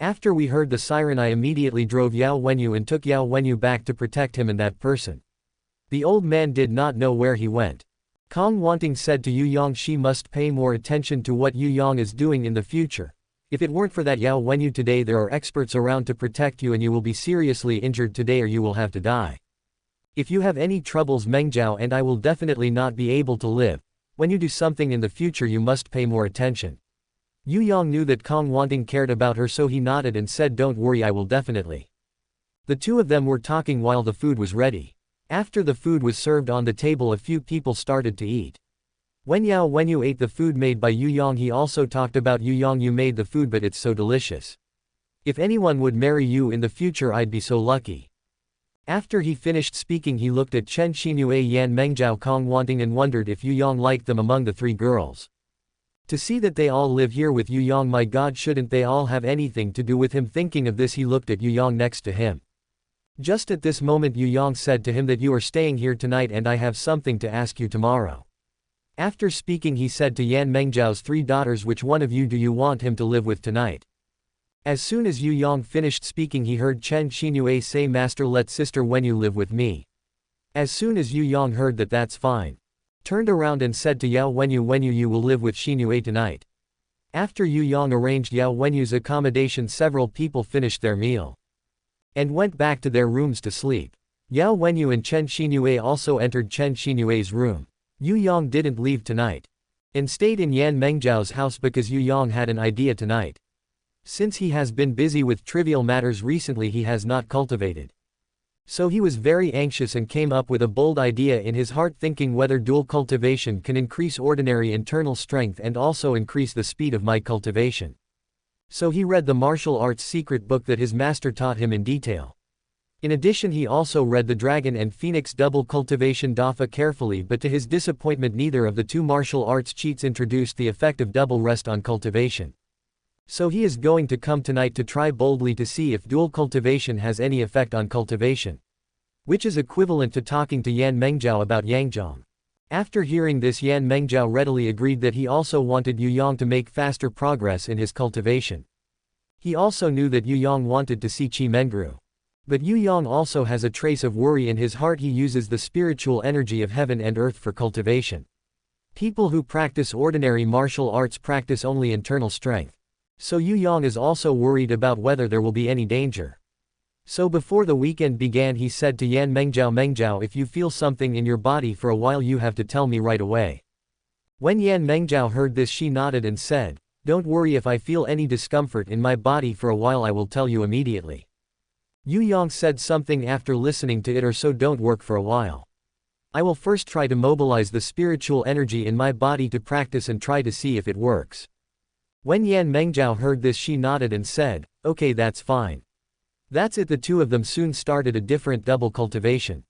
After we heard the siren, I immediately drove Yao Wenyu and took Yao Wenyu back to protect him and that person. The old man did not know where he went. Kong Wanting said to Yu Yang she must pay more attention to what Yu Yang is doing in the future. If it weren't for that Yao Wenyu today, there are experts around to protect you and you will be seriously injured today or you will have to die. If you have any troubles, Mengjiao and I will definitely not be able to live. When you do something in the future, you must pay more attention. Yu Yang knew that Kong Wanting cared about her, so he nodded and said, "Don't worry, I will definitely." The two of them were talking while the food was ready. After the food was served on the table, a few people started to eat. When Yao Wenyu ate the food made by Yu Yang, he also talked about, "Yu Yang, you made the food, but it's so delicious. If anyone would marry you in the future, I'd be so lucky." After he finished speaking, he looked at Chen Xinue, Yan Mengjiao, Kong Wanting and wondered if Yu Yang liked them among the three girls. To see that they all live here with Yu Yang, my god, shouldn't they all have anything to do with him? Thinking of this, he looked at Yu Yang next to him. Just at this moment, Yu Yang said to him that you are staying here tonight and I have something to ask you tomorrow. After speaking, he said to Yan Mengjiao's three daughters, "Which one of you do you want him to live with tonight?" As soon as Yu Yang finished speaking, he heard Chen Xinue say, "Master, let Sister Wenyu live with me." As soon as Yu Yang heard that, "That's fine," turned around and said to Yao Wenyu, "Wenyu, you will live with Xinue tonight." After Yu Yang arranged Yao Wenyu's accommodation, several people finished their meal and went back to their rooms to sleep. Yao Wenyu and Chen Xinue also entered Chen Xinue's room. Yu Yang didn't leave tonight and stayed in Yan Mengjiao's house because Yu Yang had an idea tonight. Since he has been busy with trivial matters recently, he has not cultivated. So he was very anxious and came up with a bold idea in his heart, thinking whether dual cultivation can increase ordinary internal strength and also increase the speed of my cultivation. So he read the martial arts secret book that his master taught him in detail. In addition, he also read the Dragon and Phoenix double cultivation Dafa carefully, but to his disappointment, neither of the two martial arts cheats introduced the effect of double rest on cultivation. So he is going to come tonight to try boldly to see if dual cultivation has any effect on cultivation. which is equivalent to talking to Yan Mengjiao about Yangjiang. After hearing this, Yan Mengjiao readily agreed that he also wanted Yu Yang to make faster progress in his cultivation. He also knew that Yu Yang wanted to see Qi Mengru. But Yu Yang also has a trace of worry in his heart. He uses the spiritual energy of heaven and earth for cultivation. People who practice ordinary martial arts practice only internal strength. So Yu Yang is also worried about whether there will be any danger. So before the weekend began, he said to Yan Mengjiao, "Mengjiao, if you feel something in your body for a while, you have to tell me right away." When Yan Mengjiao heard this, she nodded and said, "Don't worry, if I feel any discomfort in my body for a while, I will tell you immediately." Yu Yang said something after listening to it, "Or so don't work for a while. I will first try to mobilize the spiritual energy in my body to practice and try to see if it works." When Yan Mengjiao heard this, she nodded and said, "Okay, that's fine." That's it. The two of them soon started a different double cultivation.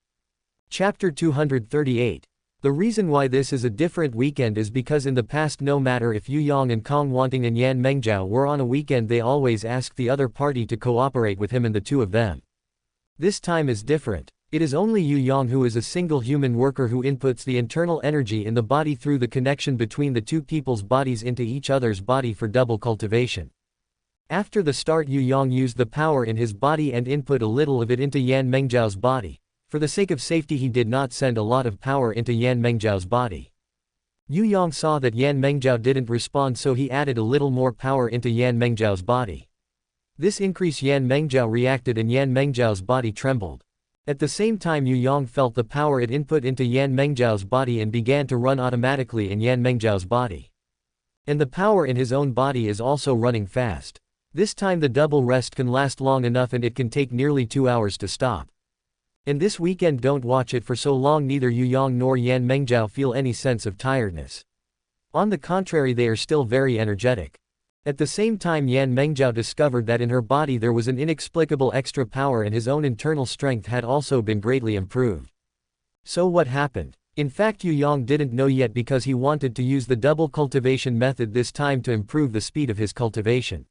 Chapter 238. The reason why this is a different weekend is because in the past, no matter if Yu Yang and Kong Wanting and Yan Mengjiao were on a weekend, they always asked the other party to cooperate with him and the two of them. This time is different. It is only Yu Yang who is a single human worker who inputs the internal energy in the body through the connection between the two people's bodies into each other's body for double cultivation. After the start, Yu Yang used the power in his body and input a little of it into Yan Mengjiao's body. For the sake of safety, he did not send a lot of power into Yan Mengjiao's body. Yu Yang saw that Yan Mengjiao didn't respond, so he added a little more power into Yan Mengjiao's body. This increased Yan Mengjiao reacted and Yan Mengjiao's body trembled. At the same time, Yu Yang felt the power it input into Yan Mengjiao's body and began to run automatically in Yan Mengjiao's body. And the power in his own body is also running fast. This time the double rest can last long enough and it can take nearly 2 hours to stop. And this weekend, don't watch it for so long. Neither Yu Yang nor Yan Mengjiao feel any sense of tiredness. On the contrary, they are still very energetic. At the same time, Yan Mengjiao discovered that in her body there was an inexplicable extra power and his own internal strength had also been greatly improved. So what happened? In fact, Yu Yang didn't know yet because he wanted to use the double cultivation method this time to improve the speed of his cultivation.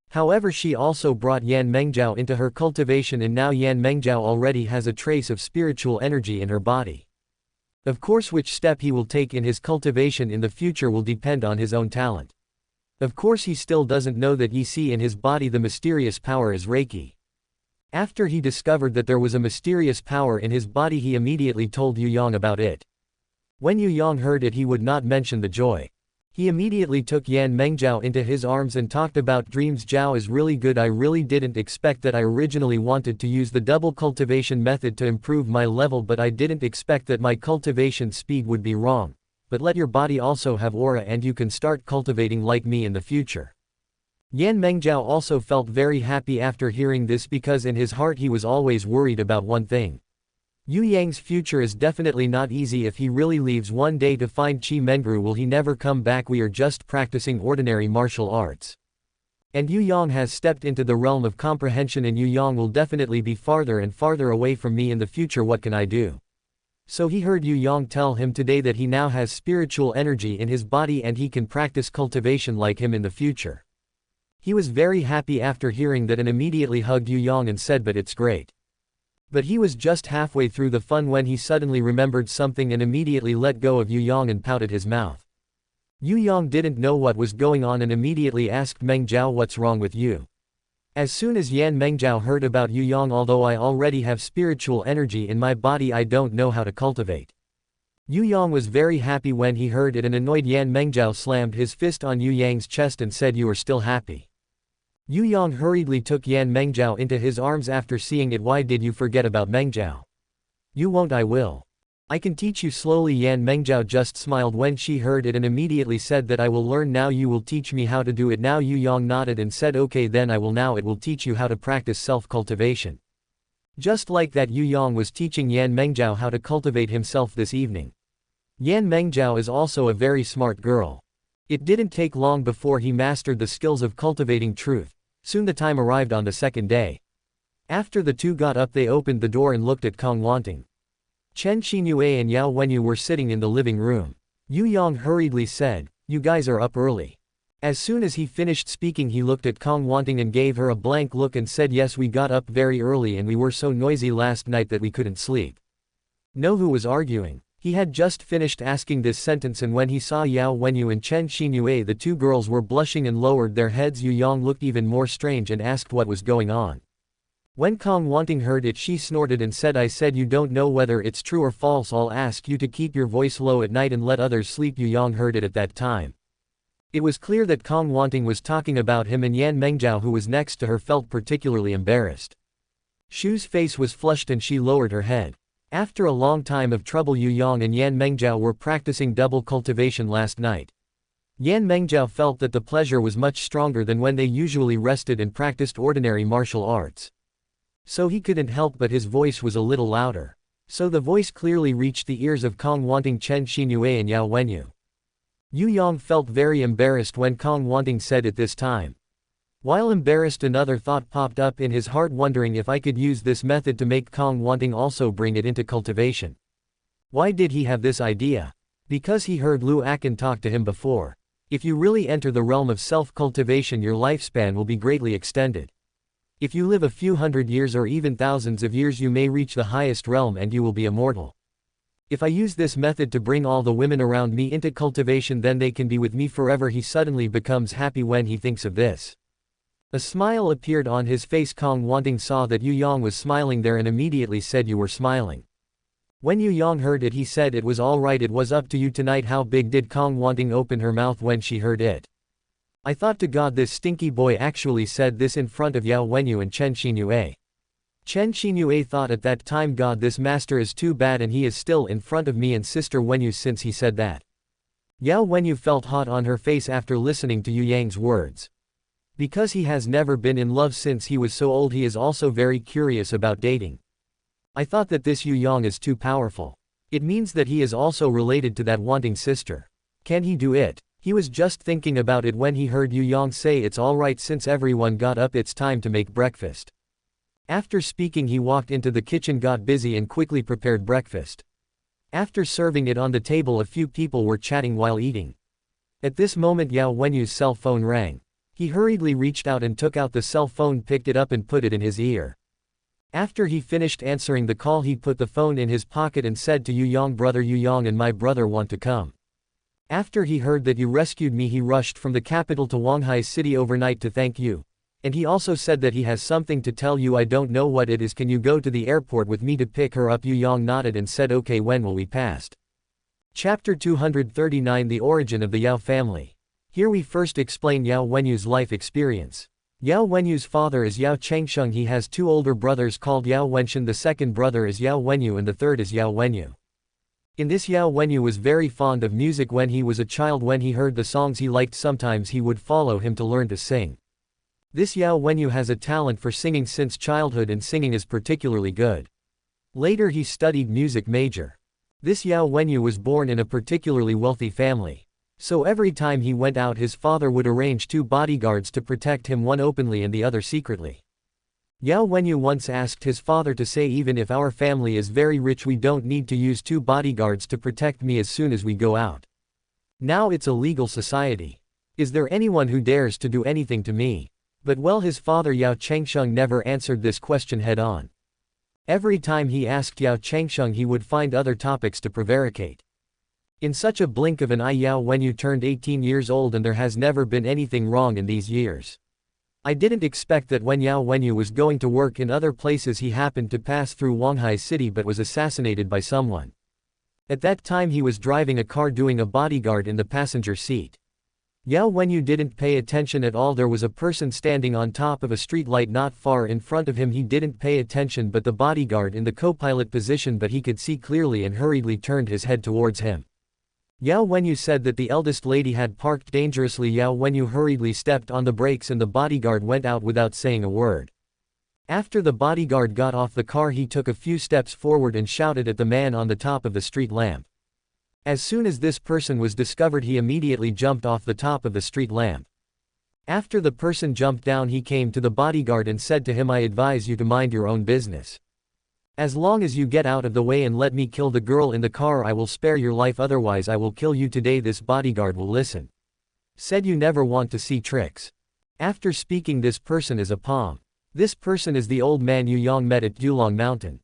However, she also brought Yan Mengjiao into her cultivation and now Yan Mengjiao already has a trace of spiritual energy in her body. Of course, which step he will take in his cultivation in the future will depend on his own talent. Of course, he still doesn't know that Yi See in his body the mysterious power is Reiki. After he discovered that there was a mysterious power in his body, he immediately told Yu Yang about it. When Yu Yang heard it, he would not mention the joy. He immediately took Yan Mengjiao into his arms and talked about dreams. "Jiao is really good. I really didn't expect that. I originally wanted to use the double cultivation method to improve my level, but I didn't expect that my cultivation speed would be wrong. But let your body also have aura and you can start cultivating like me in the future." Yan Mengjiao also felt very happy after hearing this because in his heart he was always worried about one thing. Yu Yang's future is definitely not easy. If he really leaves one day to find Qi Mengru, will he never come back? We are just practicing ordinary martial arts. And Yu Yang has stepped into the realm of comprehension and Yu Yang will definitely be farther and farther away from me in the future. What can I do? So he heard Yu Yang tell him today that he now has spiritual energy in his body and he can practice cultivation like him in the future. He was very happy after hearing that and immediately hugged Yu Yang and said, "But it's great." But he was just halfway through the fun when he suddenly remembered something and immediately let go of Yu Yang and pouted his mouth. Yu Yang didn't know what was going on and immediately asked Mengjiao, "What's wrong with you?" As soon as Yan Mengjiao heard about Yu Yang, "Although I already have spiritual energy in my body, I don't know how to cultivate." Yu Yang was very happy when he heard it and annoyed Yan Mengjiao slammed his fist on Yu Yang's chest and said, "You are still happy?" Yu Yang hurriedly took Yan Mengjiao into his arms after seeing it. "Why did you forget about Mengjiao?" "You won't, I will. I can teach you slowly." Yan Mengjiao just smiled when she heard it and immediately said that, "I will learn now. You will teach me how to do it now." Yu Yang nodded and said, "Okay, then I will now. It will teach you how to practice self-cultivation." Just like that, Yu Yang was teaching Yan Mengjiao how to cultivate himself this evening. Yan Mengjiao is also a very smart girl. It didn't take long before he mastered the skills of cultivating truth. Soon the time arrived on the second day. After the two got up, they opened the door and looked at Kong Wanting. Chen Qinyue and Yao Wenyu were sitting in the living room. Yu Yang hurriedly said, "You guys are up early. As soon as he finished speaking he looked at Kong Wanting and gave her a blank look and said yes we got up very early and we were so noisy last night that we couldn't sleep. No who was arguing. He had just finished asking this sentence and when he saw Yao Wenyu and Chen Xinyue the two girls were blushing and lowered their heads. Yu Yang looked even more strange and asked what was going on. When Kong Wanting heard it she snorted and said I said you don't know whether it's true or false. I'll ask you to keep your voice low at night and let others sleep. Yu Yang heard it at that time. It was clear that Kong Wanting was talking about him and Yan Mengjiao who was next to her felt particularly embarrassed. Shu's face was flushed and she lowered her head. After a long time of trouble Yu Yang and Yan Mengjiao were practicing double cultivation last night. Yan Mengjiao felt that the pleasure was much stronger than when they usually rested and practiced ordinary martial arts. So he couldn't help but his voice was a little louder. So the voice clearly reached the ears of Kong Wanting, Chen Xinyue and Yao Wenyu. Yu Yang felt very embarrassed when Kong Wanting said it this time. While embarrassed another thought popped up in his heart wondering if I could use this method to make Kong Wanting also bring it into cultivation. Why did he have this idea? Because he heard Lu Akan talk to him before. If you really enter the realm of self-cultivation your lifespan will be greatly extended. If you live a few hundred years or even thousands of years you may reach the highest realm and you will be immortal. If I use this method to bring all the women around me into cultivation then they can be with me forever. He suddenly becomes happy when he thinks of this. A smile appeared on his face. Kong Wanting saw that Yu Yang was smiling there and immediately said you were smiling. When Yu Yang heard it he said it was alright, it was up to you tonight. How big did Kong Wanting open her mouth when she heard it? I thought to God this stinky boy actually said this in front of Yao Wenyu and Chen Xinyue. Chen Xinyue thought at that time God this master is too bad and he is still in front of me and sister Wenyu since he said that. Yao Wenyu felt hot on her face after listening to Yu Yang's words. Because he has never been in love since he was so old he is also very curious about dating. I thought that this Yu Yang is too powerful. It means that he is also related to that Wanting sister. Can he do it? He was just thinking about it when he heard Yu Yang say it's alright since everyone got up it's time to make breakfast. After speaking he walked into the kitchen, got busy and quickly prepared breakfast. After serving it on the table a few people were chatting while eating. At this moment Yao Wenyu's cell phone rang. He hurriedly reached out and took out the cell phone, picked it up and put it in his ear. After he finished answering the call he put the phone in his pocket and said to Yu Yang, brother Yu Yang and my brother want to come. After he heard that you rescued me he rushed from the capital to Huanghai City overnight to thank you. And he also said that he has something to tell you. I don't know what it is. Can you go to the airport with me to pick her up? Yu Yang nodded and said okay, when will we pass? Chapter 239 The Origin of the Yao Family. Here we first explain Yao Wenyu's life experience. Yao Wenyu's father is Yao Chengsheng. He has two older brothers called Yao Wenshan. The second brother is Yao Wenyu and the third is Yao Wenyu. In this Yao Wenyu was very fond of music when he was a child. When he heard the songs he liked sometimes he would follow him to learn to sing. This Yao Wenyu has a talent for singing since childhood and singing is particularly good. Later he studied music major. This Yao Wenyu was born in a particularly wealthy family. So every time he went out his father would arrange two bodyguards to protect him, one openly and the other secretly. Yao Wenyu once asked his father to say even if our family is very rich we don't need to use two bodyguards to protect me as soon as we go out. Now it's a legal society. Is there anyone who dares to do anything to me? But well, his father Yao Chengsheng never answered this question head on. Every time he asked Yao Chengsheng he would find other topics to prevaricate. In such a blink of an eye Yao Wenyu turned 18 years old and there has never been anything wrong in these years. I didn't expect that when Yao Wenyu was going to work in other places he happened to pass through Huanghai City but was assassinated by someone. At that time he was driving a car doing a bodyguard in the passenger seat. Yao Wenyu didn't pay attention at all. There was a person standing on top of a street light not far in front of him. He didn't pay attention but the bodyguard in the co-pilot position, but he could see clearly and hurriedly turned his head towards him. Yao Wenyu said that the eldest lady had parked dangerously. Yao Wenyu hurriedly stepped on the brakes and the bodyguard went out without saying a word. After the bodyguard got off the car he took a few steps forward and shouted at the man on the top of the street lamp. As soon as this person was discovered he immediately jumped off the top of the street lamp. After the person jumped down he came to the bodyguard and said to him, I advise you to mind your own business. As long as you get out of the way and let me kill the girl in the car I will spare your life, otherwise I will kill you today. This bodyguard will listen. Said you never want to see tricks. After speaking, this person is a palm. This person is the old man Yu Yang met at Yulong Mountain.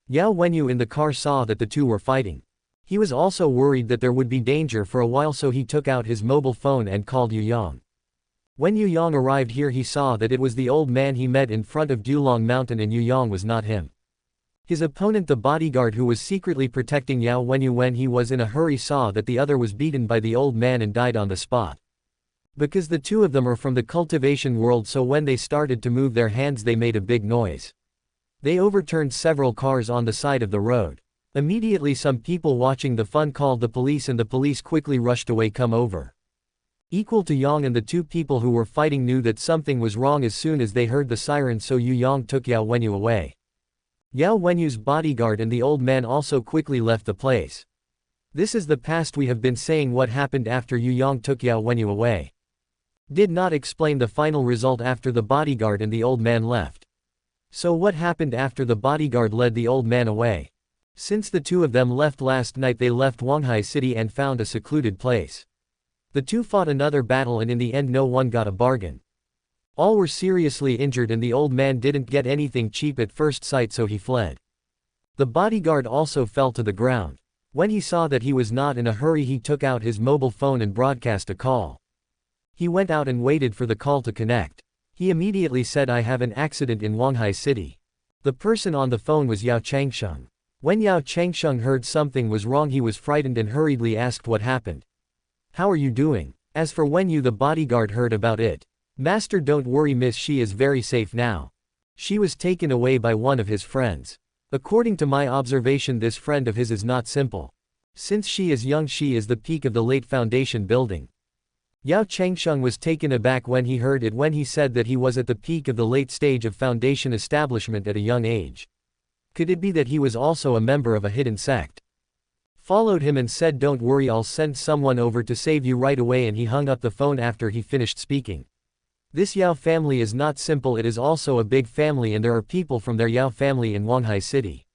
Yao Wenyu in the car saw that the two were fighting. He was also worried that there would be danger for a while, so he took out his mobile phone and called Yu Yang. When Yu Yang arrived here, he saw that it was the old man he met in front of Yulong Mountain, and Yu Yang was not him. His opponent, the bodyguard who was secretly protecting Yao Wenyu when he was in a hurry, saw that the other was beaten by the old man and died on the spot. Because the two of them are from the cultivation world, so when they started to move their hands they made a big noise. They overturned several cars on the side of the road. Immediately some people watching the fun called the police, and the police quickly rushed away. Come over. Equal to Yang and the two people who were fighting knew that something was wrong as soon as they heard the siren, so Yu Yang took Yao Wenyu away. Yao Wenyu's bodyguard and the old man also quickly left the place. This is the past we have been saying. What happened after Yu Yang took Yao Wenyu away. Did not explain the final result after the bodyguard and the old man left. So what happened after the bodyguard led the old man away? Since the two of them left last night, they left Huanghai City and found a secluded place. The two fought another battle, and in the end no one got a bargain. All were seriously injured, and the old man didn't get anything cheap at first sight, so he fled. The bodyguard also fell to the ground. When he saw that he was not in a hurry, he took out his mobile phone and broadcast a call. He went out and waited for the call to connect. He immediately said, "I have an accident in Huanghai City." The person on the phone was Yao Changsheng. When Yao Changsheng heard something was wrong, he was frightened and hurriedly asked what happened. "How are you doing?" As for Wenyu, the bodyguard heard about it. "Master, don't worry miss, she is very safe now. She was taken away by one of his friends. According to my observation, this friend of his is not simple. Since she is young, she is the peak of the late foundation building." Yao Changsheng was taken aback when he heard it, when he said that he was at the peak of the late stage of foundation establishment at a young age. Could it be that he was also a member of a hidden sect? Followed him and said, "Don't worry, I'll send someone over to save you right away," and he hung up the phone after he finished speaking. This Yao family is not simple, it is also a big family, and there are people from their Yao family in Huanghai City.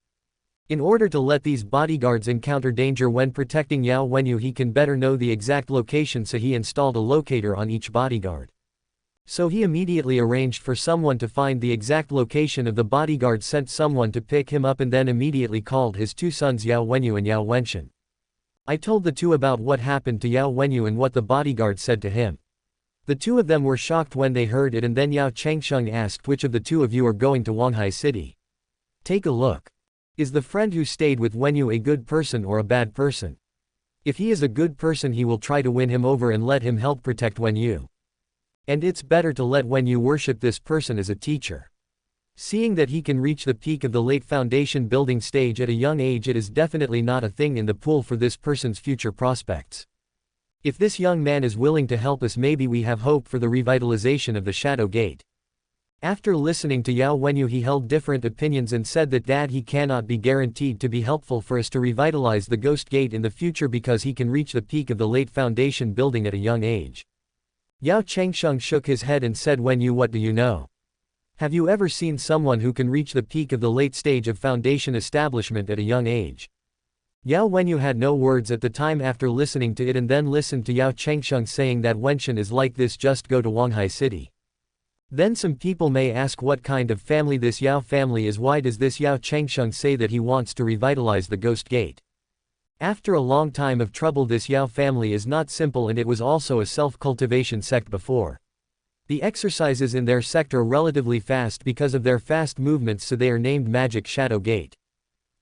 In order to let these bodyguards encounter danger when protecting Yao Wenyu, he can better know the exact location, so he installed a locator on each bodyguard. So he immediately arranged for someone to find the exact location of the bodyguard, sent someone to pick him up, and then immediately called his two sons Yao Wenyu and Yao Wenshen. I told the two about what happened to Yao Wenyu and what the bodyguard said to him. The two of them were shocked when they heard it, and then Yao Changsheng asked, "Which of the two of you are going to Huanghai City? Take a look. Is the friend who stayed with Wenyu a good person or a bad person? If he is a good person, he will try to win him over and let him help protect Wenyu. And it's better to let Wenyu worship this person as a teacher. Seeing that he can reach the peak of the late foundation building stage at a young age, it is definitely not a thing in the pool for this person's future prospects. If this young man is willing to help us, maybe we have hope for the revitalization of the Shadow Gate." After listening to Yao Wenyu, he held different opinions and said that Dad, he cannot be guaranteed to be helpful for us to revitalize the Ghost Gate in the future, because he can reach the peak of the late foundation building at a young age. Yao Changsheng shook his head and said, "Wenyu, what do you know? Have you ever seen someone who can reach the peak of the late stage of foundation establishment at a young age?" Yao Wenyu had no words at the time after listening to it, and then listened to Yao Changsheng saying that Wenshen is like this, just go to Huanghai City. Then some people may ask what kind of family this Yao family is. Why does this Yao Changsheng say that he wants to revitalize the Ghost Gate? After a long time of trouble, this Yao family is not simple, and it was also a self-cultivation sect before. The exercises in their sect are relatively fast because of their fast movements, so they are named Magic Shadow Gate.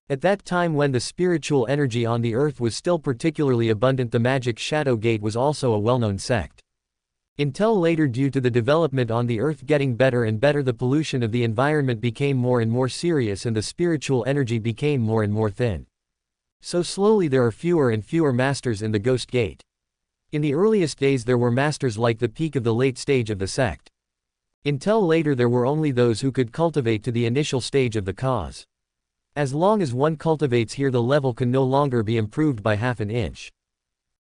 At that time, when the spiritual energy on the earth was still particularly abundant, the Magic Shadow Gate was also a well-known sect. Until later, due to the development on the earth getting better and better, the pollution of the environment became more and more serious, and the spiritual energy became more and more thin. So slowly there are fewer and fewer masters in the Ghost Gate. In the earliest days there were masters like the peak of the late stage of the sect. Until later there were only those who could cultivate to the initial stage of the cause. As long as one cultivates here, the level can no longer be improved by half an inch.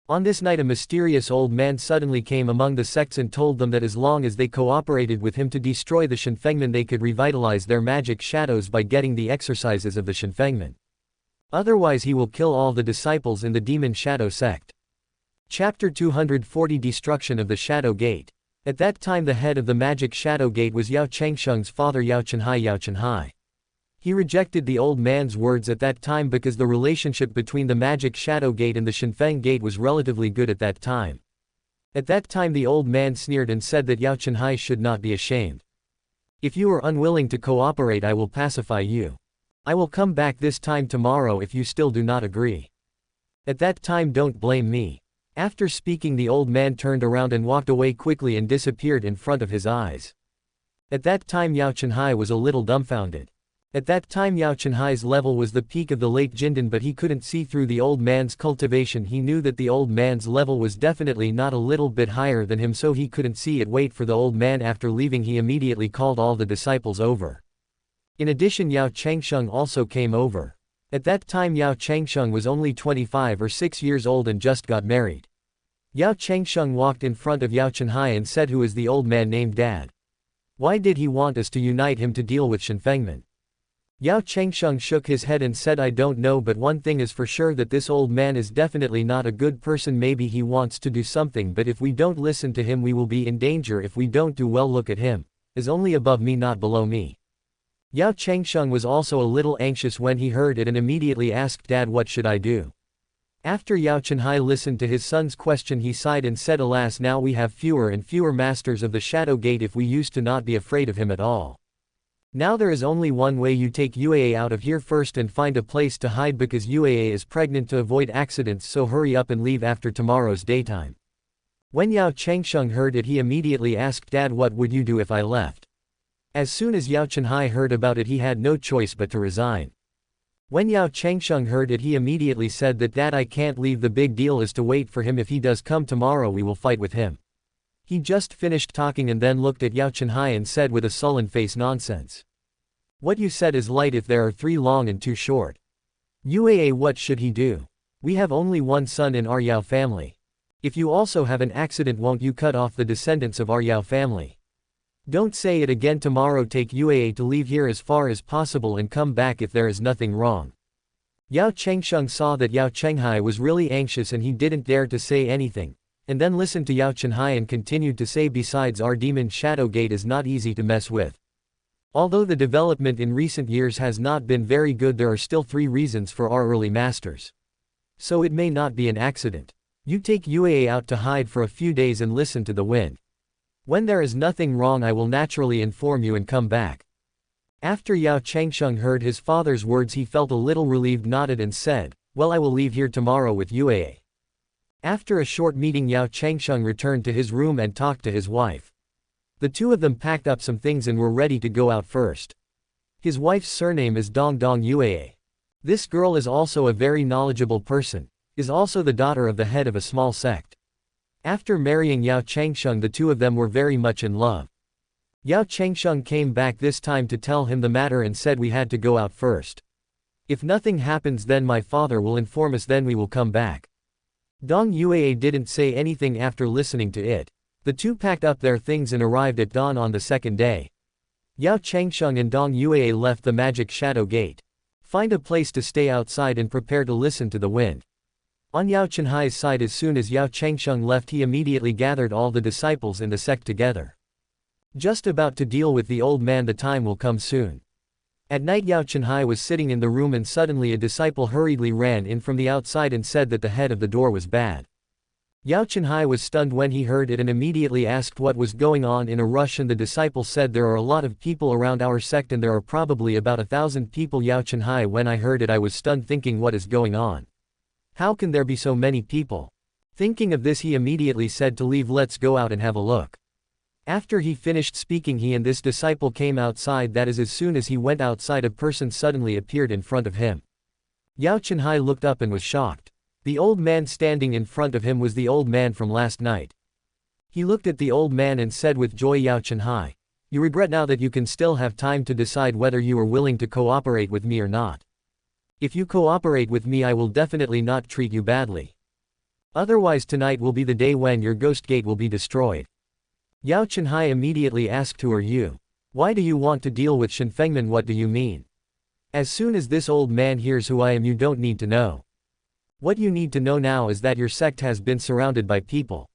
On this night, a mysterious old man suddenly came among the sects and told them that as long as they cooperated with him to destroy the Shenfengmen, they could revitalize their magic shadows by getting the exercises of the Shenfengmen. Otherwise he will kill all the disciples in the Demon Shadow sect. Chapter 240 Destruction of the Shadow Gate. At that time the head of the magic Shadow Gate was Yao Changsheng's father Huanghai. He rejected the old man's words at that time because the relationship between the magic Shadow Gate and the Shenfeng Gate was relatively good at that time. At that time the old man sneered and said that Yao Changsheng should not be ashamed. If you are unwilling to cooperate, I will pacify you. I will come back this time tomorrow if you still do not agree. At that time don't blame me. After speaking, the old man turned around and walked away quickly and disappeared in front of his eyes. At that time Yao Changsheng was a little dumbfounded. At that time Yao Changsheng's level was the peak of the late Jindan, but he couldn't see through the old man's cultivation. He knew that the old man's level was definitely not a little bit higher than him, so he couldn't see it. Wait for the old man. After leaving, he immediately called all the disciples over. In addition, Yao Changsheng also came over. At that time Yao Changsheng was only 25 or 6 years old and just got married. Yao Changsheng walked in front of Yao Changsheng and said, "Who is the old man named Dad? Why did he want us to unite him to deal with Shenfengman?" Yao Changsheng shook his head and said, "I don't know, but one thing is for sure, that this old man is definitely not a good person. Maybe he wants to do something, but if we don't listen to him we will be in danger. If we don't do well, look at him. Is only above me, not below me." Yao Changsheng was also a little anxious when he heard it and immediately asked, "Dad, what should I do?" After Yao Changsheng listened to his son's question, he sighed and said, "Alas, now we have fewer and fewer masters of the Shadow Gate. If we used to not be afraid of him at all. Now there is only one way. You take Uaa out of here first and find a place to hide, because Uaa is pregnant, to avoid accidents, so hurry up and leave after tomorrow's daytime." When Yao Changsheng heard it, he immediately asked, "Dad, what would you do if I left?" As soon as Yao Changsheng heard about it, he had no choice but to resign. When Yao Changsheng heard it, he immediately said that, "Dad, I can't leave. The big deal is to wait for him. If he does come tomorrow, we will fight with him." He just finished talking and then looked at Yao Changsheng and said with a sullen face, "Nonsense. What you said is light if there are 3 long and 2 short. Uaa, what should he do? We have only one son in our Yao family. If you also have an accident, won't you cut off the descendants of our Yao family? Don't say it again. Tomorrow take Uaa to leave here as far as possible and come back if there is nothing wrong." Yao Changsheng saw that Yao Changsheng was really anxious and he didn't dare to say anything, and then listened to Yao Changsheng and continued to say, "Besides, our demon Shadow Gate is not easy to mess with. Although the development in recent years has not been very good, there are still 3 reasons for our early masters. So it may not be an accident. You take Uaa out to hide for a few days and listen to the wind. When there is nothing wrong, I will naturally inform you and come back." After Yao Changsheng heard his father's words, he felt a little relieved, nodded and said, "Well, I will leave here tomorrow with Uaa." After a short meeting, Yao Changsheng returned to his room and talked to his wife. The two of them packed up some things and were ready to go out first. His wife's surname is Dong Uaa. This girl is also a very knowledgeable person, is also the daughter of the head of a small sect. After marrying Yao Changsheng, the two of them were very much in love. Yao Changsheng came back this time to tell him the matter and said, "We had to go out first. If nothing happens, then my father will inform us, then we will come back." Dong Uaa didn't say anything after listening to it. The two packed up their things and arrived at dawn on the second day. Yao Changsheng and Dong Uaa left the magic Shadow Gate. Find a place to stay outside and prepare to listen to the wind. On Yao Changsheng's side, as soon as Yao Changsheng left, he immediately gathered all the disciples in the sect together. Just about to deal with the old man, the time will come soon. At night, Yao Changsheng was sitting in the room and suddenly a disciple hurriedly ran in from the outside and said that the head of the door was bad. Yao Changsheng was stunned when he heard it and immediately asked what was going on. In a rush, and the disciple said, "There are a lot of people around our sect and there are probably about 1,000 people." Yao Changsheng, when I heard it, I was stunned, thinking, what is going on? How can there be so many people? Thinking of this, he immediately said to leave, "Let's go out and have a look." After he finished speaking, he and this disciple came outside. That is, as soon as he went outside, a person suddenly appeared in front of him. Yao Changsheng looked up and was shocked. The old man standing in front of him was the old man from last night. He looked at the old man and said with joy, "Yao Changsheng, you regret now that you can still have time to decide whether you are willing to cooperate with me or not. If you cooperate with me, I will definitely not treat you badly. Otherwise, tonight will be the day when your ghost gate will be destroyed." Yao Changsheng immediately asked, "Who are you? Why do you want to deal with Shenfengman? What do you mean? As soon as this old man hears who I am, you don't need to know." What you need to know now is that your sect has been surrounded by people.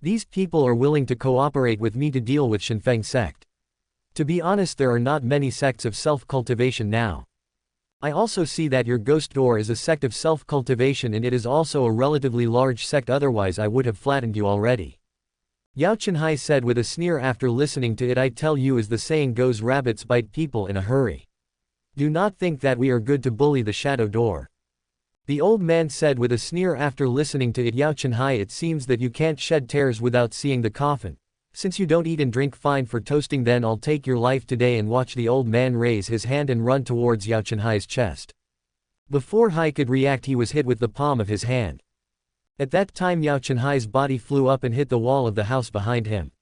These people are willing to cooperate with me to deal with Shenfeng sect. To be honest, there are not many sects of self-cultivation now. I also see that your ghost door is a sect of self-cultivation, and it is also a relatively large sect, otherwise I would have flattened you already. Yao Chenhai said with a sneer after listening to it. I tell you, as the saying goes, rabbits bite people in a hurry. Do not think that we are good to bully the shadow door. The old man said with a sneer after listening to it. Yao Chenhai, it seems that you can't shed tears without seeing the coffin. Since you don't eat and drink fine for toasting, then I'll take your life today. And watch the old man raise his hand and run towards Yao Chenhai's chest. Before Hai could react, he was hit with the palm of his hand. At that time Yao Chenhai's body flew up and hit the wall of the house behind him.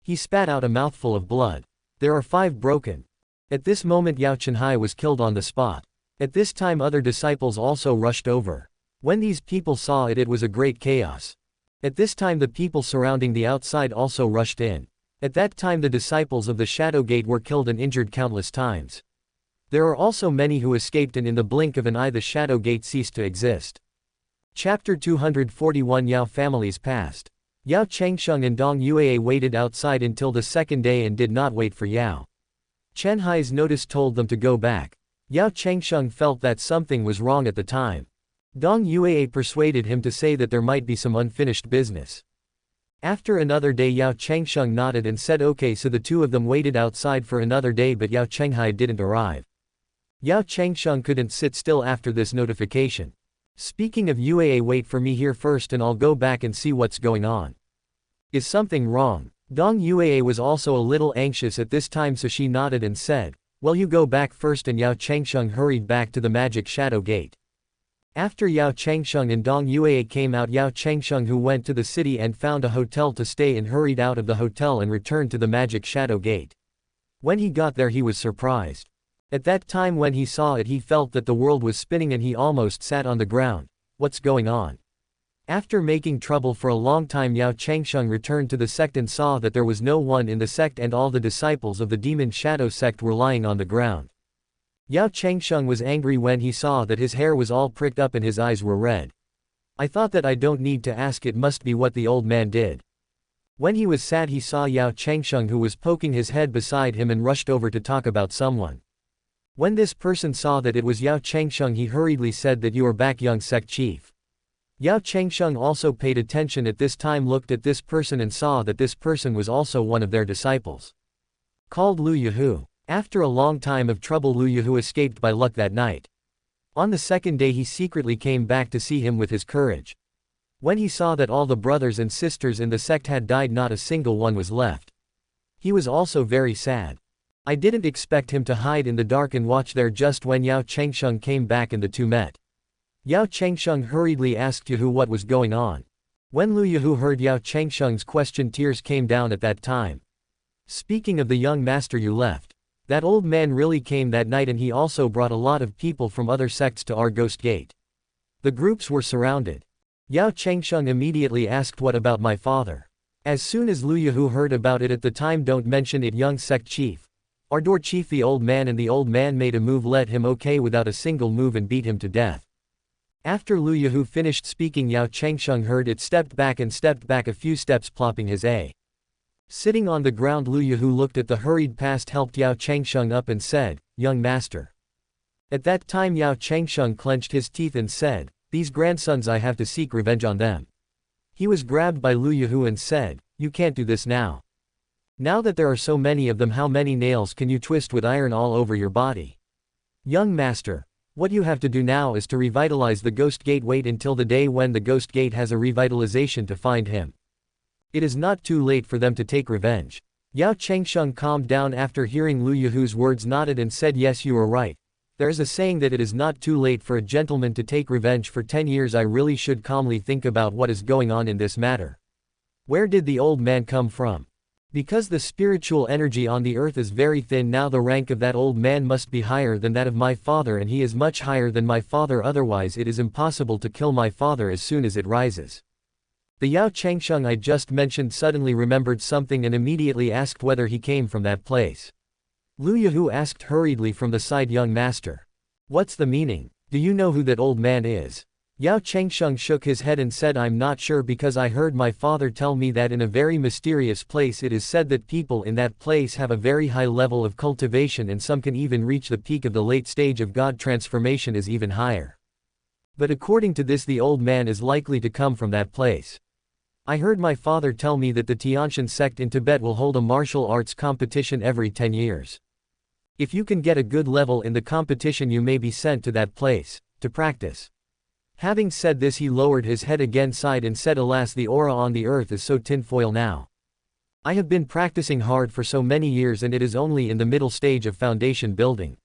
He spat out a mouthful of blood. There are 5 broken. At this moment Yao Chenhai was killed on the spot. At this time other disciples also rushed over. When these people saw it, it was a great chaos. At this time the people surrounding the outside also rushed in. At that time the disciples of the Shadow Gate were killed and injured countless times. There are also many who escaped, and in the blink of an eye the Shadow Gate ceased to exist. Chapter 241. Yao families passed. Yao Chengsheng and Dong Yue waited outside until the second day and did not wait for Yao Chenhai's notice told them to go back. Yao Chengsheng felt that something was wrong at the time. Dong Yue persuaded him to say that there might be some unfinished business. After another day Yao Chengsheng nodded and said okay, so the two of them waited outside for another day, but Yao Chenhai didn't arrive. Yao Chengsheng couldn't sit still after this notification. Speaking of Yue, wait for me here first and I'll go back and see what's going on. Is something wrong? Dong Yue was also a little anxious at this time, so she nodded and said, well, you go back first, and Yao Chengsheng hurried back to the magic shadow gate. After Yao Chengsheng and Dong Yue came out, Yao Chengsheng, who went to the city and found a hotel to stay and hurried out of the hotel and returned to the magic shadow gate. When he got there he was surprised. At that time when he saw it he felt that the world was spinning and he almost sat on the ground. What's going on? After making trouble for a long time, Yao Chengsheng returned to the sect and saw that there was no one in the sect and all the disciples of the demon shadow sect were lying on the ground. Yao Chengsheng was angry when he saw that his hair was all pricked up and his eyes were red. I thought that I don't need to ask, it must be what the old man did. When he was sad he saw Yao Chengsheng, who was poking his head beside him, and rushed over to talk about someone. When this person saw that it was Yao Chengsheng, he hurriedly said that you are back, young sect chief. Yao Chengsheng also paid attention at this time, looked at this person and saw that this person was also one of their disciples, called Lu Yuhu. After a long time of trouble Lu Yuhu escaped by luck that night. On the second day he secretly came back to see him with his courage. When he saw that all the brothers and sisters in the sect had died, not a single one was left, he was also very sad. I didn't expect him to hide in the dark and watch there. Just when Yao Chengsheng came back and the two met, Yao Chengsheng hurriedly asked Yuhu what was going on. When Lu Yuhu heard Yao Chengsheng's question, tears came down at that time. Speaking of the young master you left, that old man really came that night, and he also brought a lot of people from other sects to our Ghost Gate. The groups were surrounded. Yao Chengsheng immediately asked, what about my father? As soon as Lu Yuhu heard about it, at the time, don't mention it, young sect chief. Our door chief, the old man, and the old man made a move, let him okay without a single move and beat him to death. After Lu Yuhu finished speaking, Yao Chengsheng heard it, stepped back a few steps, plopping his A. Sitting on the ground, Lu Yuhu looked at the hurried past, helped Yao Chengsheng up and said, young master. At that time Yao Chengsheng clenched his teeth and said, these grandsons, I have to seek revenge on them. He was grabbed by Lu Yuhu and said, you can't do this now. Now that there are so many of them, how many nails can you twist with iron all over your body? Young master, what you have to do now is to revitalize the Ghost Gate. Wait until the day when the Ghost Gate has a revitalization to find him. It is not too late for them to take revenge. Yao Chengsheng calmed down after hearing Lu Yuhu's words, nodded and said, yes, you are right. There is a saying that it is not too late for a gentleman to take revenge. For 10 years I really should calmly think about what is going on in this matter. Where did the old man come from? Because the spiritual energy on the earth is very thin now, the rank of that old man must be higher than that of my father, and he is much higher than my father, otherwise it is impossible to kill my father as soon as it rises. The Yao Chengsheng I just mentioned suddenly remembered something and immediately asked whether he came from that place. Lu Yuhu asked hurriedly from the side, young master. What's the meaning? Do you know who that old man is? Yao Chengsheng shook his head and said, I'm not sure because I heard my father tell me that in a very mysterious place it is said that people in that place have a very high level of cultivation and some can even reach the peak of the late stage of God transformation is even higher. But according to this the old man is likely to come from that place. I heard my father tell me that the Tianshan sect in Tibet will hold a martial arts competition every 10 years. If you can get a good level in the competition you may be sent to that place, to practice. Having said this he lowered his head again, sighed and said, alas, the aura on the earth is so tinfoil now. I have been practicing hard for so many years and it is only in the middle stage of foundation building.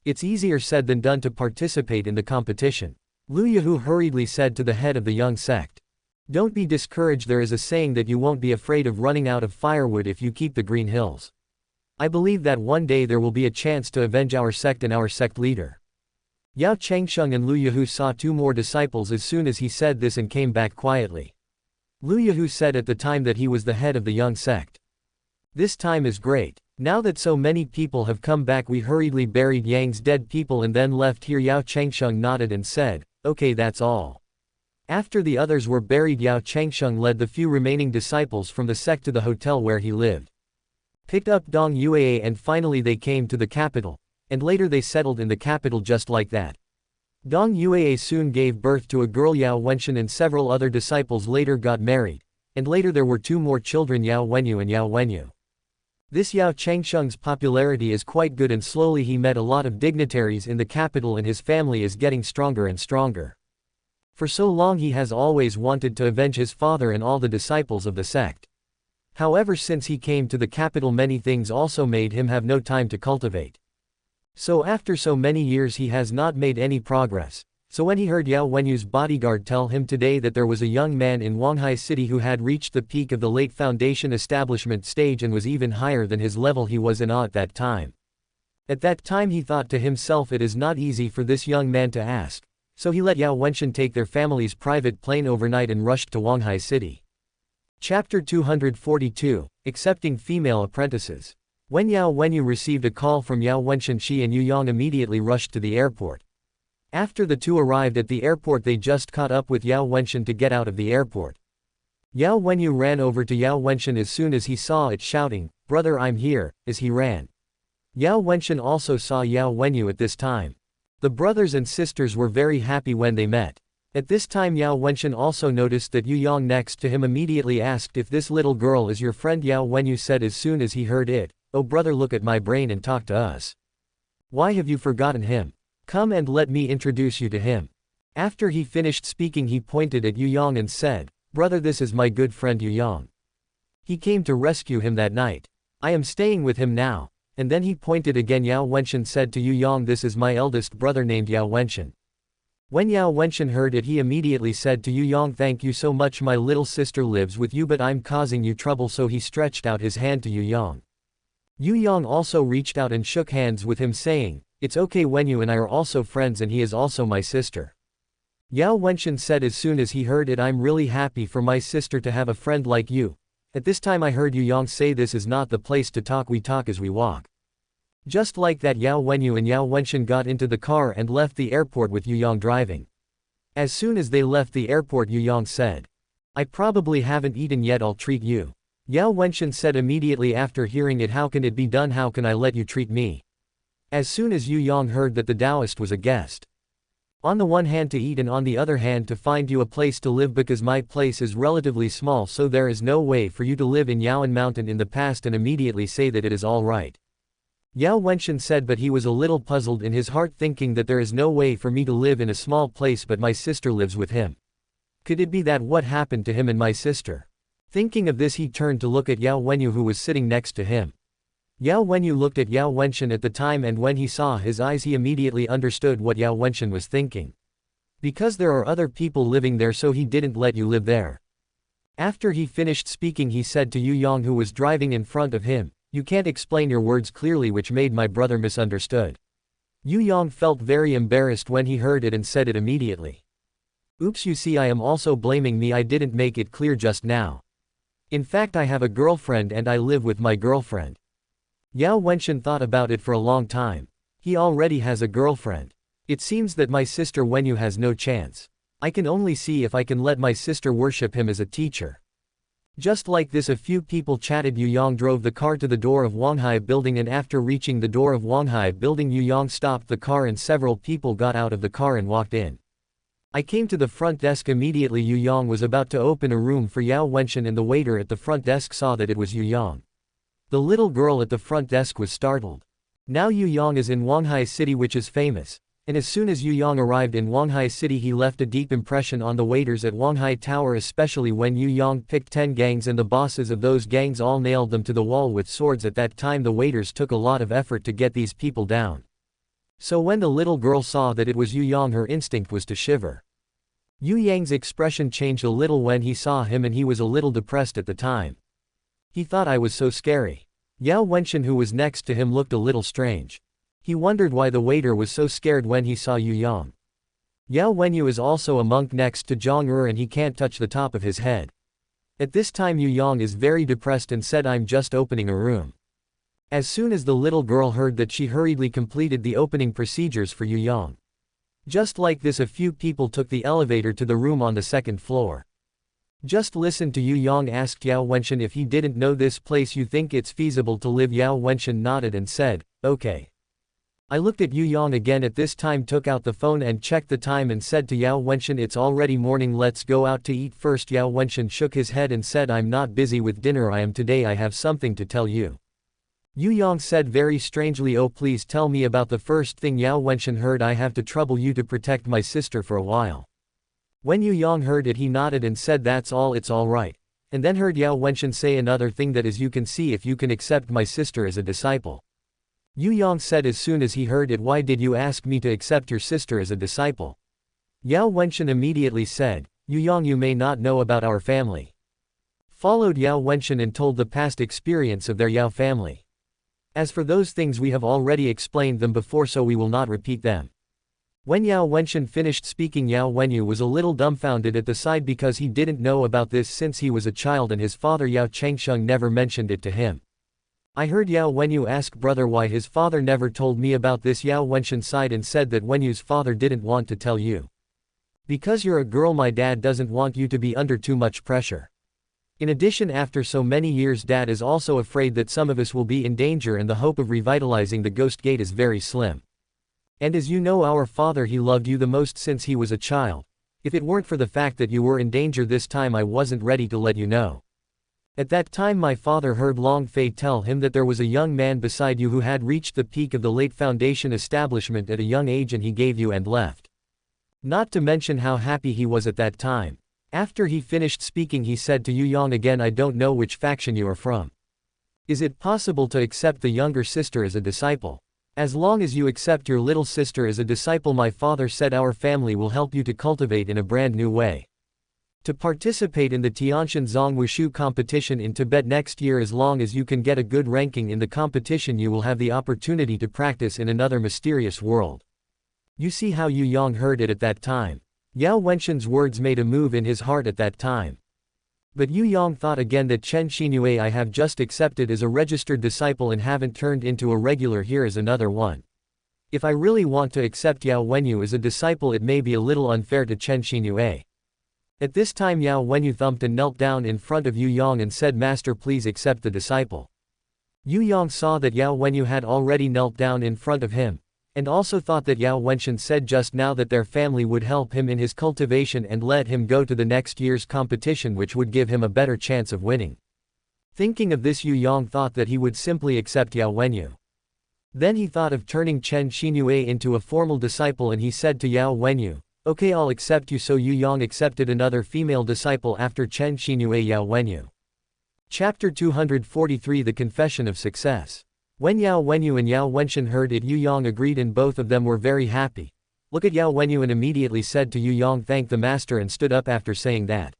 It's easier said than done to participate in the competition. Lu Yahu hurriedly said to the head of the young sect. Don't be discouraged, there is a saying that you won't be afraid of running out of firewood if you keep the green hills. I believe that one day there will be a chance to avenge our sect and our sect leader. Yao Chengsheng and Lu Yahu saw two more disciples as soon as he said this and came back quietly. Lu Yahu said at the time that he was the head of the young sect. This time is great. Now that so many people have come back we hurriedly buried Yang's dead people and then left here. Yao Chengsheng nodded and said, okay, that's all. After the others were buried Yao Chengsheng led the few remaining disciples from the sect to the hotel where he lived. Picked up Dong Yue and finally they came to the capital, and later they settled in the capital just like that. Dong Yue soon gave birth to a girl Yao Wenshan and several other disciples later got married, and later there were two more children Yao Wenyu and Yao Wenyu. This Yao Chengsheng's popularity is quite good and slowly he met a lot of dignitaries in the capital and his family is getting stronger and stronger. For so long he has always wanted to avenge his father and all the disciples of the sect. However, since he came to the capital many things also made him have no time to cultivate. So after so many years he has not made any progress. So when he heard Yao Wenyu's bodyguard tell him today that there was a young man in Huanghai City who had reached the peak of the late foundation establishment stage and was even higher than his level, he was in awe at that time. At that time he thought to himself, it is not easy for this young man to ask. So he let Yao Wenshan take their family's private plane overnight and rushed to Huanghai City. Chapter 242, Accepting Female Apprentices. When Yao Wenyu received a call from Yao Wenshan, she and Yu Yang immediately rushed to the airport. After the two arrived at the airport they just caught up with Yao Wenshan to get out of the airport. Yao Wenyu ran over to Yao Wenshan as soon as he saw it, shouting, "Brother, I'm here," as he ran. Yao Wenshan also saw Yao Wenyu at this time. The brothers and sisters were very happy when they met. At this time Yao Wenshan also noticed that Yu Yang next to him immediately asked if this little girl is your friend. Yao Wenyu said as soon as he heard it, "Oh brother, look at my brain and talk to us. Why have you forgotten him? Come and let me introduce you to him." After he finished speaking he pointed at Yu Yang and said, "Brother, this is my good friend Yu Yang. He came to rescue him that night. I am staying with him now." And then he pointed again. Yao Wenshan said to Yu Yang, "This is my eldest brother named Yao Wenshan." When Yao Wenshan heard it he immediately said to Yu Yang, "Thank you so much, my little sister lives with you but I'm causing you trouble," so he stretched out his hand to Yu Yang. Yu Yang also reached out and shook hands with him saying, "It's okay, Wenyu and I are also friends and he is also my sister." Yao Wenshan said as soon as he heard it, "I'm really happy for my sister to have a friend like you." At this time I heard Yu Yang say, "This is not the place to talk, we talk as we walk." Just like that Yao Wenyu and Yao Wenshan got into the car and left the airport with Yu Yang driving. As soon as they left the airport Yu Yang said, "I probably haven't eaten yet, I'll treat you." Yao Wenshan said immediately after hearing it, "How can it be done? How can I let you treat me?" As soon as Yu Yang heard that the Taoist was a guest. On the one hand to eat and on the other hand to find you a place to live, because my place is relatively small so there is no way for you to live in Yaoan Mountain in the past and immediately say that it is all right. Yao Wenshan said, but he was a little puzzled in his heart, thinking that there is no way for me to live in a small place but my sister lives with him. Could it be that what happened to him and my sister? Thinking of this he turned to look at Yao Wenyu who was sitting next to him. Yao Wenyu looked at Yao Wenshan at the time and when he saw his eyes he immediately understood what Yao Wenshan was thinking. Because there are other people living there so he didn't let you live there. After he finished speaking he said to Yu Yang who was driving in front of him, "You can't explain your words clearly, which made my brother misunderstood." Yu Yang felt very embarrassed when he heard it and said it immediately. "Oops, you see I am also blaming me, I didn't make it clear just now. In fact I have a girlfriend and I live with my girlfriend." Yao Wenshan thought about it for a long time. He already has a girlfriend. It seems that my sister Wenyu has no chance. I can only see if I can let my sister worship him as a teacher. Just like this a few people chatted. Yu Yang drove the car to the door of Huanghai building, and after reaching the door of Huanghai building Yu Yang stopped the car and several people got out of the car and walked in. I came to the front desk immediately. Yu Yang was about to open a room for Yao Wenxin and the waiter at the front desk saw that it was Yu Yang. The little girl at the front desk was startled. Now Yu Yang is in Huanghai City, which is famous. And as soon as Yu Yang arrived in Huanghai City, he left a deep impression on the waiters at Huanghai Tower, especially when Yu Yang picked 10 gangs and the bosses of those gangs all nailed them to the wall with swords. At that time the waiters took a lot of effort to get these people down. So when the little girl saw that it was Yu Yang, her instinct was to shiver. Yu Yang's expression changed a little when he saw him, and he was a little depressed at the time. He thought, I was so scary. Yao Wenxin, who was next to him, looked a little strange. He wondered why the waiter was so scared when he saw Yu Yang. Yao Wenyu is also a monk next to Zhang Er, and he can't touch the top of his head. At this time Yu Yang is very depressed and said, I'm just opening a room. As soon as the little girl heard that, she hurriedly completed the opening procedures for Yu Yang. Just like this a few people took the elevator to the room on the second floor. Just listen to Yu Yang asked Yao Wenxin if he didn't know this place. You think it's feasible to live? Yao Wenxin nodded and said, okay. I looked at Yu Yang again at this time, took out the phone and checked the time and said to Yao Wenxin, it's already morning, let's go out to eat first. Yao Wenxin shook his head and said, I'm not busy with dinner, I am today, I have something to tell you. Yu Yang said very strangely, oh please tell me about the first thing. Yao Wenxin heard, I have to trouble you to protect my sister for a while. When Yu Yang heard it, he nodded and said, that's all, it's all right. And then heard Yao Wenxin say another thing, that is, you can see if you can accept my sister as a disciple. Yu Yang said as soon as he heard it, why did you ask me to accept your sister as a disciple? Yao Wenxin immediately said, Yu Yang, you may not know about our family. Followed Yao Wenxin and told the past experience of their Yao family. As for those things, we have already explained them before, so we will not repeat them. When Yao Wenxin finished speaking, Yao Wenyu was a little dumbfounded at the side because he didn't know about this since he was a child and his father Yao Chengsheng never mentioned it to him. I heard Yao Wenyu ask brother why his father never told me about this. Yao Wenxin sighed and said that Wenyu's father didn't want to tell you. Because you're a girl, my dad doesn't want you to be under too much pressure. In addition, after so many years, dad is also afraid that some of us will be in danger, and the hope of revitalizing the Ghost Gate is very slim. And as you know, our father, he loved you the most since he was a child. If it weren't for the fact that you were in danger this time, I wasn't ready to let you know. At that time my father heard Long Fei tell him that there was a young man beside you who had reached the peak of the late foundation establishment at a young age, and he gave you and left. Not to mention how happy he was at that time. After he finished speaking, he said to Yu Yang again, I don't know which faction you are from. Is it possible to accept the younger sister as a disciple? As long as you accept your little sister as a disciple, my father said, our family will help you to cultivate in a brand new way. To participate in the Tianshan Zong Wushu competition in Tibet next year. As long as you can get a good ranking in the competition, you will have the opportunity to practice in another mysterious world. You see how Yu Yang heard it at that time. Yao Wenxin's words made a move in his heart at that time. But Yu Yang thought again that Chen Xinue I have just accepted as a registered disciple and haven't turned into a regular. Here is another one. If I really want to accept Yao Wenyu as a disciple, it may be a little unfair to Chen Xinue. At this time Yao Wenyu thumped and knelt down in front of Yu Yang and said, Master, please accept the disciple. Yu Yang saw that Yao Wenyu had already knelt down in front of him, and also thought that Yao Wenxin said just now that their family would help him in his cultivation and let him go to the next year's competition, which would give him a better chance of winning. Thinking of this, Yu Yang thought that he would simply accept Yao Wenyu. Then he thought of turning Chen Xinue into a formal disciple, and he said to Yao Wenyu, okay, I'll accept you. So Yu Yang accepted another female disciple after Chen Xinue, Yao Wenyu. Chapter 243, The Confession of Success. When Yao Wenyu and Yao Wenxin heard it, Yu Yang agreed and both of them were very happy. Look at Yao Wenyu and immediately said to Yu Yang, thank the master, and stood up after saying that.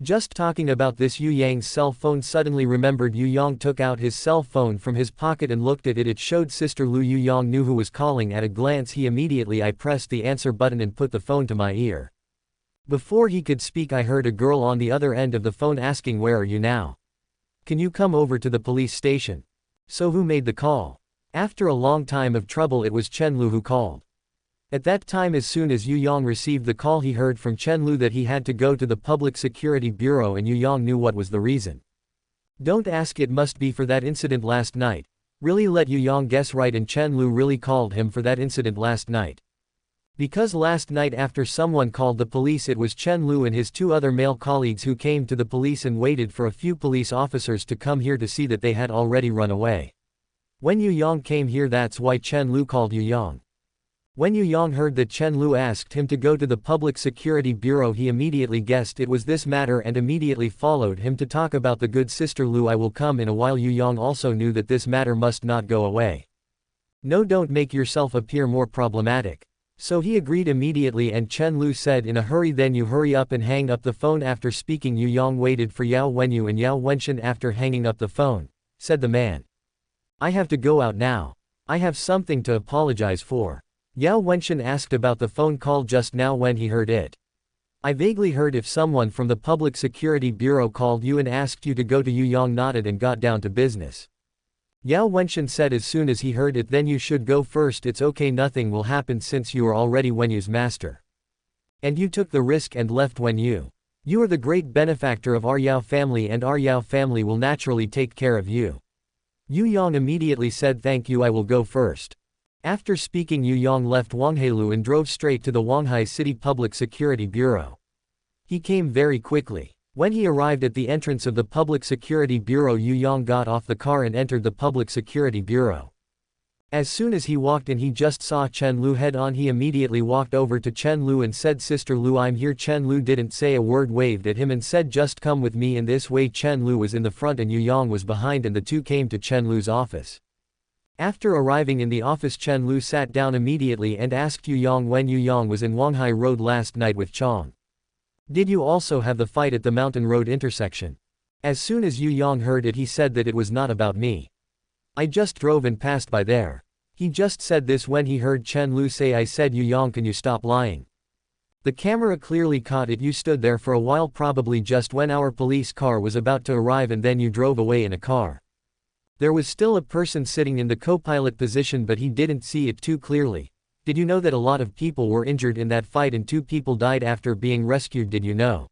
Just talking about this, Yu Yang's cell phone suddenly remembered. Yu Yang took out his cell phone from his pocket and looked at it. It showed Sister Lu. Yu Yang knew who was calling at a glance. I pressed the answer button and put the phone to my ear. Before he could speak, I heard a girl on the other end of the phone asking, where are you now? Can you come over to the police station? So who made the call? After a long time of trouble, it was Chen Lu who called. At that time, as soon as Yu Yang received the call, he heard from Chen Lu that he had to go to the Public Security Bureau, and Yu Yang knew what was the reason. Don't ask, it must be for that incident last night. Really let Yu Yang guess right, and Chen Lu really called him for that incident last night. Because last night after someone called the police, it was Chen Lu and his 2 other male colleagues who came to the police and waited for a few police officers to come here to see that they had already run away. When Yu Yang came here, that's why Chen Lu called Yu Yang. When Yu Yang heard that Chen Lu asked him to go to the Public Security Bureau, he immediately guessed it was this matter and immediately followed him to talk about the good sister Lu. I will come in a while. Yu Yang also knew that this matter must not go away. No, don't make yourself appear more problematic. So he agreed immediately, and Chen Lu said in a hurry, then you hurry up and hang up the phone. After speaking, Yu Yang waited for Yao Wenyu and Yao Wenshan. After hanging up the phone, said the man, I have to go out now. I have something to apologize for. Yao Wenshan asked about the phone call just now when he heard it. I vaguely heard if someone from the Public Security Bureau called you and asked you to go to. Yu Yang nodded and got down to business. Yao Wenshan said as soon as he heard it, then you should go first. It's okay, nothing will happen since you are already Wenyu's master. And you took the risk and left Wenyu. You are the great benefactor of our Yao family, and our Yao family will naturally take care of you. Yu Yang immediately said thank you, I will go first. After speaking, Yu Yang left Huanghai and drove straight to the Huanghai City Public Security Bureau. He came very quickly. When he arrived at the entrance of the Public Security Bureau, Yu Yang got off the car and entered the Public Security Bureau. As soon as he walked in, he just saw Chen Lu head on. He immediately walked over to Chen Lu and said, Sister Lu, I'm here. Chen Lu didn't say a word, waved at him and said, just come with me. In this way, Chen Lu was in the front and Yu Yang was behind, and the two came to Chen Lu's office. After arriving in the office, Chen Lu sat down immediately and asked Yu Yang when Yu Yang was in Huanghai Road last night with Chong. Did you also have the fight at the Mountain Road intersection? As soon as Yu Yang heard it, he said that it was not about me. I just drove and passed by there. He just said this when he heard Chen Lu say, I said, Yu Yang, can you stop lying? The camera clearly caught it. You stood there for a while, probably just when our police car was about to arrive, and then you drove away in a car. There was still a person sitting in the co-pilot position, but he didn't see it too clearly. Did you know that a lot of people were injured in that fight and 2 people died after being rescued? Did you know?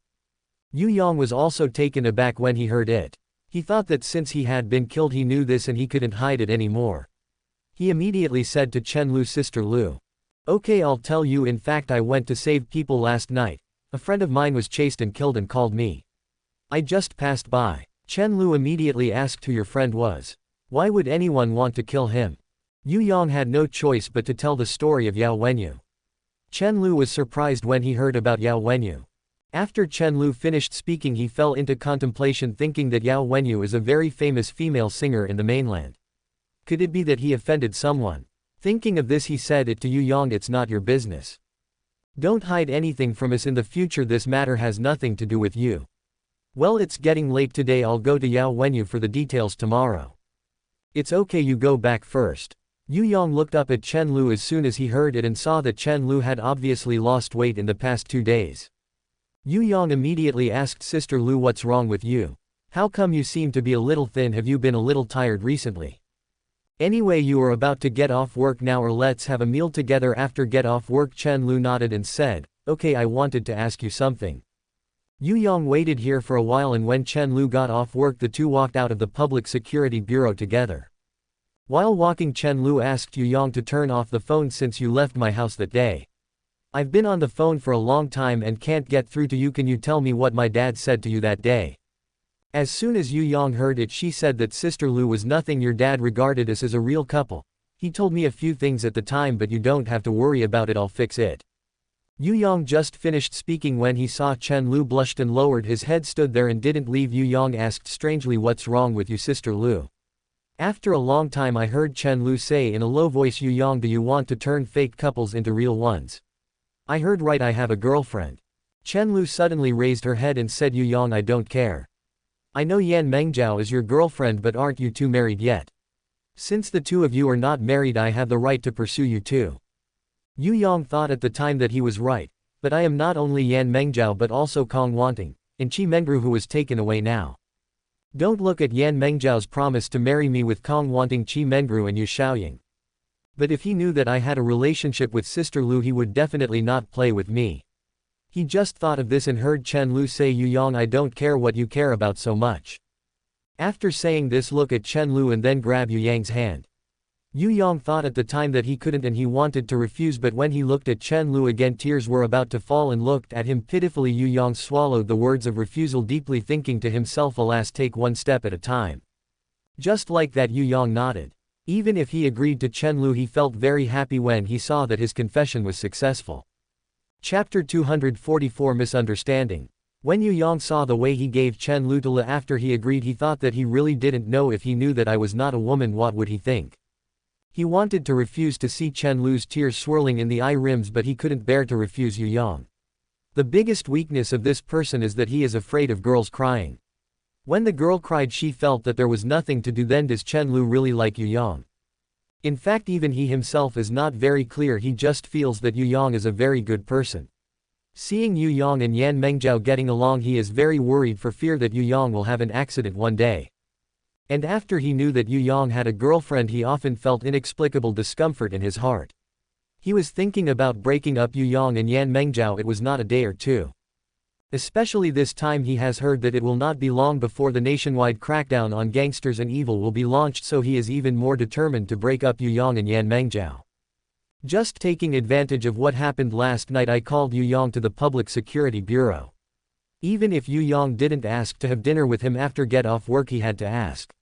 Yu Yang was also taken aback when he heard it. He thought that since he had been killed, he knew this and he couldn't hide it anymore. He immediately said to Chen Lu, Sister Lu. Okay, I'll tell you. In fact, I went to save people last night. A friend of mine was chased and killed and called me. I just passed by. Chen Lu immediately asked who your friend was. Why would anyone want to kill him? Yu Yang had no choice but to tell the story of Yao Wenyu. Chen Lu was surprised when he heard about Yao Wenyu. After Chen Lu finished speaking, he fell into contemplation, thinking that Yao Wenyu is a very famous female singer in the mainland. Could it be that he offended someone? Thinking of this, he said it to Yu Yang, it's not your business. Don't hide anything from us in the future, this matter has nothing to do with you. Well, it's getting late today, I'll go to Yao Wenyu for the details tomorrow. It's okay, you go back first. Yu Yang looked up at Chen Lu as soon as he heard it and saw that Chen Lu had obviously lost weight in the past 2 days. Yu Yang immediately asked, Sister Lu, what's wrong with you? How come you seem to be a little thin? Have you been a little tired recently? Anyway, you are about to get off work now, or let's have a meal together after get off work. Chen Lu nodded and said, okay, I wanted to ask you something. Yu Yang waited here for a while, and when Chen Lu got off work, the two walked out of the Public Security Bureau together. While walking, Chen Lu asked Yu Yang to turn off the phone since you left my house that day. I've been on the phone for a long time and can't get through to you. Can you tell me what my dad said to you that day? As soon as Yu Yang heard it, she said that Sister Lu was nothing. Your dad regarded us as a real couple. He told me a few things at the time, but you don't have to worry about it, I'll fix it. Yu Yang just finished speaking when he saw Chen Lu, blushed and lowered his head, stood there and didn't leave. Yu Yang asked strangely, what's wrong with you, Sister Lu? After a long time, I heard Chen Lu say in a low voice, Yu Yang, do you want to turn fake couples into real ones? I heard right, I have a girlfriend. Chen Lu suddenly raised her head and said, Yu Yang, I don't care. I know Yan Mengjiao is your girlfriend, but aren't you two married yet? Since the two of you are not married, I have the right to pursue you too. Yu Yang thought at the time that he was right, but I am not only Yan Mengjiao but also Kong Wanting, and Qi Mengru, who was taken away now. Don't look at Yan Mengjiao's promise to marry me with Kong Wanting, Qi Mengru and Yu Xiaoying. But if he knew that I had a relationship with Sister Lu, he would definitely not play with me. He just thought of this and heard Chen Lu say, Yu Yang, I don't care what you care about so much. After saying this, look at Chen Lu and then grab Yu Yang's hand. Yu Yang thought at the time that he couldn't and he wanted to refuse, but when he looked at Chen Lu again, tears were about to fall and looked at him pitifully. Yu Yang swallowed the words of refusal deeply, thinking to himself, alas, take one step at a time. Just like that, Yu Yang nodded. Even if he agreed to Chen Lu, he felt very happy when he saw that his confession was successful. Chapter 244 Misunderstanding. When Yu Yang saw the way he gave Chen Lu to Le after he agreed, he thought that he really didn't know. If he knew that I was not a woman, what would he think? He wanted to refuse to see Chen Lu's tears swirling in the eye rims, but he couldn't bear to refuse Yu Yang. The biggest weakness of this person is that he is afraid of girls crying. When the girl cried, she felt that there was nothing to do. Then does Chen Lu really like Yu Yang? In fact, even he himself is not very clear. He just feels that Yu Yang is a very good person. Seeing Yu Yang and Yan Mengzhao getting along, he is very worried for fear that Yu Yang will have an accident one day. And after he knew that Yu Yang had a girlfriend, he often felt inexplicable discomfort in his heart. He was thinking about breaking up Yu Yang and Yan Mengzhao. It was not a day or two. Especially this time, he has heard that it will not be long before the nationwide crackdown on gangsters and evil will be launched, so he is even more determined to break up Yu Yang and Yan Mengzhao. Just taking advantage of what happened last night, I called Yu Yang to the Public Security Bureau. Even if Yu Yang didn't ask to have dinner with him after get off work, he had to ask.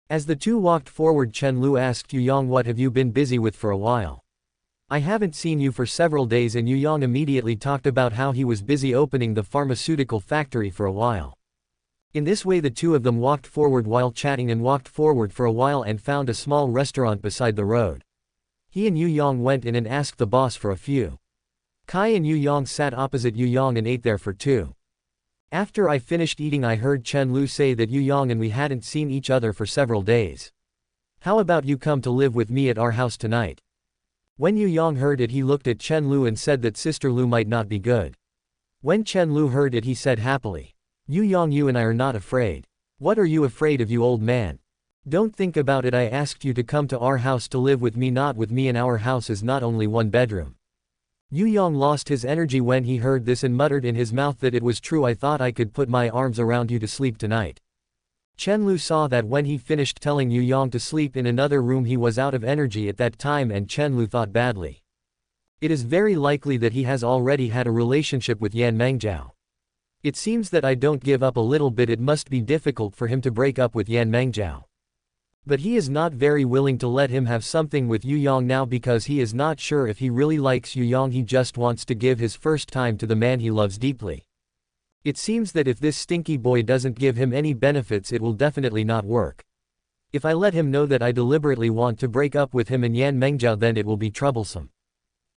As the two walked forward, Chen Lu asked Yu Yang, what have you been busy with for a while? I haven't seen you for several days, and Yu Yang immediately talked about how he was busy opening the pharmaceutical factory for a while. In this way, the two of them walked forward while chatting and walked forward for a while and found a small restaurant beside the road. He and Yu Yang went in and asked the boss for a few. Kai and Yu Yang sat opposite Yu Yang and ate there for two. After I finished eating, I heard Chen Lu say that Yu Yang and we hadn't seen each other for several days. How about you come to live with me at our house tonight? When Yu Yang heard it, he looked at Chen Lu and said that Sister Lu might not be good. When Chen Lu heard it, he said happily, Yu Yang, you and I are not afraid. What are you afraid of, you old man? Don't think about it. I asked you to come to our house to live with me, not with me, and our house is not only one bedroom. Yu Yang lost his energy when he heard this and muttered in his mouth that it was true. I thought I could put my arms around you to sleep tonight. Chen Lu saw that when he finished telling Yu Yang to sleep in another room, he was out of energy at that time, and Chen Lu thought badly. It is very likely that he has already had a relationship with Yan Mengzhao. It seems that I don't give up a little bit. It must be difficult for him to break up with Yan Mengzhao. But he is not very willing to let him have something with Yu Yang now because he is not sure if he really likes Yu Yang. He just wants to give his first time to the man he loves deeply. It seems that if this stinky boy doesn't give him any benefits, it will definitely not work. If I let him know that I deliberately want to break up with him and Yan Mengzhao, then it will be troublesome.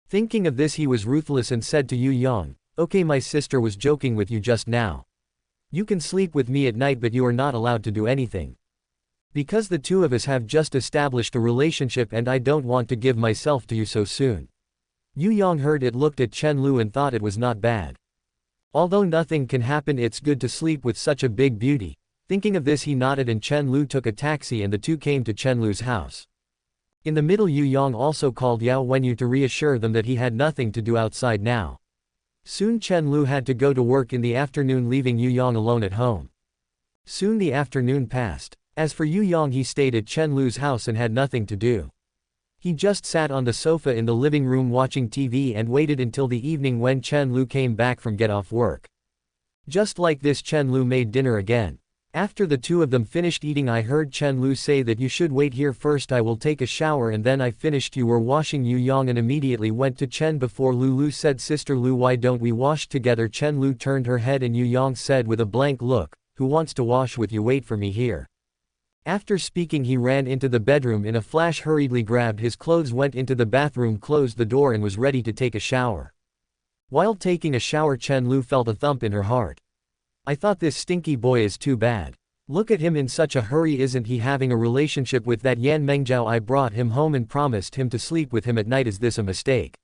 Thinking of this, he was ruthless and said to Yu Yang, okay, my sister was joking with you just now. You can sleep with me at night, but you are not allowed to do anything. Because the two of us have just established a relationship and I don't want to give myself to you so soon. Yu Yang heard it, looked at Chen Lu and thought it was not bad. Although nothing can happen, it's good to sleep with such a big beauty. Thinking of this, he nodded and Chen Lu took a taxi and the two came to Chen Lu's house. In the middle, Yu Yang also called Yao Wenyu to reassure them that he had nothing to do outside now. Soon Chen Lu had to go to work in the afternoon, leaving Yu Yang alone at home. Soon the afternoon passed. As for Yu Yang, he stayed at Chen Lu's house and had nothing to do. He just sat on the sofa in the living room watching TV and waited until the evening when Chen Lu came back from get off work. Just like this, Chen Lu made dinner again. After the two of them finished eating, I heard Chen Lu say that you should wait here first, I will take a shower and then I finished. You were washing. Yu Yang and immediately went to Chen before Lu said, Sister Lu, why don't we wash together? Chen Lu turned her head and Yu Yang said with a blank look, who wants to wash with you? Wait for me here. After speaking, he ran into the bedroom in a flash, hurriedly grabbed his clothes, went into the bathroom, closed the door and was ready to take a shower. While taking a shower, Chen Lu felt a thump in her heart. I thought this stinky boy is too bad. Look at him in such a hurry. Isn't he having a relationship with that Yan Mengzhao? I brought him home and promised him to sleep with him at night. Is this a mistake?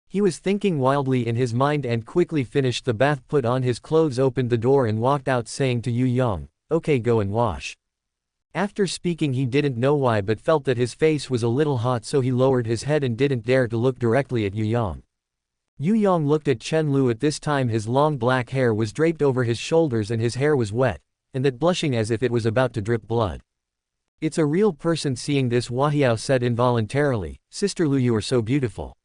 He was thinking wildly in his mind and quickly finished the bath, put on his clothes, opened the door and walked out, saying to Yu Yang, okay, go and wash. After speaking he didn't know why but felt that his face was a little hot, so he lowered his head and didn't dare to look directly at Yu Yang. Yu Yang looked at Chen Lu. At this time his long black hair was draped over his shoulders and his hair was wet, and that blushing as if it was about to drip blood. It's a real person. Seeing this, Huahiao said involuntarily, "Sister Lu, you are so beautiful."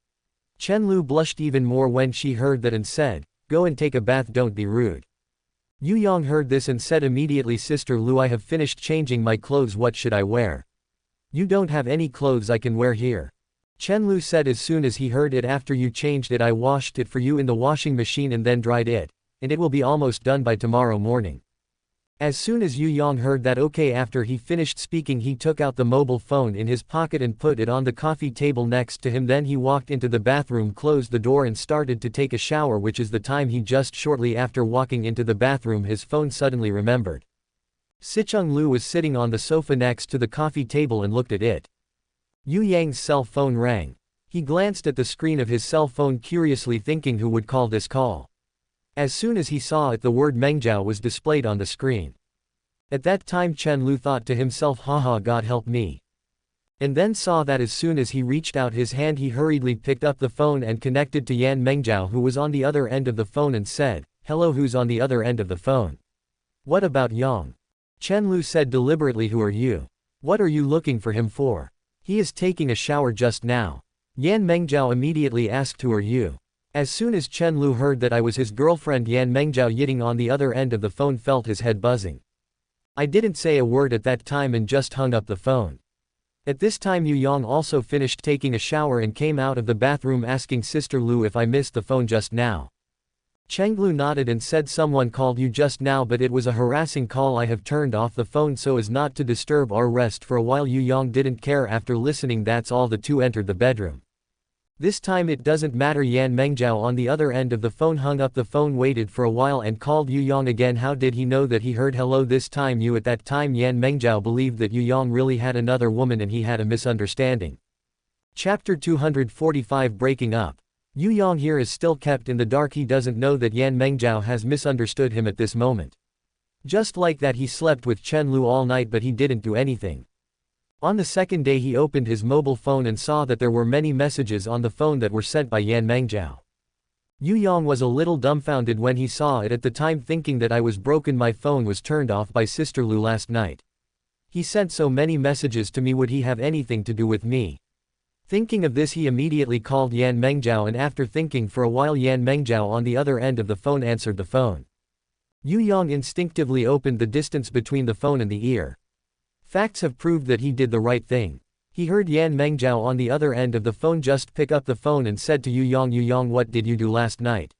Chen Lu blushed even more when she heard that and said, "Go and take a bath, don't be rude." Yu Yang heard this and said immediately, "Sister Lu, I have finished changing my clothes, what should I wear?" "You don't have any clothes I can wear here." Chen Lu said as soon as he heard it, "After you changed it I washed it for you in the washing machine and then dried it, and it will be almost done by tomorrow morning." As soon as Yu Yang heard that, okay, after he finished speaking he took out the mobile phone in his pocket and put it on the coffee table next to him. Then he walked into the bathroom, closed the door and started to take a shower, which is the time he just shortly after walking into the bathroom his phone suddenly remembered. Sicheng Lu was sitting on the sofa next to the coffee table and looked at it. Yu Yang's cell phone rang. He glanced at the screen of his cell phone curiously, thinking who would call this call. As soon as he saw it, the word Mengjiao was displayed on the screen. At that time Chen Lu thought to himself, haha, God help me. And then saw that as soon as he reached out his hand he hurriedly picked up the phone and connected to Yan Mengjiao, who was on the other end of the phone, and said, "Hello, who's on the other end of the phone?" "What about Yang?" Chen Lu said deliberately, "Who are you? What are you looking for him for? He is taking a shower just now." Yan Mengjiao immediately asked, "Who are you?" As soon as Chen Lu heard that I was his girlfriend, Yan Mengjiao yitting on the other end of the phone felt his head buzzing. I didn't say a word at that time and just hung up the phone. At this time Yu Yang also finished taking a shower and came out of the bathroom asking Sister Lu if I missed the phone just now. Cheng Lu nodded and said, "Someone called you just now, but it was a harassing call. I have turned off the phone so as not to disturb our rest for a while." Yu Yang didn't care. After listening, that's all, the two entered the bedroom. This time it doesn't matter. Yan Mengjiao on the other end of the phone hung up the phone, waited for a while and called Yu Yang again. How did he know that he heard hello this time? At that time Yan Mengjiao believed that Yu Yang really had another woman and he had a misunderstanding. Chapter 245, Breaking Up. Yu Yang here is still kept in the dark. He doesn't know that Yan Mengjiao has misunderstood him at this moment. Just like that, he slept with Chen Lu all night but he didn't do anything. On the second day he opened his mobile phone and saw that there were many messages on the phone that were sent by Yan Mengjiao. Yu Yang was a little dumbfounded when he saw it at the time, thinking that I was broken. My phone was turned off by Sister Lu last night. He sent so many messages to me, would he have anything to do with me? Thinking of this he immediately called Yan Mengjiao, and after thinking for a while Yan Mengjiao on the other end of the phone answered the phone. Yu Yang instinctively opened the distance between the phone and the ear. Facts have proved that he did the right thing. He heard Yan Mengjiao on the other end of the phone just pick up the phone and said to Yu Yang, "Yu Yang, what did you do last night?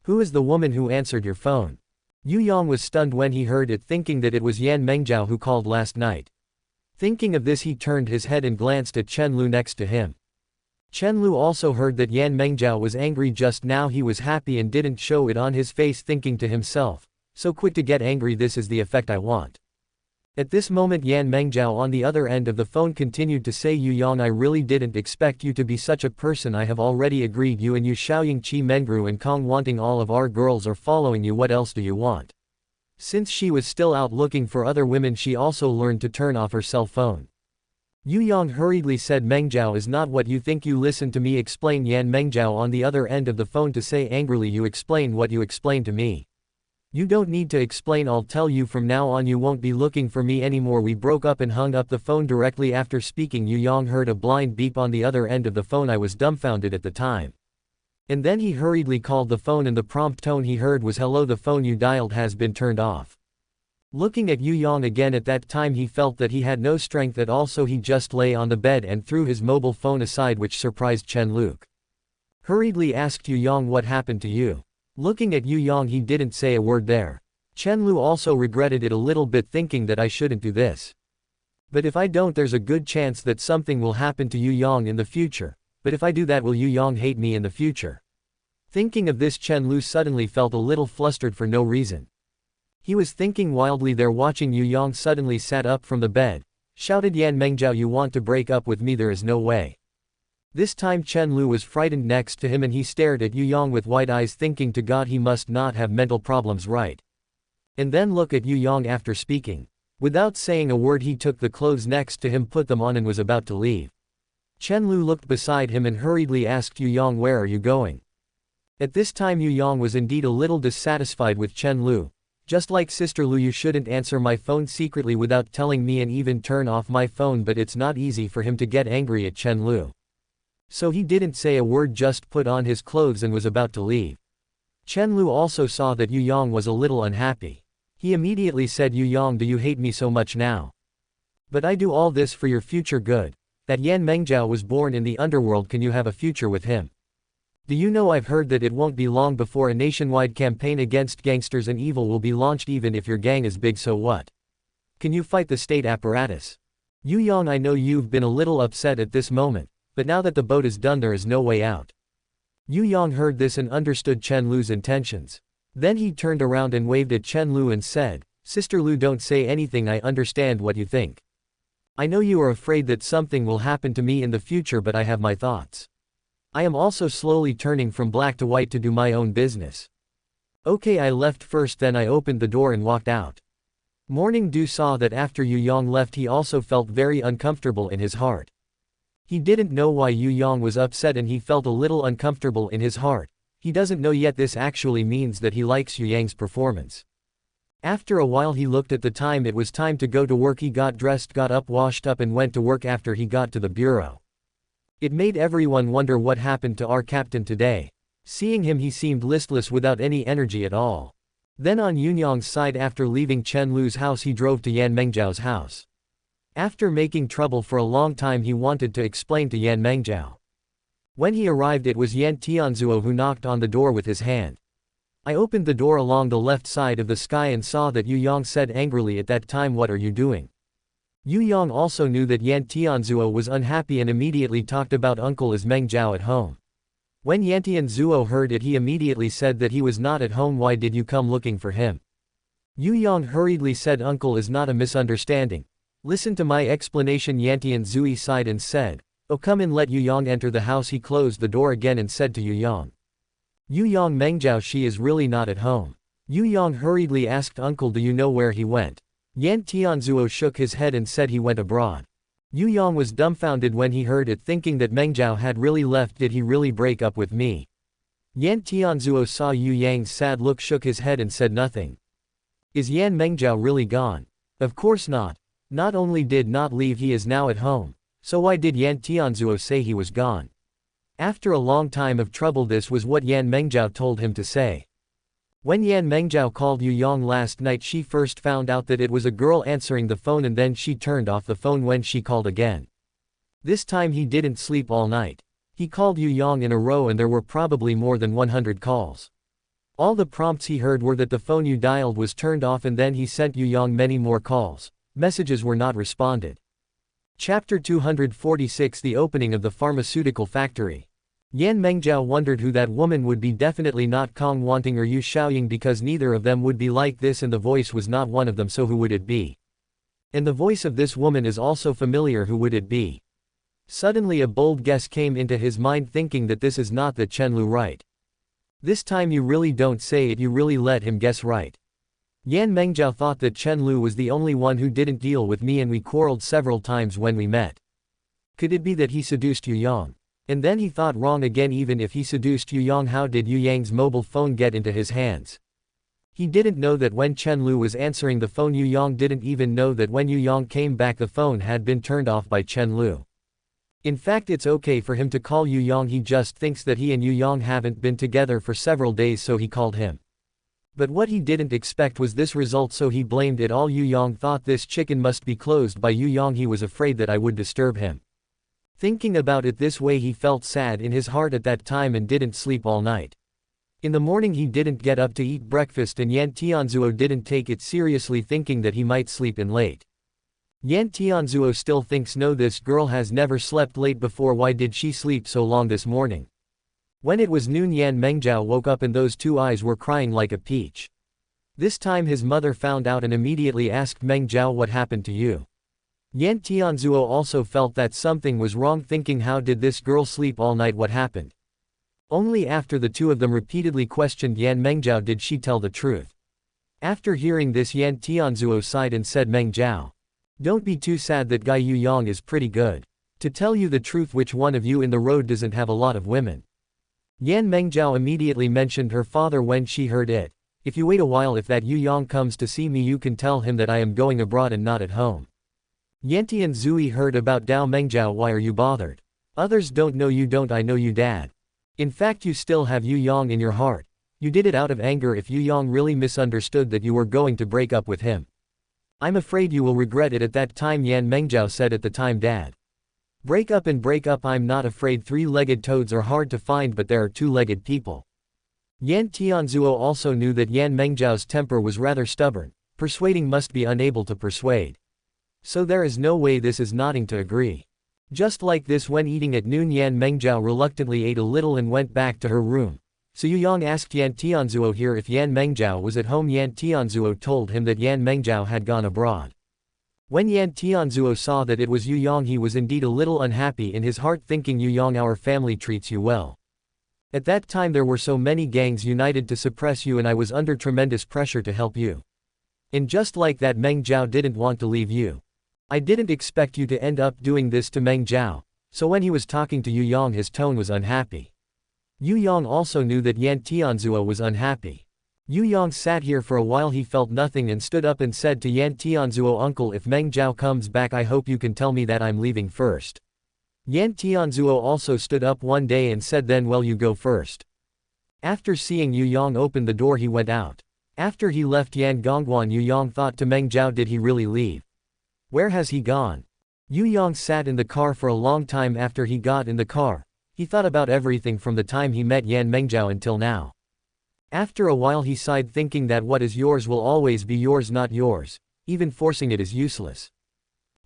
Who is the woman who answered your phone?" Yu Yang was stunned when he heard it, thinking that it was Yan Mengjiao who called last night. Thinking of this he turned his head and glanced at Chen Lu next to him. Chen Lu also heard that Yan Mengjiao was angry just now. He was happy and didn't show it on his face, thinking to himself, "So quick to get angry, this is the effect I want." At this moment Yan Mengjiao on the other end of the phone continued to say, "Yu Yang, I really didn't expect you to be such a person. I have already agreed. You and Yu Xiaoying, Qi Mengru and Kong wanting all of our girls are following you. What else do you want?" Since she was still out looking for other women, she also learned to turn off her cell phone. Yu Yang hurriedly said, "Mengjiao is not what you think. You listen to me explain." Yan Mengjiao on the other end of the phone to say angrily, "You explain what you explained to me. You don't need to explain. I'll tell you from now on, you won't be looking for me anymore." We broke up and hung up the phone directly after speaking. Yu Yang heard a blind beep on the other end of the phone. I was dumbfounded at the time. And then he hurriedly called the phone and the prompt tone he heard was, "Hello, the phone you dialed has been turned off." Looking at Yu Yang again at that time he felt that he had no strength at all, so he just lay on the bed and threw his mobile phone aside, which surprised Chen Lu. Hurriedly asked Yu Yang, "What happened to you?" Looking at Yu Yang he didn't say a word there. Chen Lu also regretted it a little bit, thinking that I shouldn't do this. But if I don't, there's a good chance that something will happen to Yu Yang in the future. But if I do that, will Yu Yang hate me in the future? Thinking of this, Chen Lu suddenly felt a little flustered for no reason. He was thinking wildly there, watching Yu Yang suddenly sat up from the bed, shouted, "Yan Mengjiao, you want to break up with me? There is no way." This time Chen Lu was frightened next to him and he stared at Yu Yang with wide eyes, thinking to God he must not have mental problems, right? And then look at Yu Yang after speaking. Without saying a word he took the clothes next to him, put them on and was about to leave. Chen Lu looked beside him and hurriedly asked Yu Yang, where are you going? At this time Yu Yang was indeed a little dissatisfied with Chen Lu. Just like Sister Lu, you shouldn't answer my phone secretly without telling me and even turn off my phone, but it's not easy for him to get angry at Chen Lu. So he didn't say a word, just put on his clothes and was about to leave. Chen Lu also saw that Yu Yang was a little unhappy. He immediately said, Yu Yang, do you hate me so much now? But I do all this for your future good. That Yan Mengjiao was born in the underworld, can you have a future with him? Do you know I've heard that it won't be long before a nationwide campaign against gangsters and evil will be launched, even if your gang is big, so what? Can you fight the state apparatus? Yu Yang, I know you've been a little upset at this moment, but now that the boat is done there is no way out. Yu Yang heard this and understood Chen Lu's intentions. Then he turned around and waved at Chen Lu and said, Sister Lu, don't say anything, I understand what you think. I know you are afraid that something will happen to me in the future, but I have my thoughts. I am also slowly turning from black to white to do my own business. Okay, I left first, then I opened the door and walked out. Morning Dew saw that after Yu Yang left he also felt very uncomfortable in his heart. He didn't know why Yu Yang was upset and he felt a little uncomfortable in his heart. He doesn't know yet this actually means that he likes Yu Yang's performance. After a while he looked at the time, it was time to go to work. He got dressed, got up, washed up and went to work. After he got to the bureau, it made everyone wonder what happened to our captain today. Seeing him he seemed listless without any energy at all. Then on Yunyang's side, after leaving Chen Lu's house he drove to Yan Mengjiao's house. After making trouble for a long time he wanted to explain to Yan Mengjiao. When he arrived it was Yan Tianzuo who knocked on the door with his hand. I opened the door along the left side of the sky and saw that Yu Yang said angrily at that time, what are you doing? Yu Yang also knew that Yan Tianzuo was unhappy and immediately talked about Uncle is Mengjiao at home. When Yan Tianzuo heard it he immediately said that he was not at home. Why did you come looking for him? Yu Yang hurriedly said, Uncle is not a misunderstanding. Listen to my explanation. Yan Tianzuo sighed and said, oh, come in. Let Yu Yang enter the house. He closed the door again and said to Yu Yang, Yu Yang, Mengjiao, she is really not at home. Yu Yang hurriedly asked, Uncle, do you know where he went? Yan Tianzuo shook his head and said he went abroad. Yu Yang was dumbfounded when he heard it, thinking that Mengjiao had really left. Did he really break up with me? Yan Tianzuo saw Yu Yang's sad look, shook his head and said nothing. Is Yan Mengjiao really gone? Of course not. Not only did not leave, he is now at home. So why did Yan Tianzuo say he was gone? After a long time of trouble this was what Yan Mengjiao told him to say. When Yan Mengjiao called Yu Yang last night she first found out that it was a girl answering the phone and then she turned off the phone when she called again. This time he didn't sleep all night. He called Yu Yang in a row and there were probably more than 100 calls. All the prompts he heard were that the phone you dialed was turned off, and then he sent Yu Yang many more calls. Messages were not responded. Chapter 246, The opening of the pharmaceutical factory. Yan Mengjiao wondered who that woman would be. Definitely not Kong Wanting or Yu Xiaoying, because neither of them would be like this, and the voice was not one of them, so who would it be? And the voice of this woman is also familiar, who would it be? Suddenly a bold guess came into his mind, thinking that this is not the Chen Lu, right? This time you really don't say it, you really let him guess right. Yan Mengjiao thought that Chen Lu was the only one who didn't deal with me and we quarreled several times when we met. Could it be that he seduced Yu Yang? And then he thought wrong again. Even if he seduced Yu Yang, how did Yu Yang's mobile phone get into his hands? He didn't know that when Chen Lu was answering the phone Yu Yang didn't even know that when Yu Yang came back the phone had been turned off by Chen Lu. In fact it's okay for him to call Yu Yang, he just thinks that he and Yu Yang haven't been together for several days, so he called him. But what he didn't expect was this result, so he blamed it all. Yu Yang thought this chicken must be closed by Yu Yang. He was afraid that I would disturb him. Thinking about it this way he felt sad in his heart at that time and didn't sleep all night. In the morning he didn't get up to eat breakfast and Yan Tianzuo didn't take it seriously, thinking that he might sleep in late. Yan Tianzuo still thinks, no, this girl has never slept late before, why did she sleep so long this morning? When it was noon Yan Mengjiao woke up and those two eyes were crying like a peach. This time his mother found out and immediately asked Mengjiao, what happened to you? Yan Tianzuo also felt that something was wrong, thinking how did this girl sleep all night, what happened? Only after the two of them repeatedly questioned Yan Mengjiao did she tell the truth. After hearing this, Yan Tianzuo sighed and said, Meng Zhao. Don't be too sad that guy Yu Yang is pretty good. To tell you the truth, which one of you in the road doesn't have a lot of women? Yan Mengjiao immediately mentioned her father when she heard it. If you wait a while, if that Yu Yang comes to see me, you can tell him that I am going abroad and not at home. Yantian Zui heard about Dao Mengjiao. Why are you bothered? Others don't know you, don't I know you, dad? In fact, you still have Yu Yang in your heart. You did it out of anger. If Yu Yang really misunderstood that you were going to break up with him, I'm afraid you will regret it at that time, Yan Mengjiao said at the time, Dad. Break up and break up, I'm not afraid. Three-legged toads are hard to find, but there are two-legged people. Yan Tianzuo also knew that Yan Mengjiao's temper was rather stubborn. Persuading must be unable to persuade. So there is no way this is nodding to agree. Just like this, when eating at noon, Yan Mengjiao reluctantly ate a little and went back to her room. So Yu Yang asked Yan Tianzuo here if Yan Mengjiao was at home. Yan Tianzuo told him that Yan Mengjiao had gone abroad. When Yan Tianzuo saw that it was Yu Yang, he was indeed a little unhappy in his heart, thinking, Yu Yang, our family treats you well. At that time there were so many gangs united to suppress you, and I was under tremendous pressure to help you. And just like that, Meng Zhao didn't want to leave you. I didn't expect you to end up doing this to Meng Zhao. So when he was talking to Yu Yang, his tone was unhappy. Yu Yang also knew that Yan Tianzuo was unhappy. Yu Yang sat here for a while. He felt nothing and stood up and said to Yan Tianzuo, Uncle, if Meng Zhao comes back, I hope you can tell me that I'm leaving first. Yan Tianzuo also stood up one day and said, then well, you go first. After seeing Yu Yang open the door, he went out. After he left Yan Gongguan, Yu Yang thought to Meng Zhao, did he really leave? Where has he gone? Yu Yang sat in the car for a long time. After he got in the car, he thought about everything from the time he met Yan Mengjiao until now. After a while he sighed, thinking that what is yours will always be yours, not yours. Even forcing it is useless.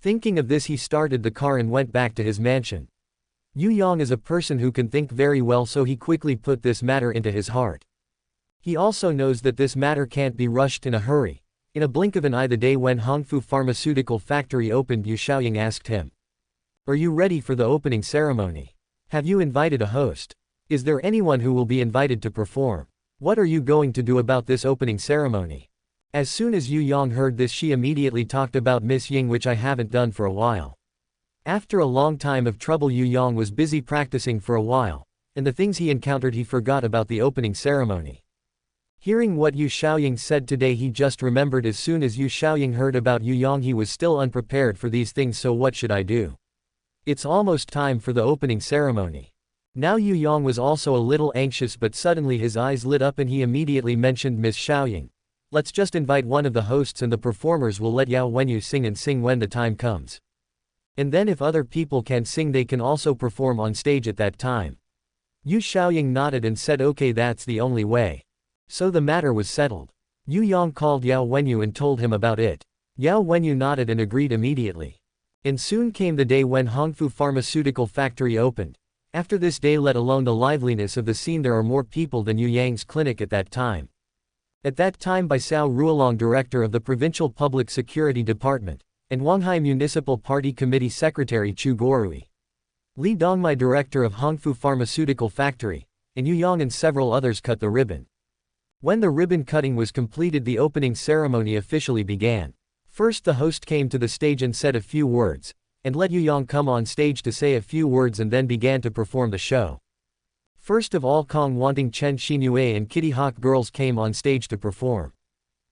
Thinking of this, he started the car and went back to his mansion. Yu Yang is a person who can think very well, so he quickly put this matter into his heart. He also knows that this matter can't be rushed in a hurry. In a blink of an eye, the day when Hongfu Pharmaceutical Factory opened, Yu Xiaoying asked him, are you ready for the opening ceremony? Have you invited a host? Is there anyone who will be invited to perform? What are you going to do about this opening ceremony? As soon as Yu Yang heard this, she immediately talked about Miss Ying, which I haven't done for a while. After a long time of trouble, Yu Yang was busy practicing for a while, and the things he encountered, he forgot about the opening ceremony. Hearing what Yu Xiaoying said today, he just remembered. As soon as Yu Xiaoying heard about Yu Yang, he was still unprepared for these things. So what should I do? It's almost time for the opening ceremony. Now Yu Yang was also a little anxious, but suddenly his eyes lit up and he immediately mentioned Miss Xiaoying. Let's just invite one of the hosts and the performers will let Yao Wenyu sing and sing when the time comes. And then if other people can sing, they can also perform on stage at that time. Yu Xiaoying nodded and said, okay, that's the only way. So the matter was settled. Yu Yang called Yao Wenyu and told him about it. Yao Wenyu nodded and agreed immediately. And soon came the day when Hongfu Pharmaceutical Factory opened. After this day, let alone the liveliness of the scene, there are more people than Yu Yang's clinic at that time. At that time, by Cao Ruolong, director of the Provincial Public Security Department, and Huanghai Municipal Party Committee Secretary Chu Gorui, Li Dongmai, director of Hongfu Pharmaceutical Factory, and Yu Yang and several others cut the ribbon. When the ribbon cutting was completed, the opening ceremony officially began. First, the host came to the stage and said a few words, and let Yu Yang come on stage to say a few words, and then began to perform the show. First of all, Kong Wanting, Chen Xinue and Kitty Hawk girls came on stage to perform.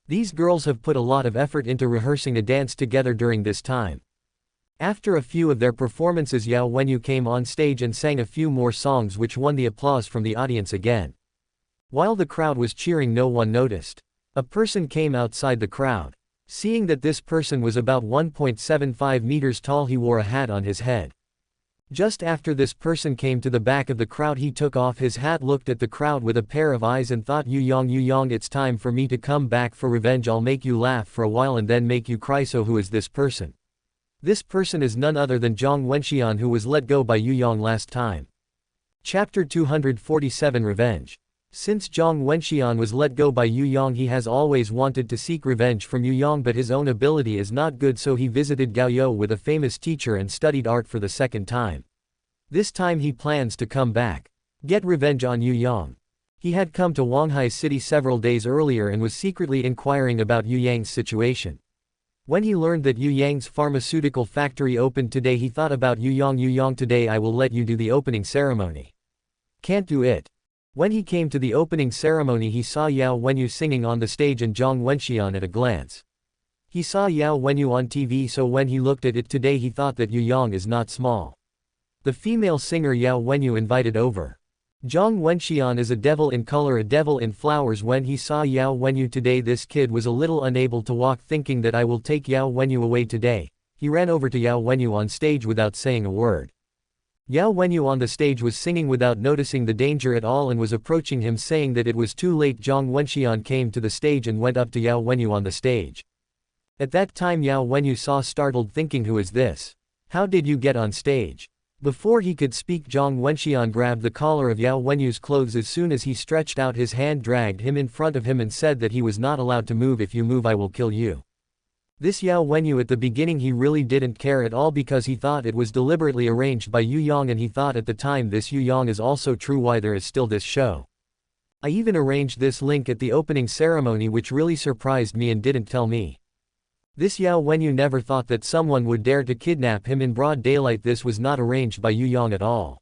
These girls have put a lot of effort into rehearsing a dance together during this time. After a few of their performances, Yao Wenyu came on stage and sang a few more songs, which won the applause from the audience again. While the crowd was cheering, no one noticed. A person came outside the crowd. Seeing that this person was about 1.75 meters tall, he wore a hat on his head. Just after this person came to the back of the crowd, he took off his hat, looked at the crowd with a pair of eyes and thought, Yu Yang, it's time for me to come back for revenge. I'll make you laugh for a while and then make you cry. So who is this person? This person is none other than Zhang Wenxian, who was let go by Yu Yang last time. Chapter 247, Revenge. Since Zhang Wenxian was let go by Yu Yang, he has always wanted to seek revenge from Yu Yang, but his own ability is not good, so he visited Gaoyou with a famous teacher and studied art for the second time. This time he plans to come back. Get revenge on Yu Yang. He had come to Huanghai City several days earlier and was secretly inquiring about Yu Yang's situation. When he learned that Yu Yang's pharmaceutical factory opened today, he thought about Yu Yang, today I will let you do the opening ceremony. Can't do it. When he came to the opening ceremony, he saw Yao Wenyu singing on the stage and Zhang Wenxian at a glance. He saw Yao Wenyu on TV, so when he looked at it today he thought that Yu Yang is not small. The female singer Yao Wenyu invited over. Zhang Wenxian is a devil in color, a devil in flowers. When he saw Yao Wenyu today, this kid was a little unable to walk, thinking that I will take Yao Wenyu away today. He ran over to Yao Wenyu on stage without saying a word. Yao Wenyu on the stage was singing without noticing the danger at all and was approaching him, saying that it was too late. Zhang Wenxian came to the stage and went up to Yao Wenyu on the stage. At that time Yao Wenyu saw, startled, thinking, who is this? How did you get on stage? Before he could speak, Zhang Wenxian grabbed the collar of Yao Wenyu's clothes. As soon as he stretched out his hand, dragged him in front of him and said that he was not allowed to move. If you move I will kill you. This Yao Wenyu, at the beginning he really didn't care at all because he thought it was deliberately arranged by Yu Yang, and he thought at the time this Yu Yang is also true, why there is still this show. I even arranged this link at the opening ceremony, which really surprised me and didn't tell me. This Yao Wenyu never thought that someone would dare to kidnap him in broad daylight. This was not arranged by Yu Yang at all.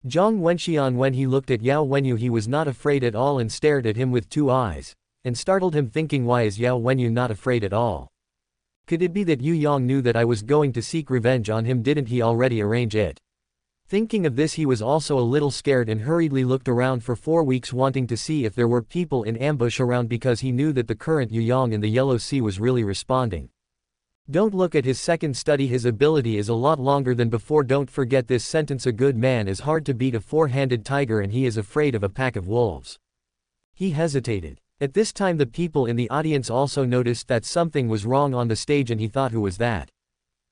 Zhang Wenxian, when he looked at Yao Wenyu, he was not afraid at all and stared at him with two eyes, and startled him, thinking, why is Yao Wenyu not afraid at all? Could it be that Yu Yang knew that I was going to seek revenge on him? Didn't he already arrange it? Thinking of this, he was also a little scared and hurriedly looked around for 4 weeks, wanting to see if there were people in ambush around, because he knew that the current Yu Yang in the Yellow Sea was really responding. Don't look at his second study, his ability is a lot longer than before. Don't forget this sentence, a good man is hard to beat a four-handed tiger, and he is afraid of a pack of wolves. He hesitated. At this time the people in the audience also noticed that something was wrong on the stage, and he thought, who was that?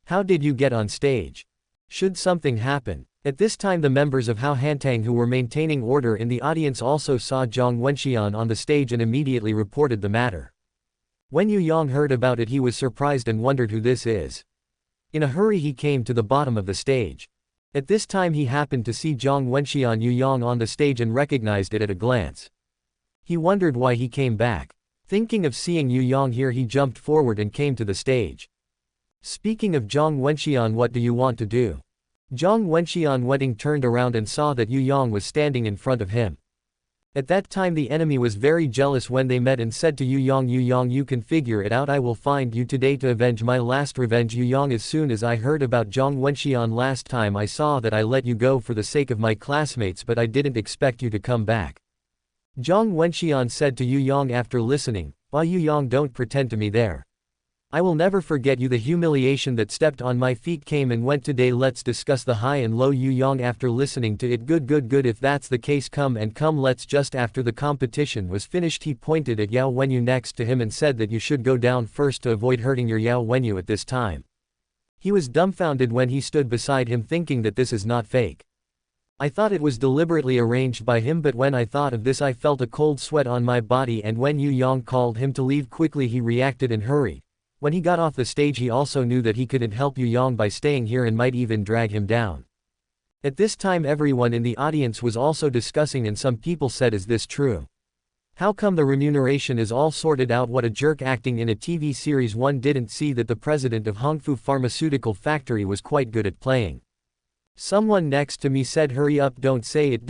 How did you get on stage? Should something happen? At this time the members of Hao Hantang who were maintaining order in the audience also saw Zhang Wenxian on the stage and immediately reported the matter. When Yu Yang heard about it, he was surprised and wondered who this is. In a hurry he came to the bottom of the stage. At this time he happened to see Zhang Wenxian Yu Yang on the stage and recognized it at a glance. He wondered why he came back. Thinking of seeing Yu Yang here, he jumped forward and came to the stage. Speaking of Zhang Wenxian, what do you want to do? Zhang Wenxian Wedding turned around and saw that Yu Yang was standing in front of him. At that time the enemy was very jealous when they met and said to Yu Yang, you can figure it out, I will find you today to avenge my last revenge. Yu Yang, as soon as I heard about Zhang Wenxian last time, I saw that I let you go for the sake of my classmates, but I didn't expect you to come back. Zhang Wenxian said to Yu Yang after listening, why Yu Yang, don't pretend to me there. I will never forget you. The humiliation that stepped on my feet came and went today. Let's discuss the high and low. Yu Yang after listening to it, good, if that's the case, come, let's just. After the competition was finished he pointed at Yao Wenyu next to him and said that you should go down first to avoid hurting your Yao Wenyu at this time. He was dumbfounded when he stood beside him, thinking that this is not fake. I thought it was deliberately arranged by him, but when I thought of this I felt a cold sweat on my body, and when Yu Yang called him to leave quickly he reacted and hurried. When he got off the stage he also knew that he couldn't help Yu Yang by staying here and might even drag him down. At this time everyone in the audience was also discussing, and some people said, is this true? How come the remuneration is all sorted out? What a jerk, acting in a TV series. One didn't see that the president of Hongfu Pharmaceutical Factory was quite good at playing. Someone next to me said, hurry up, don't say it,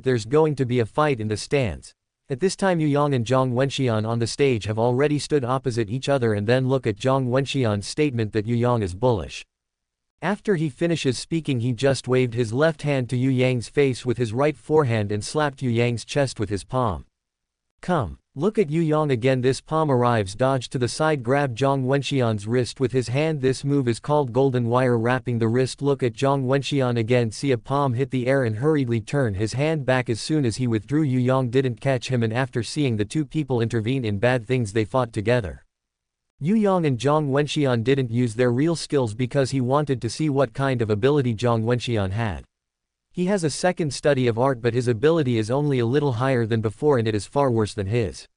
there's going to be a fight in the stands. At this time Yu Yang and Zhang Wenxian on the stage have already stood opposite each other, and then look at Zhang Wenxian's statement that Yu Yang is bullish. After he finishes speaking he just waved his left hand to Yu Yang's face with his right forehand and slapped Yu Yang's chest with his palm. Come, look at Yu Yang again. This palm arrives, dodge to the side, grab Zhang Wenxian's wrist with his hand. This move is called golden wire wrapping the wrist. Look at Zhang Wenxian again, see a palm hit the air and hurriedly turn his hand back. As soon as he withdrew Yu Yang didn't catch him, and after seeing the two people intervene in bad things they fought together. Yu Yang and Zhang Wenxian didn't use their real skills because he wanted to see what kind of ability Zhang Wenxian had. He has a second study of art, but his ability is only a little higher than before, and it is far worse than his.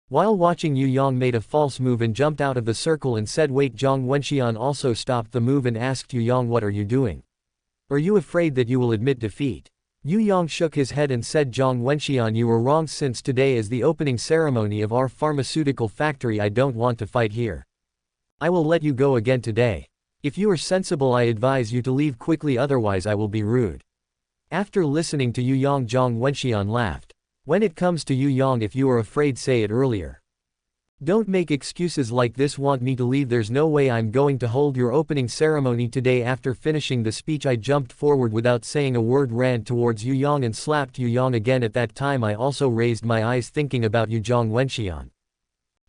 While watching, Yu Yang made a false move and jumped out of the circle and said, wait. Zhang Wenxian also stopped the move and asked Yu Yang, what are you doing? Are you afraid that you will admit defeat? Yu Yang shook his head and said, Zhang Wenxian, you were wrong. Since today is the opening ceremony of our pharmaceutical factory, I don't want to fight here. I will let you go again today. If you are sensible, I advise you to leave quickly, otherwise I will be rude. After listening to Yu Yang, Zhang Wenxian laughed. When it comes to Yu Yang, if you are afraid, say it earlier. Don't make excuses like this. Want me to leave? There's no way I'm going to hold your opening ceremony today. After finishing the speech, I jumped forward without saying a word, ran towards Yu Yang and slapped Yu Yang again. At that time I also raised my eyes, thinking about you, Zhang Wenxian.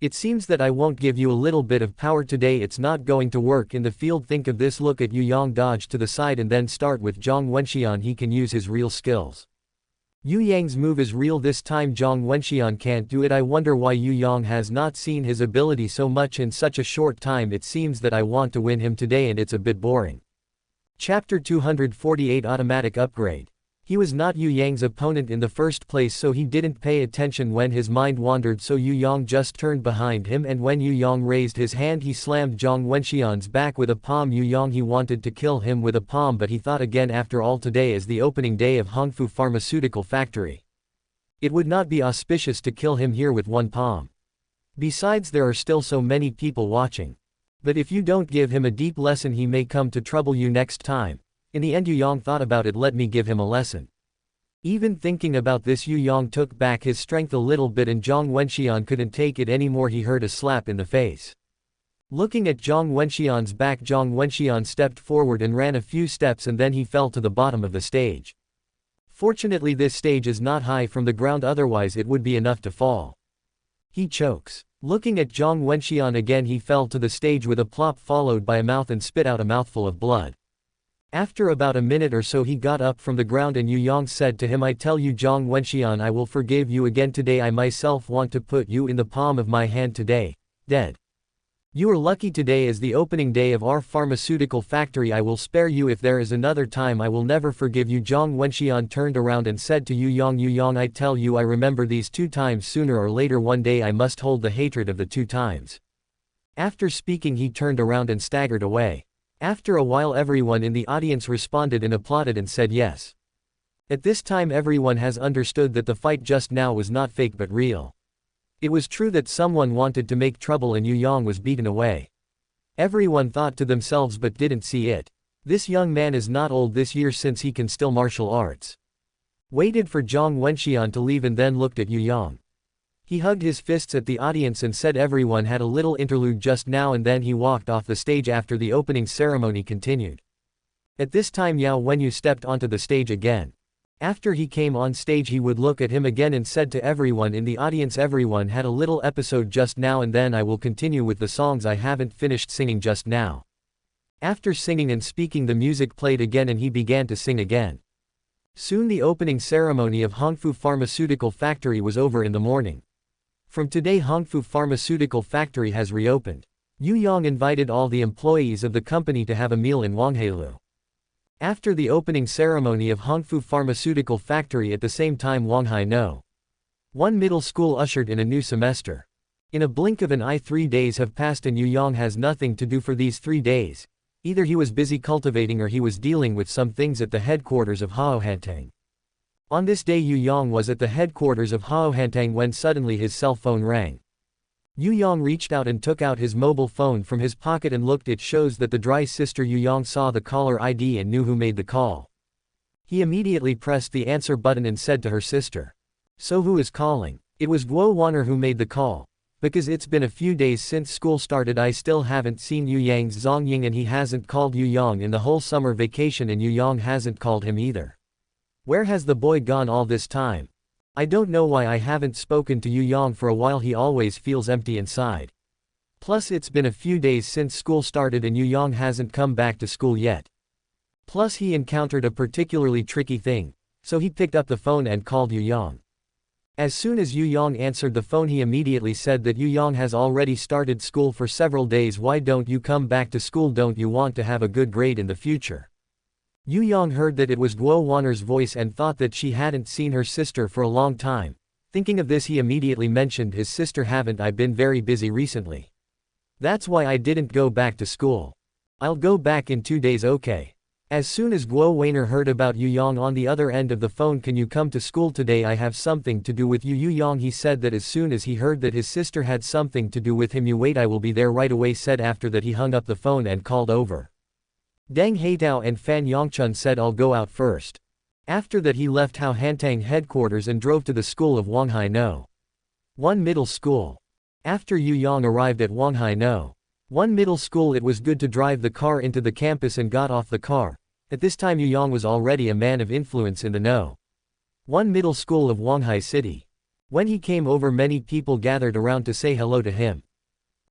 It seems that I won't give you a little bit of power today. It's not going to work in the field. Think of this. Look at Yu Yang dodge to the side and then start with Zhang Wenxian. He can use his real skills. Yu Yang's move is real this time. Zhang Wenxian can't do it. I wonder why Yu Yang has not seen his ability so much in such a short time. It seems that I want to win him today and it's a bit boring. Chapter 248 Automatic Upgrade. He was not Yu Yang's opponent in the first place, so he didn't pay attention when his mind wandered, so Yu Yang just turned behind him, and when Yu Yang raised his hand, he slammed Zhang Wenxian's back with a palm. Yu Yang, he wanted to kill him with a palm, but he thought again. After all, today is the opening day of Huanghai Pharmaceutical Factory. It would not be auspicious to kill him here with one palm. Besides, there are still so many people watching. But if you don't give him a deep lesson, he may come to trouble you next time. In the end, Yu Yang thought about it. Let me give him a lesson. Even thinking about this, Yu Yang took back his strength a little bit, and Zhang Wenxian couldn't take it anymore. He heard a slap in the face. Looking at Zhang Wenxian's back, Zhang Wenxian stepped forward and ran a few steps, and then he fell to the bottom of the stage. Fortunately, this stage is not high from the ground, otherwise it would be enough to fall. He chokes. Looking at Zhang Wenxian again, he fell to the stage with a plop, followed by a mouth, and spit out a mouthful of blood. After about a minute or so, he got up from the ground, and Yu Yang said to him, I tell you, Zhang Wenxian, I will forgive you again today. I myself want to put you in the palm of my hand today. Dead. You are lucky. Today is the opening day of our pharmaceutical factory. I will spare you. If there is another time, I will never forgive you. Zhang Wenxian turned around and said to Yu Yang, I tell you, I remember these 2 times. Sooner or later one day I must hold the hatred of the 2 times. After speaking, he turned around and staggered away. After a while, everyone in the audience responded and applauded and said yes. At this time, everyone has understood that the fight just now was not fake but real. It was true that someone wanted to make trouble and Yu Yang was beaten away. Everyone thought to themselves but didn't see it. This young man is not old this year, since he can still martial arts. Waited for Zhang Wenxian to leave and then looked at Yu Yang. He hugged his fists at the audience and said everyone had a little interlude just now, and then he walked off the stage after the opening ceremony continued. At this time, Yao Wenyu stepped onto the stage again. After he came on stage, he would look at him again and said to everyone in the audience, everyone had a little episode just now, and then I will continue with the songs I haven't finished singing just now. After singing and speaking, the music played again and he began to sing again. Soon the opening ceremony of Huanghai Pharmaceutical Factory was over in the morning. From today, Huanghai Pharmaceutical Factory has reopened. Yu Yang invited all the employees of the company to have a meal in Huanghai. After the opening ceremony of Huanghai Pharmaceutical Factory, at the same time, Huanghai No. 1 middle school ushered in a new semester. In a blink of an eye, 3 days have passed and Yu Yang has nothing to do for these 3 days. Either he was busy cultivating or he was dealing with some things at the headquarters of Huanghai. On this day, Yu Yang was at the headquarters of Huanghai when suddenly his cell phone rang. Yu Yang reached out and took out his mobile phone from his pocket and looked. It shows that the dry sister. Yu Yang saw the caller ID and knew who made the call. He immediately pressed the answer button and said to her sister, "So who is calling?" It was Guo Wan'er who made the call. "Because it's been a few days since school started, I still haven't seen Yu Yang's Zhang Ying, and he hasn't called Yu Yang in the whole summer vacation, and Yu Yang hasn't called him either. Where has the boy gone all this time? I don't know why I haven't spoken to Yu Yang for a while. He always feels empty inside. Plus it's been a few days since school started and Yu Yang hasn't come back to school yet. Plus he encountered a particularly tricky thing, so he picked up the phone and called Yu Yang. As soon as Yu Yang answered the phone, he immediately said that Yu Yang has already started school for several days. Why don't you come back to school? Don't you want to have a good grade in the future?" Yu Yang heard that it was Guo Wan'er's voice and thought that she hadn't seen her sister for a long time. Thinking of this, he immediately mentioned his sister. "Haven't I been very busy recently? That's why I didn't go back to school. I'll go back in 2 days, okay?" As soon as Guo Weiner heard about Yu Yang on the other end of the phone, "Can you come to school today? I have something to do with you." Yu Yang, he said that as soon as he heard that his sister had something to do with him. "You wait, I will be there right away," said. After that he hung up the phone and called over. Deng Haitao and Fan Yongchun said, "I'll go out first." After that he left Hao Hantang headquarters and drove to the school of Huanghai No. 1 Middle School. After Yu Yang arrived at Huanghai No. 1 Middle School, it was good to drive the car into the campus and got off the car. At this time Yu Yang was already a man of influence in the No. 1 Middle School of Huanghai City. When he came over, many people gathered around to say hello to him.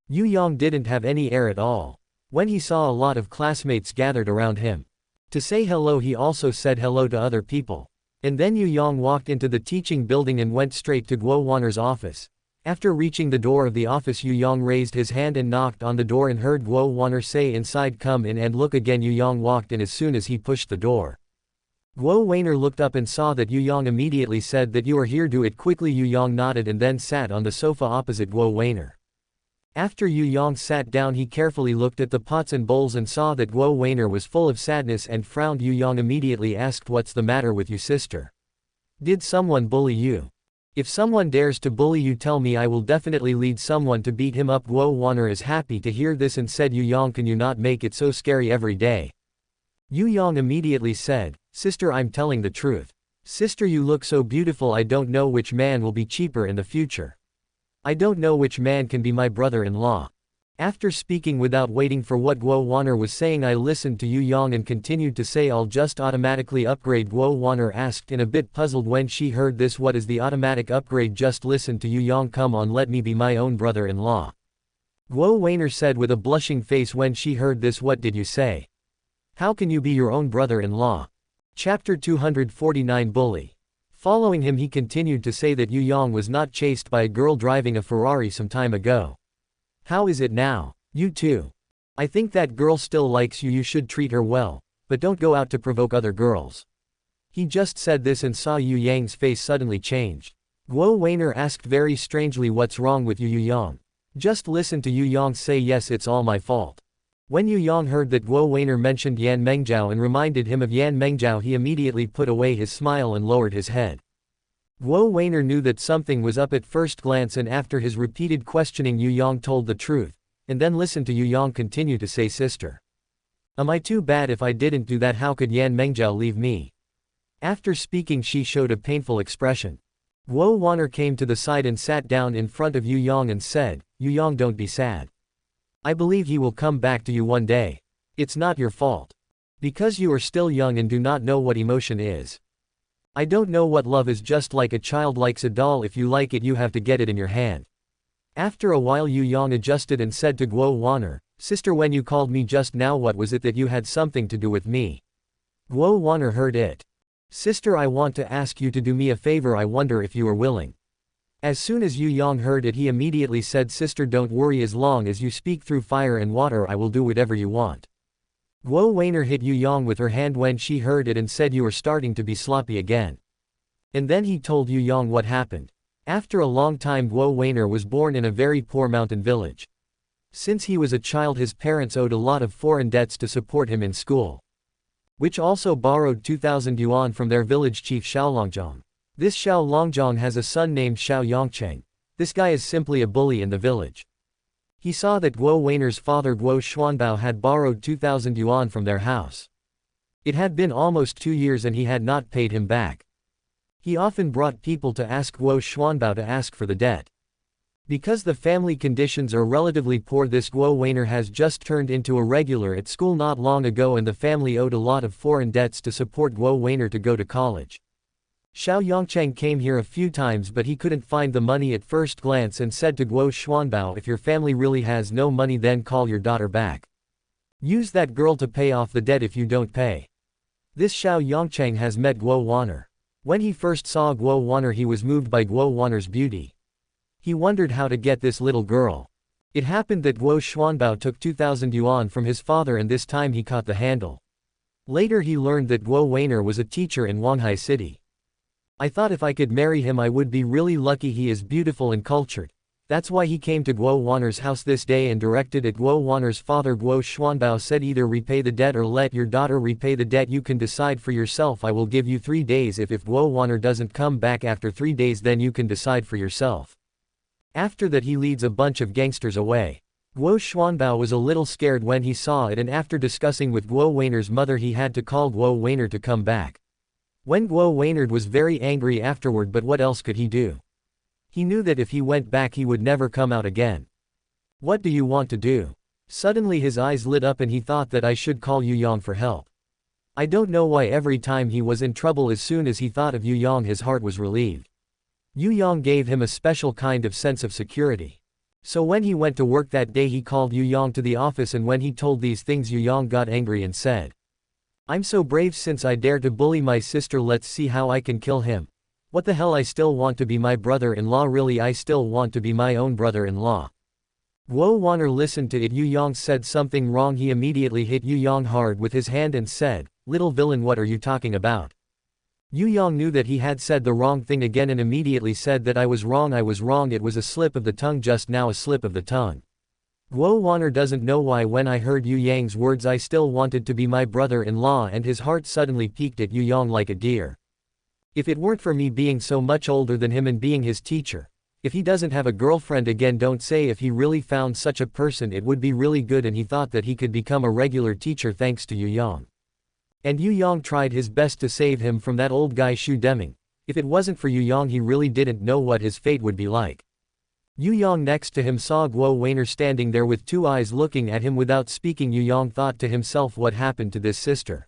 Yu Yang didn't have any air at all. When he saw a lot of classmates gathered around him to say hello, he also said hello to other people. And then Yu Yang walked into the teaching building and went straight to Guo Wanner's office. After reaching the door of the office, Yu Yang raised his hand and knocked on the door and heard Guo Wanner say inside, "Come in and look." Again Yu Yang walked in. As soon as he pushed the door, Guo Weiner looked up and saw that Yu Yang immediately said that, "You are here, do it quickly." Yu Yang nodded and then sat on the sofa opposite Guo Weiner. After Yu Yang sat down, he carefully looked at the pots and bowls and saw that Guo Weiner was full of sadness and frowned. Yu Yang immediately asked, "What's the matter with you, sister? Did someone bully you? If someone dares to bully you, tell me. I will definitely lead someone to beat him up." Guo Wanner is happy to hear this and said, "Yu Yang, can you not make it so scary every day?" Yu Yang immediately said, "Sister, I'm telling the truth. Sister, you look so beautiful. I don't know which man will be cheaper in the future. I don't know which man can be my brother-in-law." After speaking without waiting for what Guo Wanner was saying, I listened to Yu Yang and continued to say, "I'll just automatically upgrade." Guo Wanner asked in a bit puzzled when she heard this, "What is the automatic upgrade?" "Just listen to Yu Yang. Come on, let me be my own brother-in-law." Guo Weiner said with a blushing face when she heard this. "What did you say? How can you be your own brother-in-law?" Chapter 249 Bully. Following him, he continued to say that Yu Yang was not chased by a girl driving a Ferrari some time ago. "How is it now? You too? I think that girl still likes you. You should treat her well, but don't go out to provoke other girls." He just said this and saw Yu Yang's face suddenly changed. Guo Weiner asked very strangely, "What's wrong with you, Yu Yang? Just listen to Yu Yang say, 'Yes, it's all my fault.'" When Yu Yang heard that Guo Weiner mentioned Yan Mengzhao and reminded him of Yan Mengzhao, he immediately put away his smile and lowered his head. Guo Weiner knew that something was up at first glance, and after his repeated questioning Yu Yang told the truth, and then listened to Yu Yang continue to say, "Sister, am I too bad if I didn't do that? How could Yan Mengzhao leave me?" After speaking, she showed a painful expression. Guo Wanner came to the side and sat down in front of Yu Yang and said, "Yu Yang, don't be sad. I believe he will come back to you one day. It's not your fault. Because you are still young and do not know what emotion is. I don't know what love is, just like a child likes a doll. If you like it, you have to get it in your hand." After a while, Yu Yang adjusted and said to Guo Wanner, "Sister, when you called me just now, what was it that you had something to do with me?" Guo Wanner heard it. "Sister, I want to ask you to do me a favor. I wonder if you are willing." As soon as Yu Yang heard it, he immediately said, "Sister, don't worry. As long as you speak through fire and water, I will do whatever you want." Guo Weiner hit Yu Yang with her hand when she heard it and said, "You are starting to be sloppy again." And then he told Yu Yang what happened. After a long time, Guo Weiner was born in a very poor mountain village. Since he was a child, his parents owed a lot of foreign debts to support him in school, which also borrowed 2,000 yuan from their village chief Xiaolongjong. This Xiaolongjong has a son named Xiao Yongcheng. This guy is simply a bully in the village. He saw that Guo Weiner's father Guo Xuanbao had borrowed 2,000 yuan from their house. It had been almost 2 years and he had not paid him back. He often brought people to ask Guo Xuanbao to ask for the debt. Because the family conditions are relatively poor, this Guo Weiner has just turned into a regular at school not long ago, and the family owed a lot of foreign debts to support Guo Weiner to go to college. Xiao Yongcheng came here a few times, but he couldn't find the money at first glance and said to Guo Xuanbao, "If your family really has no money, then call your daughter back. Use that girl to pay off the debt if you don't pay." This Xiao Yongcheng has met Guo Wanner. When he first saw Guo Wanner, he was moved by Guo Wanner's beauty. He wondered how to get this little girl. It happened that Guo Xuanbao took 2,000 yuan from his father, and this time he caught the handle. Later he learned that Guo Weiner was a teacher in Huanghai City. "I thought if I could marry him I would be really lucky. He is beautiful and cultured. That's why he came to Guo Wan'er's house this day and directed at Guo Wan'er's father. Guo Xuanbao said, either repay the debt or let your daughter repay the debt. You can decide for yourself. I will give you 3 days. If Guo Wan'er doesn't come back after 3 days, then you can decide for yourself. After that he leads a bunch of gangsters away. Guo Xuanbao was a little scared when he saw it, and after discussing with Guo Wan'er's mother he had to call Guo Wan'er to come back. When Guo Wan'er was very angry afterward, but what else could he do? He knew that if he went back he would never come out again. What do you want to do? Suddenly his eyes lit up and he thought that I should call Yu Yang for help. I don't know why every time he was in trouble, as soon as he thought of Yu Yang his heart was relieved. Yu Yang gave him a special kind of sense of security. So when he went to work that day he called Yu Yang to the office, and when he told these things Yu Yang got angry and said, "I'm so brave since I dare to bully my sister. Let's see how I can kill him. What the hell, I still want to be my brother-in-law, really I still want to be my own brother-in-law." Guo Wan'er listened to it. Yu Yang said something wrong. He immediately hit Yu Yang hard with his hand and said, "Little villain, what are you talking about?" Yu Yang knew that he had said the wrong thing again and immediately said that I was wrong, it was a slip of the tongue, just now a slip of the tongue. Guo Wan'er doesn't know why when I heard Yu Yang's words I still wanted to be my brother-in-law, and his heart suddenly peaked at Yu Yang like a deer. If it weren't for me being so much older than him and being his teacher, if he doesn't have a girlfriend again, don't say if he really found such a person, it would be really good, and he thought that he could become a regular teacher thanks to Yu Yang. And Yu Yang tried his best to save him from that old guy Xu Deming. If it wasn't for Yu Yang he really didn't know what his fate would be like. Yu Yang next to him saw Guo Wan'er standing there with 2 eyes looking at him without speaking. Yu Yang thought to himself, what happened to this sister?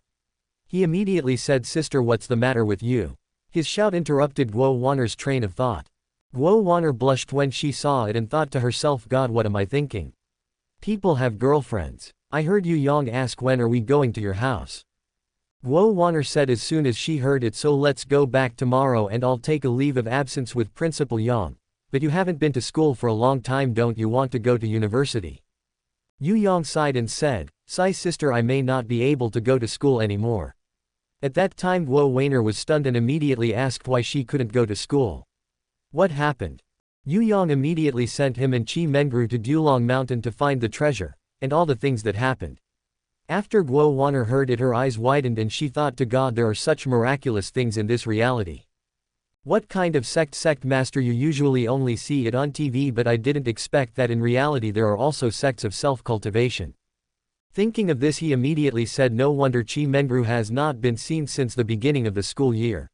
He immediately said, "Sister, what's the matter with you?" His shout interrupted Guo Wan'er's train of thought. Guo Wan'er blushed when she saw it and thought to herself, God, what am I thinking? People have girlfriends. I heard Yu Yang ask, when are we going to your house? Guo Wan'er said as soon as she heard it, so let's go back tomorrow and I'll take a leave of absence with Principal Yang. But you haven't been to school for a long time, don't you want to go to university? Yu Yang sighed and said, "Sigh, sister, I may not be able to go to school anymore." At that time Guo Wan'er was stunned and immediately asked why she couldn't go to school. What happened? Yu Yang immediately sent him and Qi Mengru to Dulong Mountain to find the treasure, and all the things that happened. After Guo Wan'er heard it, her eyes widened and she thought to God, there are such miraculous things in this reality. What kind of sect master? You usually only see it on TV, but I didn't expect that in reality there are also sects of self-cultivation. Thinking of this he immediately said, no wonder Qi Mengru has not been seen since the beginning of the school year.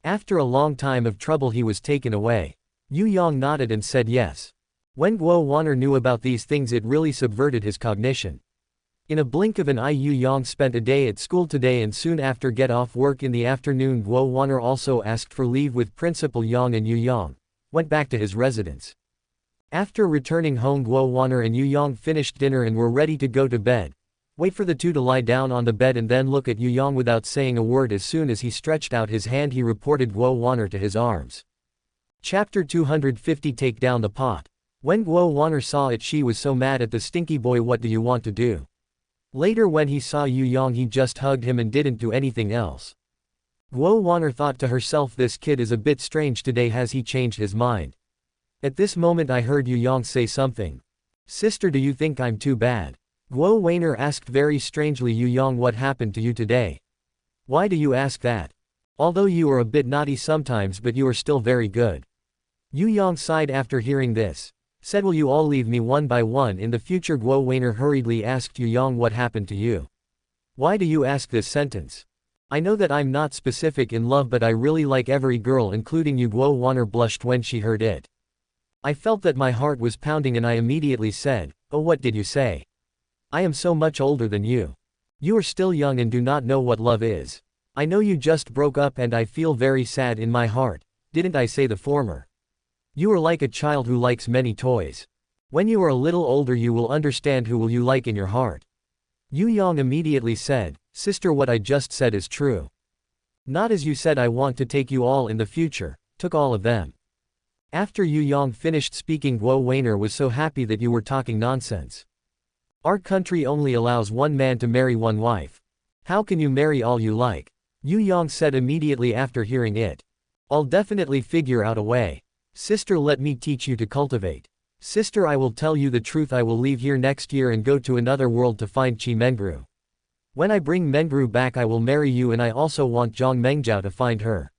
After a long time of trouble he was taken away. Yu Yang nodded and said yes. When Guo Wan'er knew about these things it really subverted his cognition. In a blink of an eye Yu Yang spent a day at school today and soon after get off work in the afternoon. Guo Wan'er also asked for leave with Principal Yang, and Yu Yang went back to his residence. After returning home Guo Wan'er and Yu Yang finished dinner and were ready to go to bed. Wait for the two to lie down on the bed and then look at Yu Yang without saying a word. As soon as he stretched out his hand he reported Guo Wan'er to his arms. Chapter 250 Take down the pot. When Guo Wan'er saw it she was so mad at the stinky boy. What do you want to do? Later when he saw Yu Yang he just hugged him and didn't do anything else. Guo Wan'er thought to herself, this kid is a bit strange today, has he changed his mind? At this moment I heard Yu Yang say something. Sister, do you think I'm too bad? Guo Wan'er asked very strangely. Yu Yang, what happened to you today? Why do you ask that? Although you are a bit naughty sometimes but you are still very good. Yu Yang sighed after hearing this. Said, will you all leave me one by one in the future? Guo Wan'er hurriedly asked Yu Yang, what happened to you? Why do you ask this sentence? I know that I'm not specific in love but I really like every girl including you. Guo Wan'er blushed when she heard it. I felt that my heart was pounding and I immediately said, oh, what did you say? I am so much older than you. You are still young and do not know what love is. I know you just broke up and I feel very sad in my heart. Didn't I say the former? You are like a child who likes many toys. When you are a little older you will understand who will you like in your heart. Yu Yang immediately said, sister, what I just said is true. Not as you said, I want to take you all in the future, took all of them. After Yu Yang finished speaking Guo Wan'er was so happy that you were talking nonsense. Our country only allows one man to marry one wife. How can you marry all you like? Yu Yang said immediately after hearing it. I'll definitely figure out a way. Sister, let me teach you to cultivate. Sister, I will tell you the truth. I will leave here next year and go to another world to find Chi Mengru. When I bring Mengru back I will marry you, and I also want Zhang Mengjiao to find her.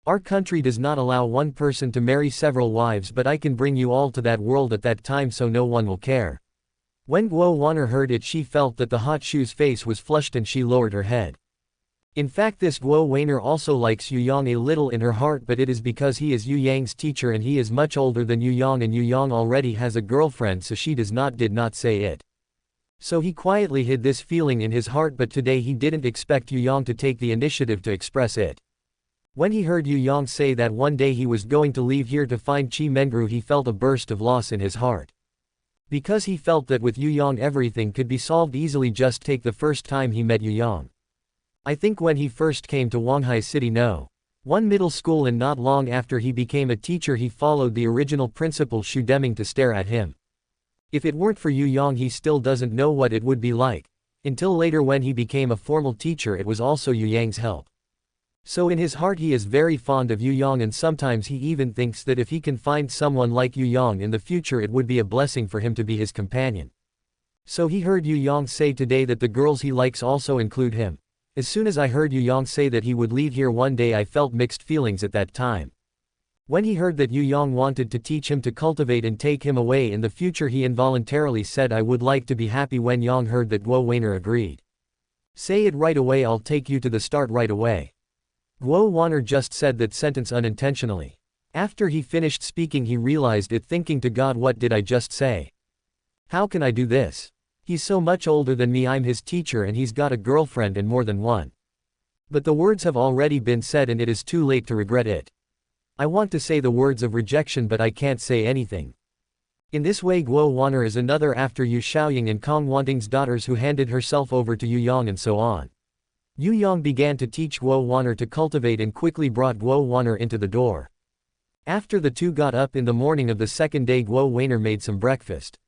Our country does not allow one person to marry several wives, but I can bring you all to that world at that time so no one will care. When Guo Wan'er heard it, she felt that the hot shoe's face was flushed and she lowered her head. In fact, this Guo Wan'er also likes Yu Yang a little in her heart, but it is because he is Yu Yang's teacher and he is much older than Yu Yang, and Yu Yang already has a girlfriend, so she did not say it. So he quietly hid this feeling in his heart, but today he didn't expect Yu Yang to take the initiative to express it. When he heard Yu Yang say that one day he was going to leave here to find Chi Mengru, he felt a burst of loss in his heart. Because he felt that with Yu Yang everything could be solved easily. Just take the first time he met Yu Yang. I think when he first came to Huanghai City one middle school, and not long after he became a teacher he followed the original principal Xu Deming to stare at him. If it weren't for Yu Yang he still doesn't know what it would be like. Until later when he became a formal teacher it was also Yu Yang's help. So in his heart he is very fond of Yu Yang, and sometimes he even thinks that if he can find someone like Yu Yang in the future it would be a blessing for him to be his companion. So he heard Yu Yang say today that the girls he likes also include him. As soon as I heard Yu Yang say that he would leave here one day I felt mixed feelings at that time. When he heard that Yu Yang wanted to teach him to cultivate and take him away in the future he involuntarily said I would like to be happy. When Yang heard that Guo Wan'er agreed. Say it right away, I'll take you to the start right away. Guo Wan'er just said that sentence unintentionally. After he finished speaking he realized it, thinking to God, what did I just say? How can I do this? He's so much older than me, I'm his teacher and he's got a girlfriend and more than one. But the words have already been said and it is too late to regret it. I want to say the words of rejection but I can't say anything. In this way Guo Wan'er is another after Yu Xiaoying and Kong Wanting's daughters who handed herself over to Yu Yang and so on. Yu Yang began to teach Guo Wan'er to cultivate and quickly brought Guo Wan'er into the door. After the two got up in the morning of the second day Guo Wan'er made some breakfast.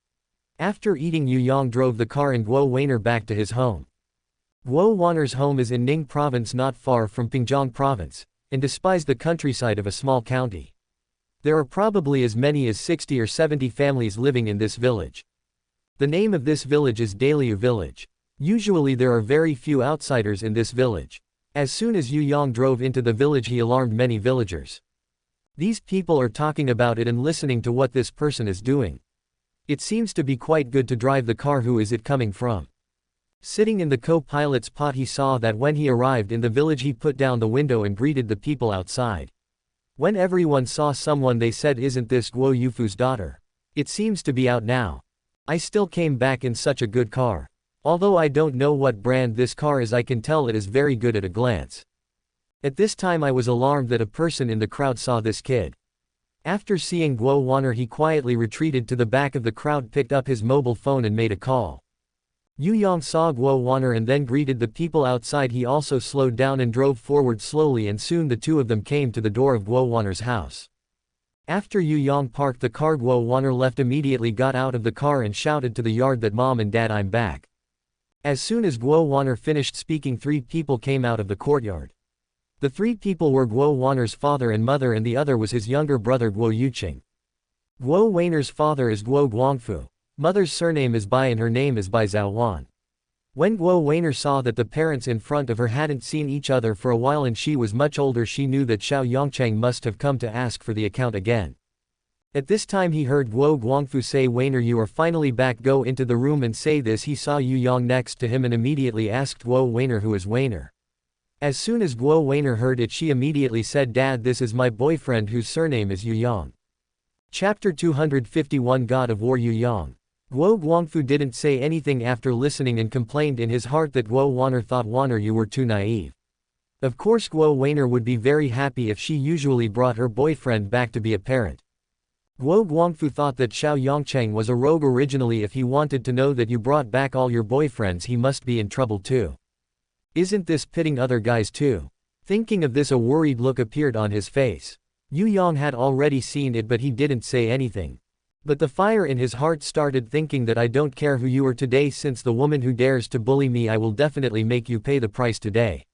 After eating Yu Yang drove the car and Guo Wan'er back to his home. Guo Wan'er's home is in Ning province not far from Pingjiang province, and despises the countryside of a small county. There are probably as many as 60 or 70 families living in this village. The name of this village is Daliu village. Usually there are very few outsiders in this village. As soon as Yu Yang drove into the village he alarmed many villagers. These people are talking about it and listening to what this person is doing. It seems to be quite good to drive the car. Who is it coming from? Sitting in the co-pilot's pot he saw that when he arrived in the village he put down the window and greeted the people outside. When everyone saw someone they said, isn't this Guo Yufu's daughter? It seems to be out now. I still came back in such a good car. Although I don't know what brand this car is I can tell it is very good at a glance. At this time I was alarmed that a person in the crowd saw this kid. After seeing Guo Wan'er he quietly retreated to the back of the crowd, picked up his mobile phone and made a call. Yu Yang saw Guo Wan'er and then greeted the people outside. He also slowed down and drove forward slowly and soon the two of them came to the door of Guo Wan'er's house. After Yu Yang parked the car Guo Wan'er left immediately, got out of the car and shouted to the yard that Mom and Dad, I'm back. As soon as Guo Wan'er finished speaking 3 people came out of the courtyard. The 3 people were Guo Wan'er's father and mother and the other was his younger brother Guo Yuqing. Guo Wan'er's father is Guo Guangfu. Mother's surname is Bai and her name is Bai Zhaowan. When Guo Wan'er saw that the parents in front of her hadn't seen each other for a while and she was much older, she knew that Xiao Yongcheng must have come to ask for the account again. At this time he heard Guo Guangfu say, Wan'er, you are finally back, go into the room and say this. He saw Yu Yang next to him and immediately asked Guo Wan'er, who is Wan'er? As soon as Guo Wan'er heard it she immediately said, Dad, this is my boyfriend whose surname is Yu Yang. Chapter 251 God of War Yu Yang. Guo Guangfu didn't say anything after listening and complained in his heart that Guo Wan'er thought, Wan'er, you were too naive. Of course Guo Wan'er would be very happy if she usually brought her boyfriend back to be a parent. Guo Guangfu thought that Xiao Yongcheng was a rogue originally. If he wanted to know that you brought back all your boyfriends he must be in trouble too. Isn't this pitting other guys too? Thinking of this a worried look appeared on his face. Yu Yang had already seen it but he didn't say anything. But the fire in his heart started thinking that I don't care who you are today, since the woman who dares to bully me I will definitely make you pay the price today.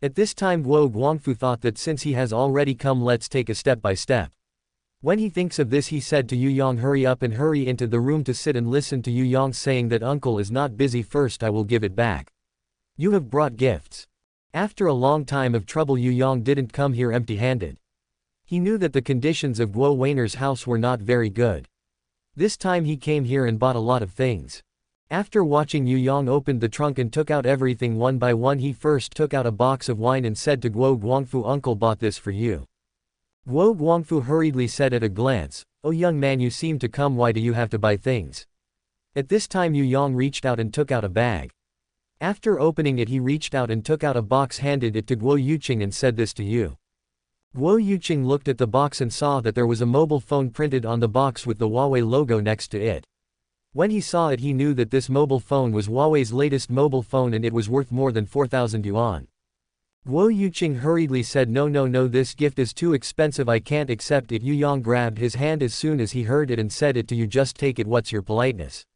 At this time Guo Guangfu thought that since he has already come let's take a step by step. When he thinks of this, he said to Yu Yang, hurry up and hurry into the room to sit and listen to Yu Yang saying that uncle is not busy. First I will give it back. You have brought gifts. After a long time of trouble, Yu Yang didn't come here empty-handed. He knew that the conditions of Guo Weiner's house were not very good. This time he came here and bought a lot of things. After watching, Yu Yang opened the trunk and took out everything one by one. He first took out a box of wine and said to Guo Guangfu, uncle bought this for you. Guo Guangfu hurriedly said at a glance, oh young man, you seem to come, why do you have to buy things? At this time Yu Yang reached out and took out a bag. After opening it, he reached out and took out a box, handed it to Guo Yuqing and said, this to you. Guo Yuqing looked at the box and saw that there was a mobile phone printed on the box with the Huawei logo next to it. When he saw it, he knew that this mobile phone was Huawei's latest mobile phone and it was worth more than 4,000 yuan. Guo Yuqing hurriedly said, no, this gift is too expensive, I can't accept it. Yu Yang grabbed his hand as soon as he heard it and said it to you, just take it, what's your politeness?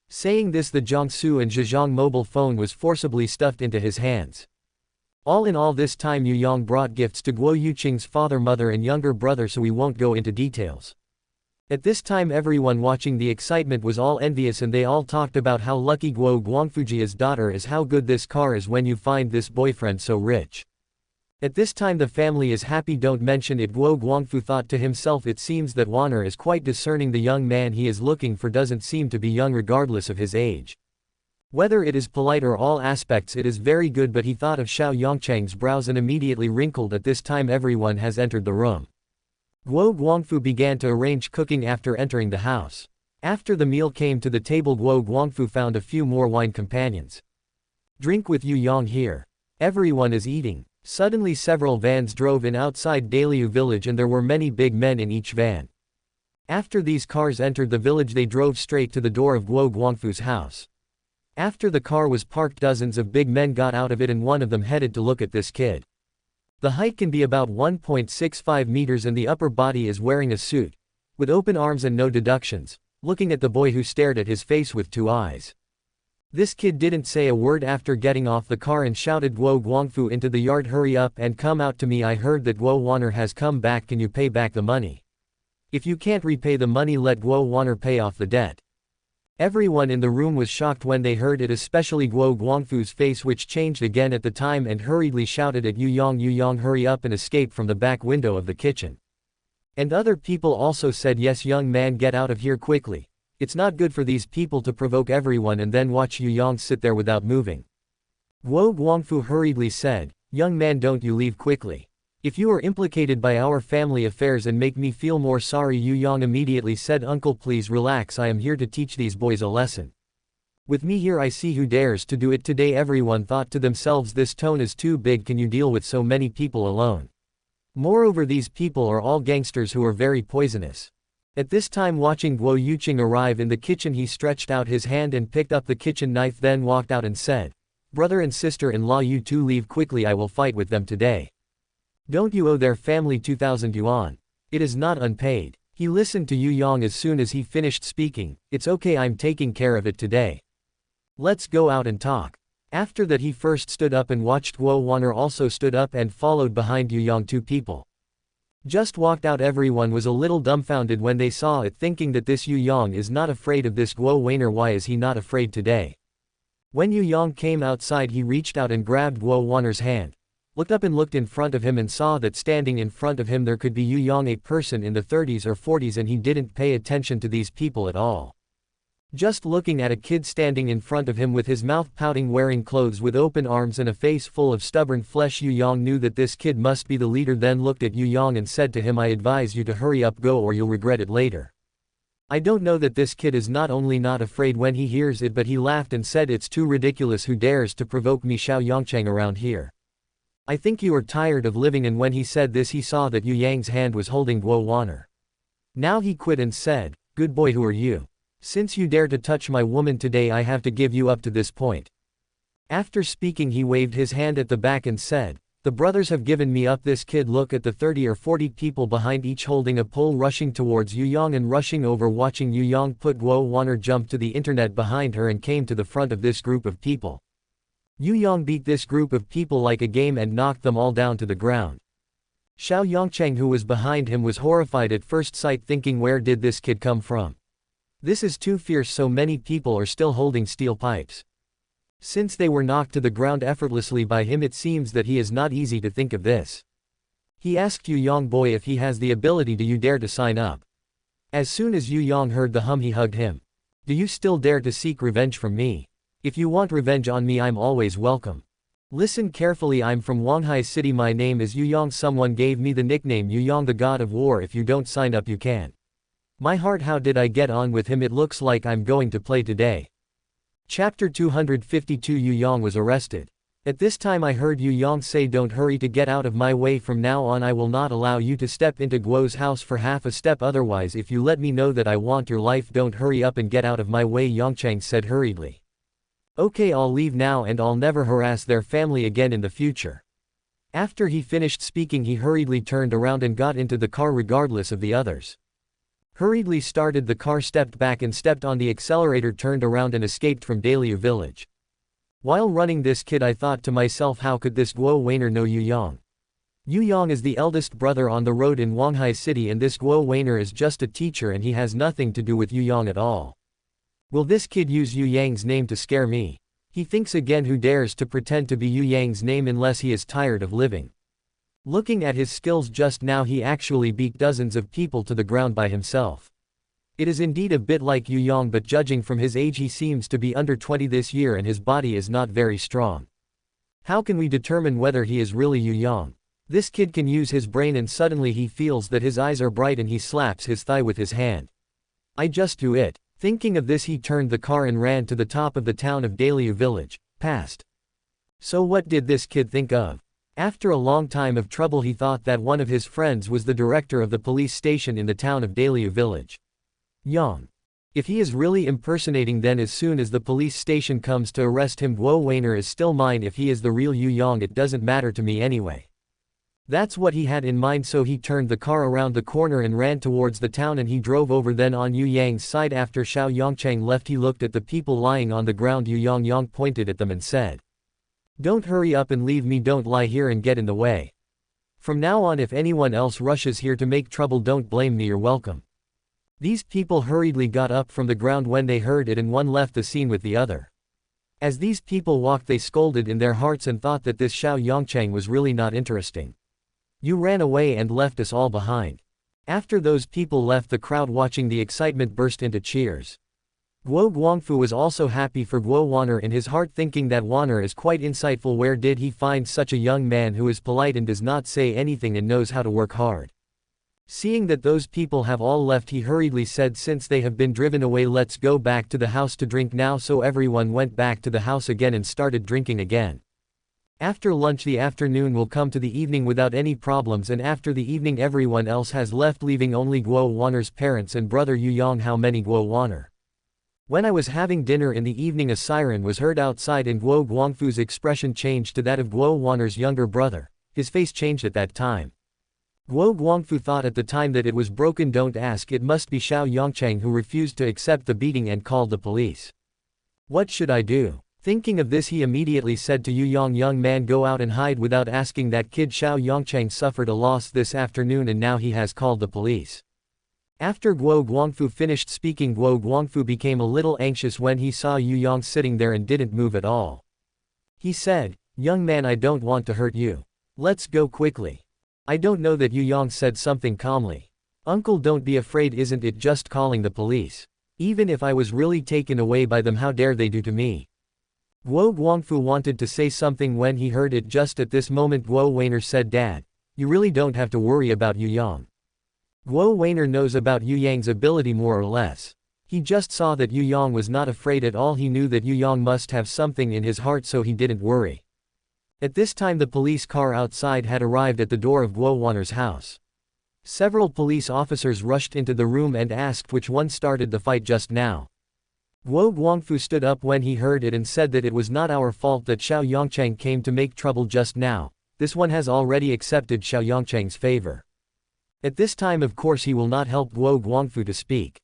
Saying this, the Jiangsu and Zhejiang mobile phone was forcibly stuffed into his hands. All in all, this time Yu Yang brought gifts to Guo Yuqing's father, mother and younger brother, so we won't go into details. At this time everyone watching the excitement was all envious and they all talked about how lucky Guo Guangfuji's daughter is, how good this car is when you find this boyfriend so rich. At this time the family is happy, don't mention it. Guo Guangfu thought to himself, it seems that Wanner is quite discerning, the young man he is looking for doesn't seem to be young regardless of his age. Whether it is polite or all aspects, it is very good, but he thought of Xiao Yongchang's brows and immediately wrinkled. At this time everyone has entered the room. Guo Guangfu began to arrange cooking after entering the house. After the meal came to the table, Guo Guangfu found a few more wine companions. Drink with Yu Yang here. Everyone is eating. Suddenly several vans drove in outside Daliu village and there were many big men in each van. After these cars entered the village, they drove straight to the door of Guo Guangfu's house. After the car was parked, dozens of big men got out of it and one of them headed to look at this kid. The height can be about 1.65 meters and the upper body is wearing a suit, with open arms and no deductions, looking at the boy who stared at his face with two eyes. This kid didn't say a word after getting off the car and shouted Guo Guangfu into the yard, hurry up and come out to me, I heard that Guo Wanner has come back, can you pay back the money? If you can't repay the money, let Guo Wanner pay off the debt. Everyone in the room was shocked when they heard it, especially Guo Guangfu's face, which changed again at the time, and hurriedly shouted at Yu Yang, hurry up and escape from the back window of the kitchen. And other people also said, yes young man, get out of here quickly. It's not good for these people to provoke everyone and then watch Yu Yang sit there without moving. Guo Guangfu hurriedly said, young man, don't you leave quickly. If you are implicated by our family affairs and make me feel more sorry. Yu Yang immediately said, uncle please relax, I am here to teach these boys a lesson. With me here I see who dares to do it today. Everyone thought to themselves, this tone is too big, can you deal with so many people alone? Moreover, these people are all gangsters who are very poisonous. At this time, watching Guo Yuqing arrive in the kitchen, he stretched out his hand and picked up the kitchen knife, then walked out and said, brother and sister-in-law, you two leave quickly, I will fight with them today. Don't you owe their family 2,000 yuan? It is not unpaid. He listened to Yu Yang as soon as he finished speaking, it's okay, I'm taking care of it today. Let's go out and talk. After that he first stood up and watched Guo Wanner also stood up and followed behind Yu Yang. Two people just walked out. Everyone was a little dumbfounded when they saw it, thinking that this Yu Yang is not afraid of this Guo Weiner, why is he not afraid today? When Yu Yang came outside, he reached out and grabbed Guo Wanner's hand, looked up and looked in front of him and saw that standing in front of him there could be Yu Yang, a person in the 30s or 40s, and he didn't pay attention to these people at all. Just looking at a kid standing in front of him with his mouth pouting, wearing clothes with open arms and a face full of stubborn flesh, Yu Yang knew that this kid must be the leader, then looked at Yu Yang and said to him, I advise you to hurry up, go or you'll regret it later. I don't know that this kid is not only not afraid when he hears it, but he laughed and said, it's too ridiculous, who dares to provoke me, Xiao Yongchang around here? I think you are tired of living. And when he said this, he saw that Yu Yang's hand was holding Guo Wanner. Now he quit and said, good boy, who are you? Since you dare to touch my woman today, I have to give you up to this point. After speaking, he waved his hand at the back and said, the brothers have given me up. This kid look at the 30 or 40 people behind, each holding a pole, rushing towards Yu Yang and rushing over. Watching Yu Yang put Guo Wanner jumped to the internet behind her and came to the front of this group of people. Yu Yang beat this group of people like a game and knocked them all down to the ground. Xiao Yongcheng, who was behind him, was horrified at first sight, thinking, where did this kid come from? This is too fierce, so many people are still holding steel pipes. Since they were knocked to the ground effortlessly by him, it seems that he is not easy to think of this. He asked Yu Yong boy if he has the ability. Do you dare to sign up? As soon as Yu Yong heard the hum, he hugged him. Do you still dare to seek revenge from me? If you want revenge on me, I'm always welcome. Listen carefully, I'm from Huanghai City, my name is Yu Yong, someone gave me the nickname Yu Yong, the god of war. If you don't sign up, you can. My heart, how did I get on with him? It looks like I'm going to play today. Chapter 252. Yu Yong was arrested. At this time I heard Yu Yong say, don't hurry to get out of my way. From now on I will not allow you to step into Guo's house for half a step, otherwise if you let me know that I want your life, don't hurry up and get out of my way, Yongcheng said hurriedly. Okay, I'll leave now and I'll never harass their family again in the future. After he finished speaking, he hurriedly turned around and got into the car regardless of the others. Hurriedly started the car, stepped back and stepped on the accelerator, turned around and escaped from Daliu village. While running this kid, I thought to myself, how could this Guo Weiner know Yu Yong? Yu Yong is the eldest brother on the road in Huanghai City, and this Guo Weiner is just a teacher and he has nothing to do with Yu Yong at all. Will this kid use Yu Yang's name to scare me? He thinks again, who dares to pretend to be Yu Yang's name unless he is tired of living. Looking at his skills just now, he actually beat dozens of people to the ground by himself. It is indeed a bit like Yu Yong, but judging from his age he seems to be under 20 this year and his body is not very strong. How can we determine whether he is really Yu Yong? This kid can use his brain, and suddenly he feels that his eyes are bright and he slaps his thigh with his hand. I just do it. Thinking of this, he turned the car and ran to the top of the town of Daliu village, past. So what did this kid think of? After a long time of trouble, he thought that one of his friends was the director of the police station in the town of Daliu village. Yang. If he is really impersonating, then as soon as the police station comes to arrest him, Guo Weiner is still mine. If he is the real Yu Yong, it doesn't matter to me anyway. That's what he had in mind, so he turned the car around the corner and ran towards the town, and he drove over. Then on Yu Yang's side, after Xiao Yongcheng left, he looked at the people lying on the ground. Yu Yang pointed at them and said, don't hurry up and leave me, don't lie here and get in the way. From now on, if anyone else rushes here to make trouble, don't blame me, you're welcome. These people hurriedly got up from the ground when they heard it, and one left the scene with the other. As these people walked, they scolded in their hearts and thought that this Xiao Yongcheng was really not interesting. You ran away and left us all behind. After those people left, the crowd watching the excitement burst into cheers. Guo Guangfu was also happy for Guo Weiner in his heart, thinking that Weiner is quite insightful. Where did he find such a young man who is polite and does not say anything and knows how to work hard? Seeing that those people have all left, he hurriedly said, since they have been driven away, let's go back to the house to drink now. So everyone went back to the house again and started drinking again. After lunch, the afternoon will come to the evening without any problems, and after the evening everyone else has left, leaving only Guo Weiner's parents and brother Yu Yong. How many Guo Weiner? When I was having dinner in the evening, a siren was heard outside, and Guo Guangfu's expression changed to that of Guo Weiner's younger brother. His face changed at that time. Guo Guangfu thought at the time that it was broken. Don't ask, it must be Xiao Yongcheng who refused to accept the beating and called the police. What should I do? Thinking of this, he immediately said to Yu Yong, young man, go out and hide without asking. That kid Xiao Yongcheng suffered a loss this afternoon and now he has called the police. After Guo Guangfu finished speaking, Guo Guangfu became a little anxious when he saw Yu Yong sitting there and didn't move at all. He said, young man, I don't want to hurt you. Let's go quickly. I don't know that. Yu Yong said something calmly. Uncle, don't be afraid, isn't it just calling the police? Even if I was really taken away by them, how dare they do to me? Guo Guangfu wanted to say something when he heard it. Just at this moment, Guo Weiner said, Dad, you really don't have to worry about Yu Yong. Guo Weiner knows about Yu Yang's ability more or less. He just saw that Yu Yong was not afraid at all. He knew that Yu Yong must have something in his heart, so he didn't worry. At this time, the police car outside had arrived at the door of Guo Weiner's house. Several police officers rushed into the room and asked which one started the fight just now. Guo Guangfu stood up when he heard it and said that it was not our fault that Xiao Yongcheng came to make trouble just now. This one has already accepted Xiao Yongcheng's favor. At this time, of course, he will not help Guo Guangfu to speak.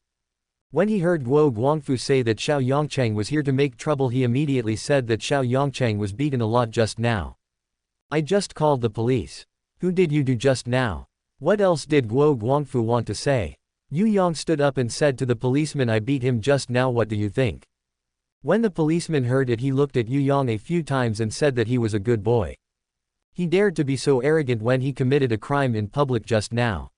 When he heard Guo Guangfu say that Xiao Yongcheng was here to make trouble, he immediately said that Xiao Yongcheng was beaten a lot just now. I just called the police. Who did you do just now? What else did Guo Guangfu want to say? Yu Yang stood up and said to the policeman, I beat him just now, what do you think? When the policeman heard it, he looked at Yu Yang a few times and said that he was a good boy. He dared to be so arrogant when he committed a crime in public just now.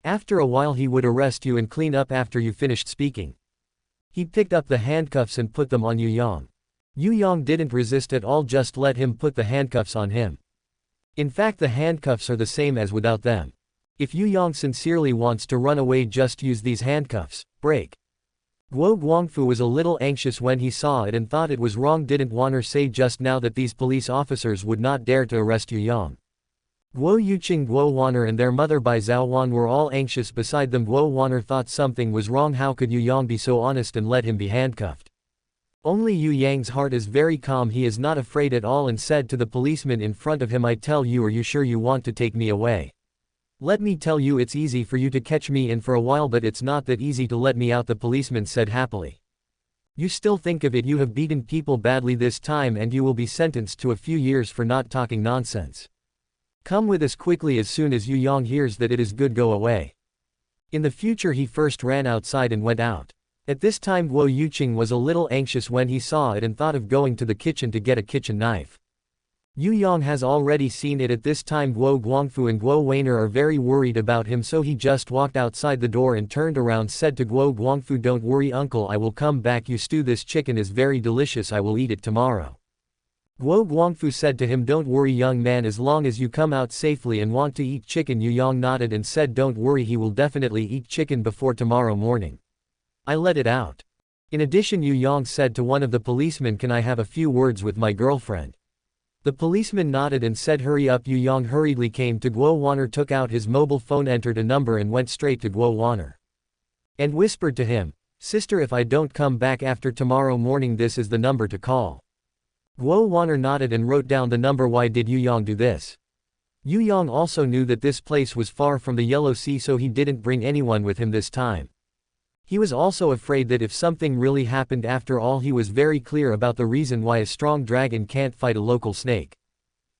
After a while he would arrest you and clean up after you finished speaking. He picked up the handcuffs and put them on Yu Yang. Yu Yang didn't resist at all, just let him put the handcuffs on him. In fact, the handcuffs are the same as without them. If Yu Yang sincerely wants to run away, just use these handcuffs. Break. Guo Guangfu was a little anxious when he saw it and thought it was wrong. Didn't Wanner say just now that these police officers would not dare to arrest Yu Yang? Guo Yuqing, Guo Wanner and their mother Bai Zhaowan were all anxious beside them. Guo Wanner thought something was wrong. How could Yu Yang be so honest and let him be handcuffed? Only Yu Yang's heart is very calm. He is not afraid at all and said to the policeman in front of him, I tell you, are you sure you want to take me away? Let me tell you, it's easy for you to catch me in for a while, but it's not that easy to let me out, the policeman said happily. You still think of it, you have beaten people badly this time and you will be sentenced to a few years for not talking nonsense. Come with us quickly. As soon as Yu Yang hears that it is good, go away. In the future he first ran outside and went out. At this time Guo Yuqing was a little anxious when he saw it and thought of going to the kitchen to get a kitchen knife. Yu Yang has already seen it. At this time Guo Guangfu and Guo Weiner are very worried about him, so he just walked outside the door and turned around, said to Guo Guangfu, don't worry uncle, I will come back. You stew, this chicken is very delicious, I will eat it tomorrow. Guo Guangfu said to him, don't worry young man, as long as you come out safely and want to eat chicken. Yu Yang nodded and said, don't worry, he will definitely eat chicken before tomorrow morning. I let it out. In addition, Yu Yang said to one of the policemen, can I have a few words with my girlfriend? The policeman nodded and said, hurry up. Yu Yang hurriedly came to Guo Wanner, took out his mobile phone, entered a number and went straight to Guo Wanner. And whispered to him, sister, if I don't come back after tomorrow morning, this is the number to call. Guo Wanner nodded and wrote down the number. Why did Yu Yang do this? Yu Yang also knew that this place was far from the Yellow Sea, so he didn't bring anyone with him this time. He was also afraid that if something really happened, after all he was very clear about the reason why a strong dragon can't fight a local snake.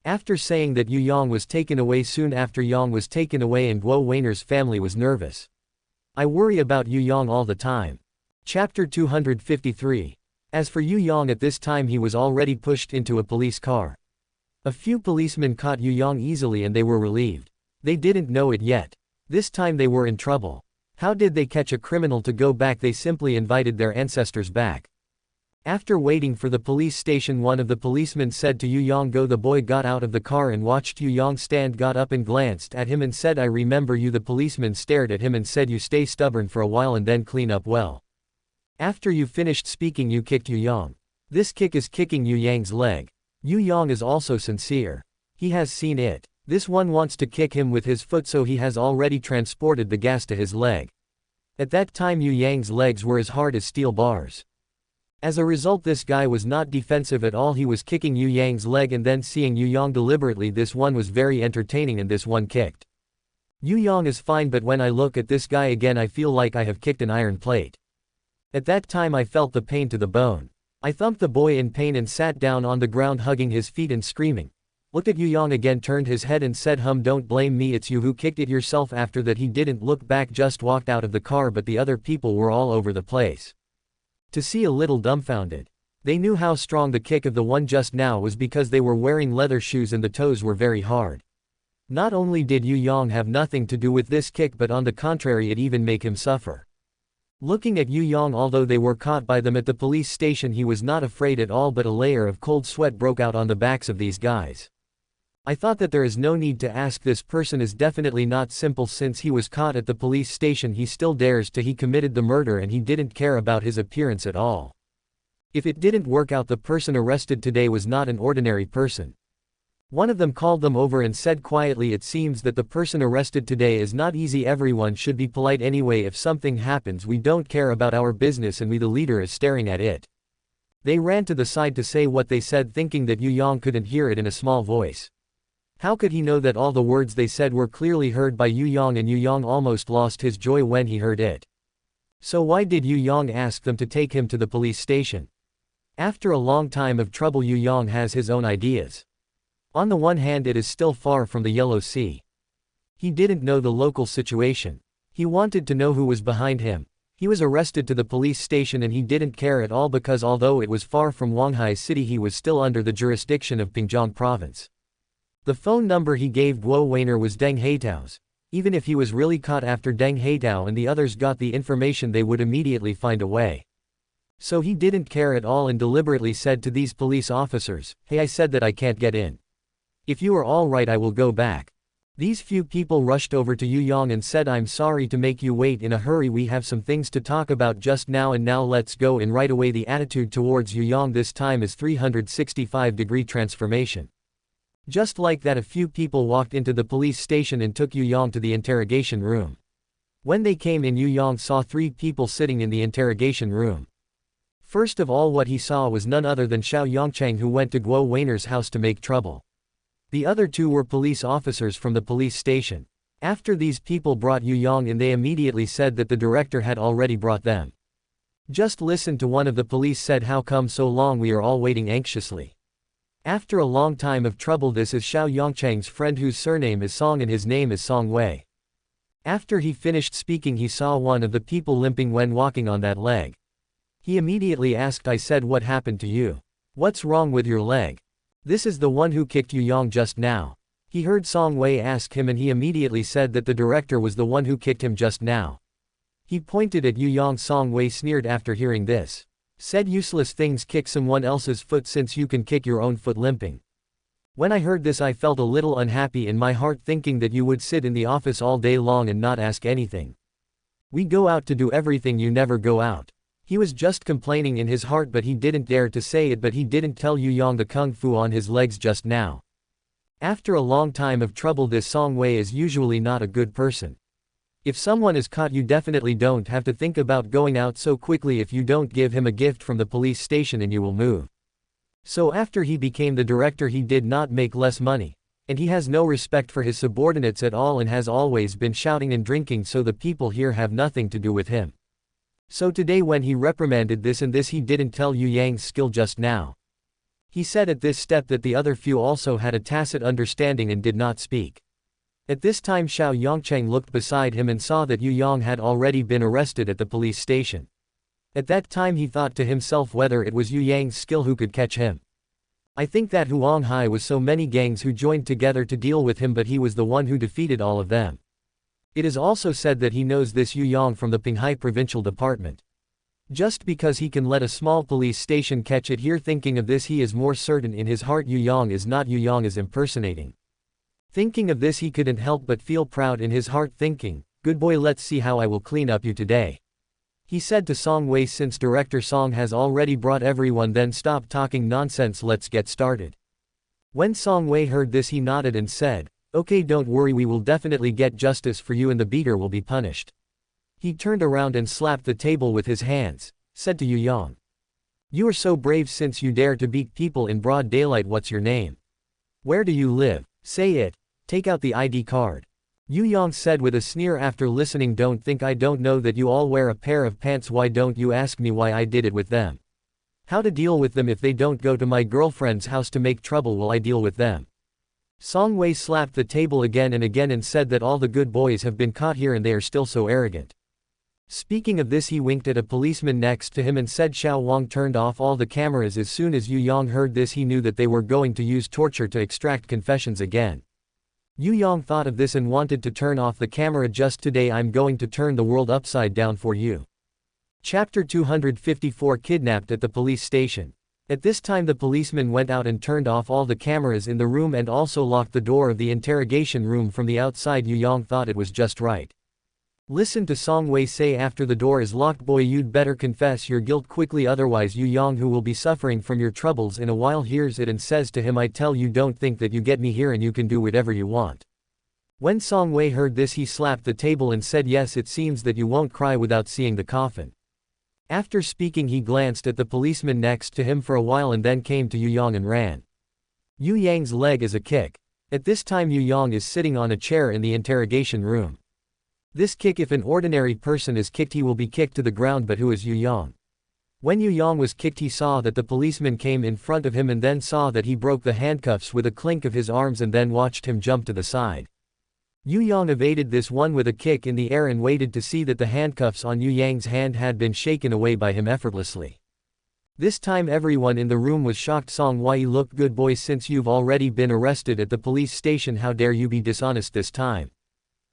After saying that, Yu Yang was taken away. Soon after, Yang was taken away and Guo Weiner's family was nervous. I worry about Yu Yang all the time. Chapter 253. As for Yu Yang, at this time he was already pushed into a police car. A few policemen caught Yu Yang easily and they were relieved. They didn't know it yet. This time they were in trouble. How did they catch a criminal to go back? They simply invited their ancestors back. After waiting for the police station, one of the policemen said to Yu Yang, go. The boy got out of the car and watched Yu Yang stand, got up and glanced at him and said, I remember you. The policeman stared at him and said, you stay stubborn for a while and then clean up well. After you finished speaking, you kicked Yu Yang. This kick is kicking Yu Yang's leg. Yu Yang is also sincere. He has seen it. This one wants to kick him with his foot, so he has already transported the gas to his leg. At that time Yu Yang's legs were as hard as steel bars. As a result, this guy was not defensive at all. He was kicking Yu Yang's leg and then seeing Yu Yang deliberately. This one was very entertaining and this one kicked. Yu Yang is fine, but when I look at this guy again I feel like I have kicked an iron plate. At that time I felt the pain to the bone. I thumped the boy in pain and sat down on the ground, hugging his feet and screaming. Looked at Yu Yang again, turned his head and said, don't blame me, it's you who kicked it yourself. After that he didn't look back, just walked out of the car, but the other people were all over the place. To see, a little dumbfounded. They knew how strong the kick of the one just now was because they were wearing leather shoes and the toes were very hard. Not only did Yu Yang have nothing to do with this kick, but on the contrary it even made him suffer. Looking at Yu Yang, although they were caught by them at the police station, he was not afraid at all, but a layer of cold sweat broke out on the backs of these guys. I thought that there is no need to ask, this person is definitely not simple. Since he was caught at the police station he still dares to. He committed the murder and he didn't care about his appearance at all. If it didn't work out, the person arrested today was not an ordinary person. One of them called them over and said quietly, it seems that the person arrested today is not easy. Everyone should be polite anyway. If something happens we don't care about our business and we, the leader, is staring at it. They ran to the side to say what they said, thinking that Yu Yang couldn't hear it in a small voice. How could he know that all the words they said were clearly heard by Yu Yang, and Yu Yang almost lost his joy when he heard it. So why did Yu Yang ask them to take him to the police station? After a long time of trouble Yu Yang has his own ideas. On the one hand, it is still far from the Yellow Sea. He didn't know the local situation. He wanted to know who was behind him. He was arrested to the police station and he didn't care at all because although it was far from Huanghai City he was still under the jurisdiction of Pingjiang province. The phone number he gave Guo Weiner was Deng Haitao's. Even if he was really caught after Deng Haitao and the others got the information they would immediately find a way. So he didn't care at all and deliberately said to these police officers, "Hey, I said that I can't get in. If you are all right I will go back." These few people rushed over to Yu Yang and said, "I'm sorry to make you wait in a hurry, we have some things to talk about just now and now let's go in right away." The attitude towards Yu Yang this time is 365-degree transformation. Just like that, a few people walked into the police station and took Yu Yang to the interrogation room. When they came in, Yu Yang saw 3 people sitting in the interrogation room. First of all, what he saw was none other than Xiao Yongchang, who went to Guo Weiner's house to make trouble. The other 2 were police officers from the police station. After these people brought Yu Yang in, they immediately said that the director had already brought them. Just listen to one of the police said, "How come so long, we are all waiting anxiously." After a long time of trouble, this is Xiao Yongchang's friend whose surname is Song and his name is Song Wei. After he finished speaking, he saw one of the people limping when walking on that leg. He immediately asked, "I said, what happened to you? What's wrong with your leg?" "This is the one who kicked Yu Yang just now." He heard Song Wei ask him and he immediately said that the director was the one who kicked him just now. He pointed at Yu Yang. Song Wei sneered after hearing this. Said, "Useless things, kick someone else's foot since you can kick your own foot limping." When I heard this I felt a little unhappy in my heart, thinking that you would sit in the office all day long and not ask anything. We go out to do everything, you never go out. He was just complaining in his heart, but he didn't dare to say it, but he didn't tell Yu Yang the kung fu on his legs just now. After a long time of trouble, this Song Wei is usually not a good person. If someone is caught, you definitely don't have to think about going out so quickly if you don't give him a gift from the police station and you will move. So after he became the director he did not make less money. And he has no respect for his subordinates at all and has always been shouting and drinking, so the people here have nothing to do with him. So today when he reprimanded this and this, he didn't tell Yu Yang's skill just now. He said at this step that the other few also had a tacit understanding and did not speak. At this time Xiao Yongchang looked beside him and saw that Yu Yang had already been arrested at the police station. At that time he thought to himself whether it was Yu Yang's skill who could catch him. I think that Huanghai was so many gangs who joined together to deal with him, but he was the one who defeated all of them. It is also said that he knows this Yu Yang from the Pinghai provincial department. Just because he can let a small police station catch it here, thinking of this he is more certain in his heart Yu Yang is not Yu Yang is impersonating. Thinking of this he couldn't help but feel proud in his heart, thinking, "Good boy, let's see how I will clean up you today." He said to Song Wei, "Since Director Song has already brought everyone, then stop talking nonsense, let's get started." When Song Wei heard this he nodded and said, "Okay, don't worry, we will definitely get justice for you and the beater will be punished." He turned around and slapped the table with his hands, said to Yu Yang, "You are so brave since you dare to beat people in broad daylight. What's your name? Where do you live? Say it. Take out the ID card." Yu Yang said with a sneer after listening, "Don't think I don't know that you all wear a pair of pants. Why don't you ask me why I did it with them? How to deal with them if they don't go to my girlfriend's house to make trouble, will I deal with them?" Song Wei slapped the table again and said that all the good boys have been caught here and they are still so arrogant. Speaking of this he winked at a policeman next to him and said, "Xiao Wang turned off all the cameras." As soon as Yu Yang heard this he knew that they were going to use torture to extract confessions again. Yu Yang thought of this and wanted to turn off the camera. "Just today I'm going to turn the world upside down for you." Chapter 254, Kidnapped at the police station. At this time the policeman went out and turned off all the cameras in the room and also locked the door of the interrogation room from the outside. Yu Yang thought it was just right. Listen to Song Wei say, "After the door is locked, boy, you'd better confess your guilt quickly, otherwise Yu Yang, who will be suffering from your troubles in a while, hears it and says to him, I tell you, don't think that you get me here and you can do whatever you want." When Song Wei heard this he slapped the table and said, "Yes, it seems that you won't cry without seeing the coffin." After speaking he glanced at the policeman next to him for a while and then came to Yu Yang and ran. Yu Yang's leg is a kick. At this time Yu Yang is sitting on a chair in the interrogation room. This kick, if an ordinary person is kicked he will be kicked to the ground, but who is Yu Yang? When Yu Yang was kicked, he saw that the policeman came in front of him and then saw that he broke the handcuffs with a clink of his arms and then watched him jump to the side. Yu Yang evaded this one with a kick in the air and waited to see that the handcuffs on Yu Yang's hand had been shaken away by him effortlessly. This time everyone in the room was shocked. Song Wei, you look good boy, since you've already been arrested at the police station, how dare you be dishonest this time?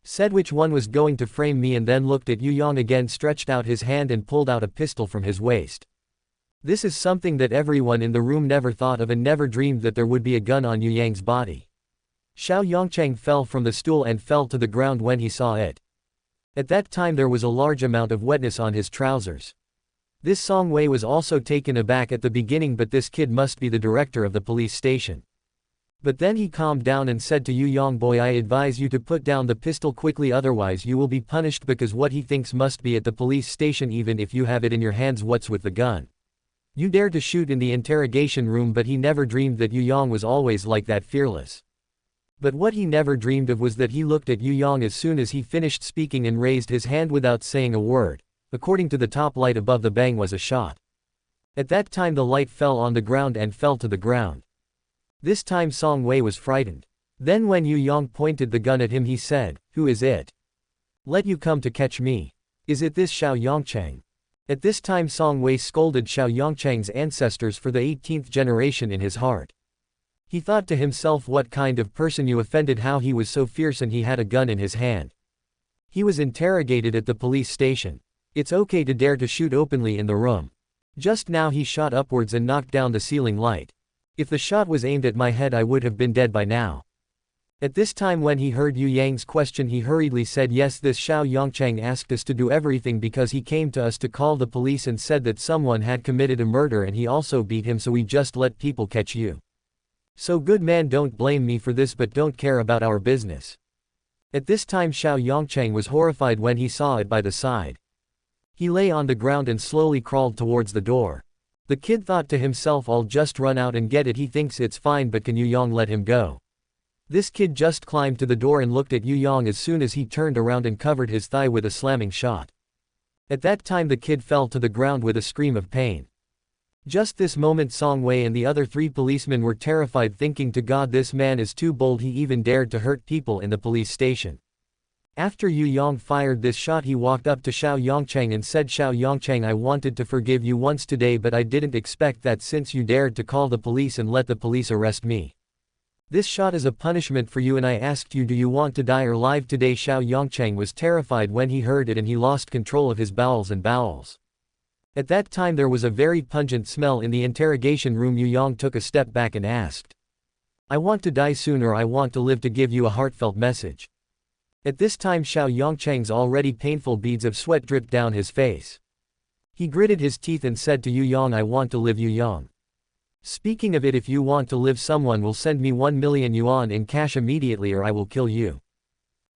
Said which one was going to frame me, and then looked at Yu Yang again, stretched out his hand and pulled out a pistol from his waist. This is something that everyone in the room never thought of and never dreamed that there would be a gun on Yu Yang's body. Xiao Yongcheng fell from the stool and fell to the ground when he saw it. At that time there was a large amount of wetness on his trousers. This Song Wei was also taken aback at the beginning, but this kid must be the director of the police station. But then he calmed down and said to Yu Yang, boy, I advise you to put down the pistol quickly, otherwise you will be punished, because what he thinks must be at the police station even if you have it in your hands. What's with the gun? You dare to shoot in the interrogation room? But he never dreamed that Yu Yang was always like that, fearless. But what he never dreamed of was that he looked at Yu Yang as soon as he finished speaking and raised his hand without saying a word. According to the top light above the bang was a shot. At that time the light fell on the ground and fell to the ground. This time Song Wei was frightened. Then when Yu Yang pointed the gun at him, he said, "Who is it? Let you come to catch me? Is it this Xiao Yongcheng?" At this time Song Wei scolded Xiao Yongcheng's ancestors for the 18th generation in his heart. He thought to himself, what kind of person you offended, how he was so fierce and he had a gun in his hand. He was interrogated at the police station. It's okay to dare to shoot openly in the room. Just now he shot upwards and knocked down the ceiling light. If the shot was aimed at my head, I would have been dead by now. At this time when he heard Yu Yang's question, he hurriedly said, yes, this Xiao Yongcheng asked us to do everything because he came to us to call the police and said that someone had committed a murder, and he also beat him, so we just let people catch you. So good man, don't blame me for this, but don't care about our business. At this time Xiao Yongcheng was horrified when he saw it by the side. He lay on the ground and slowly crawled towards the door. The kid thought to himself, I'll just run out and get it. He thinks it's fine, but can Yu Yang let him go? This kid just climbed to the door and looked at Yu Yang as soon as he turned around and covered his thigh with a slamming shot. At that time the kid fell to the ground with a scream of pain. Just this moment Song Wei and the other 3 policemen were terrified, thinking to God, this man is too bold, he even dared to hurt people in the police station. After Yu Yang fired this shot, he walked up to Xiao Yongcheng and said, Xiao Yongcheng, I wanted to forgive you once today, but I didn't expect that since you dared to call the police and let the police arrest me. This shot is a punishment for you, and I asked you, do you want to die or live today? Xiao Yongcheng was terrified when he heard it and he lost control of his bowels. At that time there was a very pungent smell in the interrogation room. Yu Yang took a step back and asked, I want to die soon or I want to live to give you a heartfelt message. At this time Xiao Yongcheng's already painful beads of sweat dripped down his face. He gritted his teeth and said to Yu Yang, I want to live. Yu Yang. Speaking of it, if you want to live, someone will send me 1 million yuan in cash immediately or I will kill you.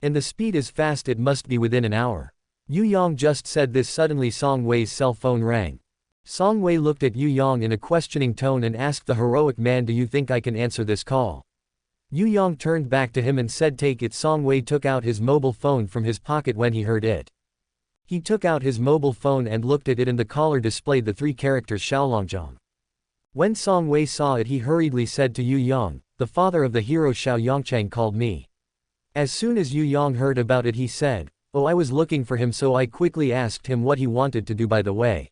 And the speed is fast, it must be within an hour. Yu Yang just said this. Suddenly Song Wei's cell phone rang. Song Wei looked at Yu Yang in a questioning tone and asked the heroic man, do you think I can answer this call? Yu Yang turned back to him and said, take it. Song Wei took out his mobile phone from his pocket when he heard it. He took out his mobile phone and looked at it, and the caller displayed the 3 characters Xiaolongjiang. When Song Wei saw it, he hurriedly said to Yu Yang, the father of the hero Xiao Yongcheng called me. As soon as Yu Yang heard about it, he said, oh, I was looking for him, so I quickly asked him what he wanted to do. By the way,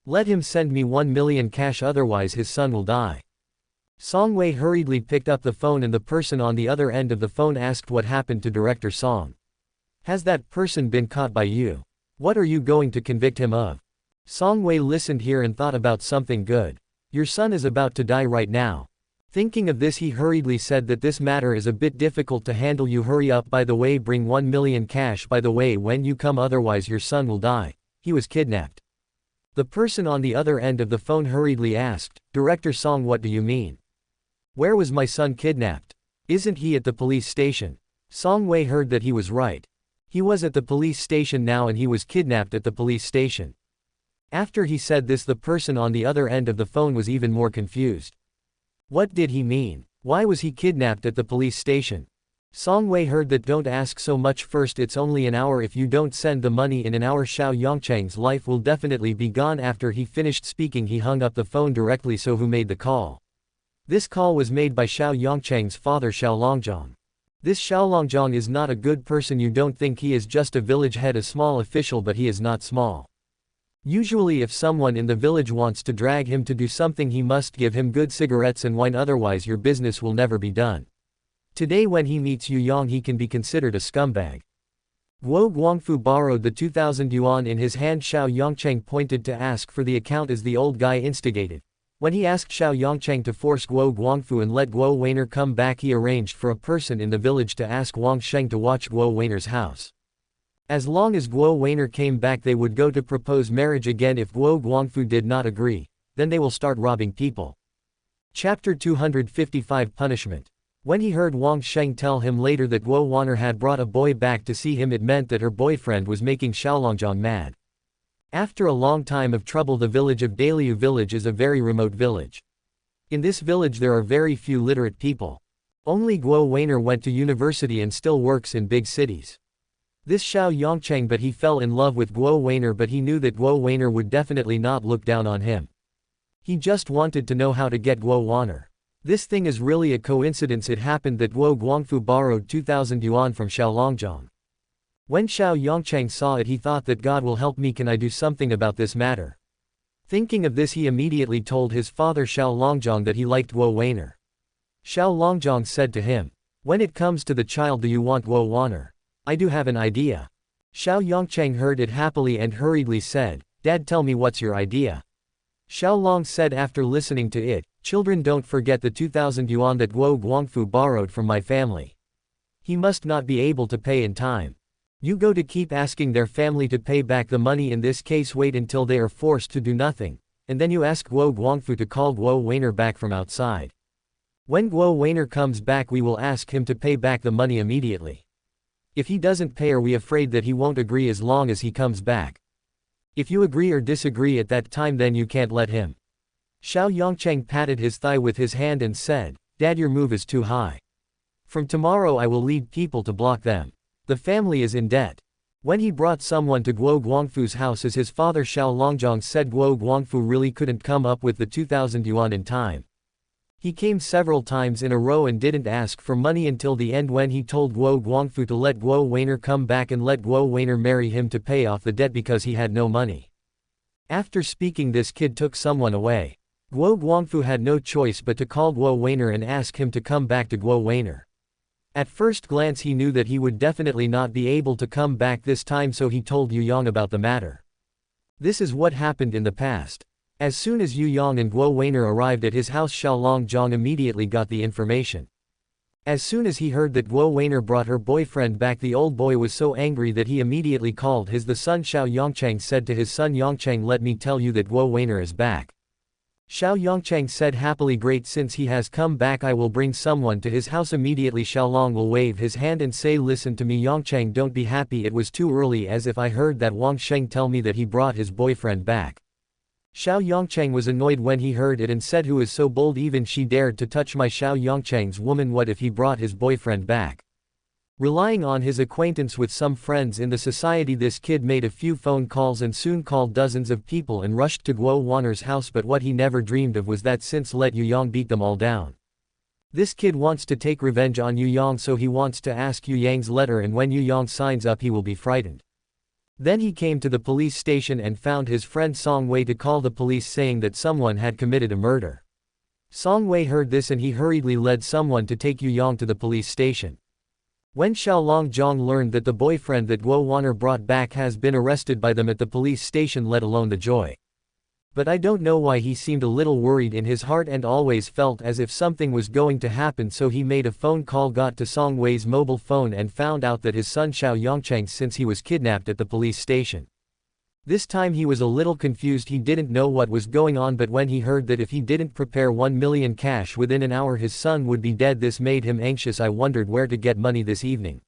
let him send me 1 million cash, otherwise his son will die. Song Wei hurriedly picked up the phone and the person on the other end of the phone asked what happened to Director Song. Has that person been caught by you? What are you going to convict him of? Song Wei listened here and thought about something good. Your son is about to die right now. Thinking of this, he hurriedly said that this matter is a bit difficult to handle. You hurry up. By the way, bring 1 million cash by the way when you come, otherwise your son will die. He was kidnapped. The person on the other end of the phone hurriedly asked, Director Song, what do you mean? Where was my son kidnapped? Isn't he at the police station? Song Wei heard that he was right. He was at the police station now and he was kidnapped at the police station. After he said this, the person on the other end of the phone was even more confused. What did he mean? Why was he kidnapped at the police station? Song Wei heard that. Don't ask so much first, it's only an hour, if you don't send the money in an hour Xiao Yongcheng's life will definitely be gone. After he finished speaking he hung up the phone directly. So who made the call? This call was made by Xiao Yongcheng's father Xiao Longzhong. This Xiao Longzhong is not a good person. You don't think he is just a village head, a small official, but he is not small. Usually if someone in the village wants to drag him to do something he must give him good cigarettes and wine, otherwise your business will never be done. Today when he meets Yu Yang he can be considered a scumbag. Guo Guangfu borrowed the 2,000 yuan in his hand. Xiao Yongcheng pointed to ask for the account as the old guy instigated. When he asked Xiao Yongcheng to force Guo Guangfu and let Guo Weiner come back, he arranged for a person in the village to ask Wang Sheng to watch Guo Weiner's house. As long as Guo Weiner came back they would go to propose marriage again. If Guo Guangfu did not agree, then they will start robbing people. Chapter 255 Punishment. When he heard Wang Sheng tell him later that Guo Weiner had brought a boy back to see him, it meant that her boyfriend was making Xiaolongjong mad. After a long time of trouble, the village of Daliu village is a very remote village. In this village there are very few literate people. Only Guo Weiner went to university and still works in big cities. This Xiao Yongcheng, but he fell in love with Guo Weiner, but he knew that Guo Weiner would definitely not look down on him. He just wanted to know how to get Guo Weiner. This thing is really a coincidence. It happened that Guo Guangfu borrowed 2,000 yuan from Xiao Longzhong. When Xiao Yongcheng saw it he thought that God will help me, can I do something about this matter? Thinking of this he immediately told his father Xiao Longzhong that he liked Guo Weiner. Xiao Longzhong said to him, when it comes to the child, do you want Guo Weiner? I do have an idea. Xiao Yongcheng heard it happily and hurriedly said, Dad, tell me what's your idea? Xiao Long said after listening to it, children, don't forget the 2,000 yuan that Guo Guangfu borrowed from my family. He must not be able to pay in time. You go to keep asking their family to pay back the money. In this case wait until they are forced to do nothing, and then you ask Guo Guangfu to call Guo Weiner back from outside. When Guo Weiner comes back we will ask him to pay back the money immediately. If he doesn't pay, are we afraid that he won't agree as long as he comes back? If you agree or disagree at that time, then you can't let him. Xiao Yongcheng patted his thigh with his hand and said, Dad, your move is too high. From tomorrow I will lead people to block them. The family is in debt. When he brought someone to Guo Guangfu's house as his father, Xiao Longzhong said Guo Guangfu really couldn't come up with the 2,000 yuan in time. He came several times in a row and didn't ask for money until the end, when he told Guo Guangfu to let Guo Weiner come back and let Guo Weiner marry him to pay off the debt because he had no money. After speaking this kid took someone away. Guo Guangfu had no choice but to call Guo Weiner and ask him to come back to Guo Weiner. At first glance he knew that he would definitely not be able to come back this time, so he told Yu Yang about the matter. This is what happened in the past. As soon as Yu Yang and Guo Weiner arrived at his house, Xiao Longzhong immediately got the information. As soon as he heard that Guo Weiner brought her boyfriend back, the old boy was so angry that he immediately called the son. Xiao Yongcheng said to his son Yongcheng, let me tell you that Guo Weiner is back. Xiao Yongcheng said happily, great, since he has come back I will bring someone to his house immediately. Xiao Long will wave his hand and say, listen to me Yongcheng, don't be happy, it was too early, as if I heard that Wang Sheng tell me that he brought his boyfriend back. Xiao Yongcheng was annoyed when he heard it and said, who is so bold, even she dared to touch my Xiao Yongcheng's woman. What if he brought his boyfriend back? Relying on his acquaintance with some friends in the society, this kid made a few phone calls and soon called dozens of people and rushed to Guo Weiner's house, but what he never dreamed of was that since let Yu Yang beat them all down. This kid wants to take revenge on Yu Yang, so he wants to ask Yu Yang's letter, and when Yu Yang signs up he will be frightened. Then he came to the police station and found his friend Song Wei to call the police, saying that someone had committed a murder. Song Wei heard this and he hurriedly led someone to take Yu Yang to the police station. When Xiao Longzhong learned that the boyfriend that Guo Weiner brought back has been arrested by them at the police station, let alone the joy. But I don't know why he seemed a little worried in his heart and always felt as if something was going to happen, so he made a phone call, got to Song Wei's mobile phone and found out that his son Xiao Yongcheng since he was kidnapped at the police station. This time he was a little confused, he didn't know what was going on, but when he heard that if he didn't prepare 1 million cash within an hour his son would be dead, this made him anxious. I wondered where to get money this evening.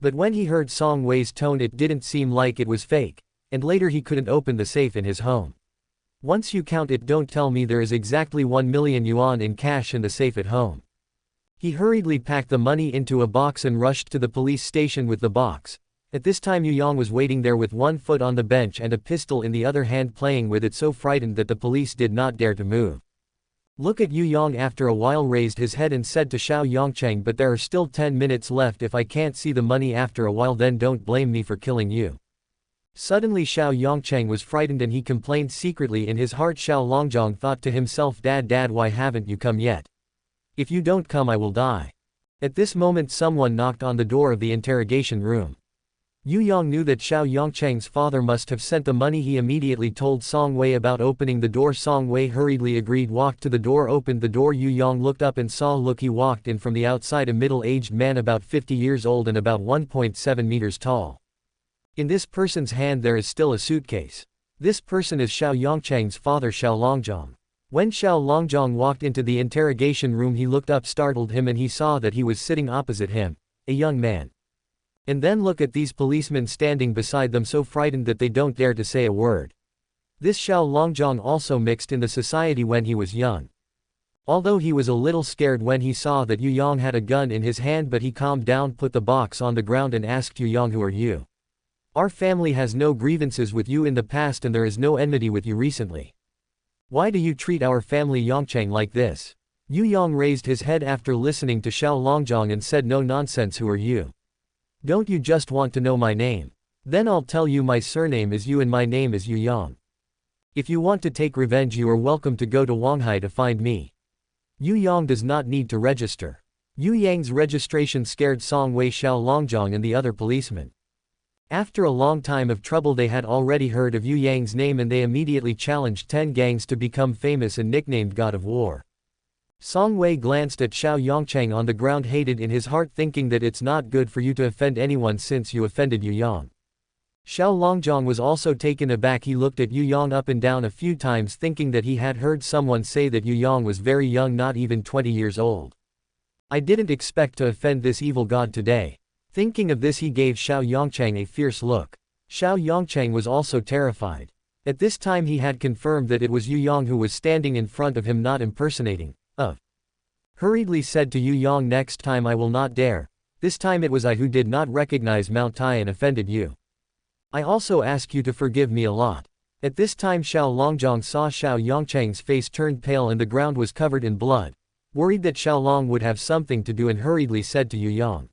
But when he heard Song Wei's tone it didn't seem like it was fake, and later he couldn't open the safe in his home. Once you count it, don't tell me there is exactly 1 million yuan in cash in the safe at home. He hurriedly packed the money into a box and rushed to the police station with the box. At this time Yu Yang was waiting there with one foot on the bench and a pistol in the other hand, playing with it, so frightened that the police did not dare to move. Look at Yu Yang after a while raised his head and said to Xiao Yongcheng, but there are still 10 minutes left. If I can't see the money after a while, then don't blame me for killing you. Suddenly Xiao Yongcheng was frightened and he complained secretly in his heart. Xiao Longjong thought to himself, Dad, why haven't you come yet? If you don't come, I will die. At this moment someone knocked on the door of the interrogation room. Yu Yang knew that Xiao Yongcheng's father must have sent the money. He immediately told Song Wei about opening the door. Song Wei hurriedly agreed, walked to the door, opened the door. Yu Yang looked up and saw he walked in from the outside, a middle-aged man about 50 years old and about 1.7 meters tall. In this person's hand there is still a suitcase. This person is Xiao Yongcheng's father, Xiao Longjong. When Xiao Longjong walked into the interrogation room, he looked up, startled him, and he saw that he was sitting opposite him, a young man. And then look at these policemen standing beside them, so frightened that they don't dare to say a word. This Xiao Longjong also mixed in the society when he was young. Although he was a little scared when he saw that Yu Yang had a gun in his hand, but he calmed down, put the box on the ground and asked Yu Yang, who are you? Our family has no grievances with you in the past and there is no enmity with you recently. Why do you treat our family Yongcheng like this? Yu Yang raised his head after listening to Xiao Longjong and said, no nonsense, who are you? Don't you just want to know my name? Then I'll tell you, my surname is Yu and my name is Yu Yang. If you want to take revenge, you are welcome to go to Huanghai to find me. Yu Yang does not need to register. Yu Yang's registration scared Song Wei, Xiao Longjong and the other policemen. After a long time of trouble they had already heard of Yu Yang's name and they immediately challenged 10 gangs to become famous and nicknamed God of War. Song Wei glanced at Xiao Yongcheng on the ground, hated in his heart, thinking that it's not good for you to offend anyone since you offended Yu Yang. Xiao Longjong was also taken aback. He looked at Yu Yang up and down a few times, thinking that he had heard someone say that Yu Yang was very young, not even 20 years old. I didn't expect to offend this evil god today. Thinking of this, he gave Xiao Yongcheng a fierce look. Xiao Yongcheng was also terrified. At this time he had confirmed that it was Yu Yang who was standing in front of him, not impersonating. Hurriedly said to Yu Yang, next time I will not dare. This time it was I who did not recognize Mount Tai and offended you. I also ask you to forgive me a lot. At this time Xiao Longjong saw Xiao Yongcheng's face turned pale and the ground was covered in blood. Worried that Xiao Long would have something to do, and hurriedly said to Yu Yang,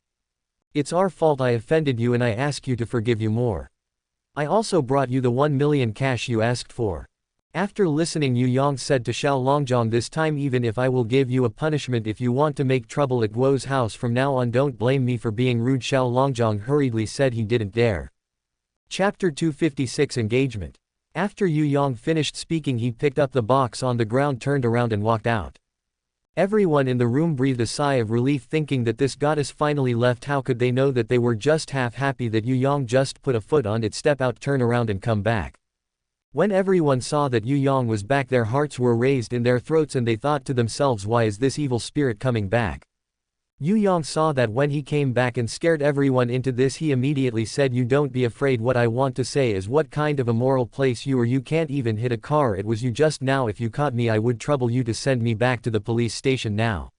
it's our fault, I offended you and I ask you to forgive you more. I also brought you the 1 million cash you asked for. After listening, Yu Yang said to Xiao Longjong, this time even if I will give you a punishment if you want to make trouble at Guo's house from now on, don't blame me for being rude. Xiao Longjong hurriedly said he didn't dare. Chapter 256 Engagement. After Yu Yang finished speaking, he picked up the box on the ground, turned around and walked out. Everyone in the room breathed a sigh of relief, thinking that this goddess finally left. How could they know that they were just half happy that Yu Yang just put a foot on it, step out, turn around and come back. When everyone saw that Yu Yang was back, their hearts were raised in their throats and they thought to themselves, why is this evil spirit coming back? Yu Yang saw that when he came back and scared everyone into this, he immediately said, you don't be afraid. What I want to say is, what kind of a moral place you are. You can't even hit a car. It was you just now. If you caught me, I would trouble you to send me back to the police station now.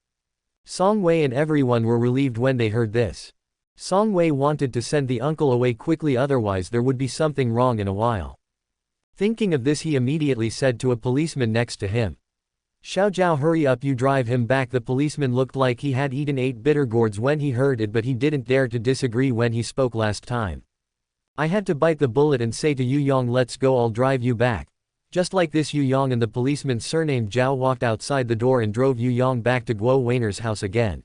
Song Wei and everyone were relieved when they heard this. Song Wei wanted to send the uncle away quickly, otherwise there would be something wrong in a while. Thinking of this, he immediately said to a policeman next to him, Xiao Zhao, hurry up, you drive him back. The policeman looked like he had eaten 8 bitter gourds when he heard it, but he didn't dare to disagree when he spoke last time. I had to bite the bullet and say to Yu Yang, let's go, I'll drive you back. Just like this, Yu Yang and the policeman surnamed Zhao walked outside the door and drove Yu Yang back to Guo Weiner's house again.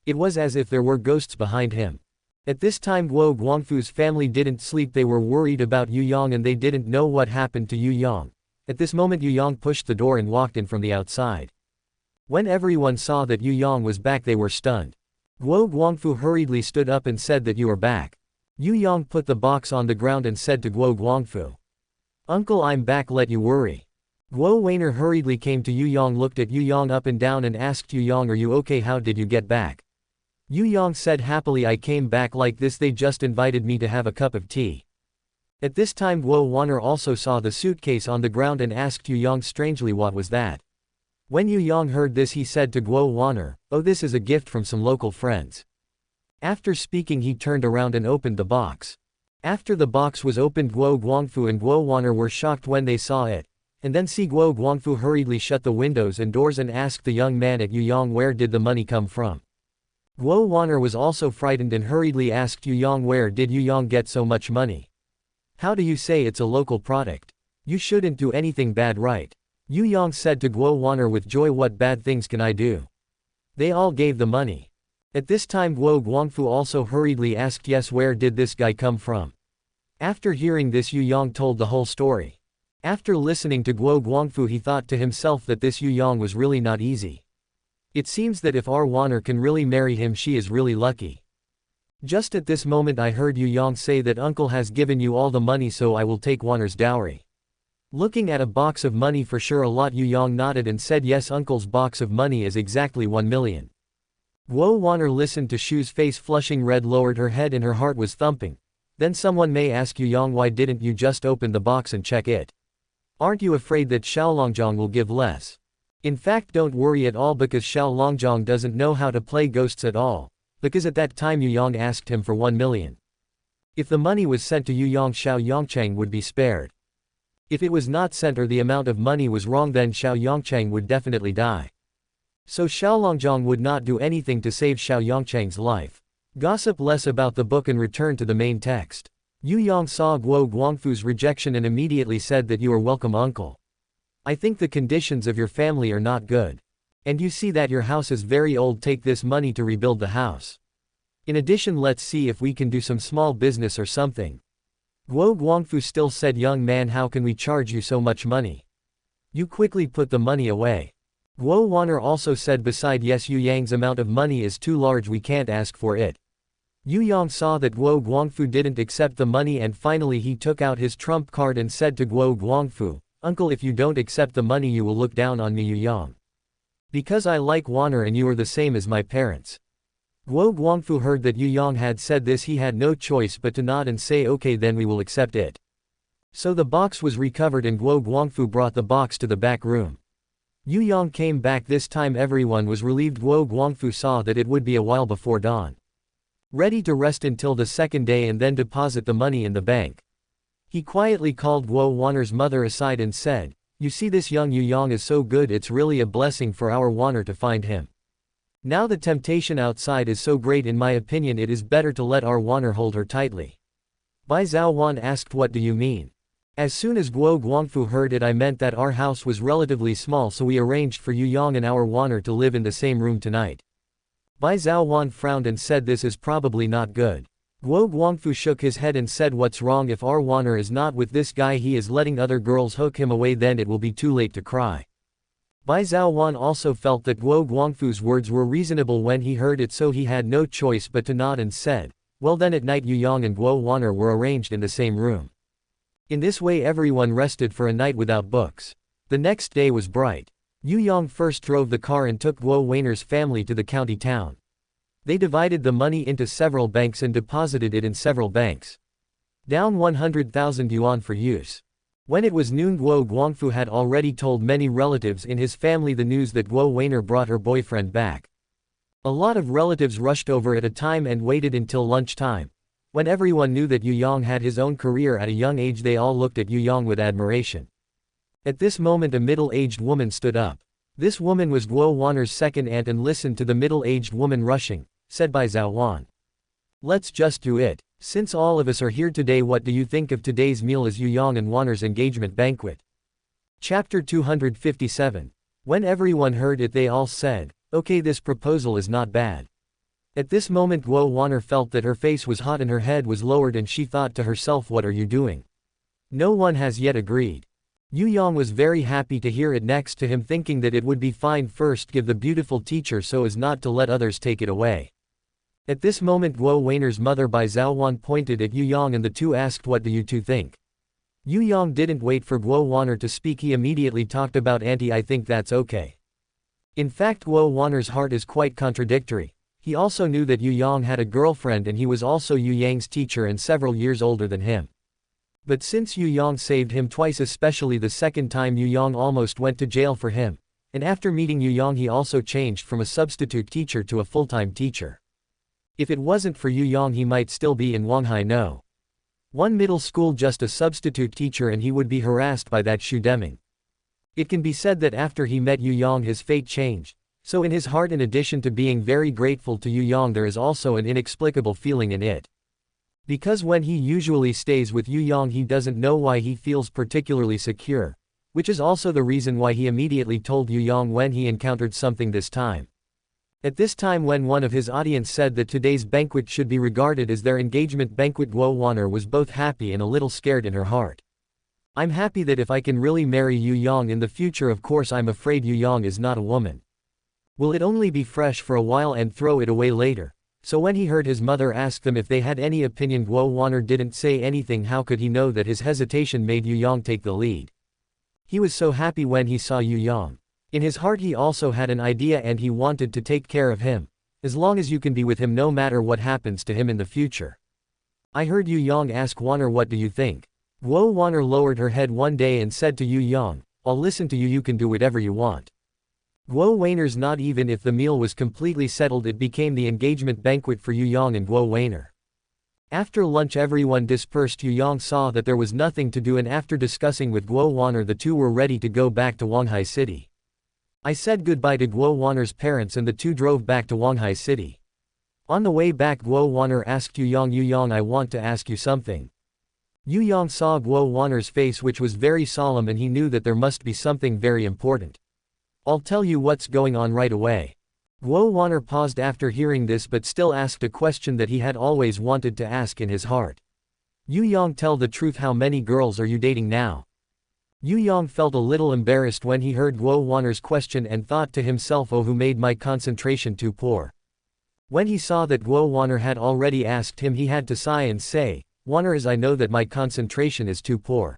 It was as if there were ghosts behind him. At this time Guo Guangfu's family didn't sleep. They were worried about Yu Yang and they didn't know what happened to Yu Yang. At this moment Yu Yang pushed the door and walked in from the outside. When everyone saw that Yu Yang was back, they were stunned. Guo Guangfu hurriedly stood up and said that you are back. Yu Yang put the box on the ground and said to Guo Guangfu, Uncle, I'm back, let you worry. Guo Weiner hurriedly came to Yu Yang, looked at Yu Yang up and down and asked Yu Yang, are you okay? How did you get back? Yu Yang said happily, I came back like this, they just invited me to have a cup of tea. At this time Guo Weiner also saw the suitcase on the ground and asked Yu Yang strangely, what was that? When Yu Yang heard this he said to Guo Waner, "Oh, this is a gift from some local friends." After speaking he turned around and opened the box. After the box was opened Guo Guangfu and Guo Waner were shocked when they saw it, and then Guo Guangfu hurriedly shut the windows and doors and asked the young man at Yu Yang where did the money come from. Guo Waner was also frightened and hurriedly asked Yu Yang where did Yu Yang get so much money. How do you say it's a local product? You shouldn't do anything bad, right? Yu Yang said to Guo Waner with joy, what bad things can I do? They all gave the money. At this time Guo Guangfu also hurriedly asked, yes, where did this guy come from? After hearing this Yu Yang told the whole story. After listening to Guo Guangfu he thought to himself that this Yu Yang was really not easy. It seems that if our Waner can really marry him she is really lucky. Just at this moment I heard Yu Yang say that uncle has given you all the money so I will take Waner's dowry. Looking at a box of money for sure a lot, Yu Yang nodded and said yes, uncle's box of money is exactly 1 million. Guo Waner listened to Shu's face flushing red, lowered her head and her heart was thumping. Then someone may ask Yu Yang, why didn't you just open the box and check it? Aren't you afraid that Xiaolongjong will give less? In fact don't worry at all because Xiaolongjong doesn't know how to play ghosts at all, because at that time Yu Yang asked him for 1 million. If the money was sent to Yu Yang, Xiao Yongcheng would be spared. If it was not sent or the amount of money was wrong, then Xiao Yongcheng would definitely die. So Xiaolongjong would not do anything to save Xiao Yongcheng's life. Gossip less about the book and return to the main text. Yu Yang saw Guo Guangfu's rejection and immediately said that you are welcome, uncle. I think the conditions of your family are not good. And you see that your house is very old, take this money to rebuild the house. In addition, let's see if we can do some small business or something. Guo Guangfu still said, young man, how can we charge you so much money? You quickly put the money away. Guo Waner also said, beside, yes, Yu Yang's amount of money is too large, we can't ask for it. Yu Yang saw that Guo Guangfu didn't accept the money and finally he took out his trump card and said to Guo Guangfu, uncle, if you don't accept the money you will look down on me, Yu Yang. Because I like Waner and you are the same as my parents. Guo Guangfu heard that Yu Yang had said this, he had no choice but to nod and say, okay, then we will accept it. So the box was recovered and Guo Guangfu brought the box to the back room. Yu Yang came back. This time everyone was relieved. Guo Guangfu saw that it would be a while before dawn. Ready to rest until the second day and then deposit the money in the bank. He quietly called Guo Waner's mother aside and said, you see, this young Yu Yang is so good, it's really a blessing for our Waner to find him. Now the temptation outside is so great, in my opinion it is better to let our Waner hold her tightly. Bai Zhaowan asked, what do you mean? As soon as Guo Guangfu heard it, I meant that our house was relatively small, so we arranged for Yu Yang and our Waner to live in the same room tonight. Bai Zhaowan frowned and said, this is probably not good. Guo Guangfu shook his head and said, what's wrong? If our Waner is not with this guy, he is letting other girls hook him away, then it will be too late to cry. Bai Zhaowan also felt that Guo Guangfu's words were reasonable when he heard it, so he had no choice but to nod and said, well then. At night Yu Yang and Guo Waner were arranged in the same room. In this way everyone rested for a night without books. The next day was bright. Yu Yang first drove the car and took Guo Waner's family to the county town. They divided the money into several banks and deposited it in several banks. Down 100,000 yuan for use. When it was noon, Guo Guangfu had already told many relatives in his family the news that Guo Waner brought her boyfriend back. A lot of relatives rushed over at a time and waited until lunchtime. When everyone knew that Yu Yang had his own career at a young age, they all looked at Yu Yang with admiration. At this moment a middle-aged woman stood up. This woman was Guo Waner's second aunt and listened to the middle-aged woman rushing, said Bai Zhaowan. Let's just do it. Since all of us are here today, what do you think of today's meal as Yu Yang and Waner's engagement banquet? Chapter 257. When everyone heard it they all said, okay, this proposal is not bad. At this moment Guo Waner felt that her face was hot and her head was lowered and she thought to herself, what are you doing? No one has yet agreed. Yu Yang was very happy to hear it next to him, thinking that it would be fine. First give the beautiful teacher so as not to let others take it away. At this moment Guo Waner's mother Bai Zhaowan pointed at Yu Yang and the two asked, what do you two think? Yu Yang didn't wait for Guo Waner to speak, he immediately talked about, auntie, I think that's okay. In fact Guo Waner's heart is quite contradictory. He also knew that Yu Yang had a girlfriend and he was also Yu Yang's teacher and several years older than him. But since Yu Yang saved him twice, especially the second time Yu Yang almost went to jail for him, And after meeting Yu Yang he also changed from a substitute teacher to a full-time teacher. If it wasn't for Yu Yang he might still be in Huanghai No. 1 middle school just a substitute teacher and he would be harassed by that Xu Deming. It can be said that after he met Yu Yang his fate changed, so in his heart in addition to being very grateful to Yu Yang there is also an inexplicable feeling in it. Because when he usually stays with Yu Yang he doesn't know why he feels particularly secure, which is also the reason why he immediately told Yu Yang when he encountered something this time. At this time when one of his audience said that today's banquet should be regarded as their engagement banquet, Guo Wan'er was both happy and a little scared in her heart. I'm happy that if I can really marry Yu Yang in the future, of course I'm afraid Yu Yang is not a woman. Will it only be fresh for a while and throw it away later? So when he heard his mother ask them if they had any opinion, Guo Wan'er didn't say anything. How could he know that his hesitation made Yu Yang take the lead? He was so happy when he saw Yu Yang. In his heart he also had an idea and he wanted to take care of him, as long as you can be with him no matter what happens to him in the future. I heard Yu Yang ask Wan'er, what do you think? Guo Wan'er lowered her head one day and said to Yu Yang, I'll listen to you, you can do whatever you want. Guo Wan'er's not even if the meal was completely settled, it became the engagement banquet for Yu Yang and Guo Wan'er. After lunch everyone dispersed. Yu Yang saw that there was nothing to do and after discussing with Guo Wan'er the two were ready to go back to Huanghai City. I said goodbye to Guo Wan'er's parents and the two drove back to Huanghai City. On the way back Guo Wan'er asked Yu Yang, I want to ask you something. Yu Yang saw Guo Wan'er's face which was very solemn and he knew that there must be something very important. I'll tell you what's going on right away. Guo Wan'er paused after hearing this but still asked a question that he had always wanted to ask in his heart. Yu Yang, tell the truth, how many girls are you dating now? Yu Yang felt a little embarrassed when he heard Guo Wan'er's question and thought to himself, oh, who made my concentration too poor? When he saw that Guo Wan'er had already asked him he had to sigh and say, Wan'er, as I know that my concentration is too poor.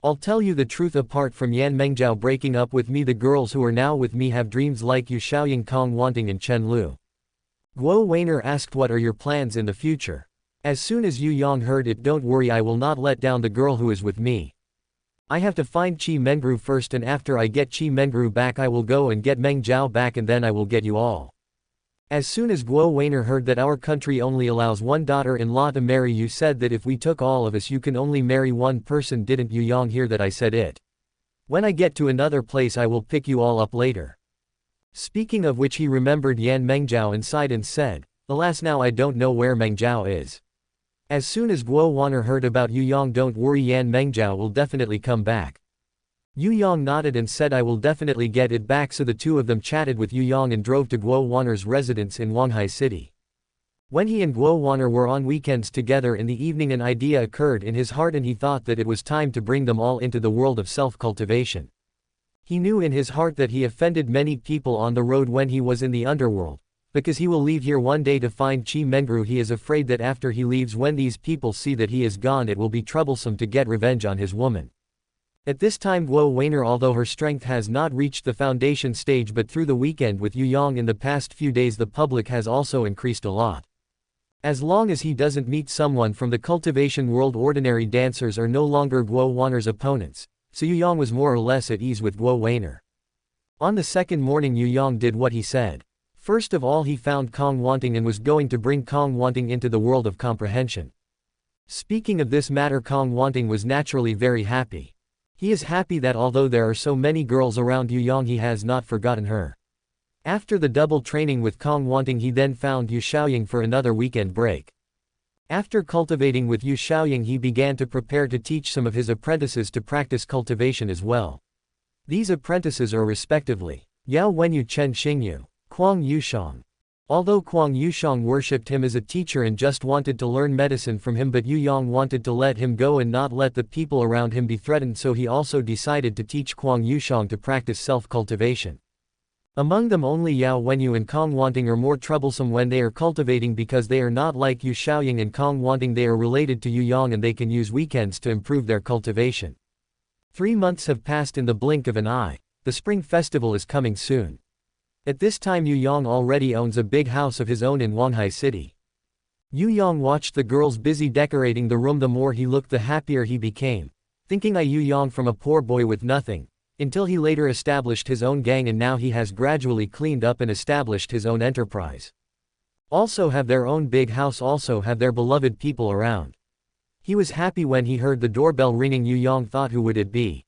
I'll tell you the truth, apart from Yan Mengjiao breaking up with me, the girls who are now with me have dreams like Yu Xiaoying, Kong Wanting and Chen Lu. Guo Wan'er asked, what are your plans in the future? As soon as Yu Yang heard it, don't worry, I will not let down the girl who is with me. I have to find Qi Mengru first and after I get Qi Mengru back I will go and get Meng Jiao back and then I will get you all. As soon as Guo Wan'er heard that our country only allows one daughter-in-law to marry, you said that if we took all of us you can only marry one person, didn't Yu Yang hear that I said it? When I get to another place I will pick you all up later. Speaking of which he remembered Yan Mengjiao and sighed and said, alas, now I don't know where Meng Jiao is. As soon as Guo Wan'er heard about Yu Yang, don't worry, Yan Mengjiao will definitely come back. Yu Yang nodded and said, I will definitely get it back. So the two of them chatted with Yu Yang and drove to Guo Wan'er's residence in Huanghai City. When he and Guo Wan'er were on weekends together in the evening, an idea occurred in his heart and he thought that it was time to bring them all into the world of self-cultivation. He knew in his heart that he offended many people on the road when he was in the underworld. Because he will leave here one day to find Qi Mengru, he is afraid that after he leaves, when these people see that he is gone, it will be troublesome to get revenge on his woman. At this time Guo Wan'er, although her strength has not reached the foundation stage, but through the weekend with Yu Yang in the past few days the public has also increased a lot. As long as he doesn't meet someone from the cultivation world, ordinary dancers are no longer Guo Wan'er's opponents, so Yu Yang was more or less at ease with Guo Wan'er. On the second morning Yu Yang did what he said. First of all he found Kong Wanting and was going to bring Kong Wanting into the world of comprehension. Speaking of this matter, Kong Wanting was naturally very happy. He is happy that although there are so many girls around Yu Yang he has not forgotten her. After the double training with Kong Wanting he then found Yu Xiaoying for another weekend break. After cultivating with Yu Xiaoying he began to prepare to teach some of his apprentices to practice cultivation as well. These apprentices are respectively Yao Wenyu, Chen Xingyu, Kuang Yushang. Although Kuang Yushang worshipped him as a teacher and just wanted to learn medicine from him, but Yu Yang wanted to let him go and not let the people around him be threatened, so he also decided to teach Kuang Yushang to practice self-cultivation. Among them only Yao Wenyu and Kong Wanting are more troublesome when they are cultivating because they are not like Yu Xiaoying and Kong Wanting, they are related to Yu Yang and they can use weekends to improve their cultivation. 3 months have passed in the blink of an eye. The spring festival is coming soon. At this time Yu Yang already owns a big house of his own in Huanghai City. Yu Yang watched the girls busy decorating the room. The more he looked the happier he became. Thinking Yu Yang from a poor boy with nothing, until he later established his own gang, and now he has gradually cleaned up and established his own enterprise. Also have their own big house, also have their beloved people around. He was happy when he heard the doorbell ringing. Yu Yang thought who would it be?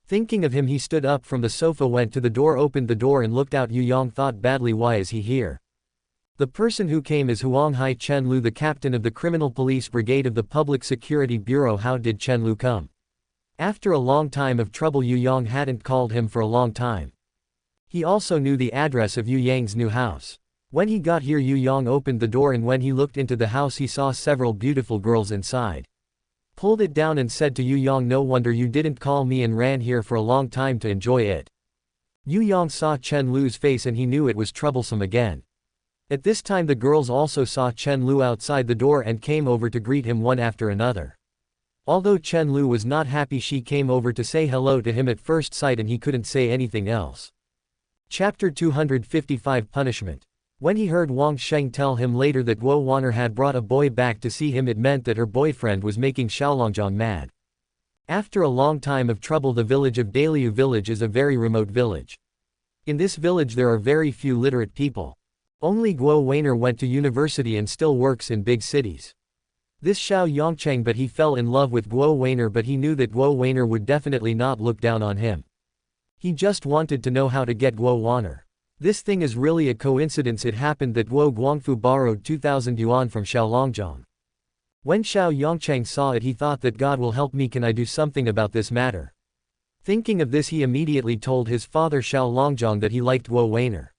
Thinking of him, he stood up from the sofa, went to the door, opened the door and looked out. Yu Yang thought badly, why is he here? The person who came is Huanghai Chenlu, the captain of the Criminal Police Brigade of the Public Security Bureau. How did Chenlu come? After a long time of trouble, Yu Yang hadn't called him for a long time. He also knew the address of Yu Yang's new house. When he got here, Yu Yang opened the door, and when he looked into the house he saw several beautiful girls inside. Pulled it down and said to Yu Yang, no wonder you didn't call me, and ran here for a long time to enjoy it. Yu Yang saw Chen Lu's face and he knew it was troublesome again. At this time the girls also saw Chen Lu outside the door and came over to greet him one after another. Although Chen Lu was not happy, she came over to say hello to him at first sight and he couldn't say anything else. Chapter 255 Punishment. When he heard Wang Sheng tell him later that Guo Wan'er had brought a boy back to see him, it meant that her boyfriend was making Xiaolongjiang mad. After a long time of trouble, the village of Daliu village is a very remote village. In this village there are very few literate people. Only Guo Wan'er went to university and still works in big cities. This Xiao Yongcheng, but he fell in love with Guo Wan'er, but he knew that Guo Wan'er would definitely not look down on him. He just wanted to know how to get Guo Wan'er. This thing is really a coincidence. It happened that Guo Guangfu borrowed 2,000 yuan from Xiaolongjiang. When Xiao Yongcheng saw it, he thought that God will help me, can I do something about this matter? Thinking of this, he immediately told his father Xiaolongjiang that he liked Guo Wan'er.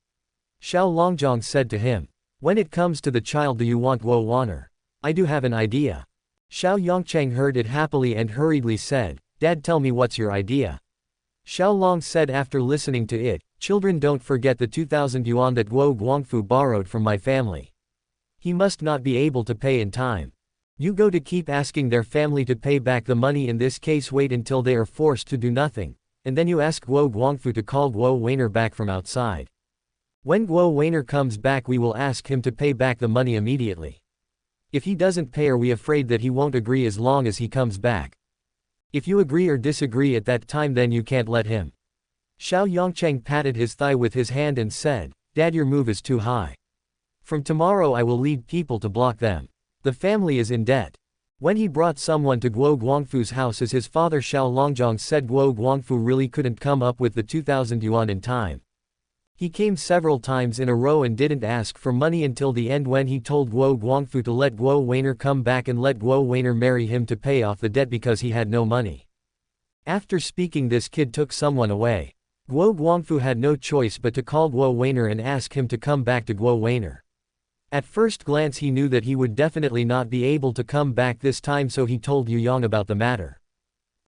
Xiaolongjiang said to him, when it comes to the child, do you want Guo Wan'er? I do have an idea. Xiao Yongcheng heard it happily and hurriedly said, Dad, tell me what's your idea? Xiaolong said after listening to it, children, don't forget the 2,000 yuan that Guo Guangfu borrowed from my family. He must not be able to pay in time. You go to keep asking their family to pay back the money. In this case, wait until they are forced to do nothing, and then you ask Guo Guangfu to call Guo Wan'er back from outside. When Guo Wan'er comes back, we will ask him to pay back the money immediately. If he doesn't pay, are we afraid that he won't agree as long as he comes back? If you agree or disagree at that time, then you can't let him. Xiao Yongcheng patted his thigh with his hand and said, Dad, your move is too high. From tomorrow I will lead people to block them. The family is in debt. When he brought someone to Guo Guangfu's house as his father, Xiaolongjiang said Guo Guangfu really couldn't come up with the 2,000 yuan in time. He came several times in a row and didn't ask for money until the end, when he told Guo Guangfu to let Guo Wan'er come back and let Guo Wan'er marry him to pay off the debt because he had no money. After speaking, this kid took someone away. Guo Guangfu had no choice but to call Guo Wan'er and ask him to come back to Guo Wan'er. At first glance he knew that he would definitely not be able to come back this time, so he told Yu Yang about the matter.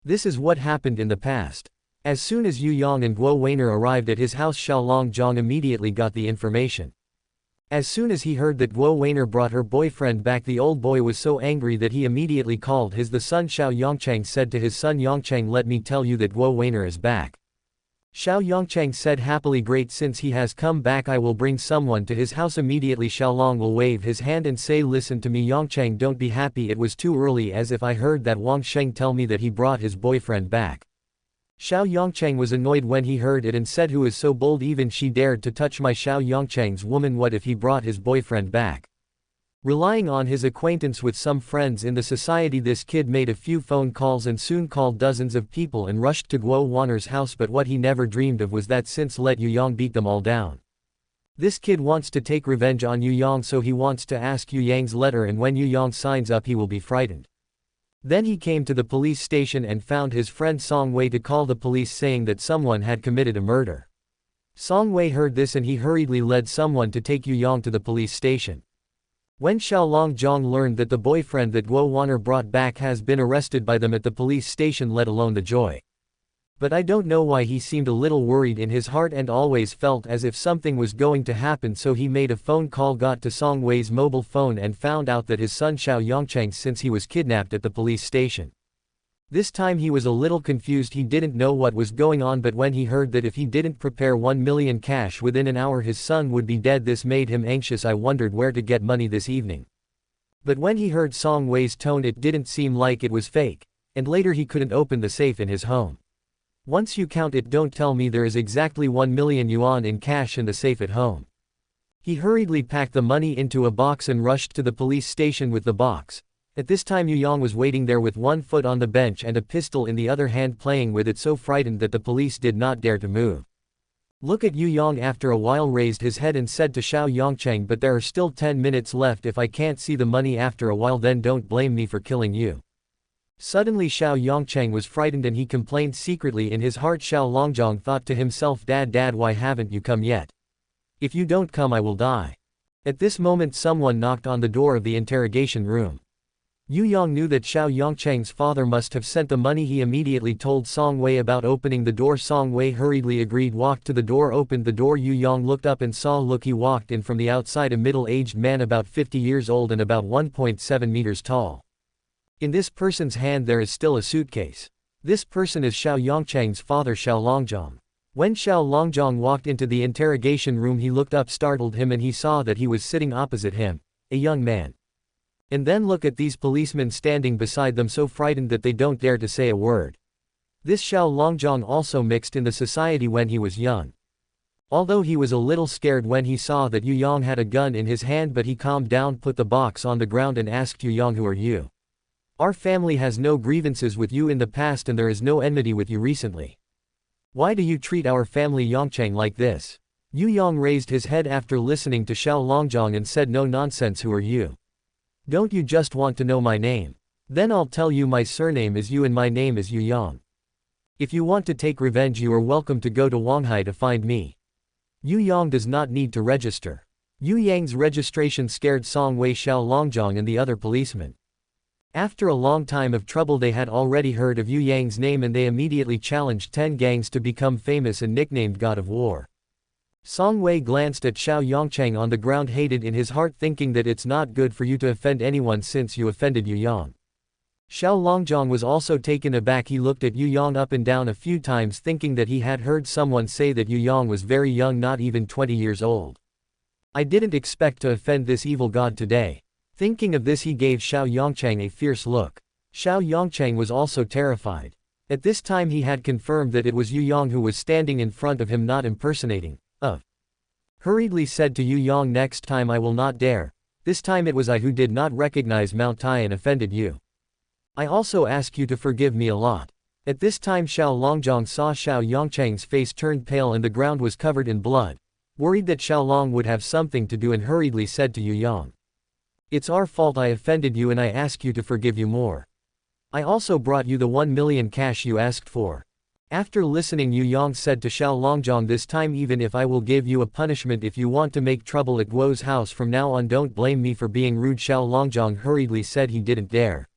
This is what happened in the past. As soon as Yu Yang and Guo Wan'er arrived at his house, Xiaolongjiang immediately got the information. As soon as he heard that Guo Wan'er brought her boyfriend back, the old boy was so angry that he immediately called the son. Xiao Yongcheng said to his son Yongcheng, let me tell you that Guo Wan'er is back. Xiao Yongcheng said happily, great, since he has come back I will bring someone to his house immediately. Xiaolong will wave his hand and say, listen to me Yongcheng, don't be happy, it was too early, as if I heard that Wang Sheng tell me that he brought his boyfriend back. Xiao Yongcheng was annoyed when he heard it and said, who is so bold, even she dared to touch my Xiao Yongcheng's woman. What if he brought his boyfriend back? Relying on his acquaintance with some friends in the society, this kid made a few phone calls and soon called dozens of people and rushed to Guo Wan'er's house, but what he never dreamed of was that since let Yu Yang beat them all down. This kid wants to take revenge on Yu Yang, so he wants to ask Yu Yang's letter, and when Yu Yang signs up he will be frightened. Then he came to the police station and found his friend Song Wei to call the police, saying that someone had committed a murder. Song Wei heard this and he hurriedly led someone to take Yu Yang to the police station. When Xiaolongjiang learned that the boyfriend that Guo Wan'er brought back has been arrested by them at the police station, let alone the joy. But I don't know why he seemed a little worried in his heart and always felt as if something was going to happen, so he made a phone call, got to Song Wei's mobile phone and found out that his son Xiao Yongcheng since he was kidnapped at the police station. This time he was a little confused, he didn't know what was going on, but when he heard that if he didn't prepare 1 million cash within an hour his son would be dead, this made him anxious. I wondered where to get money this evening. But when he heard Song Wei's tone it didn't seem like it was fake, and later he couldn't open the safe in his home. Once you count it, don't tell me there is exactly 1 million yuan in cash in the safe at home. He hurriedly packed the money into a box and rushed to the police station with the box. At this time Yu Yang was waiting there with one foot on the bench and a pistol in the other hand, playing with it, so frightened that the police did not dare to move. Look at Yu Yang after a while raised his head and said to Xiao Yongcheng, but there are still 10 minutes left. If I can't see the money after a while, then don't blame me for killing you. Suddenly Xiao Yongcheng was frightened and he complained secretly in his heart. Xiao Longjong thought to himself, Dad, why haven't you come yet? If you don't come, I will die. At this moment someone knocked on the door of the interrogation room. Yu Yang knew that Xiao Yongcheng's father must have sent the money. He immediately told Song Wei about opening the door. Song Wei hurriedly agreed, walked to the door, opened the door. Yu Yang looked up and saw he walked in from the outside, a middle-aged man about 50 years old and about 1.7 meters tall. In this person's hand there is still a suitcase. This person is Xiao Yongcheng's father, Xiao Longjong. When Xiao Longjong walked into the interrogation room, he looked up, startled him, and he saw that he was sitting opposite him, a young man. And then look at these policemen standing beside them, so frightened that they don't dare to say a word. This Xiao Longjong also mixed in the society when he was young. Although he was a little scared when he saw that Yu Yang had a gun in his hand, but he calmed down, put the box on the ground and asked Yu Yang, who are you? Our family has no grievances with you in the past and there is no enmity with you recently. Why do you treat our family Yongcheng like this? Yu Yang raised his head after listening to Xiao Longjong and said, no nonsense, who are you? Don't you just want to know my name? Then I'll tell you, my surname is Yu and my name is Yu Yang. If you want to take revenge, you are welcome to go to Huanghai to find me. Yu Yang does not need to register. Yu Yang's registration scared Song Wei, Xiao Longjong and the other policemen. After a long time of trouble they had already heard of Yu Yang's name and they immediately challenged 10 gangs to become famous and nicknamed God of War. Song Wei glanced at Xiao Yongcheng on the ground, hated in his heart, thinking that it's not good for you to offend anyone since you offended Yu Yang. Xiao Longjong was also taken aback. He looked at Yu Yang up and down a few times, thinking that he had heard someone say that Yu Yang was very young, not even 20 years old. I didn't expect to offend this evil god today. Thinking of this, he gave Xiao Yongcheng a fierce look. Xiao Yongcheng was also terrified. At this time he had confirmed that it was Yu Yang who was standing in front of him, not impersonating. Hurriedly said to Yu Yang, next time I will not dare. This time it was I who did not recognize Mount Tai and offended you. I also ask you to forgive me a lot. At this time Xiao Longjong saw Xiao Yongcheng's face turned pale and the ground was covered in blood. Worried that Xiao Long would have something to do, and hurriedly said to Yu Yang, it's our fault, I offended you and I ask you to forgive you more. I also brought you the 1 million cash you asked for. After listening, Yu Yang said to Xiao Longjong, this time even if I will give you a punishment if you want to make trouble at Guo's house from now on, don't blame me for being rude. Xiao Longjong hurriedly said he didn't dare.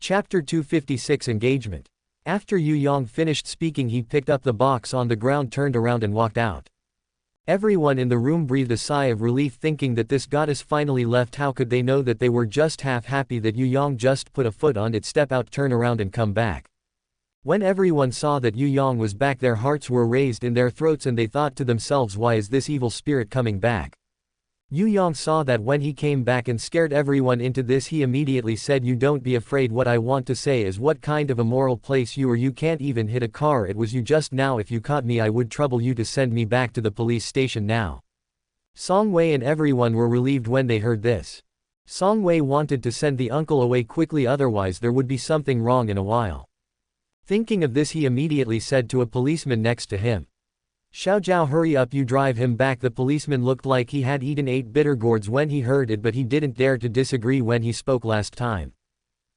Chapter 256 Engagement. After Yu Yang finished speaking, he picked up the box on the ground, turned around and walked out. Everyone in the room breathed a sigh of relief, thinking that this goddess finally left. How could they know that they were just half happy that Yu Yang just put a foot on it, step out, turn around and come back. When everyone saw that Yu Yang was back, their hearts were raised in their throats and they thought to themselves, why is this evil spirit coming back? Yu Yang saw that when he came back and scared everyone into this, he immediately said, you don't be afraid. What I want to say is, what kind of a moral place you are? You can't even hit a car. It was you just now. If you caught me, I would trouble you to send me back to the police station now. Song Wei and everyone were relieved when they heard this. Song Wei wanted to send the uncle away quickly, otherwise there would be something wrong in a while. Thinking of this, he immediately said to a policeman next to him, Xiao Zhao, hurry up, you drive him back. The policeman looked like he had eaten 8 bitter gourds when he heard it, but he didn't dare to disagree when he spoke last time.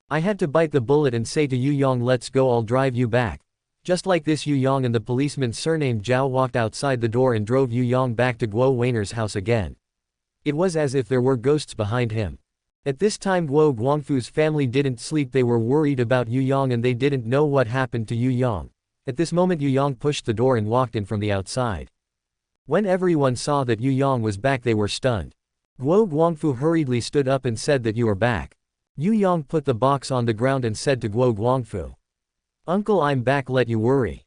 I had to bite the bullet and say to Yu Yang, let's go, I'll drive you back. Just like this, Yu Yang and the policeman surnamed Zhao walked outside the door and drove Yu Yang back to Guo Weiner's house again. It was as if there were ghosts behind him. At this time Guo Guangfu's family didn't sleep. They were worried about Yu Yang and they didn't know what happened to Yu Yang. At this moment Yu Yang pushed the door and walked in from the outside. When everyone saw that Yu Yang was back, they were stunned. Guo Guangfu hurriedly stood up and said that you are back. Yu Yang put the box on the ground and said to Guo Guangfu, Uncle, I'm back, let you worry.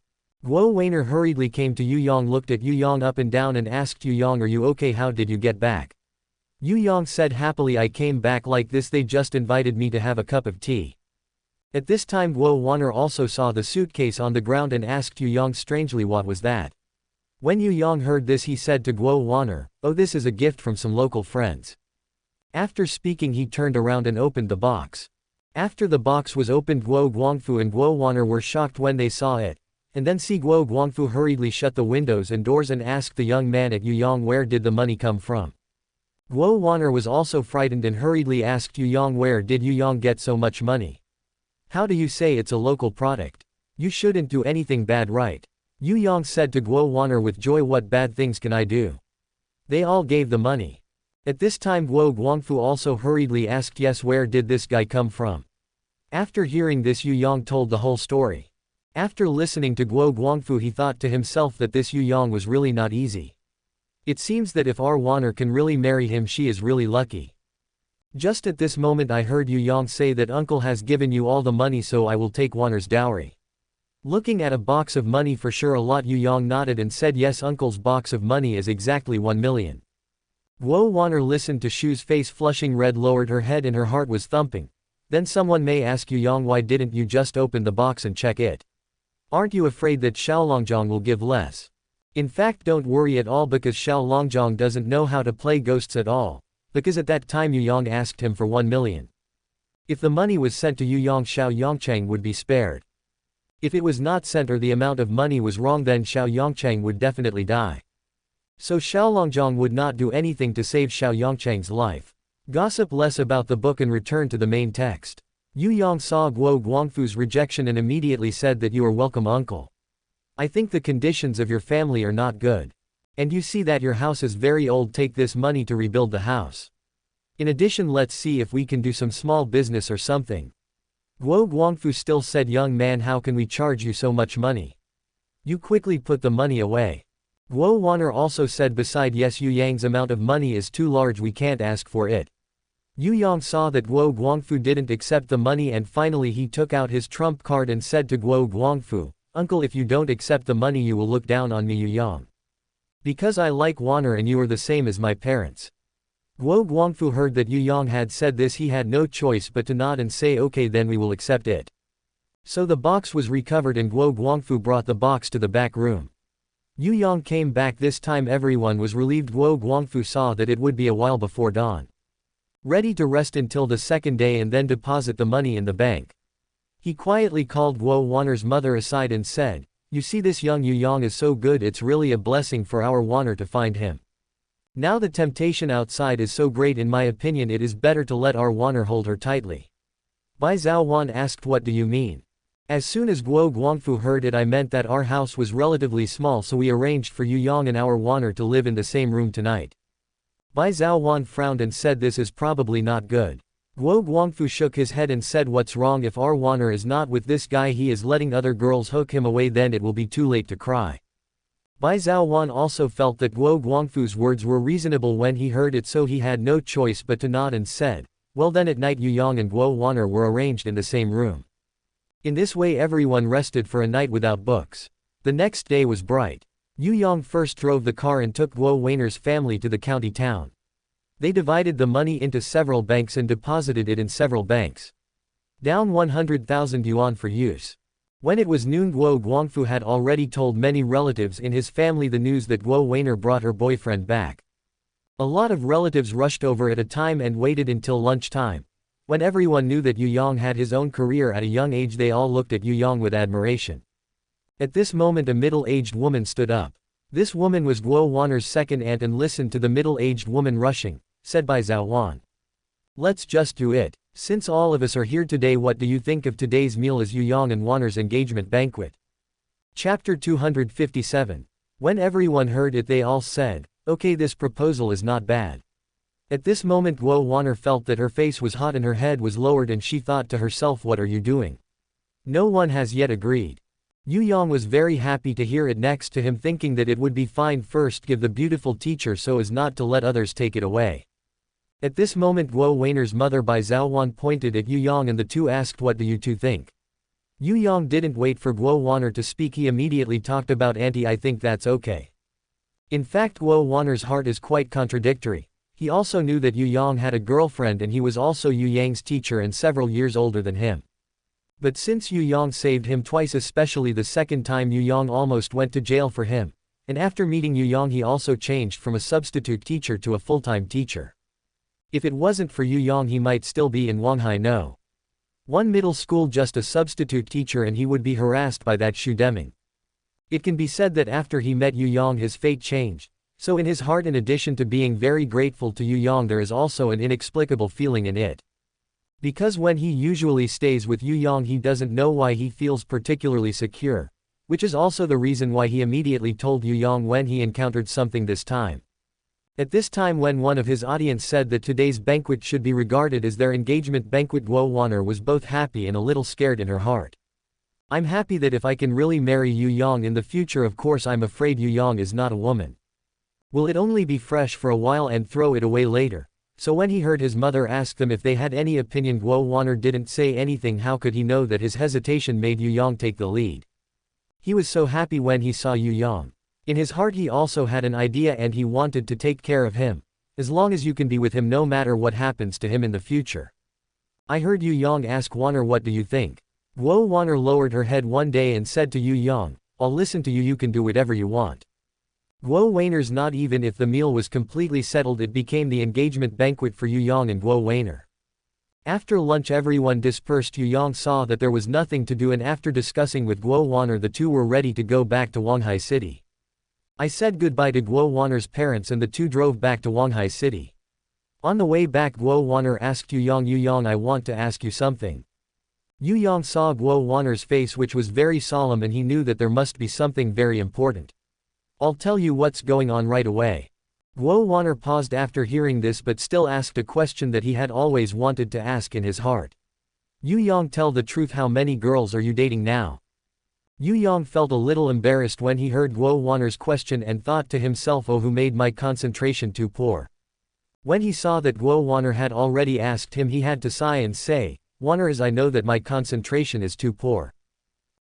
Guo Weiner hurriedly came to Yu Yang, looked at Yu Yang up and down and asked Yu Yang, are you okay? How did you get back? Yu Yang said happily, I came back like this, they just invited me to have a cup of tea. At this time Guo Wan'er also saw the suitcase on the ground and asked Yu Yang strangely what was that. When Yu Yang heard this he said to Guo Wan'er, "Oh, this is a gift from some local friends." After speaking he turned around and opened the box. After the box was opened Guo Guangfu and Guo Wan'er were shocked when they saw it, and then Guo Guangfu hurriedly shut the windows and doors and asked the young man at Yu Yang where did the money come from. Guo Wan'er was also frightened and hurriedly asked Yu Yang where did Yu Yang get so much money. How do you say it's a local product? You shouldn't do anything bad, right? Yu Yang said to Guo Wan'er with joy, what bad things can I do? They all gave the money. At this time Guo Guangfu also hurriedly asked, yes, where did this guy come from? After hearing this Yu Yang told the whole story. After listening to Guo Guangfu he thought to himself that this Yu Yang was really not easy. It seems that if our Wan'er can really marry him she is really lucky. Just at this moment I heard Yu Yang say that uncle has given you all the money so I will take Wan'er's dowry. Looking at a box of money for sure a lot, Yu Yang nodded and said yes, uncle's box of money is exactly 1 million. Guo Wan'er listened to Shu's face flushing red, lowered her head and her heart was thumping. Then someone may ask Yu Yang, why didn't you just open the box and check it? Aren't you afraid that Xiaolongjong will give less? In fact don't worry at all because Xiaolongjong doesn't know how to play ghosts at all. Because at that time Yu Yang asked him for 1 million. If the money was sent to Yu Yang, Xiao Yongchang would be spared. If it was not sent or the amount of money was wrong, then Xiao Yongchang would definitely die. So Xiaolongjong would not do anything to save Xiao Yongchang's life. Gossip less about the book and return to the main text. Yu Yang saw Guo Guangfu's rejection and immediately said that you are welcome, uncle. I think the conditions of your family are not good. And you see that your house is very old, take this money to rebuild the house. In addition, let's see if we can do some small business or something. Guo Guangfu still said, young man, how can we charge you so much money? You quickly put the money away. Guo Wan'er also said, beside, yes, Yu Yang's amount of money is too large, we can't ask for it. Yu Yang saw that Guo Guangfu didn't accept the money and finally he took out his trump card and said to Guo Guangfu, uncle, if you don't accept the money you will look down on me, Yu Yang. Because I like Wan'er and you are the same as my parents. Guo Guangfu heard that Yu Yang had said this, he had no choice but to nod and say, okay, then we will accept it. So the box was recovered and Guo Guangfu brought the box to the back room. Yu Yang came back, this time everyone was relieved. Guo Guangfu saw that it would be a while before dawn. Ready to rest until the second day and then deposit the money in the bank. He quietly called Guo Wan'er's mother aside and said, you see, this young Yu Yang is so good, it's really a blessing for our Wan'er to find him. Now the temptation outside is so great, in my opinion it is better to let our Wan'er hold her tightly. Bai Zhao Wan asked, what do you mean? As soon as Guo Guangfu heard it, I meant that our house was relatively small, so we arranged for Yu Yang and our Wan'er to live in the same room tonight. Bai Zhao Wan frowned and said, this is probably not good. Guo Guangfu shook his head and said, what's wrong? If our Wan'er is not with this guy, he is letting other girls hook him away, then it will be too late to cry. Bai Zhao Wan also felt that Guo Guangfu's words were reasonable when he heard it, so he had no choice but to nod and said, well then at night Yu Yang and Guo Wan'er were arranged in the same room. In this way everyone rested for a night without books. The next day was bright. Yu Yang first drove the car and took Guo Wan'er's family to the county town. They divided the money into several banks and deposited it in several banks. Down 100,000 yuan for use. When it was noon, Guo Guangfu had already told many relatives in his family the news that Guo Wan'er brought her boyfriend back. A lot of relatives rushed over at a time and waited until lunchtime. When everyone knew that Yu Yang had his own career at a young age, they all looked at Yu Yang with admiration. At this moment a middle-aged woman stood up. This woman was Guo Wan'er's second aunt and listened to the middle-aged woman rushing, said Bai Zhao Wan. Let's just do it. Since all of us are here today, what do you think of today's meal as Yu Yang and Wan'er's engagement banquet? Chapter 257. When everyone heard it, they all said, okay, this proposal is not bad. At this moment Guo Wan'er felt that her face was hot and her head was lowered, and she thought to herself, what are you doing? No one has yet agreed. Yu Yang was very happy to hear it. Next to him, thinking that it would be fine, first give the beautiful teacher so as not to let others take it away. At this moment Guo Wan'er's mother Bai Zhao Wan pointed at Yu Yang and the two asked, what do you two think? Yu Yang didn't wait for Guo Wan'er to speak, he immediately talked about, auntie, I think that's okay. In fact Guo Wan'er's heart is quite contradictory. He also knew that Yu Yang had a girlfriend and he was also Yu Yang's teacher and several years older than him. But since Yu Yang saved him twice, especially the second time Yu Yang almost went to jail for him, and after meeting Yu Yang he also changed from a substitute teacher to a full-time teacher. If it wasn't for Yu Yang he might still be in Huanghai No. 1 middle school just a substitute teacher, and he would be harassed by that Xu Deming. It can be said that after he met Yu Yang his fate changed, so in his heart, in addition to being very grateful to Yu Yang, there is also an inexplicable feeling in it. Because when he usually stays with Yu Yang he doesn't know why he feels particularly secure, which is also the reason why he immediately told Yu Yang when he encountered something this time. At this time, when one of his audience said that today's banquet should be regarded as their engagement banquet, Guo Wan'er was both happy and a little scared in her heart. I'm happy that if I can really marry Yu Yang in the future. Of course I'm afraid Yu Yang is not a woman. Will it only be fresh for a while and throw it away later? So when he heard his mother ask them if they had any opinion, Guo Wan'er didn't say anything. How could he know that his hesitation made Yu Yang take the lead? He was so happy when he saw Yu Yang. In his heart he also had an idea, and he wanted to take care of him. As long as you can be with him no matter what happens to him in the future. I heard Yu Yang ask Wan'er, what do you think? Guo Wan'er lowered her head one day and said to Yu Yang, I'll listen to you, you can do whatever you want. Guo Wan'er's not even if the meal was completely settled, it became the engagement banquet for Yu Yang and Guo Wan'er. After lunch everyone dispersed. Yu Yang saw that there was nothing to do, and after discussing with Guo Wan'er the two were ready to go back to Huanghai City. I said goodbye to Guo Wan'er's parents and the two drove back to Huanghai City. On the way back Guo Wan'er asked Yu Yang, I want to ask you something. Yu Yang saw Guo Wan'er's face, which was very solemn, and he knew that there must be something very important. I'll tell you what's going on right away. Guo Wan'er paused after hearing this but still asked a question that he had always wanted to ask in his heart. Yu Yang, tell the truth, how many girls are you dating now? Yu Yang felt a little embarrassed when he heard Guo Wan'er's question and thought to himself, oh, who made my concentration too poor? When he saw that Guo Wan'er had already asked him, he had to sigh and say, Wan'er, as I know that my concentration is too poor.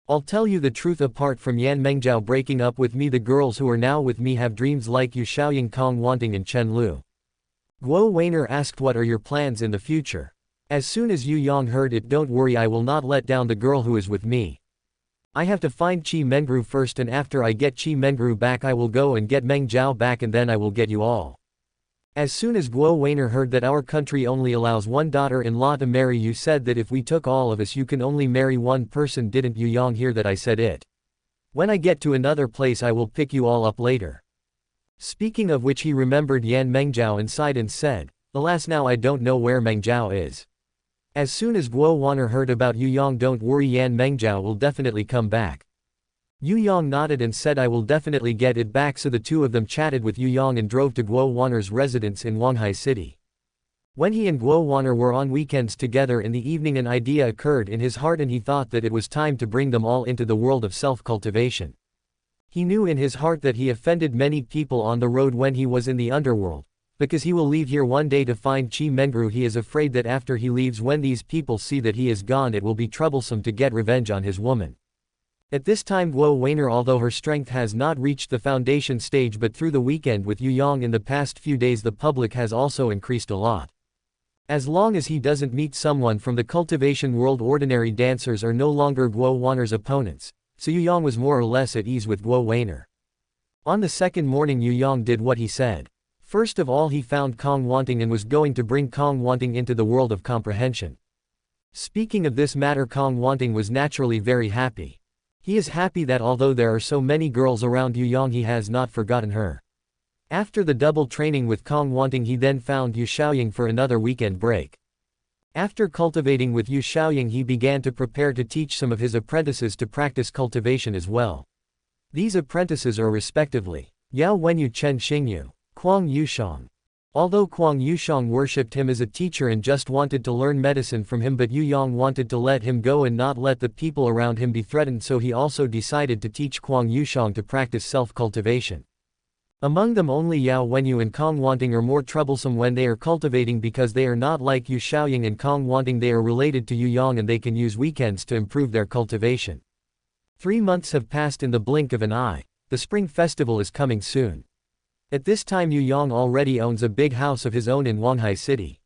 I'll tell you the truth, apart from Yan Mengjiao breaking up with me, the girls who are now with me have dreams like Yu Xiaoying, Kong Wanting and Chen Lu. Guo Wan'er asked, what are your plans in the future? As soon as Yu Yang heard it, don't worry, I will not let down the girl who is with me. I have to find Qi Mengru first, and after I get Qi Mengru back I will go and get Meng Jiao back, and then I will get you all. As soon as Guo Wan'er heard that our country only allows one daughter-in-law to marry, you said that if we took all of us you can only marry one person, didn't Yu Yang hear that I said it? When I get to another place I will pick you all up later. Speaking of which, he remembered Yan Mengjiao and sighed and said, alas, now I don't know where Meng Jiao is. As soon as Guo Wan'er heard about Yu Yang, don't worry, Yan Mengjiao will definitely come back. Yu Yang nodded and said, I will definitely get it back. So the two of them chatted with Yu Yang and drove to Guo Wan'er's residence in Huanghai City. When he and Guo Wan'er were on weekends together in the evening, an idea occurred in his heart and he thought that it was time to bring them all into the world of self-cultivation. He knew in his heart that he offended many people on the road when he was in the underworld. Because he will leave here one day to find Qi Mengru, he is afraid that after he leaves, when these people see that he is gone, it will be troublesome to get revenge on his woman. At this time Guo Wan'er, although her strength has not reached the foundation stage, but through the weekend with Yu Yang in the past few days the public has also increased a lot. As long as he doesn't meet someone from the cultivation world, ordinary dancers are no longer Guo Wan'er's opponents, so Yu Yang was more or less at ease with Guo Wan'er. On the second morning Yu Yang did what he said. First of all, he found Kong Wanting and was going to bring Kong Wanting into the world of comprehension. Speaking of this matter, Kong Wanting was naturally very happy. He is happy that although there are so many girls around Yu Yang, he has not forgotten her. After the double training with Kong Wanting, he then found Yu Xiaoying for another weekend break. After cultivating with Yu Xiaoying, he began to prepare to teach some of his apprentices to practice cultivation as well. These apprentices are respectively Yao Wenyu, Chen Xingyu, Kuang Yushang. Although Kuang Yushang worshipped him as a teacher and just wanted to learn medicine from him, but Yu Yang wanted to let him go and not let the people around him be threatened, so he also decided to teach Kuang Yushang to practice self-cultivation. Among them only Yao Wenyu and Kong Wanting are more troublesome when they are cultivating, because they are not like Yu Xiaoying and Kong Wanting, they are related to Yu Yang and they can use weekends to improve their cultivation. 3 months have passed in the blink of an eye. The spring festival is coming soon. At this time Yu Yang already owns a big house of his own in Huanghai City.